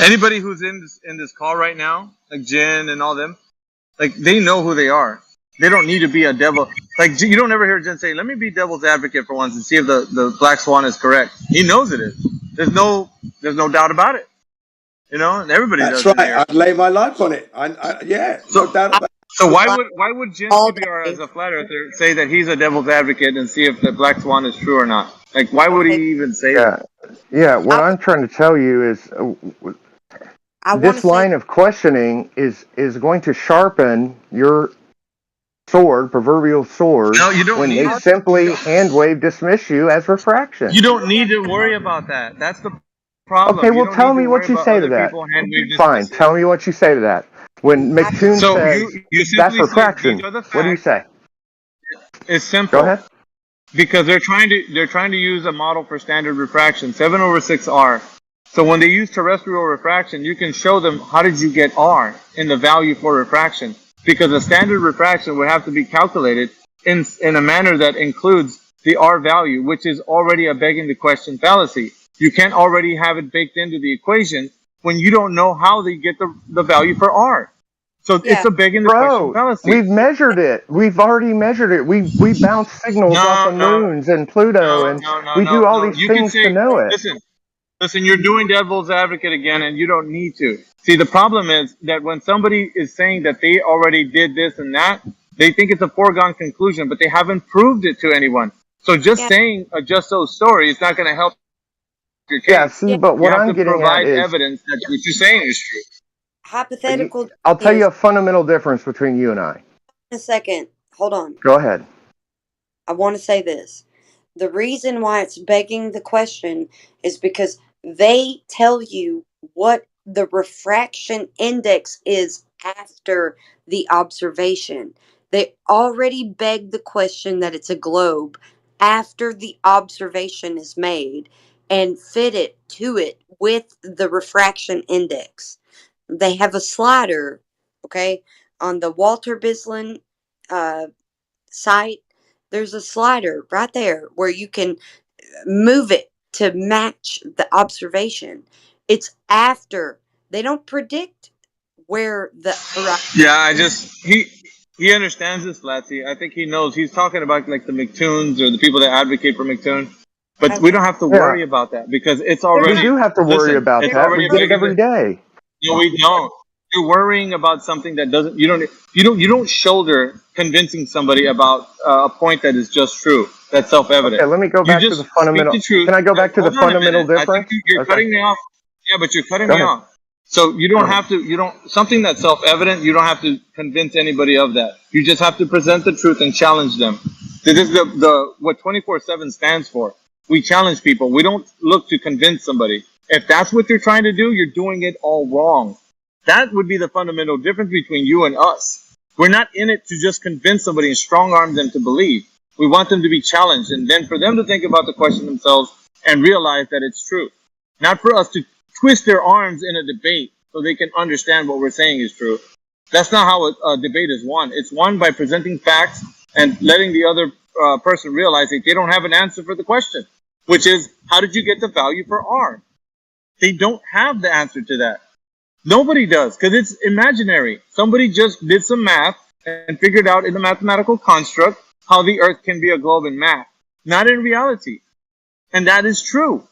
anybody who's in this call right now, like Jen and all them, like they know who they are. They don't need to be a devil. Like, you don't ever hear Jen say, "Let me be devil's advocate for once and see if the black swan is correct." He knows it is. There's no doubt about it. And everybody That's does in right. here. I'd lay my life on it. Yeah, no doubt I about So would why like would Jen all PBR as day. a flat earther say that he's a devil's advocate and see if the black swan is true or not? Like, why would he Okay, even say that? Yeah, yeah. What I I'm trying to tell you is I want to this say line of questioning is going to sharpen your sword, proverbial sword, No, you don't when need they it. simply hand wave dismiss you as refraction. You don't need to I worry want about that. That's the Okay, problem. You well, don't tell need to me worry what you about say to other that. people hand wave Fine, dismissing. tell me what you say to that. When I McToon So says you that's simply say these refraction, are the what do you facts. say? It's Go simple. ahead. Because they're trying to use a model for standard refraction, 7/6R. So when they use terrestrial refraction, you can show them how did you get R in the value for refraction. Because a standard refraction would have to be calculated in a manner that includes the R value, which is already a begging the question fallacy. You can't already have it baked into the equation when you don't know how they get the value for R. So it's yeah. a begging the question Bro, fallacy. we've measured it. We've already measured it. We bounce signals off No, of no, moons and Pluto, no, and no, no, we do no, all no. these You can things to say, know it. listen, you're doing devil's advocate again, and you don't need to. See, the problem is that when somebody is saying that they already did this and that, they think it's a foregone conclusion, but they haven't proved it to anyone. So just Yeah, saying a just so story is not going to help your Yeah, case. see, yeah. but You what have I'm to getting at provide is, evidence that what you're saying is true. Hypothetical I'll tell you genius. a fundamental difference between you and I. A second. Hold on. Go ahead. I want to say this. The reason why it's begging the question is because they tell you what the refraction index is after the observation. They already beg the question that it's a globe after the observation is made and fit it to it with the refraction index. They have a slider, okay, on the Walter Bislin uh, site. There's a slider right there where you can move it to match the observation. It's after. They don't predict where the horizon. Yeah, he understands this, Flatsy. I think he knows. He's talking about like the McToons or the people that advocate for McToon. But we Okay. don't have to Yeah, worry about that because it's They're we not. already, do have to worry listen, about it's They're that. We already get not. it big in the, every day. no, we don't. You're worrying about something that doesn't, you don't shoulder convincing somebody about a point that is just true. That's Okay, self-evident. let me go You back to the just speak fundamental. the truth. Can I go back to the Hold on a fundamental minute. I think difference? you're Okay, cutting me off. Yeah, but you're cutting go me ahead. off. So you Go don't ahead. have to, something that's self-evident, you don't have to convince anybody of that. You just have to present the truth and challenge them. This is what 24/7 stands for. We challenge people. We don't look to convince somebody. If that's what you're trying to do, you're doing it all wrong. That would be the fundamental difference between you and us. We're not in it to just convince somebody and strong arm them to believe. We want them to be challenged, and then for them to think about the question themselves and realize that it's true. Not for us to twist their arms in a debate so they can understand what we're saying is true. That's not how a debate is won. It's won by presenting facts and letting the other person realize that they don't have an answer for the question, which is, how did you get the value for R? They don't have the answer to that. Nobody does, because it's imaginary. Somebody just did some math and figured out in the mathematical construct how the Earth can be a globe in math, not in reality. And that is true.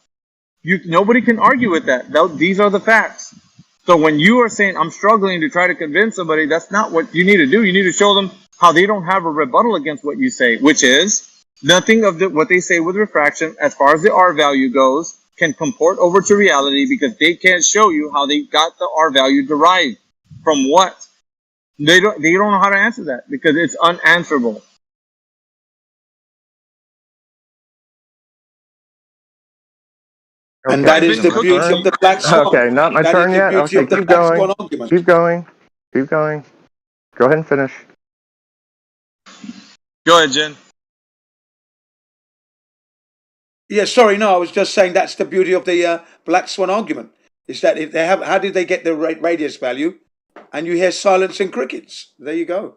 Nobody can argue with that. These are the facts. So when you are saying, I'm struggling to try to convince somebody, that's not what you need to do. You need to show them how they don't have a rebuttal against what you say, which is nothing of what they say with refraction, as far as the R value goes, can comport over to reality, because they can't show you how they got the R value derived from what. They don't know how to answer that because it's unanswerable. And that is the beauty of the black swan. Okay, not my turn yet? Okay, keep going. Keep going. Keep going. Go ahead and finish. Go ahead, Jen. Yeah, sorry, no, I was just saying that's the beauty of the black swan argument. Is that if they have, how did they get the radius value? And you hear silence and crickets. There you go.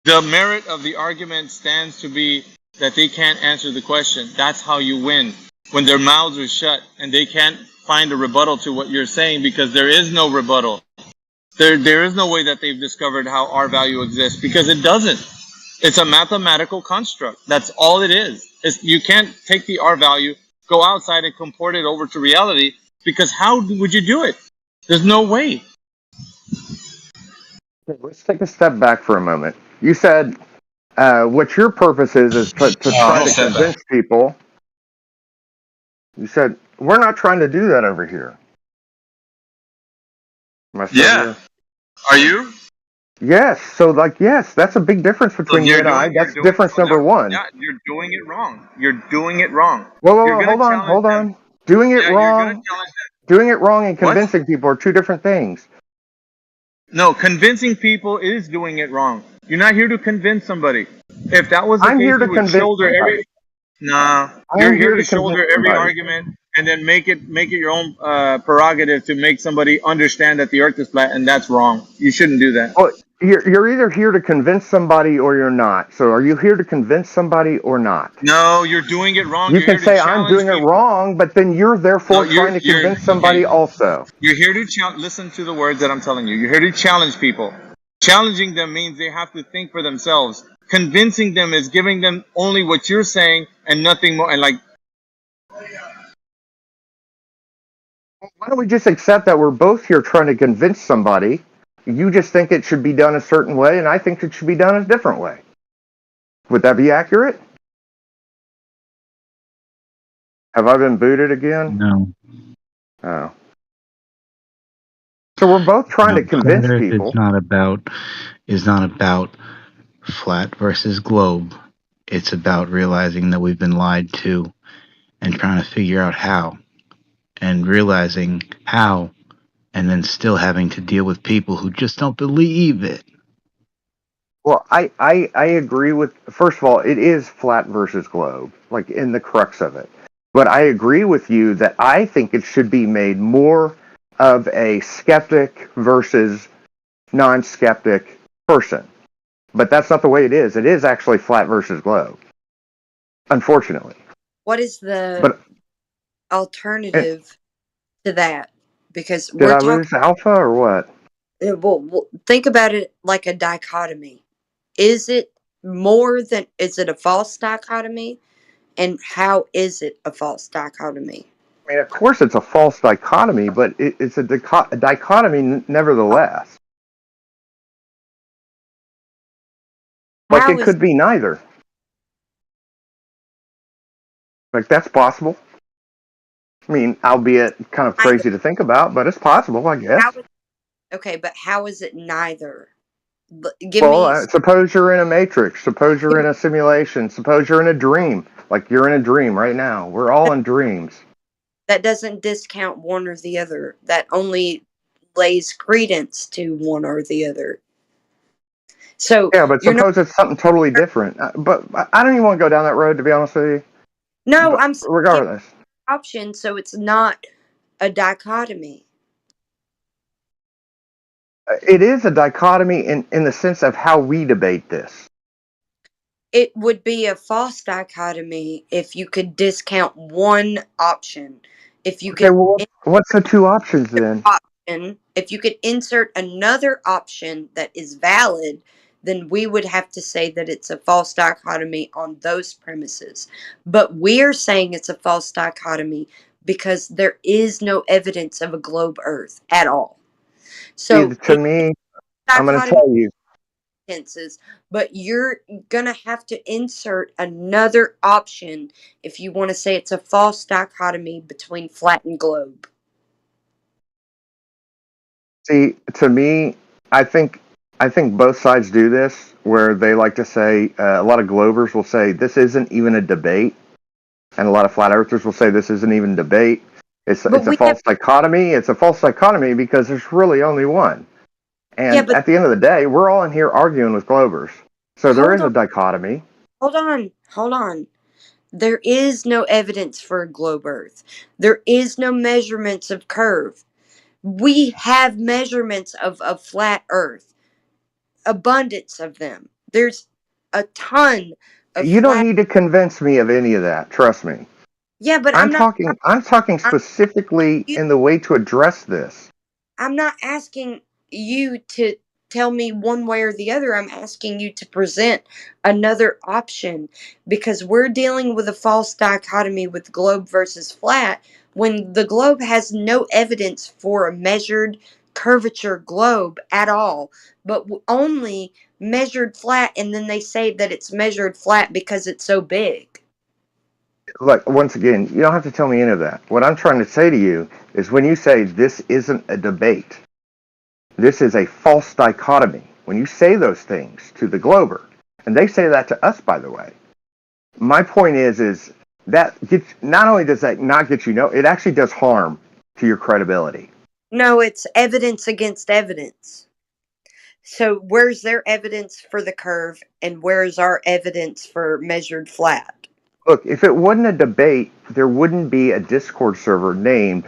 The merit of the argument stands to be that they can't answer the question. That's how you win. When their mouths are shut and they can't find a rebuttal to what you're saying, because there is no rebuttal. There is no way that they've discovered how R value exists, because it doesn't. It's a mathematical construct. That's all it is. You can't take the R value, go outside and comport it over to reality, because how would you do it? There's no way. Let's take a step back for a moment. You said what your purpose is to try to convince people. You said, we're not trying to do that over here. Am I still here? Are you? Yes. So, yes, that's a big difference between you and I. That's difference number one. Yeah, you're doing it wrong. You're doing it wrong. Whoa, hold on. Doing it wrong. Doing it wrong and convincing people are two different things. No, convincing people is doing it wrong. You're not here to convince somebody. If that was the case, you would shoulder every. Nah, you're here to shoulder every argument and then make it your own prerogative to make somebody understand that the Earth is flat, and that's wrong. You shouldn't do that. Well, you're either here to convince somebody or you're not. So, are you here to convince somebody or not? No, you're doing it wrong. You can say I'm doing it wrong, but then you're therefore trying to convince somebody also. You're here to listen to the words that I'm telling you. You're here to challenge people. Challenging them means they have to think for themselves. Convincing them is giving them only what you're saying and nothing more. And why don't we just accept that we're both here trying to convince somebody? You just think it should be done a certain way, and I think it should be done a different way. Would that be accurate? Have I been booted again? No. Oh. So we're both trying to convince people. It's not about flat versus globe. It's about realizing that we've been lied to and trying to figure out how. And realizing how, and then still having to deal with people who just don't believe it. Well, I agree with, first of all, it is flat versus globe, like in the crux of it. But I agree with you that I think it should be made more of a skeptic versus non-skeptic person. But that's not the way it is. It is actually flat versus globe, unfortunately. What is the alternative to that? Because did I lose alpha or what? Well, think about it like a dichotomy. Is it a false dichotomy? And how is it a false dichotomy? I mean, of course it's a false dichotomy, but it's a dichotomy nevertheless. Like it could be neither. Like that's possible. I mean, albeit kind of crazy to think about, but it's possible, I guess. Okay, but how is it neither? Suppose you're in a matrix. Suppose you're in a simulation. Suppose you're in a dream. Like you're in a dream right now. We're all in dreams. That doesn't discount one or the other. That only lays credence to one or the other. So Yeah, but you're not. suppose it's something totally different. But I don't even want to go down that road, to be honest with you. No, But I'm saying regardless, option, so it's not a dichotomy. it is a dichotomy in the sense of how we debate this. It would be a false dichotomy if you could discount one option. If you Okay, could well, what's the two options then? if you could insert another option that is valid, then we would have to say that it's a false dichotomy on those premises. But we're saying it's a false dichotomy because there is no evidence of a globe Earth at all. So To me, I'm going to dichotomy tell you. tenses, but you're gonna have to insert another option if you want to say it's a false dichotomy between flat and globe. See, to me, I think both sides do this, where they like to say a lot of Glovers will say this isn't even a debate, and a lot of flat earthers will say this isn't even a debate. It's a false dichotomy. It's a false dichotomy because there's really only one. And but at the end of the day, we're all in here arguing with Glovers. So there is a dichotomy. Hold on. There is no evidence for a globe Earth. There is no measurements of curve. We have measurements of a flat Earth, abundance of them. There's a ton of You don't flat. need to convince me of any of that. Trust me. Yeah, but I'm talking I'm specifically you in the way to address this. I'm not asking you to tell me one way or the other. I'm asking you to present another option because we're dealing with a false dichotomy with globe versus flat when the globe has no evidence for a measured curvature globe at all, but only measured flat, and then they say that it's measured flat because it's so big. Look, once again, you don't have to tell me any of that. What I'm trying to say to you is when you say this isn't a debate, this is a false dichotomy. When you say those things to the Glober, and they say that to us, by the way, my point is that not only does that not get you it actually does harm to your credibility. No, it's evidence against evidence. So where's their evidence for the curve and where's our evidence for measured flat? Look, if it wasn't a debate, there wouldn't be a Discord server named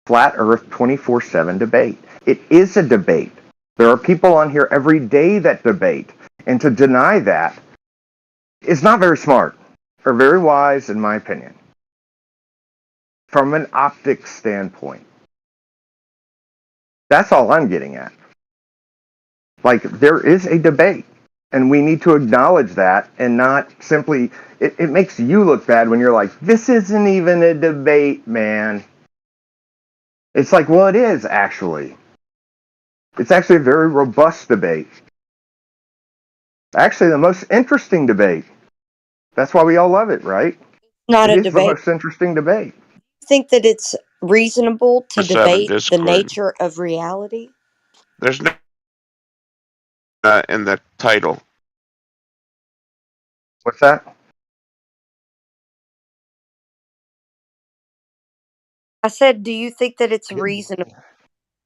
Flat Earth 24/7 Debate. It is a debate. There are people on here every day that debate. And to deny that is not very smart or very wise, in my opinion, from an optics standpoint. That's all I'm getting at. Like, there is a debate, and we need to acknowledge that and not simply... It makes you look bad when you're like, this isn't even a debate, man. It's like, well, it is, actually. It's actually a very robust debate. Actually, the most interesting debate. That's why we all love it, right? Not It a is the debate. most interesting debate. Think that it's reasonable to debate the Discord. nature of reality? There's no in the title. What's that? I said, do you think that it's reasonable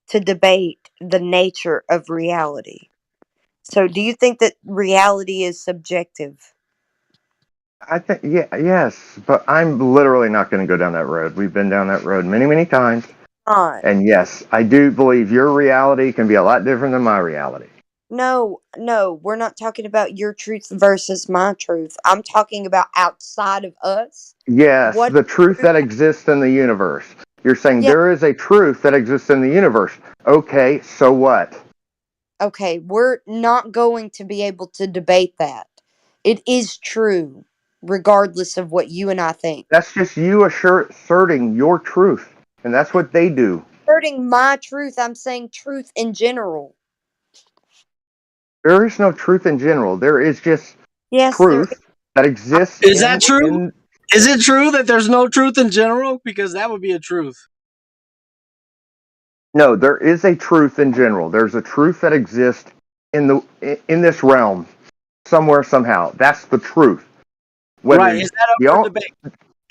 to debate the nature of reality? So do you think that reality is subjective? I think, yes, but I'm literally not going to go down that road. We've been down that road many, many times. And yes, I do believe your reality can be a lot different than my reality. No, we're not talking about your truth versus my truth. I'm talking about outside of us. Yes, What the truth that exists in the universe. You're saying there is a truth that exists in the universe. Okay, so what? Okay, we're not going to be able to debate that. It is true, regardless of what you and I think. That's just you asserting your truth, and that's what they do. Asserting my truth, I'm saying truth in general. There is no truth in general. There is just truth that exists. Is that true? Is it true that there's no truth in general? Because that would be a truth. No, there is a truth in general. There's a truth that exists in this realm, somewhere, somehow. That's the truth. Whether Right. Is that up the for only, debate?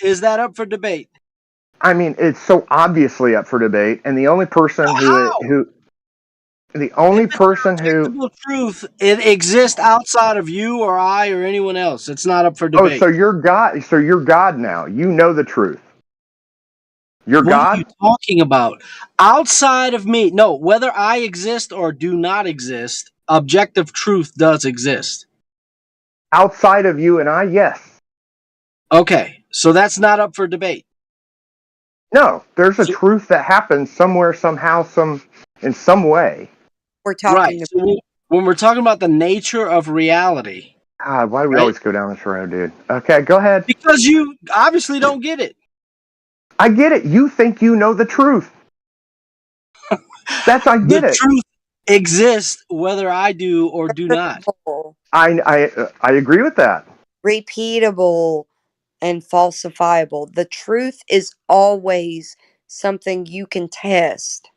Is that up for debate? I mean, it's so obviously up for debate, and the only person How? the If only it's an person who objectable truth, it exists outside of you or I or anyone else. It's not up for oh, so debate. you're God, so you're God now. You know the truth. You're What are you God talking about? Outside of me, no, whether I exist or do not exist, objective truth does exist. outside of you and I. Yes. Okay, so that's not up for debate. No, there's a So, truth that happens somewhere, somehow, in some way. We're right. talking about. So when we're talking about the nature of reality, God, why do we right? always go down this road, dude? Okay, go ahead. Because you obviously don't get it. I get it. You think you know the truth. I The get it. truth exists whether I do or do not. I agree with that. Repeatable and falsifiable. The truth is always something you can test.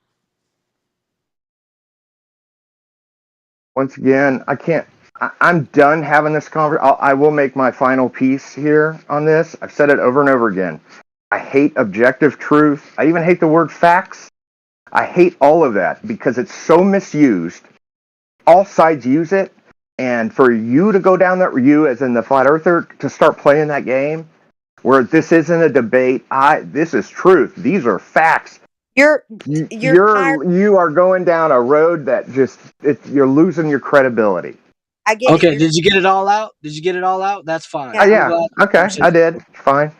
Once again, I can't. I'm done having this conversation. I will make my final piece here on this. I've said it over and over again. I hate objective truth. I even hate the word facts. I hate all of that because it's so misused. All sides use it, and for you to go down that, you as in the flat earther, to start playing that game where this isn't a debate. This is truth. These are facts. You're You are going down a road that you're losing your credibility. I get it. Okay, did you get it all out? Did you get it all out? That's fine. Yeah. I'm Yeah. glad Okay, I did. Fine.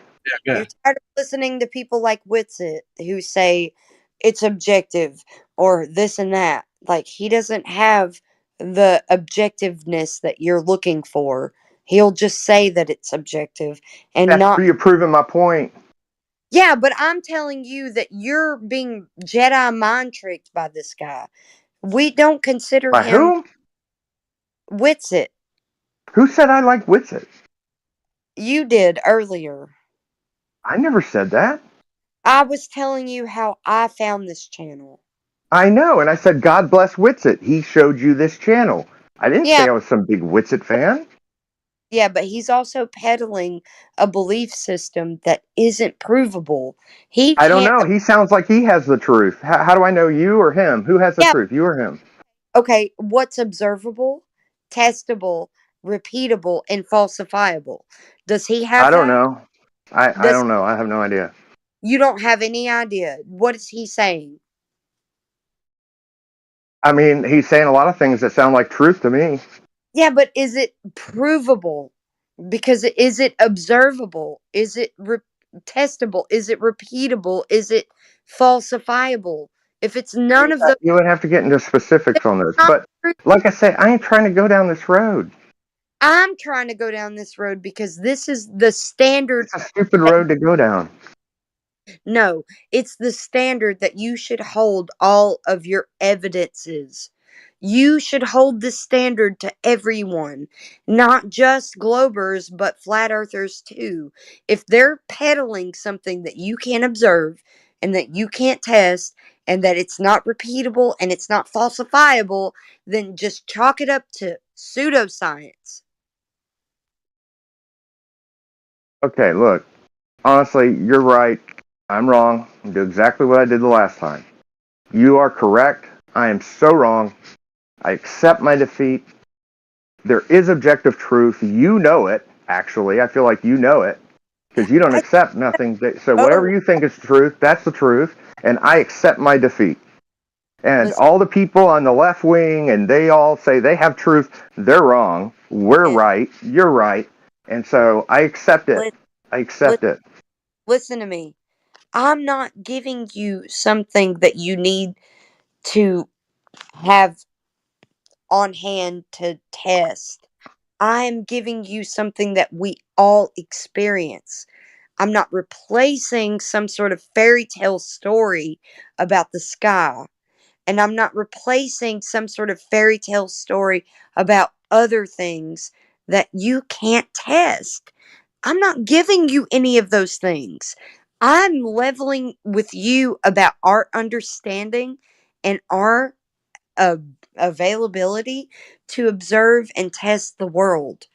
Yeah, You're tired of listening to people like Witsit who say it's objective or this and that. Like, he doesn't have the objectiveness that you're looking for. He'll just say that it's objective and That's not. you proving my point. Yeah, but I'm telling you that you're being Jedi mind tricked by this guy. We don't consider By him whom? Witsit. Who said I like Witsit? You did earlier. I never said that. I was telling you how I found this channel. I know, and I said God bless Witsit. He showed you this channel. I didn't Yeah, say I was some big Witsit fan. yeah, but he's also peddling a belief system that isn't provable. He I don't can't. know. He sounds like he has the truth. How do I know, you or him? Who has the Yeah, truth, you or him? okay, what's observable, testable, repeatable, and falsifiable? Does he I have don't that? know. I Does don't know. I have no idea. you don't have any idea? What is he saying? I mean, he's saying a lot of things that sound like truth to me. Yeah, but is it provable? Because is it observable? Is it testable? Is it repeatable? Is it falsifiable? If it's none of those, You would have to get into specifics on this. not But true. like I say, I ain't trying to go down this road. I'm trying to go down this road because this is the standard. It's a stupid road to go down. No, it's the standard that you should hold all of your evidences. You should hold this standard to everyone, not just globers, but flat earthers too. If they're peddling something that you can't observe and that you can't test and that it's not repeatable and it's not falsifiable, then just chalk it up to pseudoscience. Okay, look. Honestly, you're right. I'm wrong. I do exactly what I did the last time. You are correct. I am so wrong. I accept my defeat. There is objective truth. You know it, actually. I feel like you know it because you don't accept nothing. So whatever Oh, you think is truth, that's the truth. And I accept my defeat. And listen, all the people on the left wing, and they all say they have truth. They're wrong. We're right. You're right. And so I accept it. I accept it. listen to me. I'm not giving you something that you need to have on hand to test. I'm giving you something that we all experience. I'm not replacing some sort of fairy tale story about the sky. And I'm not replacing some sort of fairy tale story about other things that you can't test. I'm not giving you any of those things. I'm leveling with you about our understanding and our uh, availability to observe and test the world.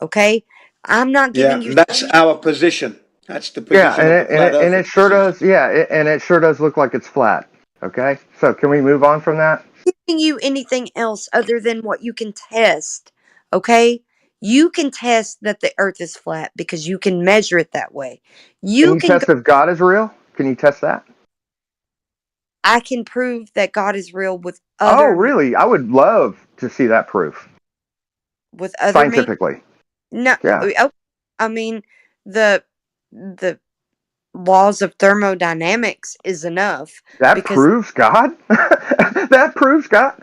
Okay? I'm not Yeah, giving you that's our position. That's the Yeah, position of the flat and earther it sure position. does. Yeah, and it sure does look like it's flat. Okay, so can we move on from that? giving you anything else other than what you can test. Okay? You can test that the earth is flat because you can measure it that way. Can You you can go test if God is real? Can you test that? I can prove that God is real Oh, really? I would love to see that proof with other means. scientifically. No, Yeah, I mean the the laws of thermodynamics is enough that because proves God. That proves God.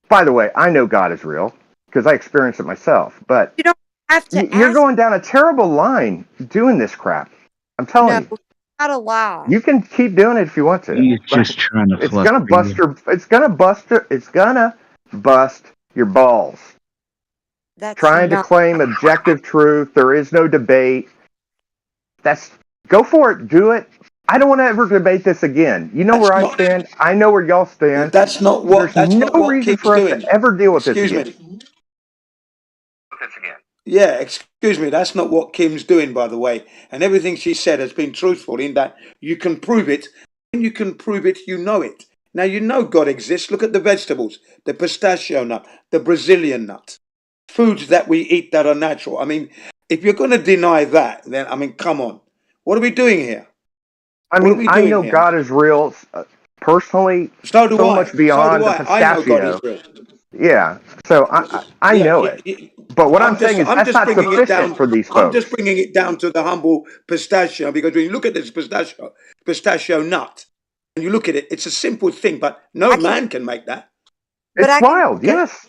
By the way, I know God is real because I experienced it myself. But you don't have to you're ask. going down a terrible line doing this crap. I'm No, telling you. not a lie. You can keep doing it if you want to. He's But just trying to it's fluster gonna bust you. your. It's gonna bust your balls. That's Trying to not. claim objective truth. There is no debate. That's Go for it. Do it. I don't want to ever debate this again. You know That's where I not. stand. I know where y'all stand. That's not what. There's That's no not what reason Kim's for us doing. to ever deal with this Excuse again. me. Yeah, excuse me. That's not what Kim's doing, by the way. And everything she said has been truthful in that you can prove it. When you can prove it, you know it. Now you know God exists. Look at the vegetables, the pistachio nut, the Brazilian nut, foods that we eat that are natural. I mean, if you're going to deny that, then I mean, come on. What are we doing here? I What are mean, we I doing know here? God is real personally, So do so I. much So do beyond the I. I know God is pistachio. real. Yeah, so I Yeah, know it. But what I'm saying is I'm that's just not bringing it sufficient down. for these I'm just folks. bringing it down to the humble pistachio because when you look at this pistachio nut, and you look at it, it's a simple thing, but no I can, man can make that. but It's I can. wild, Okay, yes.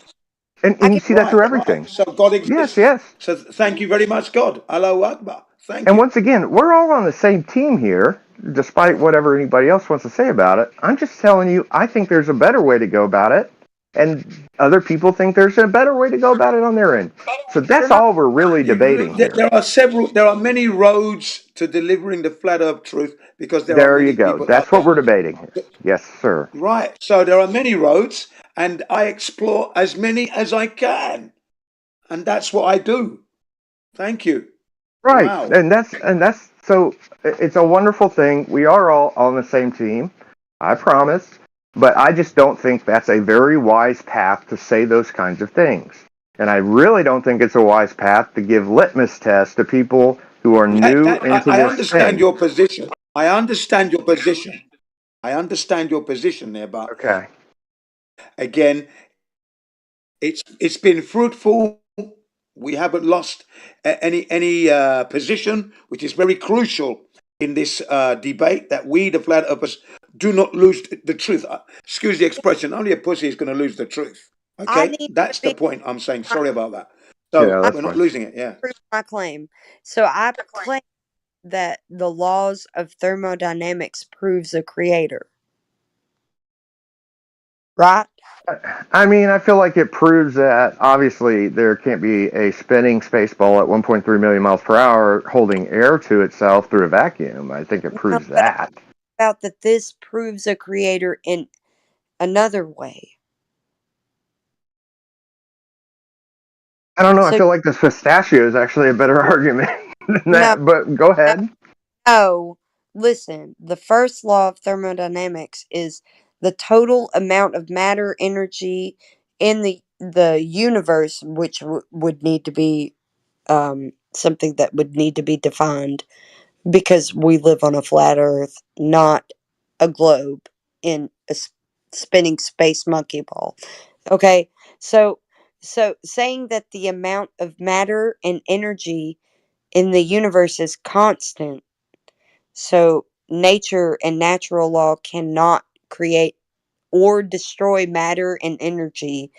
And I and you can. see that right, through right. everything. So God Yes, exists. yes. So thank you very much, God. Allahu Akbar. Thank And you. once again, we're all on the same team here, despite whatever anybody else wants to say about it. I'm just telling you, I think there's a better way to go about it, and other people think there's a better way to go about it on their end. So You're that's not. all we're really debating here. There are many roads to delivering the flat earth truth because there are There you many go. people That's out what there. we're debating here. Yes, sir. Right. So there are many roads, and I explore as many as I can. And that's what I do. Thank you. Right. Wow. And that's so it's a wonderful thing. We are all on the same team. I promise. But I just don't think that's a very wise path to say those kinds of things. And I really don't think it's a wise path to give litmus tests to people who are new into I this understand thing. your position. I understand your position. I understand your position there, but Okay. again, it's been fruitful. We haven't lost any position, which is very crucial in this debate. That we, the flat earthers, do not lose the truth. Excuse the expression. Only a pussy is going to lose the truth. I Okay, need to that's the be. point I'm saying. I Sorry about that. Yeah, So I that's we're not fine. losing it. Yeah. prove my claim. So I claim that the laws of thermodynamics proves a creator. Right? I mean, I feel like it proves that obviously there can't be a spinning space ball at 1.3 million miles per hour holding air to itself through a vacuum. I think it No, proves but I that. about that this proves a creator in another way. I don't know. I So feel like this pistachio is actually a better argument than no, that. But go no, ahead. no. Listen, the first law of thermodynamics is the total amount of matter energy in the universe, which would need to be something that would need to be defined because we live on a flat Earth, not a globe in a spinning space monkey ball. Okay, so saying that the amount of matter and energy in the universe is constant, so nature and natural law cannot create or destroy matter and energy.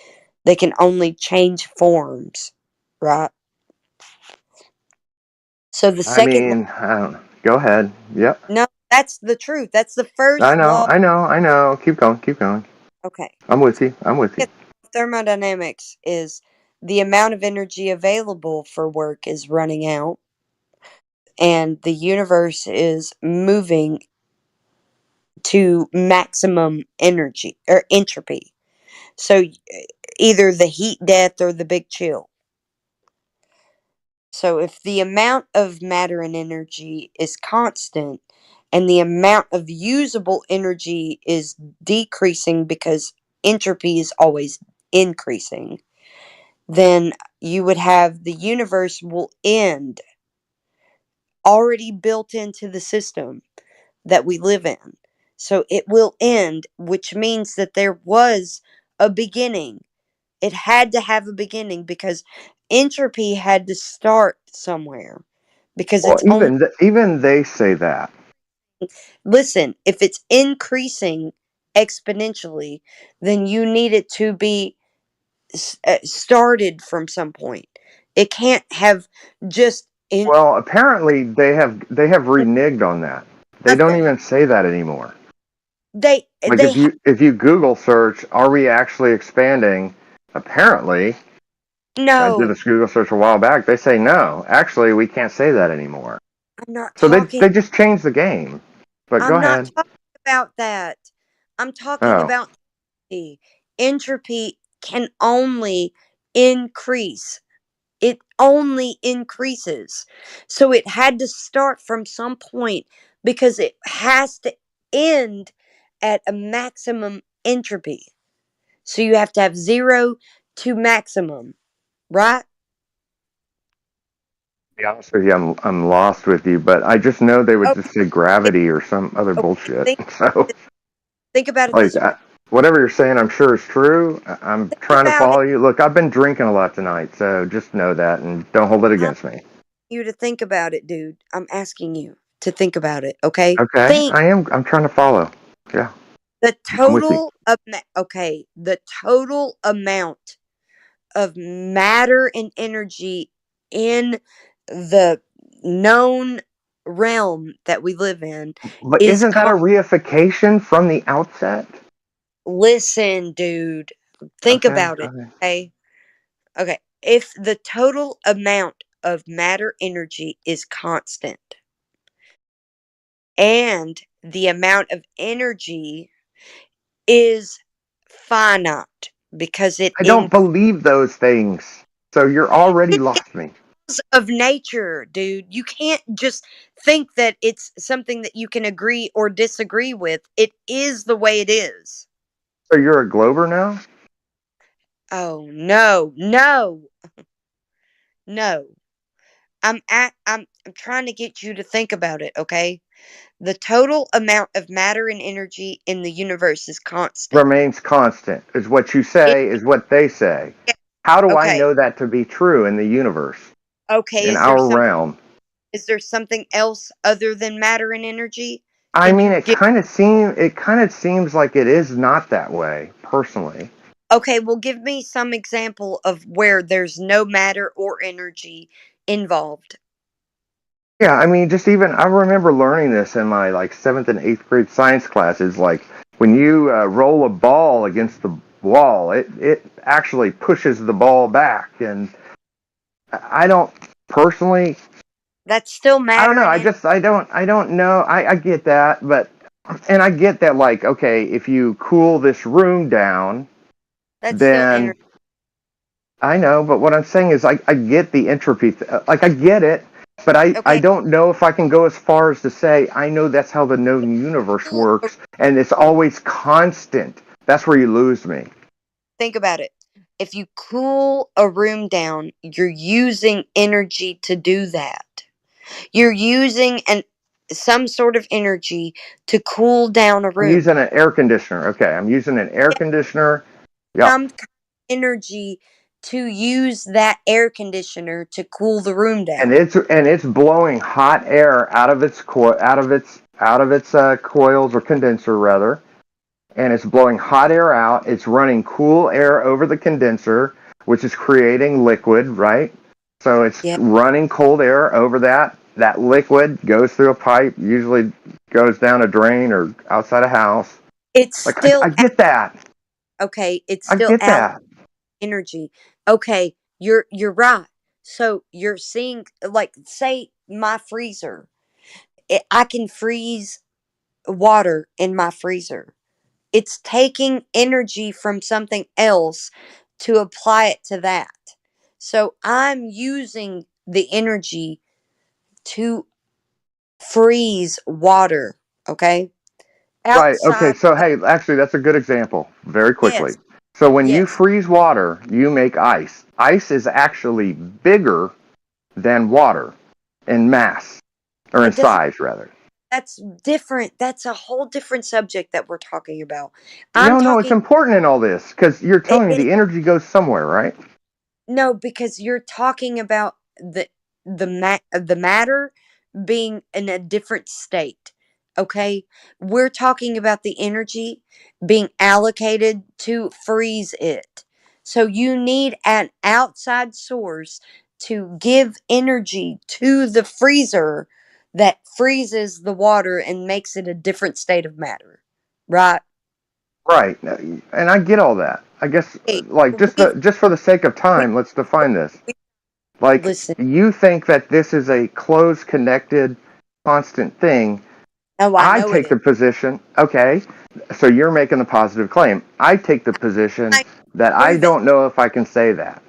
They can only change forms, right? So the I second law, mean, I don't know. Go ahead. Yep. no, that's the truth. That's the I first know. law. I know. I know. Keep going. Keep going. Okay. I'm with you. I'm with you. Thermodynamics is the amount of energy available for work is running out, and the universe is moving to maximum energy or entropy. So either the heat death or the big chill. So if the amount of matter and energy is constant and the amount of usable energy is decreasing because entropy is always increasing, then you would have the universe will end already built into the system that we live in. So it will end, which means that there was a beginning. It had to have a beginning because entropy had to start somewhere. Because Well, it's only, even they say that. listen, if it's increasing exponentially, then you need it to be started from some point. It can't have just in Well, apparently they have reneged on that. They don't nothing. even say that anymore. They Like they ha- if you Google search, are we actually expanding? Apparently, I did no. this Google search a while back. They say no. Actually, we can't say that anymore. I'm not So talking. they just changed the game. But go I'm not ahead. talking about that. I'm talking Oh, about entropy. Entropy can only increase. It only increases. So it had to start from some point because it has to end at a maximum entropy. So you have to have 0 to maximum, right? to be honest with you, I'm lost with you. But I just know they would Okay. just say gravity or some other Okay. bullshit. So Think about it like this way. whatever you're saying, I'm sure is true. I'm Think trying to about it. follow you. Look, I've been drinking a lot tonight, so just know that and don't hold it I'm against me. you to think about it, dude. I'm asking you to think about it, okay? Okay, Think I'm trying to follow. Yeah, the I'm with you. the total amount of matter and energy in the known realm that we live in But is isn't that a reification from the outset? listen, dude. Think Okay, about go it, ahead. okay? Okay. If the total amount of matter energy is constant and the amount of energy is finite because it I don't increases believe those things. So you're already lost me. of nature, dude. You can't just think that it's something that you can agree or disagree with. It is the way it is. So you're a Glober now? Oh no, no, no. I'm trying to get you to think about it, okay? The total amount of matter and energy in the universe is constant. Remains constant, is what you It, say, is what they say. How do I okay. know that to be true in the universe, Okay, in our realm? is there something else other than matter and energy? I Can mean, you give it kind of seems like it is not that way, personally. Okay, well give me some example of where there's no matter or energy involved. Yeah, I mean, just even I remember learning this in my like seventh and eighth grade science classes. Like when you roll a ball against the wall, it actually pushes the ball back. And I don't personally, That's still I don't matter know. and energy. I don't know. I get that, but and I get that. Like, okay, if you cool this room down, That's still then energy. I know. But what I'm saying is, I get the entropy. Like, I get it. But I Okay. don't know if I can go as far as to say I know that's how the known universe Cool. works, and it's always constant. That's where you lose me. Think about it. If you cool a room down, you're using energy to do that. You're using some sort of energy to cool down a I'm room. using an air conditioner. Okay, I'm using an air Yeah, conditioner. Yep. some kind of energy to use that air conditioner to cool the room And down. it's blowing hot air out of its coils or condenser rather, and it's blowing hot air out. It's running cool air over the condenser, which is creating liquid, right? So it's Yeah. running cold air over that. That liquid goes through a pipe, usually goes down a drain or outside a house. It's Like I still get that. okay, it's I still get out that. energy. Okay, you're right. So you're seeing like say my freezer. I can freeze water in my freezer. It's taking energy from something else to apply it to that. So I'm using the energy to freeze water, okay? Right. Okay. Outside So, of, hey, actually, that's a good example. Very quickly. yes, So, when you yes. freeze water, you make ice. Ice is actually bigger than water in mass, or in It doesn't, size, rather. that's different. That's a whole different subject that we're talking about. I'm No, no, it's talking, important in all this because you're telling me it the energy goes somewhere, right? no, because you're talking about the matter being in a different state. Okay? We're talking about the energy being allocated to freeze it. So you need an outside source to give energy to the freezer that freezes the water and makes it a different state of matter. Right? Right. And I get all that. I guess, Hey, like, we've just for the sake of we time, let's define this. Like, listen. you think that this is a close, connected, constant thing. Oh, I I know it take is. the position, okay, so you're making the positive claim. I take the position I that I prove it. don't know if I can say that.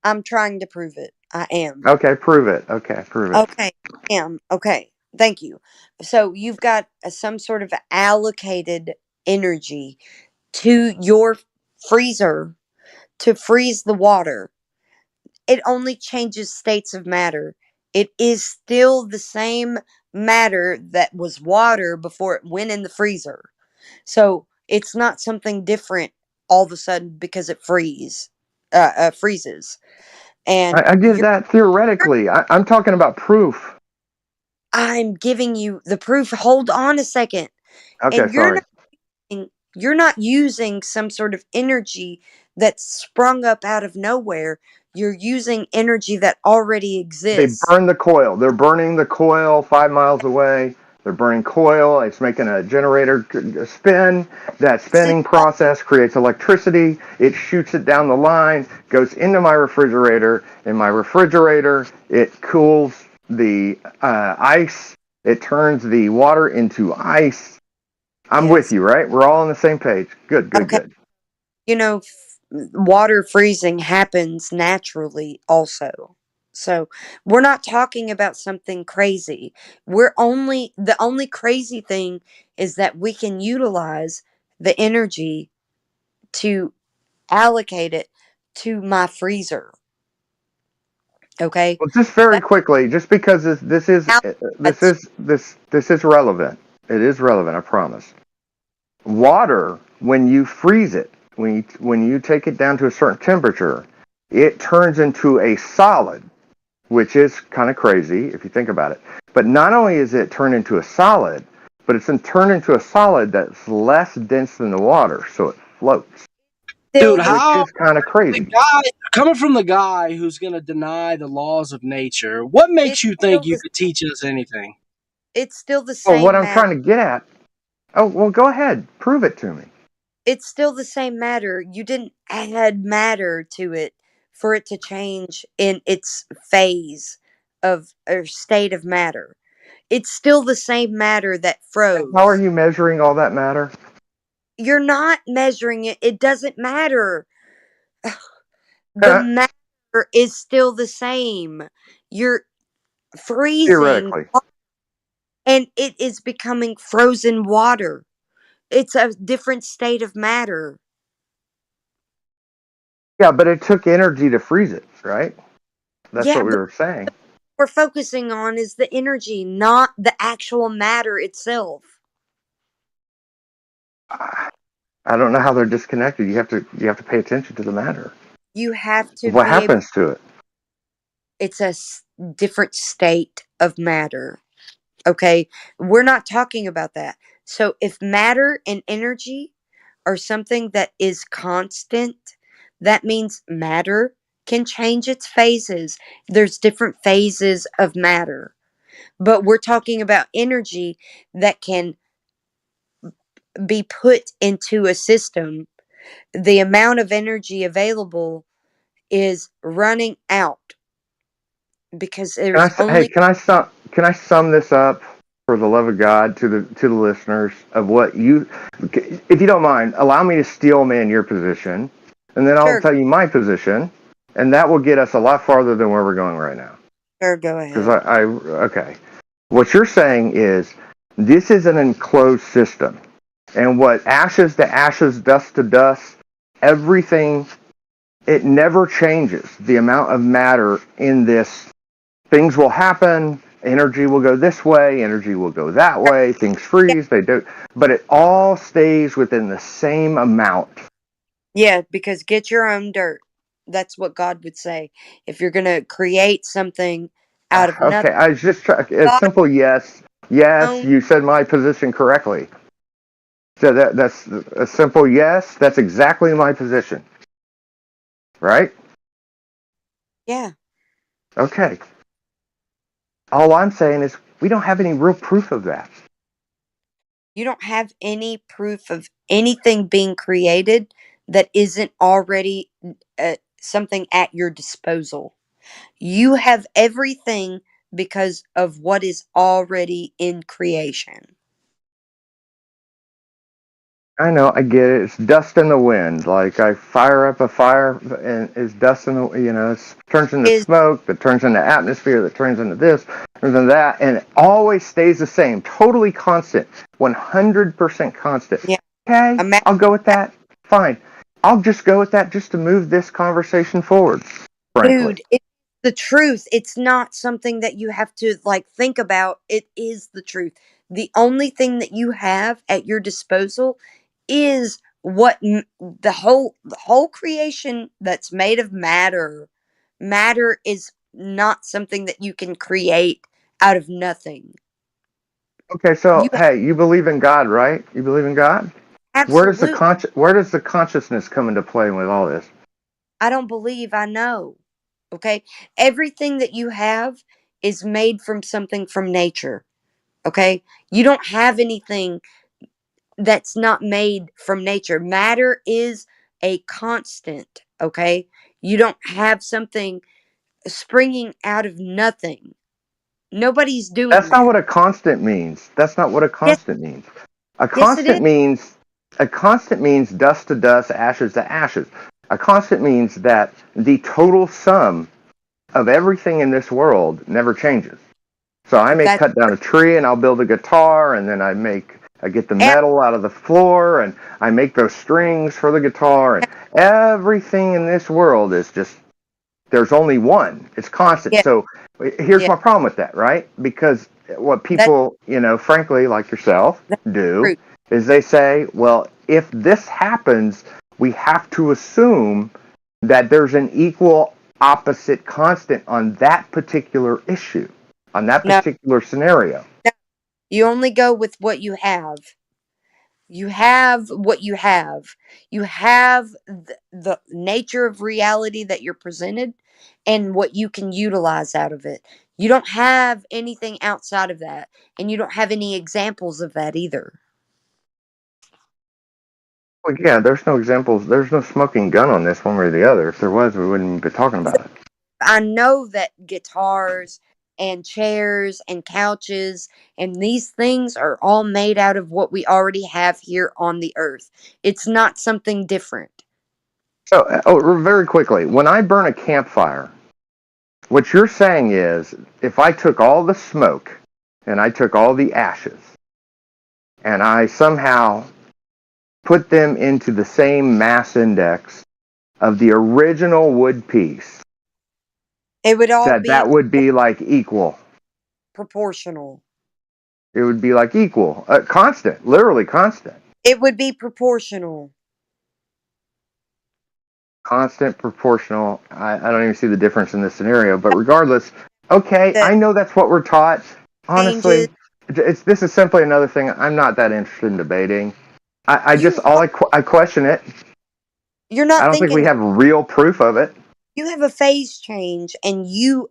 I'm trying to prove it. I am. Okay, prove it. Okay, prove it. Okay, I am. Okay, thank you. So you've got some sort of allocated energy to your freezer to freeze the water. It only changes states of matter. It is still the same matter that was water before it went in the freezer. So it's not something different all of a sudden because it freezes. And I get that theoretically. I'm talking about proof. I'm giving you the proof. Hold on a second. Okay, And sorry. you're not using some sort of energy that's sprung up out of nowhere. You're using energy that already They exists. burn the coil. They're burning the coil 5 miles away. They're burning coil. It's making a generator spin. That See, spinning process creates electricity. It shoots it down the line, goes into my refrigerator. In my refrigerator, it cools the ice. It turns the water into ice. I'm with yes. you, right? We're all on the same page. Good, good, Okay. good. You know, water freezing happens naturally also. So, we're not talking about something crazy. The only crazy thing is that we can utilize the energy to allocate it to my freezer. Okay? Well, just very That quickly, just because outside this is relevant. It is relevant, I promise. Water, when you freeze it, when you take it down to a certain temperature, it turns into a solid, which is kind of crazy if you think about it. But not only is it turned into a solid, but it's turned into a solid that's less dense than the water, so it floats, Dude, still the which how is kind of the crazy. guy coming from the guy who's gonna deny the laws of nature, what makes it's you think still you the could teach us anything? it's still the Well, what same I'm matter. trying to get at, oh, well, go ahead, prove it to me. It's still the same matter. You didn't add matter to it for it to change in its phase of or state of matter. It's still the same matter that How are froze. you measuring all that matter? You're not measuring it. It doesn't matter. The matter is still the same. You're freezing Theoretically. and it is becoming frozen water. It's a different state of matter. Yeah, but it took energy to freeze it, right? That's Yeah, what we but were saying. what we're focusing on is the energy, not the actual matter itself. I don't know how they're disconnected. You have to pay attention to the matter. You have to What be able, happens to it? it's a different state of matter. Okay? We're not talking about that. So if matter and energy are something that is constant, that means matter can change its phases. There's different phases of matter. But we're talking about energy that can be put into a system. The amount of energy available is running out because there's Hey, only can I sum this up for the love of God to the listeners of what you, if you don't mind, allow me to steel man your position, and then I'll sure. tell you my position, and that will get us a lot farther than where we're going right now. Sure, go Because ahead. okay. What you're saying is this is an enclosed system. And what ashes to ashes, dust to dust, everything, it never changes. The amount of matter in this, things will happen, energy will go this way, energy will go that way, things Yeah, freeze, they do, but it all stays within the same amount. yeah, because get your own dirt. That's what God would say. If you're going to create something out of Okay, nothing, I was just trying, a God simple yes. Yes, own. you said my position correctly. So that's a simple yes. That's exactly my position, right? Yeah, Okay. All I'm saying is we don't have any real proof of that. you don't have any proof of anything being created that isn't already something at your disposal. You have everything because of what is already in creation. I know, I get it. It's dust in the wind. Like I fire up a fire and it's dust in the, it turns into Is smoke, that turns into atmosphere, that turns into this, turns into that, and it always stays the same, totally constant, 100% constant. yeah, Okay, a I'll go with that. Fine. I'll just go with that just to move this conversation forward, frankly. dude, it's the truth. It's not something that you have to like think about. It is the truth. The only thing that you have at your disposal is what the whole creation that's made of matter. Matter is not something that you can create out of nothing. Okay, so You hey, you believe in God, right? You believe in God? absolute. Where does the consciousness come into play with all this? I don't believe I know. Okay? Everything that you have is made from something from nature. Okay? You don't have anything that's not made from nature. Matter is a constant. Okay? You don't have something springing out of nothing. Nobody's doing That's not that. what a constant means. That's not what a Yes, constant means. A yes, it is. constant means dust to dust, ashes to ashes. A constant means that the total sum of everything in this world never changes. So I may That's cut down a tree and I'll build a guitar, and then I get the ab- metal out of the floor and I make those strings for the guitar, and everything in this world is just, there's only one. It's constant. yeah, So here's yeah. my problem with that, right? Because what That's people, frankly, like yourself, that's do true. is they say, well, if this happens, we have to assume that there's an equal opposite constant on that particular issue, on that No, particular scenario. no. You only go with what you have. You have what you have. You have the nature of reality that you're presented and what you can utilize out of it. You don't have anything outside of that, and you don't have any examples of that either. Well, yeah, there's no examples. There's no smoking gun on this one way or the other. If there was, we wouldn't be talking about it. I know that guitars and chairs and couches and these things are all made out of what we already have here on the earth. It's not something different. So, very quickly, when I burn a campfire, what you're saying is, if I took all the smoke and I took all the ashes and I somehow put them into the same mass index of the original wood piece, It would all be that would be like equal. proportional. It would be like equal, constant, literally constant. It would be proportional. Constant, proportional. I don't even see the difference in this scenario, but regardless, okay, That I know that's what we're taught. changes. Honestly, this is simply another thing I'm not that interested in debating. I just, You I question it. you're I not don't think we thinking. have real proof of it. You have a phase change, and you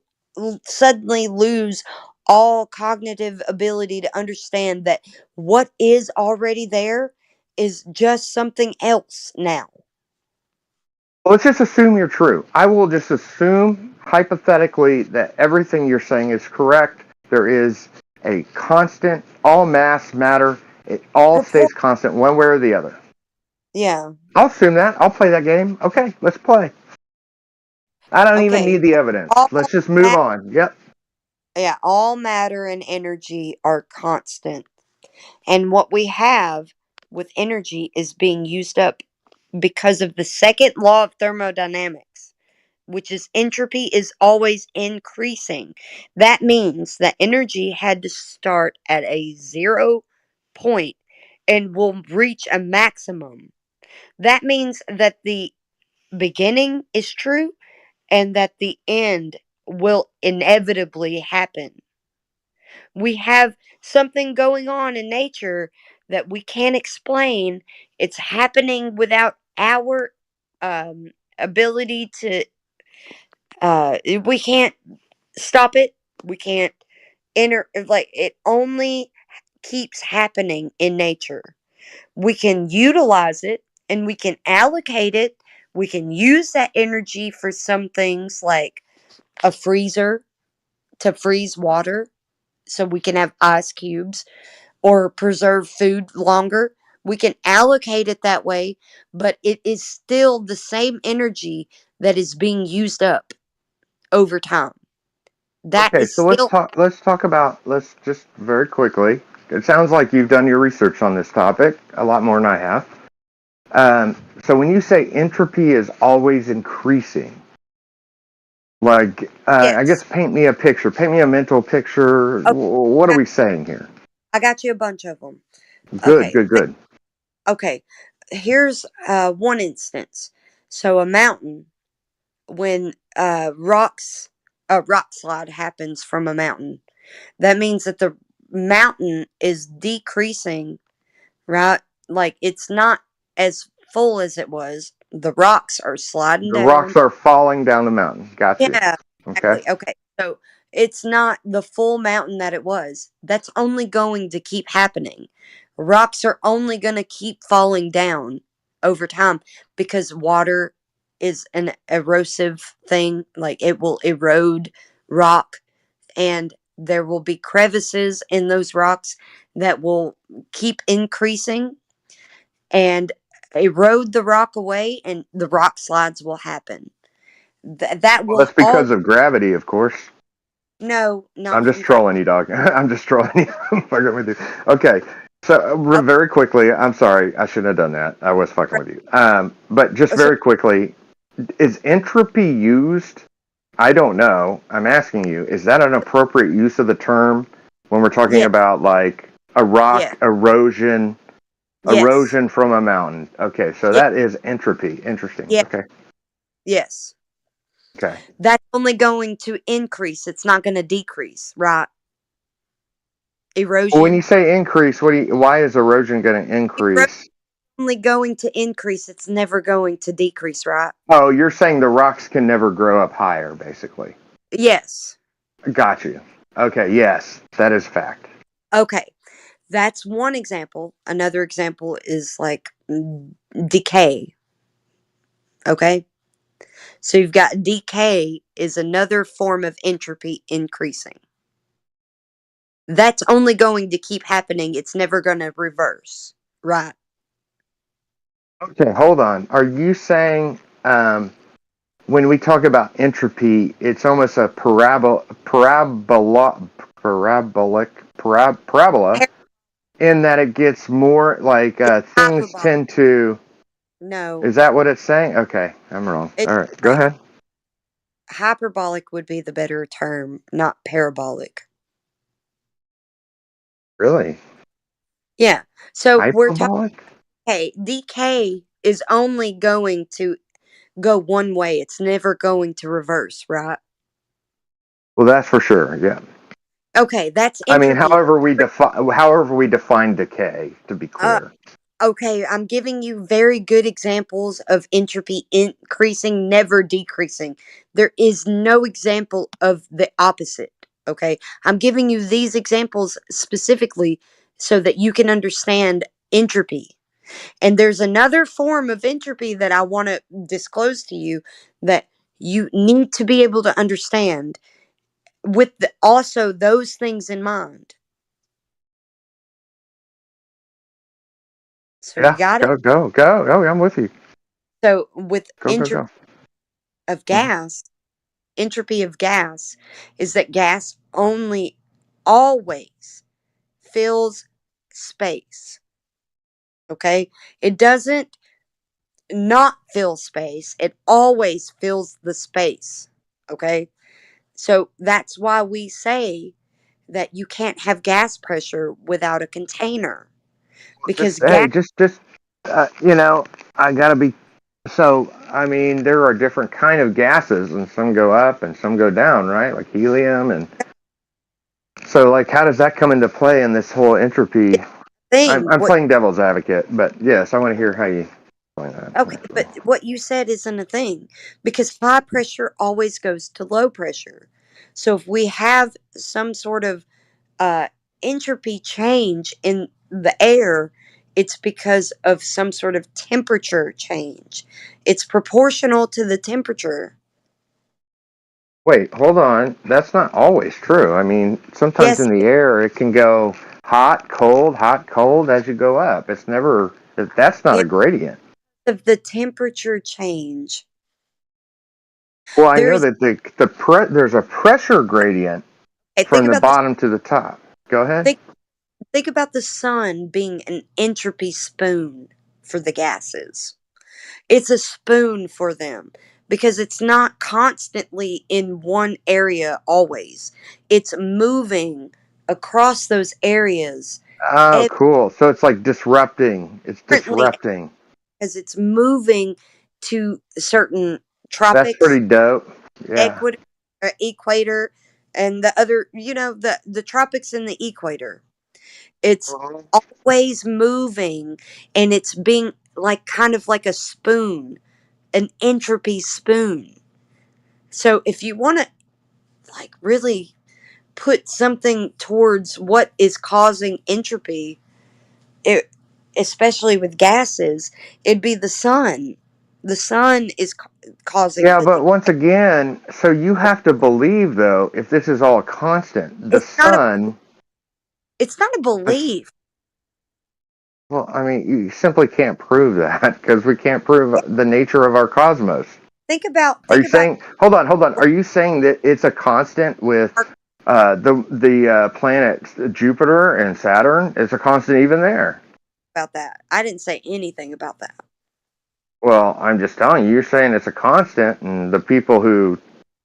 suddenly lose all cognitive ability to understand that what is already there is just something else now. Let's just assume you're true. I will just assume, hypothetically, that everything you're saying is correct. There is a constant, all mass matter. It all Propor- stays constant one way or the other. yeah. I'll assume that. I'll play that game. Okay, let's play. I don't even Okay. need the evidence. All Let's just move matter, on. Yep. Yeah, all matter and energy are constant. And what we have with energy is being used up because of the second law of thermodynamics, which is entropy is always increasing. That means that energy had to start at a 0 point and will reach a maximum. That means that the beginning is true and that the end will inevitably happen. We have something going on in nature that we can't explain. It's happening without our ability to. We can't stop it. We can't like it. Only keeps happening in nature. We can utilize it and we can allocate it. We can use that energy for some things like a freezer to freeze water so we can have ice cubes or preserve food longer. We can allocate it that way, but it is still the same energy that is being used up over time. That Okay, is so let's still. talk. Let's just very quickly. It sounds like you've done your research on this topic a lot more than I have. So when you say entropy is always increasing, like I guess Yes. paint me a picture. Paint me a mental picture. Okay. What are we saying here? I got you a bunch of them. Good, Okay. good, good. Okay. Here's one instance. So a mountain, when a rock slide happens from a mountain, that means that the mountain is decreasing, right? Like it's not as full as it was. The rocks are sliding The rocks down. are falling down the mountain. Got you. Yeah, Okay. exactly. Okay. So it's not the full mountain that it was. That's only going to keep happening. Rocks are only going to keep falling down over time because water is an erosive thing. Like it will erode rock, and there will be crevices in those rocks that will keep increasing and erode the rock away, and the rock slides will happen. That Well, will that's all. because of gravity, of course. No, not I'm just from gravity. trolling you, dog. I'm just trolling you. I'm fucking with you. Okay. So very quickly, I'm sorry, I shouldn't have done that. I was fucking with you. But just So very quickly, is entropy used? I don't know. I'm asking you, is that an appropriate use of the term when we're talking yes, about like a yes, rock erosion, yes, from a mountain? Okay, so yes, that is entropy. Interesting. yes, Okay. yes. Okay. That's only going to increase. It's not going to decrease, right? Well, when you Erosion. say increase, why is erosion going to Erosion increase? only going to increase. It's never going to decrease, right? Oh, you're saying the rocks can never grow up higher, basically. Yes. Got you. Okay, yes, that is fact. Okay. That's one example. Another example is like decay. Okay. So you've got decay is another form of entropy increasing. That's only going to keep happening. It's never going to reverse. Right. Okay, hold on. Are you saying when we talk about entropy, it's almost a parabola, in that it gets more like It's things hyperbolic. tend to. No. Is that what it's saying? Okay, I'm wrong. It's All right, go ahead. hyperbolic would be the better term, not parabolic. Really? Yeah. So we're talking. Hyperbolic? Hey, decay is only going to go one way. It's never going to reverse, right? Well, that's for sure. Yeah. Okay, that's I mean, entropy. however we define decay, to be Uh, clear. okay, I'm giving you very good examples of entropy increasing, never decreasing. There is no example of the opposite. Okay, I'm giving you these examples specifically so that you can understand entropy. And there's another form of entropy that I want to disclose to you that you need to be able to understand with also those things in mind. So you Yeah, got it? go. Oh, I'm with you. So with Go. entropy of gas, entropy of gas is that gas only always fills space. Okay? It doesn't not fill space, it always fills the space. Okay? So that's why we say that you can't have gas pressure without a container, because gas. You know, I gotta be. So, I mean, there are different kind of gases, and some go up and some go down, right? Like helium, and so, like, how does that come into play in this whole entropy? Thing I'm what playing devil's advocate, but yes, I want to hear how you explain that. Okay, but what you said isn't a thing, because high pressure always goes to low pressure. So if we have some sort of uh, entropy change in the air, it's because of some sort of temperature change. It's proportional to the temperature. Wait, hold on. That's not always true. I mean, sometimes Yes, in the air it can go hot, cold as you go up. It's never. That's not yeah, a gradient. of the temperature change. Well, I There know is. that there's a pressure gradient Hey, from the bottom to the top. Go ahead. think think about the sun being an entropy spoon for the gases. It's a spoon for them because it's not constantly in one area always. It's moving across those areas Oh, cool. So it's like disrupting. It's differently disrupting. as it's moving to certain That's tropics, pretty dope. Yeah. equator, and the other, the tropics and the equator. It's always moving, and it's being like kind of like a spoon, an entropy spoon. So if you want to like really put something towards what is causing entropy, it, especially with gases, it'd be the sun. The sun is causing Yeah, the. but once again, so you have to believe though, if this is all constant, the It's not a. sun. It's not a belief. Well, I mean, you simply can't prove that because we can't prove the nature of our cosmos. Think about. Are Think you about. saying? Hold on, hold on. Are you saying that it's a constant with the planets Jupiter and Saturn? It's a constant even there. About that. I didn't say anything about that. Well, I'm just telling you. You're saying it's a constant, and the people who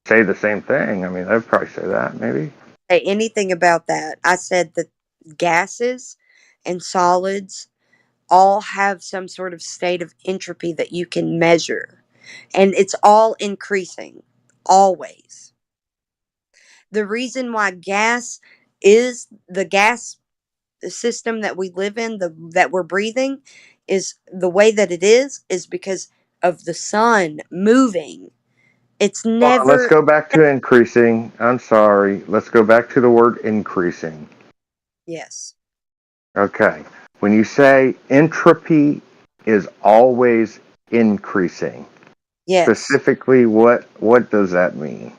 say the same thing, I mean, they'd probably say that maybe. Say anything about that. I said that gases and solids all have some sort of state of entropy that you can measure, and it's all increasing, always. The reason why gas is the gas system that we live in, that we're breathing, is the way that it is because of the sun moving. It's Hold on, let's never. go back to increasing. I'm sorry. Let's go back to the word increasing. Yes. Okay. When you say entropy is always increasing, Yes. specifically what does that mean?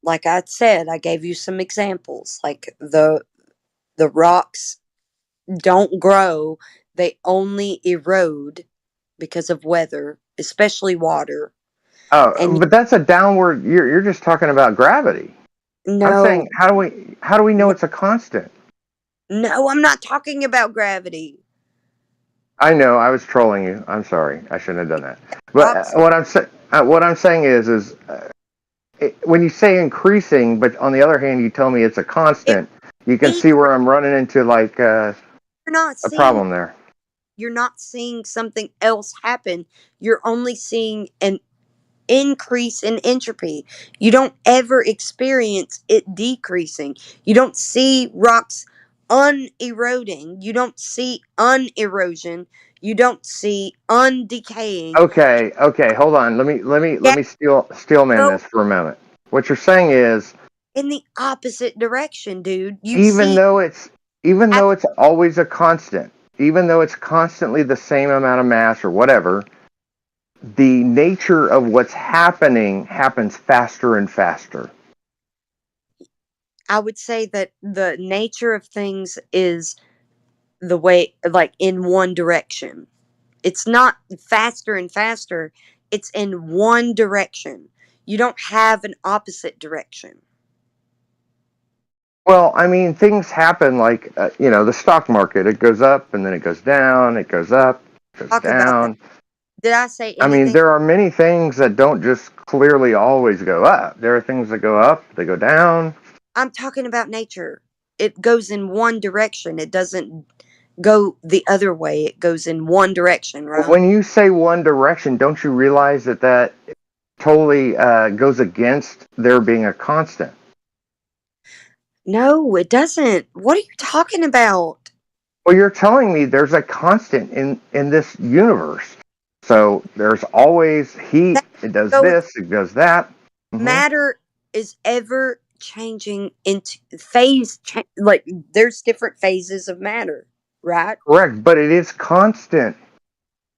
Like I said, I gave you some examples. Like the rocks don't grow, they only erode because of weather, especially water. Oh, And but that's a downward. You're just talking about gravity. I'm no, saying how do we know no, it's a constant? no, I'm not talking about gravity. I know I was trolling you. I'm sorry. I shouldn't have done that. But Rocks, what I'm saying is when you say increasing, but on the other hand you tell me it's a it constant, you can see decrease. where I'm running into like You're not a seeing. problem there. You're not seeing something else happen. You're only seeing an increase in entropy. You don't ever experience it decreasing. You don't see rocks uneroding. You don't see unerosion. You don't see undecaying. Okay, hold on. Let Gas me steelman go this for a moment. What you're saying is in the opposite direction, dude. You even see though it's even at though it's always a constant, even though it's constantly the same amount of mass or whatever, the nature of what's happening happens faster and faster. I would say that the nature of things is the way, like in one direction. It's not faster and faster. It's in one direction. You don't have an opposite direction. Well, I mean, things happen like, the stock market. It goes up and then it goes down, it goes up, it goes Talk about that. down. Did I say I mean, anything? there are many things that don't just clearly always go up. There are things that go up, they go down. I'm talking about nature. It goes in one direction. It doesn't go the other way. It goes in one direction, right? When you say one direction, don't you realize that totally goes against there being a constant? No, it doesn't. What are you talking about? Well, you're telling me there's a constant in this universe. So there's always heat. It does Go this. It does that. matter is ever changing into like there's different phases of matter, right? Correct, but it is constant.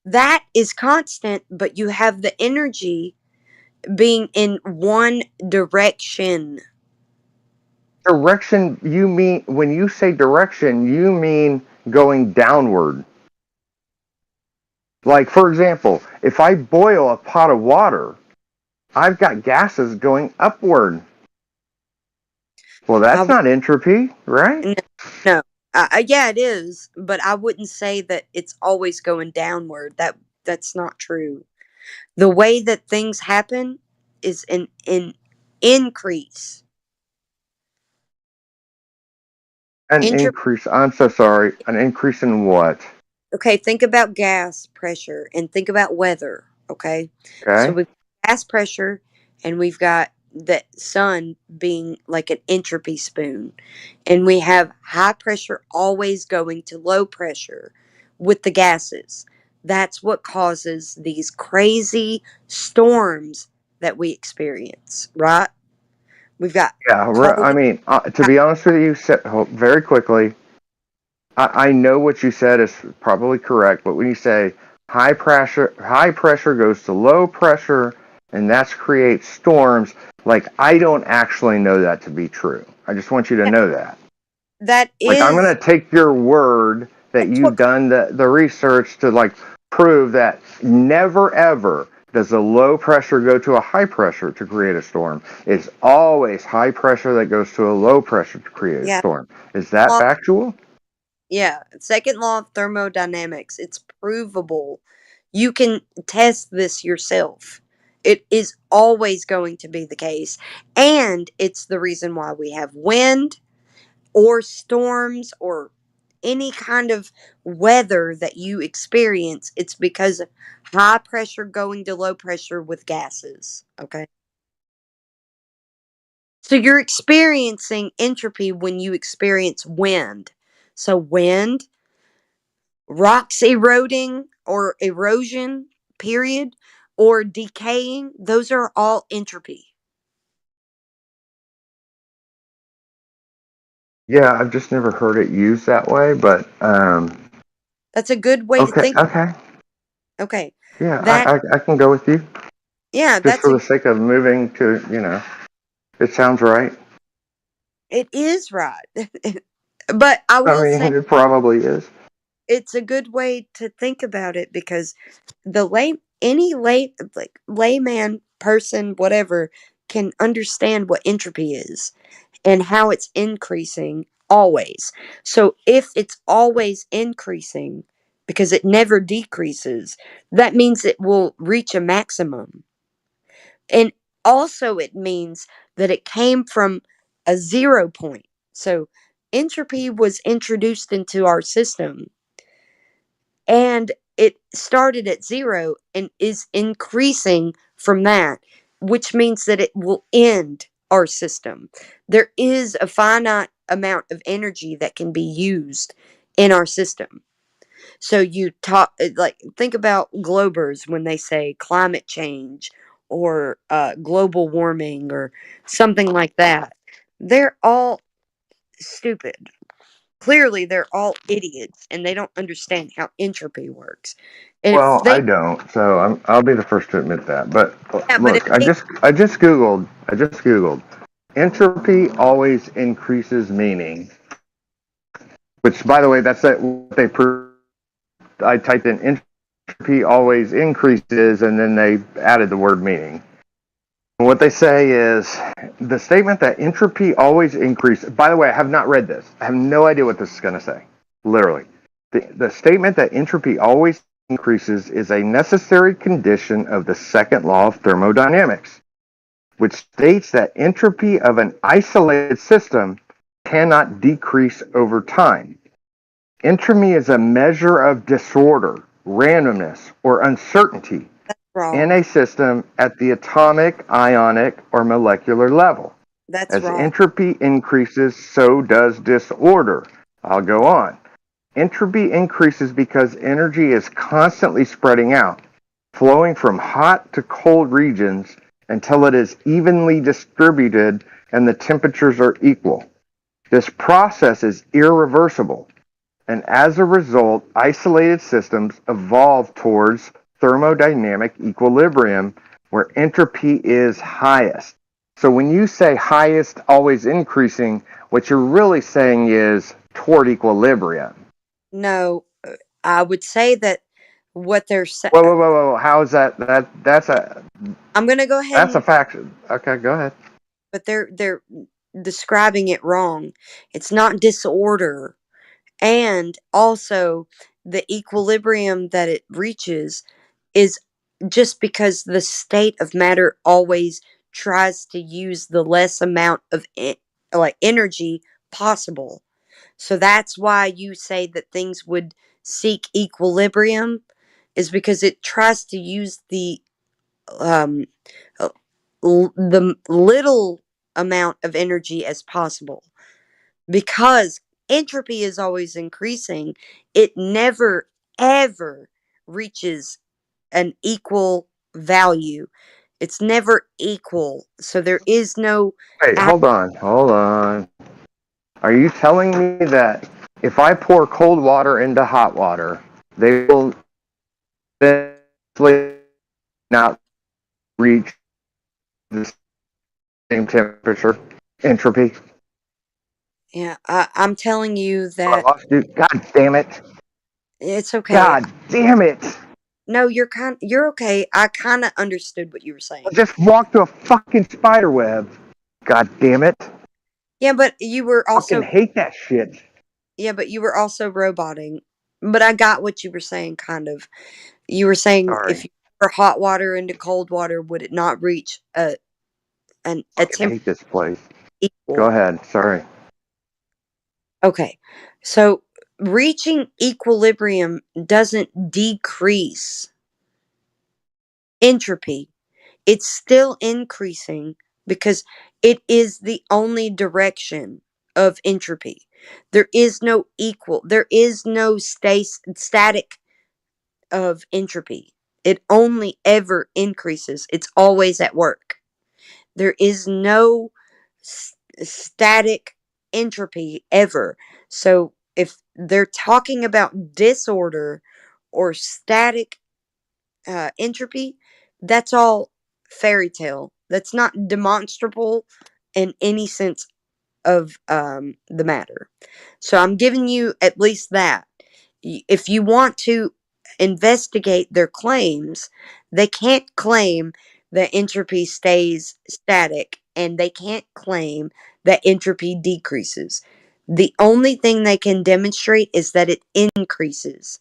That is constant, but you have the energy being in one direction. Direction, you mean, when you say direction, you mean going downward. Like, for example, if I boil a pot of water, I've got gases going upward. Well, that's not entropy, right? No. Yeah, it is, but I wouldn't say that it's always going downward. That's not true. The way that things happen is an increase. An Entropy. increase, I'm so sorry, an increase in what? Okay, think about gas pressure and think about weather. Okay, so Okay. we've got gas pressure and we've got the sun being like an entropy spoon, and we have high pressure always going to low pressure with the gases. That's what causes these crazy storms that we experience, right? We've got Yeah, cold. I mean, to be honest with you, very quickly, I know what you said is probably correct, but when you say high pressure goes to low pressure, and that creates storms, like, I don't actually know that to be true. I just want you to know that. That Like, I'm is going to take your word that you've done the research to, like, prove that never ever does a low pressure go to a high pressure to create a storm. It's always high pressure that goes to a low pressure to create a yeah. storm. Is that Law, factual? yeah, second law of thermodynamics. It's provable. You can test this yourself. It is always going to be the case. And it's the reason why we have wind or storms or any kind of weather that you experience. It's because of high pressure going to low pressure with gases. Okay. So you're experiencing entropy when you experience wind. So wind, rocks eroding or erosion, period, or decaying, those are all entropy. Yeah, I've just never heard it used that way, but That's a good way to okay, think. okay. Okay. Yeah, That I can go with you. yeah, Just that's for a the sake of moving to, it sounds right. it is right. But I I will say mean, it probably is. it's a good way to think about it because any layman person whatever can understand what entropy is and how it's increasing always. So if it's always increasing because it never decreases, that means it will reach a maximum. And also it means that it came from a 0 point. So entropy was introduced into our system and it started at 0 and is increasing from that, which means that it will end our system. There is a finite amount of energy that can be used in our system. So you talk like think about globers when they say climate change or global warming or something like that. They're all stupid. Clearly, they're all idiots and they don't understand how entropy works. And if Well, I they, don't, so I'll be the first to admit that. But yeah, but if look, I they, just googled entropy always increases meaning. Which, by the way, that's what they proved. I typed in entropy always increases, and then they added the word meaning. What they say is the statement that entropy always increases. By the way, I have not read this. I have no idea what this is going to say. Literally. The statement that entropy always increases is a necessary condition of the second law of thermodynamics, which states that entropy of an isolated system cannot decrease over time. Entropy is a measure of disorder, randomness, or uncertainty in Wrong. a system at the atomic, ionic, or molecular level. That's As wrong. entropy increases, so does disorder. I'll go on. Entropy increases because energy is constantly spreading out, flowing from hot to cold regions until it is evenly distributed and the temperatures are equal. This process is irreversible, and as a result, isolated systems evolve towards thermodynamic equilibrium where entropy is highest. So when you say highest always increasing, what you're really saying is toward equilibrium. No, I would say that what they're saying. Whoa. How is that? That's a I'm going to go ahead that's a and, fact. Okay, go ahead. but they're describing it wrong. It's not disorder. And also the equilibrium that it reaches is just because the state of matter always tries to use the less amount of energy possible. So that's why you say that things would seek equilibrium, is because it tries to use um uh, the little amount of energy as possible. Because entropy is always increasing, it never ever reaches an equal value. It's never equal. So there is no. Wait, hold on. Are you telling me that if I pour cold water into hot water, they will eventually not reach the same temperature, entropy? Yeah, I'm telling you I that lost you. God damn it. it's okay. God damn it. No, you're okay. I kind of understood what you were I saying. just walked through a fucking spider web. God damn it. Yeah, but you were Fucking also hate that shit. yeah, but you were also roboting. But I got what you were saying kind of. You were saying if Sorry. you pour hot water into cold water, would it not reach a Fucking temperature hate this place. Go equal? ahead. Sorry. Okay. So reaching equilibrium doesn't decrease entropy. It's still increasing because it is the only direction of entropy. There is no equal, there is no static of entropy. It only ever increases. It's always at work. There is no static entropy ever. So if they're talking about disorder or static entropy, that's all fairy tale. That's not demonstrable in any sense of the matter. So I'm giving you at least that. If you want to investigate their claims, they can't claim that entropy stays static and they can't claim that entropy decreases. The only thing they can demonstrate is that it increases,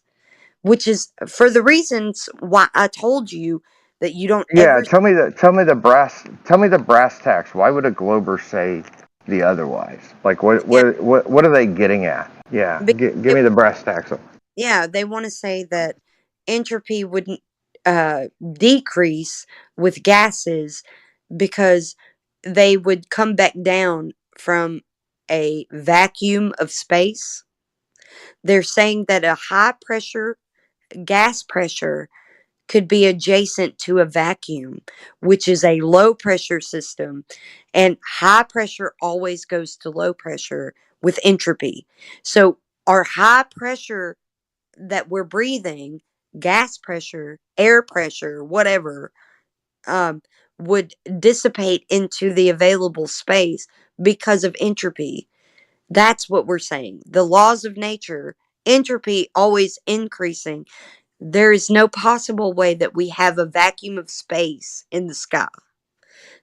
which is for the reasons why I told you that you don't Yeah, ever. tell me the brass tacks. Why would a Glober say the otherwise? Like Yeah, what are they getting at? Yeah, be- give it, me the brass tacks. yeah, they want to say that entropy wouldn't decrease with gases because they would come back down from a vacuum of space. They're saying that a high pressure gas pressure could be adjacent to a vacuum, which is a low pressure system. And high pressure always goes to low pressure with entropy. So, our high pressure that we're breathing, gas pressure, air pressure, whatever, um, would dissipate into the available space because of entropy. That's what we're saying. The laws of nature, entropy always increasing. There is no possible way that we have a vacuum of space in the sky.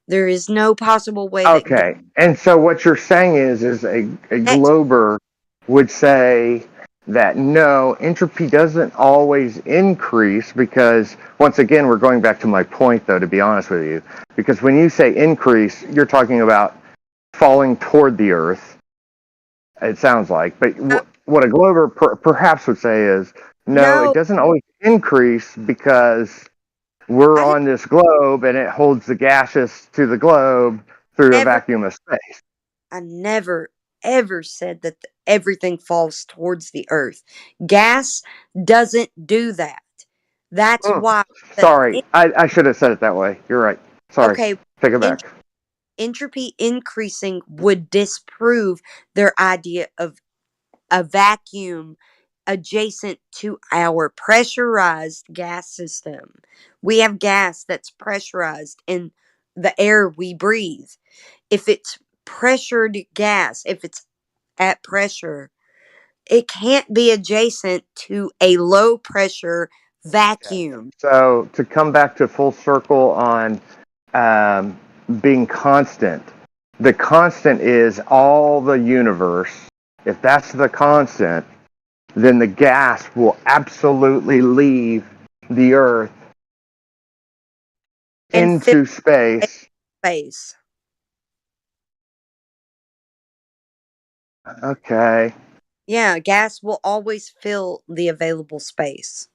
There is no possible way that Okay, and so what you're saying is a next glober would say that no, entropy doesn't always increase because, once again, we're going back to my point, though, to be honest with you, because when you say increase, you're talking about falling toward the Earth, it sounds like. But what a glober perhaps would say is, no, it no, doesn't always increase because we're I on this globe and it holds the gaseous to the globe through a never vacuum of space. I never ever said that everything falls towards the earth. Gas doesn't do that. That's Mm. why the Sorry, I should have said it that way. You're right. Sorry. okay, Take it en- back. entropy increasing would disprove their idea of a vacuum adjacent to our pressurized gas system. We have gas that's pressurized in the air we breathe. If it's pressured gas, if it's at pressure, it can't be adjacent to a low pressure vacuum. So to come back to full circle on um, being constant, the constant is all the universe. If that's the constant, then the gas will absolutely leave the Earth And fill into space. space. Okay. Yeah, gas will always fill the available space.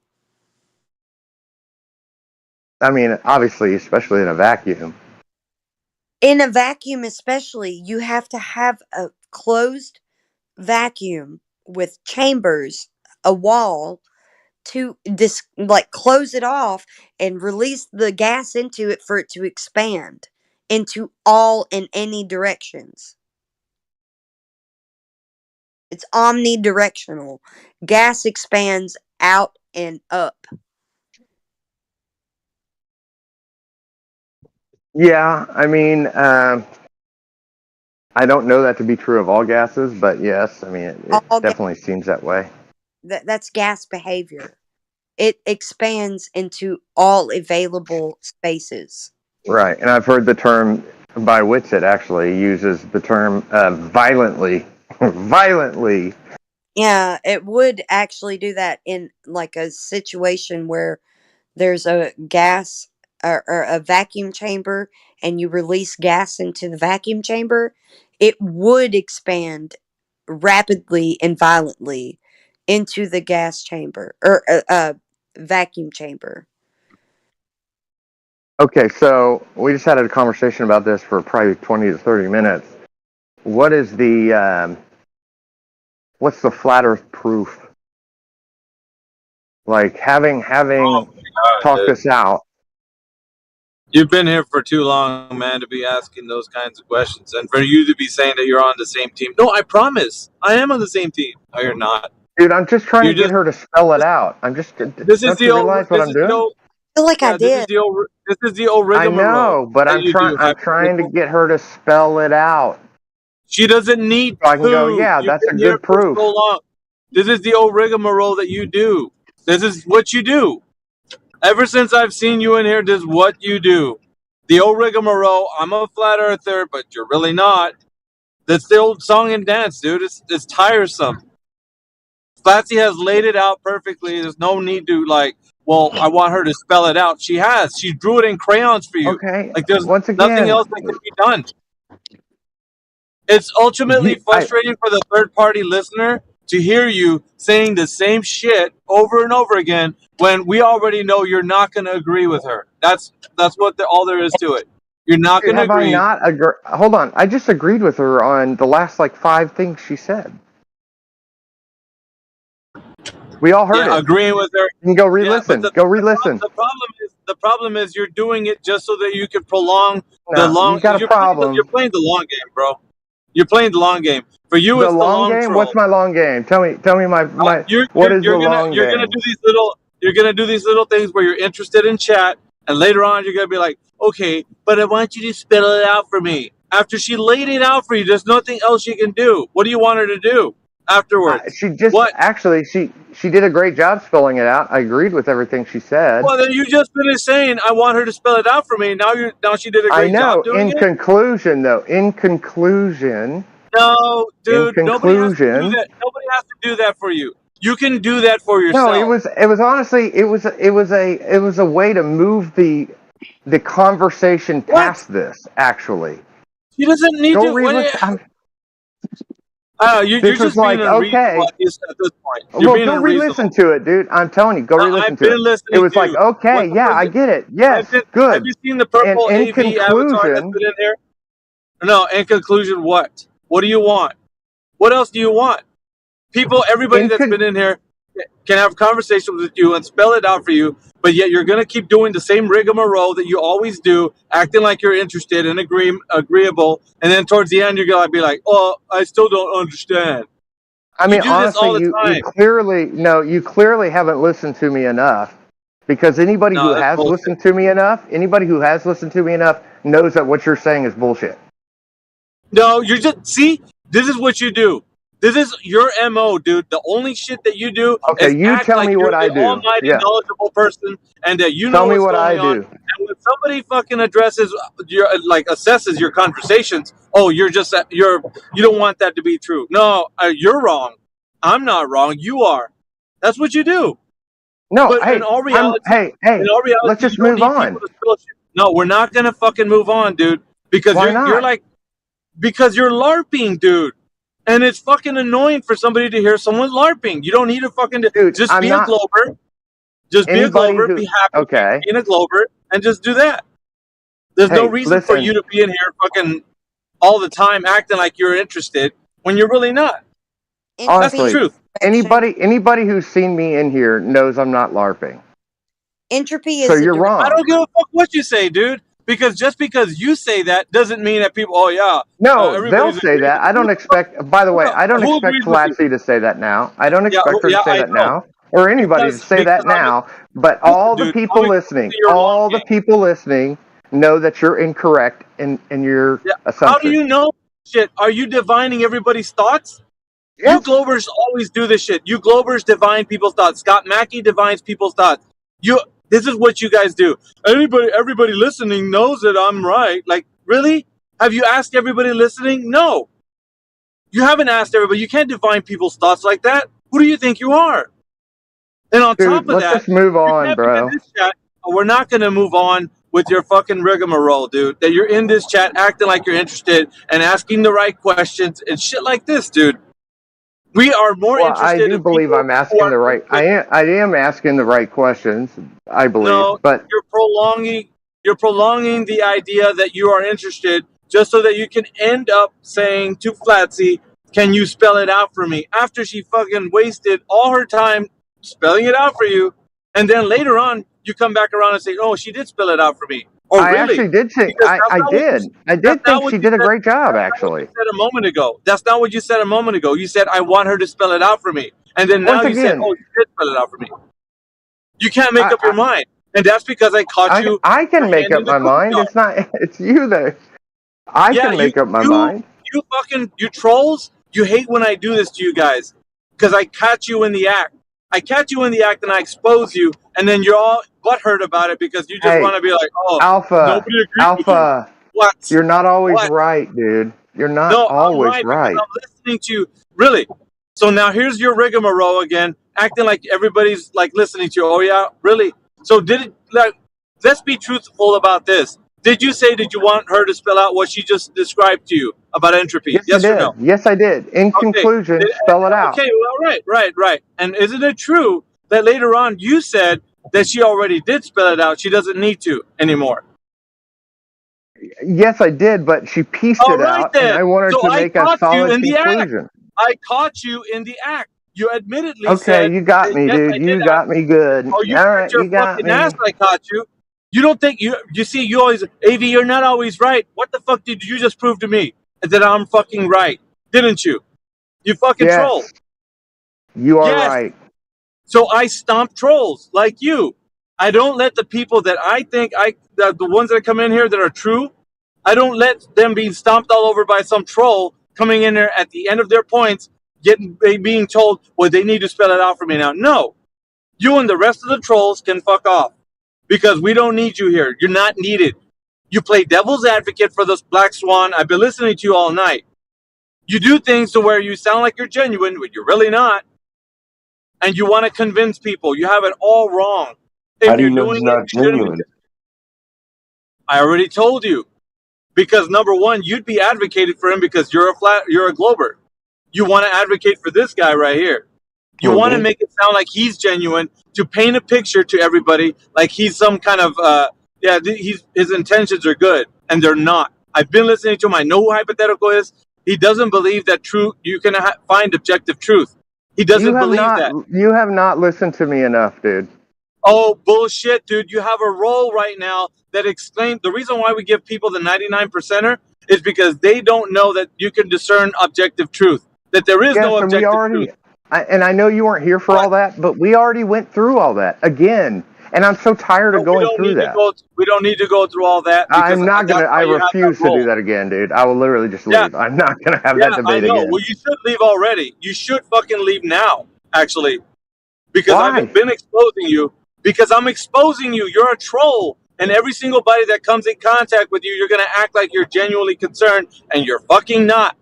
I mean, obviously, especially in a vacuum. In a vacuum, especially, you have to have a closed vacuum with chambers, a wall to like close it off and release the gas into it for it to expand into all and any directions. It's omnidirectional. Gas expands out and up. Yeah, I mean, I don't know that to be true of all gases, but yes, I mean, it All gas, definitely seems that way. that's gas behavior. It expands into all available spaces. Right, and I've heard the term by Witsit actually uses the term violently, violently. Yeah, it would actually do that in like a situation where there's a gas or a vacuum chamber and you release gas into the vacuum chamber. It would expand rapidly and violently into the gas chamber or vacuum chamber. Okay, so we just had a conversation about this for probably 20 to 30 minutes. What is the what's the flat Earth proof? Like having Oh my God, talked dude. this out. You've been here for too long, man, to be asking those kinds of questions, and for you to be saying that you're on the same team. No, I promise, I am on the same team. No, you're not. Dude, I'm just trying You to get just her to spell it out. I'm just this is don't the you old. realize what This I'm is the doing? old. I feel like I Yeah, this is did. the old. This is the old I rigmarole know, but that you do. I'm trying to Hypothetical. get her to spell it out. She doesn't need So I can go, to. yeah, You've that's a been here good for proof. so long. This is the old rigmarole that you do. This is what you do. Ever since I've seen you in here, this is what you do. The old rigmarole. I'm a flat earther, but you're really not. That's the old song and dance, dude. It's tiresome. Flatsy has laid it out perfectly. There's no need to well, I want her to spell it out. She has. She drew it in crayons for you. Okay, Like there's once nothing again, else that can be done. It's ultimately I frustrating for the third party listener to hear you saying the same shit over and over again when we already know you're not going to agree with her. That's what all there is to it. You're not dude, going to have I agree. not agreed? Hold on, I just agreed with her on the last like 5 things she said. We all heard Yeah, it. agreeing with her. You can go Yeah, but re-listen. Go re-listen. the problem is you're doing it just so that you can prolong the No, you long. got a You're problem. playing the long game, bro. You're playing the long game. For you, The it's the long long game? What's troll. my long game? Tell me my You're what you're is the long you're gonna game? do these little things where you're interested in chat, and later on you're gonna be like, okay, but I want you to spell it out for me. After she laid it out for you, there's nothing else you can do. What do you want her to do? afterwards. She just What? actually she did a great job spelling it out. I agreed with everything she said. Well, then you just finished saying I want her to spell it out for me. Now she did a I great know. job doing In it. conclusion, though, in conclusion, No, dude, nobody has to do conclusion, that. Nobody has to do that for you. You can do that for no, it yourself. was honestly it was a way to move the conversation past this. Actually, She doesn't need go to. re-listen. You're This was just being like unreasonable okay. at this point. You're Well, being go re-listen unreasonable. to it, dude. I'm telling you, go re-listen I've to it. been It listening was to like, you. okay, What the yeah, fuck I is- get it. Yes, Have good. you seen the And purple in AV avatar that's conclusion, been in here? No, in conclusion, what? What do you want? What else do you want? Everybody that's been in here can have conversations with you and spell it out for you, but yet you're going to keep doing the same rigmarole that you always do, acting like you're interested and agreeable, and then towards the end you're going to be like, oh, I still don't understand. I You mean, do this all honestly, the you time. clearly haven't listened to me enough, because anybody No, who that's has bullshit. listened to me enough knows that what you're saying is bullshit. No, you're just, see, this is what you do. This is your MO, dude. The only shit that you do Okay, is you act tell like me you're what I the do. almighty, Yeah, knowledgeable person and that you tell know me what's what I going on. do. And when somebody fucking addresses your, like, assesses your conversations, oh, you don't want that to be true. No, you're wrong. I'm not wrong. You are. That's what you do. No, But in all reality, let's you just don't move need people on. to spill shit. No, we're not gonna fucking move on, dude. Because Why you're not? like, because you're LARPing, dude. And it's fucking annoying for somebody to hear someone LARPing. You don't need to fucking Dude, just I'm be a not Glober. Just be a anybody Glober, who. be happy Okay, being a Glober, and just do that. There's no hey, reason for listen. you to be in here fucking all the time acting like you're interested when you're really not. That's the Honestly, truth. anybody who's seen me in here knows I'm not LARPing. Entropy So is a you're direct. I wrong. don't give a fuck what you say, dude. Because just because you say that doesn't mean that people, oh yeah, No, they'll everybody's say agreeing that. with I you. don't expect. By the way, I don't Who expect agrees with you? Flatsy to say that now. I don't expect her to Yeah, say I that know. now, or anybody to say that Because now. But listen, all the dude, people I'm exposing listening, your longing. know that you're incorrect in your Yeah. How do assumption. you know shit? Are you divining everybody's thoughts? You Yes. Globers always do this shit. You Globers divine people's thoughts. Scott Mackey divines people's thoughts. This is what you guys do. Everybody listening knows that I'm right. Like, really? Have you asked everybody listening? No. You haven't asked everybody. You can't divine people's thoughts like that. Who do you think you are? And on Dude, top of let's that, just move you on, can't be in bro. this chat. We're not going to move on with your fucking rigmarole, dude. That you're in this chat acting like you're interested and asking the right questions and shit like this, dude. We are more Well, I interested do in believe people I'm who asking are the right. interested. I am asking the right questions. I believe, No, but you're prolonging the idea that you are interested just so that you can end up saying to Flatsy, "Can you spell it out for me?" After she fucking wasted all her time spelling it out for you, and then later on you come back around and say, "Oh, she did spell it out for me." Oh, I really? actually did think Because that's I not what you. did. I That's did not think what she you did a said. great job, That's not what you actually. said a moment ago. That's not what you said a moment ago. You said, "I want her to spell it out for me," and then now Once you said, again, "Oh, she did spell it out for me." You can't make up your mind, and that's because I caught you I can make up red-handed in the my cookie mind. jar. It's not. It's you that I Yeah, can make up my mind. you trolls. You hate when I do this to you guys because I catch you in the act. I catch you in the act and I expose you, and then you're all butthurt about it because you just Hey, want to be like, "Oh, Alpha, nobody agrees with you." Alpha, What? you're not always What? right, dude. You're not No, I'm always right because right. I'm listening to you. Really. So now here's your rigmarole again, acting like everybody's like listening to you. Oh yeah, really? So did it like? Let's be truthful about this. Did you say did you want her to spell out what she just described to you about entropy? Yes, I Yes or did. no? Yes, I did. In Okay. conclusion, spell it out. Okay. Well, right. And isn't it true that later on you said that she already did spell it out? She doesn't need to anymore. Yes, I did, but she pieced All it right out, and then. I want her So to I make a caught you solid in the act. conclusion. I caught you in the act. You admittedly Okay, said, you got me, yes, dude. I did You ask. got me good. Oh, All you bet right, your you got fucking ass me. I caught you. You don't think you see you always AV, you're not always right. What the fuck did you just prove to me? That I'm fucking right, didn't you? You fucking troll. Yes, you are Yes. right. So I stomp trolls like you. I don't let the people that I think the ones that come in here that are true, I don't let them be stomped all over by some troll coming in there at the end of their points being told, well, they need to spell it out for me now. No, you and the rest of the trolls can fuck off because we don't need you here. You're not needed. You play devil's advocate for this black swan. I've been listening to you all night. You do things to where you sound like you're genuine, but you're really not. And you want to convince people. You have it all wrong. How If do you're you know doing he's it, not you shouldn't be. genuine? I already told you. Because number one, you'd be advocated for him because you're a glober. You want to advocate for this guy right here. You want to make it sound like he's genuine, to paint a picture to everybody like he's some kind of his intentions are good, and they're not. I've been listening to him. I know who hypothetical is. He doesn't believe that you can find objective truth. He doesn't believe that. You have not listened to me enough, dude. Oh, bullshit, dude. You have a role right now that exclaims. The reason why we give people the 99%er is because they don't know that you can discern objective truth, that there is no objective truth. And I know you weren't here for all that, but we already went through all that again. And I'm so tired of going through that. We don't need to go through all that. I'm not going to, I refuse to do that again, dude. I will literally just leave. I'm not going to have that debate again. Well, you should leave already. You should fucking leave now, actually. Because I've been exposing you. Because I'm exposing you. You're a troll. And every single body that comes in contact with you, you're going to act like you're genuinely concerned, and you're fucking not.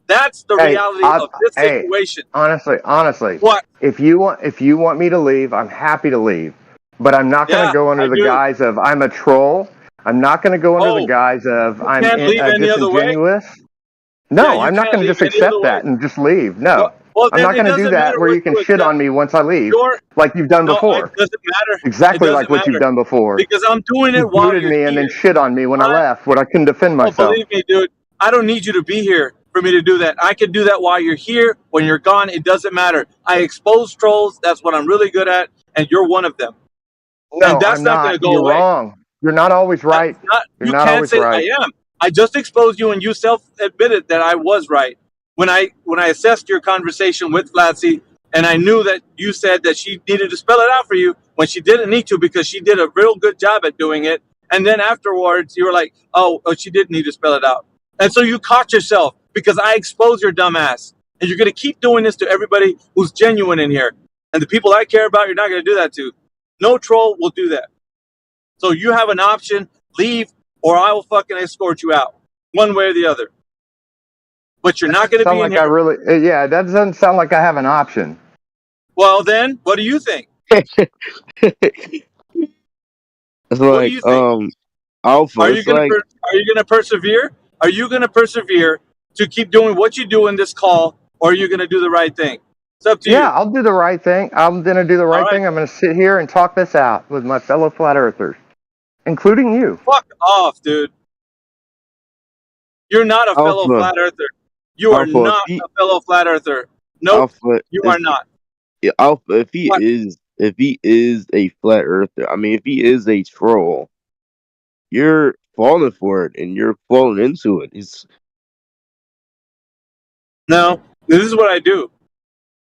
That's the reality of this situation. Honestly. What? If you want me to leave, I'm happy to leave. But I'm not going to go under the guise of I'm a troll. I'm not going to go under the guise of I'm disingenuous. No, I'm not going to just accept that and just leave. No. I'm not going to do that where you can shit on me once I leave, like you've done before. It doesn't matter. Exactly like what you've done before. Because I'm doing it while you're me here. and then shit on me when I left, when I couldn't defend myself. Believe me, dude. I don't need you to be here for me to do that. I can do that while you're here. When you're gone, it doesn't matter. I expose trolls. That's what I'm really good at, and you're one of them. No, and that's I'm not going to go You're away. wrong. You're not always right. You can't say I am. I just exposed you, and you self-admitted that I was right. When I assessed your conversation with Flatsy, and I knew that you said that she needed to spell it out for you when she didn't need to because she did a real good job at doing it. And then afterwards, you were like, oh, she did need to spell it out. And so you caught yourself because I exposed your dumb ass. And you're going to keep doing this to everybody who's genuine in here. And the people I care about, you're not going to do that to. No troll will do that. So you have an option, leave, or I will fucking escort you out, one way or the other. But you're not going to be in here. That doesn't sound like I have an option. Well, then, what do you think? It's like, Alpha. Are you going to persevere? Are you going to persevere to keep doing what you do in this call, or are you going to do the right thing? It's up to you. Yeah, I'll do the right thing. I'm going to do the right thing. I'm going to sit here and talk this out with my fellow flat earthers, including you. Fuck off, dude. You're not a fellow flat earther. You are not a fellow flat earther. Nope, you are not. Yeah, Alpha, if he is a flat earther, I mean, if he is a troll, you're falling for it and you're falling into it. No, this is what I do.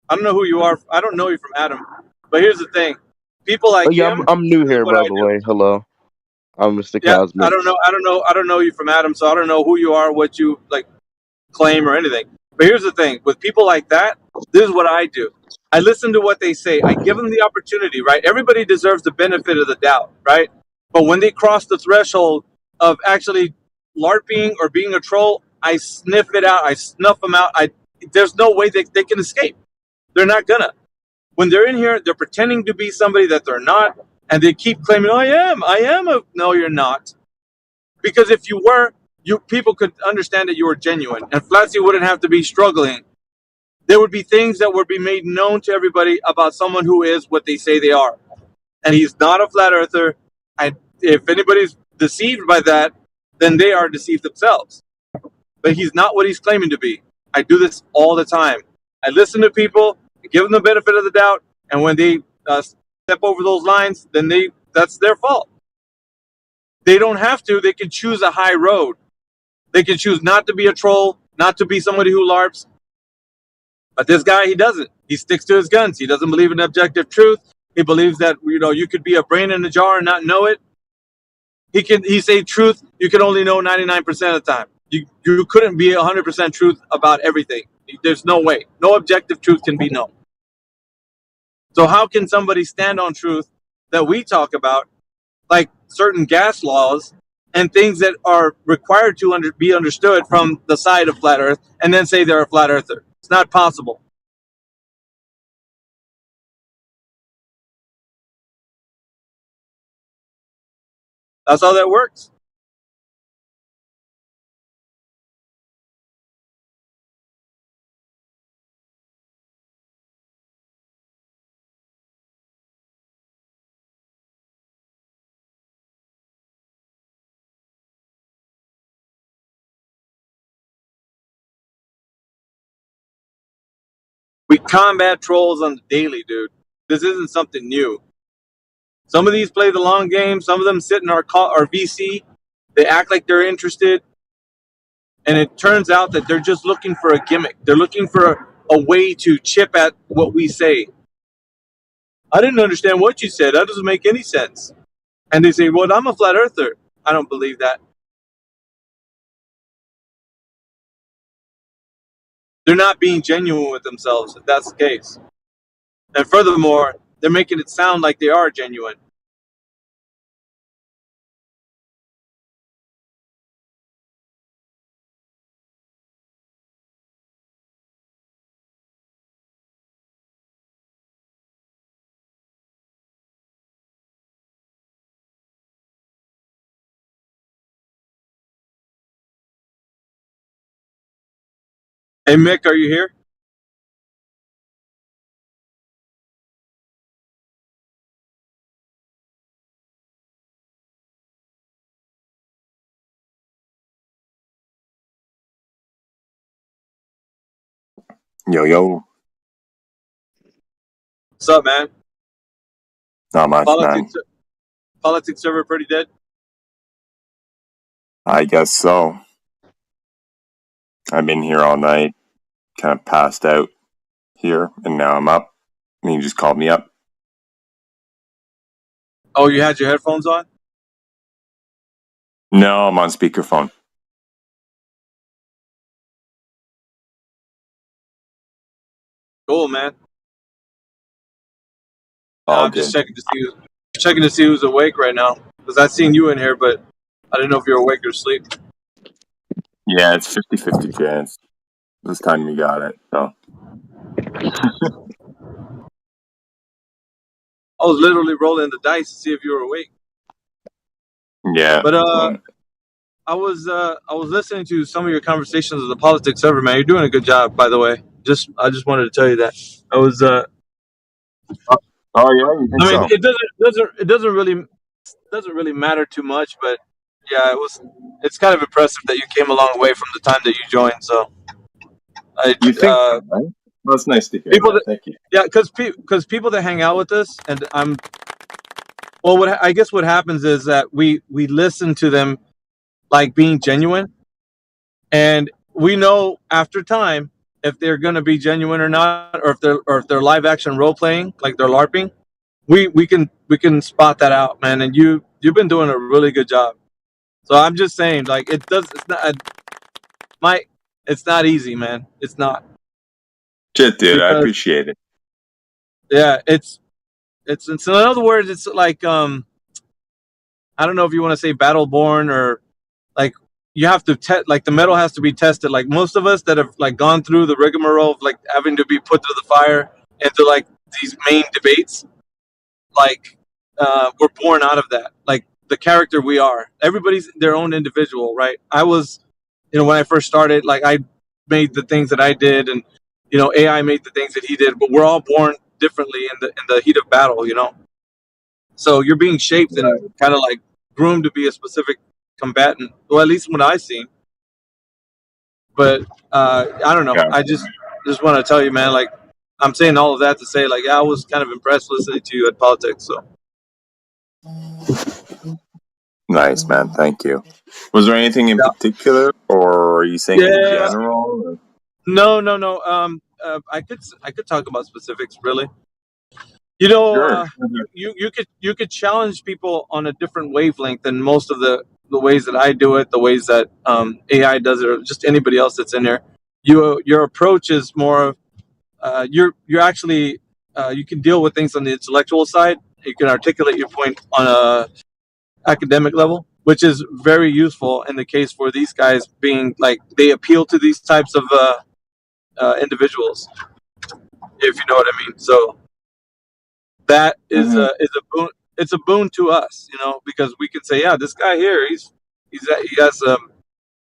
I don't know who you are. I don't know you from Adam. But here's the thing: people like him. I'm new here, by the way. Hello, I'm Mr. Cosmic. I don't know you from Adam, so I don't know who you are, what you like claim or anything. But here's the thing: with people like that, this is what I do. I listen to what they say. I give them the opportunity. Right? Everybody deserves the benefit of the doubt, right? But when they cross the threshold of actually LARPing or being a troll, I sniff it out. I snuff them out. There's no way they can escape. They're not gonna. When they're in here, they're pretending to be somebody that they're not, and they keep claiming, I am a... No, you're not. Because if you were, people could understand that you were genuine, and Flatsy wouldn't have to be struggling. There would be things that would be made known to everybody about someone who is what they say they are. And he's not a flat earther. And if anybody's deceived by that, then they are deceived themselves. But he's not what he's claiming to be. I do this all the time. I listen to people, I give them the benefit of the doubt, and when they step over those lines, then that's their fault. They don't have to. They can choose a high road. They can choose not to be a troll, not to be somebody who LARPs. But this guy, he doesn't. He sticks to his guns. He doesn't believe in objective truth. He believes that you could be a brain in a jar and not know it. He say truth. You can only know 99% of the time. You couldn't be 100% truth about everything. There's no way. No objective truth can be known. So how can somebody stand on truth that we talk about, like certain gas laws and things that are required to be understood from the side of flat Earth, and then say they're a flat earther? It's not possible. That's how that works. We combat trolls on the daily, dude. This isn't something new. Some of these play the long game. Some of them sit in our VC. They act like they're interested. And it turns out that they're just looking for a gimmick. They're looking for a way to chip at what we say. I didn't understand what you said. That doesn't make any sense. And they say, well, I'm a flat earther. I don't believe that. They're not being genuine with themselves, if that's the case. And furthermore, they're making it sound like they are genuine. Hey, Mick, are you here? Yo, yo. What's up, man? Not much, man. Politics server pretty dead? I guess so. I've been here all night, kind of passed out here, and now I'm up. And you just called me up. Oh, you had your headphones on? No, I'm on speakerphone. Cool, man. All I'm good. just checking to see who's awake right now, because I seen you in here, but I didn't know if you're awake or asleep. Yeah, it's 50-50 chance. This time you got it, so. I was literally rolling the dice to see if you were awake. Yeah. But I was listening to some of your conversations with the politics server, man. You're doing a good job, by the way. I just wanted to tell you that. I was oh yeah, you think I mean, so? it doesn't really matter too much, but yeah, it's kind of impressive that you came a long way from the time that you joined. So You think so, right? Well, it's nice to hear. People that. Thank you. Yeah, because people that hang out with us, and I guess what happens is that we listen to them like being genuine, and we know after time if they're going to be genuine or not, or if they're live action role playing, like they're LARPing. We can spot that out, man, and you've been doing a really good job. So I'm just saying, like, it's not easy, man. It's not. Shit, dude, I appreciate it. Yeah, it's in other words, it's like I don't know if you want to say battle-born, or like you have to like the metal has to be tested. Like most of us that have like gone through the rigmarole of like having to be put through the fire into like these main debates, like we're born out of that. Like the character we are. Everybody's their own individual, right? I was, when I first started, like I made the things that I did, and AI made the things that he did, but we're all born differently in the heat of battle, So you're being shaped and kind of like groomed to be a specific combatant. Well, at least what I seen. But I don't know. Yeah. I just want to tell you, man. Like I'm saying all of that to say, like I was kind of impressed listening to you at politics. So Nice, man. Thank you. Was there anything in particular, or are you saying in general? Or? No. I could talk about specifics, really. Sure. You could challenge people on a different wavelength than most of the the ways that I do it, the ways that AI does it, or just anybody else that's in there. Your approach is more of you're actually you can deal with things on the intellectual side. You can articulate your point on a academic level, which is very useful in the case for these guys being like they appeal to these types of individuals, if you know what I mean. So that is a boon. It's a boon to us, because we can say, yeah, this guy here, he has some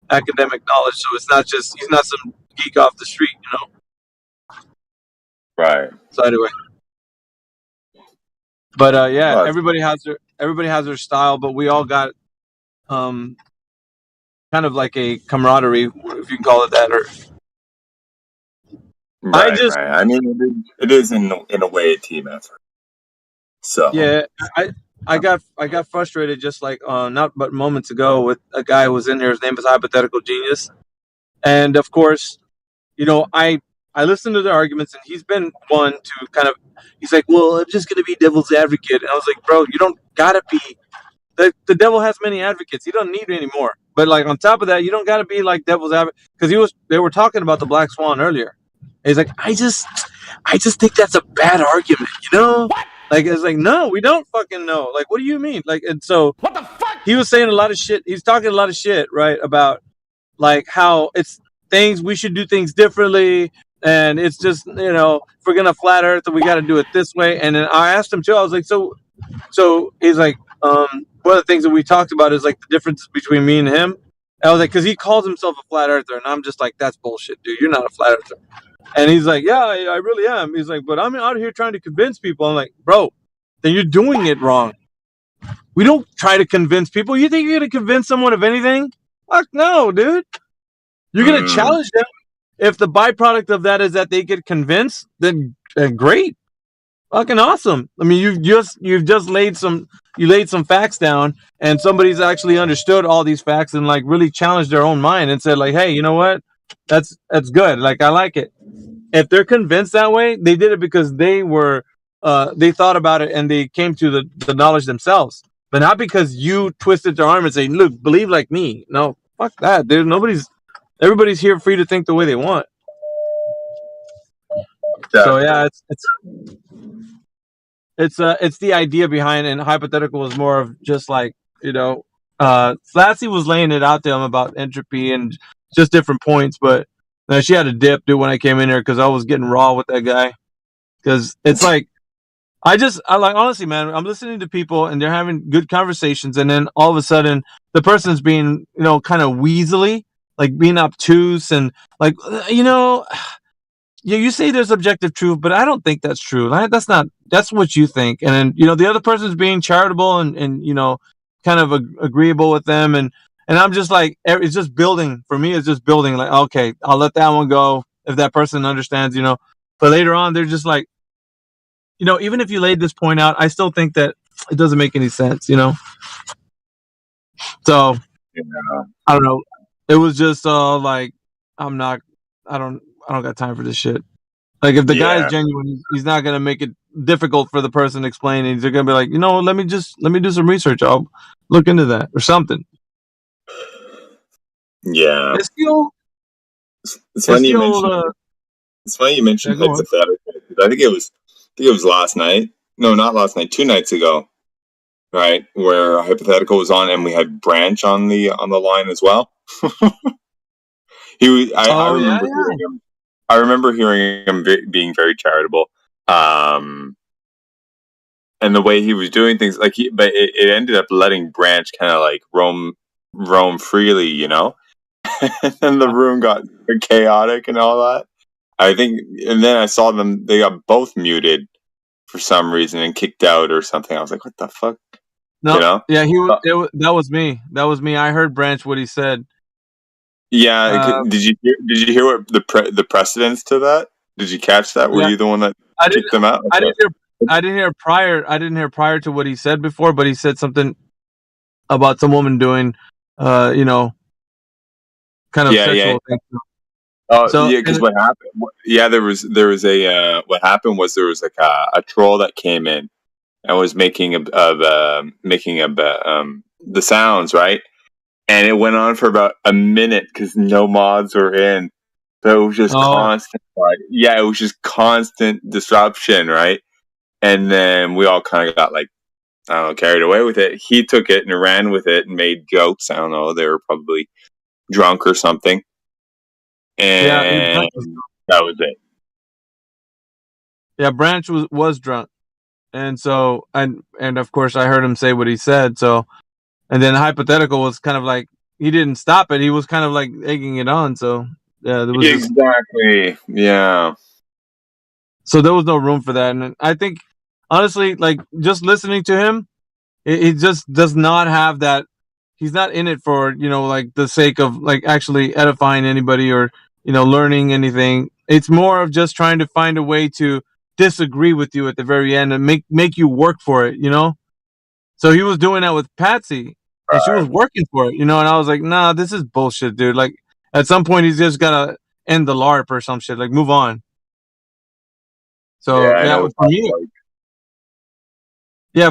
academic knowledge, so it's not just he's not some geek off the street, Right. So anyway, but yeah, Well, everybody has their style, but we all got kind of like a camaraderie, if you can call it that, or right. I mean, it is in a way a team effort. So yeah, I got frustrated just like not but moments ago with a guy who was in here. His name is Hypothetical Genius, and of course, I listened to the arguments, and he's been one to kind of. He's like, well, I'm just gonna be devil's advocate, and I was like, bro, you don't gotta be. The devil has many advocates. You don't need any more. But like on top of that, you don't gotta be like devil's advocate because they were talking about the black swan earlier. And he's like, I just think that's a bad argument, What? Like it's like, no, we don't fucking know. Like, what do you mean? Like, and so what the fuck? He was saying a lot of shit. He's talking a lot of shit, right? About like how it's things we should do things differently, and it's just if we're gonna flat Earth, we got to do it this way. And then I asked him too. I was like, so he's like, one of the things that we talked about is like the difference between me and him. And I was like, because he calls himself a flat earther, and I'm just like, that's bullshit, dude. You're not a flat earther. And he's like, yeah, I really am. He's like, but I'm out here trying to convince people. I'm like, bro, then you're doing it wrong. We don't try to convince people. You think you're going to convince someone of anything? Fuck no, dude. You're going to challenge them. If the byproduct of that is that they get convinced, then great. Fucking awesome. I mean, you've just laid some facts down, and somebody's actually understood all these facts and like really challenged their own mind and said like, hey, you know what? That's good. Like, I like it. If they're convinced that way, they did it because they thought about it and they came to the knowledge themselves, but not because you twisted their arm and say, look, believe like me. No, fuck that, dude. Everybody's here free to think the way they want. So yeah, it's the idea behind it, and Hypothetical is more of just like, Flassy was laying it out to him about entropy and just different points, but she had a dip, dude, when I came in here because I was getting raw with that guy. Because it's like, I like, honestly, man, I'm listening to people and they're having good conversations, and then all of a sudden the person's being, kind of weaselly, like being obtuse and like, you say there's objective truth, but I don't think that's true. That's what you think. And then, the other person's being charitable and kind of agreeable with them. And I'm just like, it's just building. For me, it's just building. Like, okay, I'll let that one go if that person understands, But later on, they're just like, even if you laid this point out, I still think that it doesn't make any sense, So, I don't know. It was just like, I don't got time for this shit. Like, if the guy is genuine, he's not gonna make it difficult for the person explaining. They're gonna be like, let me do some research. I'll look into that or something. Yeah. It's funny you mentioned hypothetical. I think it was last night. No, not last night. 2 nights ago, right? Where Hypothetical was on, and we had Branch on the line as well. I remember hearing him being very charitable, and the way he was doing things, like but it ended up letting Branch kind of like roam freely, and then the room got chaotic and all that. I think, and then I saw they got both muted for some reason and kicked out or something. I was like, what the fuck? No, yeah, that was me. That was me. I heard Branch what he said. Yeah, did you hear what the precedence to that? Did you catch that? Were you the one that kicked them out? I didn't hear prior to what he said before, but he said something about some woman doing, kind of sexual things. Oh, yeah, because what happened? Yeah, there was a what happened was there was like a troll that came in and was making the sounds, right? and it went on for about a minute because no mods were in. So it was just constant. Like, yeah, it was just constant disruption, right? And then we all kind of got like, I don't know, carried away with it. He took it and ran with it and made jokes. I don't know, they were probably drunk or something. And that was it. Yeah, Branch was drunk. And so, and of course I heard him say what he said. So, and then Hypothetical was kind of like, he didn't stop it. He was kind of like egging it on. So, yeah, there was exactly. Yeah. So there was no room for that. And I think, honestly, like just listening to him, he just does not have that. He's not in it for, like the sake of like actually edifying anybody or, learning anything. It's more of just trying to find a way to disagree with you at the very end and make you work for it, So he was doing that with Patsy and she was working for it, and I was like, nah, this is bullshit, dude. Like at some point he's just gotta end the LARP or some shit, like move on. So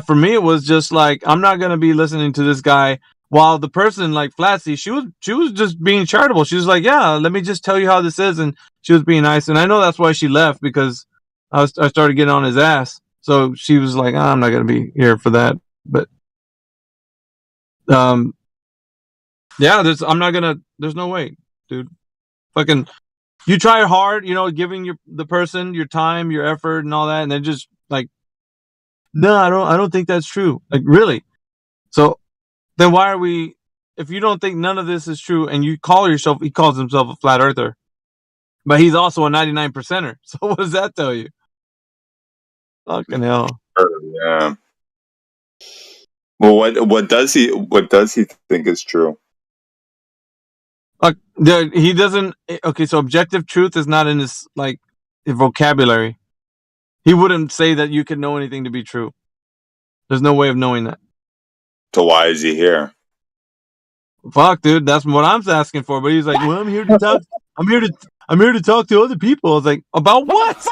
for me it was just like, I'm not gonna be listening to this guy. While the person like Flatsy, she was just being charitable. She was like, yeah, let me just tell you how this is, and she was being nice. And I know that's why she left, because I started getting on his ass. So she was like, I'm not gonna be here for that. But there's no way, dude. Fucking, you try hard, giving the person your time, your effort, and all that, and then just like, no, I don't think that's true. Like, really? So then why are we? If you don't think none of this is true, and he calls himself a flat earther, but he's also a 99%er. So what does that tell you? Fucking hell. Yeah. Well, what does he think is true? He doesn't. Okay, so objective truth is not in his vocabulary. He wouldn't say that you can know anything to be true. There's no way of knowing that. So why is he here? Fuck, dude, that's what I'm asking for. But he's like, well, I'm here to talk. I'm here to talk to other people. I was like, about what?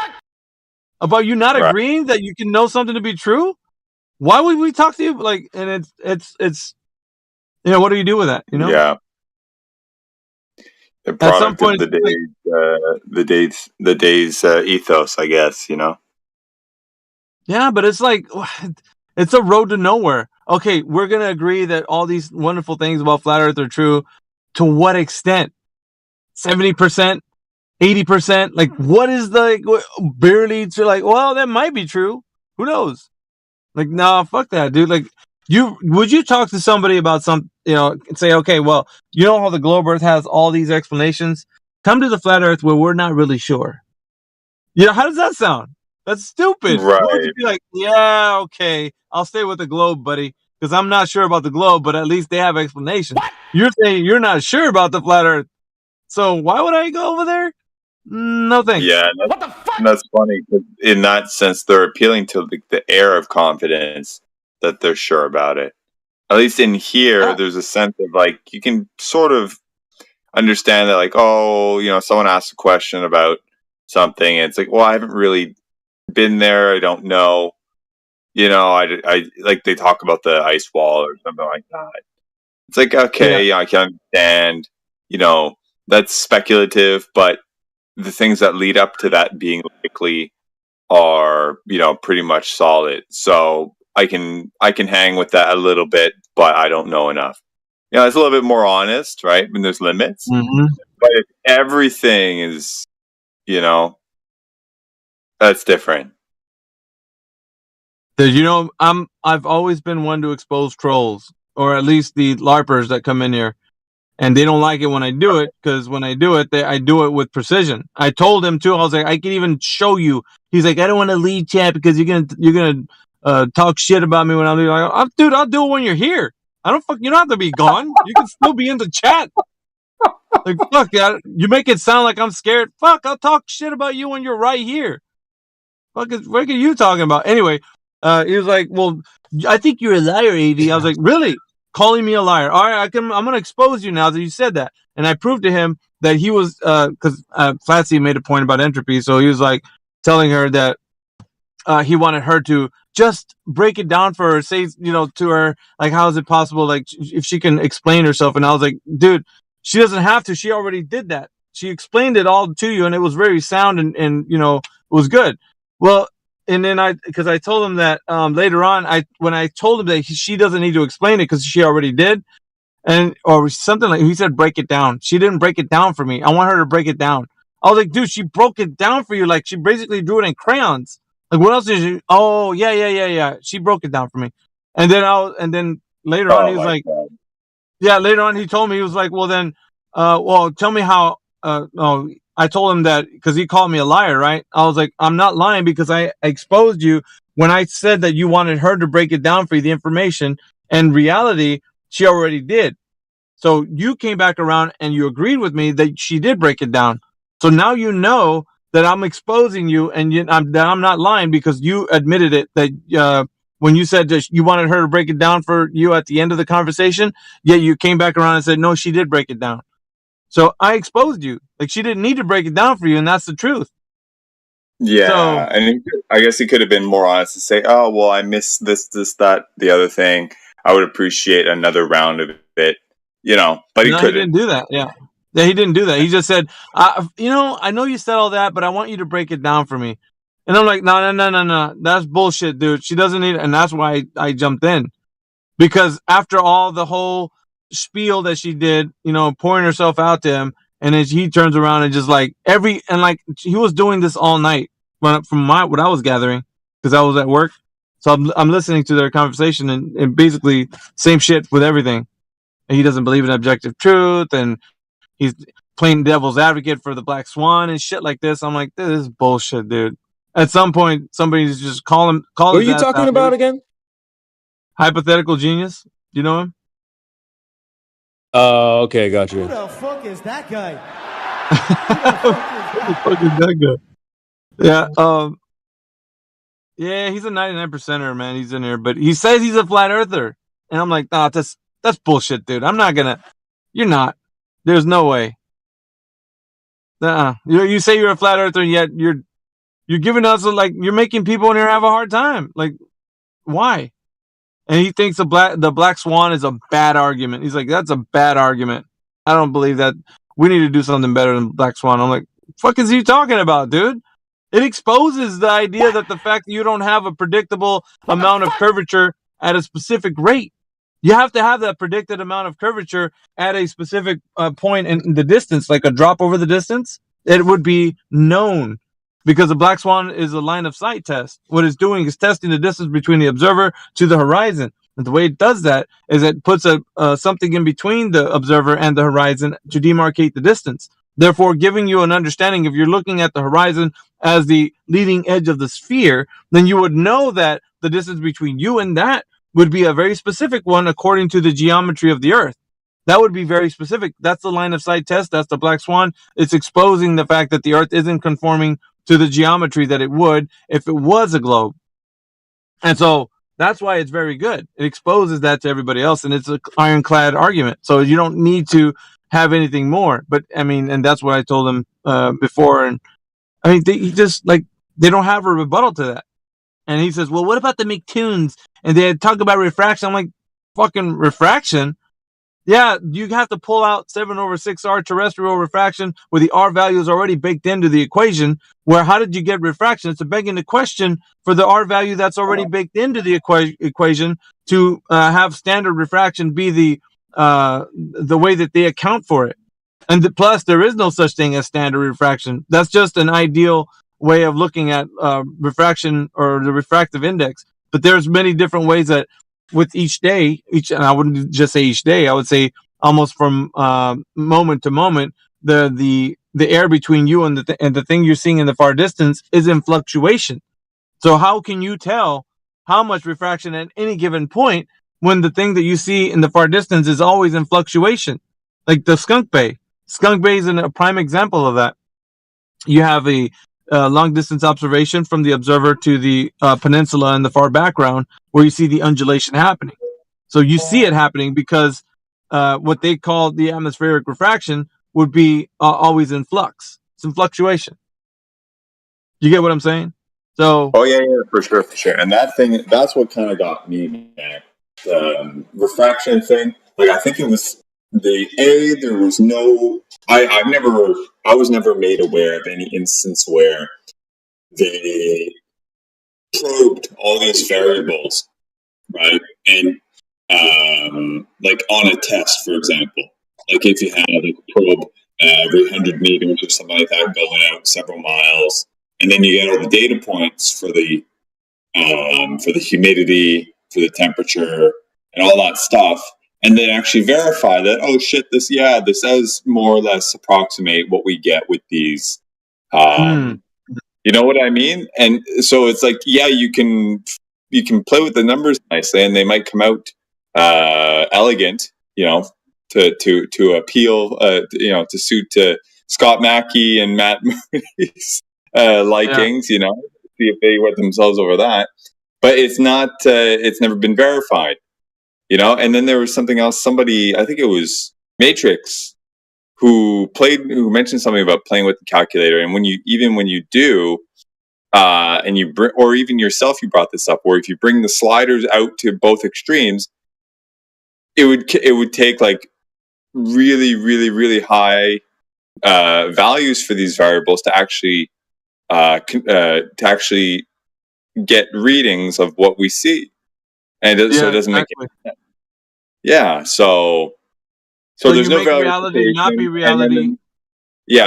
About you not agreeing that you can know something to be true? Why would we talk to you? Like, and it's what do you do with that? Yeah. The product at some point, of the day's ethos, I guess. Yeah, but it's like, it's a road to nowhere. Okay, we're gonna agree that all these wonderful things about flat Earth are true. To what extent? 70%, 80%? Like, what is barely to well, that might be true. Who knows? Like, nah, fuck that, dude. Like, would you talk to somebody about and say, okay, well, how the globe Earth has all these explanations? Come to the flat Earth where we're not really sure. How does that sound? That's stupid. Right. What would you be like? Yeah, okay, I'll stay with the globe, buddy, because I'm not sure about the globe, but at least they have explanations. What? You're saying you're not sure about the flat Earth, so why would I go over there? No thanks. Yeah, what the fuck? That's funny. In that sense, they're appealing to the air of confidence that they're sure about it. At least in here, there's a sense of you can sort of understand that, someone asks a question about something, and it's like, well, I haven't really been there. I don't know. I like they talk about the ice wall or something like that. It's like, okay, I can understand. That's speculative, but the things that lead up to that being likely are, pretty much solid. So I can hang with that a little bit, but I don't know enough. It's a little bit more honest, right? When there's limits. Mm-hmm. But if everything is, that's different. I've always been one to expose trolls, or at least the LARPers that come in here. And they don't like it when I do it, because when I do it, I do it with precision. I told him too. I was like, I can even show you. He's like, I don't want to lead chat because you're gonna talk shit about me when I'm like, dude, I'll do it when you're here. You don't have to be gone. You can still be in the chat. Like, fuck, you make it sound like I'm scared. Fuck, I'll talk shit about you when you're right here. What are you talking about? Anyway, he was like, well, I think you're a liar, AV. I was like, really? Calling me a liar. All right, I'm going to expose you now that you said that. And I proved to him that he was, because Flatsy made a point about entropy. So he was like telling her that he wanted her to just break it down for her, say, to her, like, how is it possible, like, if she can explain herself. And I was like, dude, she doesn't have to. She already did that. She explained it all to you, and it was very sound, and it was good. Well, and then because I told him that later on, when I told him that she doesn't need to explain it because she already did, or something like, he said, break it down. She didn't break it down for me. I want her to break it down. I was like, dude, she broke it down for you. Like, she basically drew it in crayons. Like, what else did you? Oh, yeah. She broke it down for me. And then later on, he was like, God. yeah, later on, he told me, he was like, well, then, tell me how, no, I told him that because he called me a liar, right? I was like, I'm not lying because I exposed you when I said that you wanted her to break it down for you, the information, and reality, she already did. So you came back around and you agreed with me that she did break it down. So now you know that I'm exposing you, and that I'm not lying because you admitted it, that when you said that you wanted her to break it down for you at the end of the conversation, yet you came back around and said, no, she did break it down. So I exposed you. Like, she didn't need to break it down for you, and that's the truth. Yeah, So, and I guess he could have been more honest to say, oh, well, I missed this, that, the other thing. I would appreciate another round of it, but he no, couldn't. he didn't do that. Yeah, he didn't do that. He just said, I know you said all that, but I want you to break it down for me. And I'm like, no. That's bullshit, dude. She doesn't need it. And that's why I jumped in. Because after all the whole spiel that she did, pouring herself out to him, and then he turns around and just like he was doing this all night from what I was gathering, because I was at work. So I'm listening to their conversation, and basically same shit with everything. And he doesn't believe in objective truth, and he's playing devil's advocate for the black swan and shit like this. I'm like, this is bullshit, dude. At some point, somebody's just call his ass out. What are you talking about again? Hypothetical Genius. Do you know him? Oh, okay, got you. Who the fuck is that guy? Who the fuck is that guy? Yeah, yeah, he's a 99%er, man. He's in here, but he says he's a flat earther, and I'm like, nah, that's bullshit, dude. I'm not gonna. You're not. There's no way. You say you're a flat earther, yet you're giving us you're making people in here have a hard time. Like, why? And he thinks the black swan is a bad argument. He's like, that's a bad argument. I don't believe that. We need to do something better than black swan. I'm like, fuck is he talking about, dude? It exposes the idea that the fact that you don't have a predictable amount of curvature at a specific rate. You have to have that predicted amount of curvature at a specific point in the distance, like a drop over the distance. It would be known, because the black swan is a line of sight test. What it's doing is testing the distance between the observer to the horizon. And the way it does that is it puts something in between the observer and the horizon to demarcate the distance, therefore giving you an understanding. If you're looking at the horizon as the leading edge of the sphere, then you would know that the distance between you and that would be a very specific one according to the geometry of the Earth. That would be very specific. That's the line of sight test. That's the black swan. It's exposing the fact that the Earth isn't conforming to the geometry that it would if it was a globe. And so that's why it's very good. It exposes that to everybody else, and it's an ironclad argument. So you don't need to have anything more. But I mean, and that's what I told him before. And I mean, they don't have a rebuttal to that. And he says, well, what about the McToons? And they talk about refraction. I'm like, fucking refraction? Yeah, you have to pull out 7/6R terrestrial refraction where the R value is already baked into the equation. Where how did you get refraction? It's a begging the question for the R value that's already baked into the equation to have standard refraction be the way that they account for it. And plus, there is no such thing as standard refraction. That's just an ideal way of looking at refraction or the refractive index. But there's many different ways that with each day, and I wouldn't just say each day, I would say almost from moment to moment, the air between you and the thing you're seeing in the far distance is in fluctuation. So how can you tell how much refraction at any given point when the thing that you see in the far distance is always in fluctuation? Like the skunk bay. Skunk bay is a prime example of that. You have a long distance observation from the observer to the peninsula in the far background where you see the undulation happening. So you see it happening because what they call the atmospheric refraction would be always in flux. It's in fluctuation. You get what I'm saying? So, oh yeah, for sure. And that's what kind of got me, man. The refraction thing. Like, I think it was there was no. I was never made aware of any instance where they probed all these variables, right? And like on a test, for example, like if you had a probe every 100 meters or something like that going out several miles, and then you get all the data points for the humidity, for the temperature, and all that stuff, and then actually verify that, oh shit, this does more or less approximate what we get with these. You know what I mean? And so it's like, yeah, you can play with the numbers nicely, and they might come out elegant, to appeal, to suit Scott Mackey and Matt Moody's likings, see if they wet themselves over that. But it's not. It's never been verified, And then there was something else. Somebody, I think it was Matrix, who mentioned something about playing with the calculator, and when you do, and you bring, or even yourself, you brought this up, where if you bring the sliders out to both extremes, it would take like really, really, really high values for these variables to actually get readings of what we see, and so it doesn't make any sense. Yeah, so there's you no make reality not be reality.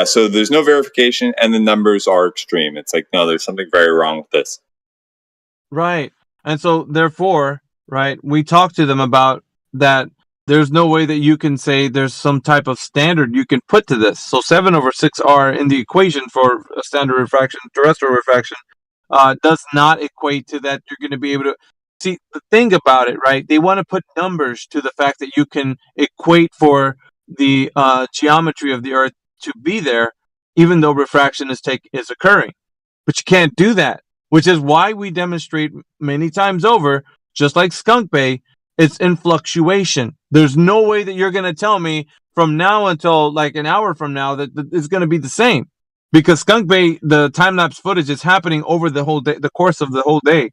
So there's no verification, and the numbers are extreme. It's like, no, there's something very wrong with this. Right. And so therefore, right, we talk to them about that. There's no way that you can say there's some type of standard you can put to this. So 7/6R in the equation for a standard refraction, terrestrial refraction, does not equate to that you're going to be able to see. The thing about it, right, they want to put numbers to the fact that you can equate for the geometry of the Earth to be there, even though refraction is occurring. But you can't do that, which is why we demonstrate many times over, just like Skunk Bay, it's in fluctuation. There's no way that you're going to tell me from now until like an hour from now that it's going to be the same. Because Skunk Bay, the time-lapse footage is happening over the whole day, the course of the whole day.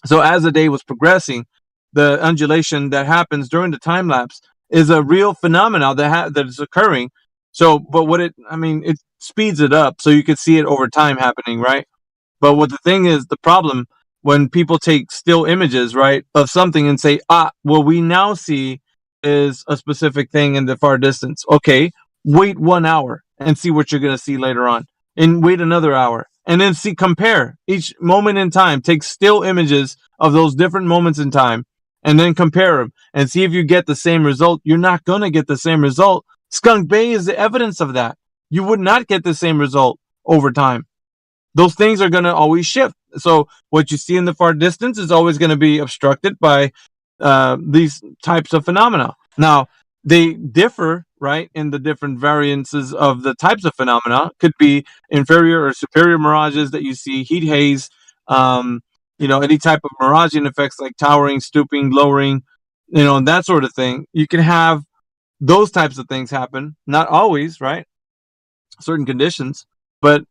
So as the day was progressing, the undulation that happens during the time-lapse is a real phenomenon that is occurring. So, but it speeds it up so you can see it over time happening, right? But what the thing is, the problem when people take still images, right, of something and say, what we now see is a specific thing in the far distance. Okay, wait 1 hour and see what you're going to see later on. And wait another hour. And then compare each moment in time. Take still images of those different moments in time and then compare them and see if you get the same result. You're not going to get the same result. Skunk Bay is the evidence of that. You would not get the same result over time. Those things are going to always shift. So what you see in the far distance is always going to be obstructed by these types of phenomena. Now, they differ, right, in the different variances of the types of phenomena. Could be inferior or superior mirages that you see, heat haze, any type of miraging effects like towering, stooping, lowering, and that sort of thing. You can have those types of things happen. Not always, right? Certain conditions. But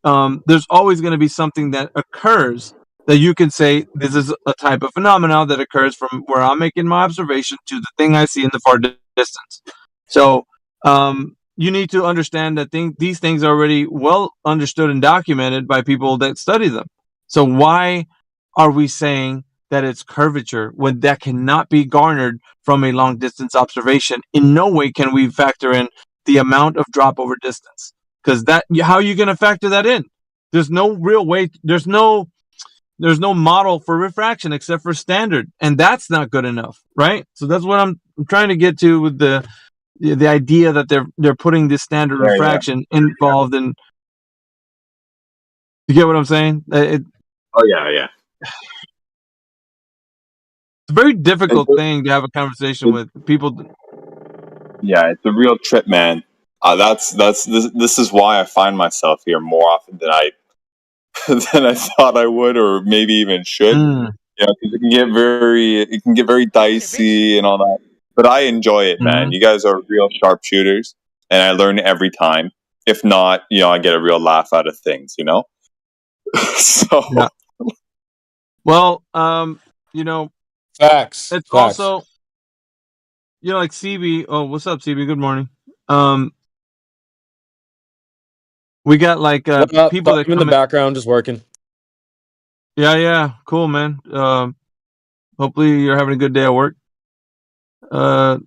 there's always going to be something that occurs that you can say this is a type of phenomenon that occurs from where I'm making my observation to the thing I see in the far distance. So you need to understand that these things are already well understood and documented by people that study them. So why are we saying that it's curvature when that cannot be garnered from a long distance observation? In no way can we factor in the amount of drop over distance. Because how are you going to factor that in? There's no real way. There's no model for refraction except for standard, and that's not good enough, right? So that's what I'm trying to get to with the idea that they're putting this standard refraction involved in. You get what I'm saying? Yeah. It's a very difficult thing to have a conversation with people. Yeah, it's a real trip, man. This is why I find myself here more often than I thought I would, or maybe even should. Because it can get very dicey and all that. But I enjoy it, man. You guys are real sharpshooters, and I learn every time. If not, I get a real laugh out of things. So Well, Facts. it's also, like CB. Oh, what's up, CB? Good morning. We got like What up? people that I'm in the come in. background, just working. Yeah, cool, man. Hopefully you're having a good day at work. Yeah,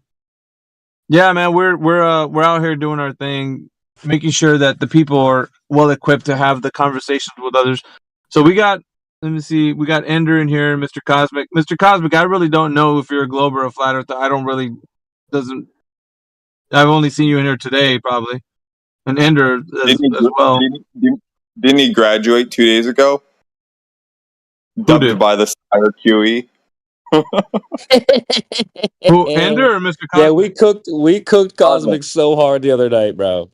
man, we're out here doing our thing, making sure that the people are well equipped to have the conversations with others. So we got, let me see, we got Ender in here, Mr. Cosmic. Mr. Cosmic, I really don't know if you're a globe or a flat earther. I've only seen you in here today, probably, and Ender as well. Didn't he graduate 2 days ago? Dubbed by the Sire QE. Who, Ender or Mr. Cosmic? Yeah, we cooked Cosmic so hard the other night, bro.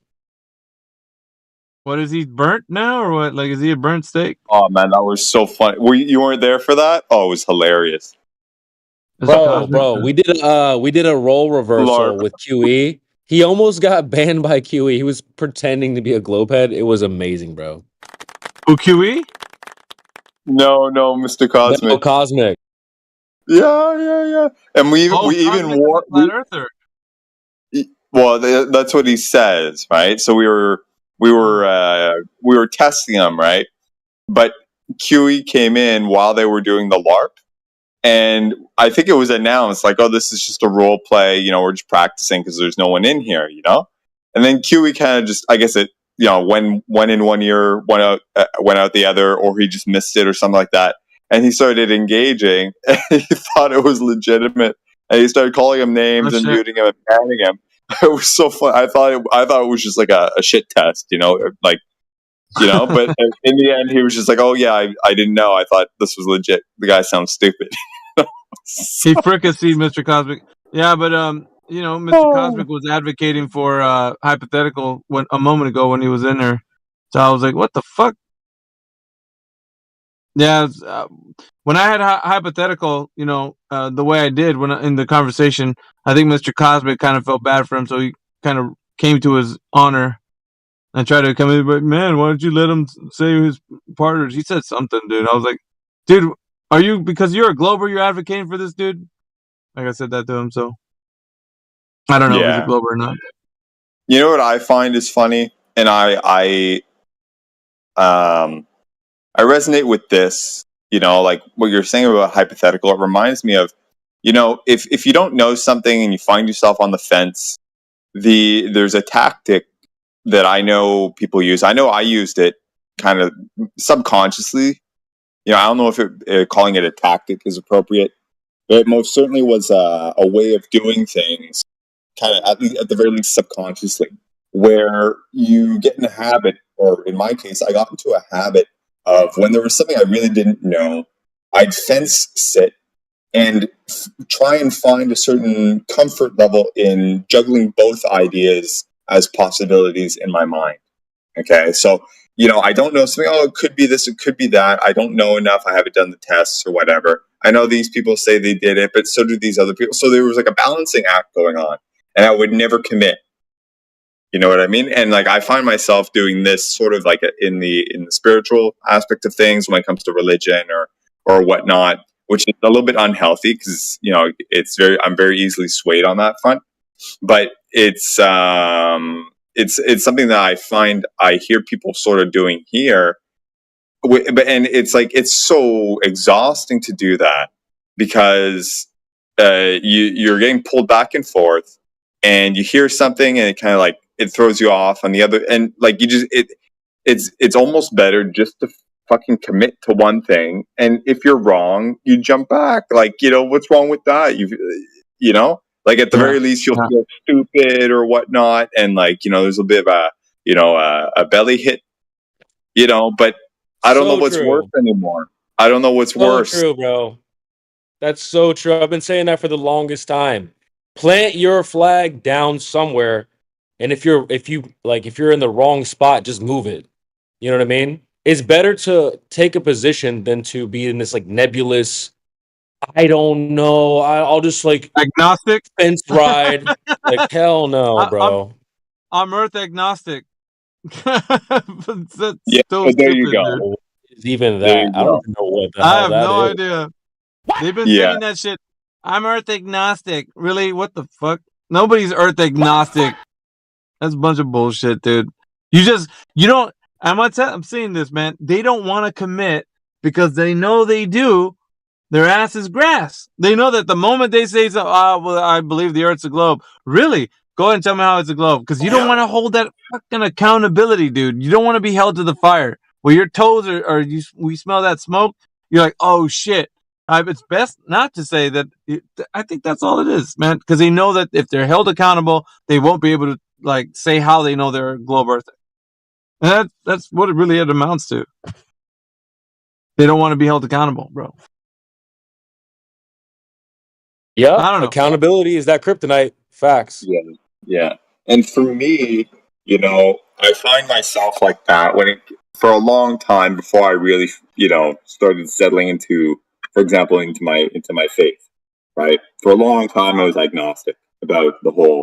What, is he burnt now, or what? Like, is he a burnt steak? Oh man, that was so funny. You weren't there for that? Oh, it was hilarious. Bro, we did a role reversal with QE. He almost got banned by QE. He was pretending to be a globehead. It was amazing, bro. Who, QE? No, Mr. Cosmic. No, Cosmic. Yeah. And we even wore flat earther. Well, that's what he says, right? So we were testing him, right? But QE came in while they were doing the LARP, and I think it was announced like, "Oh, this is just a role play. We're just practicing because there's no one in here." And then QE kind of just, I guess it, went in one ear, went out the other, or he just missed it or something like that. And he started engaging, and he thought it was legitimate, and he started calling him names and muting him and banning him. It was so fun. I thought it was just like a shit test, but in the end, he was just like, "Oh yeah, I didn't know. I thought this was legit. The guy sounds stupid." He fricasseed Mr. Cosmic. Yeah, but Mr. Cosmic was advocating for hypothetical a moment ago when he was in there. So I was like, "What the fuck?" Yeah, when I had hypothetical, the way I did in the conversation, I think Mr. Cosmic kind of felt bad for him, so he kind of came to his honor and tried to come in. But man, why don't you let him say his partners? He said something, dude. I was like, dude, are you, because you're a glober, you're advocating for this dude? Like I said that to him, so I don't know if he's a glober or not. You know what I find is funny, and I resonate with this. Like what you're saying about hypothetical. It reminds me of, if you don't know something and you find yourself on the fence, there's a tactic that I know people use. I know I used it kind of subconsciously. I don't know if calling it a tactic is appropriate, but it most certainly was a way of doing things, kind of at the very least subconsciously, where you get in a habit, or in my case, I got into a habit of when there was something I really didn't know, I'd fence sit and try and find a certain comfort level in juggling both ideas as possibilities in my mind. Okay, so I don't know something. Oh, it could be this, it could be that. I don't know enough. I haven't done the tests or whatever. I know these people say they did it, but so do these other people. So there was like a balancing act going on, and I would never commit. You know what I mean? And like I find myself doing this sort of like in the spiritual aspect of things when it comes to religion or whatnot, which is a little bit unhealthy because I'm very easily swayed on that front. But it's something that I find I hear people sort of doing here, and it's like it's so exhausting to do that because you're getting pulled back and forth, and you hear something and it kind of like it throws you off on the other, and like it's almost better just to fucking commit to one thing, and if you're wrong, you jump back. Like what's wrong with that? Like at the very least you'll feel stupid or whatnot, and like there's a bit of a belly hit, but I don't know what's worse anymore. I don't know what's worse. So true, bro. That's so true. I've been saying that for the longest time. Plant your flag down somewhere, and if you're in the wrong spot, just move it. You know what I mean? It's better to take a position than to be in this like nebulous, I don't know, I'll just like agnostic fence ride. Like hell no, bro. I'm earth agnostic. That's yeah, so there you stupid, go. is even There that? you I don't go. even know what the I hell have that no is. idea. They've been Yeah. saying that shit. I'm Earth agnostic. Really? What the fuck? Nobody's Earth agnostic. That's a bunch of bullshit, dude. You don't. I'm seeing this, man. They don't want to commit because they know they do. Their ass is grass. They know that the moment they say, well, I believe the Earth's a globe. Really? Go ahead and tell me how it's a globe. Because you don't want to hold that fucking accountability, dude. You don't want to be held to the fire. Where your toes we smell that smoke, you're like, oh shit. It's best not to say that. I think that's all it is, man. Because they know that if they're held accountable, they won't be able to say how they know they're a globe Earth. And that's what it really amounts to. They don't want to be held accountable, bro. Yep. I don't know. Accountability is that kryptonite. Facts. Yeah, yeah. And for me, I find myself like that for a long time before I really, started settling into, for example, into my faith, right? For a long time, I was agnostic about the whole